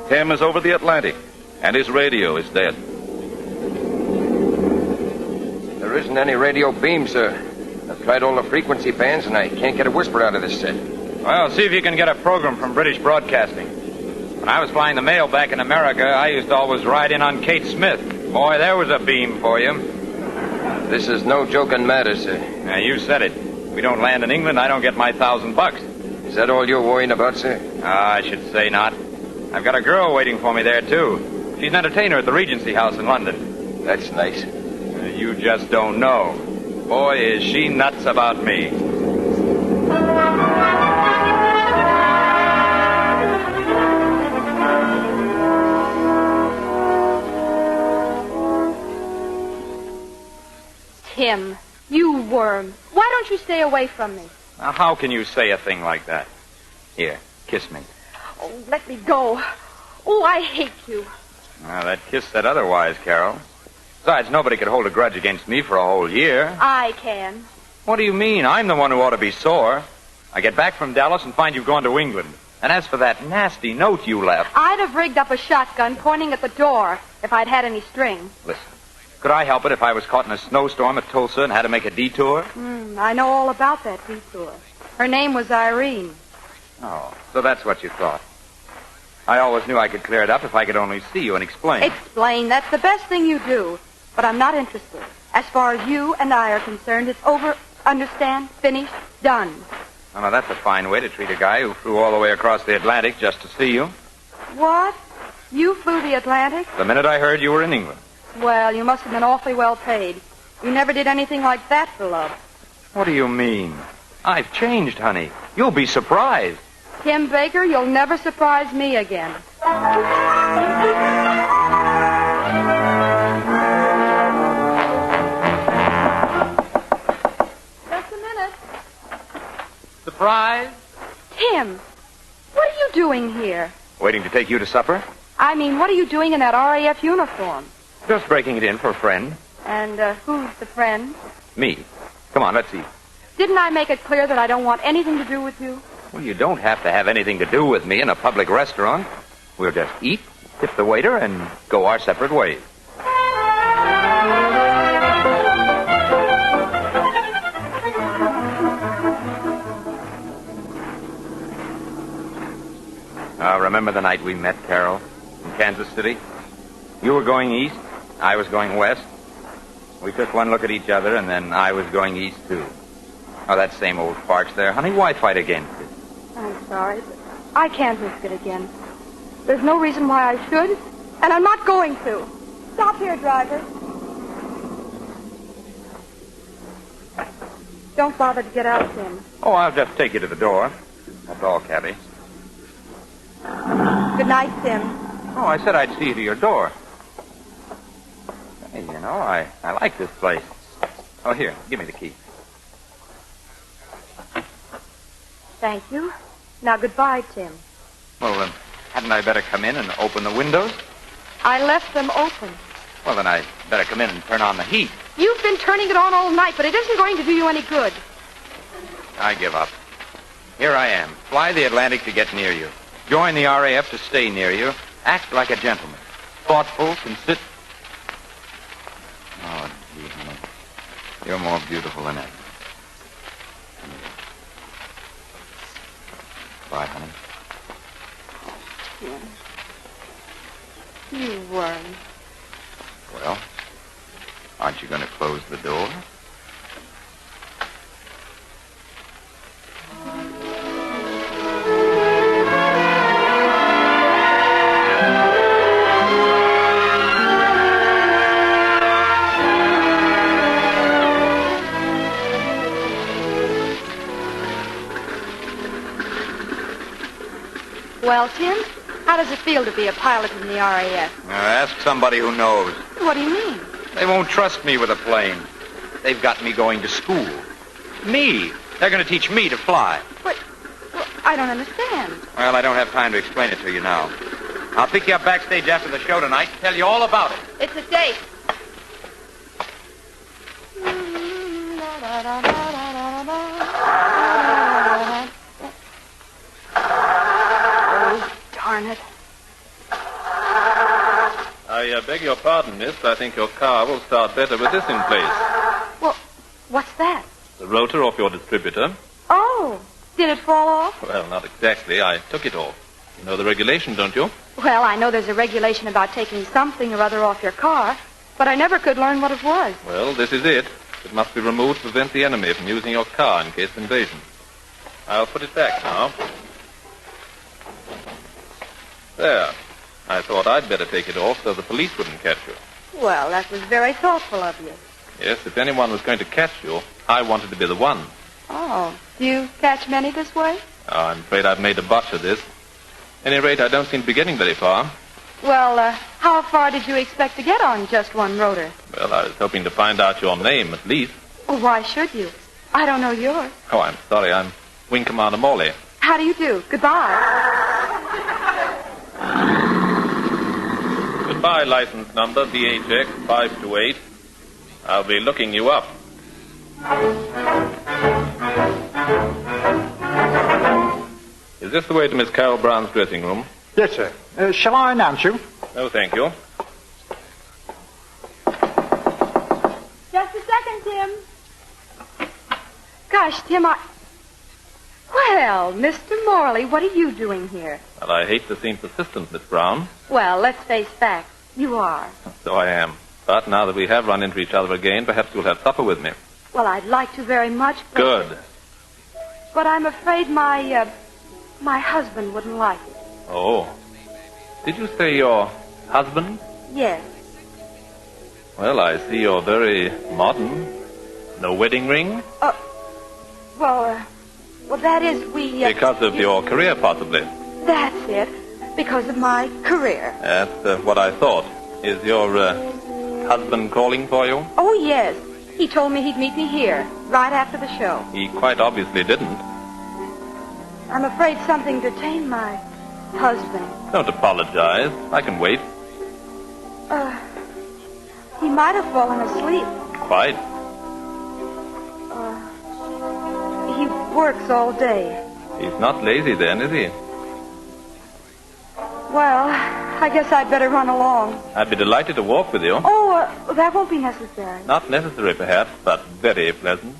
Tim is over the Atlantic, and his radio is dead. There isn't any radio beam, sir. I've tried all the frequency bands, and I can't get a whisper out of this set. Well, see if you can get a program from British Broadcasting. When I was flying the mail back in America, I used to always ride in on Kate Smith. Boy, there was a beam for you. This is no joking matter, sir. Now, you said it. If we don't land in England, I don't get my $1,000. Is that all you're worrying about, sir? I should say not. I've got a girl waiting for me there, too. She's an entertainer at the Regency House in London. That's nice. You just don't know. Boy, is she nuts about me. Tim, you worm. Why don't you stay away from me? Now, how can you say a thing like that? Here, kiss me. Oh, let me go. Oh, I hate you. Now, that kiss said otherwise, Carol. Besides, nobody could hold a grudge against me for a whole year. I can. What do you mean? I'm the one who ought to be sore. I get back from Dallas and find you've gone to England. And as for that nasty note you left... I'd have rigged up a shotgun pointing at the door if I'd had any string. Listen, could I help it if I was caught in a snowstorm at Tulsa and had to make a detour? I know all about that detour. Her name was Irene. Oh, so that's what you thought. I always knew I could clear it up if I could only see you and explain. Explain. That's the best thing you do. But I'm not interested. As far as you and I are concerned, it's over. Understand? Finished? Done. Oh, now, that's a fine way to treat a guy who flew all the way across the Atlantic just to see you. What? You flew the Atlantic? The minute I heard you were in England. Well, you must have been awfully well paid. You never did anything like that for love. What do you mean? I've changed, honey. You'll be surprised. Tim Baker, you'll never surprise me again. Just a minute. Surprise? Tim, what are you doing here? Waiting to take you to supper? I mean, what are you doing in that RAF uniform? Just breaking it in for a friend. And who's the friend? Me. Come on, let's eat. Didn't I make it clear that I don't want anything to do with you? Well, you don't have to have anything to do with me in a public restaurant. We'll just eat, tip the waiter, and go our separate ways. Remember the night we met, Carol, in Kansas City? You were going east, I was going west. We took one look at each other, and then I was going east, too. Oh, that same old farce there. Honey, why fight against it? I'm sorry, but I can't risk it again. There's no reason why I should, and I'm not going to. Stop here, driver. Don't bother to get out, Tim. Oh, I'll just take you to the door. That's all, Cabby. Good night, Tim. Oh, I said I'd see you to your door. Hey, you know, I like this place. Oh, here, give me the key. Thank you. Now, goodbye, Tim. Well, hadn't I better come in and open the windows? I left them open. Well, then I'd better come in and turn on the heat. You've been turning it on all night, but it isn't going to do you any good. I give up. Here I am. Fly the Atlantic to get near you. Join the RAF to stay near you. Act like a gentleman. Thoughtful, considerate. Oh, gee, honey. You're more beautiful than ever. Bye, honey. Yeah. You worm. Well, aren't you going to close the door? Well, Tim, how does it feel to be a pilot in the RAF? Now, ask somebody who knows. What do you mean? They won't trust me with a plane. They've got me going to school. Me. They're going to teach me to fly. What? Well, I don't understand. Well, I don't have time to explain it to you now. I'll pick you up backstage after the show tonight and tell you all about it. It's a date. Darn it. I beg your pardon, miss. I think your car will start better with this in place. Well, what's that? The rotor off your distributor. Oh, did it fall off? Well, not exactly. I took it off. You know the regulation, don't you? Well, I know there's a regulation about taking something or other off your car, but I never could learn what it was. Well, this is it. It must be removed to prevent the enemy from using your car in case of invasion. I'll put it back now. There. I thought I'd better take it off so the police wouldn't catch you. Well, that was very thoughtful of you. Yes, if anyone was going to catch you, I wanted to be the one. Oh, do you catch many this way? Oh, I'm afraid I've made a botch of this. At any rate, I don't seem to be getting very far. Well, how far did you expect to get on just one rotor? Well, I was hoping to find out your name, at least. Well, why should you? I don't know yours. Oh, I'm sorry. I'm Wing Commander Morley. How do you do? Goodbye. Goodbye, license number BHX 528. I'll be looking you up. Is this the way to Miss Carol Brown's dressing room? Yes, sir. Shall I announce you? No, thank you. Just a second, Tim. Gosh, Tim, Well, Mr. Morley, what are you doing here? Well, I hate to seem persistent, Miss Brown. Well, let's face facts. You are. So I am. But now that we have run into each other again, perhaps you'll have supper with me. Well, I'd like to very much, but... Good. But I'm afraid my husband wouldn't like it. Oh. Did you say your husband? Yes. Well, I see you're very modern. No wedding ring? Well, that is, Because of your career, possibly. That's it. Because of my career. That's what I thought. Is your husband calling for you? Oh, yes. He told me he'd meet me here, right after the show. He quite obviously didn't. I'm afraid something detained my husband. Don't apologize. I can wait. He might have fallen asleep. Quite. He works all day. He's not lazy then, is he? Well, I guess I'd better run along. I'd be delighted to walk with you. Oh, that won't be necessary. Not necessary, perhaps, but very pleasant.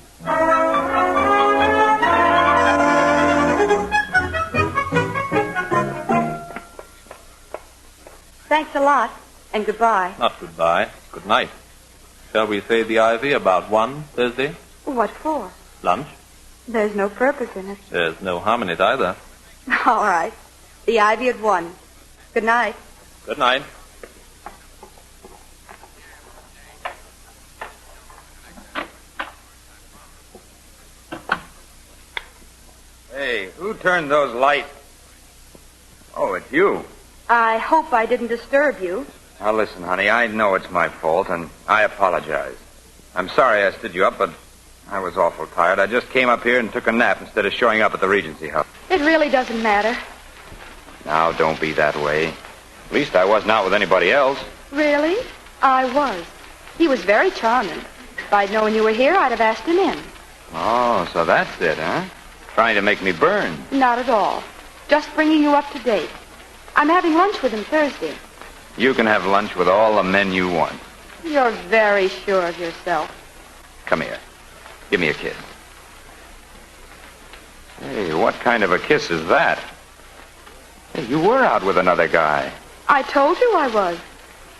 Thanks a lot, and goodbye. Not goodbye. Good night. Shall we say the Ivy about 1 Thursday? What for? Lunch? There's no purpose in it. There's no harm in it either. All right. The Ivy at 1. Good night. Good night. Hey, who turned those lights? Oh, it's you. I hope I didn't disturb you. Now, listen, honey, I know it's my fault, and I apologize. I'm sorry I stood you up, but I was awful tired. I just came up here and took a nap instead of showing up at the Regency House. It really doesn't matter. Now, don't be that way. At least I wasn't out with anybody else. Really? I was. He was very charming. If I'd known you were here, I'd have asked him in. Oh, so that's it, huh? Trying to make me burn. Not at all. Just bringing you up to date. I'm having lunch with him Thursday. You can have lunch with all the men you want. You're very sure of yourself. Come here. Give me a kiss. Hey, what kind of a kiss is that? Hey, you were out with another guy. I told you I was.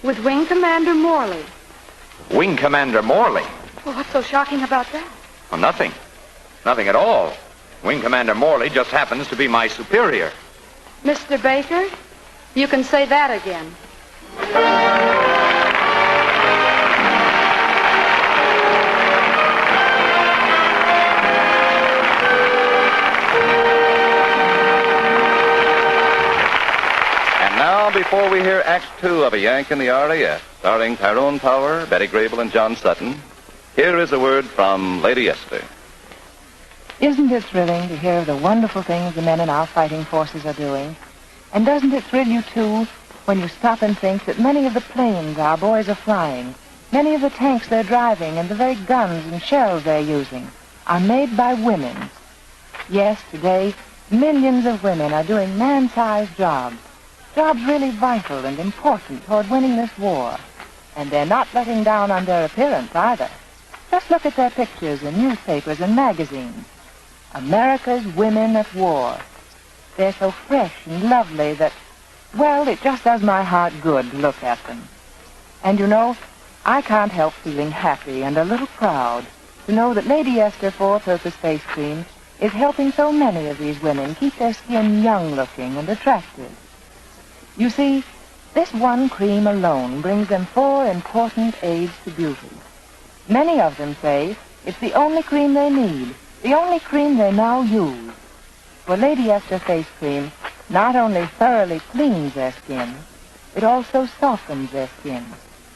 With Wing Commander Morley. Wing Commander Morley? Well, what's so shocking about that? Well, nothing. Nothing at all. Wing Commander Morley just happens to be my superior. Mr. Baker, you can say that again. And now, before we hear Act 2 of A Yank in the RAF, starring Tyrone Power, Betty Grable, and John Sutton, here is a word from Lady Esther. Isn't it thrilling to hear of the wonderful things the men in our fighting forces are doing? And doesn't it thrill you, too, when you stop and think that many of the planes our boys are flying, many of the tanks they're driving, and the very guns and shells they're using are made by women? Yes, today, millions of women are doing man-sized jobs, jobs really vital and important toward winning this war. And they're not letting down on their appearance, either. Just look at their pictures in newspapers and magazines. America's women at war. They're so fresh and lovely that, well, it just does my heart good to look at them. And you know, I can't help feeling happy and a little proud to know that Lady Esther Four-Purpose Face Cream is helping so many of these women keep their skin young-looking and attractive. You see, this one cream alone brings them 4 important aids to beauty. Many of them say it's the only cream they need, the only cream they now use. For Lady Esther Face Cream not only thoroughly cleans their skin, it also softens their skin.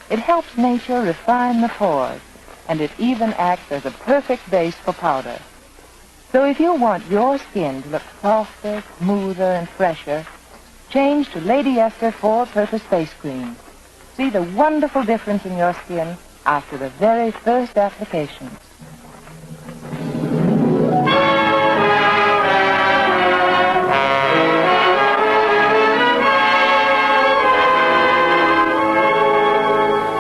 It helps nature refine the pores, and it even acts as a perfect base for powder. So if you want your skin to look softer, smoother, and fresher, change to Lady Esther 4-Purpose Face Cream. See the wonderful difference in your skin after the very first application.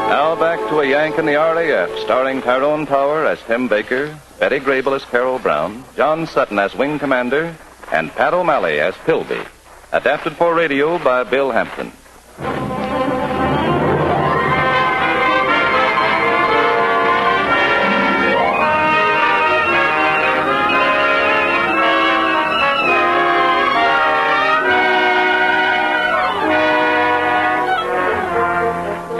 Now back to A Yank in the RAF, starring Tyrone Power as Tim Baker, Betty Grable as Carol Brown, John Sutton as Wing Commander, and Pat O'Malley as Pilby. Adapted for radio by Bill Hampton.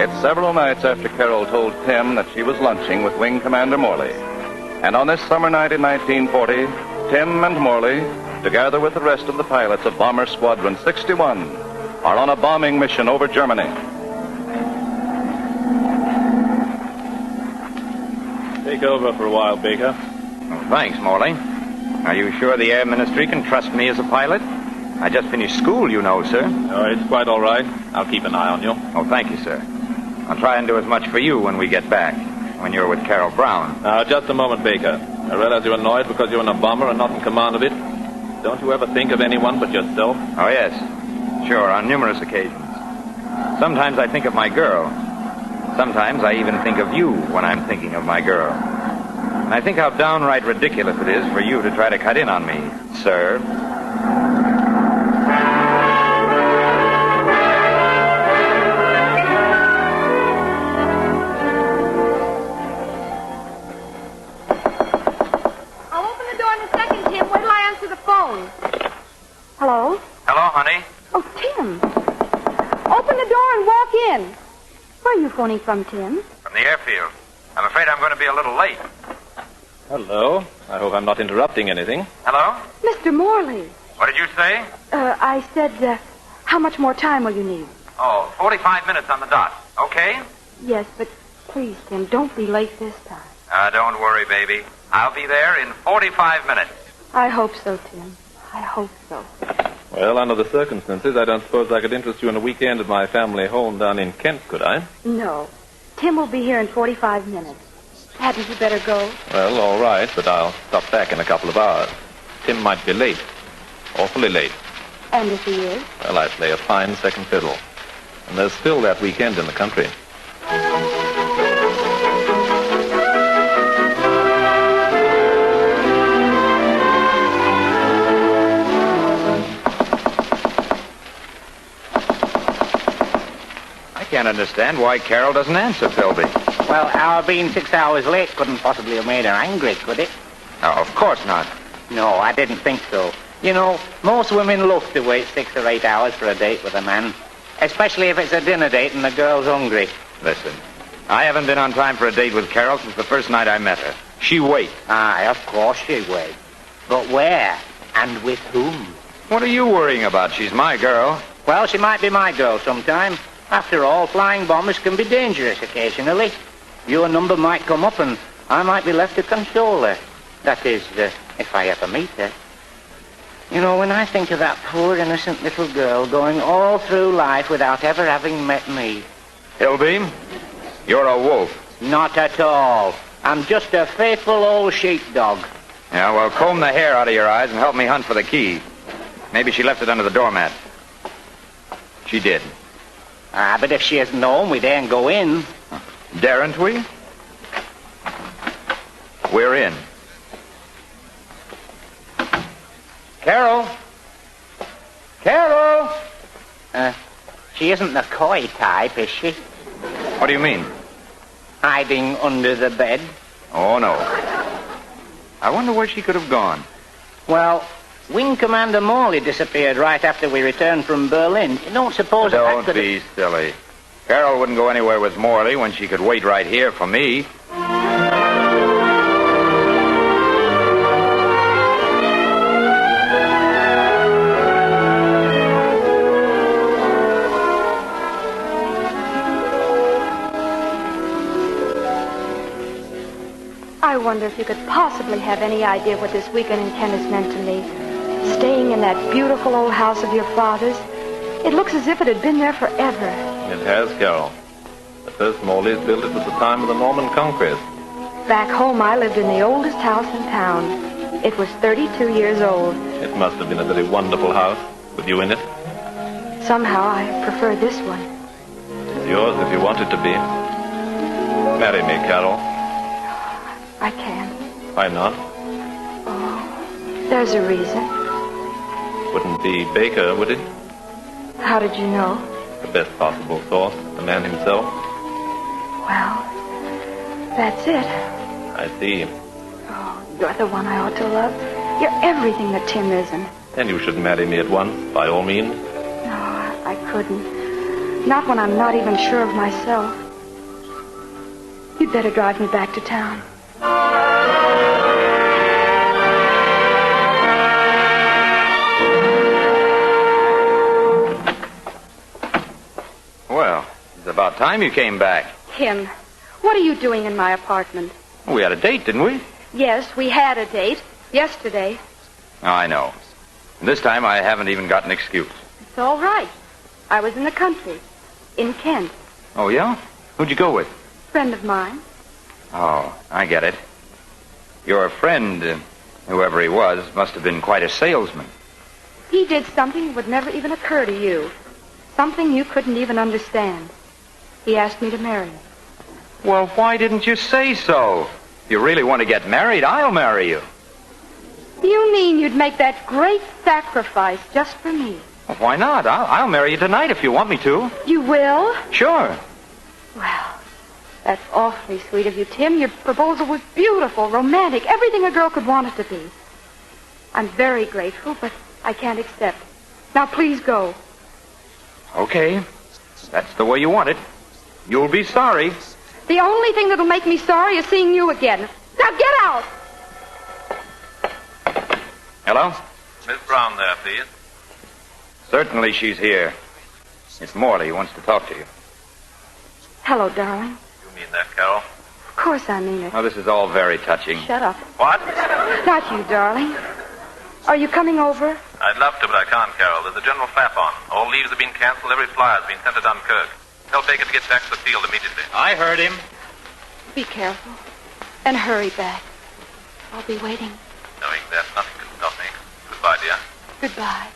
It's several nights after Carol told Tim that she was lunching with Wing Commander Morley. And on this summer night in 1940, Tim and Morley, together with the rest of the pilots of Bomber Squadron 61, are on a bombing mission over Germany. Take over for a while, Baker. Oh, thanks, Morley. Are you sure the Air Ministry can trust me as a pilot? I just finished school, you know, sir. Oh, it's quite all right. I'll keep an eye on you. Oh, thank you, sir. I'll try and do as much for you when we get back, when you're with Carol Brown. Now, just a moment, Baker. I realize you're annoyed because you're in a bomber and not in command of it. Don't you ever think of anyone but yourself? Oh, yes. Sure, on numerous occasions. Sometimes I think of my girl. Sometimes I even think of you when I'm thinking of my girl. And I think how downright ridiculous it is for you to try to cut in on me, sir. Hello? Hello, honey. Oh, Tim. Open the door and walk in. Where are you phoning from, Tim? From the airfield. I'm afraid I'm going to be a little late. Hello. I hope I'm not interrupting anything. Hello? Mr. Morley. What did you say? I said, how much more time will you need? Oh, 45 minutes on the dot. Okay? Yes, but please, Tim, don't be late this time. Don't worry, baby. I'll be there in 45 minutes. I hope so, Tim. I hope so. Well, under the circumstances, I don't suppose I could interest you in a weekend at my family home down in Kent, could I? No. Tim will be here in 45 minutes. Hadn't you better go? Well, all right, but I'll stop back in a couple of hours. Tim might be late. Awfully late. And if he is? Well, I play a fine second fiddle. And there's still that weekend in the country. I can't understand why Carol doesn't answer, Philby. Well, our being 6 hours late couldn't possibly have made her angry, could it? Oh, of course not. No, I didn't think so. You know, most women love to wait 6 or 8 hours for a date with a man, especially if it's a dinner date and the girl's hungry. Listen, I haven't been on time for a date with Carol since the first night I met her. She waits. Aye, of course she waits. But where? And with whom? What are you worrying about? She's my girl. Well, she might be my girl sometime. After all, flying bombers can be dangerous occasionally. Your number might come up and I might be left to console her. That is, if I ever meet her. You know, when I think of that poor innocent little girl going all through life without ever having met me. Hillbeam, you're a wolf. Not at all. I'm just a faithful old sheepdog. Yeah, well, comb the hair out of your eyes and help me hunt for the key. Maybe she left it under the doormat. She did. Ah, but if she isn't home, we daren't go in. Daren't we? We're in. Carol? Carol? She isn't the coy type, is she? What do you mean? Hiding under the bed. Oh, no. I wonder where she could have gone. Well, Wing Commander Morley disappeared right after we returned from Berlin. You don't suppose Don't be silly. Carol wouldn't go anywhere with Morley when she could wait right here for me. I wonder if you could possibly have any idea what this weekend in Kent has meant to me. Staying in that beautiful old house of your father's. It looks as if it had been there forever. It has, Carol. The first Morleys built it at the time of the Norman Conquest. Back home, I lived in the oldest house in town. It was 32 years old. It must have been a very wonderful house, with you in it. Somehow, I prefer this one. It's yours if you want it to be. Marry me, Carol. I can't. Why not? Oh, there's a reason. Wouldn't be Baker, would it? How did you know? The best possible source, the man himself. Well, that's it. I see. Oh, you're the one I ought to love. You're everything that Tim isn't. Then you should marry me at once, by all means. No, I couldn't. Not when I'm not even sure of myself. You'd better drive me back to town. Well, it's about time you came back. Tim, what are you doing in my apartment? We had a date, didn't we? Yes, we had a date. Yesterday. Oh, I know. This time I haven't even got an excuse. It's all right. I was in the country. In Kent. Oh, yeah? Who'd you go with? Friend of mine. Oh, I get it. Your friend, whoever he was, must have been quite a salesman. He did something that would never even occur to you. Something you couldn't even understand. He asked me to marry him. Well, why didn't you say so? If you really want to get married, I'll marry you. You mean you'd make that great sacrifice just for me? Well, why not? I'll marry you tonight if you want me to. You will? Sure. Well, that's awfully sweet of you, Tim. Your proposal was beautiful, romantic, everything a girl could want it to be. I'm very grateful, but I can't accept. Now, please go. Okay. That's the way you want it. You'll be sorry. The only thing that'll make me sorry is seeing you again. Now, get out! Hello? Miss Brown there, please. Certainly she's here. It's Morley who wants to talk to you. Hello, darling. You mean that, Carol? Of course I mean it. Oh, this is all very touching. Shut up. What? Not you, darling. Are you coming over? I'd love to, but I can't, Carol. There's a general flap on. All leaves have been canceled. Every flyer's been sent to Dunkirk. Tell Baker to get back to the field immediately. I heard him. Be careful. And hurry back. I'll be waiting. Knowing that, nothing can stop me. Goodbye, dear. Goodbye.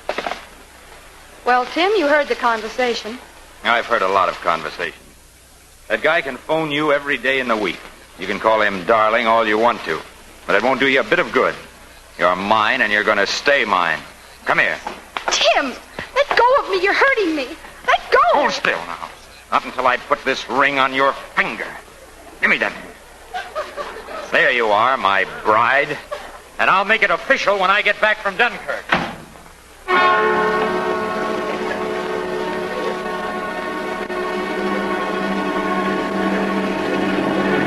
Well, Tim, you heard the conversation. I've heard a lot of conversation. That guy can phone you every day in the week. You can call him darling all you want to. But it won't do you a bit of good. You're mine, and you're going to stay mine. Come here. Tim, let go of me. You're hurting me. Let go. Hold still now. Not until I put this ring on your finger. Give me that. There you are, my bride. And I'll make it official when I get back from Dunkirk.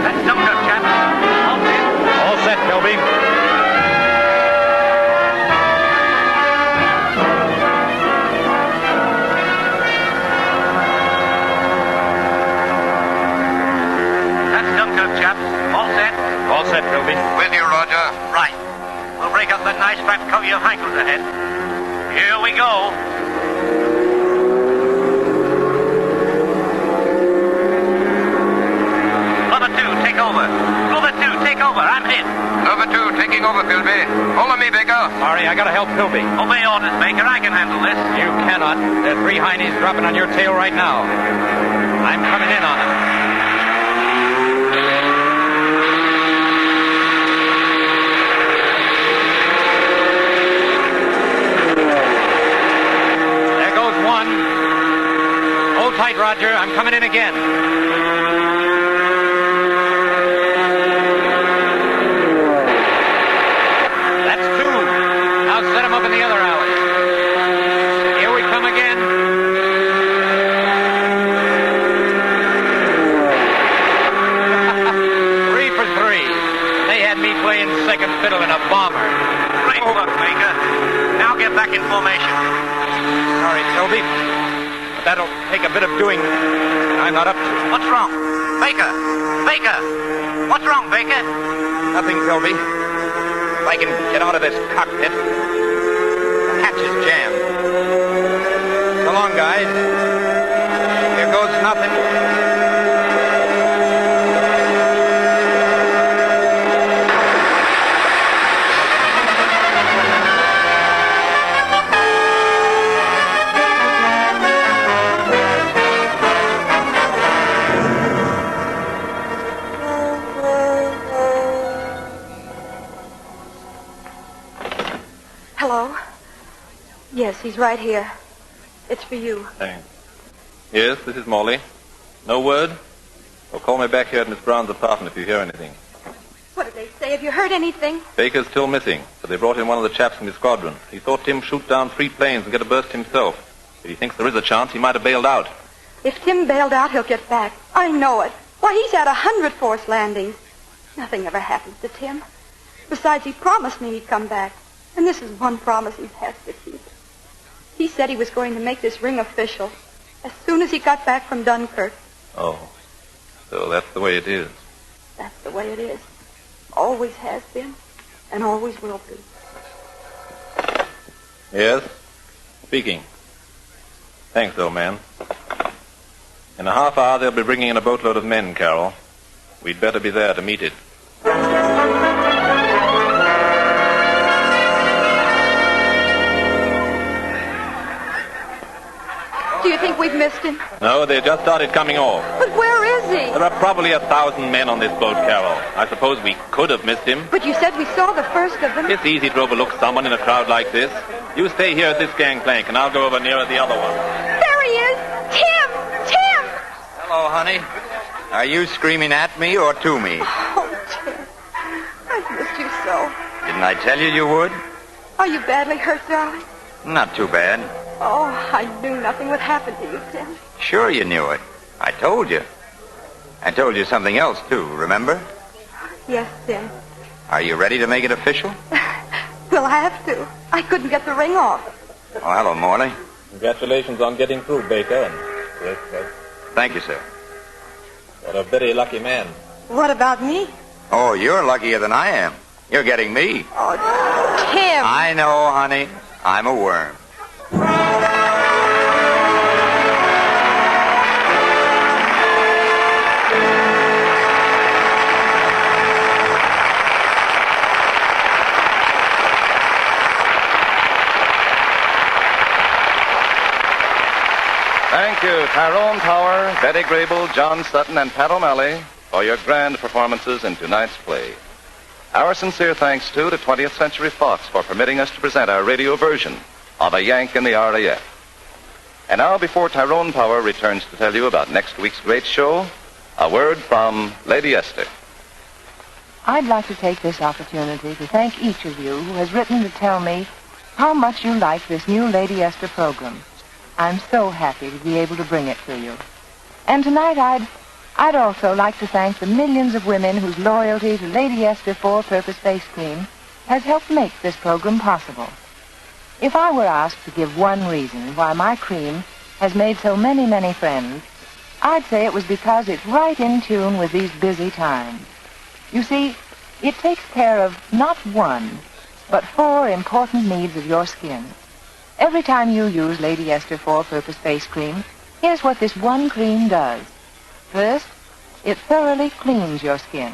That's Dunkirk, chap. All set, Kelby. All set, Philby. With you, Roger. Right. We'll break up that nice fat covey of hankers ahead. Here we go. Lover 2, take over. Lover 2, take over. I'm hit. Lover 2, taking over, Philby. Hold on me, Baker. Sorry, I gotta help Philby. Obey orders, Baker. I can handle this. You cannot. There are 3 heinies dropping on your tail right now. I'm coming in on them. Tight, Roger. I'm coming in again. That's 2. Now set them up in the other alley. Here we come again. 3 for 3. They had me playing second fiddle in a bomber. Great work, Baker. Now get back in formation. Sorry, Toby. That'll take a bit of doing I'm not up to. What's wrong? Baker! Baker! What's wrong, Baker? Nothing, Philby. If I can get out of this cockpit, the hatch is jammed. So long, guys. Here goes nothing. Hello? Yes, he's right here. It's for you. Thanks. Yes, this is Morley. No word? Well, call me back here at Miss Brown's apartment if you hear anything. What did they say? Have you heard anything? Baker's still missing, but they brought in one of the chaps from his squadron. He saw Tim shoot down 3 planes and get a burst himself. If he thinks there is a chance, he might have bailed out. If Tim bailed out, he'll get back. I know it. Why, he's had 100 forced landings. Nothing ever happens to Tim. Besides, he promised me he'd come back. And this is one promise he has to keep. He said he was going to make this ring official as soon as he got back from Dunkirk. Oh, so that's the way it is. That's the way it is. Always has been, and always will be. Yes? Speaking. Thanks, old man. In a half hour, they'll be bringing in a boatload of men, Carol. We'd better be there to meet it. Do you think we've missed him? No, they just started coming off. But where is he? There are probably 1,000 men on this boat, Carol. I suppose we could have missed him. But you said we saw the first of them. It's easy to overlook someone in a crowd like this. You stay here at this gangplank, and I'll go over near the other one. There he is! Tim! Tim! Hello, honey. Are you screaming at me or to me? Oh, Tim. I've missed you so. Didn't I tell you you would? Are you badly hurt, darling? Not too bad. Oh, I knew nothing would happen to you, Tim. Sure you knew it. I told you. I told you something else, too, remember? Yes, Tim. Are you ready to make it official? We'll have to. I couldn't get the ring off. Oh, hello, Morley. Congratulations on getting through, Baker. Yes, sir. Thank you, sir. What a very lucky man. What about me? Oh, you're luckier than I am. You're getting me. Oh, Tim. I know, honey. I'm a worm. Thank you, Tyrone Power, Betty Grable, John Sutton, and Pat O'Malley for your grand performances in tonight's play. Our sincere thanks, too, to 20th Century Fox for permitting us to present our radio version of A Yank in the RAF. And now, before Tyrone Power returns to tell you about next week's great show, a word from Lady Esther. I'd like to take this opportunity to thank each of you who has written to tell me how much you like this new Lady Esther program. I'm so happy to be able to bring it to you. And tonight I'd also like to thank the millions of women whose loyalty to Lady Esther Four-Purpose Face Cream has helped make this program possible. If I were asked to give one reason why my cream has made so many, many friends, I'd say it was because it's right in tune with these busy times. You see, it takes care of not one, but 4 important needs of your skin. Every time you use Lady Esther Four-Purpose Face Cream, here's what this one cream does. First, it thoroughly cleans your skin.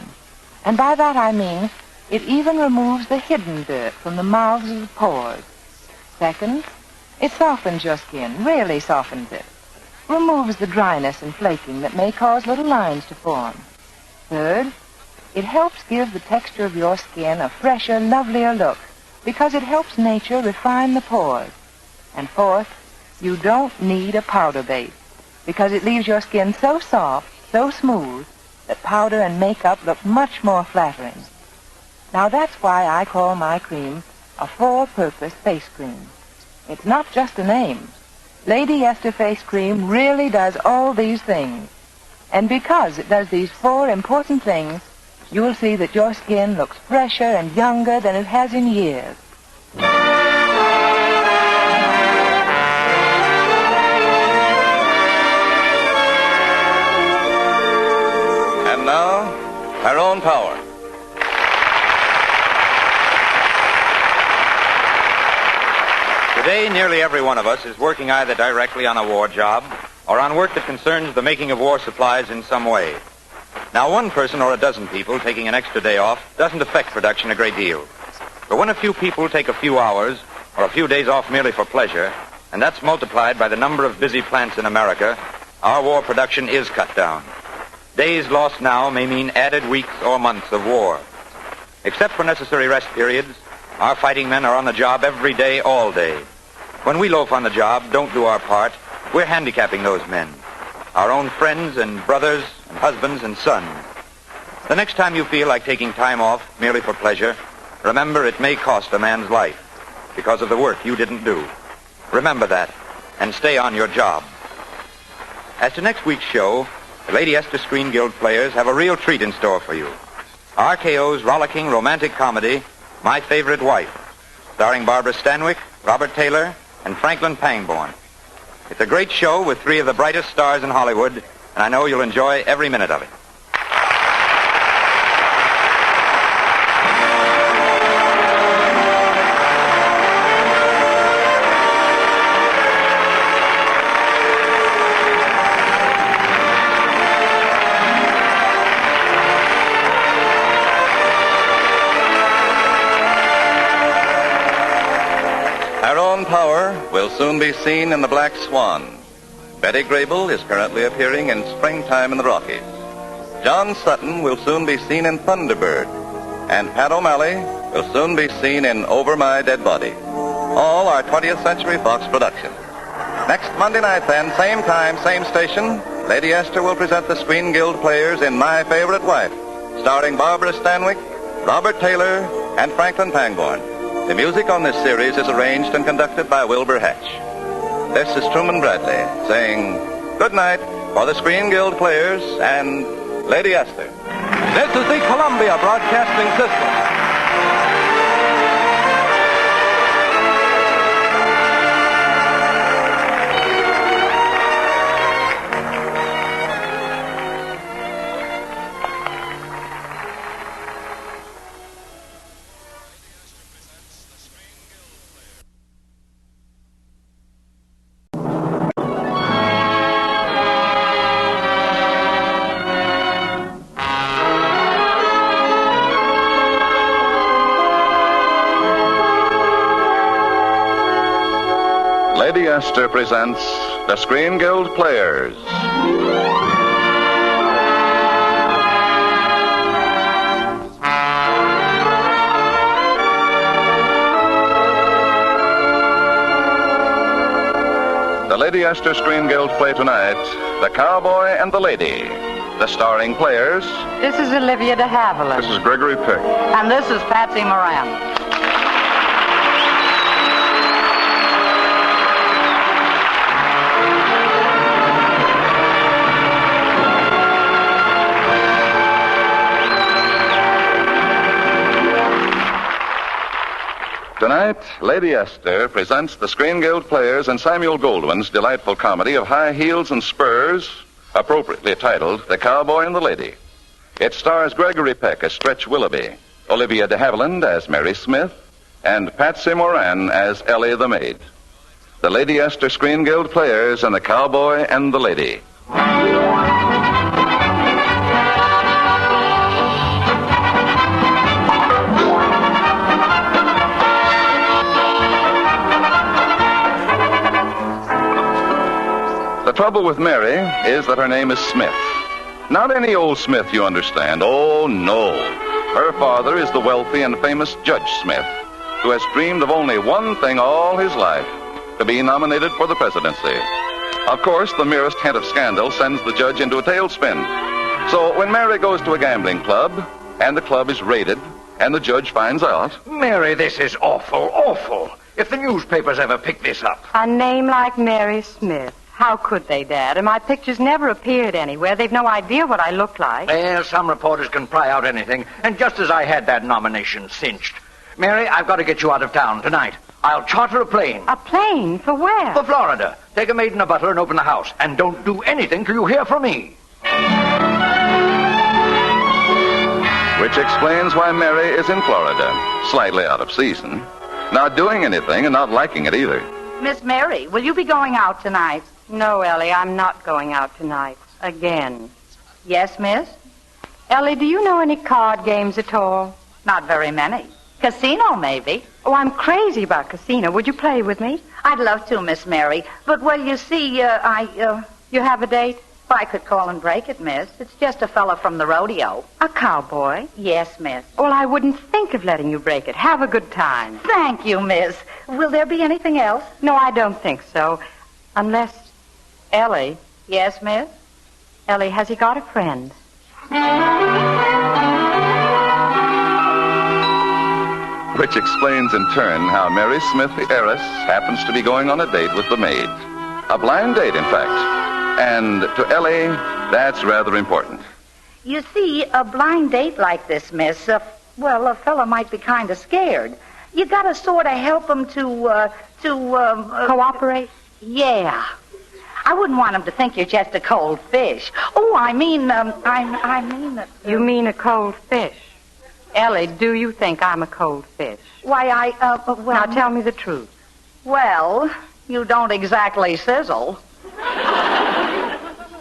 And by that I mean it even removes the hidden dirt from the mouths of the pores. Second, it softens your skin, really softens it. Removes the dryness and flaking that may cause little lines to form. Third, it helps give the texture of your skin a fresher, lovelier look because it helps nature refine the pores. And fourth, you don't need a powder base because it leaves your skin so soft, so smooth, that powder and makeup look much more flattering. Now that's why I call my cream a four-purpose face cream. It's not just a name. Lady Esther Face Cream really does all these things. And because it does these 4 important things, you'll see that your skin looks fresher and younger than it has in years. And now, Tyrone Power. Today, nearly every one of us is working either directly on a war job or on work that concerns the making of war supplies in some way. Now, one person or a dozen people taking an extra day off doesn't affect production a great deal. But when a few people take a few hours or a few days off merely for pleasure, and that's multiplied by the number of busy plants in America, our war production is cut down. Days lost now may mean added weeks or months of war. Except for necessary rest periods, our fighting men are on the job every day, all day. When we loaf on the job, don't do our part, we're handicapping those men, our own friends and brothers and husbands and sons. The next time you feel like taking time off merely for pleasure, remember it may cost a man's life because of the work you didn't do. Remember that, and stay on your job. As to next week's show, the Lady Esther Screen Guild players have a real treat in store for you. RKO's rollicking romantic comedy, My Favorite Wife, starring Barbara Stanwyck, Robert Taylor, and Franklin Pangborn. It's a great show with three of the brightest stars in Hollywood, and I know you'll enjoy every minute of it. Power will soon be seen in The Black Swan. Betty Grable is currently appearing in Springtime in the Rockies. John Sutton will soon be seen in Thunderbird. And Pat O'Malley will soon be seen in Over My Dead Body. All are 20th Century Fox productions. Next Monday night then, same time, same station, Lady Esther will present the Screen Guild players in My Favorite Wife, starring Barbara Stanwyck, Robert Taylor, and Franklin Pangborn. The music on this series is arranged and conducted by Wilbur Hatch. This is Truman Bradley saying good night for the Screen Guild players and Lady Esther. This is the Columbia Broadcasting System. Lady Esther presents the Screen Guild Players. The Lady Esther Screen Guild play tonight, The Cowboy and the Lady. The starring players. This is Olivia de Havilland. This is Gregory Peck. And this is Patsy Moran. Tonight, Lady Esther presents the Screen Guild players and Samuel Goldwyn's delightful comedy of high heels and spurs, appropriately titled The Cowboy and the Lady. It stars Gregory Peck as Stretch Willoughby, Olivia de Havilland as Mary Smith, and Patsy Moran as Ellie the Maid. The Lady Esther Screen Guild players and The Cowboy and the Lady. The trouble with Mary is that her name is Smith. Not any old Smith, you understand. Oh, no. Her father is the wealthy and famous Judge Smith, who has dreamed of only one thing all his life, to be nominated for the presidency. Of course, the merest hint of scandal sends the judge into a tailspin. So when Mary goes to a gambling club, and the club is raided, and the judge finds out... Mary, this is awful, awful. If the newspapers ever pick this up... A name like Mary Smith. How could they, Dad? And my pictures never appeared anywhere. They've no idea what I look like. Well, some reporters can pry out anything. And just as I had that nomination cinched. Mary, I've got to get you out of town tonight. I'll charter a plane. A plane? For where? For Florida. Take a maid and a butler and open the house. And don't do anything till you hear from me. Which explains why Mary is in Florida, slightly out of season. Not doing anything and not liking it either. Miss Mary, will you be going out tonight? No, Ellie, I'm not going out tonight. Again. Yes, miss? Ellie, do you know any card games at all? Not very many. Casino, maybe. Oh, I'm crazy about casino. Would you play with me? I'd love to, Miss Mary. But, well, you see, you have a date? Well, I could call and break it, miss. It's just a fellow from the rodeo. A cowboy? Yes, miss. Well, I wouldn't think of letting you break it. Have a good time. Thank you, miss. Will there be anything else? No, I don't think so. Unless... Ellie? Yes, miss? Ellie, has he got a friend? Which explains in turn how Mary Smith, the heiress, happens to be going on a date with the maid. A blind date, in fact. And to Ellie, that's rather important. You see, a blind date like this, miss, a fella might be kind of scared. You gotta sort of help him to cooperate? Yeah. I wouldn't want him to think you're just a cold fish. Oh, I mean that... You mean a cold fish? Ellie, do you think I'm a cold fish? Why, Now, tell me the truth. Well, you don't exactly sizzle.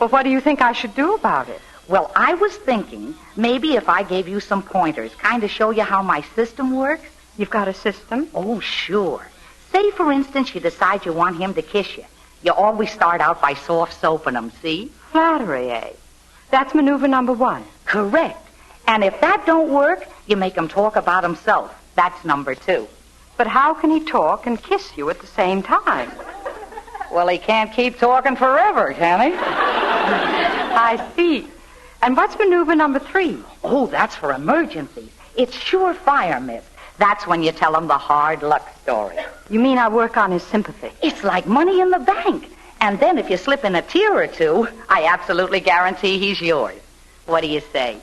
Well, what do you think I should do about it? Well, I was thinking maybe if I gave you some pointers, kind of show you how my system works. You've got a system? Oh, sure. Say, for instance, you decide you want him to kiss you. You always start out by soft soaping him, see? Flattery, eh? That's maneuver number 1. Correct. And if that don't work, you make him talk about himself. That's number 2. But how can he talk and kiss you at the same time? Well, he can't keep talking forever, can he? I see. And what's maneuver number 3? Oh, that's for emergencies. It's surefire, miss. That's when you tell him the hard luck story. You mean I work on his sympathy? It's like money in the bank. And then if you slip in a tear or two, I absolutely guarantee he's yours. What do you say?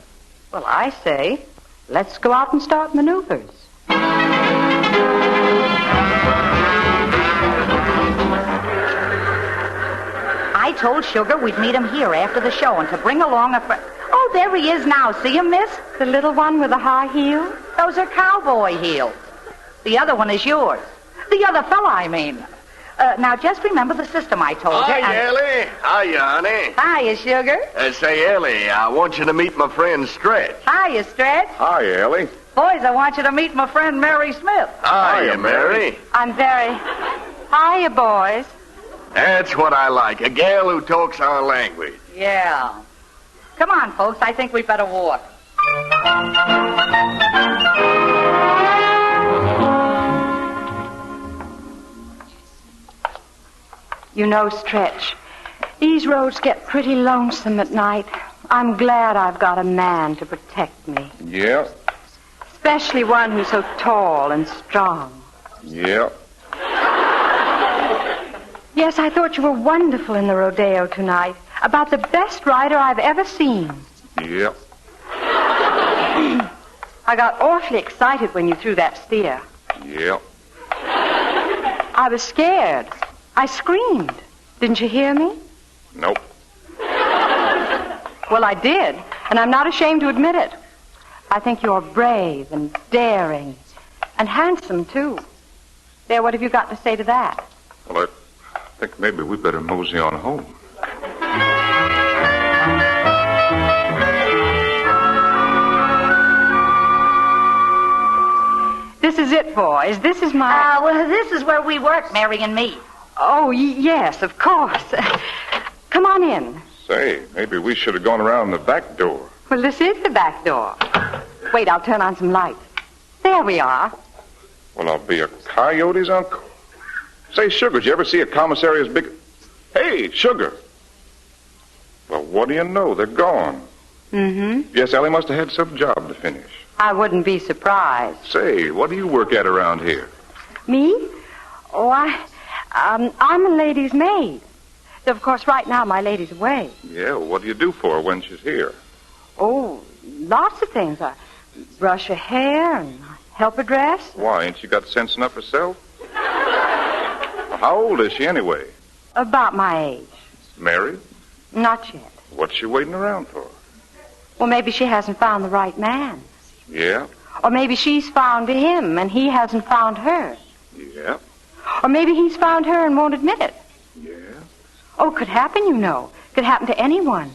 Well, I say, let's go out and start maneuvers. I told Sugar we'd meet him here after the show and to bring along a friend. Oh, there he is now. See him, miss? The little one with the high heel? Those are cowboy heels. The other one is yours. The other fella, I mean. Now, just remember the system I told you. Hi, Ellie. Hiya, honey. Hiya, Sugar. Say, Ellie, I want you to meet my friend Stretch. Hiya, Stretch. Hi, Ellie. Boys, I want you to meet my friend Mary Smith. Hiya, Mary. I'm very... Hiya, boys. That's what I like, a gal who talks our language. Yeah. Come on, folks. I think we better walk. You know, Stretch, these roads get pretty lonesome at night. I'm glad I've got a man to protect me. Yeah. Especially one who's so tall and strong. Yeah. Yes, I thought you were wonderful in the rodeo tonight. About the best rider I've ever seen. Yep. I got awfully excited when you threw that steer. Yep. I was scared. I screamed. Didn't you hear me? Nope. Well, I did, and I'm not ashamed to admit it. I think you're brave and daring and handsome, too. There, what have you got to say to that? Well, I think maybe we better mosey on home. This is it, boys. This is my... well, this is where we work, Mary and me. Oh, yes, of course. Come on in. Say, maybe we should have gone around the back door. Well, this is the back door. Wait, I'll turn on some lights. There we are. Well, I'll be a coyote's uncle. Say, Sugar, did you ever see a commissary as big... Hey, Sugar. Well, what do you know? They're gone. Mm-hmm. Yes, Ellie must have had some job to finish. I wouldn't be surprised. Say, what do you work at around here? Me? Oh, I'm a lady's maid. Though, of course, right now my lady's away. Yeah, well, what do you do for her when she's here? Oh, lots of things. I brush her hair and help her dress. Why, ain't she got sense enough herself? Well, how old is she anyway? About my age. Married? Not yet. What's she waiting around for? Well, maybe she hasn't found the right man. Yeah. Or maybe she's found him and he hasn't found her. Yeah. Or maybe he's found her and won't admit it. Yeah. Oh, could happen, you know. Could happen to anyone.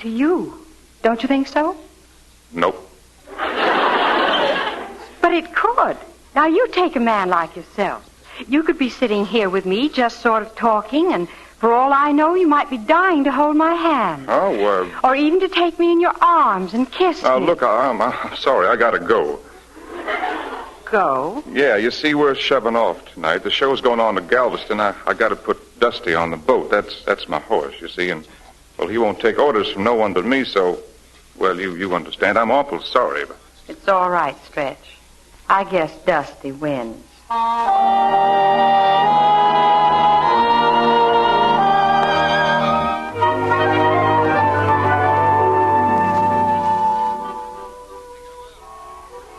To you. Don't you think so? Nope. But it could. Now, you take a man like yourself. You could be sitting here with me, just sort of talking, and for all I know, you might be dying to hold my hand. Oh, Or even to take me in your arms and kiss me. Look, I'm sorry. I gotta go. Go? Yeah, you see, we're shoving off tonight. The show's going on to Galveston. I gotta put Dusty on the boat. That's my horse, you see, and, well, he won't take orders from no one but me, so, well, you understand. I'm awful sorry, but... It's all right, Stretch. I guess Dusty wins.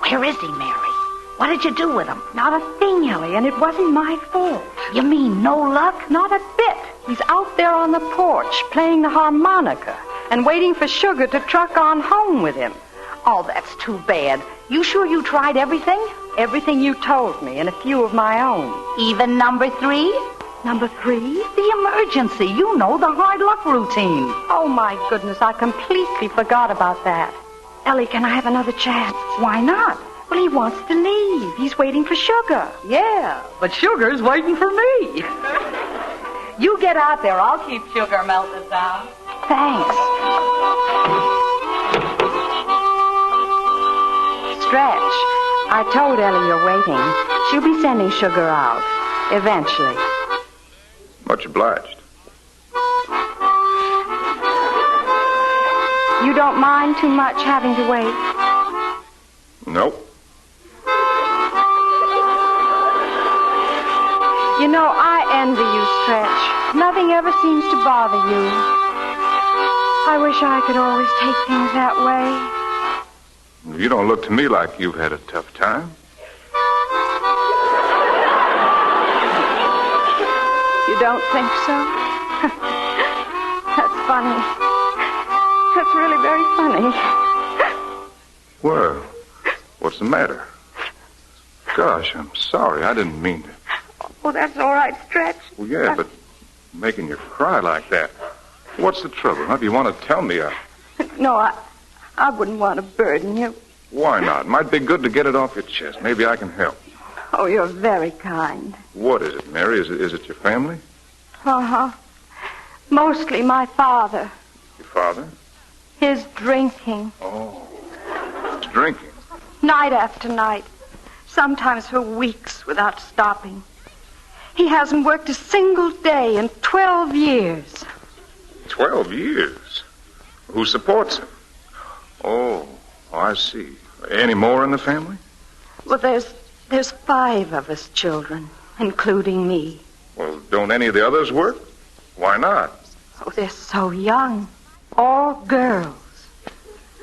Where is he, Mary? What did you do with him? Not a thing, Ellie, and it wasn't my fault. You mean no luck? Not a bit. He's out there on the porch playing the harmonica and waiting for Sugar to truck on home with him. Oh, that's too bad. You sure you tried everything? Everything you told me, and a few of my own. Even number 3? Number 3? The emergency. You know, the hard luck routine. Oh, my goodness, I completely forgot about that. Ellie, can I have another chance? Why not? Well, he wants to leave. He's waiting for Sugar. Yeah, but Sugar's waiting for me. You get out there. I'll keep Sugar melted down. Thanks. Stretch, I told Ellie you're waiting. She'll be sending Sugar out. Eventually. Much obliged. You don't mind too much having to wait? Nope. You know, I envy you, Stretch. Nothing ever seems to bother you. I wish I could always take things that way. You don't look to me like you've had a tough time. You don't think so? That's funny. That's really very funny. Well, what's the matter? Gosh, I'm sorry. I didn't mean to. Oh, that's all right, Stretch. Well, yeah, but making you cry like that. What's the trouble? If you want to tell me, No, I wouldn't want to burden you. Why not? Might be good to get it off your chest. Maybe I can help. Oh, you're very kind. What is it, Mary? Is it your family? Uh-huh. Mostly my father. Your father? His drinking. Oh. His drinking? Night after night. Sometimes for weeks without stopping. He hasn't worked a single day in 12 years. 12 years? Who supports him? Oh, I see. Any more in the family? Well, there's 5 of us children, including me. Well, don't any of the others work? Why not? Oh, they're so young. All girls.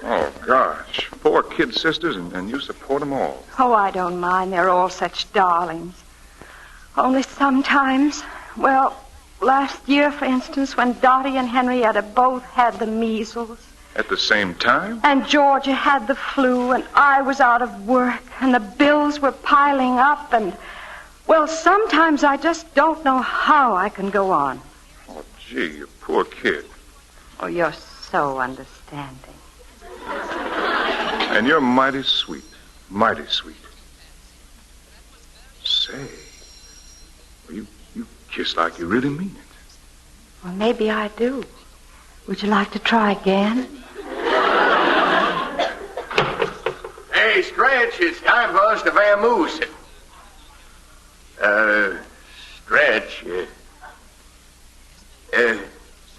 Oh, gosh. 4 kid sisters, and you support them all. Oh, I don't mind. They're all such darlings. Only sometimes, well, last year, for instance, when Dottie and Henrietta both had the measles. At the same time? And Georgia had the flu, and I was out of work, and the bills were piling up, and, well, sometimes I just don't know how I can go on. Oh, gee, you poor kid. Oh, you're so understanding. And you're mighty sweet. Mighty sweet. Say, you kiss like you really mean it. Well, maybe I do. Would you like to try again? Hey, Stretch, it's time for us to vamoose. Stretch,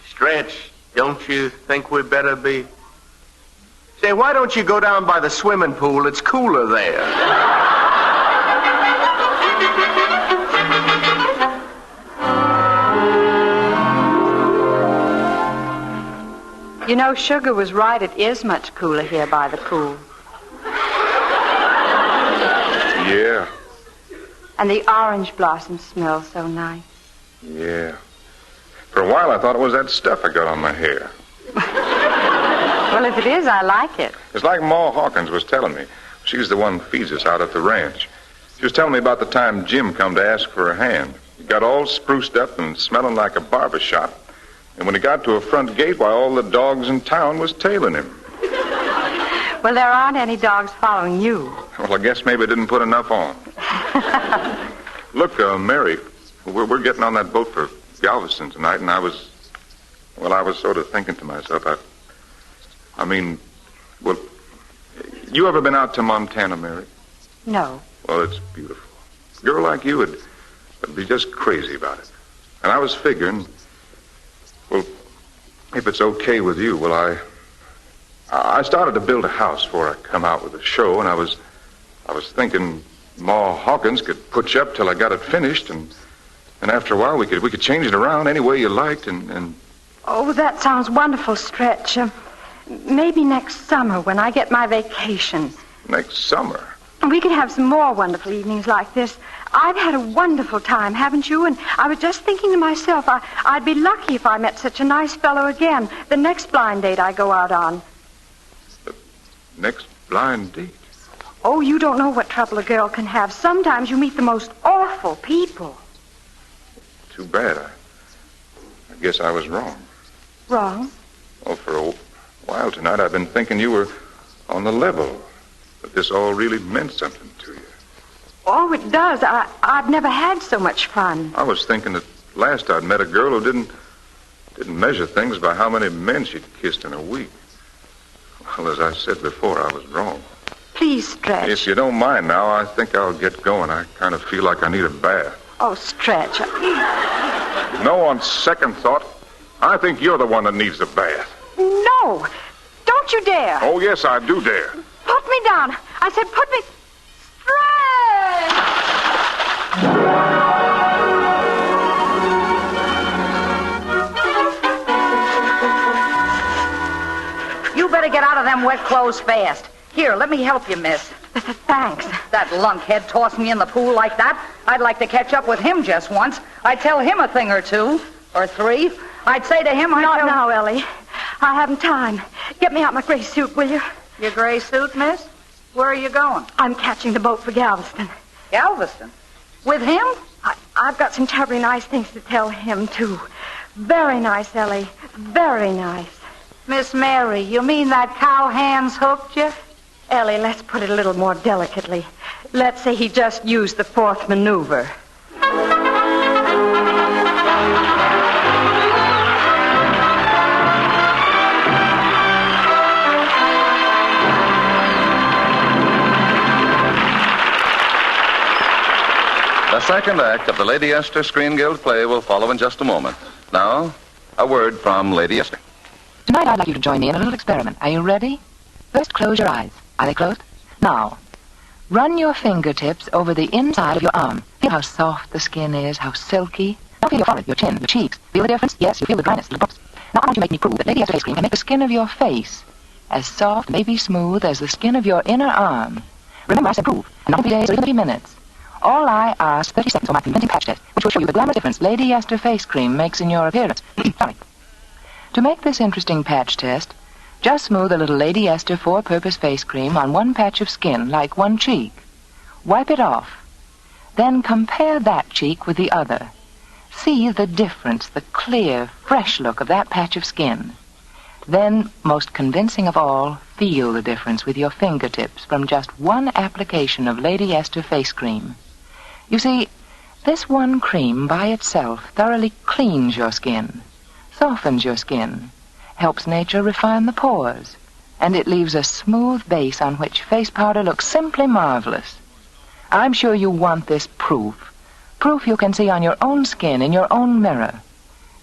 Stretch, don't you think we better be... Say, why don't you go down by the swimming pool? It's cooler there. You know, Sugar was right. It is much cooler here by the pool. Yeah. And the orange blossoms smell so nice. Yeah. For a while, I thought it was that stuff I got on my hair. Well, if it is, I like it. It's like Ma Hawkins was telling me. She's the one who feeds us out at the ranch. She was telling me about the time Jim come to ask for a hand. He got all spruced up and smelling like a barber shop. And when he got to a front gate, why, all the dogs in town was tailing him. Well, there aren't any dogs following you. Well, I guess maybe I didn't put enough on. Look, Mary, we're getting on that boat for Galveston tonight, and I was sort of thinking to myself, you ever been out to Montana, Mary? No. Well, it's beautiful. A girl like you would be just crazy about it. And I was figuring, well, if it's okay with you, I started to build a house before I come out with a show, and I was thinking Ma Hawkins could put you up till I got it finished, and after a while we could change it around any way you liked, and... Oh, that sounds wonderful, Stretch. Maybe next summer when I get my vacation. Next summer? We could have some more wonderful evenings like this. I've had a wonderful time, haven't you? And I was just thinking to myself, I'd be lucky if I met such a nice fellow again the next blind date I go out on. The next blind date? Oh, you don't know what trouble a girl can have. Sometimes you meet the most awful people. Too bad. I guess I was wrong. Wrong? Well, for a while tonight, I've been thinking you were on the level, that this all really meant something to you. Oh, it does. I've never had so much fun. I was thinking that last I'd met a girl who didn't measure things by how many men she'd kissed in a week. Well, as I said before, I was wrong. Please, Stretch. If you don't mind now, I think I'll get going. I kind of feel like I need a bath. Oh, Stretch. No, on second thought, I think you're the one that needs a bath. No! Don't you dare! Oh, yes, I do dare. Put me down. I said put me... Stretch! You better get out of them wet clothes fast. Here, let me help you, miss. Thanks. That lunkhead tossing me in the pool like that, I'd like to catch up with him just once. I'd tell him a thing or two, or three. I'd say to him... Not now, Ellie. I haven't time. Get me out my gray suit, will you? Your gray suit, miss? Where are you going? I'm catching the boat for Galveston. Galveston? With him? I've got some terribly nice things to tell him, too. Very nice, Ellie. Very nice. Miss Mary, you mean that cowhands hooked you? Ellie, let's put it a little more delicately. Let's say he just used the fourth maneuver. The second act of the Lady Esther Screen Guild play will follow in just a moment. Now, a word from Lady Esther. Tonight I'd like you to join me in a little experiment. Are you ready? First, close your eyes. Are they closed? Now, run your fingertips over the inside of your arm. Feel how soft the skin is, how silky. Now feel your forehead, your chin, your cheeks. Feel the difference? Yes, you feel the dryness, the bumps. Now I want you to make me prove that Lady Esther Face Cream can make the skin of your face as soft, maybe smooth, as the skin of your inner arm. Remember, I said prove, and not 3 days or even 3 minutes. All I ask 30 seconds for my convincing patch test, which will show you the glamorous difference Lady Esther Face Cream makes in your appearance. Sorry. To make this interesting patch test, just smooth a little Lady Esther four-purpose face cream on one patch of skin, like one cheek. Wipe it off. Then compare that cheek with the other. See the difference, the clear, fresh look of that patch of skin. Then, most convincing of all, feel the difference with your fingertips from just one application of Lady Esther face cream. You see, this one cream by itself thoroughly cleans your skin, softens your skin, helps nature refine the pores, and it leaves a smooth base on which face powder looks simply marvelous. I'm sure you want this proof you can see on your own skin in your own mirror.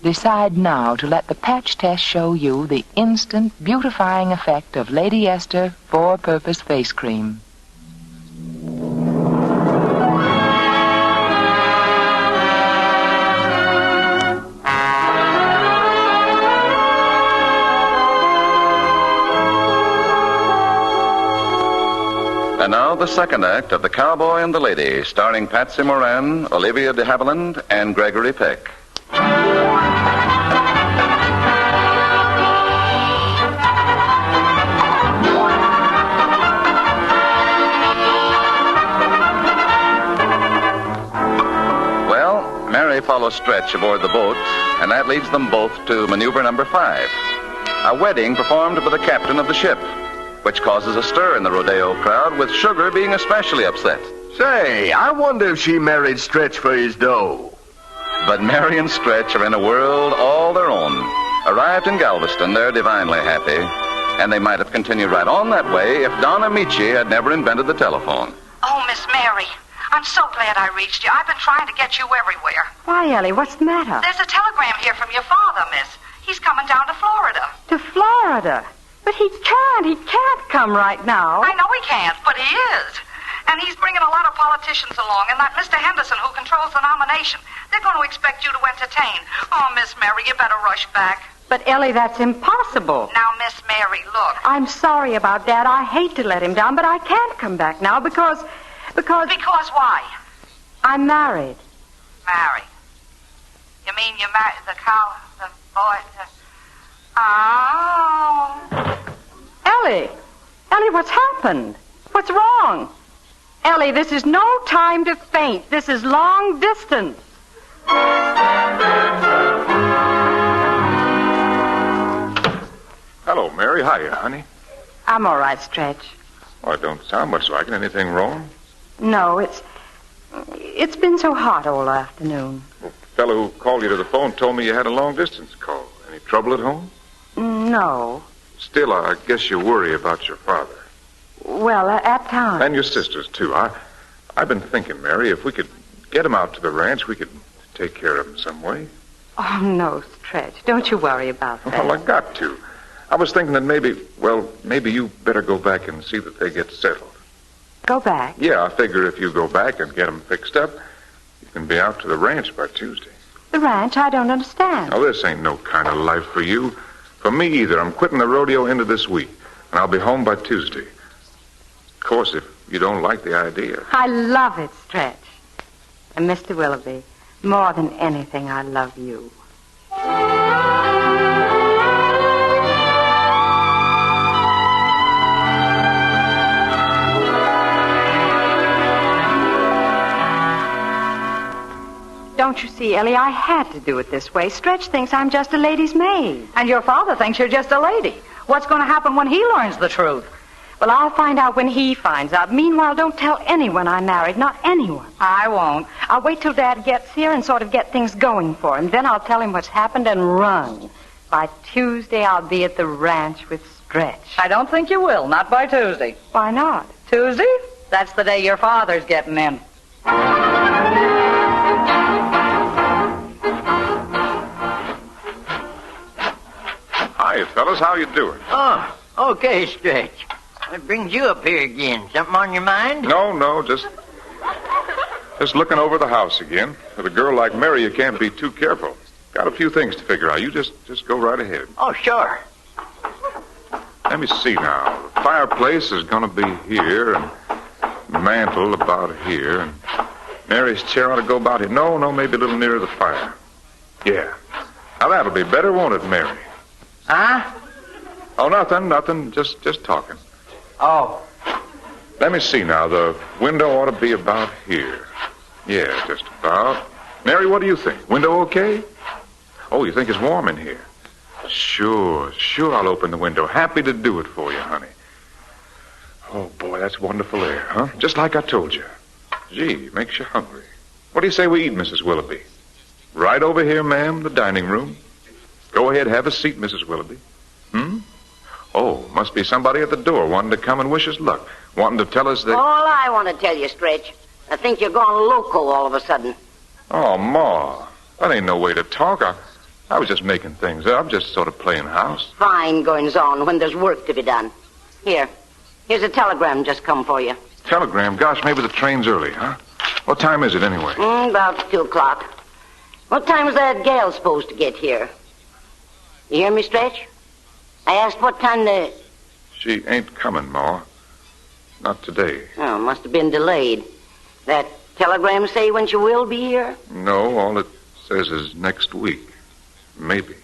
Decide now to let the patch test show you the instant beautifying effect of Lady Esther four-purpose face cream. And now the second act of The Cowboy and the Lady, starring Patsy Moran, Olivia de Havilland, and Gregory Peck. follow Stretch aboard the boat, and that leads them both to maneuver number 5. A wedding performed by the captain of the ship, which causes a stir in the rodeo crowd, with Sugar being especially upset. Say, I wonder if she married Stretch for his dough. But Mary and Stretch are in a world all their own. Arrived in Galveston, they're divinely happy, and they might have continued right on that way if Don Amici had never invented the telephone. Oh, Miss Mary, I'm so glad I reached you. I've been trying to get you everywhere. Why, Ellie, what's the matter? There's a telegram here from your father, miss. He's coming down to Florida. To Florida? But he can't come right now. I know he can't, but he is. And he's bringing a lot of politicians along, and that Mr. Henderson who controls the nomination. They're going to expect you to entertain. Oh, Miss Mary, you better rush back. But, Ellie, that's impossible. Now, Miss Mary, look. I'm sorry about Dad. I hate to let him down, but I can't come back now because... Because why? I'm married. Married? You mean you married the boy? Oh. Ellie, what's happened? What's wrong? Ellie, this is no time to faint. This is long distance. Hello, Mary. Hiya, honey. I'm all right, Stretch. Oh, it don't sound much like it. Anything wrong? No, it's been so hot all afternoon. The fellow who called you to the phone told me you had a long-distance call. Any trouble at home? No. Still, I guess you worry about your father. Well, at times. And your sisters, too. I've been thinking, Mary, if we could get him out to the ranch, we could take care of him some way. Oh, no, Stretch. Don't you worry about that. Well, I got to. I was thinking that maybe you better go back and see that they get settled. Go back? Yeah, I figure if you go back and get them fixed up, you can be out to the ranch by Tuesday. The ranch? I don't understand. Oh, this ain't no kind of life for you. For me either. I'm quitting the rodeo into this week, and I'll be home by Tuesday. Of course, if you don't like the idea. I love it, Stretch. And Mr. Willoughby, more than anything, I love you. Don't you see, Ellie, I had to do it this way. Stretch thinks I'm just a lady's maid. And your father thinks you're just a lady. What's going to happen when he learns the truth? Well, I'll find out when he finds out. Meanwhile, don't tell anyone I'm married. Not anyone. I won't. I'll wait till Dad gets here and sort of get things going for him. Then I'll tell him what's happened and run. By Tuesday, I'll be at the ranch with Stretch. I don't think you will. Not by Tuesday. Why not? Tuesday? That's the day your father's getting in. Hiya, fellas. How you doing? Oh, okay, Stretch. What brings you up here again? Something on your mind? No, just looking over the house again. With a girl like Mary, you can't be too careful. Got a few things to figure out. You just go right ahead. Oh, sure. Let me see now. The fireplace is going to be here, and the mantel about here, and Mary's chair ought to go about here. No, maybe a little nearer the fire. Yeah. Now that'll be better, won't it, Mary? Huh? Oh, nothing. Just talking. Oh. Let me see now. The window ought to be about here. Yeah, just about. Mary, what do you think? Window okay? Oh, you think it's warm in here? Sure, I'll open the window. Happy to do it for you, honey. Oh, boy, that's wonderful air, huh? Just like I told you. Gee, makes you hungry. What do you say we eat, Mrs. Willoughby? Right over here, ma'am, the dining room. Go ahead, have a seat, Mrs. Willoughby. Oh, must be somebody at the door wanting to come and wish us luck. Wanting to tell us that... All I want to tell you, Stretch, I think you're gone loco all of a sudden. Oh, Ma, that ain't no way to talk. I was just making things up, just sort of playing house. Fine goings-on when there's work to be done. Here's a telegram just come for you. Telegram? Gosh, maybe the train's early, huh? What time is it anyway? About 2 o'clock. What time is that gal supposed to get here? You hear me, Stretch? I asked what time the... She ain't coming, Ma. Not today. Oh, must have been delayed. That telegram say when she will be here? No, all it says is next week. Maybe.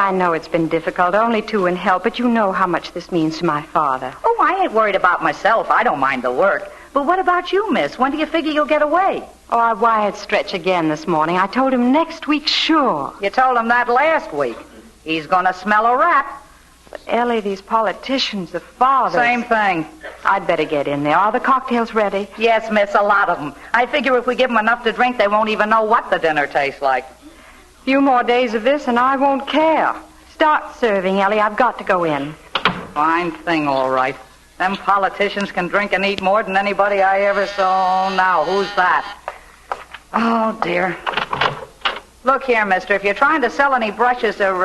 I know it's been difficult, only two in help, but you know how much this means to my father. Oh, I ain't worried about myself. I don't mind the work. But what about you, miss? When do you figure you'll get away? Oh, I wired Stretch again this morning. I told him next week, sure. You told him that last week. He's going to smell a rat. But, Ellie, these politicians, the fathers... Same thing. I'd better get in there. Are the cocktails ready? Yes, miss, a lot of them. I figure if we give them enough to drink, they won't even know what the dinner tastes like. Few more days of this, and I won't care. Start serving, Ellie. I've got to go in. Fine thing, all right. Them politicians can drink and eat more than anybody I ever saw. Now, who's that? Oh, dear. Look here, mister. If you're trying to sell any brushes or,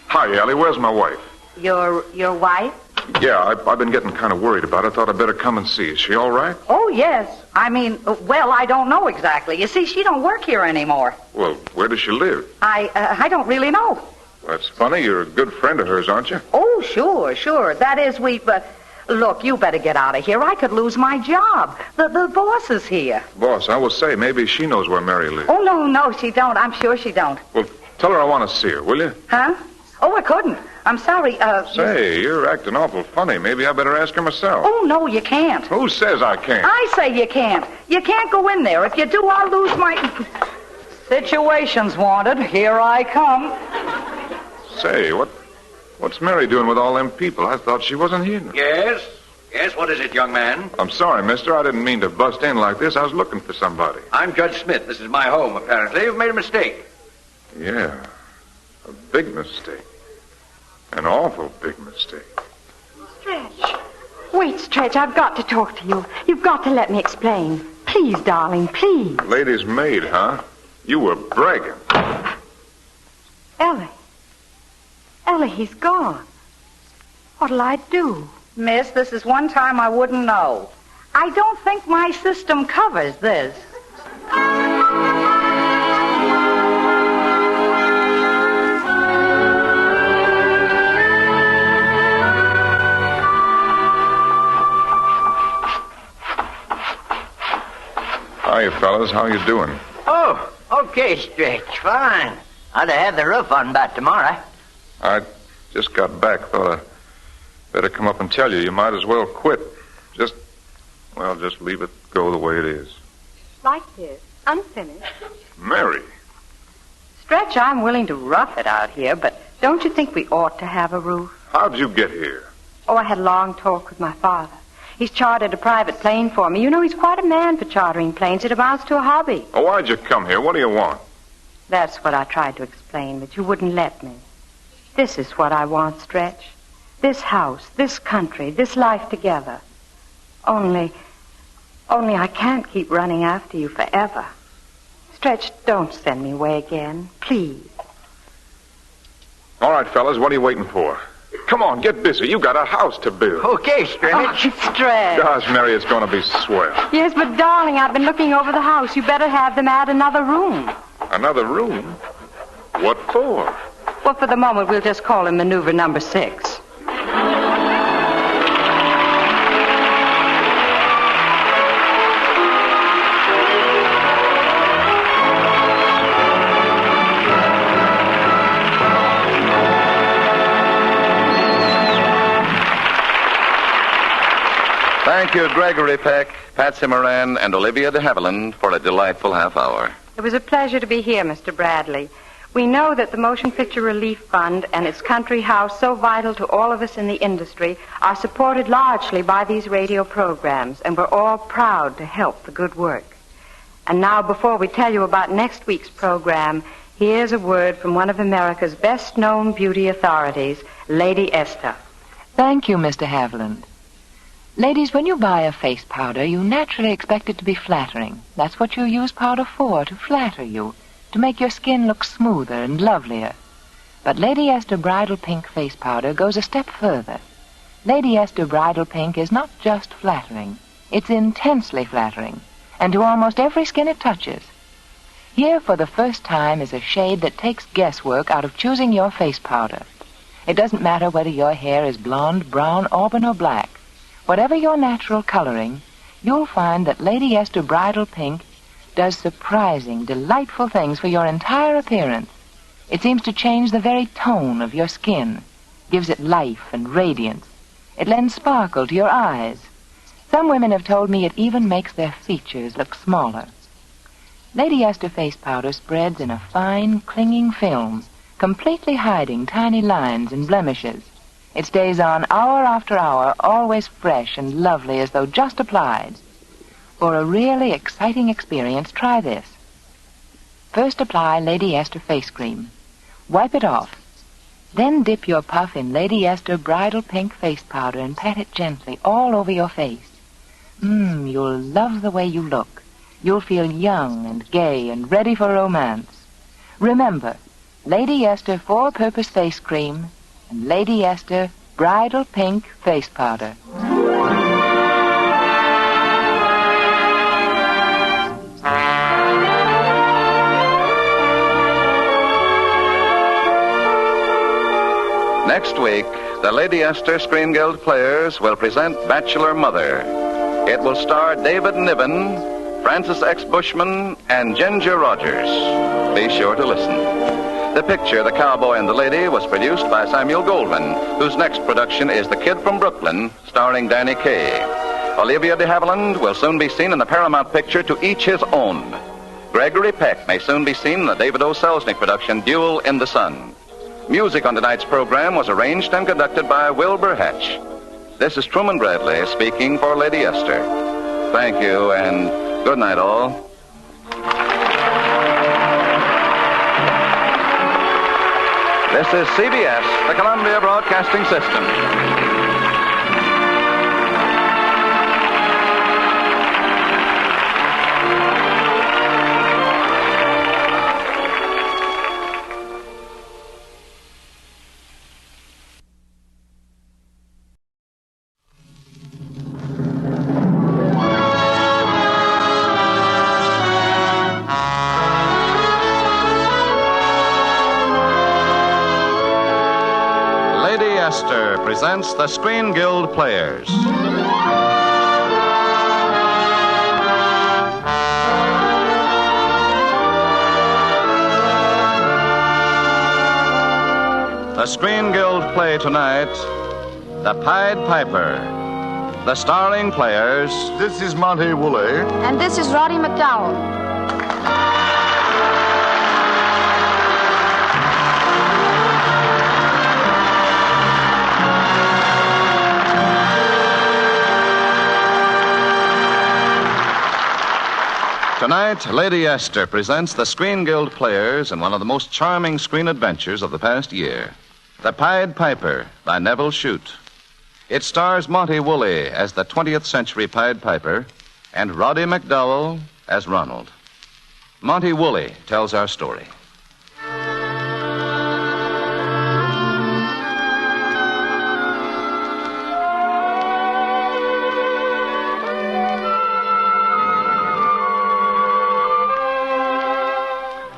Hi, Ellie. Where's my wife? Your wife? Yeah, I've been getting kind of worried about her. Thought I'd better come and see. Is she all right? Oh, yes. I mean, well, I don't know exactly. You see, she don't work here anymore. Well, where does she live? I don't really know. That's funny. You're a good friend of hers, aren't you? Oh, sure. That is, look, you better get out of here. I could lose my job. The boss is here. Boss, I will say, maybe she knows where Mary lives. Oh, no, she don't. I'm sure she don't. Well, tell her I want to see her, will you? Huh? Oh, I couldn't. I'm sorry. Say, you're acting awful funny. Maybe I better ask her myself. Oh, no, you can't. Who says I can't? I say you can't. You can't go in there. If you do, I'll lose my... Situations wanted. Here I come. Say, what's Mary doing with all them people? I thought she wasn't here. Yes, what is it, young man? I'm sorry, mister. I didn't mean to bust in like this. I was looking for somebody. I'm Judge Smith. This is my home, apparently. You've made a mistake. Yeah, a big mistake. An awful big mistake. Stretch. Wait, Stretch. I've got to talk to you. You've got to let me explain. Please, darling, please. Lady's maid, huh? You were bragging. Ellie, he's gone. What'll I do? Miss, this is one time I wouldn't know. I don't think my system covers this. Hiya, fellas. How you doing? Oh, okay, Stretch. Fine. I'd have had the roof on about tomorrow. I just got back. Thought I'd better come up and tell you. You might as well quit. Just leave it go the way it is. Like this, unfinished. Mary. Stretch, I'm willing to rough it out here, but don't you think we ought to have a roof? How'd you get here? Oh, I had a long talk with my father. He's chartered a private plane for me. You know, he's quite a man for chartering planes. It amounts to a hobby. Oh, why'd you come here? What do you want? That's what I tried to explain, but you wouldn't let me. This is what I want, Stretch. This house, this country, this life together. Only I can't keep running after you forever. Stretch, don't send me away again, please. All right, fellas, what are you waiting for? Come on, get busy. You got a house to build. Okay, Stretch. Oh, Stretch. Gosh, Mary, it's going to be swell. Yes, but darling, I've been looking over the house. You better have them add another room. Another room? What for? Well, for the moment, we'll just call him maneuver number 6. Thank you, Gregory Peck, Patsy Moran, and Olivia de Havilland for a delightful half hour. It was a pleasure to be here, Mr. Bradley. We know that the Motion Picture Relief Fund and its country house, so vital to all of us in the industry, are supported largely by these radio programs, and we're all proud to help the good work. And now, before we tell you about next week's program, here's a word from one of America's best-known beauty authorities, Lady Esther. Thank you, Mr. Haviland. Ladies, when you buy a face powder, you naturally expect it to be flattering. That's what you use powder for, to flatter you, to make your skin look smoother and lovelier. But Lady Esther Bridal Pink Face Powder goes a step further. Lady Esther Bridal Pink is not just flattering. It's intensely flattering, and to almost every skin it touches. Here, for the first time, is a shade that takes guesswork out of choosing your face powder. It doesn't matter whether your hair is blonde, brown, auburn, or black. Whatever your natural coloring, you'll find that Lady Esther Bridal Pink does surprising, delightful things for your entire appearance. It seems to change the very tone of your skin, gives it life and radiance. It lends sparkle to your eyes. Some women have told me it even makes their features look smaller. Lady Esther face powder spreads in a fine, clinging film, completely hiding tiny lines and blemishes. It stays on hour after hour, always fresh and lovely as though just applied. For a really exciting experience, try this. First apply Lady Esther face cream. Wipe it off. Then dip your puff in Lady Esther bridal pink face powder and pat it gently all over your face. You'll love the way you look. You'll feel young and gay and ready for romance. Remember, Lady Esther four-purpose face cream and Lady Esther bridal pink face powder. Next week, the Lady Esther Screen Guild Players will present Bachelor Mother. It will star David Niven, Francis X. Bushman, and Ginger Rogers. Be sure to listen. The picture, The Cowboy and the Lady, was produced by Samuel Goldwyn, whose next production is The Kid from Brooklyn, starring Danny Kaye. Olivia de Havilland will soon be seen in the Paramount picture To Each His Own. Gregory Peck may soon be seen in the David O. Selznick production Duel in the Sun. Music on tonight's program was arranged and conducted by Wilbur Hatch. This is Truman Bradley speaking for Lady Esther. Thank you, and good night, all. This is CBS, the Columbia Broadcasting System. Presents the Screen Guild Players. The Screen Guild play tonight, The Pied Piper. The starring players. This is Monty Woolley. And this is Roddy McDowell. Tonight, Lady Esther presents the Screen Guild Players in one of the most charming screen adventures of the past year, The Pied Piper by Neville Shute. It stars Monty Woolley as the 20th century Pied Piper and Roddy McDowell as Ronald. Monty Woolley tells our story.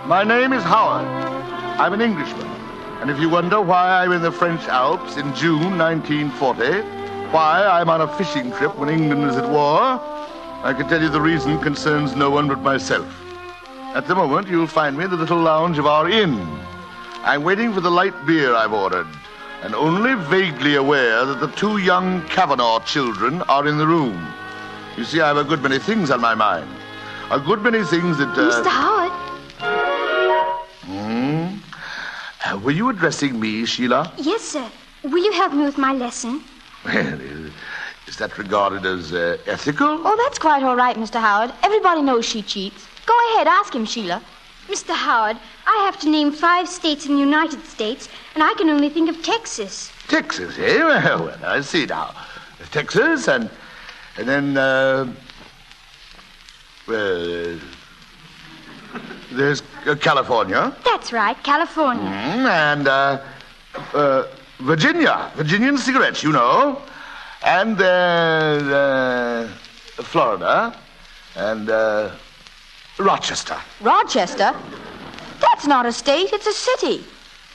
My name is Howard. I'm an Englishman. And if you wonder why I'm in the French Alps in June 1940, why I'm on a fishing trip when England is at war, I can tell you the reason concerns no one but myself. At the moment, you'll find me in the little lounge of our inn. I'm waiting for the light beer I've ordered, and only vaguely aware that the two young Kavanaugh children are in the room. You see, I have a good many things on my mind. A good many things that... Mr. Howard? Were you addressing me, Sheila? Yes, sir. Will you help me with my lesson? Well, is that regarded as ethical? Oh, that's quite all right, Mr. Howard. Everybody knows she cheats. Go ahead, ask him, Sheila. Mr. Howard, I have to name 5 states in the United States, and I can only think of Texas. Texas, eh? Well, I see now. Texas, and then, well, there's California. That's right, California. And Virginia. Virginian cigarettes, you know. And there's Florida. And Rochester. Rochester? That's not a state, it's a city.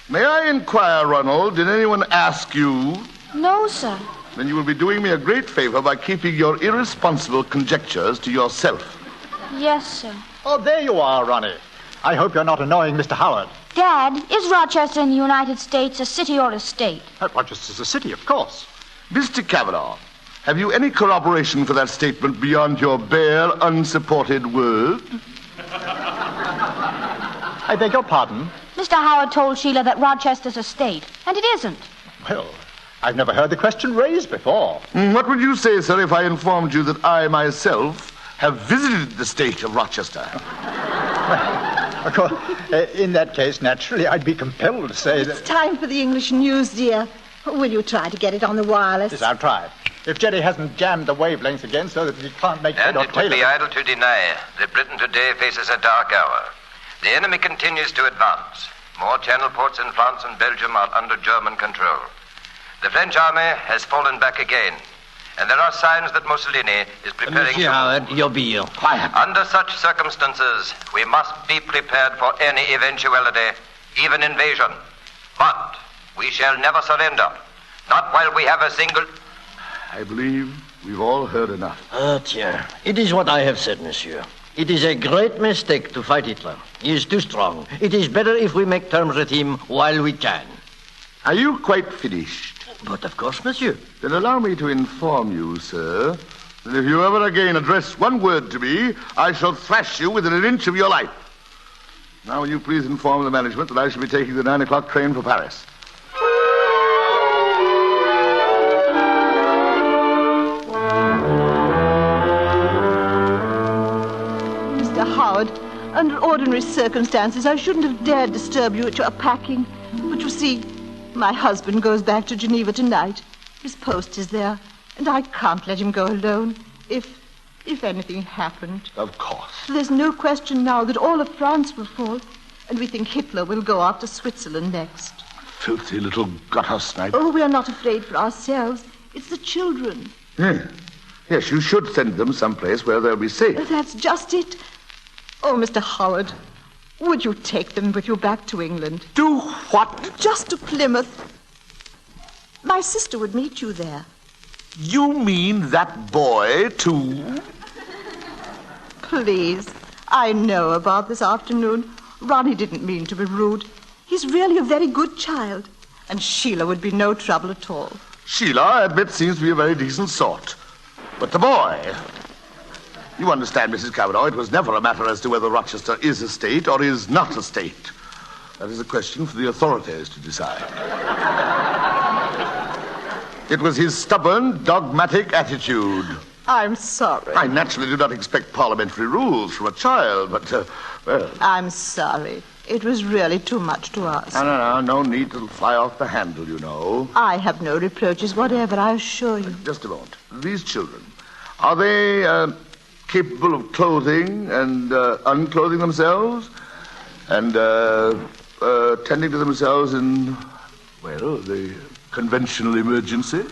May I inquire, Ronald, did anyone ask you? No, sir. Then you will be doing me a great favor by keeping your irresponsible conjectures to yourself. Yes, sir. Oh, there you are, Ronnie. I hope you're not annoying Mr. Howard. Dad, is Rochester in the United States a city or a state? Rochester's a city, of course. Mr. Cavanaugh, have you any corroboration for that statement beyond your bare, unsupported word? I beg your pardon? Mr. Howard told Sheila that Rochester's a state, and it isn't. Well, I've never heard the question raised before. What would you say, sir, if I informed you that I myself have visited the state of Rochester? Of course, in that case, naturally, I'd be compelled to say that... It's time for the English news, dear. Will you try to get it on the wireless? Yes, I'll try. If Jerry hasn't jammed the wavelengths again so that he can't make head or And it would be idle to deny that Britain today faces a dark hour. The enemy continues to advance. More channel ports in France and Belgium are under German control. The French army has fallen back again, and there are signs that Mussolini is preparing Monsieur Howard, your bill. Quiet. Under such circumstances, we must be prepared for any eventuality, even invasion. But we shall never surrender, not while we have a single... I believe we've all heard enough. Tiens, it is what I have said, monsieur. It is a great mistake to fight Hitler. He is too strong. It is better if we make terms with him while we can. Are you quite finished? But of course, monsieur. Then allow me to inform you, sir, that if you ever again address one word to me, I shall thrash you within an inch of your life. Now, will you please inform the management that I shall be taking the 9 o'clock train for Paris? Mr. Howard, under ordinary circumstances, I shouldn't have dared disturb you at your packing. But you see, my husband goes back to Geneva tonight. His post is there, and I can't let him go alone if anything happened. Of course. There's no question now that all of France will fall, and we think Hitler will go after Switzerland next. Filthy little gutter snipe. Oh, we are not afraid for ourselves. It's the children. Yes, you should send them someplace where they'll be safe. That's just it. Oh, Mr. Howard, would you take them with you back to England? Do what? Just to Plymouth. My sister would meet you there. You mean that boy, too? Please. I know about this afternoon. Ronnie didn't mean to be rude. He's really a very good child. And Sheila would be no trouble at all. Sheila, I admit, seems to be a very decent sort. But the boy... You understand, Mrs. Cavanaugh, it was never a matter as to whether Rochester is a state or is not a state. That is a question for the authorities to decide. It was his stubborn, dogmatic attitude. I'm sorry. I naturally do not expect parliamentary rules from a child, but, well... I'm sorry. It was really too much to ask. No need to fly off the handle, you know. I have no reproaches whatever, I assure you. Just a moment. These children, are they capable of clothing and unclothing themselves and tending to themselves in, well, the conventional emergencies?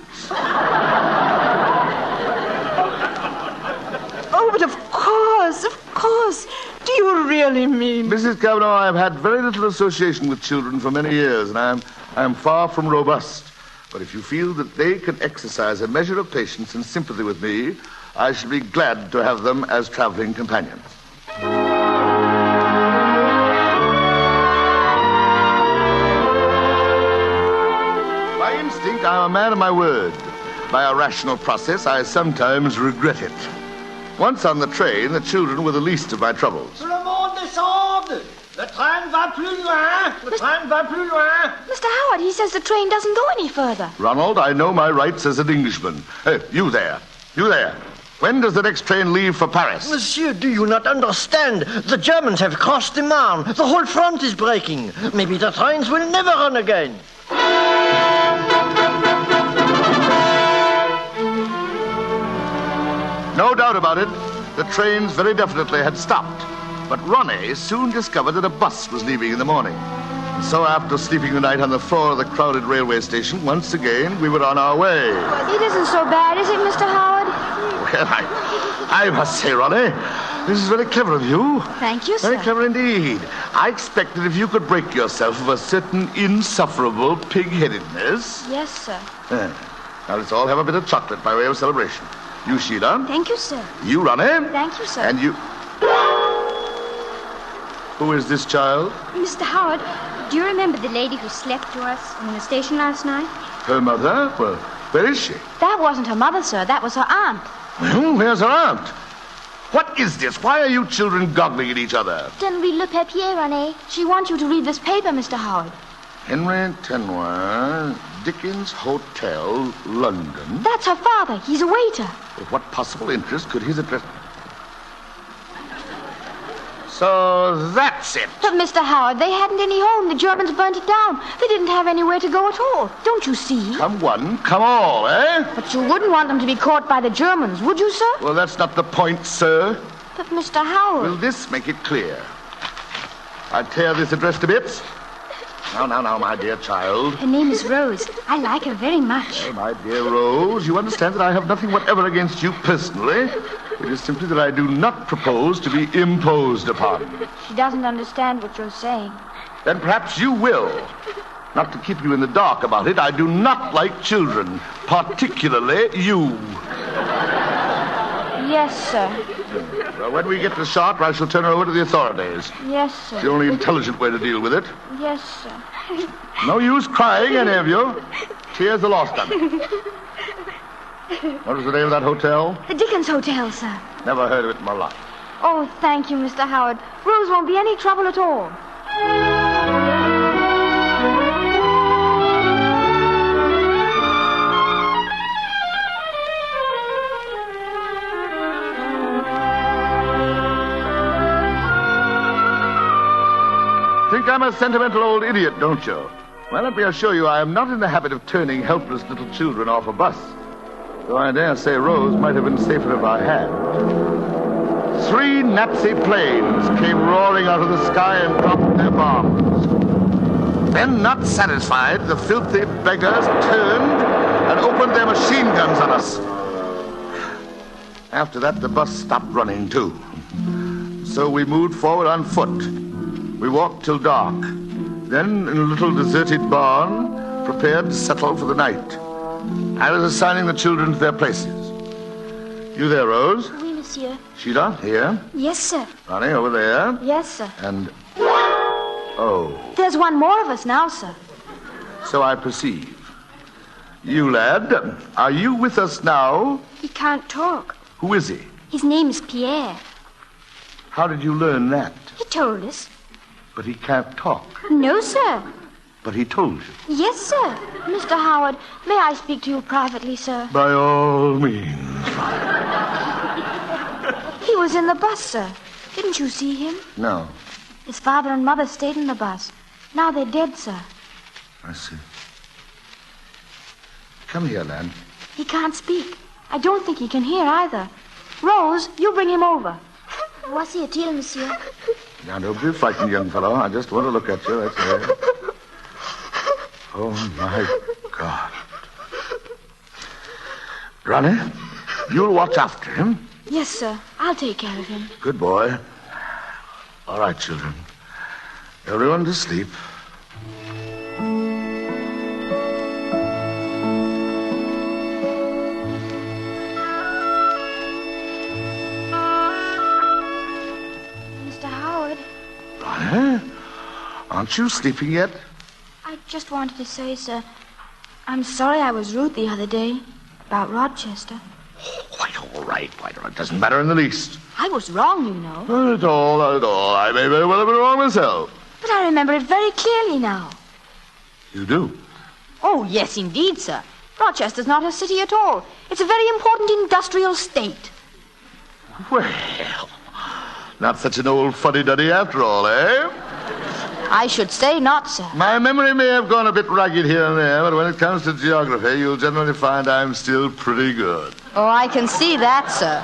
Oh, but of course. Do you really mean... Mrs. Cavanaugh, I've had very little association with children for many years, and I am far from robust. But if you feel that they can exercise a measure of patience and sympathy with me, I shall be glad to have them as traveling companions. By instinct, I'm a man of my word. By a rational process, I sometimes regret it. Once on the train, the children were the least of my troubles. Tout le monde descende! Le train va plus loin! Le train va plus loin! Mr. Howard, he says the train doesn't go any further. Ronald, I know my rights as an Englishman. Hey, you there. When does the next train leave for Paris? Monsieur, do you not understand? The Germans have crossed the Marne. The whole front is breaking. Maybe the trains will never run again. No doubt about it. The trains very definitely had stopped. But Ronnie soon discovered that a bus was leaving in the morning. And so after sleeping the night on the floor of the crowded railway station, once again, we were on our way. It isn't so bad, is it, Mr. Howard? Well, I must say, Ronnie, this is very clever of you. Thank you, sir. Very clever indeed. I expected if you could break yourself of a certain insufferable pig-headedness. Yes, sir. Now, let's all have a bit of chocolate by way of celebration. You, Sheila. Thank you, sir. You, Ronnie. Thank you, sir. And you... Who is this child? Mr. Howard, Do you remember the lady who slept to us in the station last night? Her mother? Well, where is she? That wasn't her mother, sir. That was her aunt. Well, where's her aunt? What is this? Why are you children goggling at each other? Then read Le Papier, René. She wants you to read this paper, Mr. Howard. Henry Tenoir, Dickens Hotel, London. That's her father. He's a waiter. With what possible interest could his address... So that's it. But, Mr. Howard, they hadn't any home. The Germans burnt it down. They didn't have anywhere to go at all. Don't you see? Come one, come all, eh? But you wouldn't want them to be caught by the Germans, would you, sir? Well, that's not the point, sir. But, Mr. Howard... Will this make it clear? I tear this address to bits. Now, my dear child. Her name is Rose. I like her very much. Well, my dear Rose, you understand that I have nothing whatever against you personally. It is simply that I do not propose to be imposed upon. She doesn't understand what you're saying. Then perhaps you will. Not to keep you in the dark about it, I do not like children, particularly you. Yes, sir. Well, when we get to Chartres, I shall turn her over to the authorities. Yes, sir. It's the only intelligent way to deal with it. Yes, sir. No use crying, any of you. Tears are lost on me. What was the name of that hotel? The Dickens Hotel, sir. Never heard of it in my life. Oh, thank you, Mr. Howard. Rose won't be any trouble at all. Think I'm a sentimental old idiot, don't you? Well, let me assure you, I am not in the habit of turning helpless little children off a bus. Though I dare say Rose might have been safer if I had. 3 Nazi planes came roaring out of the sky and dropped their bombs. Then, not satisfied, the filthy beggars turned and opened their machine guns on us. After that, the bus stopped running, too. So we moved forward on foot. We walked till dark. Then, in a little deserted barn, prepared to settle for the night. I was assigning the children to their places. You there, Rose? Oui, monsieur. Sheila, here. Yes, sir. Ronnie, over there. Yes, sir. And... Oh. There's one more of us now, sir. So I perceive. You, lad, are you with us now? He can't talk. Who is he? His name is Pierre. How did you learn that? He told us. But he can't talk. No, sir. But he told you. Yes, sir. Mr. Howard, may I speak to you privately, sir? By all means. He was in the bus, sir. Didn't you see him? No. His father and mother stayed in the bus. Now they're dead, sir. I see. Come here, lad. He can't speak. I don't think he can hear either. Rose, you bring him over. Voici est-il, monsieur? Now, don't be frightened, young fellow. I just want to look at you, that's all. Oh, my God. Ronnie, you'll watch after him. Yes, sir. I'll take care of him. Good boy. All right, children. Everyone to sleep. Mr. Howard. Ronnie, aren't you sleeping yet? I just wanted to say, sir, I'm sorry I was rude the other day about Rochester. Quite all right. It doesn't matter in the least. I was wrong, you know. Not at all. I may very well have been wrong myself. But I remember it very clearly now. You do? Oh, yes, indeed, sir. Rochester's not a city at all. It's a very important industrial state. Well, not such an old fuddy-duddy after all, eh? I should say not, sir. My memory may have gone a bit ragged here and there, but when it comes to geography, you'll generally find I'm still pretty good. Oh, I can see that, sir.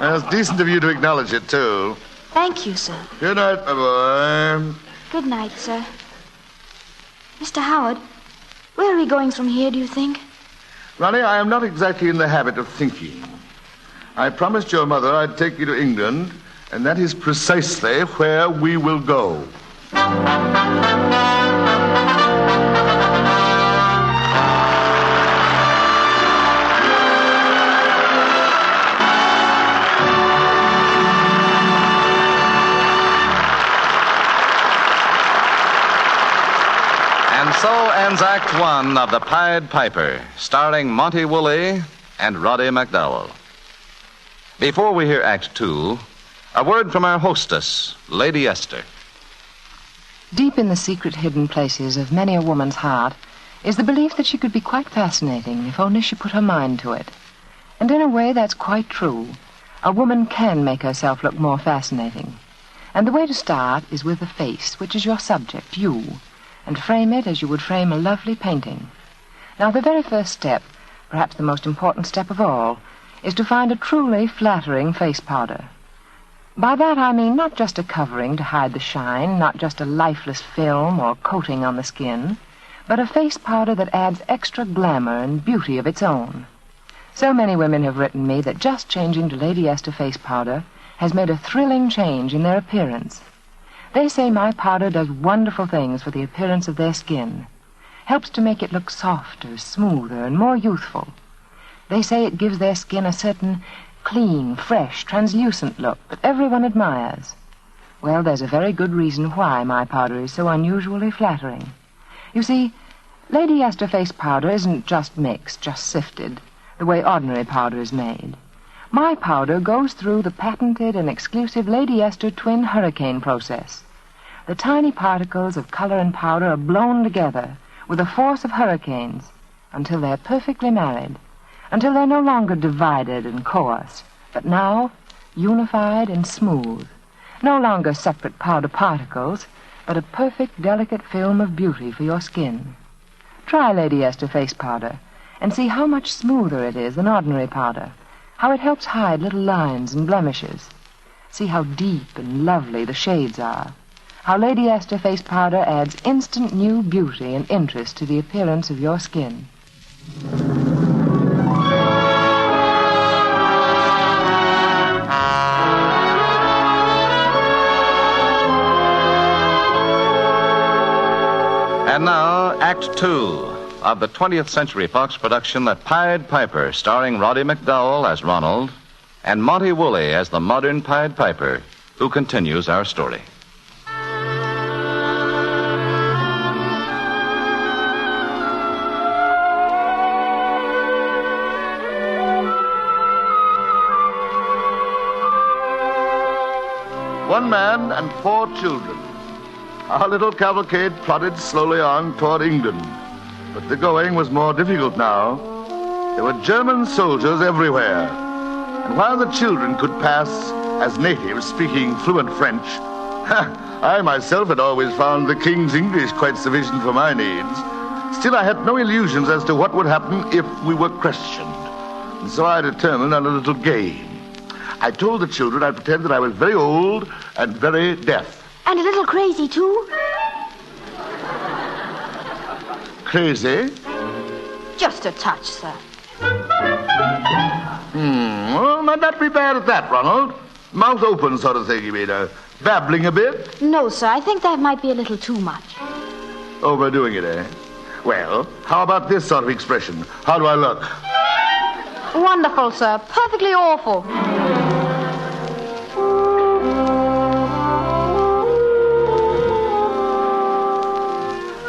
And it's decent of you to acknowledge it, too. Thank you, sir. Good night, my boy. Good night, sir. Mr. Howard, where are we going from here, do you think? Ronnie, I am not exactly in the habit of thinking. I promised your mother I'd take you to England, and that is precisely where we will go. So ends Act One of The Pied Piper, starring Monty Woolley and Roddy McDowell. Before we hear Act Two, a word from our hostess, Lady Esther. Deep in the secret hidden places of many a woman's heart is the belief that she could be quite fascinating if only she put her mind to it. And in a way, that's quite true. A woman can make herself look more fascinating. And the way to start is with the face, which is your subject, you, and frame it as you would frame a lovely painting. Now, the very first step, perhaps the most important step of all, is to find a truly flattering face powder. By that I mean not just a covering to hide the shine, not just a lifeless film or coating on the skin, but a face powder that adds extra glamour and beauty of its own. So many women have written me that just changing to Lady Esther face powder has made a thrilling change in their appearance. They say my powder does wonderful things for the appearance of their skin, helps to make it look softer, smoother, and more youthful. They say it gives their skin a certain clean, fresh, translucent look that everyone admires. Well, there's a very good reason why my powder is so unusually flattering. You see, Lady Esther face powder isn't just mixed, just sifted, the way ordinary powder is made. My powder goes through the patented and exclusive Lady Esther twin hurricane process. The tiny particles of color and powder are blown together with the force of hurricanes until they're perfectly married, until they're no longer divided and coarse, but now unified and smooth. No longer separate powder particles, but a perfect, delicate film of beauty for your skin. Try Lady Esther face powder and see how much smoother it is than ordinary powder, how it helps hide little lines and blemishes. See how deep and lovely the shades are, how Lady Esther face powder adds instant new beauty and interest to the appearance of your skin. And now, Act Two of the 20th Century Fox production, The Pied Piper, starring Roddy McDowell as Ronald and Monty Woolley as the modern Pied Piper, who continues our story. One man and 4 children. Our little cavalcade plodded slowly on toward England, but the going was more difficult now. There were German soldiers everywhere, and while the children could pass as natives speaking fluent French, I myself had always found the King's English quite sufficient for my needs. Still, I had no illusions as to what would happen if we were questioned, and so I determined on a little game. I told the children I'd pretend that I was very old and very deaf. And a little crazy, too. Crazy? Just a touch, sir. Well, might not be bad at that, Ronald. Mouth open sort of thing, you mean, babbling a bit? No, sir, I think that might be a little too much. Overdoing it, eh? Well, how about this sort of expression? How do I look? Wonderful, sir. Perfectly awful.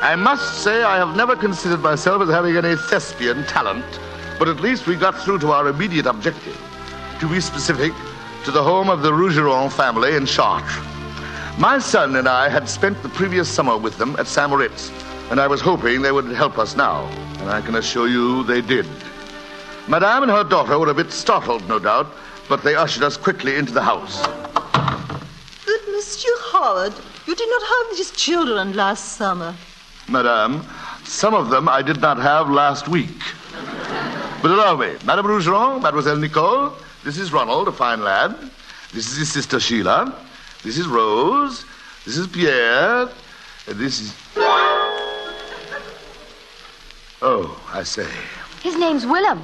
I must say I have never considered myself as having any thespian talent, but at least we got through to our immediate objective. To be specific, to the home of the Rougeron family in Chartres. My son and I had spent the previous summer with them at St. Moritz, and I was hoping they would help us now, and I can assure you they did. Madame and her daughter were a bit startled, no doubt, but they ushered us quickly into the house. But, Monsieur Howard, you did not have these children last summer. Madame, some of them I did not have last week. But allow me, Madame Rougeron, Mademoiselle Nicole, this is Ronald, a fine lad. This is his sister Sheila. This is Rose. This is Pierre. And this is... Oh, I say. His name's Willem.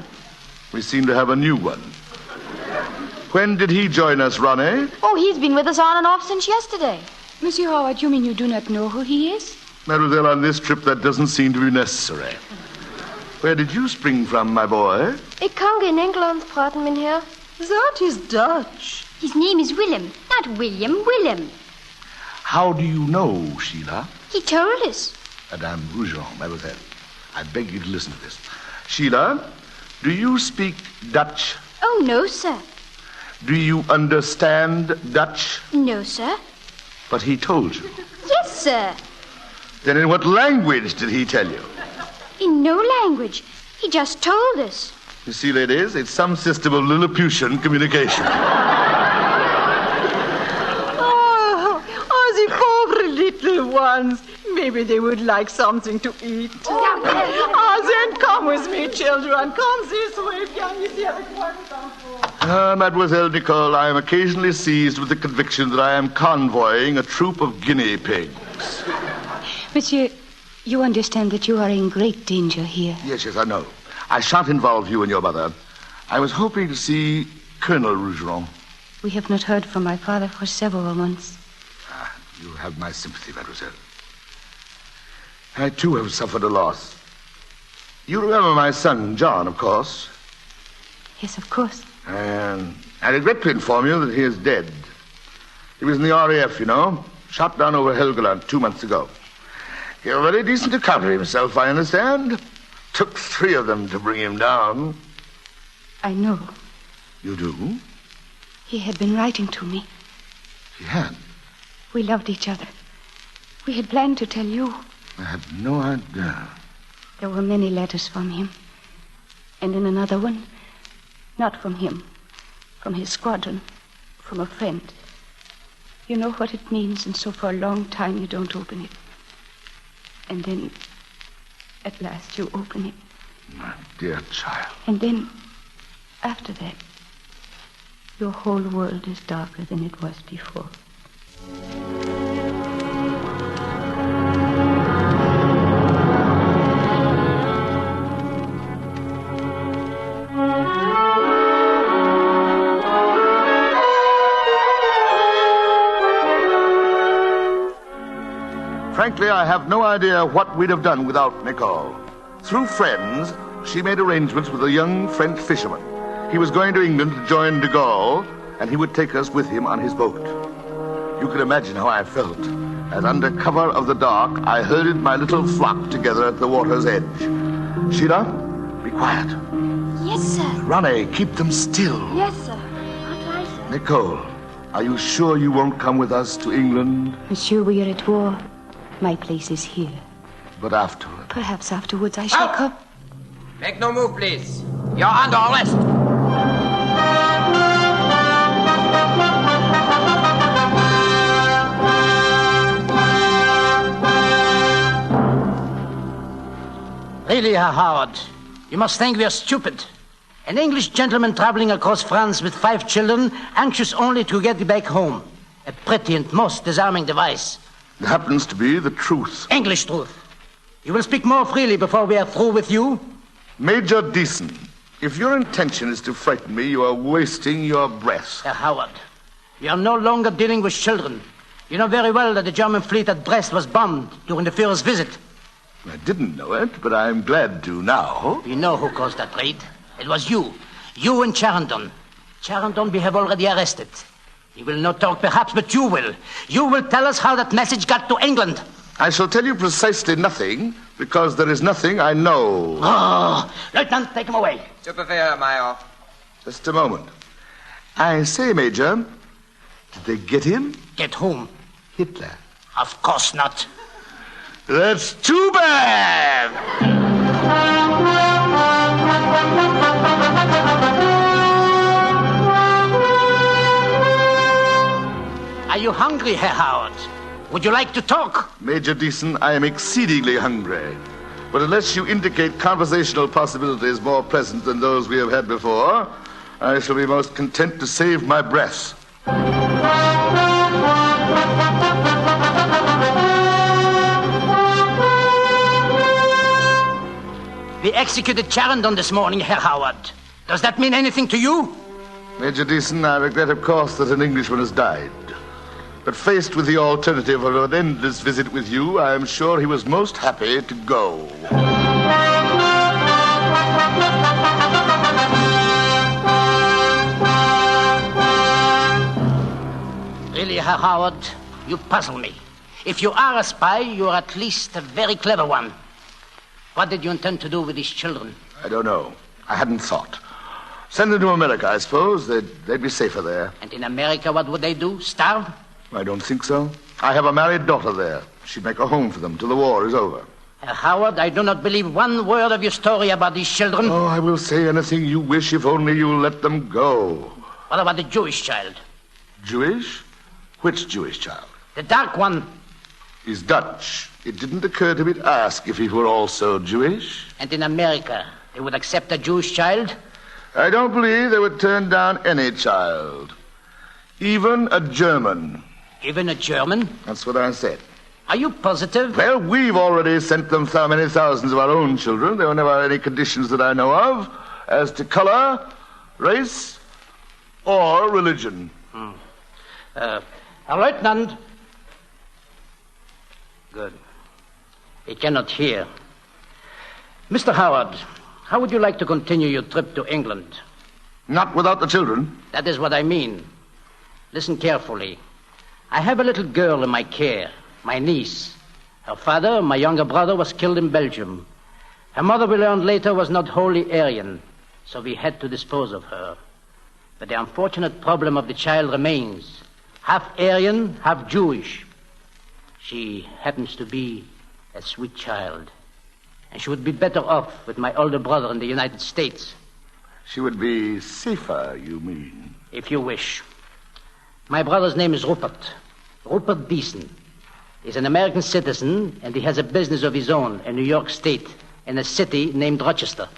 We seem to have a new one. When did he join us, Ronnie? Oh, he's been with us on and off since yesterday. Monsieur Howard, you mean you do not know who he is? Mademoiselle, on this trip that doesn't seem to be necessary. Where did you spring from, my boy? Ik kan geen Englands praten, meneer. That is Dutch. His name is Willem, not William, Willem. How do you know, Sheila? He told us. Madame Rougon, mademoiselle, I beg you to listen to this. Sheila, do you speak Dutch? Oh, no, sir. Do you understand Dutch? No, sir. But he told you. Yes, sir. Then in what language did he tell you? In no language. He just told us. You see, ladies, it's some system of Lilliputian communication. Oh, the poor little ones. Maybe they would like something to eat. Then come with me, children. Come this way. Mademoiselle Nicole, I am occasionally seized with the conviction that I am convoying a troop of guinea pigs. Monsieur, you understand that you are in great danger here. Yes, I know. I shan't involve you and your mother. I was hoping to see Colonel Rougeron. We have not heard from my father for several months. You have my sympathy, mademoiselle. I, too, have suffered a loss. You remember my son, John, of course? Yes, of course. And I regret to inform you that he is dead. He was in the RAF, you know. Shot down over Helgoland 2 months ago. He had a very decent account of himself, I understand. Took 3 of them to bring him down. I know. You do? He had been writing to me. He had? We loved each other. We had planned to tell you. I had no idea. There were many letters from him. And in another one, not from him, from his squadron, from a friend. You know what it means, and so for a long time you don't open it. And then, at last, you open it. My dear child. And then, after that, your whole world is darker than it was before. Frankly, I have no idea what we'd have done without Nicole. Through friends, she made arrangements with a young French fisherman. He was going to England to join de Gaulle, and he would take us with him on his boat. You can imagine how I felt, as under cover of the dark, I herded my little flock together at the water's edge. Sheila, be quiet. Yes, sir. Ronnie, keep them still. Yes, sir. I'll try, sir. Nicole, are you sure you won't come with us to England? Monsieur, we are at war. My place is here. But afterward? Perhaps afterwards I shall come. Make no move, please. You're under arrest. Really, Herr Howard, you must think we are stupid. An English gentleman traveling across France with 5 children, anxious only to get back home. A pretty and most disarming device. It happens to be the truth. English truth. You will speak more freely before we are through with you. Major Deason, if your intention is to frighten me, you are wasting your breath. Herr Howard, we are no longer dealing with children. You know very well that the German fleet at Brest was bombed during the Führer's visit. I didn't know it, but I'm glad to now. We know who caused that raid. It was you. You and Charendon. Charendon we have already arrested. He will not talk, perhaps, but you will. You will tell us how that message got to England. I shall tell you precisely nothing, because there is nothing I know. Oh, Lieutenant, take him away. Superfair, Major. Just a moment. I say, Major, did they get him? Get whom? Hitler. Of course not. That's too bad! Are you hungry, Herr Howard? Would you like to talk? Major Deason, I am exceedingly hungry. But unless you indicate conversational possibilities more present than those we have had before, I shall be most content to save my breath. We executed Charendon this morning, Herr Howard. Does that mean anything to you? Major Deason, I regret, of course, that an Englishman has died. But faced with the alternative of an endless visit with you, I am sure he was most happy to go. Really, Herr Howard, you puzzle me. If you are a spy, you are at least a very clever one. What did you intend to do with these children? I don't know. I hadn't thought. Send them to America, I suppose. They'd be safer there. And in America, what would they do? Starve? I don't think so. I have a married daughter there. She'd make a home for them till the war is over. Howard, I do not believe one word of your story about these children. Oh, I will say anything you wish if only you'll let them go. What about the Jewish child? Jewish? Which Jewish child? The dark one. He's Dutch. It didn't occur to me to ask if he were also Jewish. And in America, they would accept a Jewish child? I don't believe they would turn down any child. Even a German. Even a German? That's what I said. Are you positive? Well, we've already sent them so many thousands of our own children. There were never any conditions that I know of as to color, race, or religion. Lieutenant. Good. He cannot hear. Mr. Howard, how would you like to continue your trip to England? Not without the children. That is what I mean. Listen carefully. I have a little girl in my care. My niece. Her father, my younger brother, was killed in Belgium. Her mother, we learned later, was not wholly Aryan, so we had to dispose of her. But the unfortunate problem of the child remains. Half Aryan, half Jewish. She happens to be a sweet child. And she would be better off with my older brother in the United States. She would be safer, you mean? If you wish. My brother's name is Rupert. Rupert Beeson. He's an American citizen, and he has a business of his own in New York State, in a city named Rochester.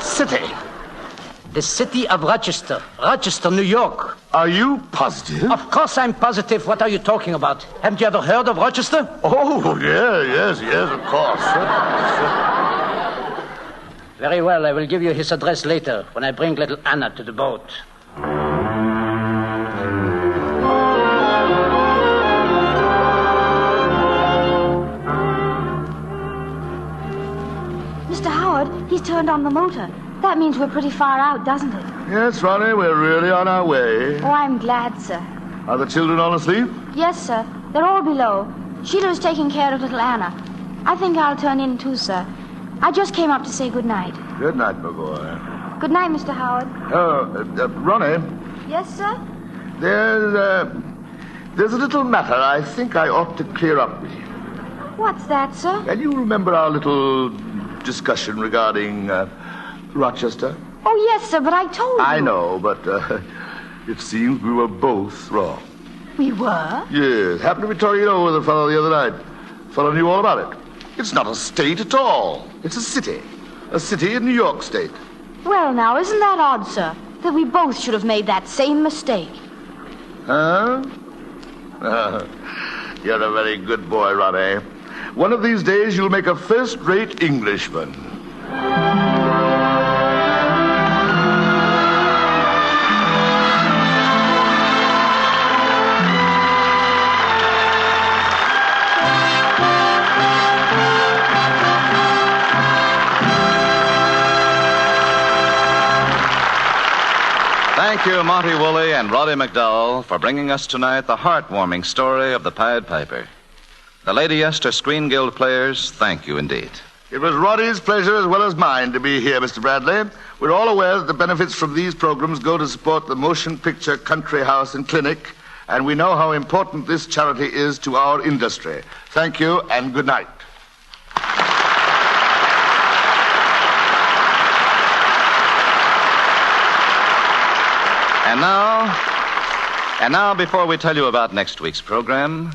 City? The city of Rochester. Rochester, New York. Are you positive? Of course I'm positive. What are you talking about? Haven't you ever heard of Rochester? Oh, yes, of course. Very well, I will give you his address later when I bring little Anna to the boat. Mr. Howard, he's turned on the motor. That means we're pretty far out, doesn't it? Yes, Ronnie, we're really on our way. Oh, I'm glad, sir. Are the children all asleep? Yes, sir. They're all below. Sheila is taking care of little Anna. I think I'll turn in too, sir. I just came up to say good night. Good night, my boy. Good night, Mr. Howard. Ronnie. Yes, sir? There's a little matter I think I ought to clear up with you. What's that, sir? Can you remember our little discussion regarding Rochester? Oh, yes, sir, but I told you. I know, but it seems we were both wrong. We were? Yes. Happened to be talking it over with a fellow the other night. The fellow knew all about it. It's not a state at all. It's a city. A city in New York State. Well, now, isn't that odd, sir? That we both should have made that same mistake. Huh? You're a very good boy, Ronnie. One of these days you'll make a first-rate Englishman. Thank you, Monty Woolley and Roddy McDowell, for bringing us tonight the heartwarming story of the Pied Piper. The Lady Esther Screen Guild players, thank you indeed. It was Roddy's pleasure as well as mine to be here, Mr. Bradley. We're all aware that the benefits from these programs go to support the Motion Picture Country House and Clinic, and we know how important this charity is to our industry. Thank you, and good night. And now, before we tell you about next week's program,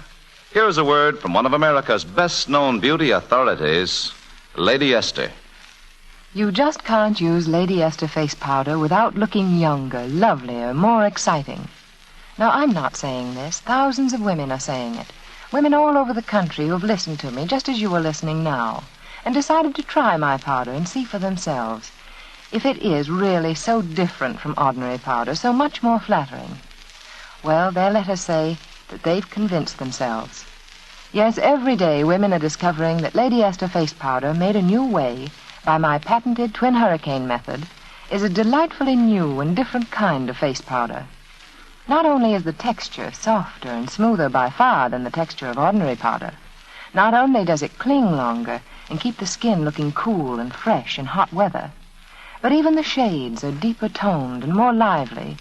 here's a word from one of America's best-known beauty authorities, Lady Esther. You just can't use Lady Esther face powder without looking younger, lovelier, more exciting. Now, I'm not saying this. Thousands of women are saying it. Women all over the country who have listened to me, just as you are listening now, and decided to try my powder and see for themselves if it is really so different from ordinary powder, so much more flattering. Well, their letters say that they've convinced themselves. Yes, every day women are discovering that Lady Esther face powder, made a new way by my patented twin hurricane method, is a delightfully new and different kind of face powder. Not only is the texture softer and smoother by far than the texture of ordinary powder, not only does it cling longer and keep the skin looking cool and fresh in hot weather, but even the shades are deeper toned and more lively,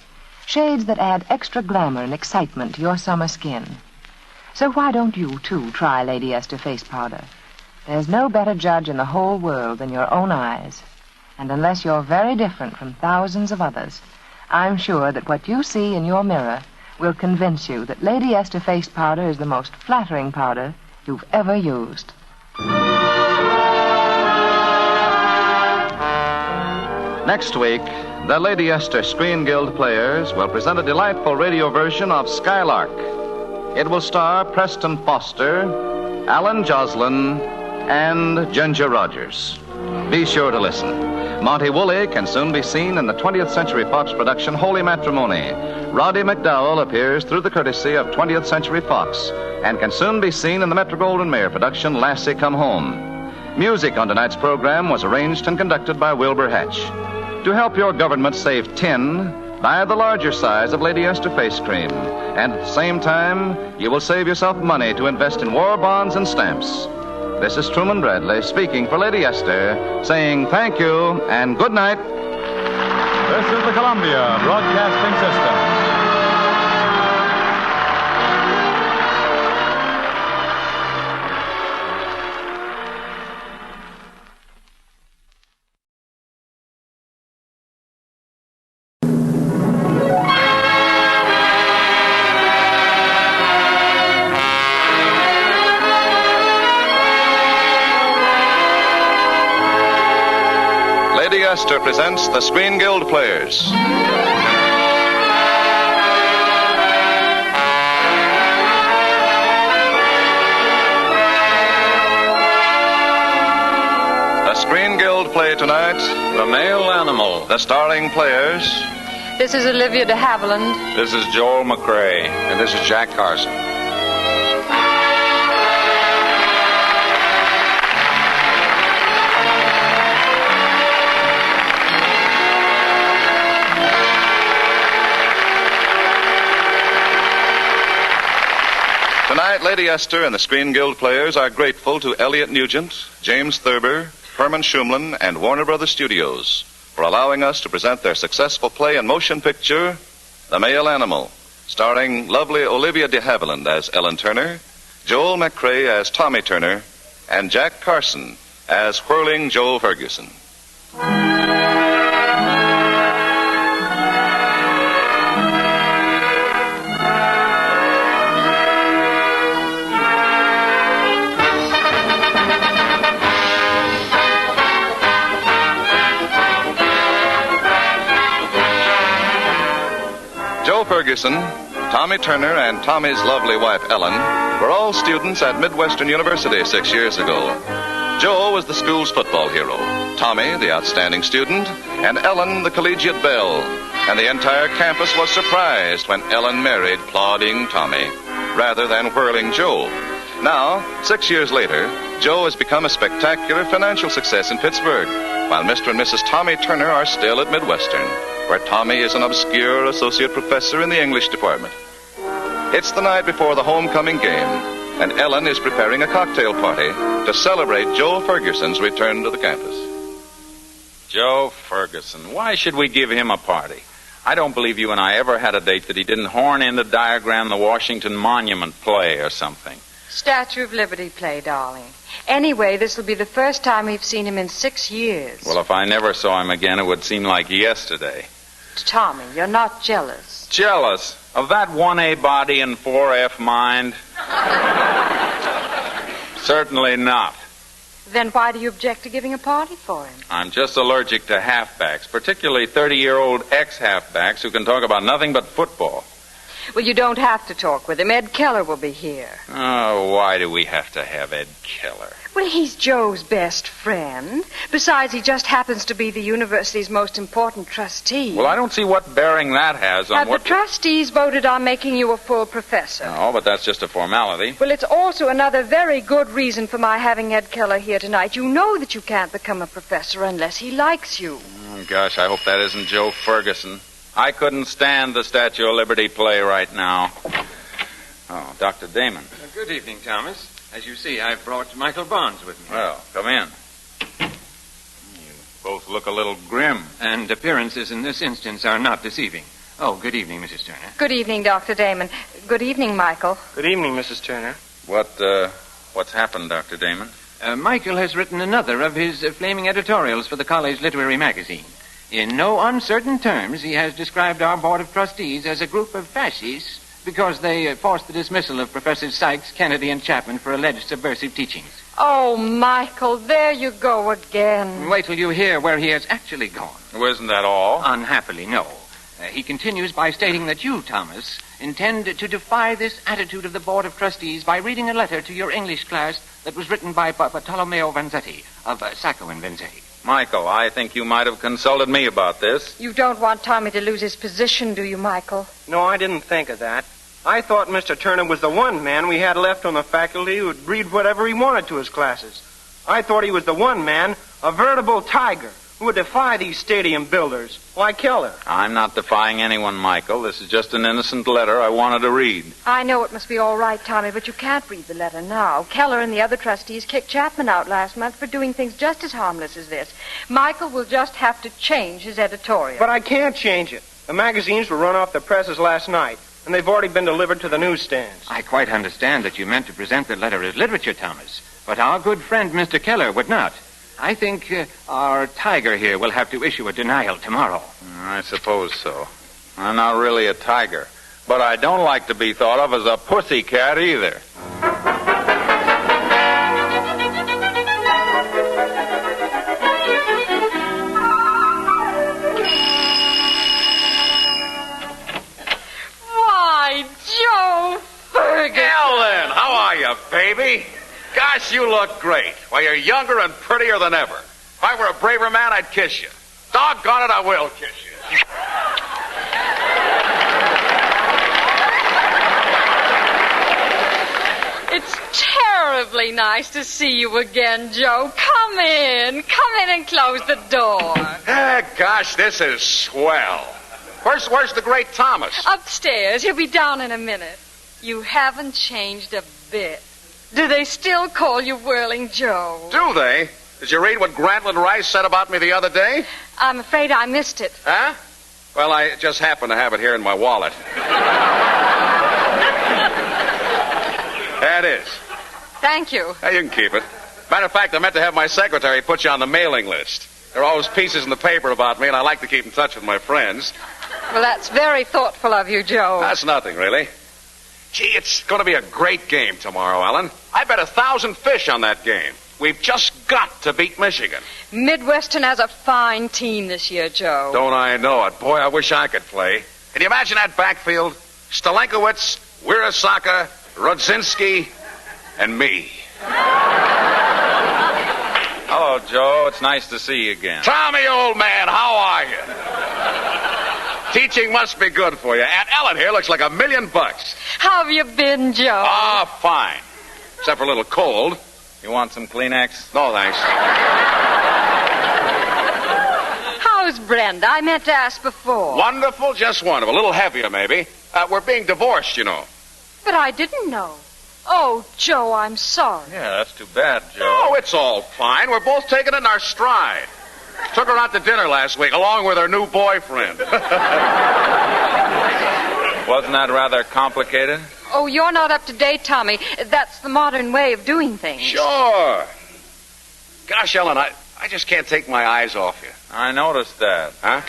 shades that add extra glamour and excitement to your summer skin. So why don't you, too, try Lady Esther face powder? There's no better judge in the whole world than your own eyes. And unless you're very different from thousands of others, I'm sure that what you see in your mirror will convince you that Lady Esther face powder is the most flattering powder you've ever used. Next week, the Lady Esther Screen Guild players will present a delightful radio version of Skylark. It will star Preston Foster, Alan Joslin, and Ginger Rogers. Be sure to listen. Monty Woolley can soon be seen in the 20th Century Fox production Holy Matrimony. Roddy McDowell appears through the courtesy of 20th Century Fox and can soon be seen in the Metro-Goldwyn-Mayer production Lassie Come Home. Music on tonight's program was arranged and conducted by Wilbur Hatch. To help your government save tin, buy the larger size of Lady Esther face cream. And at the same time, you will save yourself money to invest in war bonds and stamps. This is Truman Bradley speaking for Lady Esther, saying thank you and good night. This is the Columbia Broadcasting System. Lady Esther presents the Screen Guild Players. The Screen Guild play tonight, The Male Animal. The starring players. This is Olivia de Havilland. This is Joel McCrae. And this is Jack Carson. Tonight, Lady Esther and the Screen Guild players are grateful to Elliot Nugent, James Thurber, Herman Schumlin, and Warner Brothers Studios for allowing us to present their successful play and motion picture, The Male Animal, starring lovely Olivia de Havilland as Ellen Turner, Joel McCrae as Tommy Turner, and Jack Carson as Whirling Joe Ferguson. Joe Ferguson, Tommy Turner, and Tommy's lovely wife, Ellen, were all students at Midwestern University 6 years ago. Joe was the school's football hero, Tommy, the outstanding student, and Ellen, the collegiate belle. And the entire campus was surprised when Ellen married plodding Tommy rather than whirling Joe. Now, 6 years later, Joe has become a spectacular financial success in Pittsburgh, while Mr. and Mrs. Tommy Turner are still at Midwestern, where Tommy is an obscure associate professor in the English department. It's the night before the homecoming game, and Ellen is preparing a cocktail party to celebrate Joe Ferguson's return to the campus. Joe Ferguson. Why should we give him a party? I don't believe you and I ever had a date that he didn't horn in to diagram the Washington Monument play or something. Statue of Liberty play, darling. Anyway, this will be the first time we've seen him in 6 years. Well, if I never saw him again, it would seem like yesterday. Tommy, you're not jealous. Jealous? Of that 1A body and 4F mind? Certainly not. Then why do you object to giving a party for him? I'm just allergic to halfbacks, particularly 30-year-old ex-halfbacks who can talk about nothing but football. Well, you don't have to talk with him. Ed Keller will be here. Oh, why do we have to have Ed Keller? Well, he's Joe's best friend. Besides, he just happens to be the university's most important trustee. Well, I don't see what bearing that has on Have what... the trustees voted on making you a full professor? No, but that's just a formality. Well, it's also another very good reason for my having Ed Keller here tonight. You know that you can't become a professor unless he likes you. Oh, gosh, I hope that isn't Joe Ferguson. I couldn't stand the Statue of Liberty play right now. Oh, Dr. Damon. Good evening, Thomas. As you see, I've brought Michael Barnes with me. Well, come in. You both look a little grim. And appearances in this instance are not deceiving. Oh, good evening, Mrs. Turner. Good evening, Dr. Damon. Good evening, Michael. Good evening, Mrs. Turner. What's happened, Dr. Damon? Michael has written another of his flaming editorials for the college literary magazine. In no uncertain terms, he has described our board of trustees as a group of fascists because they forced the dismissal of Professors Sykes, Kennedy, and Chapman for alleged subversive teachings. Oh, Michael, there you go again. Wait till you hear where he has actually gone. Well, isn't that all? Unhappily, no. He continues by stating that you, Thomas, intend to defy this attitude of the Board of Trustees by reading a letter to your English class that was written by Bartolomeo Vanzetti of Sacco and Vanzetti. Michael, I think you might have consulted me about this. You don't want Tommy to lose his position, do you, Michael? No, I didn't think of that. I thought Mr. Turner was the one man we had left on the faculty who would read whatever he wanted to his classes. I thought he was the one man, a veritable tiger, who would defy these stadium builders, like Keller. I'm not defying anyone, Michael. This is just an innocent letter I wanted to read. I know it must be all right, Tommy, but you can't read the letter now. Keller and the other trustees kicked Chapman out last month for doing things just as harmless as this. Michael will just have to change his editorial. But I can't change it. The magazines were run off the presses last night, and they've already been delivered to the newsstands. I quite understand that you meant to present the letter as literature, Thomas, but our good friend Mr. Keller would not. I think our tiger here will have to issue a denial tomorrow. I suppose so. I'm not really a tiger, but I don't like to be thought of as a pussycat either. Why, Joe Ferguson! Ellen, how are you, baby? Gosh, you look great. Why, you're younger and prettier than ever. If I were a braver man, I'd kiss you. Doggone it, I will kiss you. It's terribly nice to see you again, Joe. Come in and close the door. Gosh, this is swell. Where's the great Thomas? Upstairs. He'll be down in a minute. You haven't changed a bit. Do they still call you Whirling Joe? Do they? Did you read what Grantland Rice said about me the other day? I'm afraid I missed it. Huh? Well, I just happen to have it here in my wallet. That is. Thank you. Hey, you can keep it. Matter of fact, I meant to have my secretary put you on the mailing list. There are always pieces in the paper about me, and I like to keep in touch with my friends. Well, that's very thoughtful of you, Joe. That's nothing, really. Gee, it's going to be a great game tomorrow, Ellen. I bet 1,000 fish on that game. We've just got to beat Michigan. Midwestern has a fine team this year, Joe. Don't I know it? Boy, I wish I could play. Can you imagine that backfield? Stalenkowitz, Wirasaka, Rodzinski, and me. Hello, Joe. It's nice to see you again. Tommy, old man, how are you? Teaching must be good for you. Aunt Ellen here looks like $1 million. How have you been, Joe? Ah, fine. Except for a little cold. You want some Kleenex? No, thanks. How's Brenda? I meant to ask before. Wonderful, just wonderful. A little heavier, maybe. We're being divorced, you know. But I didn't know. Oh, Joe, I'm sorry. Yeah, that's too bad, Joe. Oh, it's all fine. We're both taking it in our stride. Took her out to dinner last week, along with her new boyfriend. Wasn't that rather complicated? Oh, you're not up to date, Tommy. That's the modern way of doing things. Sure. Gosh, Ellen, I just can't take my eyes off you. I noticed that. Huh?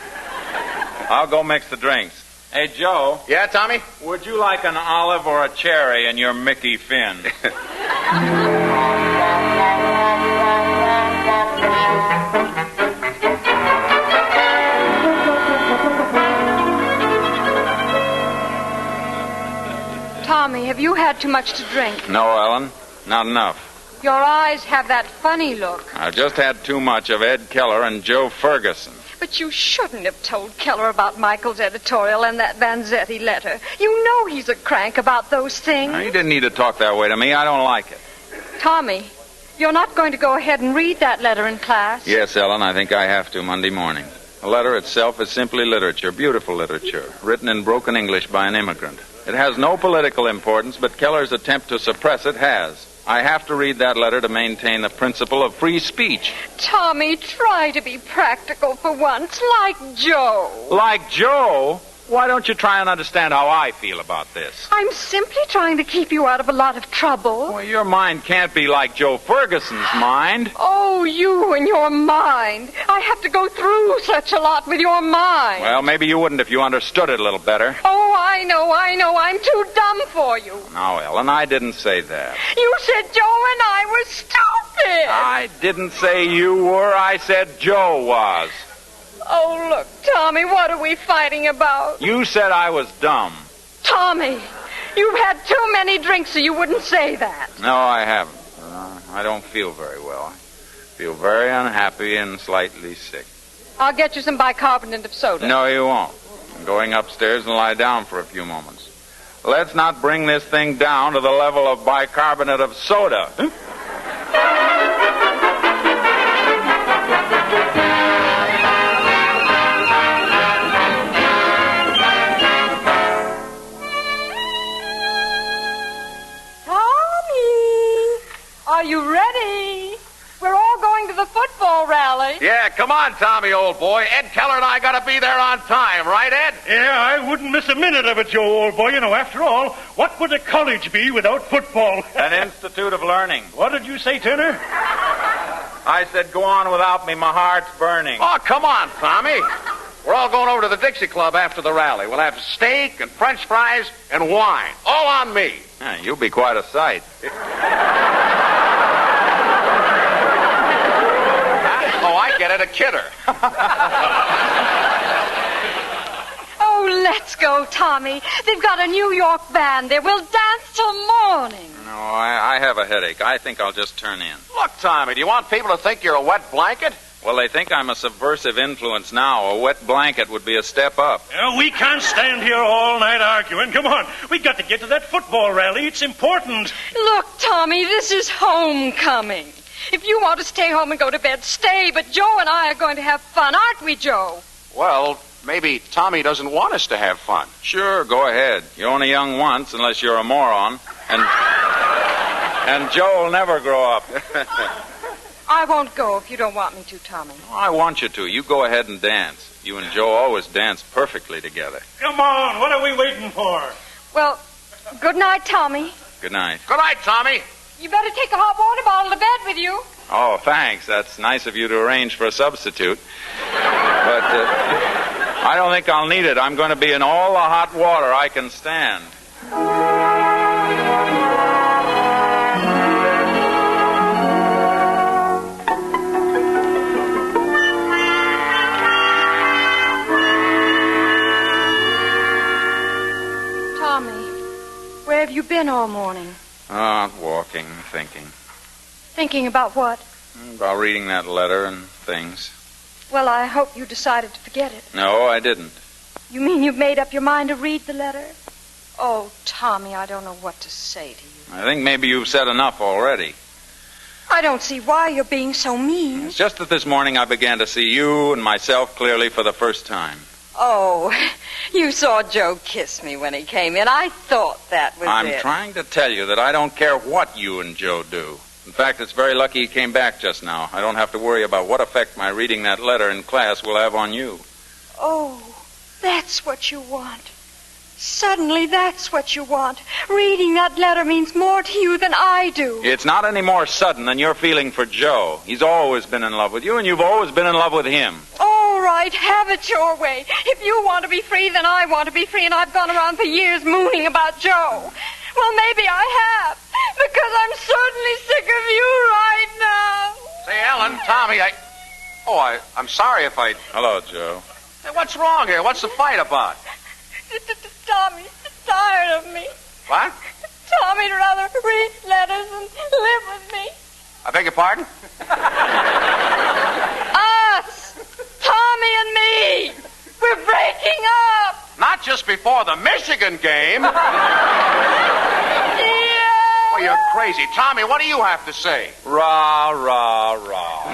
I'll go mix the drinks. Hey, Joe. Yeah, Tommy? Would you like an olive or a cherry in your Mickey Finn? Tommy, have you had too much to drink? No, Ellen. Not enough. Your eyes have that funny look. I've just had too much of Ed Keller and Joe Ferguson. But you shouldn't have told Keller about Michael's editorial and that Vanzetti letter. You know he's a crank about those things. You didn't need to talk that way to me. I don't like it. Tommy, you're not going to go ahead and read that letter in class? Yes, Ellen, I think I have to Monday morning. The letter itself is simply literature, beautiful literature, written in broken English by an immigrant. It has no political importance, but Keller's attempt to suppress it has. I have to read that letter to maintain the principle of free speech. Tommy, try to be practical for once, like Joe. Like Joe? Why don't you try and understand how I feel about this? I'm simply trying to keep you out of a lot of trouble. Well, your mind can't be like Joe Ferguson's mind. Oh, you and your mind. I have to go through such a lot with your mind. Well, maybe you wouldn't if you understood it a little better. Oh, I know. I'm too dumb for you. No, Ellen, I didn't say that. You said Joe and I were stupid. I didn't say you were. I said Joe was. Oh, look, Tommy, what are we fighting about? You said I was dumb. Tommy, you've had too many drinks so you wouldn't say that. No, I haven't. I don't feel very well. I feel very unhappy and slightly sick. I'll get you some bicarbonate of soda. No, you won't. I'm going upstairs and lie down for a few moments. Let's not bring this thing down to the level of bicarbonate of soda. Are you ready? We're all going to the football rally. Yeah, come on, Tommy, old boy. Ed Keller and I got to be there on time, right, Ed? Yeah, I wouldn't miss a minute of it, Joe, old boy. You know, after all, what would a college be without football? An institute of learning. What did you say, Turner? I said, go on without me. My heart's burning. Oh, come on, Tommy. We're all going over to the Dixie Club after the rally. We'll have steak and French fries and wine. All on me. Yeah, you'll be quite a sight. Oh, I get it, a kidder. Oh, let's go, Tommy. They've got a New York band there. We'll dance till morning. No, I have a headache. I think I'll just turn in. Look, Tommy, do you want people to think you're a wet blanket? Well, they think I'm a subversive influence now. A wet blanket would be a step up. We can't stand here all night arguing. Come on. We got to get to that football rally. It's important. Look, Tommy, this is homecoming. If you want to stay home and go to bed, stay. But Joe and I are going to have fun, aren't we, Joe? Well, maybe Tommy doesn't want us to have fun. Sure, go ahead. You're only young once, unless you're a moron. And Joe will never grow up. I won't go if you don't want me to, Tommy. I want you to. You go ahead and dance. You and Joe always dance perfectly together. Come on. What are we waiting for? Well, good night, Tommy. Good night. Good night, Tommy. You better take a hot water bottle to bed with you. Oh, thanks. That's nice of you to arrange for a substitute. But I don't think I'll need it. I'm going to be in all the hot water I can stand. Tommy, where have you been all morning? Walking, thinking. Thinking about what? About reading that letter and things. Well, I hope you decided to forget it. No, I didn't. You mean you've made up your mind to read the letter? Oh, Tommy, I don't know what to say to you. I think maybe you've said enough already. I don't see why you're being so mean. It's just that this morning I began to see you and myself clearly for the first time. Oh, you saw Joe kiss me when he came in. I thought that was I'm it. trying to tell you that I don't care what you and Joe do. In fact, it's very lucky he came back just now. I don't have to worry about what effect my reading that letter in class will have on you. Oh, that's what you want. Suddenly, that's what you want. Reading that letter means more to you than I do. It's not any more sudden than your feeling for Joe. He's always been in love with you, and you've always been in love with him. All right, have it your way. If you want to be free, then I want to be free, and I've gone around for years mooning about Joe. Well, maybe I have, because I'm certainly sick of you right now. Say, Ellen, Tommy, I'm sorry if I... Hello, Joe. Hey, what's wrong here? What's the fight about? Tommy's tired of me. What? Tommy'd rather read letters and live with me. I beg your pardon? Us! Tommy and me! We're breaking up! Not just before the Michigan game. Yeah! Well, you're crazy. Tommy, what do you have to say? Rah, rah, rah.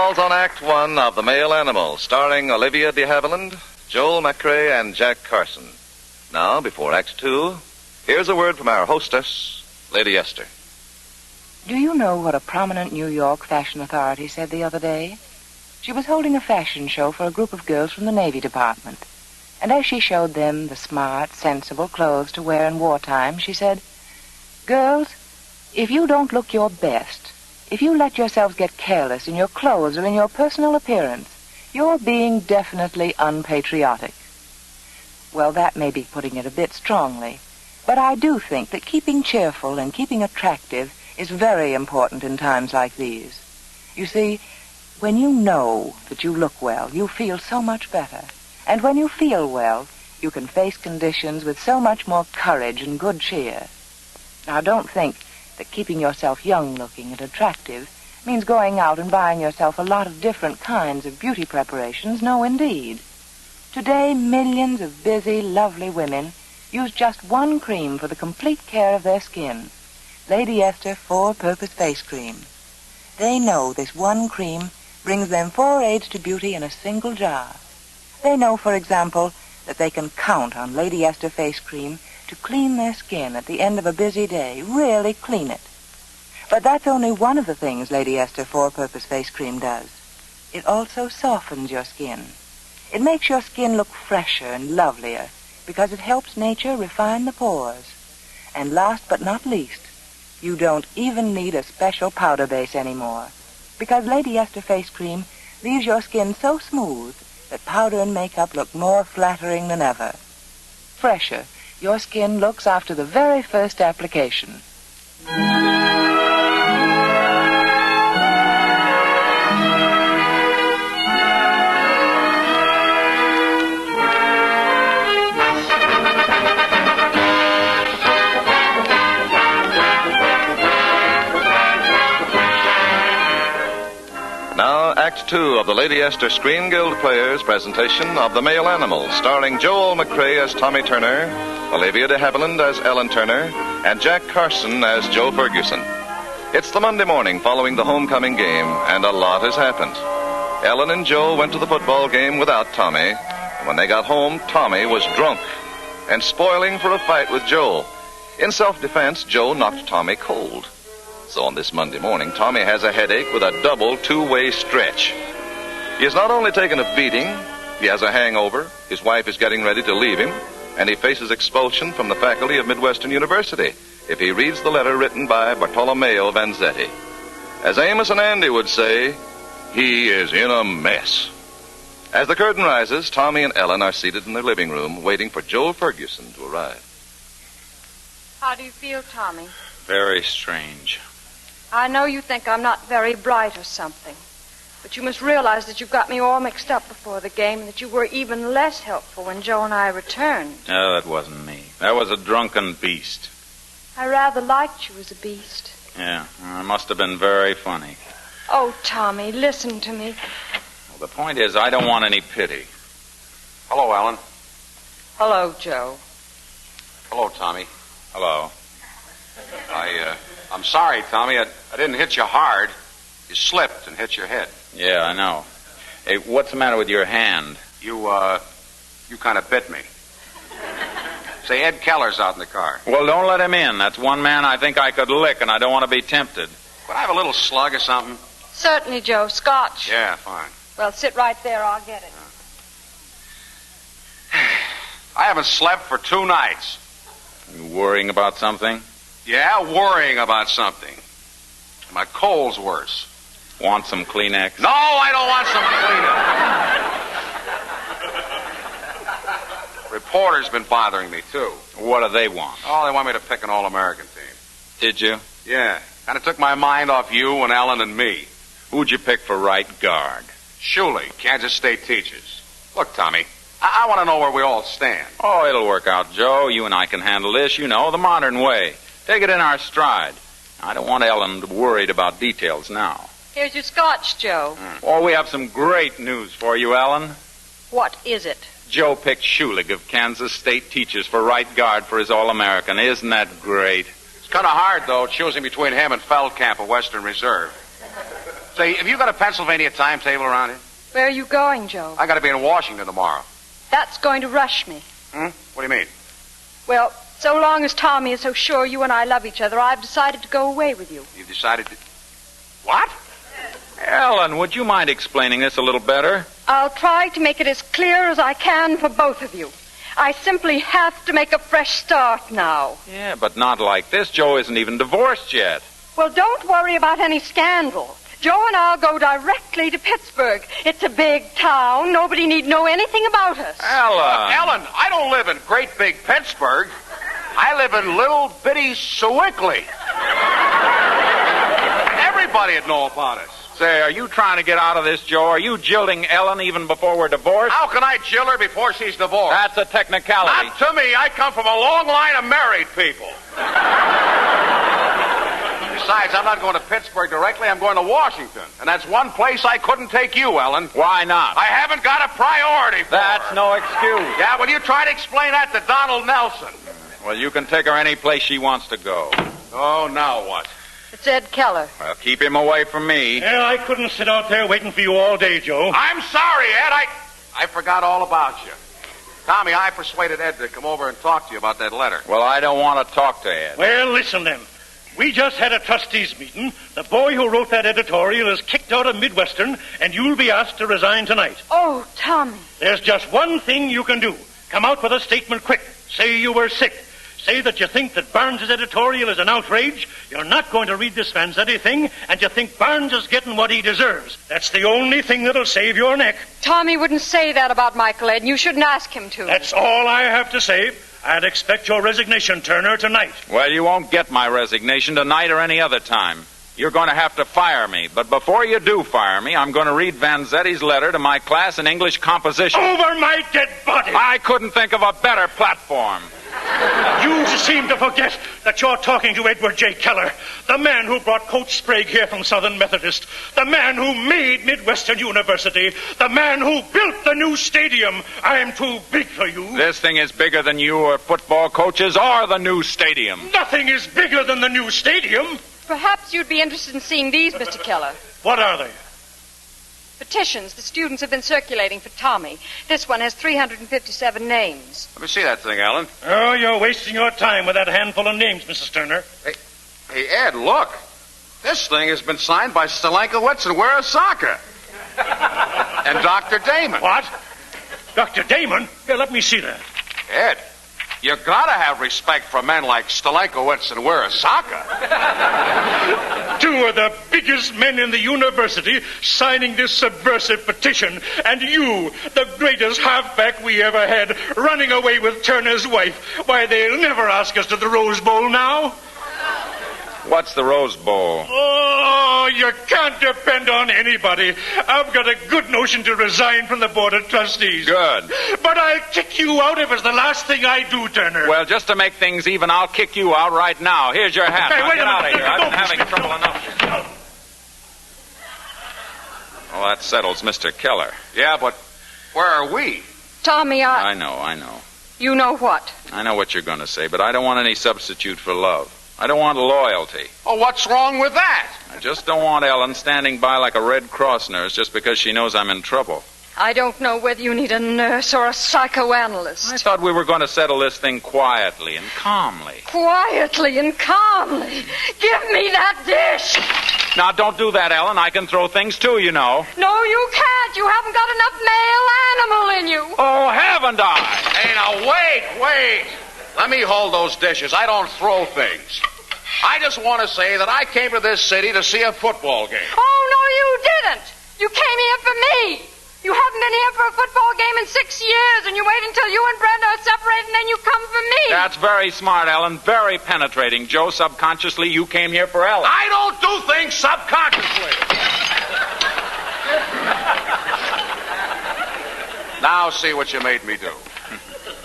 falls on Act One of The Male Animal, starring Olivia de Havilland, Joel McCrea, and Jack Carson. Now, before Act Two, here's a word from our hostess, Lady Esther. Do you know what a prominent New York fashion authority said the other day? She was holding a fashion show for a group of girls from the Navy Department. And as she showed them the smart, sensible clothes to wear in wartime, she said, "Girls, if you don't look your best, if you let yourselves get careless in your clothes or in your personal appearance, you're being definitely unpatriotic." Well, that may be putting it a bit strongly, but I do think that keeping cheerful and keeping attractive is very important in times like these. You see, when you know that you look well, you feel so much better. And when you feel well, you can face conditions with so much more courage and good cheer. Now, don't think that keeping yourself young-looking and attractive means going out and buying yourself a lot of different kinds of beauty preparations. No, indeed. Today, millions of busy, lovely women use just one cream for the complete care of their skin. Lady Esther 4-Purpose Face Cream. They know this one cream brings them 4 aids to beauty in a single jar. They know, for example, that they can count on Lady Esther Face Cream to clean their skin at the end of a busy day, really clean it. But that's only one of the things Lady Esther 4-Purpose Face Cream does. It also softens your skin. It makes your skin look fresher and lovelier because it helps nature refine the pores. And last but not least, you don't even need a special powder base anymore, because Lady Esther Face Cream leaves your skin so smooth that powder and makeup look more flattering than ever. Fresher, your skin looks after the very first application. Now, Act Two of the Lady Esther Screen Guild Players' presentation of The Male Animal, starring Joel McCrea as Tommy Turner, Olivia de Havilland as Ellen Turner, and Jack Carson as Joe Ferguson. It's the Monday morning following the homecoming game, and a lot has happened. Ellen and Joe went to the football game without Tommy, and when they got home, Tommy was drunk and spoiling for a fight with Joe. In self-defense, Joe knocked Tommy cold. So on this Monday morning, Tommy has a headache with a double 2-way stretch. He has not only taken a beating, he has a hangover, his wife is getting ready to leave him, and he faces expulsion from the faculty of Midwestern University if he reads the letter written by Bartolomeo Vanzetti. As Amos and Andy would say, he is in a mess. As the curtain rises, Tommy and Ellen are seated in their living room waiting for Joe Ferguson to arrive. How do you feel, Tommy? Very strange. I know you think I'm not very bright or something, but you must realize that you got me all mixed up before the game and that you were even less helpful when Joe and I returned. No, that wasn't me. That was a drunken beast. I rather liked you as a beast. Yeah, it must have been very funny. Oh, Tommy, listen to me. Well, the point is, I don't want any pity. Hello, Ellen. Hello, Joe. Hello, Tommy. Hello. I'm sorry, Tommy. I didn't hit you hard. You slipped and hit your head. Yeah, I know. Hey, what's the matter with your hand? You kind of bit me. Say, Ed Keller's out in the car. Well, don't let him in. That's one man I think I could lick, and I don't want to be tempted. Could I have a little slug or something? Certainly, Joe. Scotch. Yeah, fine. Well, sit right there. I'll get it. I haven't slept for 2 nights. You worrying about something? Yeah, worrying about something. My cold's worse. Want some Kleenex? No, I don't want some Kleenex. Reporters been bothering me, too. What do they want? Oh, they want me to pick an All-American team. Did you? Yeah. Kind of took my mind off you and Ellen and me. Who'd you pick for right guard? Shuley, Kansas State teachers. Look, Tommy, I want to know where we all stand. Oh, it'll work out, Joe. You and I can handle this, you know, the modern way. Take it in our stride. I don't want Ellen worried about details now. Here's your scotch, Joe. Oh, we have some great news for you, Ellen. What is it? Joe picked Schulig of Kansas State teachers for right guard for his All-American. Isn't that great? It's kind of hard, though, choosing between him and Feldkamp of Western Reserve. Say, have you got a Pennsylvania timetable around here? Where are you going, Joe? I got to be in Washington tomorrow. That's going to rush me. What do you mean? Well, so long as Tommy is so sure you and I love each other, I've decided to go away with you. You've decided to... What? Ellen, would you mind explaining this a little better? I'll try to make it as clear as I can for both of you. I simply have to make a fresh start now. Yeah, but not like this. Joe isn't even divorced yet. Well, don't worry about any scandal. Joe and I'll go directly to Pittsburgh. It's a big town. Nobody need know anything about us. Ellen! Look, Ellen, I don't live in great big Pittsburgh. I live in little bitty Sewickley. Everybody'd know about us. Say, are you trying to get out of this, Joe? Are you jilting Ellen even before we're divorced? How can I jill her before she's divorced? That's a technicality. Not to me. I come from a long line of married people. Besides, I'm not going to Pittsburgh directly. I'm going to Washington. And that's one place I couldn't take you, Ellen. Why not? I haven't got a priority for That's her. no excuse. Yeah, well, you try to explain that to Donald Nelson. Well, you can take her any place she wants to go. Oh, now what? It's Ed Keller. Well, keep him away from me. Yeah, I couldn't sit out there waiting for you all day, Joe. I'm sorry, Ed. I forgot all about you. Tommy, I persuaded Ed to come over and talk to you about that letter. Well, I don't want to talk to Ed. Well, listen then. We just had a trustees meeting. The boy who wrote that editorial is kicked out of Midwestern, and you'll be asked to resign tonight. Oh, Tommy. There's just one thing you can do. Come out with a statement quick. Say you were sick. Say that you think that Barnes' editorial is an outrage, you're not going to read this Vanzetti thing, and you think Barnes is getting what he deserves. That's the only thing that'll save your neck. Tommy wouldn't say that about Michael, Ed, and you shouldn't ask him to. That's all I have to say. I'd expect your resignation, Turner, tonight. Well, you won't get my resignation tonight or any other time. You're going to have to fire me. But before you do fire me, I'm going to read Vanzetti's letter to my class in English composition. Over my dead body! I couldn't think of a better platform. You seem to forget that you're talking to Edward J. Keller, the man who brought Coach Sprague here from Southern Methodist, the man who made Midwestern University, the man who built the new stadium. I'm too big for you. This thing is bigger than you or football coaches or the new stadium. Nothing is bigger than the new stadium. Perhaps you'd be interested in seeing these, Mr. Keller. What are they? Petitions the students have been circulating for Tommy. This one has 357 names. Let me see that thing, Ellen. Oh, you're wasting your time with that handful of names, Mrs. Turner. Hey, Ed, look. This thing has been signed by Stalankowitz and Wearasaka. And Dr. Damon. What? Dr. Damon? Here, let me see that. Ed, you gotta have respect for men like Stalankowitz and Wearasaka. Two of the biggest men in the university signing this subversive petition, and you, the greatest halfback we ever had, running away with Turner's wife. Why, they'll never ask us to the Rose Bowl now. What's the Rose Bowl? Oh, you can't depend on anybody. I've got a good notion to resign from the Board of Trustees. Good. But I'll kick you out if it's the last thing I do, Turner. Well, just to make things even, I'll kick you out right now. Here's your hat. Hey, Now wait get a out of minute. here. I've been Don't having trouble enough. Well, that settles Mr. Keller. Yeah, but where are we? Tommy, I know. You know what? I know what you're going to say, but I don't want any substitute for love. I don't want loyalty. Oh, what's wrong with that? I just don't want Ellen standing by like a Red Cross nurse just because she knows I'm in trouble. I don't know whether you need a nurse or a psychoanalyst. I thought we were going to settle this thing quietly and calmly. Quietly and calmly. Give me that dish. Now, don't do that, Ellen. I can throw things too, you know. No, you can't. You haven't got enough male animal in you. Oh, haven't I? Hey, now, wait. Let me hold those dishes. I don't throw things. I just want to say that I came to this city to see a football game. Oh, no, you didn't. You came here for me. You haven't been here for a football game in 6 years, and you wait until you and Brenda are separated, and then you come for me. That's very smart, Ellen. Very penetrating. Joe, subconsciously, you came here for Ellen. I don't do things subconsciously. Now see what you made me do.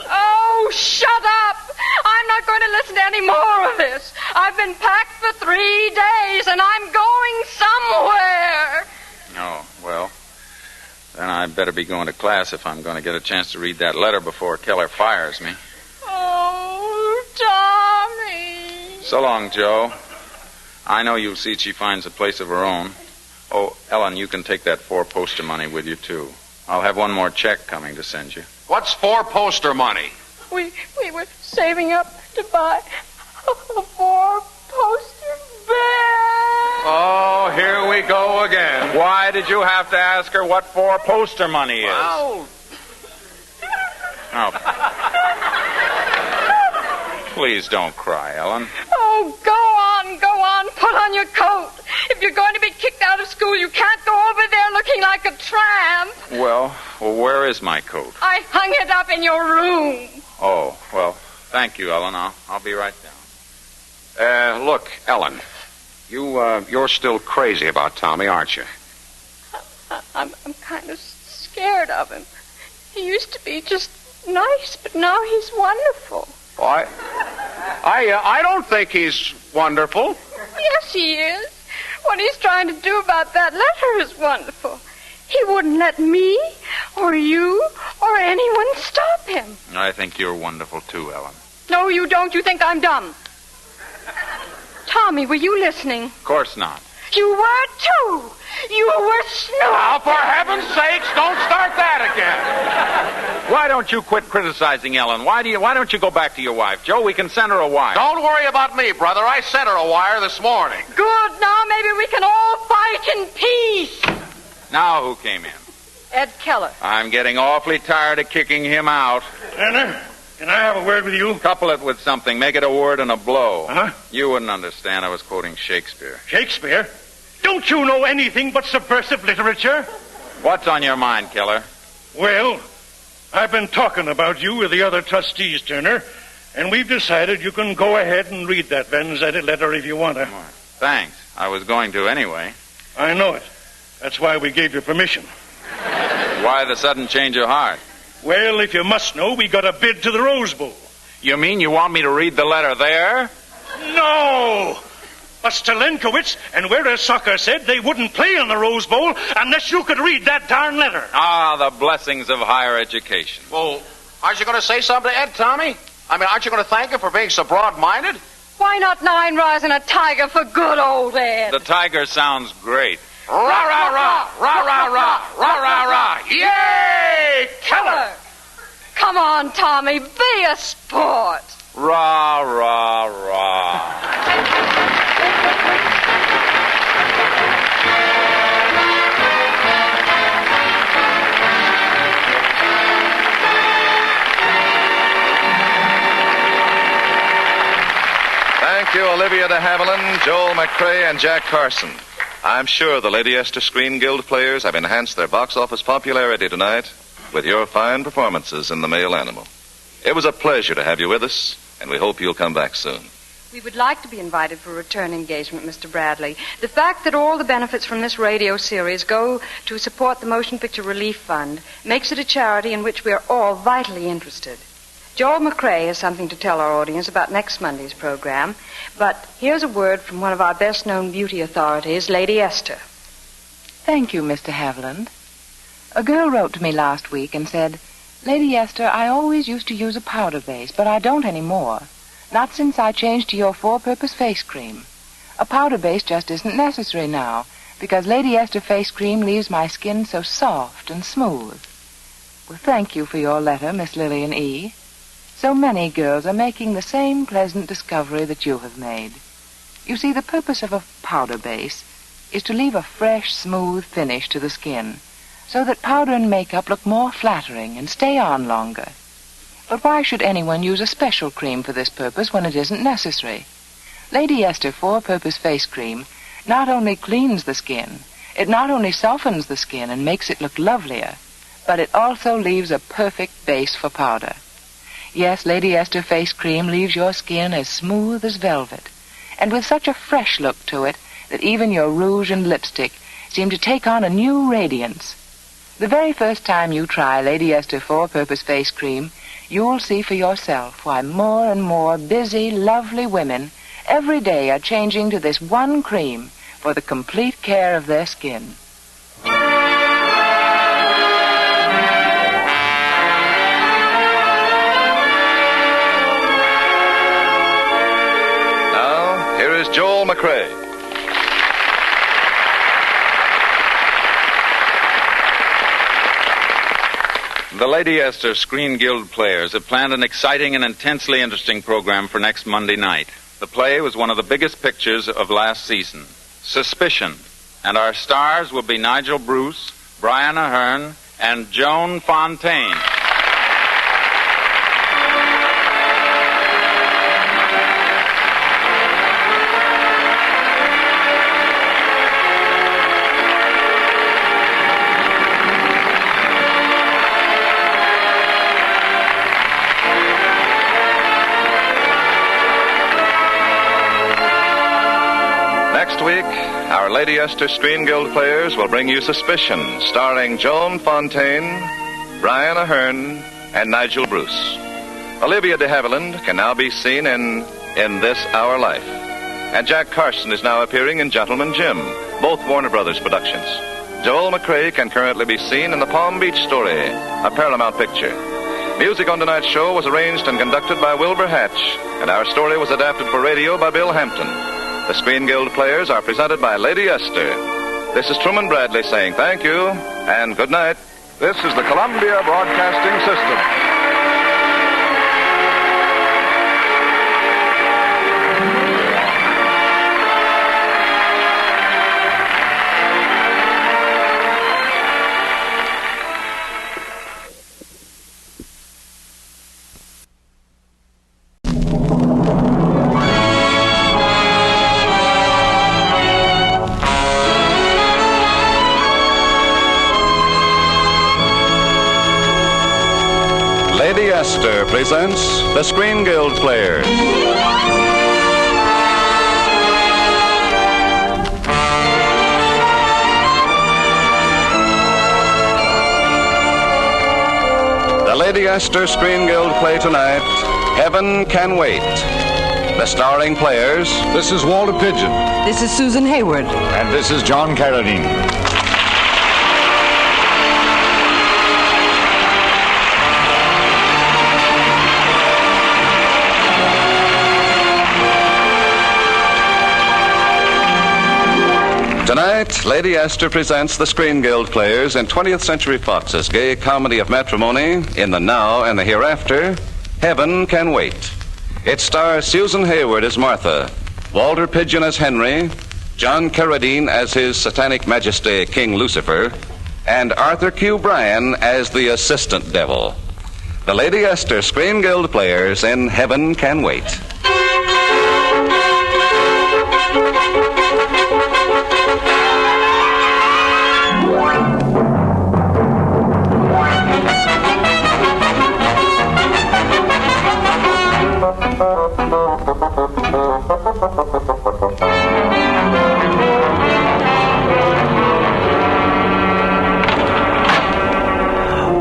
Oh, shut up. I'm not going to listen to any more of this. I've been packed for 3 days, and I'm going somewhere. Oh, well, then I'd better be going to class if I'm going to get a chance to read that letter before Keller fires me. Oh, Tommy. So long, Joe. I know you'll see she finds a place of her own. Oh, Ellen, you can take that 4 poster money with you, too. I'll have one more check coming to send you. What's 4 poster money? We were saving up to buy a 4-poster bed. Oh, here we go again. Why did you have to ask her what 4 poster money is? Well... Oh. Please don't cry, Ellen. Oh, go on. Put on your coat. If you're going to be kicked out of school, you can't go over there looking like a tramp. Well, where is my coat? I hung it up in your room. Oh, well, thank you, Ellen. I'll be right down. Look, Ellen, you're still crazy about Tommy, aren't you? I'm kind of scared of him. He used to be just nice, but now he's wonderful. Well, I don't think he's wonderful. Yes, he is. What he's trying to do about that letter is wonderful. He wouldn't let me or you or anyone stop him. I think you're wonderful, too, Ellen. No, you don't. You think I'm dumb. Tommy, were you listening? Of course not. You were, too. You were snooping. Now, for heaven's sakes, don't start that again. Why don't you quit criticizing Ellen? Why don't you go back to your wife? Joe, we can send her a wire. Don't worry about me, brother. I sent her a wire this morning. Good. Now maybe we can all fight in peace. Now who came in? Ed Keller. I'm getting awfully tired of kicking him out. Anna, can I have a word with you? Couple it with something. Make it a word and a blow. Uh-huh. You wouldn't understand. I was quoting Shakespeare. Shakespeare? Don't you know anything but subversive literature? What's on your mind, Keller? Well, I've been talking about you with the other trustees, Turner, and we've decided you can go ahead and read that Vanzetti letter if you want to. Thanks. I was going to anyway. I know it. That's why we gave you permission. Why the sudden change of heart? Well, if you must know, we got a bid to the Rose Bowl. You mean you want me to read the letter there? No! But Stalenkowitz and Wera Soccer said they wouldn't play in the Rose Bowl unless you could read that darn letter. Ah, the blessings of higher education. Well, aren't you going to say something to Ed, Tommy? I mean, aren't you going to thank him for being so broad-minded? Why not 9 Rise and a Tiger for good old Ed? The Tiger sounds great. Rah, rah, rah, rah, rah, rah, rah, rah, rah. Yay, Keller! Come on, Tommy, be a sport. Rah, rah, rah. Thank you, Olivia de Havilland, Joel McCrae, and Jack Carson. I'm sure the Lady Esther Screen Guild players have enhanced their box office popularity tonight with your fine performances in The Male Animal. It was a pleasure to have you with us, and we hope you'll come back soon. We would like to be invited for a return engagement, Mr. Bradley. The fact that all the benefits from this radio series go to support the Motion Picture Relief Fund makes it a charity in which we are all vitally interested. Joel McCrae has something to tell our audience about next Monday's program, but here's a word from one of our best-known beauty authorities, Lady Esther. Thank you, Mr. Haviland. A girl wrote to me last week and said, Lady Esther, I always used to use a powder base, but I don't anymore. Not since I changed to your four-purpose face cream. A powder base just isn't necessary now, because Lady Esther face cream leaves my skin so soft and smooth. Well, thank you for your letter, Miss Lillian E. So many girls are making the same pleasant discovery that you have made. You see, the purpose of a powder base is to leave a fresh, smooth finish to the skin, so that powder and makeup look more flattering and stay on longer. But why should anyone use a special cream for this purpose when it isn't necessary? Lady Esther Four-Purpose Face Cream not only cleans the skin, it not only softens the skin and makes it look lovelier, but it also leaves a perfect base for powder. Yes, Lady Esther Face Cream leaves your skin as smooth as velvet, and with such a fresh look to it that even your rouge and lipstick seem to take on a new radiance. The very first time you try Lady Esther Four-Purpose Face Cream, you'll see for yourself why more and more busy, lovely women every day are changing to this one cream for the complete care of their skin. Now, here is Joel McCrae. The Lady Esther Screen Guild Players have planned an exciting and intensely interesting program for next Monday night. The play was one of the biggest pictures of last season, Suspicion. And our stars will be Nigel Bruce, Brian Ahern, and Joan Fontaine. Next week, our Lady Esther Screen Guild Players will bring you Suspicion, starring Joan Fontaine, Brian Ahern, and Nigel Bruce. Olivia de Havilland can now be seen in This Our Life. And Jack Carson is now appearing in Gentleman Jim, both Warner Brothers productions. Joel McRae can currently be seen in The Palm Beach Story, a Paramount picture. Music on tonight's show was arranged and conducted by Wilbur Hatch, and our story was adapted for radio by Bill Hampton. The Screen Guild Players are presented by Lady Esther. This is Truman Bradley saying thank you and good night. This is the Columbia Broadcasting System. Lady Esther presents the Screen Guild Players. The Lady Esther Screen Guild play tonight, Heaven Can Wait. The starring players. This is Walter Pidgeon. This is Susan Hayward. And this is John Carradine. Tonight, Lady Esther presents the Screen Guild Players in 20th Century Fox's gay comedy of matrimony, In the Now and the Hereafter, Heaven Can Wait. It stars Susan Hayward as Martha, Walter Pidgeon as Henry, John Carradine as His Satanic Majesty King Lucifer, and Arthur Q. Bryan as the Assistant Devil. The Lady Esther Screen Guild Players in Heaven Can Wait.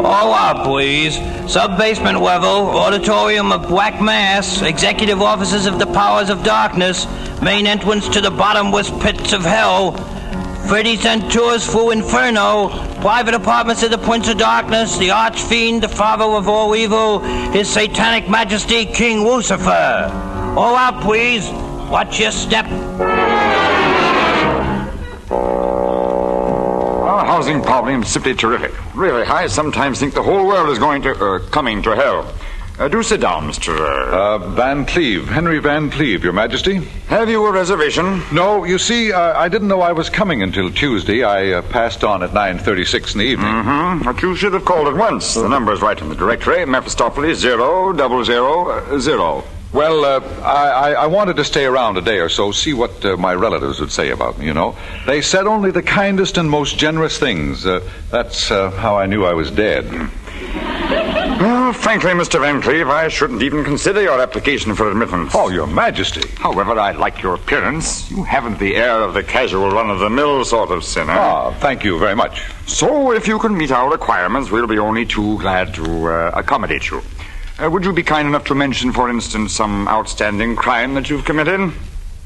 All up, please. Sub-basement level, auditorium of Black Mass, executive offices of the powers of darkness, main entrance to the bottomless pits of hell, 30-cent tours through Inferno, private apartments of the Prince of Darkness, the Archfiend, the Father of all evil, His Satanic Majesty King Lucifer. All out, please. Watch your step. Our housing problem is simply terrific. Really, I sometimes think the whole world is coming to hell. Do sit down, Mr. Van Cleve. Henry Van Cleve, Your Majesty. Have you a reservation? No, you see, I didn't know I was coming until Tuesday. I passed on at 9:36 in the evening. Mm-hmm. But you should have called at once. The number's right in the directory. Mephistopheles 0000. Well, I wanted to stay around a day or so, see what my relatives would say about me, you know. They said only the kindest and most generous things. That's how I knew I was dead. Well, frankly, Mr. Van Cleve, I shouldn't even consider your application for admittance. Oh, Your Majesty. However, I like your appearance. You haven't the air of the casual run-of-the-mill sort of sinner. Ah, thank you very much. So, if you can meet our requirements, we'll be only too glad to accommodate you. Would you be kind enough to mention, for instance, some outstanding crime that you've committed?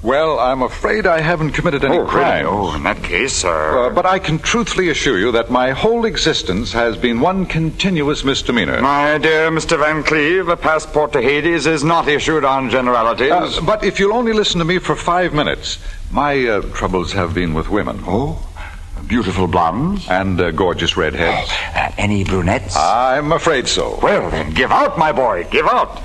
Well, I'm afraid I haven't committed any crimes. Really? Oh, in that case, but I can truthfully assure you that my whole existence has been one continuous misdemeanor. My dear Mr. Van Cleve, a passport to Hades is not issued on generalities. But if you'll only listen to me for 5 minutes, my troubles have been with women. Oh? Beautiful blondes? And gorgeous redheads. Any brunettes? I'm afraid so. Well, then, give out, my boy, give out.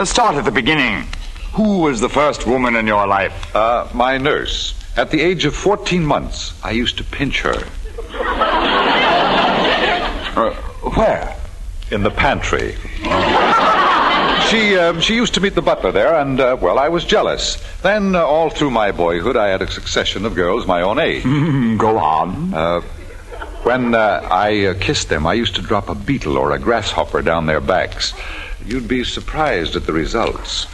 Start at the beginning. Who was the first woman in your life? My nurse. At the age of 14 months, I used to pinch her. Where? In the pantry. She used to meet the butler there, and, I was jealous. Then, all through my boyhood, I had a succession of girls my own age. Go on. When I kissed them, I used to drop a beetle or a grasshopper down their backs. You'd be surprised at the results.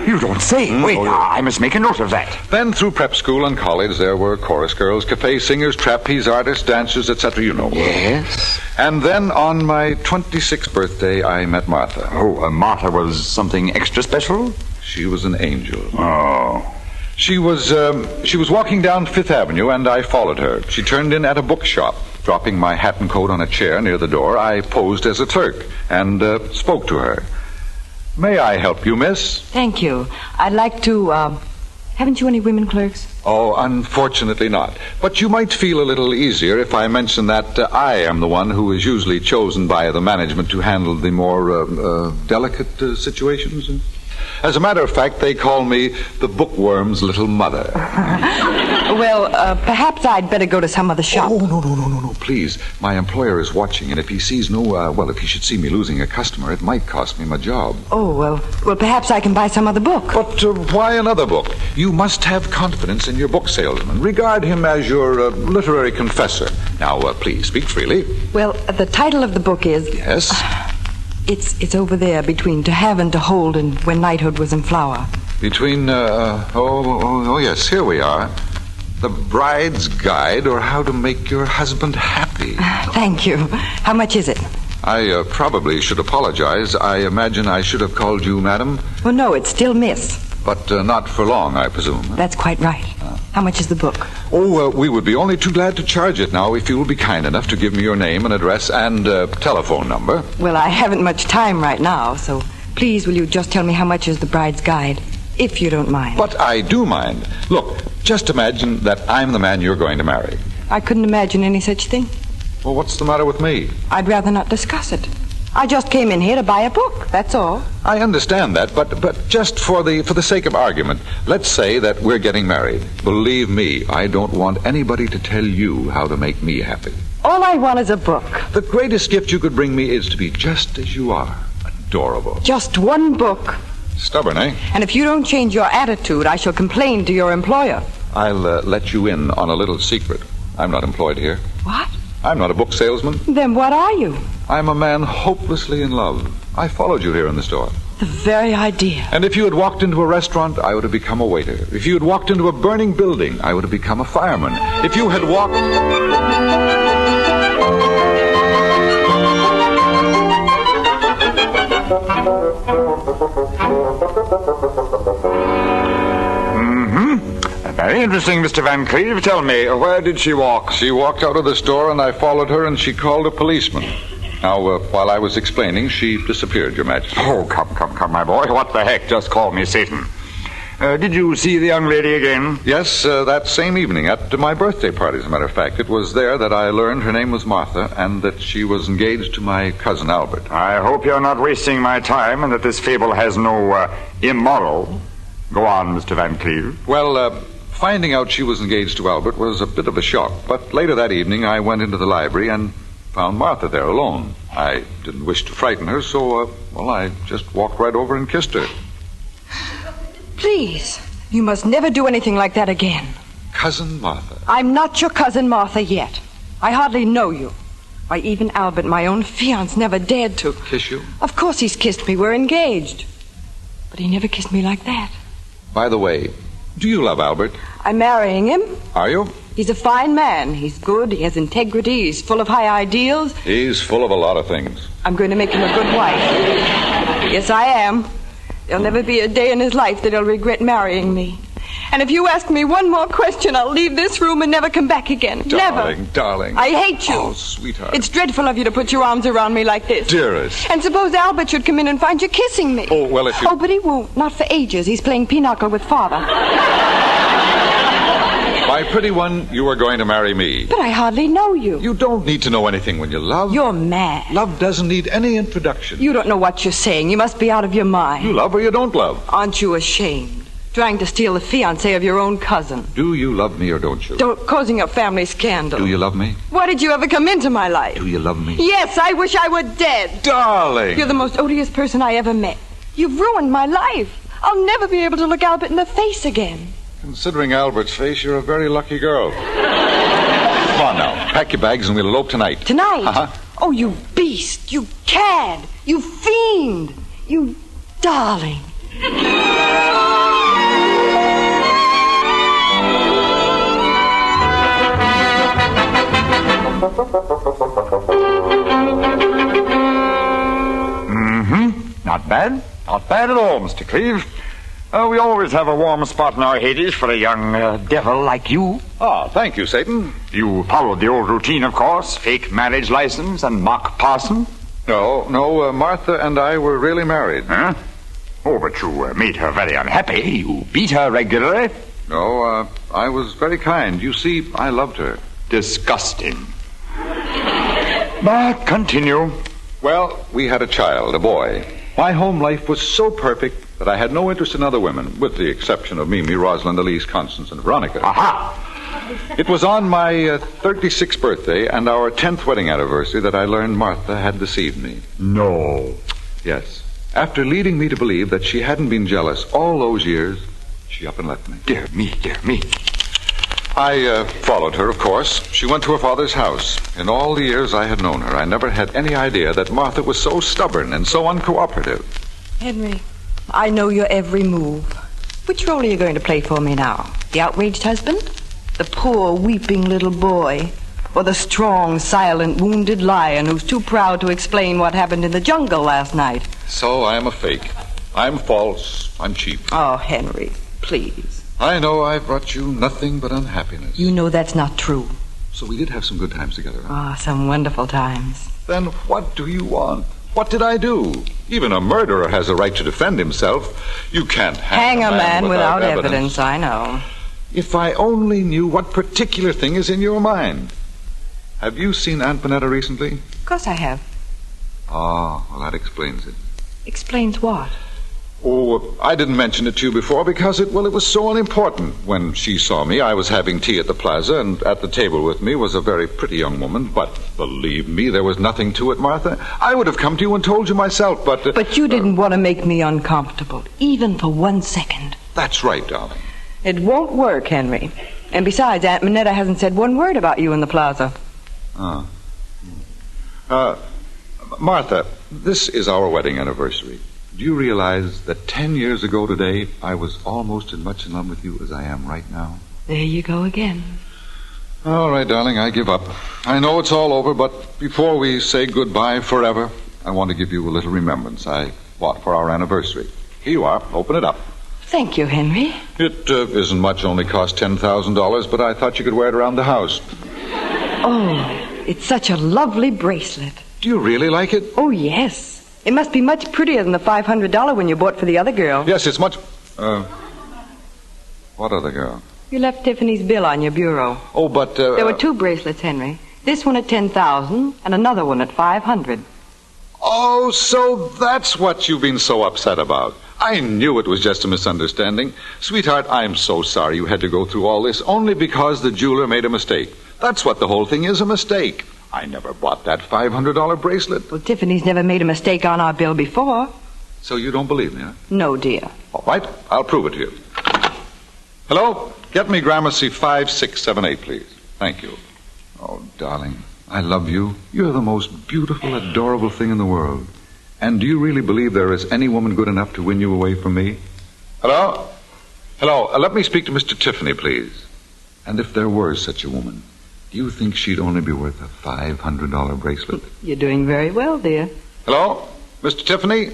You don't say. Wait, I must make a note of that. Then through prep school and college, there were chorus girls, cafe singers, trapeze artists, dancers, etc., you know. Yes. And then on my 26th birthday, I met Martha. Oh, Martha was something extra special? She was an angel. Oh. She was walking down Fifth Avenue, and I followed her. She turned in at a bookshop. Dropping my hat and coat on a chair near the door, I posed as a clerk and spoke to her. May I help you, miss? Thank you. I'd like to, haven't you any women clerks? Oh, unfortunately not. But you might feel a little easier if I mention that I am the one who is usually chosen by the management to handle the more delicate situations. As a matter of fact, they call me the bookworm's little mother. Well, perhaps I'd better go to some other shop. Oh, no, please. My employer is watching, and if he sees if he should see me losing a customer, it might cost me my job. Oh, well, perhaps I can buy some other book. But why another book? You must have confidence in your book salesman. Regard him as your literary confessor. Now, please, speak freely. Well, the title of the book is... Yes? It's over there between To Have and To Hold and When Knighthood Was in Flower. Between, yes, here we are. The Bride's Guide, or How to Make Your Husband Happy. Thank you. How much is it? I probably should apologize. I imagine I should have called you madam. Well, no, it's still Miss. But not for long, I presume. That's quite right. How much is the book? Oh, we would be only too glad to charge it now if you will be kind enough to give me your name and address and telephone number. Well, I haven't much time right now, so please will you just tell me how much is The Bride's Guide, if you don't mind. But I do mind. Look, just imagine that I'm the man you're going to marry. I couldn't imagine any such thing. Well, what's the matter with me? I'd rather not discuss it. I just came in here to buy a book, that's all. I understand that, but just for the sake of argument, let's say that we're getting married. Believe me, I don't want anybody to tell you how to make me happy. All I want is a book. The greatest gift you could bring me is to be just as you are. Adorable. Just one book. Stubborn, eh? And if you don't change your attitude, I shall complain to your employer. I'll let you in on a little secret. I'm not employed here. What? I'm not a book salesman. Then what are you? I'm a man hopelessly in love. I followed you here in the store. The very idea. And if you had walked into a restaurant, I would have become a waiter. If you had walked into a burning building, I would have become a fireman. If you had walked... Very interesting, Mr. Van Cleve. Tell me, where did she walk? She walked out of the store, and I followed her, and she called a policeman. Now, while I was explaining, she disappeared, Your Majesty. Oh, come, my boy. What the heck? Just call me Satan. Did you see the young lady again? Yes, that same evening, at my birthday party, as a matter of fact. It was there that I learned her name was Martha, and that she was engaged to my cousin Albert. I hope you're not wasting my time, and that this fable has no immoral. Go on, Mr. Van Cleve. Well, finding out she was engaged to Albert was a bit of a shock, but later that evening I went into the library and found Martha there alone. I didn't wish to frighten her, so, I just walked right over and kissed her. Please, you must never do anything like that again. Cousin Martha. I'm not your cousin Martha yet. I hardly know you. Why, even Albert, my own fiancé, never dared to. Kiss you? Of course he's kissed me. We're engaged. But he never kissed me like that. By the way, do you love Albert? I'm marrying him. Are you? He's a fine man. He's good. He has integrity. He's full of high ideals. He's full of a lot of things. I'm going to make him a good wife. Yes, I am. There'll never be a day in his life that he'll regret marrying me. And if you ask me one more question, I'll leave this room and never come back again. Never. Darling. I hate you. Oh, sweetheart. It's dreadful of you to put your arms around me like this. Dearest. And suppose Albert should come in and find you kissing me. Oh, well, if you... Oh, but he won't. Not for ages. He's playing pinochle with Father. My pretty one, you are going to marry me. But I hardly know you. You don't need to know anything when you love. You're mad. Love doesn't need any introduction. You don't know what you're saying. You must be out of your mind. You love or you don't love. Aren't you ashamed? Trying to steal the fiancé of your own cousin. Do you love me or don't you? Causing a family scandal. Do you love me? Why did you ever come into my life? Do you love me? Yes, I wish I were dead. Darling! You're the most odious person I ever met. You've ruined my life. I'll never be able to look Albert in the face again. Considering Albert's face, you're a very lucky girl. Come on now, pack your bags and we'll elope tonight. Tonight? Uh-huh. Oh, you beast, you cad, you fiend, you darling. Not bad. Not bad at all, Mr. Cleve. We always have a warm spot in our Hades for a young devil like you. Ah, thank you, Satan. You followed the old routine, of course. Fake marriage license and mock parson. No, Martha and I were really married. Huh? Oh, but you made her very unhappy. You beat her regularly. No, I was very kind. You see, I loved her. Disgusting. But continue. Well, we had a child, a boy. My home life was so perfect that I had no interest in other women, with the exception of Mimi, Rosalind, Elise, Constance, and Veronica. Aha! It was on my 36th birthday and our 10th wedding anniversary that I learned Martha had deceived me. No. Yes. After leading me to believe that she hadn't been jealous all those years, she up and left me. Dear me, dear me. I followed her, of course. She went to her father's house. In all the years I had known her, I never had any idea that Martha was so stubborn and so uncooperative. Henry, I know your every move. Which role are you going to play for me now? The outraged husband? The poor, weeping little boy? Or the strong, silent, wounded lion who's too proud to explain what happened in the jungle last night? So I am a fake. I'm false. I'm cheap. Oh, Henry, please. I know I've brought you nothing but unhappiness. You know that's not true. So we did have some good times together, huh? Oh, some wonderful times. Then what do you want? What did I do? Even a murderer has a right to defend himself. You can't hang a man without evidence, I know. If I only knew what particular thing is in your mind. Have you seen Aunt Minetta recently? Of course I have. Ah, well, that explains it. Explains what? Oh, I didn't mention it to you before because it was so unimportant. When she saw me, I was having tea at the plaza, and at the table with me was a very pretty young woman. But believe me, there was nothing to it, Martha. I would have come to you and told you myself, but... But you didn't want to make me uncomfortable, even for 1 second. That's right, darling. It won't work, Henry. And besides, Aunt Minetta hasn't said one word about you in the plaza. Ah. Martha, this is our wedding anniversary. Do you realize that 10 years ago today, I was almost as much in love with you as I am right now? There you go again. All right, darling, I give up. I know it's all over, but before we say goodbye forever, I want to give you a little remembrance I bought for our anniversary. Here you are. Open it up. Thank you, Henry. It isn't much, only cost $10,000, but I thought you could wear it around the house. Oh, it's such a lovely bracelet. Do you really like it? Oh, yes. It must be much prettier than the $500 one you bought for the other girl. Yes, it's much... What other girl? You left Tiffany's bill on your bureau. Oh, but... There were 2 bracelets, Henry. This one at $10,000 and another one at $500. Oh, so that's what you've been so upset about. I knew it was just a misunderstanding. Sweetheart, I'm so sorry you had to go through all this only because the jeweler made a mistake. That's what the whole thing is, a mistake. I never bought that $500 bracelet. Well, Tiffany's never made a mistake on our bill before. So you don't believe me, huh? No, dear. All right, I'll prove it to you. Hello? Get me Gramercy 5678, please. Thank you. Oh, darling, I love you. You're the most beautiful, adorable thing in the world. And do you really believe there is any woman good enough to win you away from me? Hello? Hello, let me speak to Mr. Tiffany, please. And if there were such a woman, do you think she'd only be worth a $500 bracelet? You're doing very well, dear. Hello? Mr. Tiffany?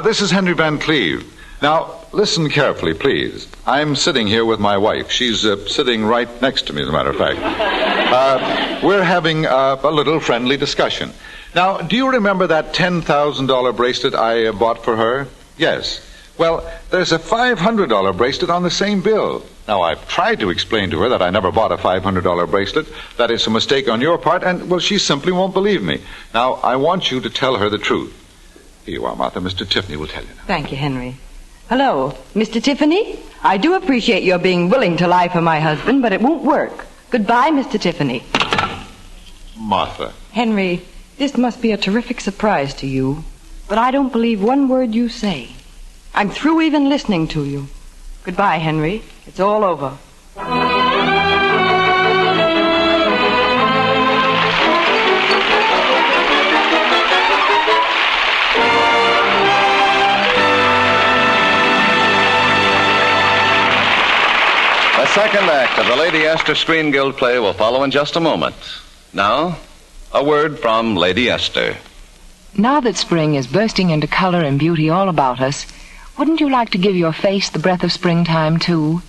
This is Henry Van Cleve. Now, listen carefully, please. I'm sitting here with my wife. She's sitting right next to me, as a matter of fact. We're having a little friendly discussion. Now, do you remember that $10,000 bracelet I bought for her? Yes. Well, there's a $500 bracelet on the same bill. Now, I've tried to explain to her that I never bought a $500 bracelet, that it's a mistake on your part, and, well, she simply won't believe me. Now, I want you to tell her the truth. Here you are, Martha. Mr. Tiffany will tell you now. Thank you, Henry. Hello, Mr. Tiffany? I do appreciate your being willing to lie for my husband, but it won't work. Goodbye, Mr. Tiffany. Martha. Henry, this must be a terrific surprise to you, but I don't believe one word you say. I'm through even listening to you. Goodbye, Henry. It's all over. The second act of the Lady Esther Screen Guild play will follow in just a moment. Now, a word from Lady Esther. Now that spring is bursting into color and beauty all about us, wouldn't you like to give your face the breath of springtime, too?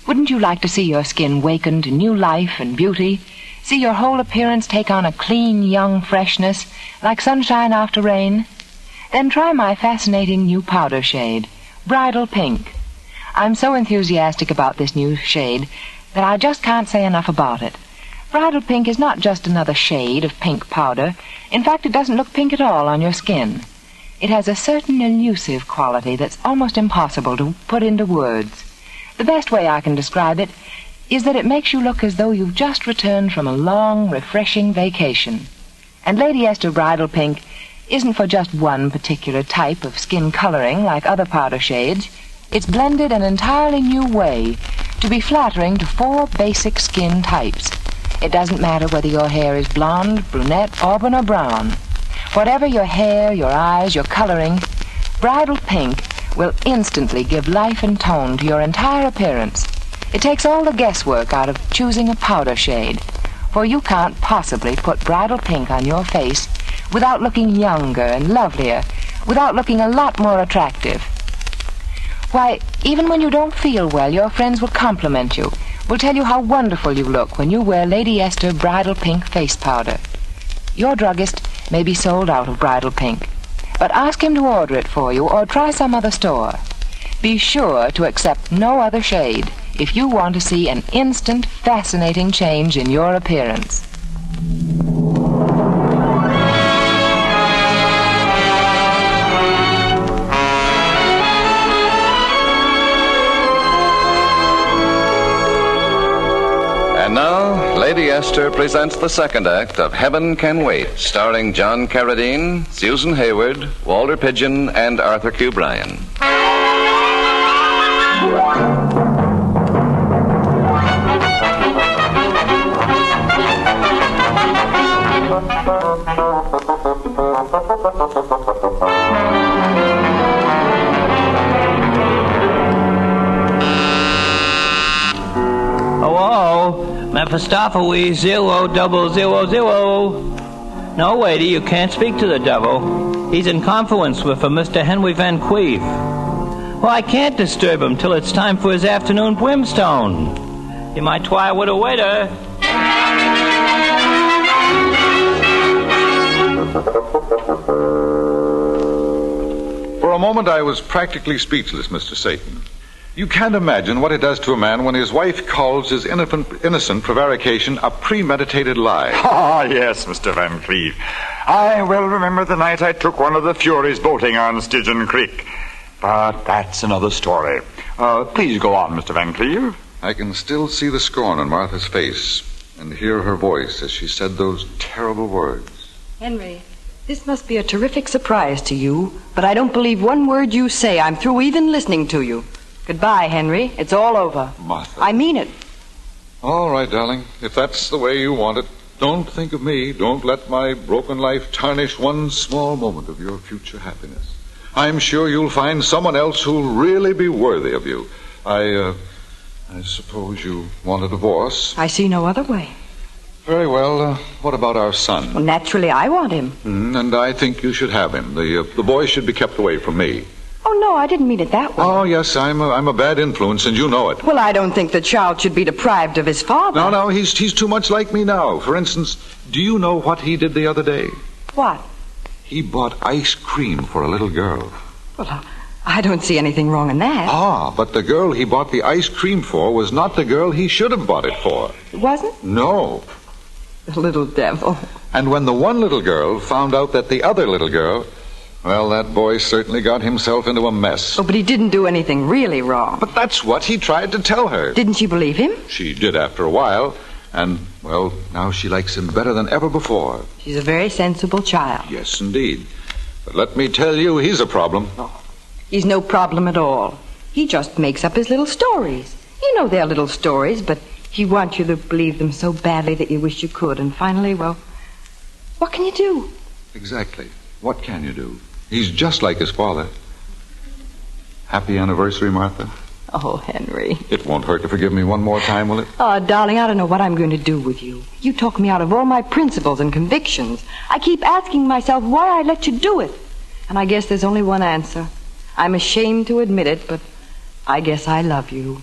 Wouldn't you like to see your skin waken to new life and beauty? See your whole appearance take on a clean, young freshness, like sunshine after rain? Then try my fascinating new powder shade, Bridal Pink. I'm so enthusiastic about this new shade that I just can't say enough about it. Bridal Pink is not just another shade of pink powder. In fact, it doesn't look pink at all on your skin. It has a certain elusive quality that's almost impossible to put into words. The best way I can describe it is that it makes you look as though you've just returned from a long, refreshing vacation. And Lady Esther Bridal Pink isn't for just one particular type of skin coloring like other powder shades. It's blended an entirely new way to be flattering to 4 basic skin types. It doesn't matter whether your hair is blonde, brunette, auburn, or brown. Whatever your hair, your eyes, your coloring, Bridal Pink will instantly give life and tone to your entire appearance. It takes all the guesswork out of choosing a powder shade, for you can't possibly put Bridal Pink on your face without looking younger and lovelier, without looking a lot more attractive. Why, even when you don't feel well, your friends will compliment you, will tell you how wonderful you look when you wear Lady Esther Bridal Pink face powder. Your druggist may be sold out of Bridal Pink, but ask him to order it for you or try some other store. Be sure to accept no other shade if you want to see an instant, fascinating change in your appearance. And now, Lady Esther presents the second act of Heaven Can Wait, starring John Carradine, Susan Hayward, Walter Pidgeon, and Arthur Q. Bryan. Hello? Mephistopheles 0000. No, waiter, you can't speak to the devil. He's in conference with a Mr. Henry Van Queef. Well, I can't disturb him till it's time for his afternoon brimstone. You might try with a waiter. For a moment, I was practically speechless, Mr. Satan. You can't imagine what it does to a man when his wife calls his innocent prevarication a premeditated lie. Ah, yes, Mr. Van Cleve. I well remember the night I took one of the Furies boating on Stygian Creek. But that's another story. Please go on, Mr. Van Cleve. I can still see the scorn on Martha's face and hear her voice as she said those terrible words. Henry, this must be a terrific surprise to you, but I don't believe one word you say. I'm through even listening to you. Goodbye, Henry. It's all over. Martha. I mean it. All right, darling. If that's the way you want it, don't think of me. Don't let my broken life tarnish one small moment of your future happiness. I'm sure you'll find someone else who'll really be worthy of you. I suppose you want a divorce. I see no other way. Very well. What about our son? Well, naturally, I want him. And I think you should have him. The boy should be kept away from me. Oh, no, I didn't mean it that way. Oh, yes, I'm a bad influence, and you know it. Well, I don't think the child should be deprived of his father. No, he's too much like me now. For instance, do you know what he did the other day? What? He bought ice cream for a little girl. Well, I don't see anything wrong in that. Ah, but the girl he bought the ice cream for was not the girl he should have bought it for. It wasn't? No. The little devil. And when the one little girl found out that the other little girl... Well, that boy certainly got himself into a mess. Oh, but he didn't do anything really wrong. But that's what he tried to tell her. Didn't she believe him? She did after a while. And, well, now she likes him better than ever before. She's a very sensible child. Yes, indeed. But let me tell you, he's a problem. Oh, he's no problem at all. He just makes up his little stories. You know they're little stories, but he wants you to believe them so badly that you wish you could. And finally, well, what can you do? Exactly. What can you do? He's just like his father. Happy anniversary, Martha. Oh, Henry. It won't hurt to forgive me one more time, will it? Oh, darling, I don't know what I'm going to do with you. You talk me out of all my principles and convictions. I keep asking myself why I let you do it. And I guess there's only one answer. I'm ashamed to admit it, but I guess I love you.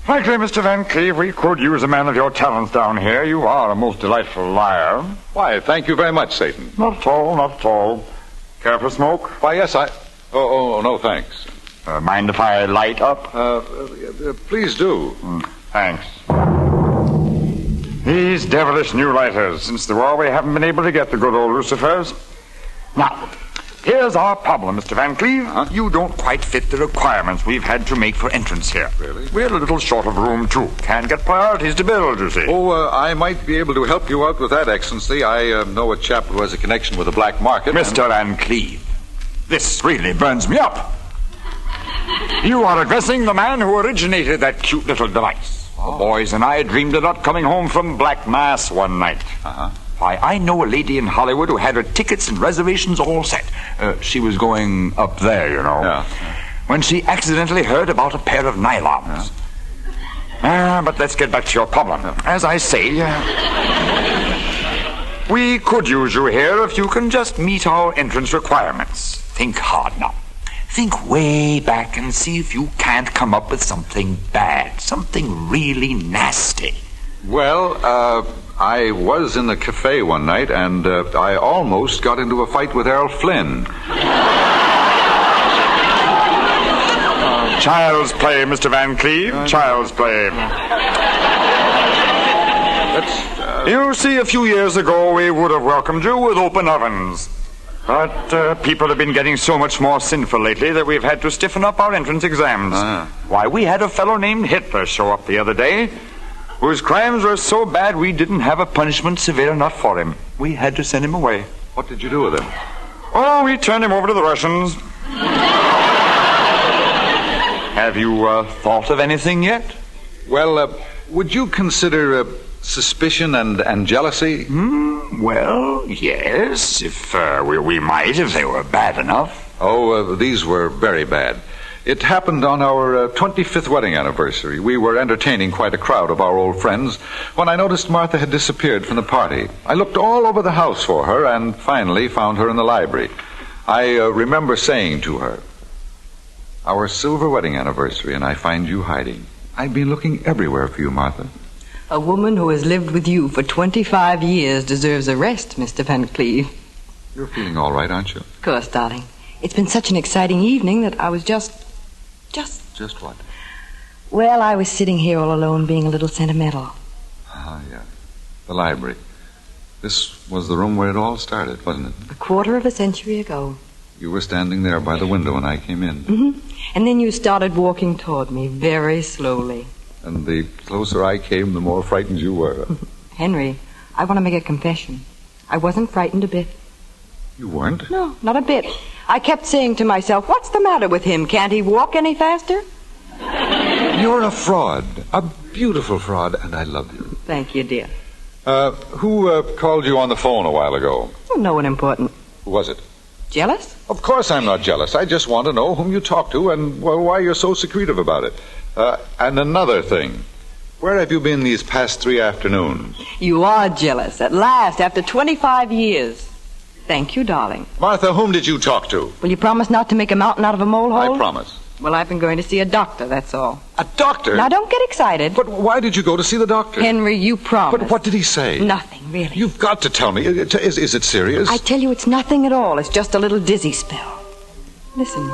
Frankly, Mr. Van Cleve, we could use a man of your talents down here. You are a most delightful liar. Why, thank you very much, Satan. Not at all, not at all. Care for smoke? Why, yes, Oh, no, thanks. Mind if I light up? Please do. Thanks. These devilish new lighters. Since the war, we haven't been able to get the good old lucifers. Now, here's our problem, Mr. Van Cleve. Huh? You don't quite fit the requirements we've had to make for entrance here. Really? We're a little short of room, too. Can't get priorities to build, you see. Oh, I might be able to help you out with that, Excellency. I know a chap who has a connection with the black market. Mr. Van Cleve, this really burns me up. You are addressing the man who originated that cute little device. The boys and I dreamed of not coming home from Black Mass one night. Uh-huh. Why, I know a lady in Hollywood who had her tickets and reservations all set. She was going up there, you know. Yeah. When she accidentally heard about a pair of nylons. But let's get back to your problem. As I say, we could use you here if you can just meet our entrance requirements. Think hard now. Think way back and see if you can't come up with something bad, something really nasty. Well, I was in the cafe one night, and I almost got into a fight with Errol Flynn. Child's play, Mr. Van Cleve. Child's play. You see, a few years ago, we would have welcomed you with open ovens. But people have been getting so much more sinful lately that we've had to stiffen up our entrance exams. Why, we had a fellow named Hitler show up the other day, whose crimes were so bad we didn't have a punishment severe enough for him. We had to send him away. What did you do with him? Oh, we turned him over to the Russians. Have you thought of anything yet? Well, would you consider suspicion and jealousy? Well, yes, if we might, if they were bad enough. Oh, these were very bad. It happened on our 25th wedding anniversary. We were entertaining quite a crowd of our old friends when I noticed Martha had disappeared from the party. I looked all over the house for her and finally found her in the library. I remember saying to her, "Our silver wedding anniversary, and I find you hiding. I've been looking everywhere for you, Martha." A woman who has lived with you for 25 years deserves a rest, Mr. Van Cleve. You're feeling all right, aren't you? Of course, darling. It's been such an exciting evening that I was just... Just what? Well, I was sitting here all alone being a little sentimental. Ah, yeah. The library. This was the room where it all started, wasn't it? A quarter of a century ago. You were standing there by the window when I came in. Mm-hmm. And then you started walking toward me very slowly. And the closer I came, the more frightened you were. Henry, I want to make a confession. I wasn't frightened a bit. You weren't? No, not a bit. I kept saying to myself, what's the matter with him? Can't he walk any faster? You're a fraud. A beautiful fraud, and I love you. Thank you, dear. Who called you on the phone a while ago? Oh, no one important. Who was it? Jealous? Of course I'm not jealous. I just want to know whom you talked to and why you're so secretive about it. And another thing. Where have you been these past 3 afternoons? You are jealous. At last, after 25 years. Thank you, darling. Martha, whom did you talk to? Will you promise not to make a mountain out of a molehole? I promise. Well, I've been going to see a doctor, that's all. A doctor? Now, don't get excited. But why did you go to see the doctor? Henry, you promised. But what did he say? Nothing, really. You've got to tell me. Is it serious? I tell you, it's nothing at all. It's just a little dizzy spell. Listen,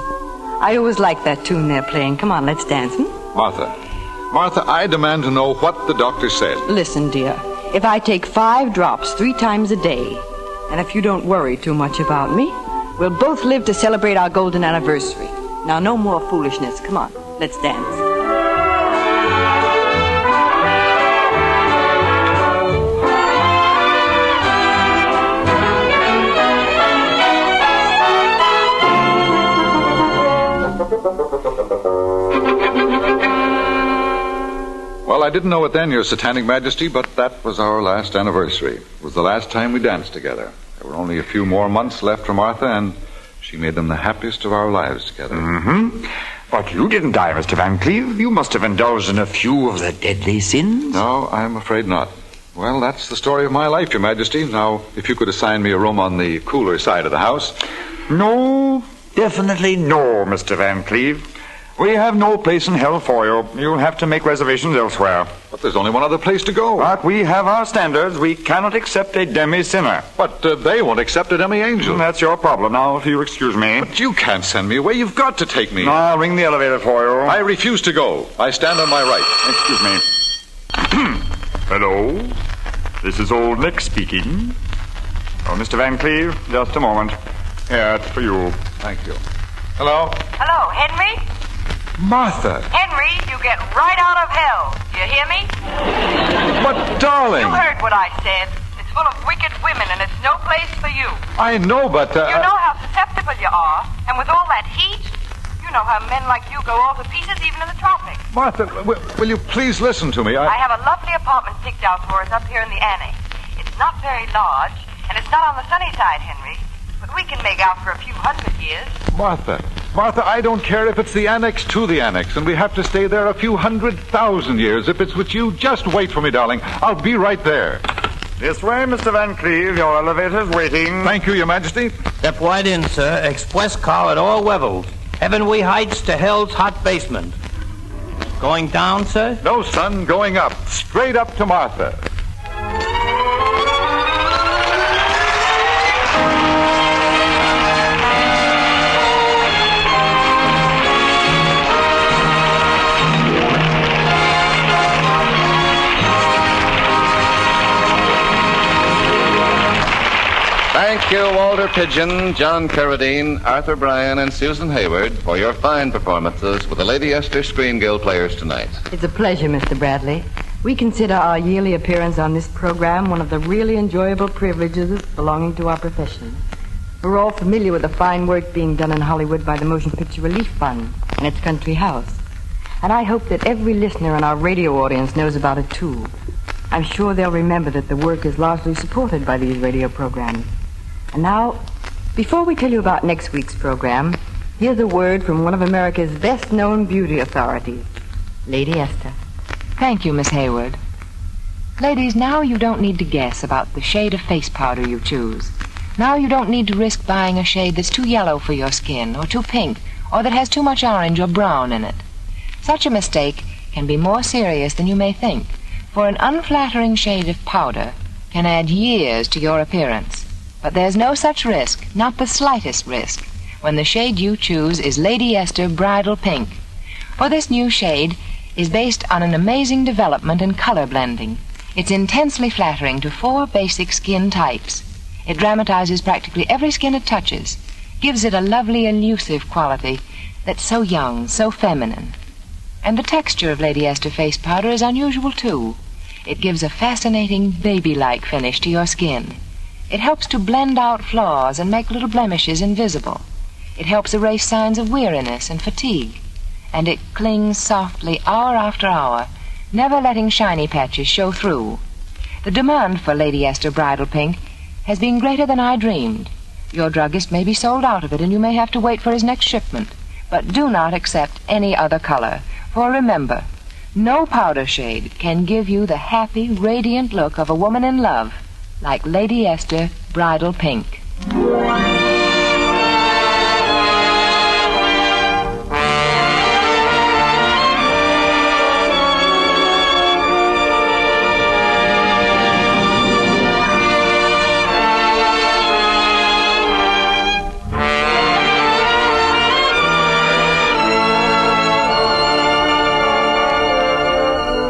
I always like that tune they're playing. Come on, let's dance, Martha, I demand to know what the doctor said. Listen, dear, if I take 5 drops 3 times a day, and if you don't worry too much about me, we'll both live to celebrate our golden anniversary. Now, no more foolishness. Come on, let's dance. Well, I didn't know it then, Your Satanic Majesty, but that was our last anniversary. It was the last time we danced together. There were only a few more months left for Martha, and she made them the happiest of our lives together. Mm-hmm. But you didn't die, Mr. Van Cleve. You must have indulged in a few of the deadly sins. No, I'm afraid not. Well, that's the story of my life, Your Majesty. Now, if you could assign me a room on the cooler side of the house. No, definitely no, Mr. Van Cleve. We have no place in hell for you. You'll have to make reservations elsewhere. But there's only one other place to go. But we have our standards. We cannot accept a demi-sinner. But they won't accept a demi-angel. That's your problem. Now, if you excuse me. But you can't send me away. You've got to take me. I'll ring the elevator for you. I refuse to go. I stand on my right. Excuse me. Hello. This is Old Nick speaking. Oh, Mr. Van Cleve, just a moment. Here, it's for you. Thank you. Hello? Hello, Henry? Martha. Henry, you get right out of hell. You hear me? But, darling. You heard what I said. It's full of wicked women, and it's no place for you. I know, but... You know how susceptible you are, and with all that heat, you know how men like you go all to pieces even in the tropics. Martha, will you please listen to me? I have a lovely apartment picked out for us up here in the annex. It's not very large, and it's not on the sunny side, Henry. But we can make out for a few 100 years. Martha, I don't care if it's the annex to the annex, and we have to stay there a few 100,000 years. If it's with you, just wait for me, darling. I'll be right there. This way, Mr. Van Cleve. Your elevator's waiting. Thank you, Your Majesty. Step right in, sir. Express car at all levels. Heavenly heights to hell's hot basement. Going down, sir? No, son, going up. Straight up to Martha. Thank you, Walter Pidgeon, John Carradine, Arthur Bryan, and Susan Hayward for your fine performances with the Lady Esther Screen Guild players tonight. It's a pleasure, Mr. Bradley. We consider our yearly appearance on this program one of the really enjoyable privileges belonging to our profession. We're all familiar with the fine work being done in Hollywood by the Motion Picture Relief Fund and its country house. And I hope that every listener in our radio audience knows about it, too. I'm sure they'll remember that the work is largely supported by these radio programs. And now, before we tell you about next week's program, here's a word from one of America's best-known beauty authorities, Lady Esther. Thank you, Miss Hayward. Ladies, now you don't need to guess about the shade of face powder you choose. Now you don't need to risk buying a shade that's too yellow for your skin, or too pink, or that has too much orange or brown in it. Such a mistake can be more serious than you may think, for an unflattering shade of powder can add years to your appearance. But there's no such risk, not the slightest risk, when the shade you choose is Lady Esther Bridal Pink. For this new shade is based on an amazing development in color blending. It's intensely flattering to 4 basic skin types. It dramatizes practically every skin it touches, gives it a lovely elusive quality that's so young, so feminine. And the texture of Lady Esther face powder is unusual, too. It gives a fascinating baby-like finish to your skin. It helps to blend out flaws and make little blemishes invisible. It helps erase signs of weariness and fatigue. And it clings softly hour after hour, never letting shiny patches show through. The demand for Lady Esther Bridal Pink has been greater than I dreamed. Your druggist may be sold out of it, and you may have to wait for his next shipment. But do not accept any other color, for remember, no powder shade can give you the happy, radiant look of a woman in love like Lady Esther Bridal Pink.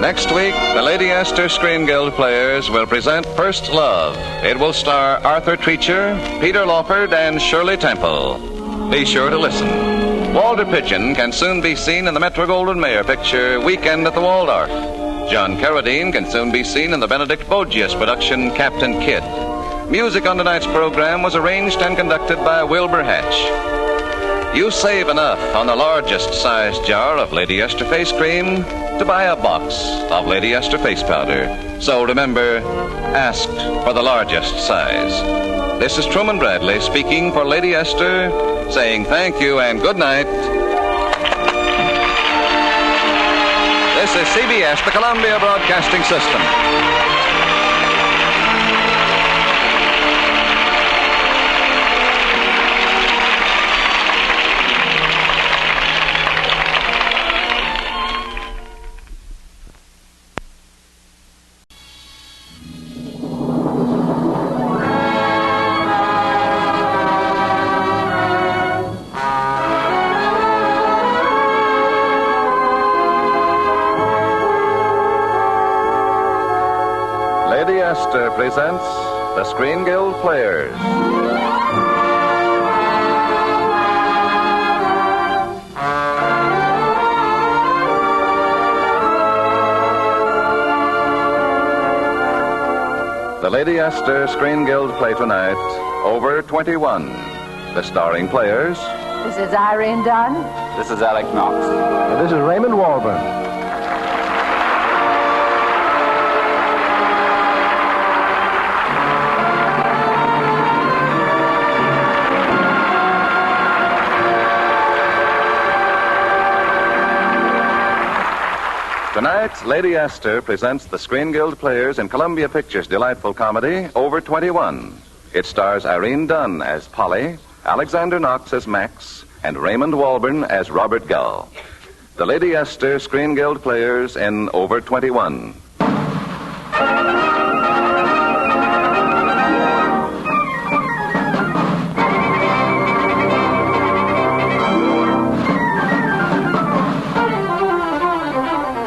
Next week, the Lady Esther Screen Guild Players will present First Love. It will star Arthur Treacher, Peter Lawford, and Shirley Temple. Be sure to listen. Walter Pidgeon can soon be seen in the Metro-Goldwyn-Mayer picture Weekend at the Waldorf. John Carradine can soon be seen in the Benedict Bogius production Captain Kidd. Music on tonight's program was arranged and conducted by Wilbur Hatch. You save enough on the largest size jar of Lady Esther face cream to buy a box of Lady Esther face powder. So remember, ask for the largest size. This is Truman Bradley speaking for Lady Esther, saying thank you and good night. This is CBS, the Columbia Broadcasting System. Presents the Screen Guild Players. The Lady Esther Screen Guild play tonight, Over 21. The starring players. This is Irene Dunn. This is Alec Knox. And this is Raymond Walburn. Tonight, Lady Esther presents the Screen Guild Players in Columbia Pictures' delightful comedy, Over 21. It stars Irene Dunn as Polly, Alexander Knox as Max, and Raymond Walburn as Robert Gull. The Lady Esther Screen Guild Players in Over 21.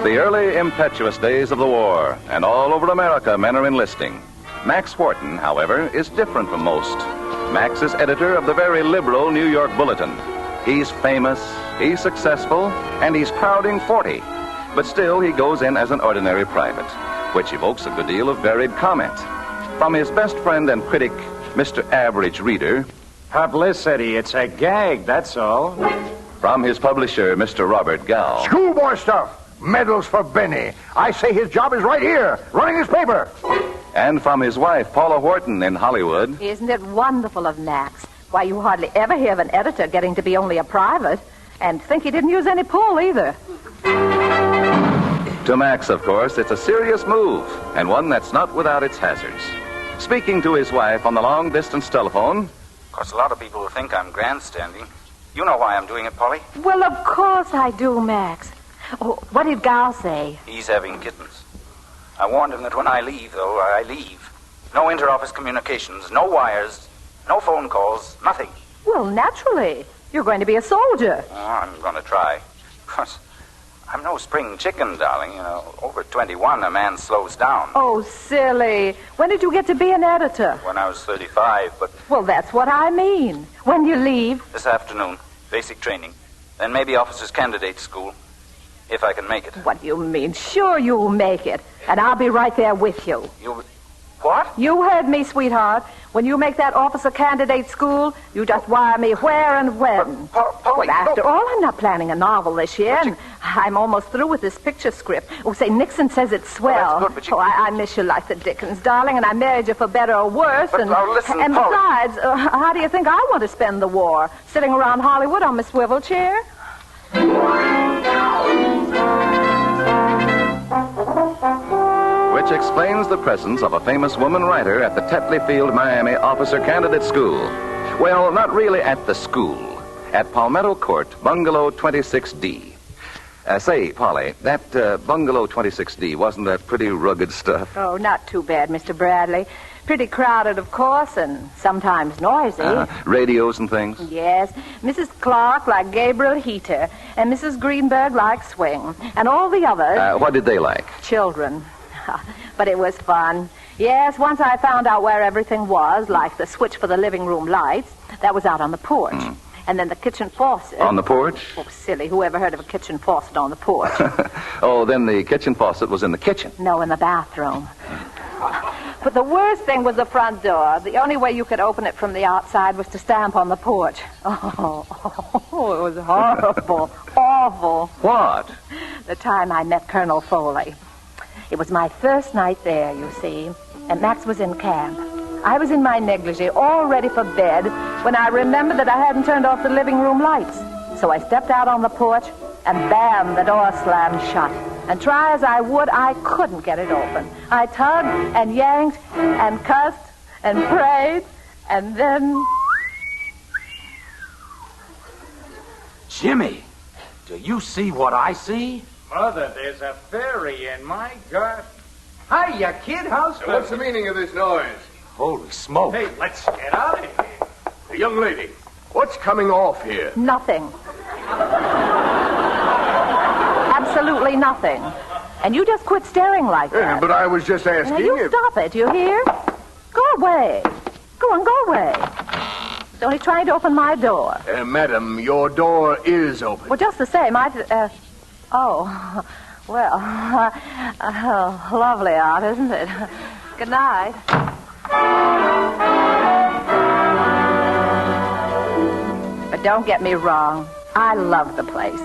The early impetuous days of the war, and all over America men are enlisting. Max Wharton, however, is different from most. Max is editor of the very liberal New York Bulletin. He's famous, he's successful, and he's crowding 40. But still, he goes in as an ordinary private, which evokes a good deal of varied comment. From his best friend and critic, Mr. Average Reader. Publicity, it's a gag, that's all. From his publisher, Mr. Robert Gull. Schoolboy stuff. Medals for Benny. I say his job is right here, running his paper. And from his wife, Paula Wharton, in Hollywood. Isn't it wonderful of Max? Why, you hardly ever hear of an editor getting to be only a private, and think he didn't use any pull either. To Max, of course, it's a serious move, and one that's not without its hazards. Speaking to his wife on the long-distance telephone. Of course, a lot of people will think I'm grandstanding. You know why I'm doing it, Polly? Well, of course I do, Max. Oh, what did Gal say? He's having kittens. I warned him that when I leave, though, I leave. No inter-office communications, no wires, no phone calls, nothing. Well, naturally. You're going to be a soldier. Oh, I'm going to try. Of course, I'm no spring chicken, darling. You know, over 21, a man slows down. Oh, silly. When did you get to be an editor? When I was 35, but... Well, that's what I mean. When you leave? This afternoon. Basic training. Then maybe officer's candidate school. If I can make it. What do you mean? Sure you'll make it. And I'll be right there with you. You... What? You heard me, sweetheart. When you make that officer candidate school, you just wire me where and when. Polly, well, after all, I'm not planning a novel this year, and I'm almost through with this picture script. Oh, say, Nixon says it's swell. Well, that's good, but I miss you like the dickens, darling, and I married you for better or worse. But now listen, and Polly. Besides, how do you think I want to spend the war? Sitting around Hollywood on my swivel chair? Which explains the presence of a famous woman writer at the Tetley Field, Miami Officer Candidate School. Well, not really at the school. At Palmetto Court, Bungalow 26D. Say, Polly, that Bungalow 26D, wasn't that pretty rugged stuff? Oh, not too bad, Mr. Bradley. Pretty crowded, of course, and sometimes noisy. Radios and things? Yes. Mrs. Clark liked Gabriel Heater, and Mrs. Greenberg liked swing, and all the others... What did they like? Children. But it was fun. Yes, once I found out where everything was, like the switch for the living room lights, that was out on the porch. And then the kitchen faucet... On the porch? Oh, silly. Who ever heard of a kitchen faucet on the porch? Oh, then the kitchen faucet was in the kitchen. No, in the bathroom. But the worst thing was the front door. The only way you could open it from the outside was to stamp on the porch. Oh, it was horrible. Awful. What? The time I met Colonel Foley. It was my first night there, you see, and Max was in camp. I was in my negligee, all ready for bed, when I remembered that I hadn't turned off the living room lights. So I stepped out on the porch, and bam, the door slammed shut. And try as I would, I couldn't get it open. I tugged and yanked and cussed and prayed, and then... Jimmy, do you see what I see? Mother, there's a fairy in my garden. Hiya, kid. How's So what's the meaning of this noise? Holy smoke. Hey, let's get out of here. Young lady, what's coming off here? Nothing. Absolutely nothing. And you just quit staring like that. Yeah, but I was just asking Now, you if... stop it, you hear? Go away. Go on, go away. It's only trying to open my door. Madam, your door is open. Well, just the same, Oh, well, lovely out, isn't it? Good night. But don't get me wrong. I loved the place.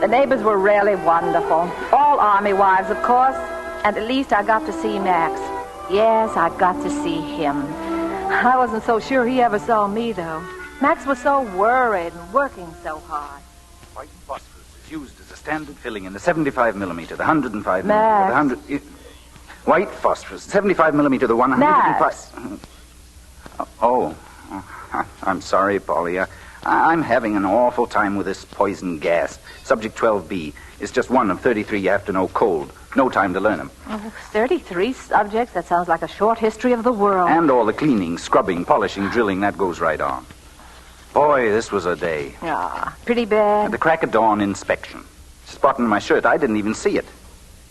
The neighbors were really wonderful. All Army wives, of course. And at least I got to see Max. Yes, I got to see him. I wasn't so sure he ever saw me, though. Max was so worried and working so hard. White phosphorus is used as a standard filling in the 75 millimeter, the 105 Max. millimeter, the 100... White phosphorus, 75 millimeter, the 105... Max. Oh, I'm sorry, Polly. I'm having an awful time with this poison gas. Subject 12B is just one of 33 you have to know cold. No time to learn them. Oh, 33 subjects? That sounds like a short history of the world. And all the cleaning, scrubbing, polishing, drilling, that goes right on. Boy, this was a day. Ah, pretty bad. At the crack of dawn inspection. Spot in my shirt, I didn't even see it.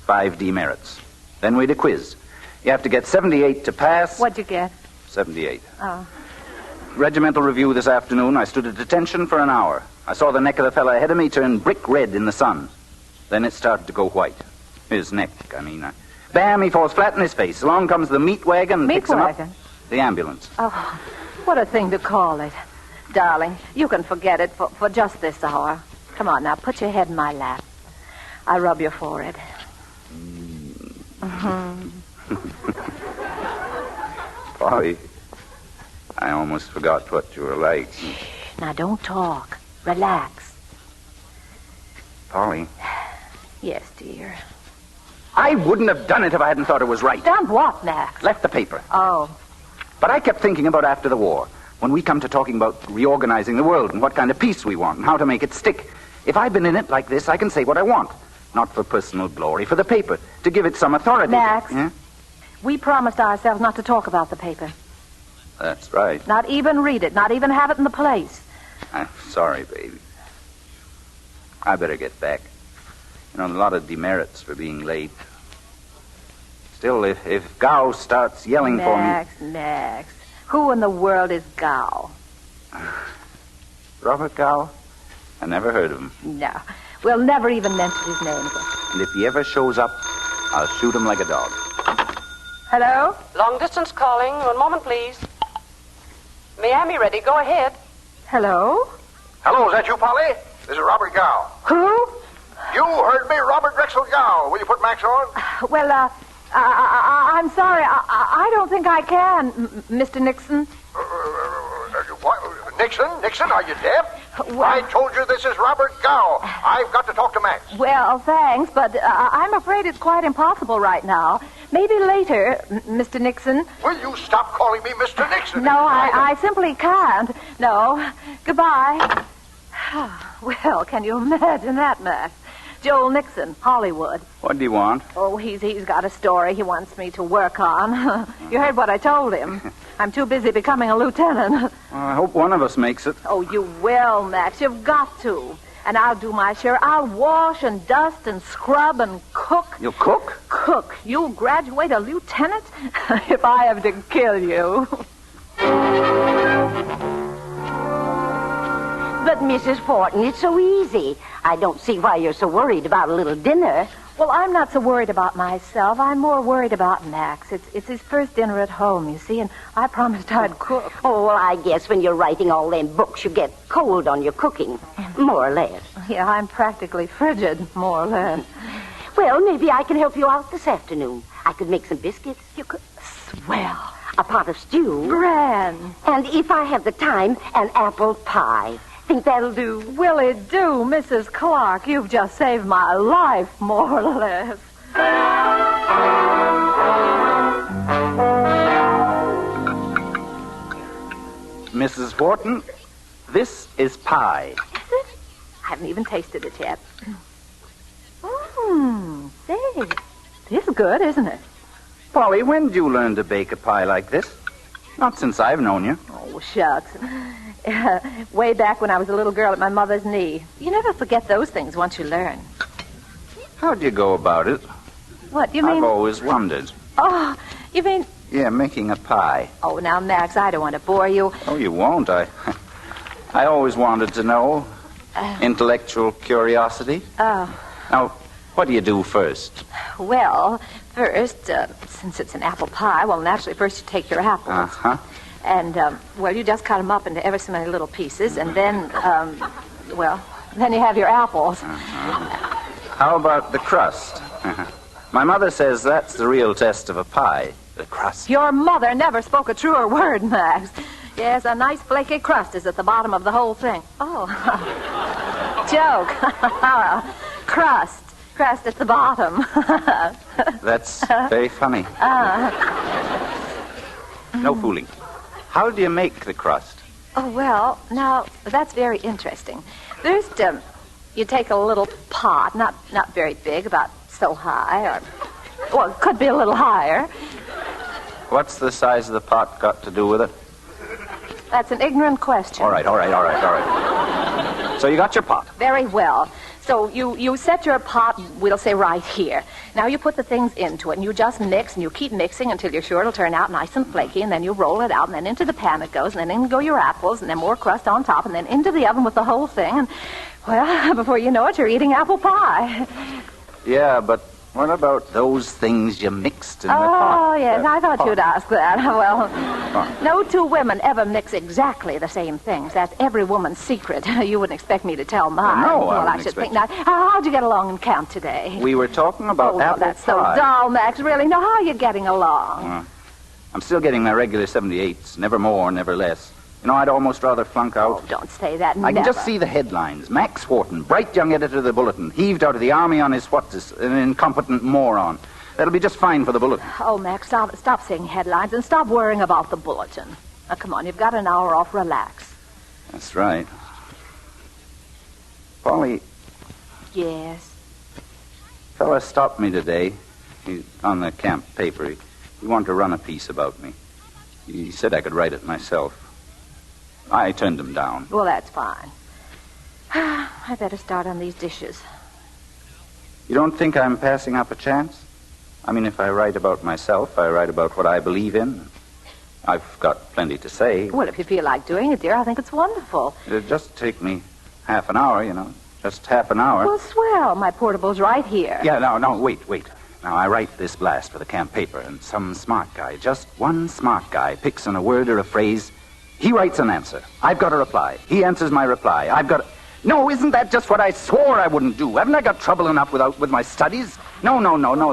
5 demerits. Then we'd a quiz. You have to get 78 to pass. What'd you get? 78. Oh. Regimental review this afternoon. I stood at attention for an hour. I saw the neck of the fella ahead of me turn brick red in the sun. Then it started to go white. His neck, I mean. Bam, he falls flat in his face. Along comes the meat wagon and picks him up. The ambulance. Oh, what a thing to call it. Darling, you can forget it for just this hour. Come on now, put your head in my lap. I'll rub your forehead. Polly, I almost forgot what you were like. Now, don't talk. Relax. Polly, Yes, dear. I wouldn't have done it if I hadn't thought it was right. Done what, Max? Left the paper. Oh. But I kept thinking about after the war, when we come to talking about reorganizing the world and what kind of peace we want and how to make it stick. If I've been in it like this, I can say what I want. Not for personal glory, for the paper, to give it some authority. Max, Yeah? we promised ourselves not to talk about the paper. That's right. Not even read it, not even have it in the place. I'm sorry, baby. I better get back. You know, a lot of demerits for being late. Still, if Gow starts yelling for me... Max, who in the world is Gow? Robert Gow? I never heard of him. No, we'll never even mention his name again. And if he ever shows up, I'll shoot him like a dog. Hello? Long distance calling. 1 moment, please. Miami ready. Go ahead. Hello? Hello, is that you, Polly? This is Robert Gow. Who? You heard me, Robert Drexel Gow. Will you put Max on? Well, I'm sorry. I don't think I can, Mr. Nixon. What? Nixon, are you deaf? I told you this is Robert Gow. I've got to talk to Max. Well, thanks, but I'm afraid it's quite impossible right now. Maybe later, Mr. Nixon. Will you stop calling me Mr. Nixon? No, I simply can't. No. Goodbye. Well, can you imagine that, Max? Joel Nixon, Hollywood. What do you want? Oh, he's got a story he wants me to work on. You heard what I told him. I'm too busy becoming a lieutenant. Well, I hope one of us makes it. Oh, you will, Max. You've got to. And I'll do my share. I'll wash and dust and scrub and cook. You'll cook? Cook. You'll graduate a lieutenant if I have to kill you. But, Mrs. Fortin, it's so easy. I don't see why you're so worried about a little dinner. Well, I'm not so worried about myself. I'm more worried about Max. It's his first dinner at home, you see, and I promised I'd cook. Oh, well, I guess when you're writing all them books, you get cold on your cooking, more or less. Yeah, I'm practically frigid, more or less. Well, maybe I can help you out this afternoon. I could make some biscuits. You could? Swell. A pot of stew. Grand. And if I have the time, an apple pie. Think that'll do? Will it do, Mrs. Clark? You've just saved my life, more or less. Mrs. Wharton, this is pie. Is it? I haven't even tasted it yet. Say, this is good, isn't it? Polly, when did you learn to bake a pie like this? Not since I've known you. Oh, shucks. Way back when I was a little girl at my mother's knee. You never forget those things once you learn. How'd you go about it? What, you mean? I've always wondered. Oh, you mean? Yeah, making a pie. Oh, now, Max, I don't want to bore you. Oh, you won't. I always wanted to know. Intellectual curiosity. Oh. Now, what do you do first? Well, first, since it's an apple pie, well, naturally, first you take your apples. Uh-huh. And, well, you just cut them up into ever so many little pieces, and then, then you have your apples. Uh-huh. How about the crust? My mother says that's the real test of a pie, the crust. Your mother never spoke a truer word, Max. Yes, a nice flaky crust is at the bottom of the whole thing. Oh, joke. Crust at the bottom. That's very funny. No fooling. How do you make the crust? Oh, well, now, that's very interesting. First, you take a little pot, not very big, about so high, or, it could be a little higher. What's the size of the pot got to do with it? That's an ignorant question. All right. So you got your pot. Very well. So you set your pot, we'll say, right here. Now you put the things into it, and you just mix, and you keep mixing until you're sure it'll turn out nice and flaky, and then you roll it out, and then into the pan it goes, and then in go your apples, and then more crust on top, and then into the oven with the whole thing, and, well, before you know it, you're eating apple pie. Yeah, but what about those things you mixed in the pot? Oh, yes, I thought you'd ask that. Well, no two women ever mix exactly the same things. That's every woman's secret. You wouldn't expect me to tell mine. No, well, I should expect think not. How'd you get along in camp today? We were talking about apple that's pie. so dull, Max. Really? Now, how are you getting along? I'm still getting my regular 78s. Never more, never less. You know, I'd almost rather flunk out. Oh, don't say that. I can just see the headlines. Max Wharton, bright young editor of the Bulletin, heaved out of the army on his an incompetent moron. That'll be just fine for the Bulletin. Oh, Max, stop saying headlines and stop worrying about the Bulletin. Now, come on, you've got an hour off. Relax. That's right. Polly. Yes? Fella stopped me today. He's on the camp paper. He wanted to run a piece about me. He said I could write it myself. I turned him down. Well, that's fine. I better start on these dishes. You don't think I'm passing up a chance? I mean, if I write about myself, I write about what I believe in. I've got plenty to say. Well, if you feel like doing it, dear, I think it's wonderful. It'll just take me half an hour, you know. Just half an hour. Well, swell. My portable's right here. Yeah, no, wait. Now, I write this blast for the camp paper, and some smart guy, just one smart guy, picks on a word or a phrase. He writes an answer. I've got a reply. He answers my reply. No, isn't that just what I swore I wouldn't do? Haven't I got trouble enough with my studies? No,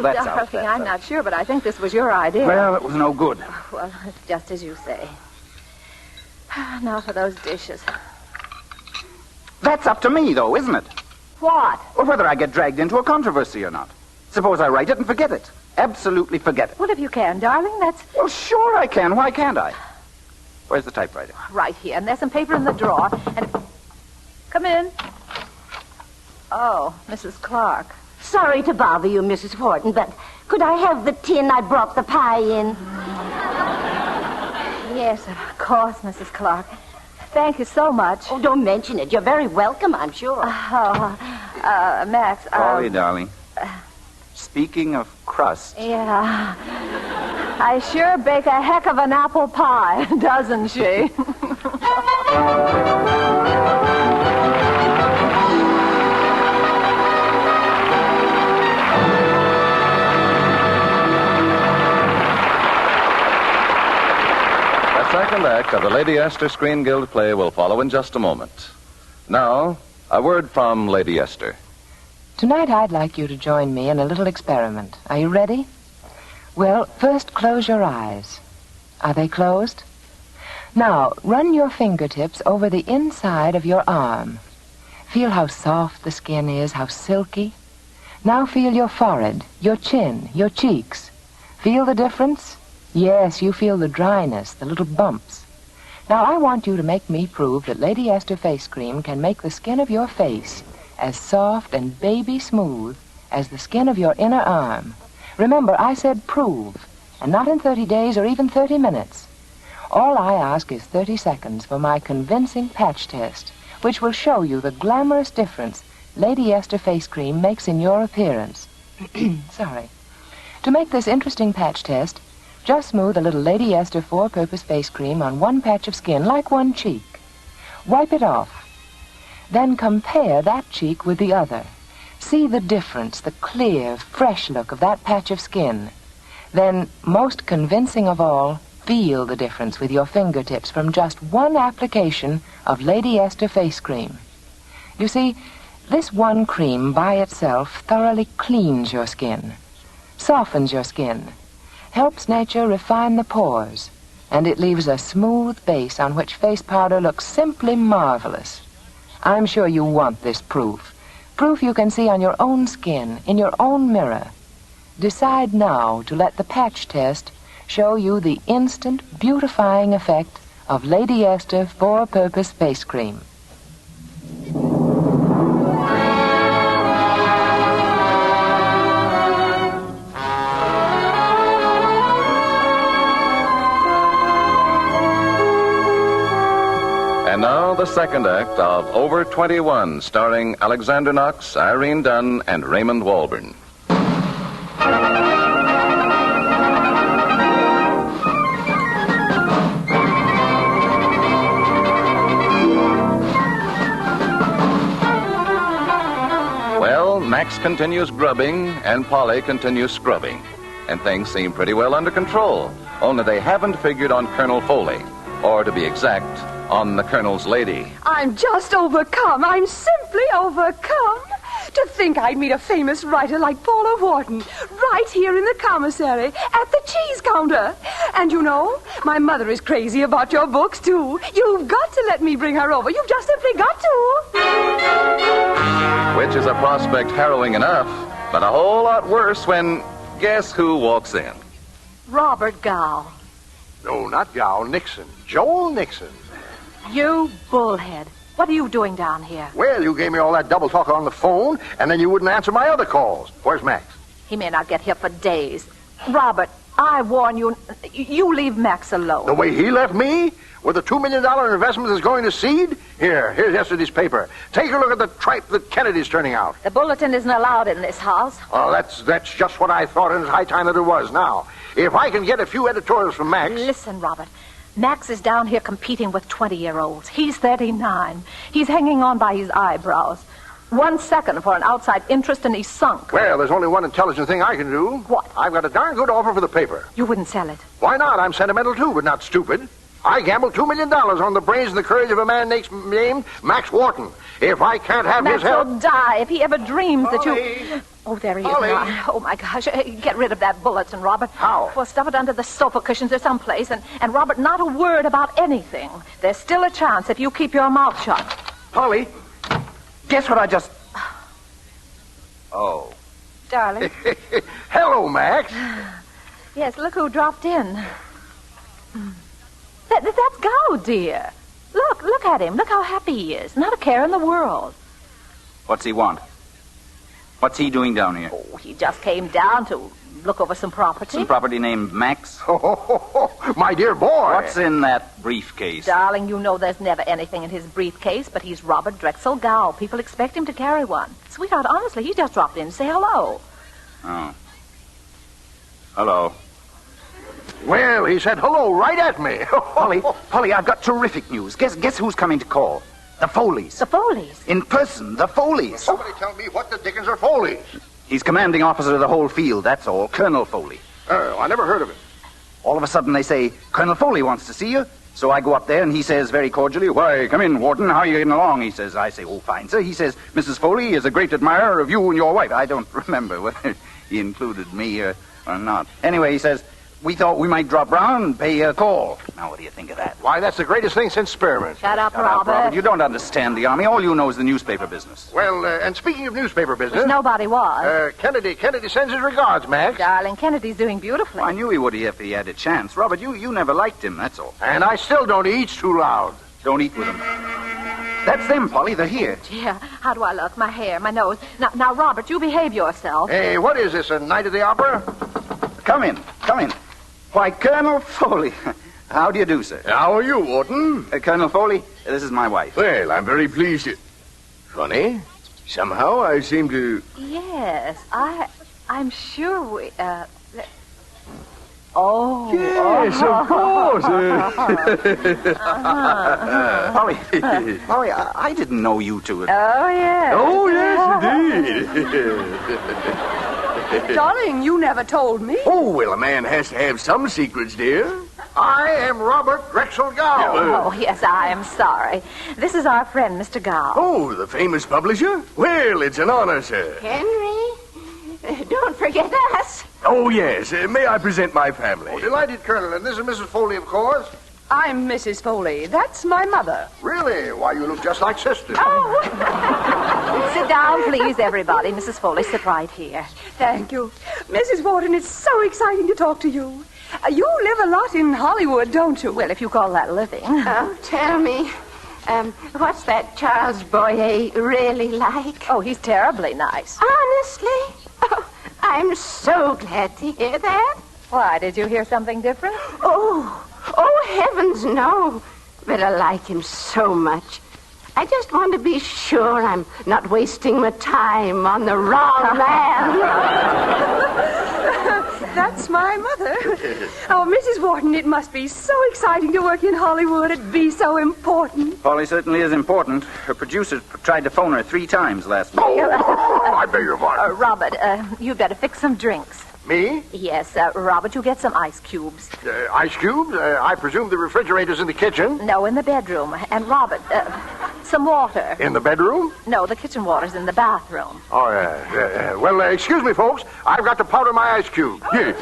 that's out. Darling, I'm not sure, but I think this was your idea. Well, it was no good. Well, it's just as you say. Now for those dishes. That's up to me, though, isn't it? What? Well, whether I get dragged into a controversy or not. Suppose I write it and forget it. Absolutely forget it. Well, if you can, darling, that's... Well, sure I can. Why can't I? Where's the typewriter? Right here. And there's some paper in the drawer. And come in. Oh, Mrs. Clark. Sorry to bother you, Mrs. Horton, but could I have the tin I brought the pie in? Yes, of course, Mrs. Clark. Thank you so much. Oh, don't mention it. You're very welcome, I'm sure. Max. Polly, darling. Speaking of crust. Yeah. I sure bake a heck of an apple pie, doesn't she? The second act of the Lady Esther Screen Guild play will follow in just a moment. Now, a word from Lady Esther. Tonight I'd like you to join me in a little experiment. Are you ready? Well, first close your eyes. Are they closed? Now, run your fingertips over the inside of your arm. Feel how soft the skin is, how silky. Now feel your forehead, your chin, your cheeks. Feel the difference? Yes, you feel the dryness, the little bumps. Now I want you to make me prove that Lady Esther Face Cream can make the skin of your face as soft and baby smooth as the skin of your inner arm. Remember, I said prove, and not in 30 days or even 30 minutes. All I ask is 30 seconds for my convincing patch test, which will show you the glamorous difference Lady Esther Face Cream makes in your appearance. Sorry. To make this interesting patch test, just smooth a little Lady Esther four-purpose face cream on one patch of skin, like one cheek. Wipe it off. Then compare that cheek with the other. See the difference, the clear, fresh look of that patch of skin. Then, most convincing of all, feel the difference with your fingertips from just one application of Lady Esther face cream. You see, this one cream by itself thoroughly cleans your skin, softens your skin, helps nature refine the pores, and it leaves a smooth base on which face powder looks simply marvelous. I'm sure you want this proof. Proof you can see on your own skin, in your own mirror. Decide now to let the patch test show you the instant beautifying effect of Lady Esther four-purpose face cream. And now the second act of Over 21, starring Alexander Knox, Irene Dunn, and Raymond Walburn. Well, Max continues grubbing, and Polly continues scrubbing. And things seem pretty well under control, only they haven't figured on Colonel Foley, or to be exact, on the Colonel's lady. I'm just overcome. I'm simply overcome. To think I'd meet a famous writer like Paula Wharton right here in the commissary at the cheese counter. And you know, my mother is crazy about your books, too. You've got to let me bring her over. You've just simply got to. Which is a prospect harrowing enough, but a whole lot worse when guess who walks in? Robert Gow. No, not Gow. Nixon. Joel Nixon. You bullhead. What are you doing down here? Well, you gave me all that double talk on the phone, and then you wouldn't answer my other calls. Where's Max? He may not get here for days. Robert, I warn you, you leave Max alone. The way he left me? With a $2 million investment that's going to seed? Here's yesterday's paper. Take a look at the tripe that Kennedy's turning out. The bulletin isn't allowed in this house. Oh, that's just what I thought, and it's high time that it was now. If I can get a few editorials from Max... Listen, Robert. Max is down here competing with 20-year-olds. He's 39. He's hanging on by his eyebrows. 1 second for an outside interest, and he's sunk. Well, there's only one intelligent thing I can do. What? I've got a darn good offer for the paper. You wouldn't sell it. Why not? I'm sentimental, too, but not stupid. I gambled $2 million on the brains and the courage of a man named Max Wharton. If I can't have his help... Max will die if he ever dreams that you... Oh, there he is Polly. now. Oh, my gosh. Get rid of that bulletin, Robert. How? Well, stuff it under the sofa cushions or someplace. And Robert, not a word about anything. There's still a chance if you keep your mouth shut. Polly, guess what I just... Oh. Darling. Hello, Max. Yes, look who dropped in. That's Gow, dear. Look at him. Look how happy he is. Not a care in the world. What's he want? What's he doing down here? Oh, he just came down to look over some property. Some property named Max? My dear boy. What's in that briefcase? Darling, you know there's never anything in his briefcase, but he's Robert Drexel Gow. People expect him to carry one. Sweetheart, honestly, he just dropped in to say hello. Oh. Hello. Well, he said hello right at me. Polly, I've got terrific news. Guess who's coming to call? The Foleys. The Foleys? In person, the Foleys. Somebody tell me what the dickens are Foleys. He's commanding officer of the whole field, that's all. Colonel Foley. Oh, I never heard of him. All of a sudden they say, Colonel Foley wants to see you. So I go up there and he says very cordially, why, come in, Warden, how are you getting along? He says, I say, oh, fine, sir. He says, Mrs. Foley is a great admirer of you and your wife. I don't remember whether he included me or not. Anyway, he says, we thought we might drop round and pay you a call. Now, what do you think of that? Why, that's the greatest thing since spearmint. Shut up, Robert. You don't understand the Army. All you know is the newspaper business. Well, and speaking of newspaper business... Which nobody was. Kennedy sends his regards, Max. Darling, Kennedy's doing beautifully. Well, I knew he would if he had a chance. Robert, you never liked him, that's all. And I still don't eat too loud. Don't eat with him. That's them, Polly. They're here. Yeah, how do I look? My hair, my nose. Now, Robert, you behave yourself. Hey, what is this, a night of the opera? Come in. Why, Colonel Foley. How do you do, sir? How are you, Warden? Colonel Foley, this is my wife. Well, I'm very pleased to... Funny. Somehow I seem to... Yes, I'm sure we... Oh. Yes, of course. Polly, I didn't know you two. Oh, yes. Oh, yes, indeed. Darling, you never told me. Oh, well, a man has to have some secrets, dear. I am Robert Drexel Gow. Oh, yes, I am sorry. This is our friend, Mr. Gow. Oh, the famous publisher? Well, it's an honor, sir. Henry, don't forget us. Oh, yes. May I present my family? Oh, delighted, Colonel. And this is Mrs. Foley, of course. I'm Mrs. Foley. That's my mother. Really? Why, you look just like sisters. Oh! Sit down, please, everybody. Mrs. Foley, sit right here. Thank you. Mrs. Warden, it's so exciting to talk to you. You live a lot in Hollywood, don't you? Well, if you call that living. Oh, tell me, what's that Charles Boyer really like? Oh, he's terribly nice. Honestly? Oh, I'm so glad to hear that. Why, did you hear something different? Oh, heavens, no. But I like him so much. I just want to be sure I'm not wasting my time on the wrong man. That's my mother. Oh, Mrs. Wharton, it must be so exciting to work in Hollywood. It'd be so important. Polly certainly is important. Her producer tried to phone her 3 times last week. I beg your pardon. Robert, you'd better fix some drinks. Me? Yes, Robert, you get some ice cubes. Ice cubes? I presume the refrigerator's in the kitchen? No, in the bedroom. And Robert, some water. In the bedroom? No, the kitchen water's in the bathroom. Oh, yeah. Well, excuse me, folks. I've got to powder my ice cube. Well,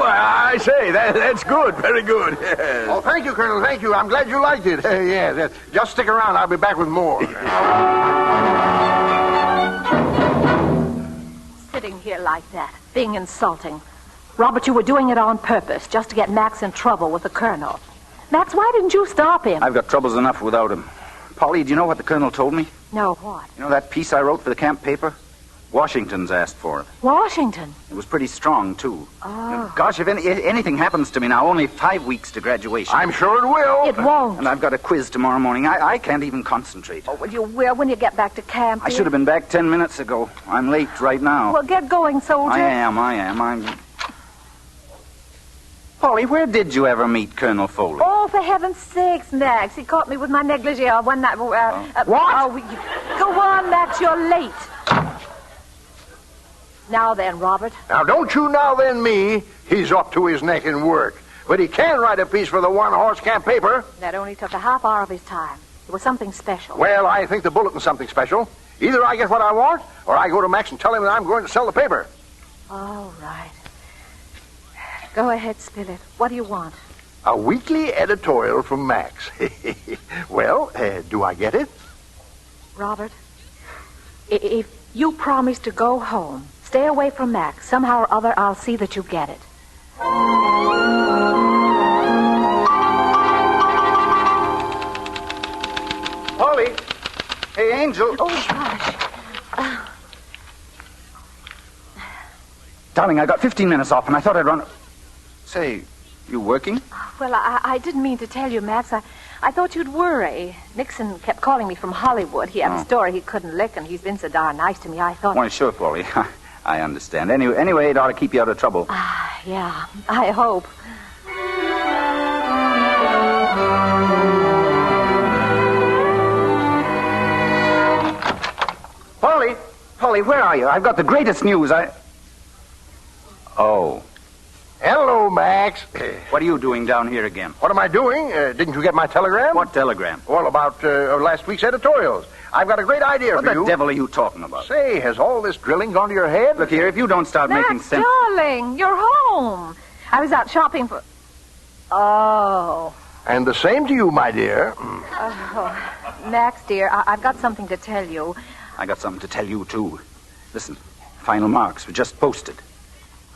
I say, that's good. Very good. Oh, thank you, Colonel. Thank you. I'm glad you liked it. Yeah, just stick around. I'll be back with more. Sitting here like that, being insulting. Robert, you were doing it on purpose, just to get Max in trouble with the colonel. Max, why didn't you stop him? I've got troubles enough without him. Polly, do you know what the colonel told me? No, what? You know that piece I wrote for the camp paper? Washington's asked for it. Washington? It was pretty strong, too. Oh. Gosh, if anything happens to me now, only 5 weeks to graduation. I'm sure it will. It won't. And I've got a quiz tomorrow morning. I can't even concentrate. Oh, well, you will when you get back to camp. I should have been back 10 minutes ago. I'm late right now. Well, get going, soldier. I am. Polly, where did you ever meet Colonel Foley? Oh, for heaven's sakes, Max. He caught me with my negligee one night. What? Go on, Max. You're late. Now then, Robert. Now, don't you now then me. He's up to his neck in work. But he can write a piece for the one-horse camp paper. That only took a half hour of his time. It was something special. Well, I think the bulletin's something special. Either I get what I want, or I go to Max and tell him that I'm going to sell the paper. All right. Go ahead, spill it. What do you want? A weekly editorial from Max. Well, do I get it? Robert, if you promise to go home, stay away from Max, somehow or other I'll see that you get it. Polly! Hey, Angel! Oh, gosh. Darling, I got 15 minutes off, and I thought I'd run... Say, you working? Well, I didn't mean to tell you, Max. I thought you'd worry. Nixon kept calling me from Hollywood. He had a story he couldn't lick, and he's been so darn nice to me, I thought... Why, sure, Polly. I understand. Anyway, it ought to keep you out of trouble. Yeah, I hope. Polly, where are you? I've got the greatest news. Oh. Hello, Max. What are you doing down here again? What am I doing? Didn't you get my telegram? What telegram? Well, about last week's editorials. I've got a great idea for you. What the devil are you talking about? Say, has all this drilling gone to your head? Look here, if you don't start making sense... darling, you're home. I was out shopping for... Oh. And the same to you, my dear. Oh. Max, dear, I've got something to tell you. I got something to tell you, too. Listen, final marks were just posted.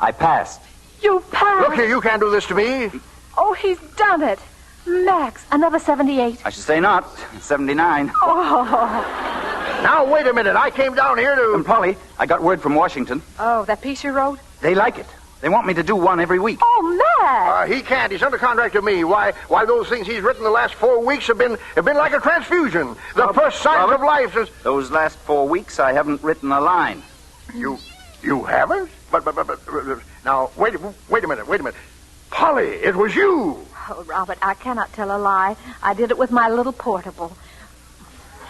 I passed. You passed? Look here, you can't do this to me. Oh, he's done it. Max, another 78. I should say not. 79. Oh. Now, wait a minute. I came down here to... And, Polly, I got word from Washington. Oh, that piece you wrote? They like it. They want me to do one every week. Oh, Max! He can't. He's under contract to me. Why, those things he's written the last 4 weeks have been like a transfusion. The first signs of life is... Those last 4 weeks, I haven't written a line. You haven't? But, now, wait a minute. Polly, it was you. Oh, Robert, I cannot tell a lie. I did it with my little portable.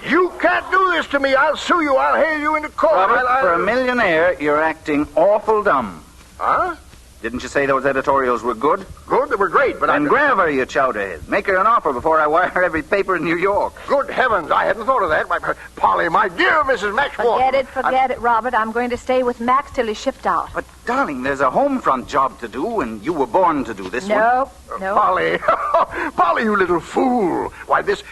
You can't do this to me. I'll sue you. I'll hail you into court. Robert, for a millionaire, you're acting awful dumb. Huh? Didn't you say those editorials were good? Good? They were great, but then grab her, you chowderhead. Make her an offer before I wire every paper in New York. Good heavens, I hadn't thought of that. Polly, my dear Mrs. Max Walton. Forget it, Robert. I'm going to stay with Max till he's shipped out. But, darling, there's a home front job to do, and you were born to do this one. No. Polly. Polly, you little fool. Why, this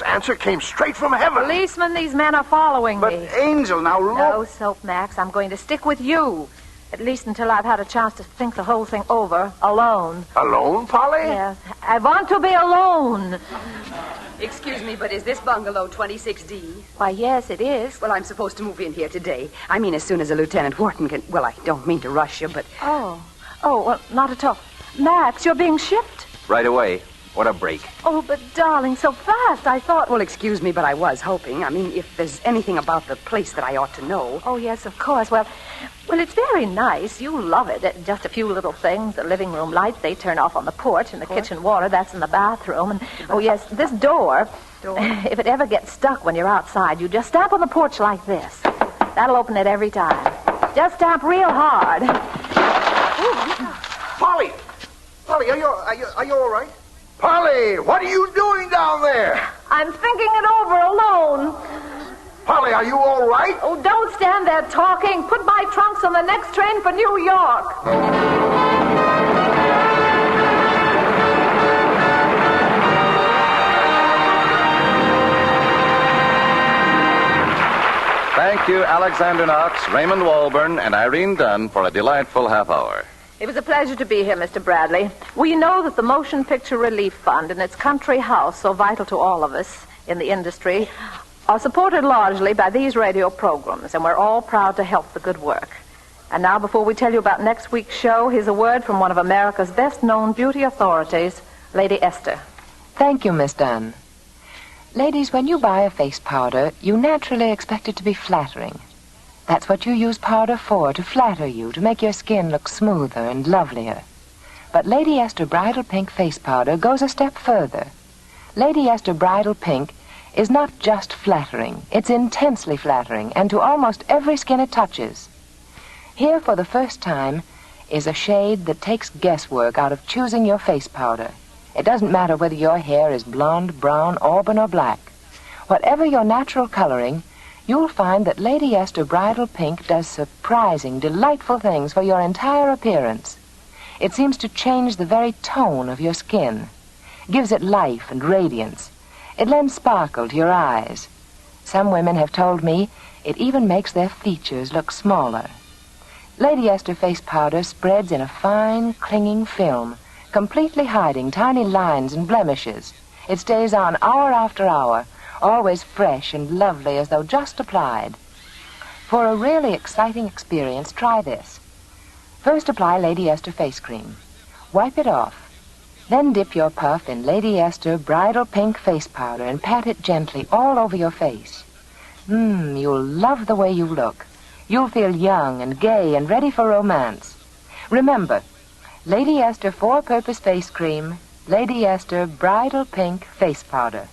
answer came straight from heaven. Policeman, these men are following me. But, Angel, now look. No soap, Max. I'm going to stick with you. At least until I've had a chance to think the whole thing over, alone. Alone, Polly? Yes. I want to be alone. Excuse me, but is this bungalow 26D? Why, yes, it is. Well, I'm supposed to move in here today. I mean, as soon as a Lieutenant Wharton can... Well, I don't mean to rush you, but... Oh, well, not at all. Max, you're being shipped? Right away. What a break. Oh, but, darling, so fast, I thought... Well, excuse me, but I was hoping. I mean, if there's anything about the place that I ought to know... Oh, yes, of course. Well, it's very nice. You love it. Just a few little things. The living room lights, they turn off on the porch, and the kitchen water, that's in the bathroom. And, oh, yes, this door, if it ever gets stuck when you're outside, you just stamp on the porch like this. That'll open it every time. Just stamp real hard. Polly, are you all right? Polly, what are you doing down there? I'm thinking it over alone. Polly, are you all right? Oh, don't stand there talking. Put my trunks on the next train for New York. Thank you, Alexander Knox, Raymond Walburn, and Irene Dunn for a delightful half hour. It was a pleasure to be here, Mr. Bradley. We know that the Motion Picture Relief Fund and its country house, so vital to all of us in the industry, are supported largely by these radio programs, and we're all proud to help the good work. And now, before we tell you about next week's show, here's a word from one of America's best-known beauty authorities, Lady Esther. Thank you, Miss Dunn. Ladies, when you buy a face powder, you naturally expect it to be flattering. That's what you use powder for, to flatter you, to make your skin look smoother and lovelier. But Lady Esther Bridal Pink Face Powder goes a step further. Lady Esther Bridal Pink is not just flattering, it's intensely flattering, and to almost every skin it touches. Here, for the first time, is a shade that takes guesswork out of choosing your face powder. It doesn't matter whether your hair is blonde, brown, auburn, or black. Whatever your natural coloring, you'll find that Lady Esther Bridal Pink does surprising, delightful things for your entire appearance. It seems to change the very tone of your skin, gives it life and radiance. It lends sparkle to your eyes. Some women have told me it even makes their features look smaller. Lady Esther face powder spreads in a fine, clinging film, completely hiding tiny lines and blemishes. It stays on hour after hour, always fresh and lovely as though just applied. For a really exciting experience, try this. First apply Lady Esther face cream. Wipe it off. Then dip your puff in Lady Esther bridal pink face powder and pat it gently all over your face. You'll love the way you look. You'll feel young and gay and ready for romance. Remember, Lady Esther four-purpose face cream, Lady Esther bridal pink face powder.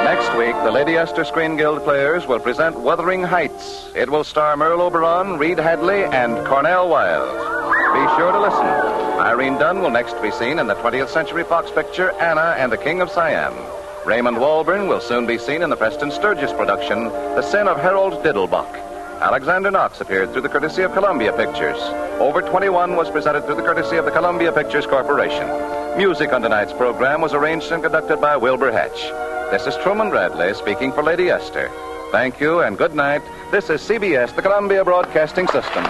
Next week, the Lady Esther Screen Guild players will present Wuthering Heights. It will star Merle Oberon, Reed Hadley, and Cornell Wilde. Be sure to listen. Irene Dunn will next be seen in the 20th Century Fox picture Anna and the King of Siam. Raymond Walburn will soon be seen in the Preston Sturgis production The Sin of Harold Diddlebach. Alexander Knox appeared through the courtesy of Columbia Pictures. Over 21 was presented through the courtesy of the Columbia Pictures Corporation. Music on tonight's program was arranged and conducted by Wilbur Hatch. This is Truman Bradley speaking for Lady Esther. Thank you and good night. This is CBS, the Columbia Broadcasting System.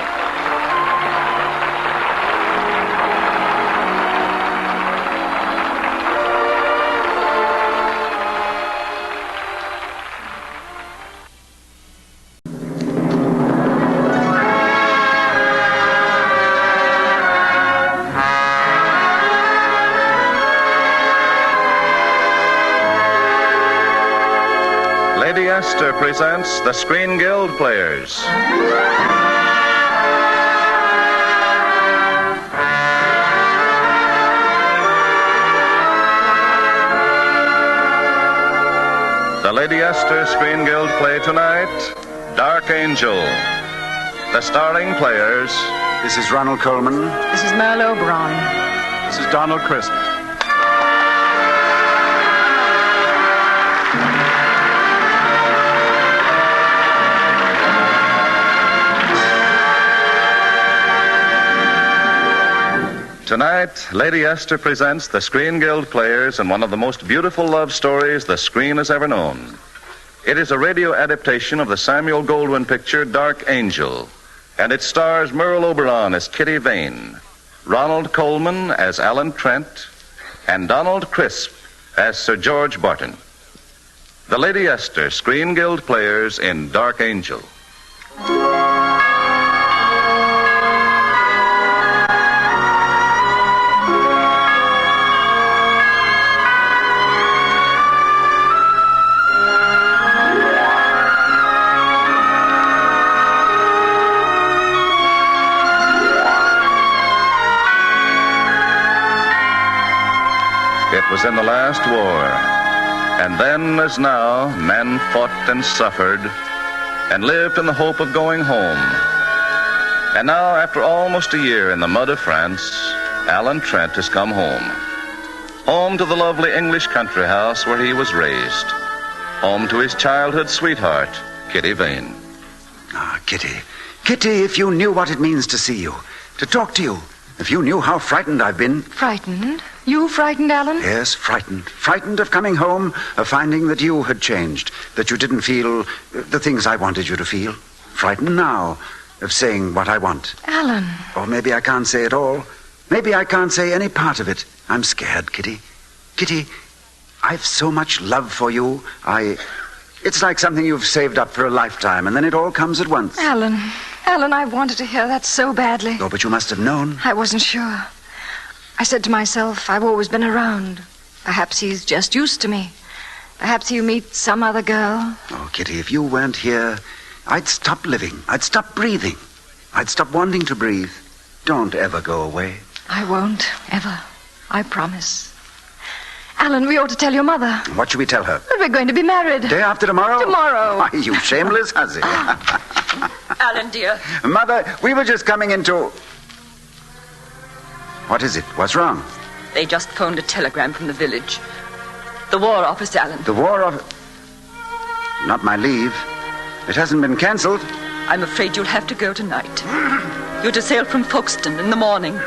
Lady Esther presents the Screen Guild Players. The Lady Esther Screen Guild play tonight, Dark Angel. The starring players. This is Ronald Coleman. This is Merle Oberon. This is Donald Crisp. Tonight, Lady Esther presents the Screen Guild players in one of the most beautiful love stories the screen has ever known. It is a radio adaptation of the Samuel Goldwyn picture Dark Angel, and it stars Merle Oberon as Kitty Vane, Ronald Coleman as Alan Trent, and Donald Crisp as Sir George Barton. The Lady Esther Screen Guild players in Dark Angel. It was in the last war, and then, as now, men fought and suffered and lived in the hope of going home. And now, after almost a year in the mud of France, Alan Trent has come home. Home to the lovely English country house where he was raised. Home to his childhood sweetheart, Kitty Vane. Ah, Kitty. Kitty, if you knew what it means to see you, to talk to you, if you knew how frightened I've been. Frightened? You frightened, Alan? Yes, frightened. Frightened of coming home, of finding that you had changed, that you didn't feel the things I wanted you to feel. Frightened now of saying what I want. Alan. Or maybe I can't say it all. Maybe I can't say any part of it. I'm scared, Kitty. Kitty, I've so much love for you. It's like something you've saved up for a lifetime, and then it all comes at once. Alan, I wanted to hear that so badly. Oh, but you must have known. I wasn't sure. I said to myself, I've always been around. Perhaps he's just used to me. Perhaps he'll meet some other girl. Oh, Kitty, if you weren't here, I'd stop living. I'd stop breathing. I'd stop wanting to breathe. Don't ever go away. I won't, ever. I promise. Alan, we ought to tell your mother. What should we tell her? That we're going to be married. Day after tomorrow? Tomorrow. Why, you shameless hussy. Alan, dear. Mother, we were just coming into... What is it? What's wrong? They just phoned a telegram from the village. The War Office, Alan. The War Office? Not my leave. It hasn't been cancelled. I'm afraid you'll have to go tonight. You're to sail from Folkestone in the morning.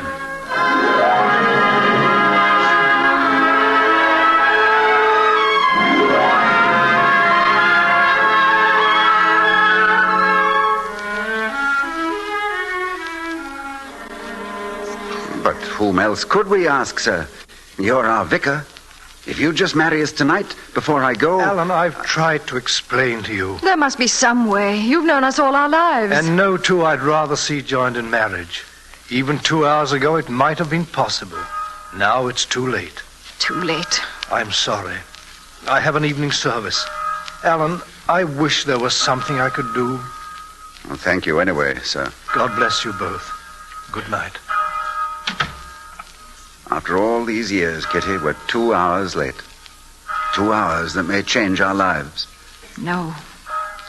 But whom else could we ask, sir? You're our vicar. If you just marry us tonight, before I go... Alan, I've tried to explain to you. There must be some way. You've known us all our lives. And no two I'd rather see joined in marriage. Even 2 hours ago, it might have been possible. Now it's too late. Too late. I'm sorry. I have an evening service. Alan, I wish there was something I could do. Well, thank you anyway, sir. God bless you both. Good night. After all these years, Kitty, we're 2 hours late. 2 hours that may change our lives. No,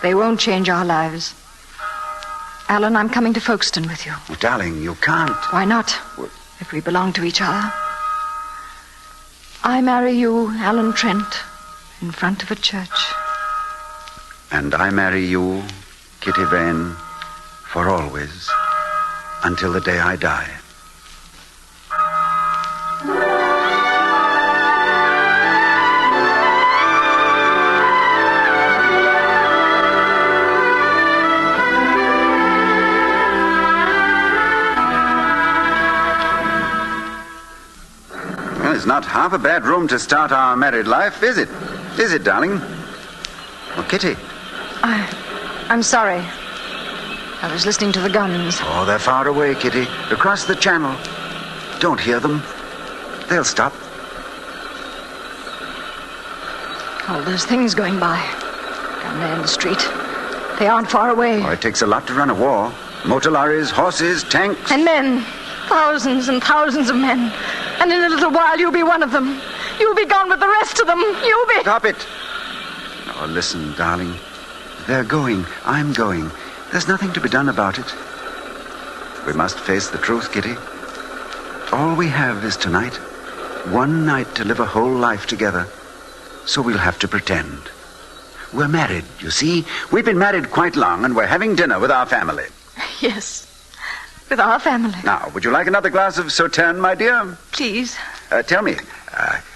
they won't change our lives. Alan, I'm coming to Folkestone with you. Oh, darling, you can't. Why not? If we belong to each other. I marry you, Alan Trent, in front of a church. And I marry you, Kitty Vane, for always, until the day I die. Well, it's not half a bad room to start our married life, is it? Is it, darling? Oh, Kitty. I'm sorry. I was listening to the guns. Oh, they're far away, Kitty. Across the channel. Don't hear them. They'll stop. All those things going by. Down there in the street. They aren't far away. Oh, it takes a lot to run a war. Motor lorries, horses, tanks. And men. Thousands and thousands of men. And in a little while, you'll be one of them. You'll be gone with the rest of them. You'll be... Stop it. Oh, listen, darling. They're going. I'm going. There's nothing to be done about it. We must face the truth, Kitty. All we have is tonight. One night to live a whole life together. So we'll have to pretend. We're married, you see. We've been married quite long, and we're having dinner with our family. Yes. With our family. Now, would you like another glass of Sauterne, my dear? Please. Tell me,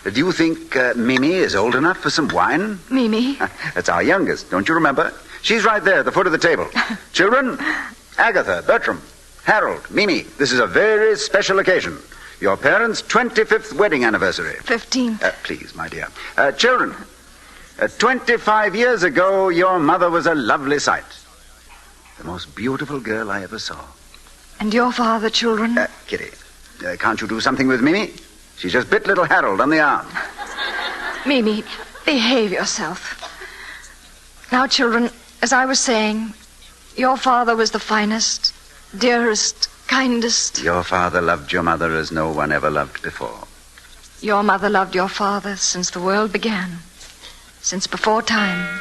do you think Mimi is old enough for some wine? Mimi? That's our youngest, don't you remember? She's right there at the foot of the table. Children, Agatha, Bertram, Harold, Mimi, this is a very special occasion. Your parents' 25th wedding anniversary. 15th. Please, my dear. Children, 25 years ago, your mother was a lovely sight. The most beautiful girl I ever saw. And your father, children? Kitty, can't you do something with Mimi? She just bit little Harold on the arm. Mimi, behave yourself. Now, children, as I was saying, your father was the finest, dearest, kindest. Your father loved your mother as no one ever loved before. Your mother loved your father since the world began. Since before time.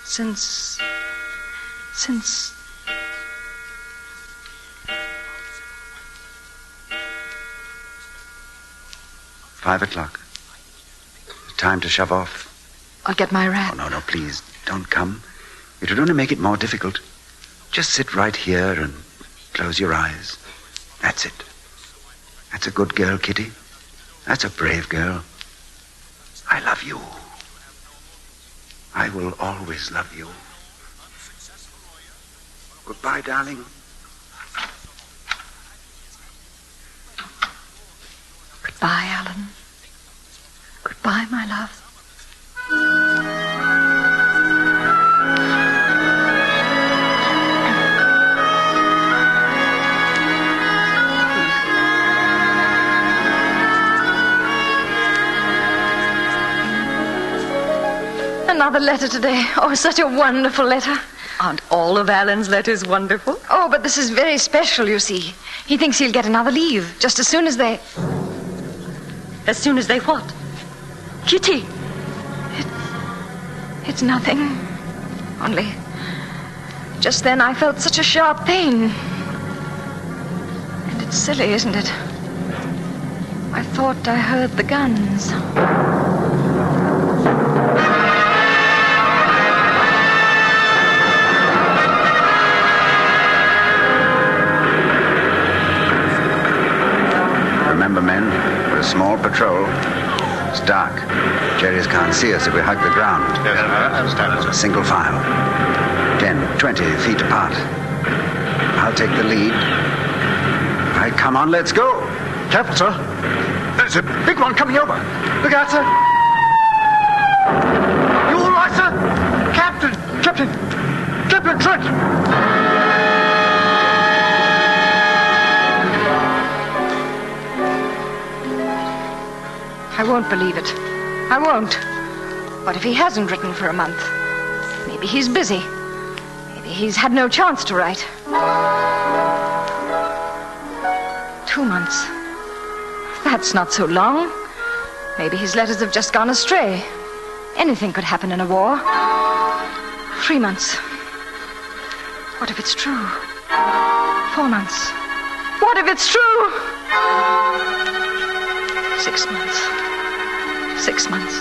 Since... 5 o'clock. Time to shove off. I'll get my wrap. Oh, no, please, don't come. It would only make it more difficult. Just sit right here and close your eyes. That's it. That's a good girl, Kitty. That's a brave girl. I love you. I will always love you. Goodbye, darling. Goodbye, Alan. Goodbye, my love. Another letter today. Oh, such a wonderful letter. Aren't all of Alan's letters wonderful? Oh, but this is very special, you see. He thinks he'll get another leave just as soon as they... As soon as they what? Kitty! It's nothing. Only... just then I felt such a sharp pain. And it's silly, isn't it? I thought I heard the guns. Remember, men, we're a small patrol. It's dark. Jerry's can't see us if we hug the ground. Yes, I understand. Single file. 10, 20 feet apart. I'll take the lead. All right, come on, let's go. Captain, sir. There's a big one coming over. Look out, sir. You all right, sir? Captain Trent. I won't believe it. I won't. What if he hasn't written for a month? Maybe he's busy. Maybe he's had no chance to write. 2 months. That's not so long. Maybe his letters have just gone astray. Anything could happen in a war. 3 months. What if it's true? 4 months. What if it's true? 6 months. 6 months.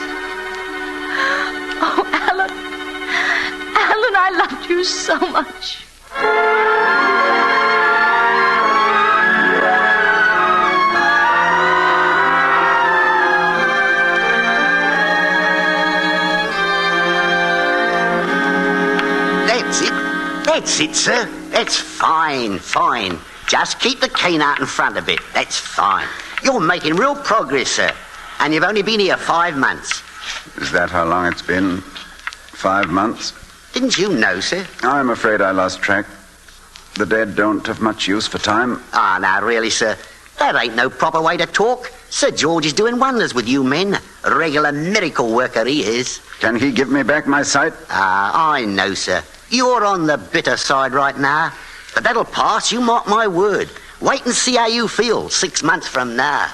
Oh, Alan. Alan, I loved you so much. That's it, sir. That's fine. Just keep the cane out in front of it. That's fine. You're making real progress, sir. And you've only been here 5 months. Is that how long it's been? 5 months? Didn't you know, sir? I'm afraid I lost track. The dead don't have much use for time. Ah, now, really, sir. That ain't no proper way to talk. Sir George is doing wonders with you men. A regular miracle worker he is. Can he give me back my sight? Ah, I know, sir. You're on the bitter side right now. But that'll pass, you mark my word. Wait and see how you feel 6 months from now.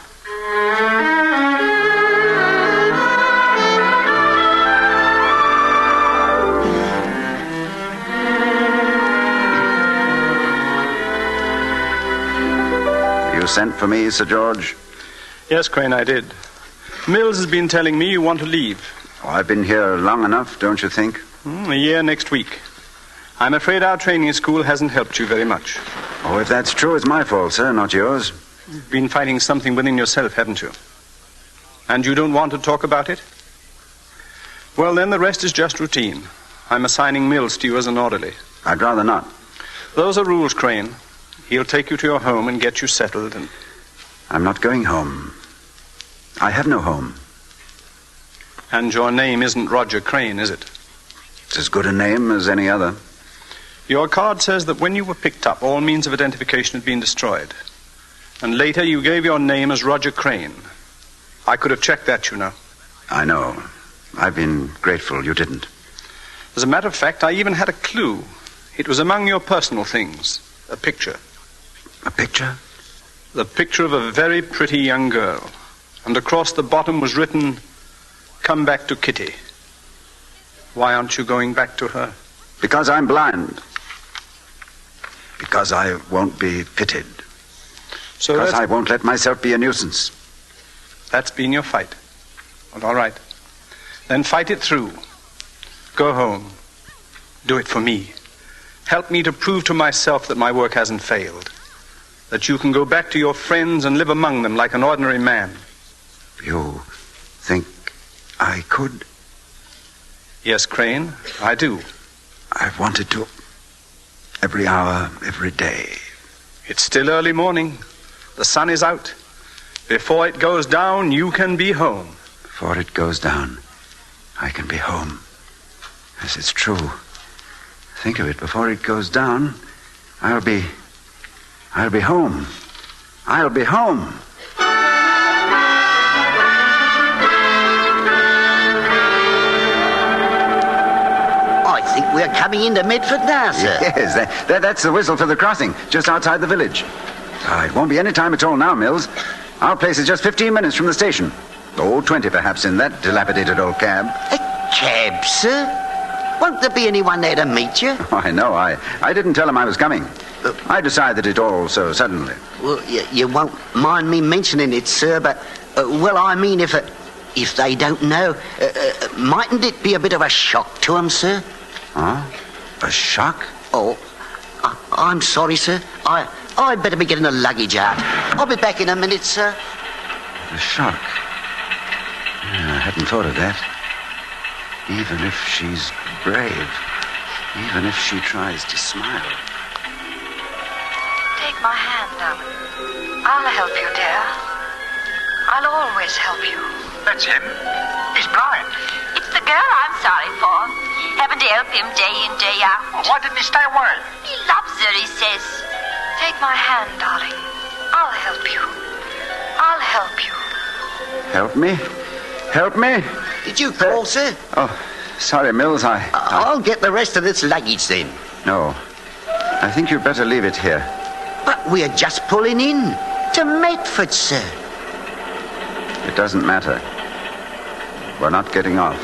You sent for me, Sir George? Yes, Crane, I did. Mills has been telling me you want to leave. Oh, I've been here long enough, don't you think? A year next week. I'm afraid our training school hasn't helped you very much. Oh, if that's true, it's my fault, sir, not yours. You've been fighting something within yourself, haven't you? And you don't want to talk about it? Well, then the rest is just routine. I'm assigning Mills to you as an orderly. I'd rather not. Those are rules, Crane. He'll take you to your home and get you settled and... I'm not going home. I have no home. And your name isn't Roger Crane, is it? It's as good a name as any other. Your card says that when you were picked up, all means of identification had been destroyed. And later you gave your name as Roger Crane. I could have checked that, you know. I know. I've been grateful you didn't. As a matter of fact, I even had a clue. It was among your personal things. A picture. A picture? The picture of a very pretty young girl. And across the bottom was written, "Come back to Kitty." Why aren't you going back to her? Because I'm blind. Because I won't be pitied. So because I won't let myself be a nuisance. That's been your fight. Well, all right. Then fight it through. Go home. Do it for me. Help me to prove to myself that my work hasn't failed. That you can go back to your friends and live among them like an ordinary man. You think I could? Yes, Crane, I do. I've wanted to. Every hour, every day. It's still early morning. The sun is out. Before it goes down, you can be home. Before it goes down, I can be home. Yes, it's true. Think of it. Before it goes down, I'll be home. I'll be home. I think we're coming into Medford now, sir. Yes, that's the whistle for the crossing, just outside the village. It won't be any time at all now, Mills. Our place is just 15 minutes from the station. 20 perhaps in that dilapidated old cab. A cab, sir? Won't there be anyone there to meet you? Oh, I know. I didn't tell him I was coming. I decided it all so suddenly. Well, you won't mind me mentioning it, sir, but, well, I mean, if they don't know, mightn't it be a bit of a shock to them, sir? Huh? A shock? Oh, I'm sorry, sir. I'd better be getting the luggage out. I'll be back in a minute, sir. A shock? I hadn't thought of that. Even if she's brave, even if she tries to smile. Take my hand, darling. I'll help you, dear. I'll always help you. That's him. He's blind. It's the girl I'm sorry for. Having to help him day in, day out. Well, why didn't he stay away? He loves her, he says. Take my hand, darling. I'll help you. I'll help you. Help me? Help me? Did you call, sir? Oh, sorry, Mills. I'll get the rest of this luggage then. No. I think you'd better leave it here. But we're just pulling in to Medford, sir. It doesn't matter. We're not getting off.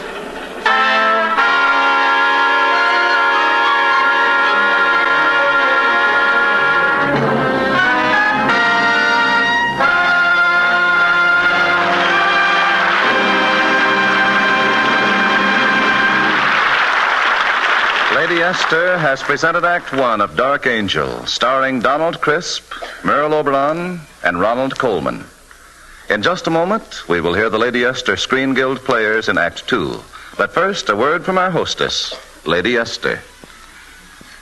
Lady Esther has presented Act One of Dark Angel, starring Donald Crisp, Merle Oberon, and Ronald Coleman. In just a moment, we will hear the Lady Esther Screen Guild players in Act Two. But first, a word from our hostess, Lady Esther.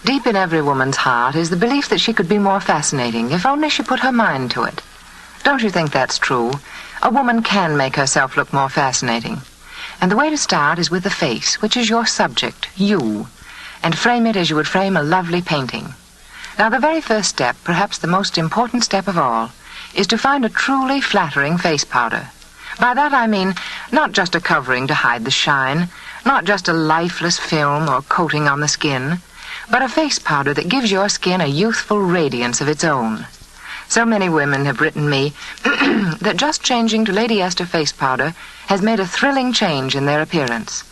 Deep in every woman's heart is the belief that she could be more fascinating if only she put her mind to it. Don't you think that's true? A woman can make herself look more fascinating. And the way to start is with the face, which is your subject, you, and frame it as you would frame a lovely painting. Now, the very first step, perhaps the most important step of all, is to find a truly flattering face powder. By that I mean not just a covering to hide the shine, not just a lifeless film or coating on the skin, but a face powder that gives your skin a youthful radiance of its own. So many women have written me that just changing to Lady Esther face powder has made a thrilling change in their appearance.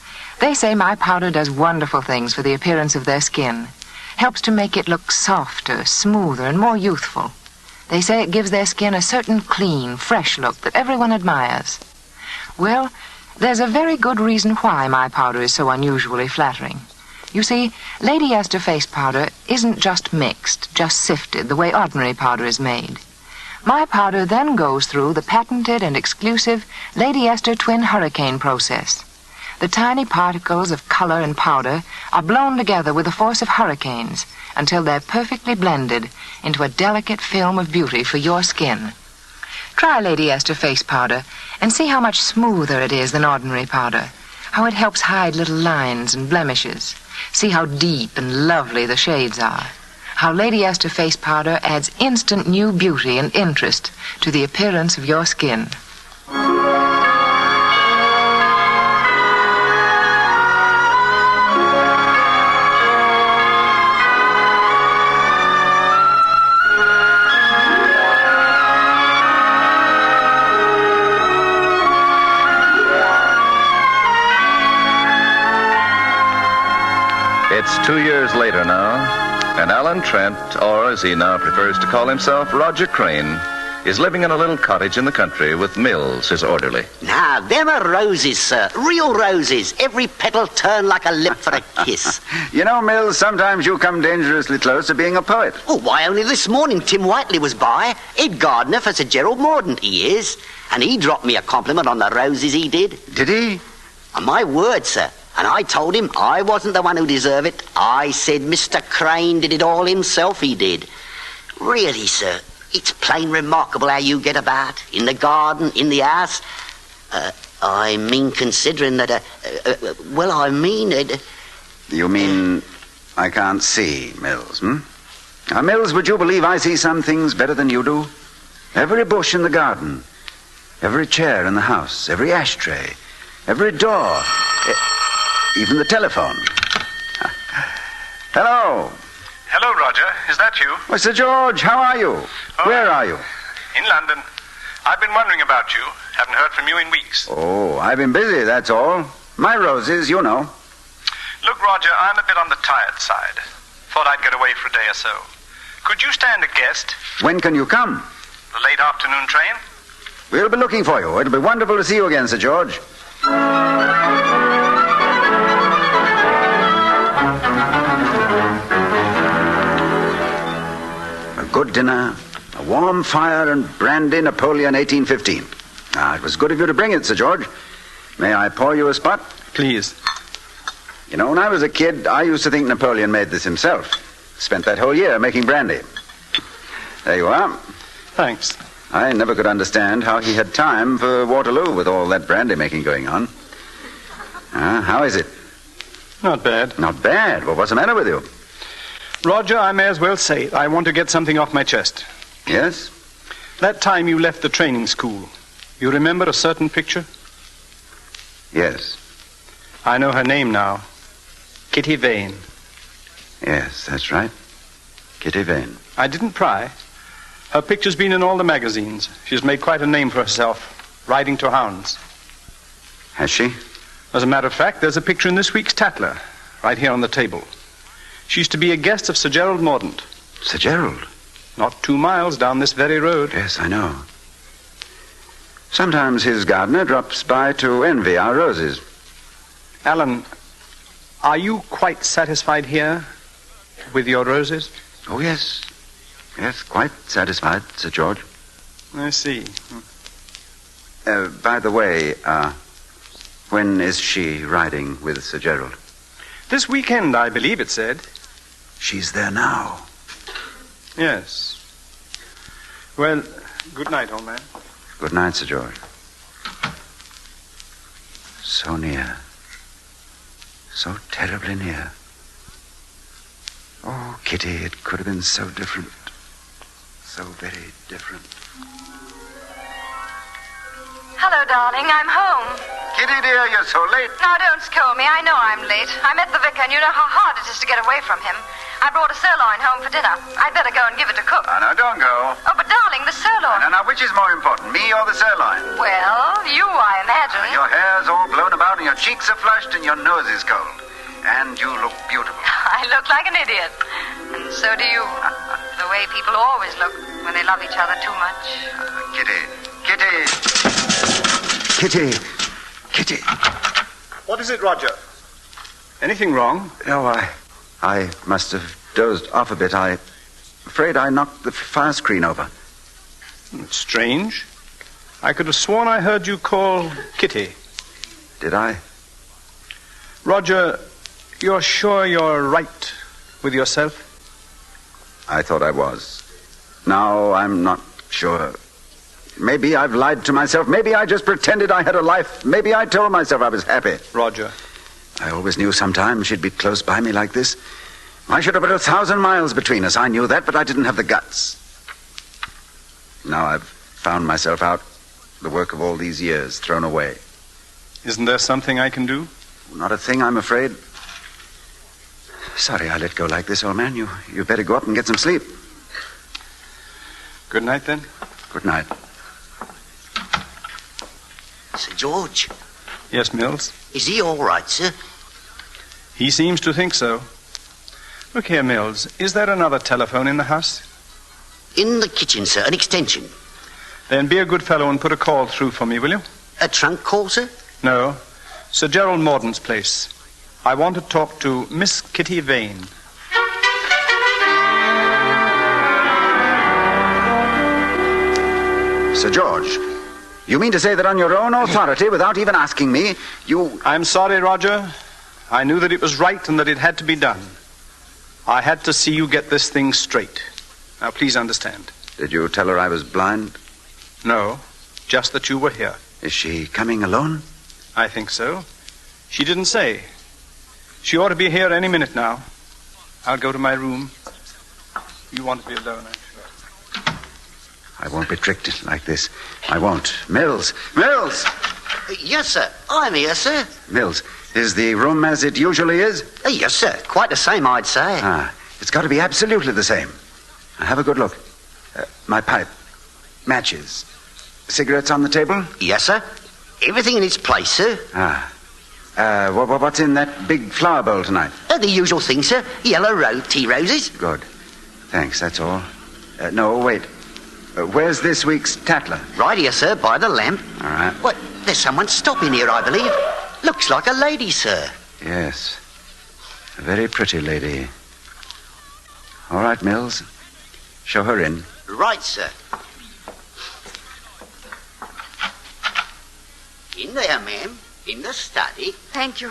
They say my powder does wonderful things for the appearance of their skin, helps to make it look softer, smoother, and more youthful. They say it gives their skin a certain clean, fresh look that everyone admires. Well, there's a very good reason why my powder is so unusually flattering. You see, Lady Esther face powder isn't just mixed, just sifted, the way ordinary powder is made. My powder then goes through the patented and exclusive Lady Esther Twin Hurricane process. The tiny particles of color and powder are blown together with the force of hurricanes until they're perfectly blended into a delicate film of beauty for your skin. Try Lady Esther face powder and see how much smoother it is than ordinary powder, how it helps hide little lines and blemishes. See how deep and lovely the shades are, how Lady Esther face powder adds instant new beauty and interest to the appearance of your skin. It's 2 years later now, and Alan Trent, or as he now prefers to call himself, Roger Crane, is living in a little cottage in the country with Mills, his orderly. Now, them are roses, sir. Real roses. Every petal turned like a lip for a kiss. You know, Mills, sometimes you come dangerously close to being a poet. Oh, why, only this morning Tim Whiteley was by. Head gardener for Sir Gerald Mordaunt, he is. And he dropped me a compliment on the roses, he did. Did he? On my word, sir. And I told him I wasn't the one who deserved it. I said Mr. Crane did it all himself, he did. Really, sir, it's plain remarkable how you get about. In the garden, in the house. I mean, considering that, well, I mean... You mean I can't see, Mills, hmm? Now, Mills, would you believe I see some things better than you do? Every bush in the garden, every chair in the house, every ashtray, every door... Even the telephone. Hello. Hello, Roger. Is that you? Well, Sir George, how are you? Where are you? In London. I've been wondering about you. Haven't heard from you in weeks. Oh, I've been busy, that's all. My roses, you know. Look, Roger, I'm a bit on the tired side. Thought I'd get away for a day or so. Could you stand a guest? When can you come? The late afternoon train? We'll be looking for you. It'll be wonderful to see you again, Sir George. A good dinner, a warm fire, and brandy Napoleon 1815. It was good of you to bring it, Sir George. May I pour you a spot? Please. You know, when I was a kid, I used to think Napoleon made this himself. Spent that whole year making brandy. There you are. Thanks. I never could understand how he had time for Waterloo with all that brandy-making going on. How is it? Not bad. Not bad? Well, what's the matter with you? Roger, I may as well say it. I want to get something off my chest. Yes? That time you left the training school, you remember a certain picture? Yes. I know her name now. Kitty Vane. Yes, that's right. Kitty Vane. I didn't pry. Her picture's been in all the magazines. She's made quite a name for herself, riding to hounds. Has she? As a matter of fact, there's a picture in this week's Tatler, right here on the table. She used to be a guest of Sir Gerald Mordaunt. Sir Gerald? Not 2 miles down this very road. Yes, I know. Sometimes his gardener drops by to envy our roses. Alan, are you quite satisfied here with your roses? Oh, yes. Yes, quite satisfied, Sir George. I see. By the way, when is she riding with Sir Gerald? This weekend, I believe it said. She's there now. Yes. Well, good night, old man. Good night, Sir George. So near. So terribly near. Oh, Kitty, it could have been so different. So very different. Hello, darling. I'm home. Kitty, dear, you're so late. Now, don't scold me. I know I'm late. I met the vicar, and you know how hard it is to get away from him. I brought a sirloin home for dinner. I'd better go and give it to cook. No, don't go. Oh, but darling, the sirloin. Now, which is more important, me or the sirloin? Well, you, I imagine. Your hair's all blown about, and your cheeks are flushed, and your nose is cold. And you look beautiful. I look like an idiot. And so do you. The way people always look when they love each other too much. Kitty. Kitty. Kitty. Kitty. What is it, Roger? Anything wrong? No, I must have dozed off a bit. I'm afraid I knocked the fire screen over. It's strange. I could have sworn I heard you call Kitty. Did I? Roger, you're sure you're right with yourself? I thought I was. Now I'm not sure. Maybe I've lied to myself. Maybe I just pretended I had a life. Maybe I told myself I was happy. Roger. I always knew sometime she'd be close by me like this. I should have put 1,000 miles between us. I knew that, but I didn't have the guts. Now I've found myself out. The work of all these years thrown away. Isn't there something I can do? Not a thing, I'm afraid. Sorry I let go like this, old man. You better go up and get some sleep. Good night, then. Good night. Sir George? Yes, Mills? Is he all right, sir? He seems to think so. Look here, Mills. Is there another telephone in the house? In the kitchen, sir. An extension. Then be a good fellow and put a call through for me, will you? A trunk call, sir? No. Sir Gerald Mordaunt's place. I want to talk to Miss Kitty Vane. Sir George, you mean to say that on your own authority, without even asking me, you... I'm sorry, Roger. I knew that it was right and that it had to be done. I had to see you get this thing straight. Now, please understand. Did you tell her I was blind? No, just that you were here. Is she coming alone? I think so. She didn't say. She ought to be here any minute now. I'll go to my room. You want to be alone, actually. I won't be tricked like this. I won't. Mills! Mills! Yes, sir. I'm here, sir. Mills, is the room as it usually is? Yes, sir. Quite the same, I'd say. It's got to be absolutely the same. Now, have a good look. My pipe. Matches. Cigarettes on the table? Yes, sir. Everything in its place, sir. What's in that big flower bowl tonight? The usual thing, sir. Yellow tea roses. Good. Thanks, that's all. No, wait. Where's this week's Tatler? Right here, sir, by the lamp. All right. What? There's someone stopping here, I believe. Looks like a lady, sir. Yes. A very pretty lady. All right, Mills. Show her in. Right, sir. In there, ma'am. In the study. Thank you.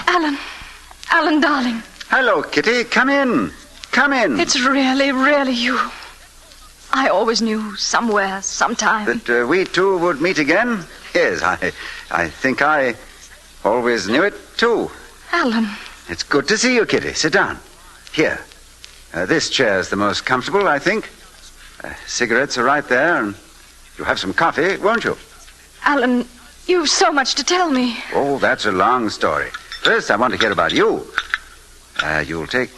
Alan, darling. Hello, Kitty. Come in. Come in. It's really, really you. I always knew somewhere, sometime. That we two would meet again? Yes, I think I always knew it, too. Alan. It's good to see you, Kitty. Sit down. Here. This chair's the most comfortable, I think. Cigarettes are right there, and you'll have some coffee, won't you? Alan, you've so much to tell me. Oh, that's a long story. First, I want to hear about you. You'll take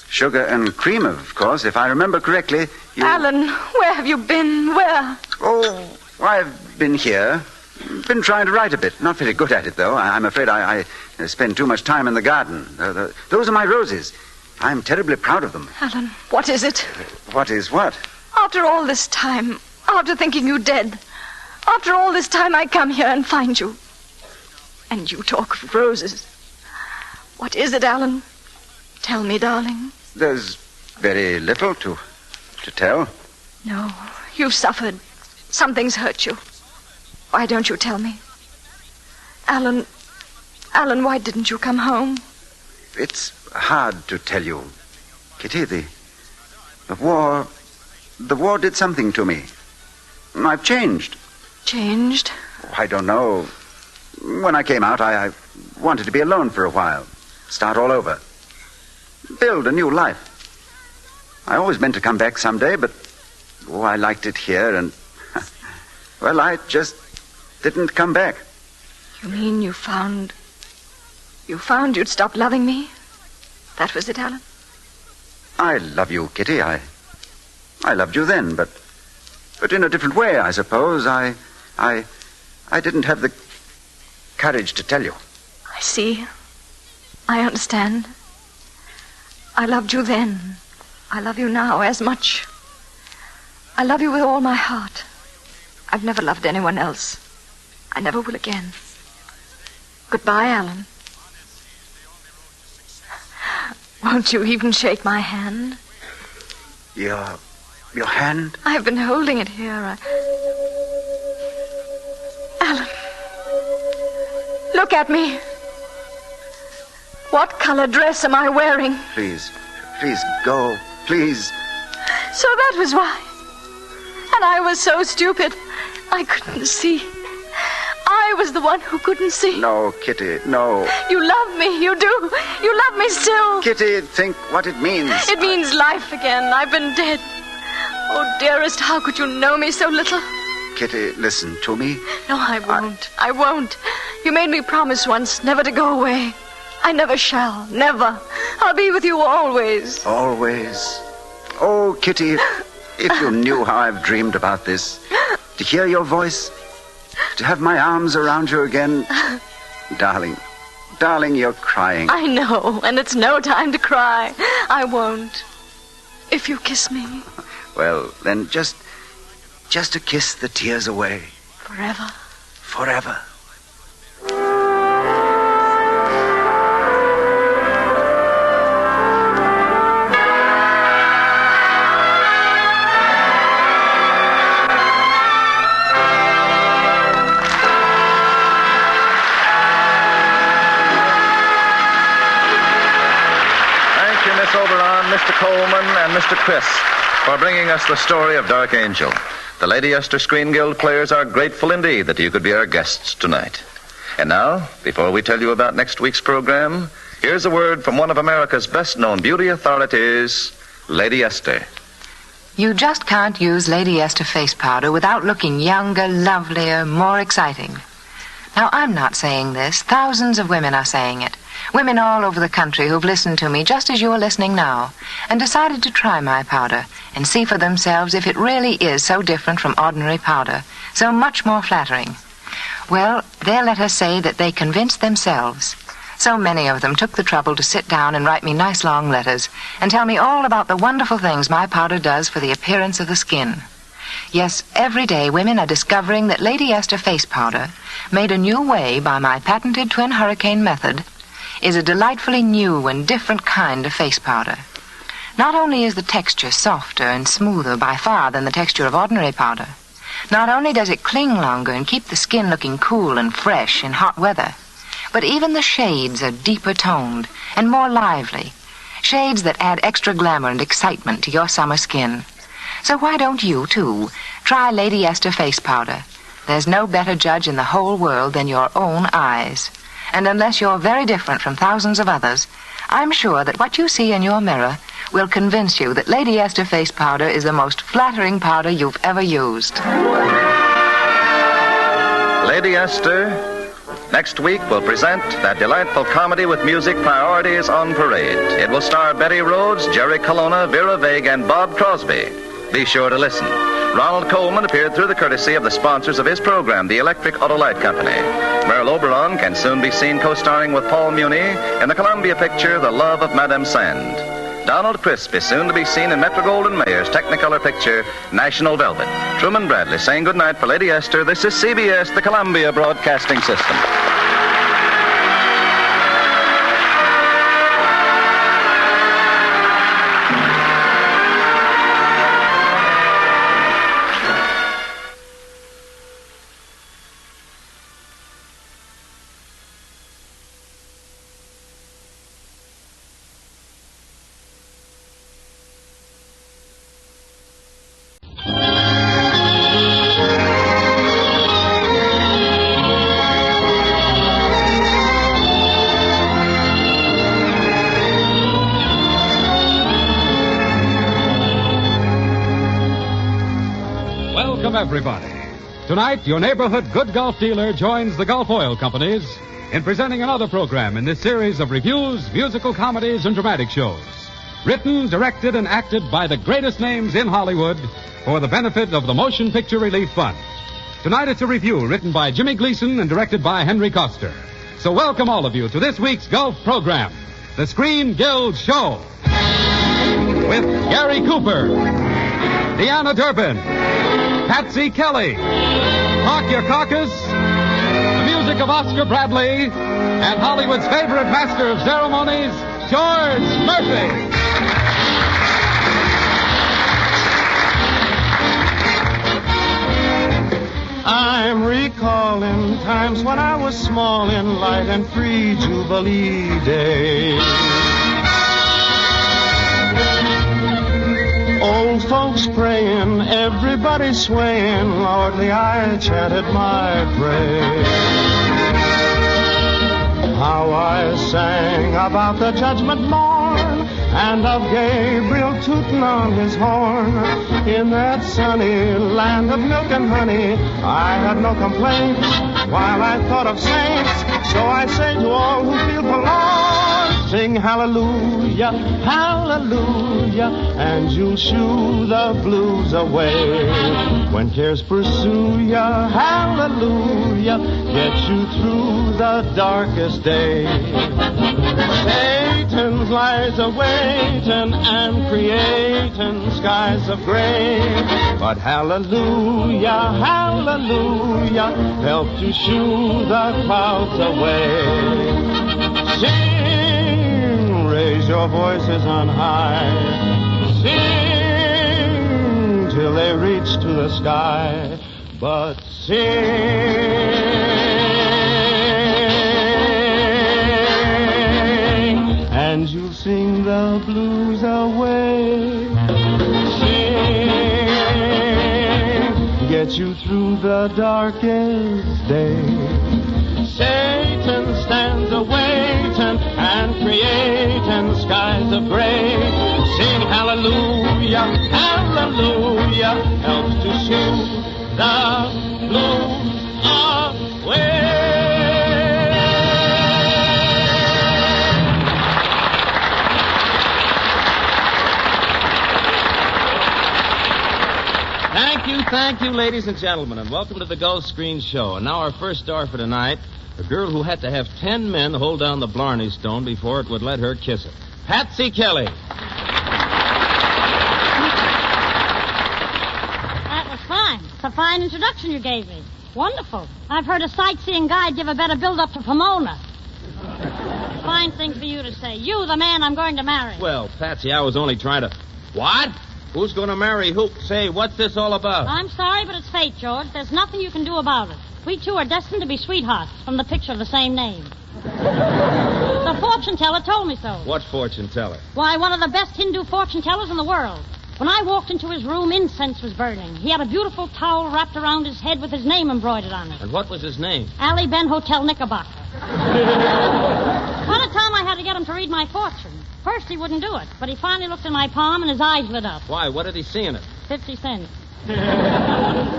sugar and cream, of course, if I remember correctly. Alan, where have you been? Where? Oh, I've been here. Been trying to write a bit. Not very good at it, though. I'm afraid I spend too much time in the garden. Those are my roses. I'm terribly proud of them. Alan, what is it? What is what? After all this time, after thinking you dead, after all this time I come here and find you. And you talk of roses. What is it, Alan? Tell me, darling. There's very little to tell. No, you've suffered. Something's hurt you. Why don't you tell me? Alan, why didn't you come home? It's hard to tell you, Kitty. The war did something to me. I've changed. Changed? I don't know. When I came out, I wanted to be alone for a while. Start all over. Build a new life. I always meant to come back someday, but I liked it here, and well, I just didn't come back. You mean you found you'd stopped loving me? That was it, Alan? I love you, Kitty. I loved you then, but in a different way, I suppose. I didn't have the courage to tell you. I see. I understand. I loved you then. I love you now as much. I love you with all my heart. I've never loved anyone else. I never will again. Goodbye, Alan. Won't you even shake my hand? Your hand? I've been holding it here. Alan, look at me. What color dress am I wearing? Please go. Please. So that was why. And I was so stupid. I couldn't see. I was the one who couldn't see. No, Kitty, no. You love me, you do. You love me still. Kitty, think what it means. It means life again. I've been dead. Oh, dearest, how could you know me so little? Kitty, listen to me. No, I won't. I won't. You made me promise once never to go away. I never shall. Never. I'll be with you always. Always. Oh, Kitty, if you knew how I've dreamed about this. To hear your voice. To have my arms around you again. Darling, you're crying. I know, and it's no time to cry. I won't. If you kiss me. Well, then just to kiss the tears away. Forever. Forever. Mr. Coleman and Mr. Chris for bringing us the story of Dark Angel. The Lady Esther Screen Guild players are grateful indeed that you could be our guests tonight. And now, before we tell you about next week's program, here's a word from one of America's best-known beauty authorities, Lady Esther. You just can't use Lady Esther face powder without looking younger, lovelier, more exciting. Now, I'm not saying this. Thousands of women are saying it. Women all over the country who've listened to me just as you are listening now and decided to try my powder and see for themselves if it really is so different from ordinary powder, so much more flattering. Well, their letters say that they convinced themselves. So many of them took the trouble to sit down and write me nice long letters and tell me all about the wonderful things my powder does for the appearance of the skin. Yes, every day women are discovering that Lady Esther face powder, made a new way by my patented twin hurricane method, is a delightfully new and different kind of face powder. Not only is the texture softer and smoother by far than the texture of ordinary powder, not only does it cling longer and keep the skin looking cool and fresh in hot weather, but even the shades are deeper toned and more lively, shades that add extra glamour and excitement to your summer skin. So why don't you, too, try Lady Esther face powder? There's no better judge in the whole world than your own eyes. And unless you're very different from thousands of others, I'm sure that what you see in your mirror will convince you that Lady Esther face powder is the most flattering powder you've ever used. Lady Esther, next week we'll present that delightful comedy with music, Priorities on Parade. It will star Betty Rhodes, Jerry Colonna, Vera Vega, and Bob Crosby. Be sure to listen. Ronald Coleman appeared through the courtesy of the sponsors of his program, the Electric Auto Light Company. Merle Oberon can soon be seen co-starring with Paul Muni in the Columbia picture, The Love of Madame Sand. Donald Crisp is soon to be seen in Metro-Goldwyn-Mayer's Technicolor picture, National Velvet. Truman Bradley saying goodnight for Lady Esther. This is CBS, the Columbia Broadcasting System. Everybody. Tonight, your neighborhood good golf dealer joins the Gulf Oil Companies in presenting another program in this series of reviews, musical comedies, and dramatic shows. Written, directed, and acted by the greatest names in Hollywood for the benefit of the Motion Picture Relief Fund. Tonight, it's a review written by Jimmy Gleason and directed by Henry Coster. So welcome all of you to this week's golf program, the Screen Guild Show. With Gary Cooper, Deanna Durbin, Patsy Kelly, Hawk Yakakis, the music of Oscar Bradley, and Hollywood's favorite master of ceremonies, George Murphy. I'm recalling times when I was small in light and free Jubilee days. Old folks praying, everybody swaying, Lordly, I chanted my praise. How I sang about the judgment morn, and of Gabriel tooting on his horn. In that sunny land of milk and honey, I had no complaints while I thought of saints. So I say to all who feel forlorn, sing hallelujah, hallelujah, and you'll shoo the blues away. When cares pursue ya, hallelujah, get you through the darkest day. Satan's lies awaiting and creating skies of gray. But hallelujah, hallelujah, help to shoo the clouds away. Sing, raise your voices on high. Sing till they reach to the sky. But sing, and you'll sing the blues away. Sing, get you through the darkest day. Satan stands a-waiting and creating skies of gray. Sing hallelujah, hallelujah, helps to shoo the blues away. Thank you, ladies and gentlemen, and welcome to the Gulf Screen Show. And now our first star for tonight, a girl who had to have 10 men hold down the Blarney Stone before it would let her kiss it. Patsy Kelly. That was fine. It's a fine introduction you gave me. Wonderful. I've heard a sightseeing guide give a better build-up to Pomona. Fine thing for you to say. You, the man I'm going to marry. Well, Patsy, I was only trying to... What? Who's going to marry who? Say, what's this all about? I'm sorry, but it's fate, George. There's nothing you can do about it. We two are destined to be sweethearts from the picture of the same name. The fortune teller told me so. What fortune teller? Why, one of the best Hindu fortune tellers in the world. When I walked into his room, incense was burning. He had a beautiful towel wrapped around his head with his name embroidered on it. And what was his name? Ali Ben Hotel Knickerbocker. One time I had to get him to read my fortune. First he wouldn't do it, but he finally looked in my palm and his eyes lit up. Why? What did he see in it? 50 cents. He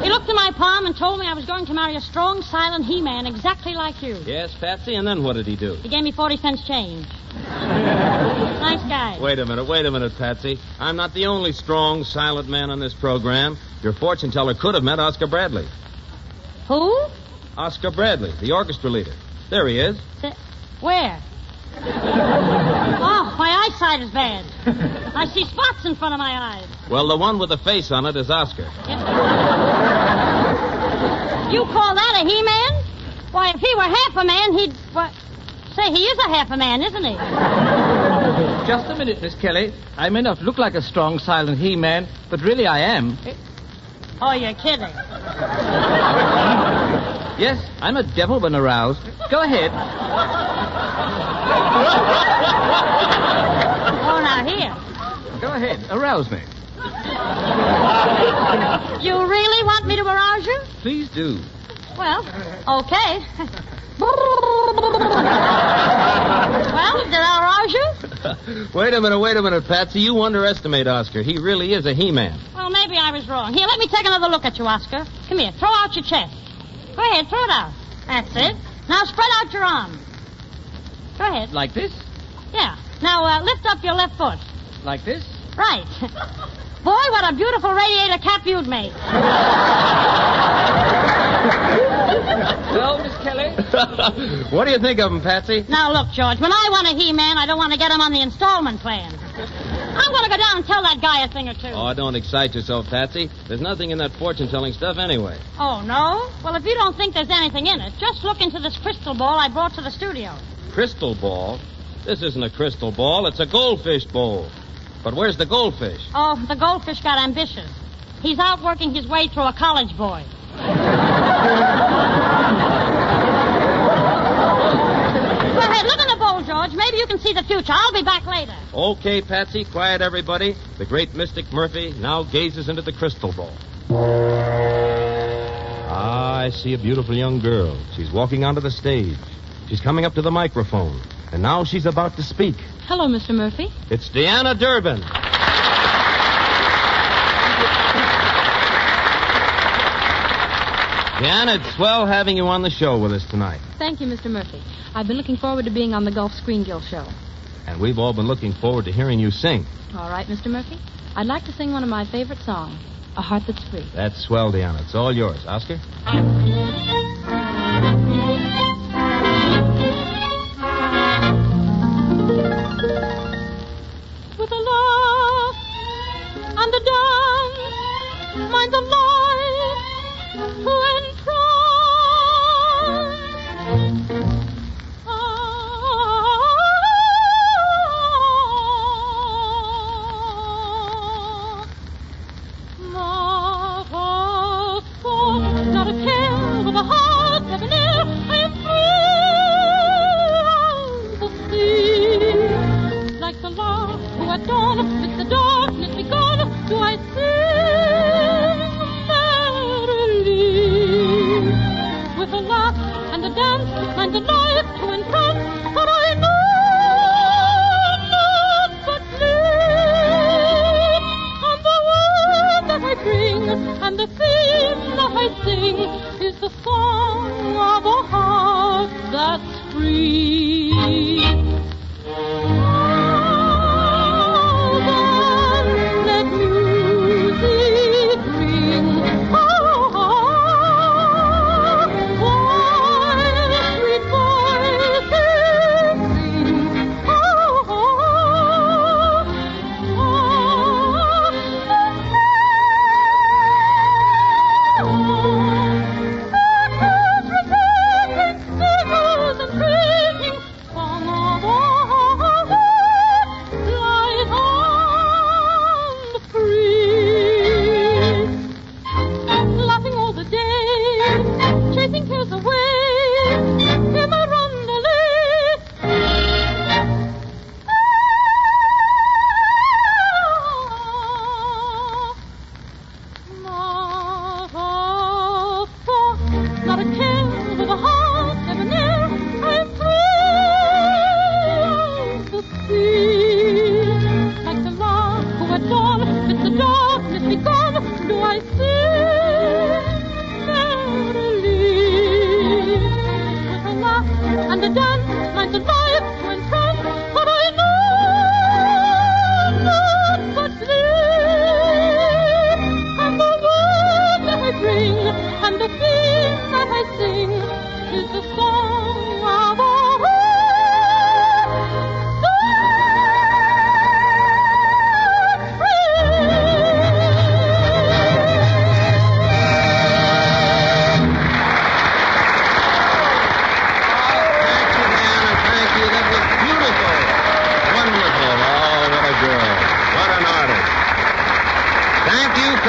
looked in my palm and told me I was going to marry a strong, silent He-Man exactly like you. Yes, Patsy, and then what did he do? He gave me 40 cents change. Nice guy. Wait a minute, Patsy. I'm not the only strong, silent man on this program. Your fortune teller could have met Oscar Bradley. Who? Oscar Bradley, the orchestra leader. There he is. Where? Oh, my eyesight is bad. I see spots in front of my eyes. Well, the one with the face on it is Oscar. You call that a He-Man? Why, if he were half a man, he'd... Say, he is a half a man, isn't he? Just a minute, Miss Kelly. I may not look like a strong, silent He-Man, but really I am. Oh, you're kidding. Yes, I'm a devil when aroused. Go ahead. Oh, now here. Go ahead, arouse me. You really want me to arouse you? Please do. Well, okay. Well, did I arouse you? Wait a minute, Patsy. You underestimate Oscar. He really is a He-Man. Well, maybe I was wrong. Here, let me take another look at you, Oscar. Come here, throw out your chest. Go ahead, throw it out. That's it. Now spread out your arms. Go ahead. Like this? Yeah. Now lift up your left foot. Like this? Right. Boy, what a beautiful radiator cap you'd make. Well, Miss Kelly? What do you think of him, Patsy? Now, look, George, when I want a He-Man, I don't want to get him on the installment plan. I'm going to go down and tell that guy a thing or two. Oh, don't excite yourself, Patsy. There's nothing in that fortune-telling stuff anyway. Oh, no? Well, if you don't think there's anything in it, just look into this crystal ball I brought to the studio. Crystal ball? This isn't a crystal ball. It's a goldfish bowl. But where's the goldfish? Oh, the goldfish got ambitious. He's out working his way through a college boy. Go ahead, look in the bowl, George. Maybe you can see the future. I'll be back later. Okay, Patsy, quiet everybody. The great mystic Murphy now gazes into the crystal ball. Ah, I see a beautiful young girl. She's walking onto the stage. She's coming up to the microphone. And now she's about to speak. Hello, Mr. Murphy. It's Deanna Durbin. Deanna, it's swell having you on the show with us tonight. Thank you, Mr. Murphy. I've been looking forward to being on the Gulf Screen Guild show. And we've all been looking forward to hearing you sing. All right, Mr. Murphy. I'd like to sing one of my favorite songs, A Heart That's Free. That's swell, Deanna. It's all yours. Oscar? With a laugh and a dance, mind the light to entrance. Not a care of a heart debonair, I am free as the sea. Like the lark who at dawn, with the darkness be gone, do I sing merrily. With a laugh and a dance, and a life to entrance, for I know not but live. And the word that I bring, and the theme that I sing, is the song of a heart that's free. Let music ring, while sweet voices sing,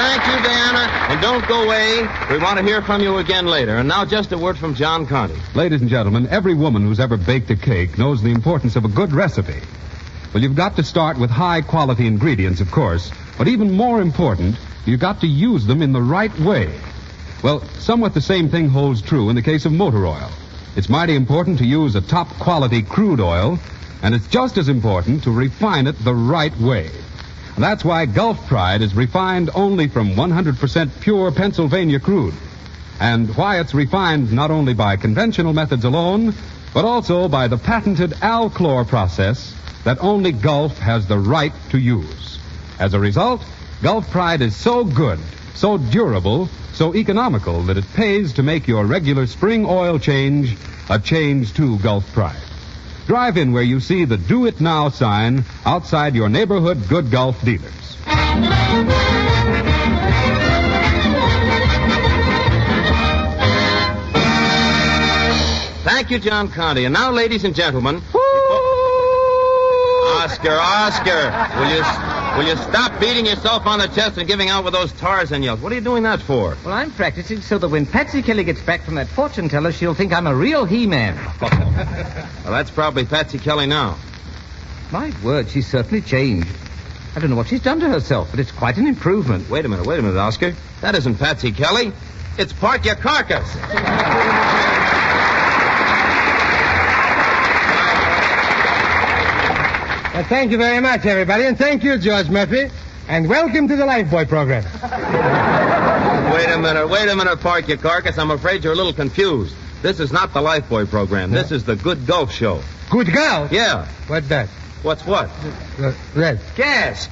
Thank you, Diana. And don't go away. We want to hear from you again later. And now just a word from John Conte. Ladies and gentlemen, every woman who's ever baked a cake knows the importance of a good recipe. Well, you've got to start with high-quality ingredients, of course. But even more important, you've got to use them in the right way. Well, somewhat the same thing holds true in the case of motor oil. It's mighty important to use a top-quality crude oil, and it's just as important to refine it the right way. And that's why Gulf Pride is refined only from 100% pure Pennsylvania crude. And why it's refined not only by conventional methods alone, but also by the patented Alchlor process that only Gulf has the right to use. As a result, Gulf Pride is so good, so durable, so economical that it pays to make your regular spring oil change a change to Gulf Pride. Drive in where you see the Do It Now sign outside your neighborhood Good Gulf dealers. Thank you, John Conte. And now, ladies and gentlemen... Oscar, will you stop beating yourself on the chest and giving out with those Tarzan yells? What are you doing that for? Well, I'm practicing so that when Patsy Kelly gets back from that fortune teller, she'll think I'm a real He-Man. Well, that's probably Patsy Kelly now. My word, she's certainly changed. I don't know what she's done to herself, but it's quite an improvement. Wait a minute, Oscar. That isn't Patsy Kelly. It's Park Your Carcass. Well, thank you very much, everybody, and thank you, George Murphy, and welcome to the Lifeboy program. Wait a minute, Park Your Carcass. I'm afraid you're a little confused. This is not the Lifeboy program. This is the Good Gulf Show. Good Gulf? Yeah. What's that? What's what? Red. Gas.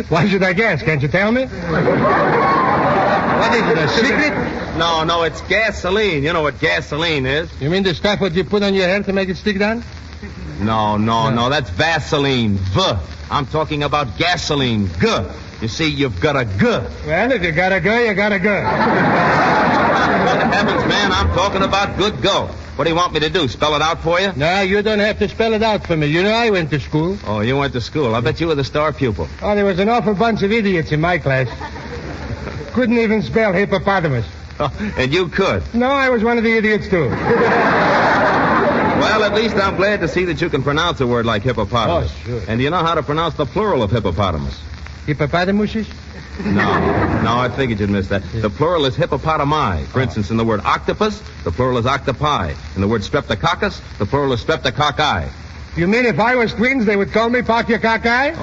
Why should I guess? Can't you tell me? What is it, a secret? No, it's gasoline. You know what gasoline is. You mean the stuff what you put on your hair to make it stick down? No, that's Vaseline. I'm talking about gasoline. G. You see, you've got a G. Well, if you got a G, you got a G. Good heavens, man, I'm talking about Good Gulf. What do you want me to do, spell it out for you? No, you don't have to spell it out for me. You know I went to school. Oh, you went to school. I bet you were the star pupil. Oh, there was an awful bunch of idiots in my class. Couldn't even spell hippopotamus. Oh, and you could? No, I was one of the idiots, too. Well, at least I'm glad to see that you can pronounce a word like hippopotamus. Oh, sure. And do you know how to pronounce the plural of hippopotamus? Hippopotamuses? No, I figured you'd miss that. The plural is hippopotami. For instance, in the word octopus, the plural is octopi. In the word streptococcus, the plural is streptococci. You mean if I was twins, they would call me Park Your Cockeye?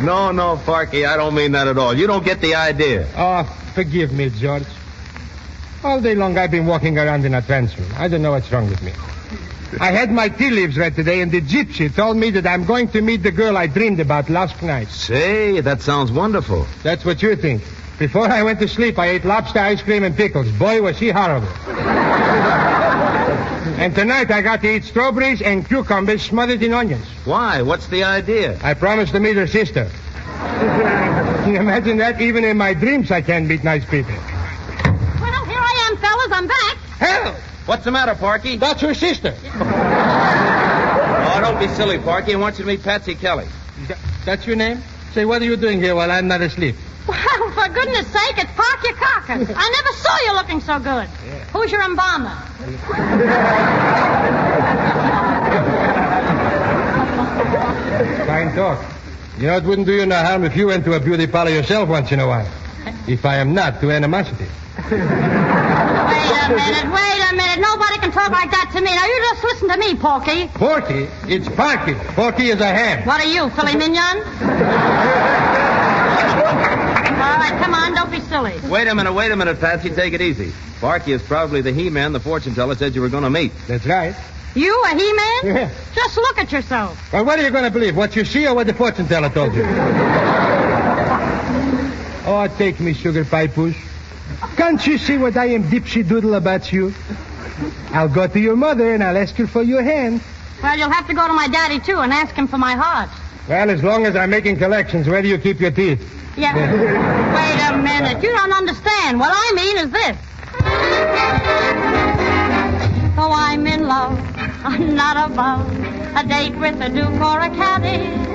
No, Parky, I don't mean that at all. You don't get the idea. Oh, forgive me, George. All day long I've been walking around in a trance. I don't know what's wrong with me. I had my tea leaves read today, and the gypsy told me that I'm going to meet the girl I dreamed about last night. Say, that sounds wonderful. That's what you think. Before I went to sleep, I ate lobster ice cream and pickles. Boy, was she horrible. And tonight I got to eat strawberries and cucumbers smothered in onions. Why? What's the idea? I promised to meet her sister. Can you imagine that? Even in my dreams I can't meet nice people. Well, here I am, fellas. I'm back. Hell! What's the matter, Parky? That's her sister. Oh, don't be silly, Parky. I want you to meet Patsy Kelly. That's your name? Say, what are you doing here while I'm not asleep? Well, for goodness sake, it's Park Your Carcass. I never saw you looking so good. Yeah. Who's your embalmer? Fine talk. You know, it wouldn't do you no harm if you went to a beauty parlor yourself once in a while. If I am not to animosity. Wait a minute. Nobody can talk like that to me. Now, you just listen to me, Porky. Porky? It's Parky. Porky is a ham. What are you, filet mignon? All right, come on, don't be silly. Wait a minute, Patsy. Take it easy. Parky is probably the He-Man the fortune teller said you were going to meet. That's right. You, a He-Man? Yeah. Just look at yourself. Well, what are you going to believe? What you see or what the fortune teller told you? Oh, take me, sugar pie puss. Can't you see what I am dipsy doodle about you? I'll go to your mother and I'll ask her for your hand. Well, you'll have to go to my daddy, too, and ask him for my heart. Well, as long as I'm making collections, where do you keep your teeth? Yeah. Wait a minute. You don't understand. What I mean is this. Though I'm in love, I not above a date with a duke or a caddy.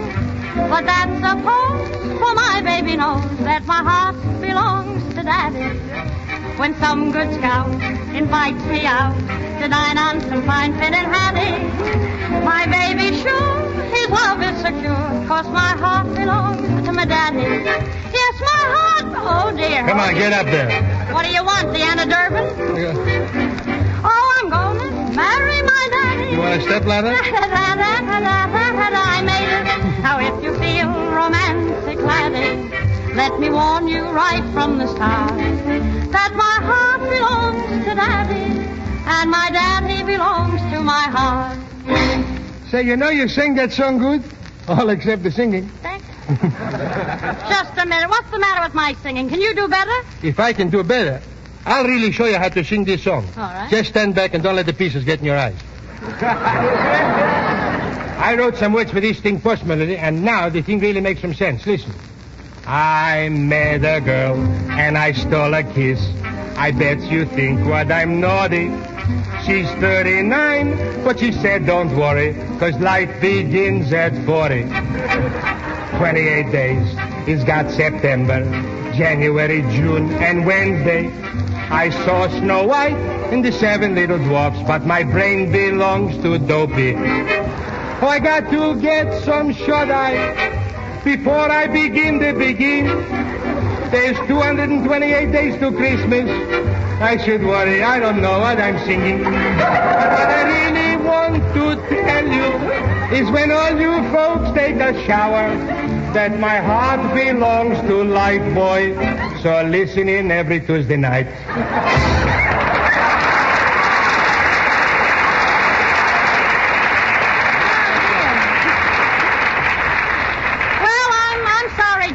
But that's a pose, for my baby knows that my heart belongs to Daddy. When some good scout invites me out to dine on some fine fitted hattie, my baby sure his love is secure, 'cause my heart belongs to my daddy. Yes, my heart, oh dear. Come on, get up there. What do you want, Deanna Durbin? Oh, I'm gonna marry my daddy. You want a stepladder? I made it. Now if you feel romantic, laddie, let me warn you right from the start that my heart belongs to Daddy, and my daddy belongs to my heart. Say, you know you sing that song good? All except the singing. Thanks. Just a minute. What's the matter with my singing? Can you do better? If I can do better, I'll really show you how to sing this song. All right. Just stand back and don't let the pieces get in your eyes. I wrote some words for this thing post melody, and now the thing really makes some sense. Listen. I met a girl and I stole a kiss. I bet you think what I'm naughty. She's 39, but she said don't worry, 'cause life begins at 40. 28 days. It's got September, January, June, and Wednesday. I saw Snow White and the 7 little dwarfs, but my brain belongs to Dopey. Oh, I got to get some shut-eye before I begin to begin. There's 228 days to Christmas. I should worry, I don't know what I'm singing. But what I really want to tell you is when all you folks take a shower, that my heart belongs to Lifebuoy. So listen in every Tuesday night.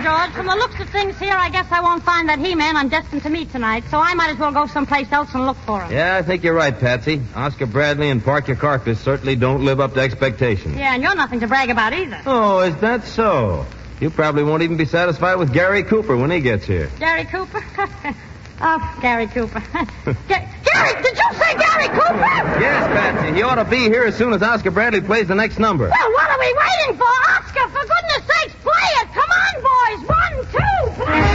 George, from the looks of things here, I guess I won't find that He-Man I'm destined to meet tonight, so I might as well go someplace else and look for him. Yeah, I think you're right, Patsy. Oscar Bradley and Park Your Carcass certainly don't live up to expectations. Yeah, and you're nothing to brag about either. Oh, is that so? You probably won't even be satisfied with Gary Cooper when he gets here. Gary Cooper? Oh, Gary Cooper. Gary, did you say Gary Cooper? Yes, Patsy. He ought to be here as soon as Oscar Bradley plays the next number. Well, what are we waiting for? Oscar, for goodness sakes, play it. Come on, boys. 1, 2, play.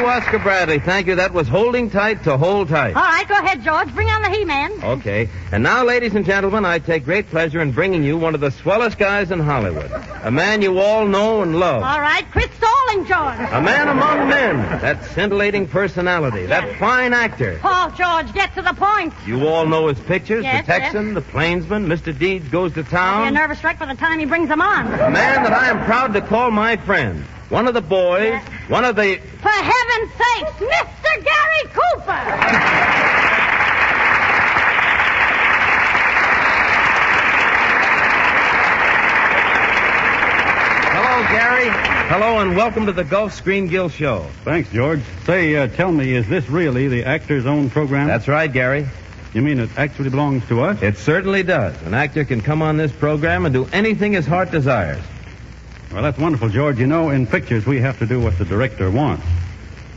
Oscar Bradley, thank you. That was Holding Tight to Hold Tight. All right, go ahead, George. Bring on the He-Man. Okay. And now, ladies and gentlemen, I take great pleasure in bringing you one of the swellest guys in Hollywood. A man you all know and love. All right, quit stalling, George. A man among men. That scintillating personality. That fine actor. Oh, George, get to the point. You all know his pictures. Yes, the Texan, the Plainsman, Mr. Deeds Goes to Town. I'll be a nervous wreck by the time he brings them on. A man that I am proud to call my friend. One of the boys, one of the... For heaven's sakes, Mr. Gary Cooper! Hello, Gary. Hello and welcome to the Gulf Screen Guild Show. Thanks, George. Say, tell me, is this really the actor's own program? That's right, Gary. You mean it actually belongs to us? It certainly does. An actor can come on this program and do anything his heart desires. Well, that's wonderful, George. You know, in pictures, we have to do what the director wants.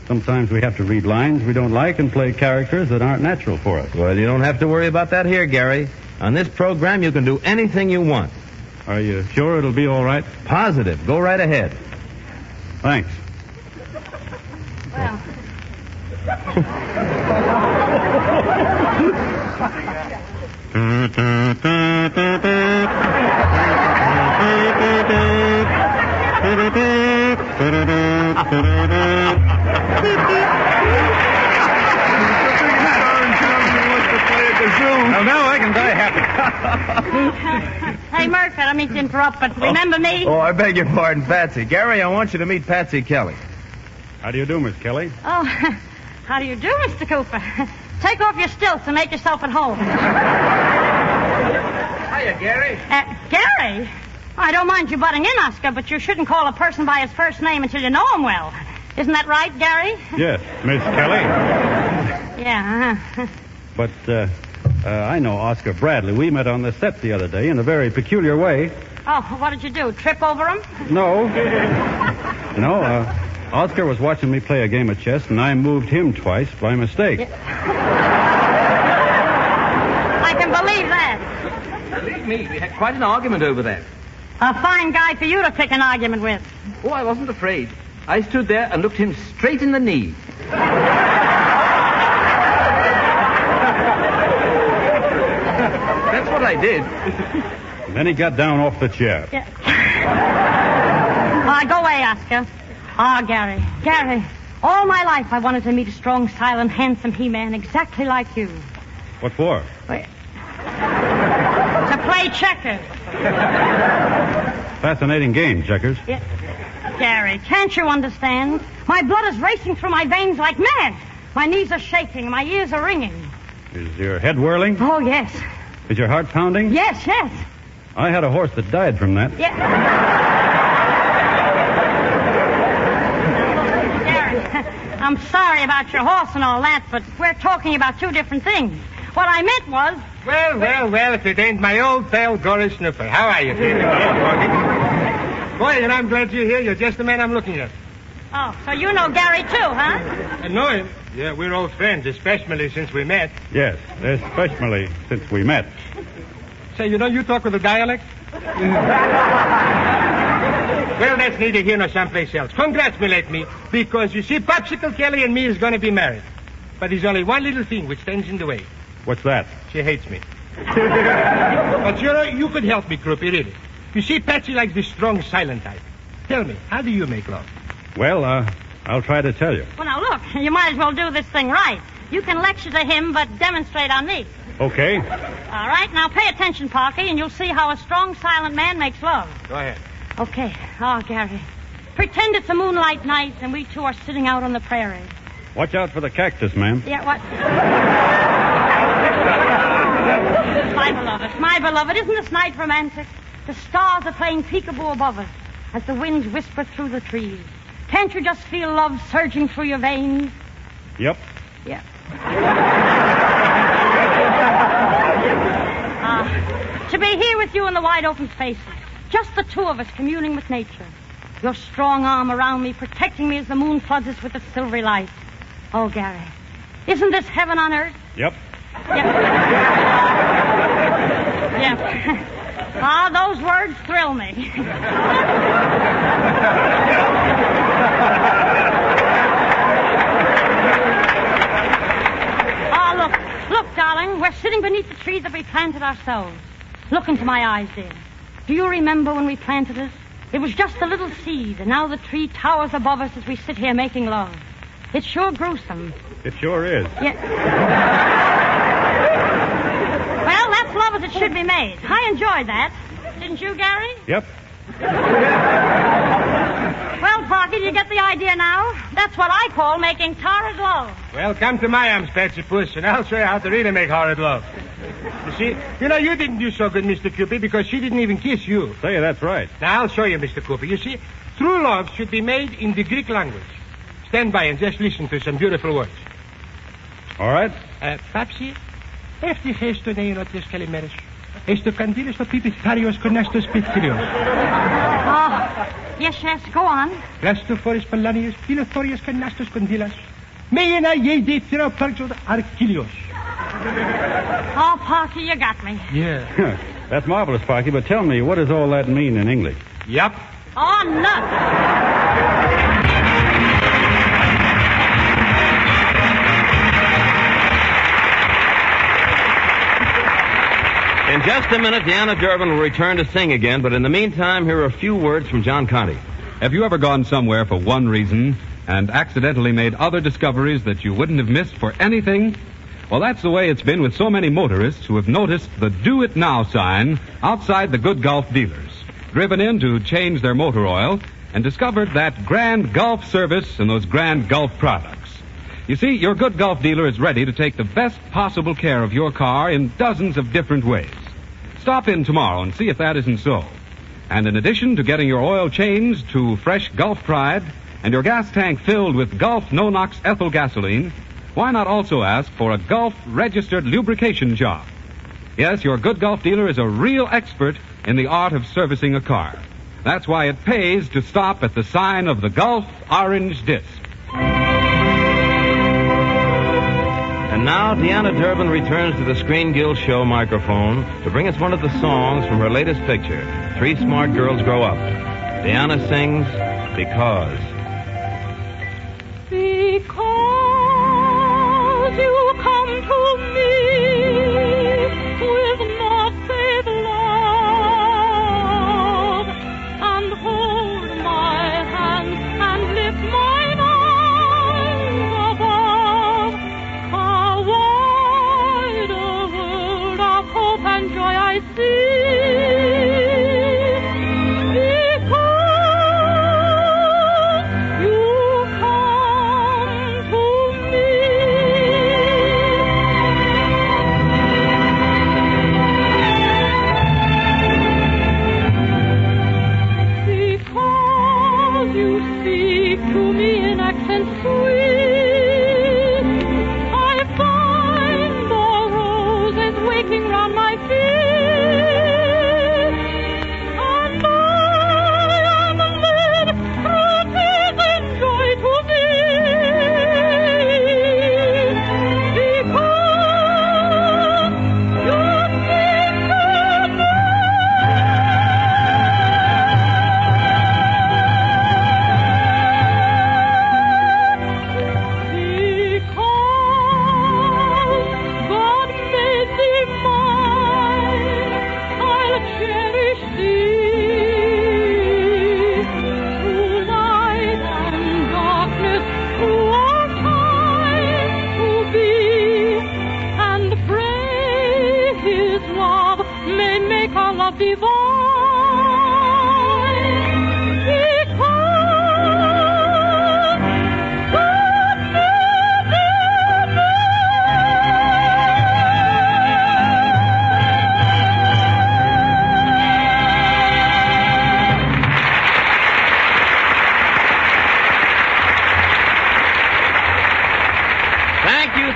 Sometimes we have to read lines we don't like and play characters that aren't natural for us. Well, you don't have to worry about that here, Gary. On this program, you can do anything you want. Are you sure it'll be all right? Positive. Go right ahead. Thanks. Well. Well, now I can die happy. Hey, Murph, I don't mean to interrupt, but remember me? Oh, I beg your pardon, Patsy. Gary, I want you to meet Patsy Kelly. How do you do, Miss Kelly? Oh, how do you do, Mr. Cooper? Take off your stilts and make yourself at home. Hiya, Gary. Gary? I don't mind you butting in, Oscar, but you shouldn't call a person by his first name until you know him well. Isn't that right, Gary? Yes, Miss Kelly. Yeah, But, I know Oscar Bradley. We met on the set the other day in a very peculiar way. Oh, what did you do? Trip over him? No. No, Oscar was watching me play a game of chess, and I moved him twice by mistake. I can believe that. Believe me, we had quite an argument over that. A fine guy for you to pick an argument with. Oh, I wasn't afraid. I stood there and looked him straight in the knee. That's what I did. And then he got down off the chair. Yeah. Go away, Oscar. Gary. Gary, all my life I wanted to meet a strong, silent, handsome He-Man exactly like you. What for? To play checkers. Fascinating game, checkers. Yeah. Gary, can't you understand? My blood is racing through my veins like mad. My knees are shaking. My ears are ringing. Is your head whirling? Oh, yes. Is your heart pounding? Yes, yes. I had a horse that died from that. Yeah. Gary, I'm sorry about your horse and all that, but we're talking about two different things. What I meant was... Well, if it ain't my old pal, Goris Sniffer. How are you, Peter? Boy, and I'm glad you're here. You're just the man I'm looking at. Oh, so you know Gary, too, huh? I know him. Yeah, we're old friends, especially since we met. Yes, especially since we met. Say, you talk with a dialect? Well, that's neither here nor someplace else. Congratulate me, because you see, Popsicle Kelly and me is going to be married. But there's only one little thing which stands in the way. What's that? She hates me. But, you could help me, Croupy, really. You see, Patsy likes the strong, silent type. Tell me, how do you make love? Well, I'll try to tell you. Well, now, look, you might as well do this thing right. You can lecture to him, but demonstrate on me. Okay. All right, now pay attention, Parky, and you'll see how a strong, silent man makes love. Go ahead. Okay. Oh, Gary. Pretend it's a moonlight night, and we two are sitting out on the prairie. Watch out for the cactus, ma'am. Yeah, what? My beloved, isn't this night romantic? The stars are playing peekaboo above us as the winds whisper through the trees. Can't you just feel love surging through your veins? Yep. Yeah. To be here with you in the wide open spaces, just the two of us communing with nature. Your strong arm around me, protecting me as the moon floods us with its silvery light. Oh, Gary, isn't this heaven on earth? Yep. Yep. Those words thrill me. Look, darling, we're sitting beneath the trees that we planted ourselves. Look into my eyes, dear. Do you remember when we planted it? It was just a little seed, and now the tree towers above us as we sit here making love. It's sure gruesome. It sure is. Yeah. Well, that's love as it should be made. I enjoyed that. Didn't you, Gary? Yep. Well, Parky, do you get the idea now? That's what I call making torrid love. Well, come to my arms, Patsy Puss, and I'll show you how to really make horrid love. You see, you didn't do so good, Mr. Cupid, because she didn't even kiss you. Say, that's right. Now, I'll show you, Mr. Cooper. You see, true love should be made in the Greek language. Stand by and just listen to some beautiful words. All right. Πάψη, ευτυχές τον έρωτες καλημέρες. Εστω καντήλες το πιπιθάριος κονάστος πιθυριος. Yes, go on. Πλαστοφόρες παλάνιες, πυλοθόριες κανάστος κοντήλας. Με ένα γέιδι θεραπάρξος αρκύλιος. Oh, Parky, you got me. Yeah. That's marvelous, Sparky, but tell me, what does all that mean in English? Yup. Oh, nuts. In just a minute, Deanna Durbin will return to sing again, but in the meantime, here are a few words from John Conte. Have you ever gone somewhere for one reason and accidentally made other discoveries that you wouldn't have missed for anything? Well, that's the way it's been with so many motorists who have noticed the Do It Now sign outside the good Gulf dealers, driven in to change their motor oil, and discovered that grand Gulf service and those grand Gulf products. You see, your good Gulf dealer is ready to take the best possible care of your car in dozens of different ways. Stop in tomorrow and see if that isn't so. And in addition to getting your oil changed to fresh Gulf Pride and your gas tank filled with Gulf No-Nox ethyl gasoline, why not also ask for a Gulf registered lubrication job? Yes, your good Gulf dealer is a real expert in the art of servicing a car. That's why it pays to stop at the sign of the Gulf Orange Disc. And now, Deanna Durbin returns to the Screen Guild show microphone to bring us one of the songs from her latest picture, Three Smart Girls Grow Up. Deanna sings, Because. Because you come to me with naught save love, and hold my hand and lift mine arms above. A wider world of hope and joy I see.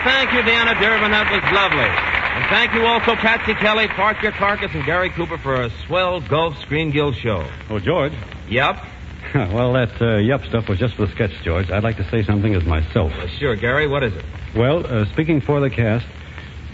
Thank you, Deanna Durbin. That was lovely. And thank you also, Patsy Kelly, Park Your Carcass, and Gary Cooper for a swell Gulf Screen Guild show. Oh, George? Yup. Well, that yup stuff was just for the sketch, George. I'd like to say something as myself. Sure, Gary. What is it? Well, speaking for the cast,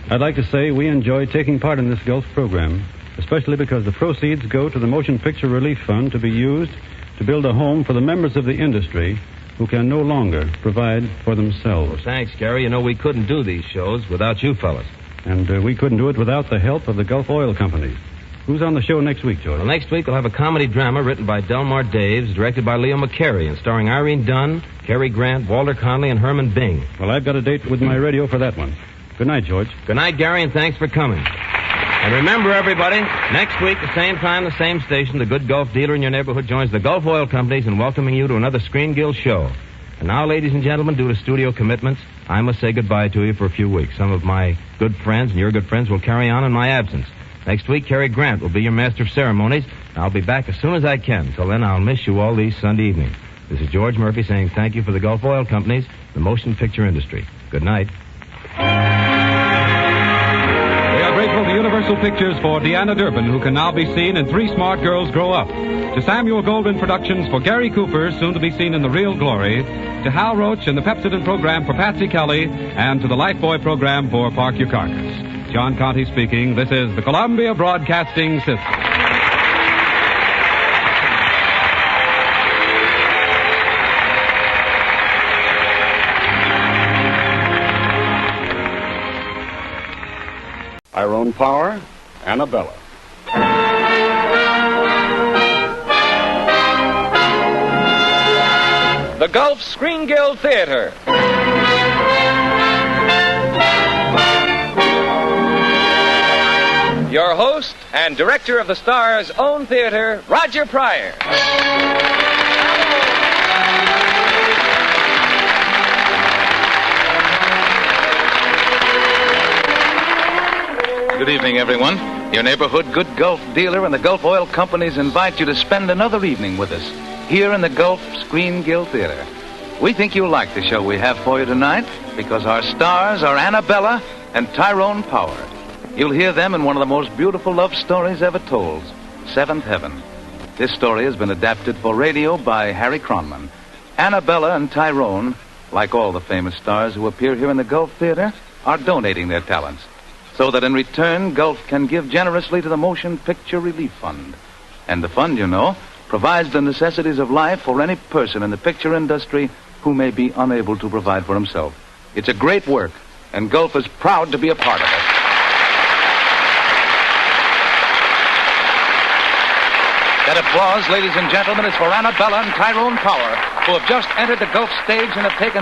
I'd like to say we enjoy taking part in this Gulf program, especially because the proceeds go to the Motion Picture Relief Fund to be used to build a home for the members of the industry who can no longer provide for themselves. Well, thanks, Gary. You know, we couldn't do these shows without you fellas. And we couldn't do it without the help of the Gulf Oil Companies. Who's on the show next week, George? Well, next week we'll have a comedy drama written by Delmar Daves, directed by Leo McCarey, and starring Irene Dunn, Cary Grant, Walter Conley, and Herman Bing. Well, I've got a date with my radio for that one. Good night, George. Good night, Gary, and thanks for coming. And remember, everybody, next week, the same time, the same station, the good Gulf dealer in your neighborhood joins the Gulf Oil Companies in welcoming you to another Screen Guild show. And now, ladies and gentlemen, due to studio commitments, I must say goodbye to you for a few weeks. Some of my good friends and your good friends will carry on in my absence. Next week, Cary Grant will be your master of ceremonies. I'll be back as soon as I can. Till then, I'll miss you all these Sunday evenings. This is George Murphy saying thank you for the Gulf Oil Companies, the motion picture industry. Good night. We are grateful to Universal Pictures for Deanna Durbin, who can now be seen in Three Smart Girls Grow Up. To Samuel Goldwyn Productions for Gary Cooper, soon to be seen in The Real Glory. To Hal Roach and the Pepsodent program for Patsy Kelly. And to the Lifebuoy program for Park Your Carcass. John Conte speaking. This is the Columbia Broadcasting System. Tyrone Power, Annabella. The Gulf Screen Guild Theater. Your host and director of the Star's own theater, Roger Pryor. Good evening, everyone. Your neighborhood good Gulf dealer and the Gulf Oil Companies invite you to spend another evening with us here in the Gulf Screen Guild Theater. We think you'll like the show we have for you tonight because our stars are Annabella and Tyrone Power. You'll hear them in one of the most beautiful love stories ever told, Seventh Heaven. This story has been adapted for radio by Harry Cronman. Annabella and Tyrone, like all the famous stars who appear here in the Gulf Theater, are donating their talents so that in return, Gulf can give generously to the Motion Picture Relief Fund. And the fund, you know, provides the necessities of life for any person in the picture industry who may be unable to provide for himself. It's a great work, and Gulf is proud to be a part of it. That applause, ladies and gentlemen, is for Annabella and Tyrone Power, who have just entered the Gulf stage and have taken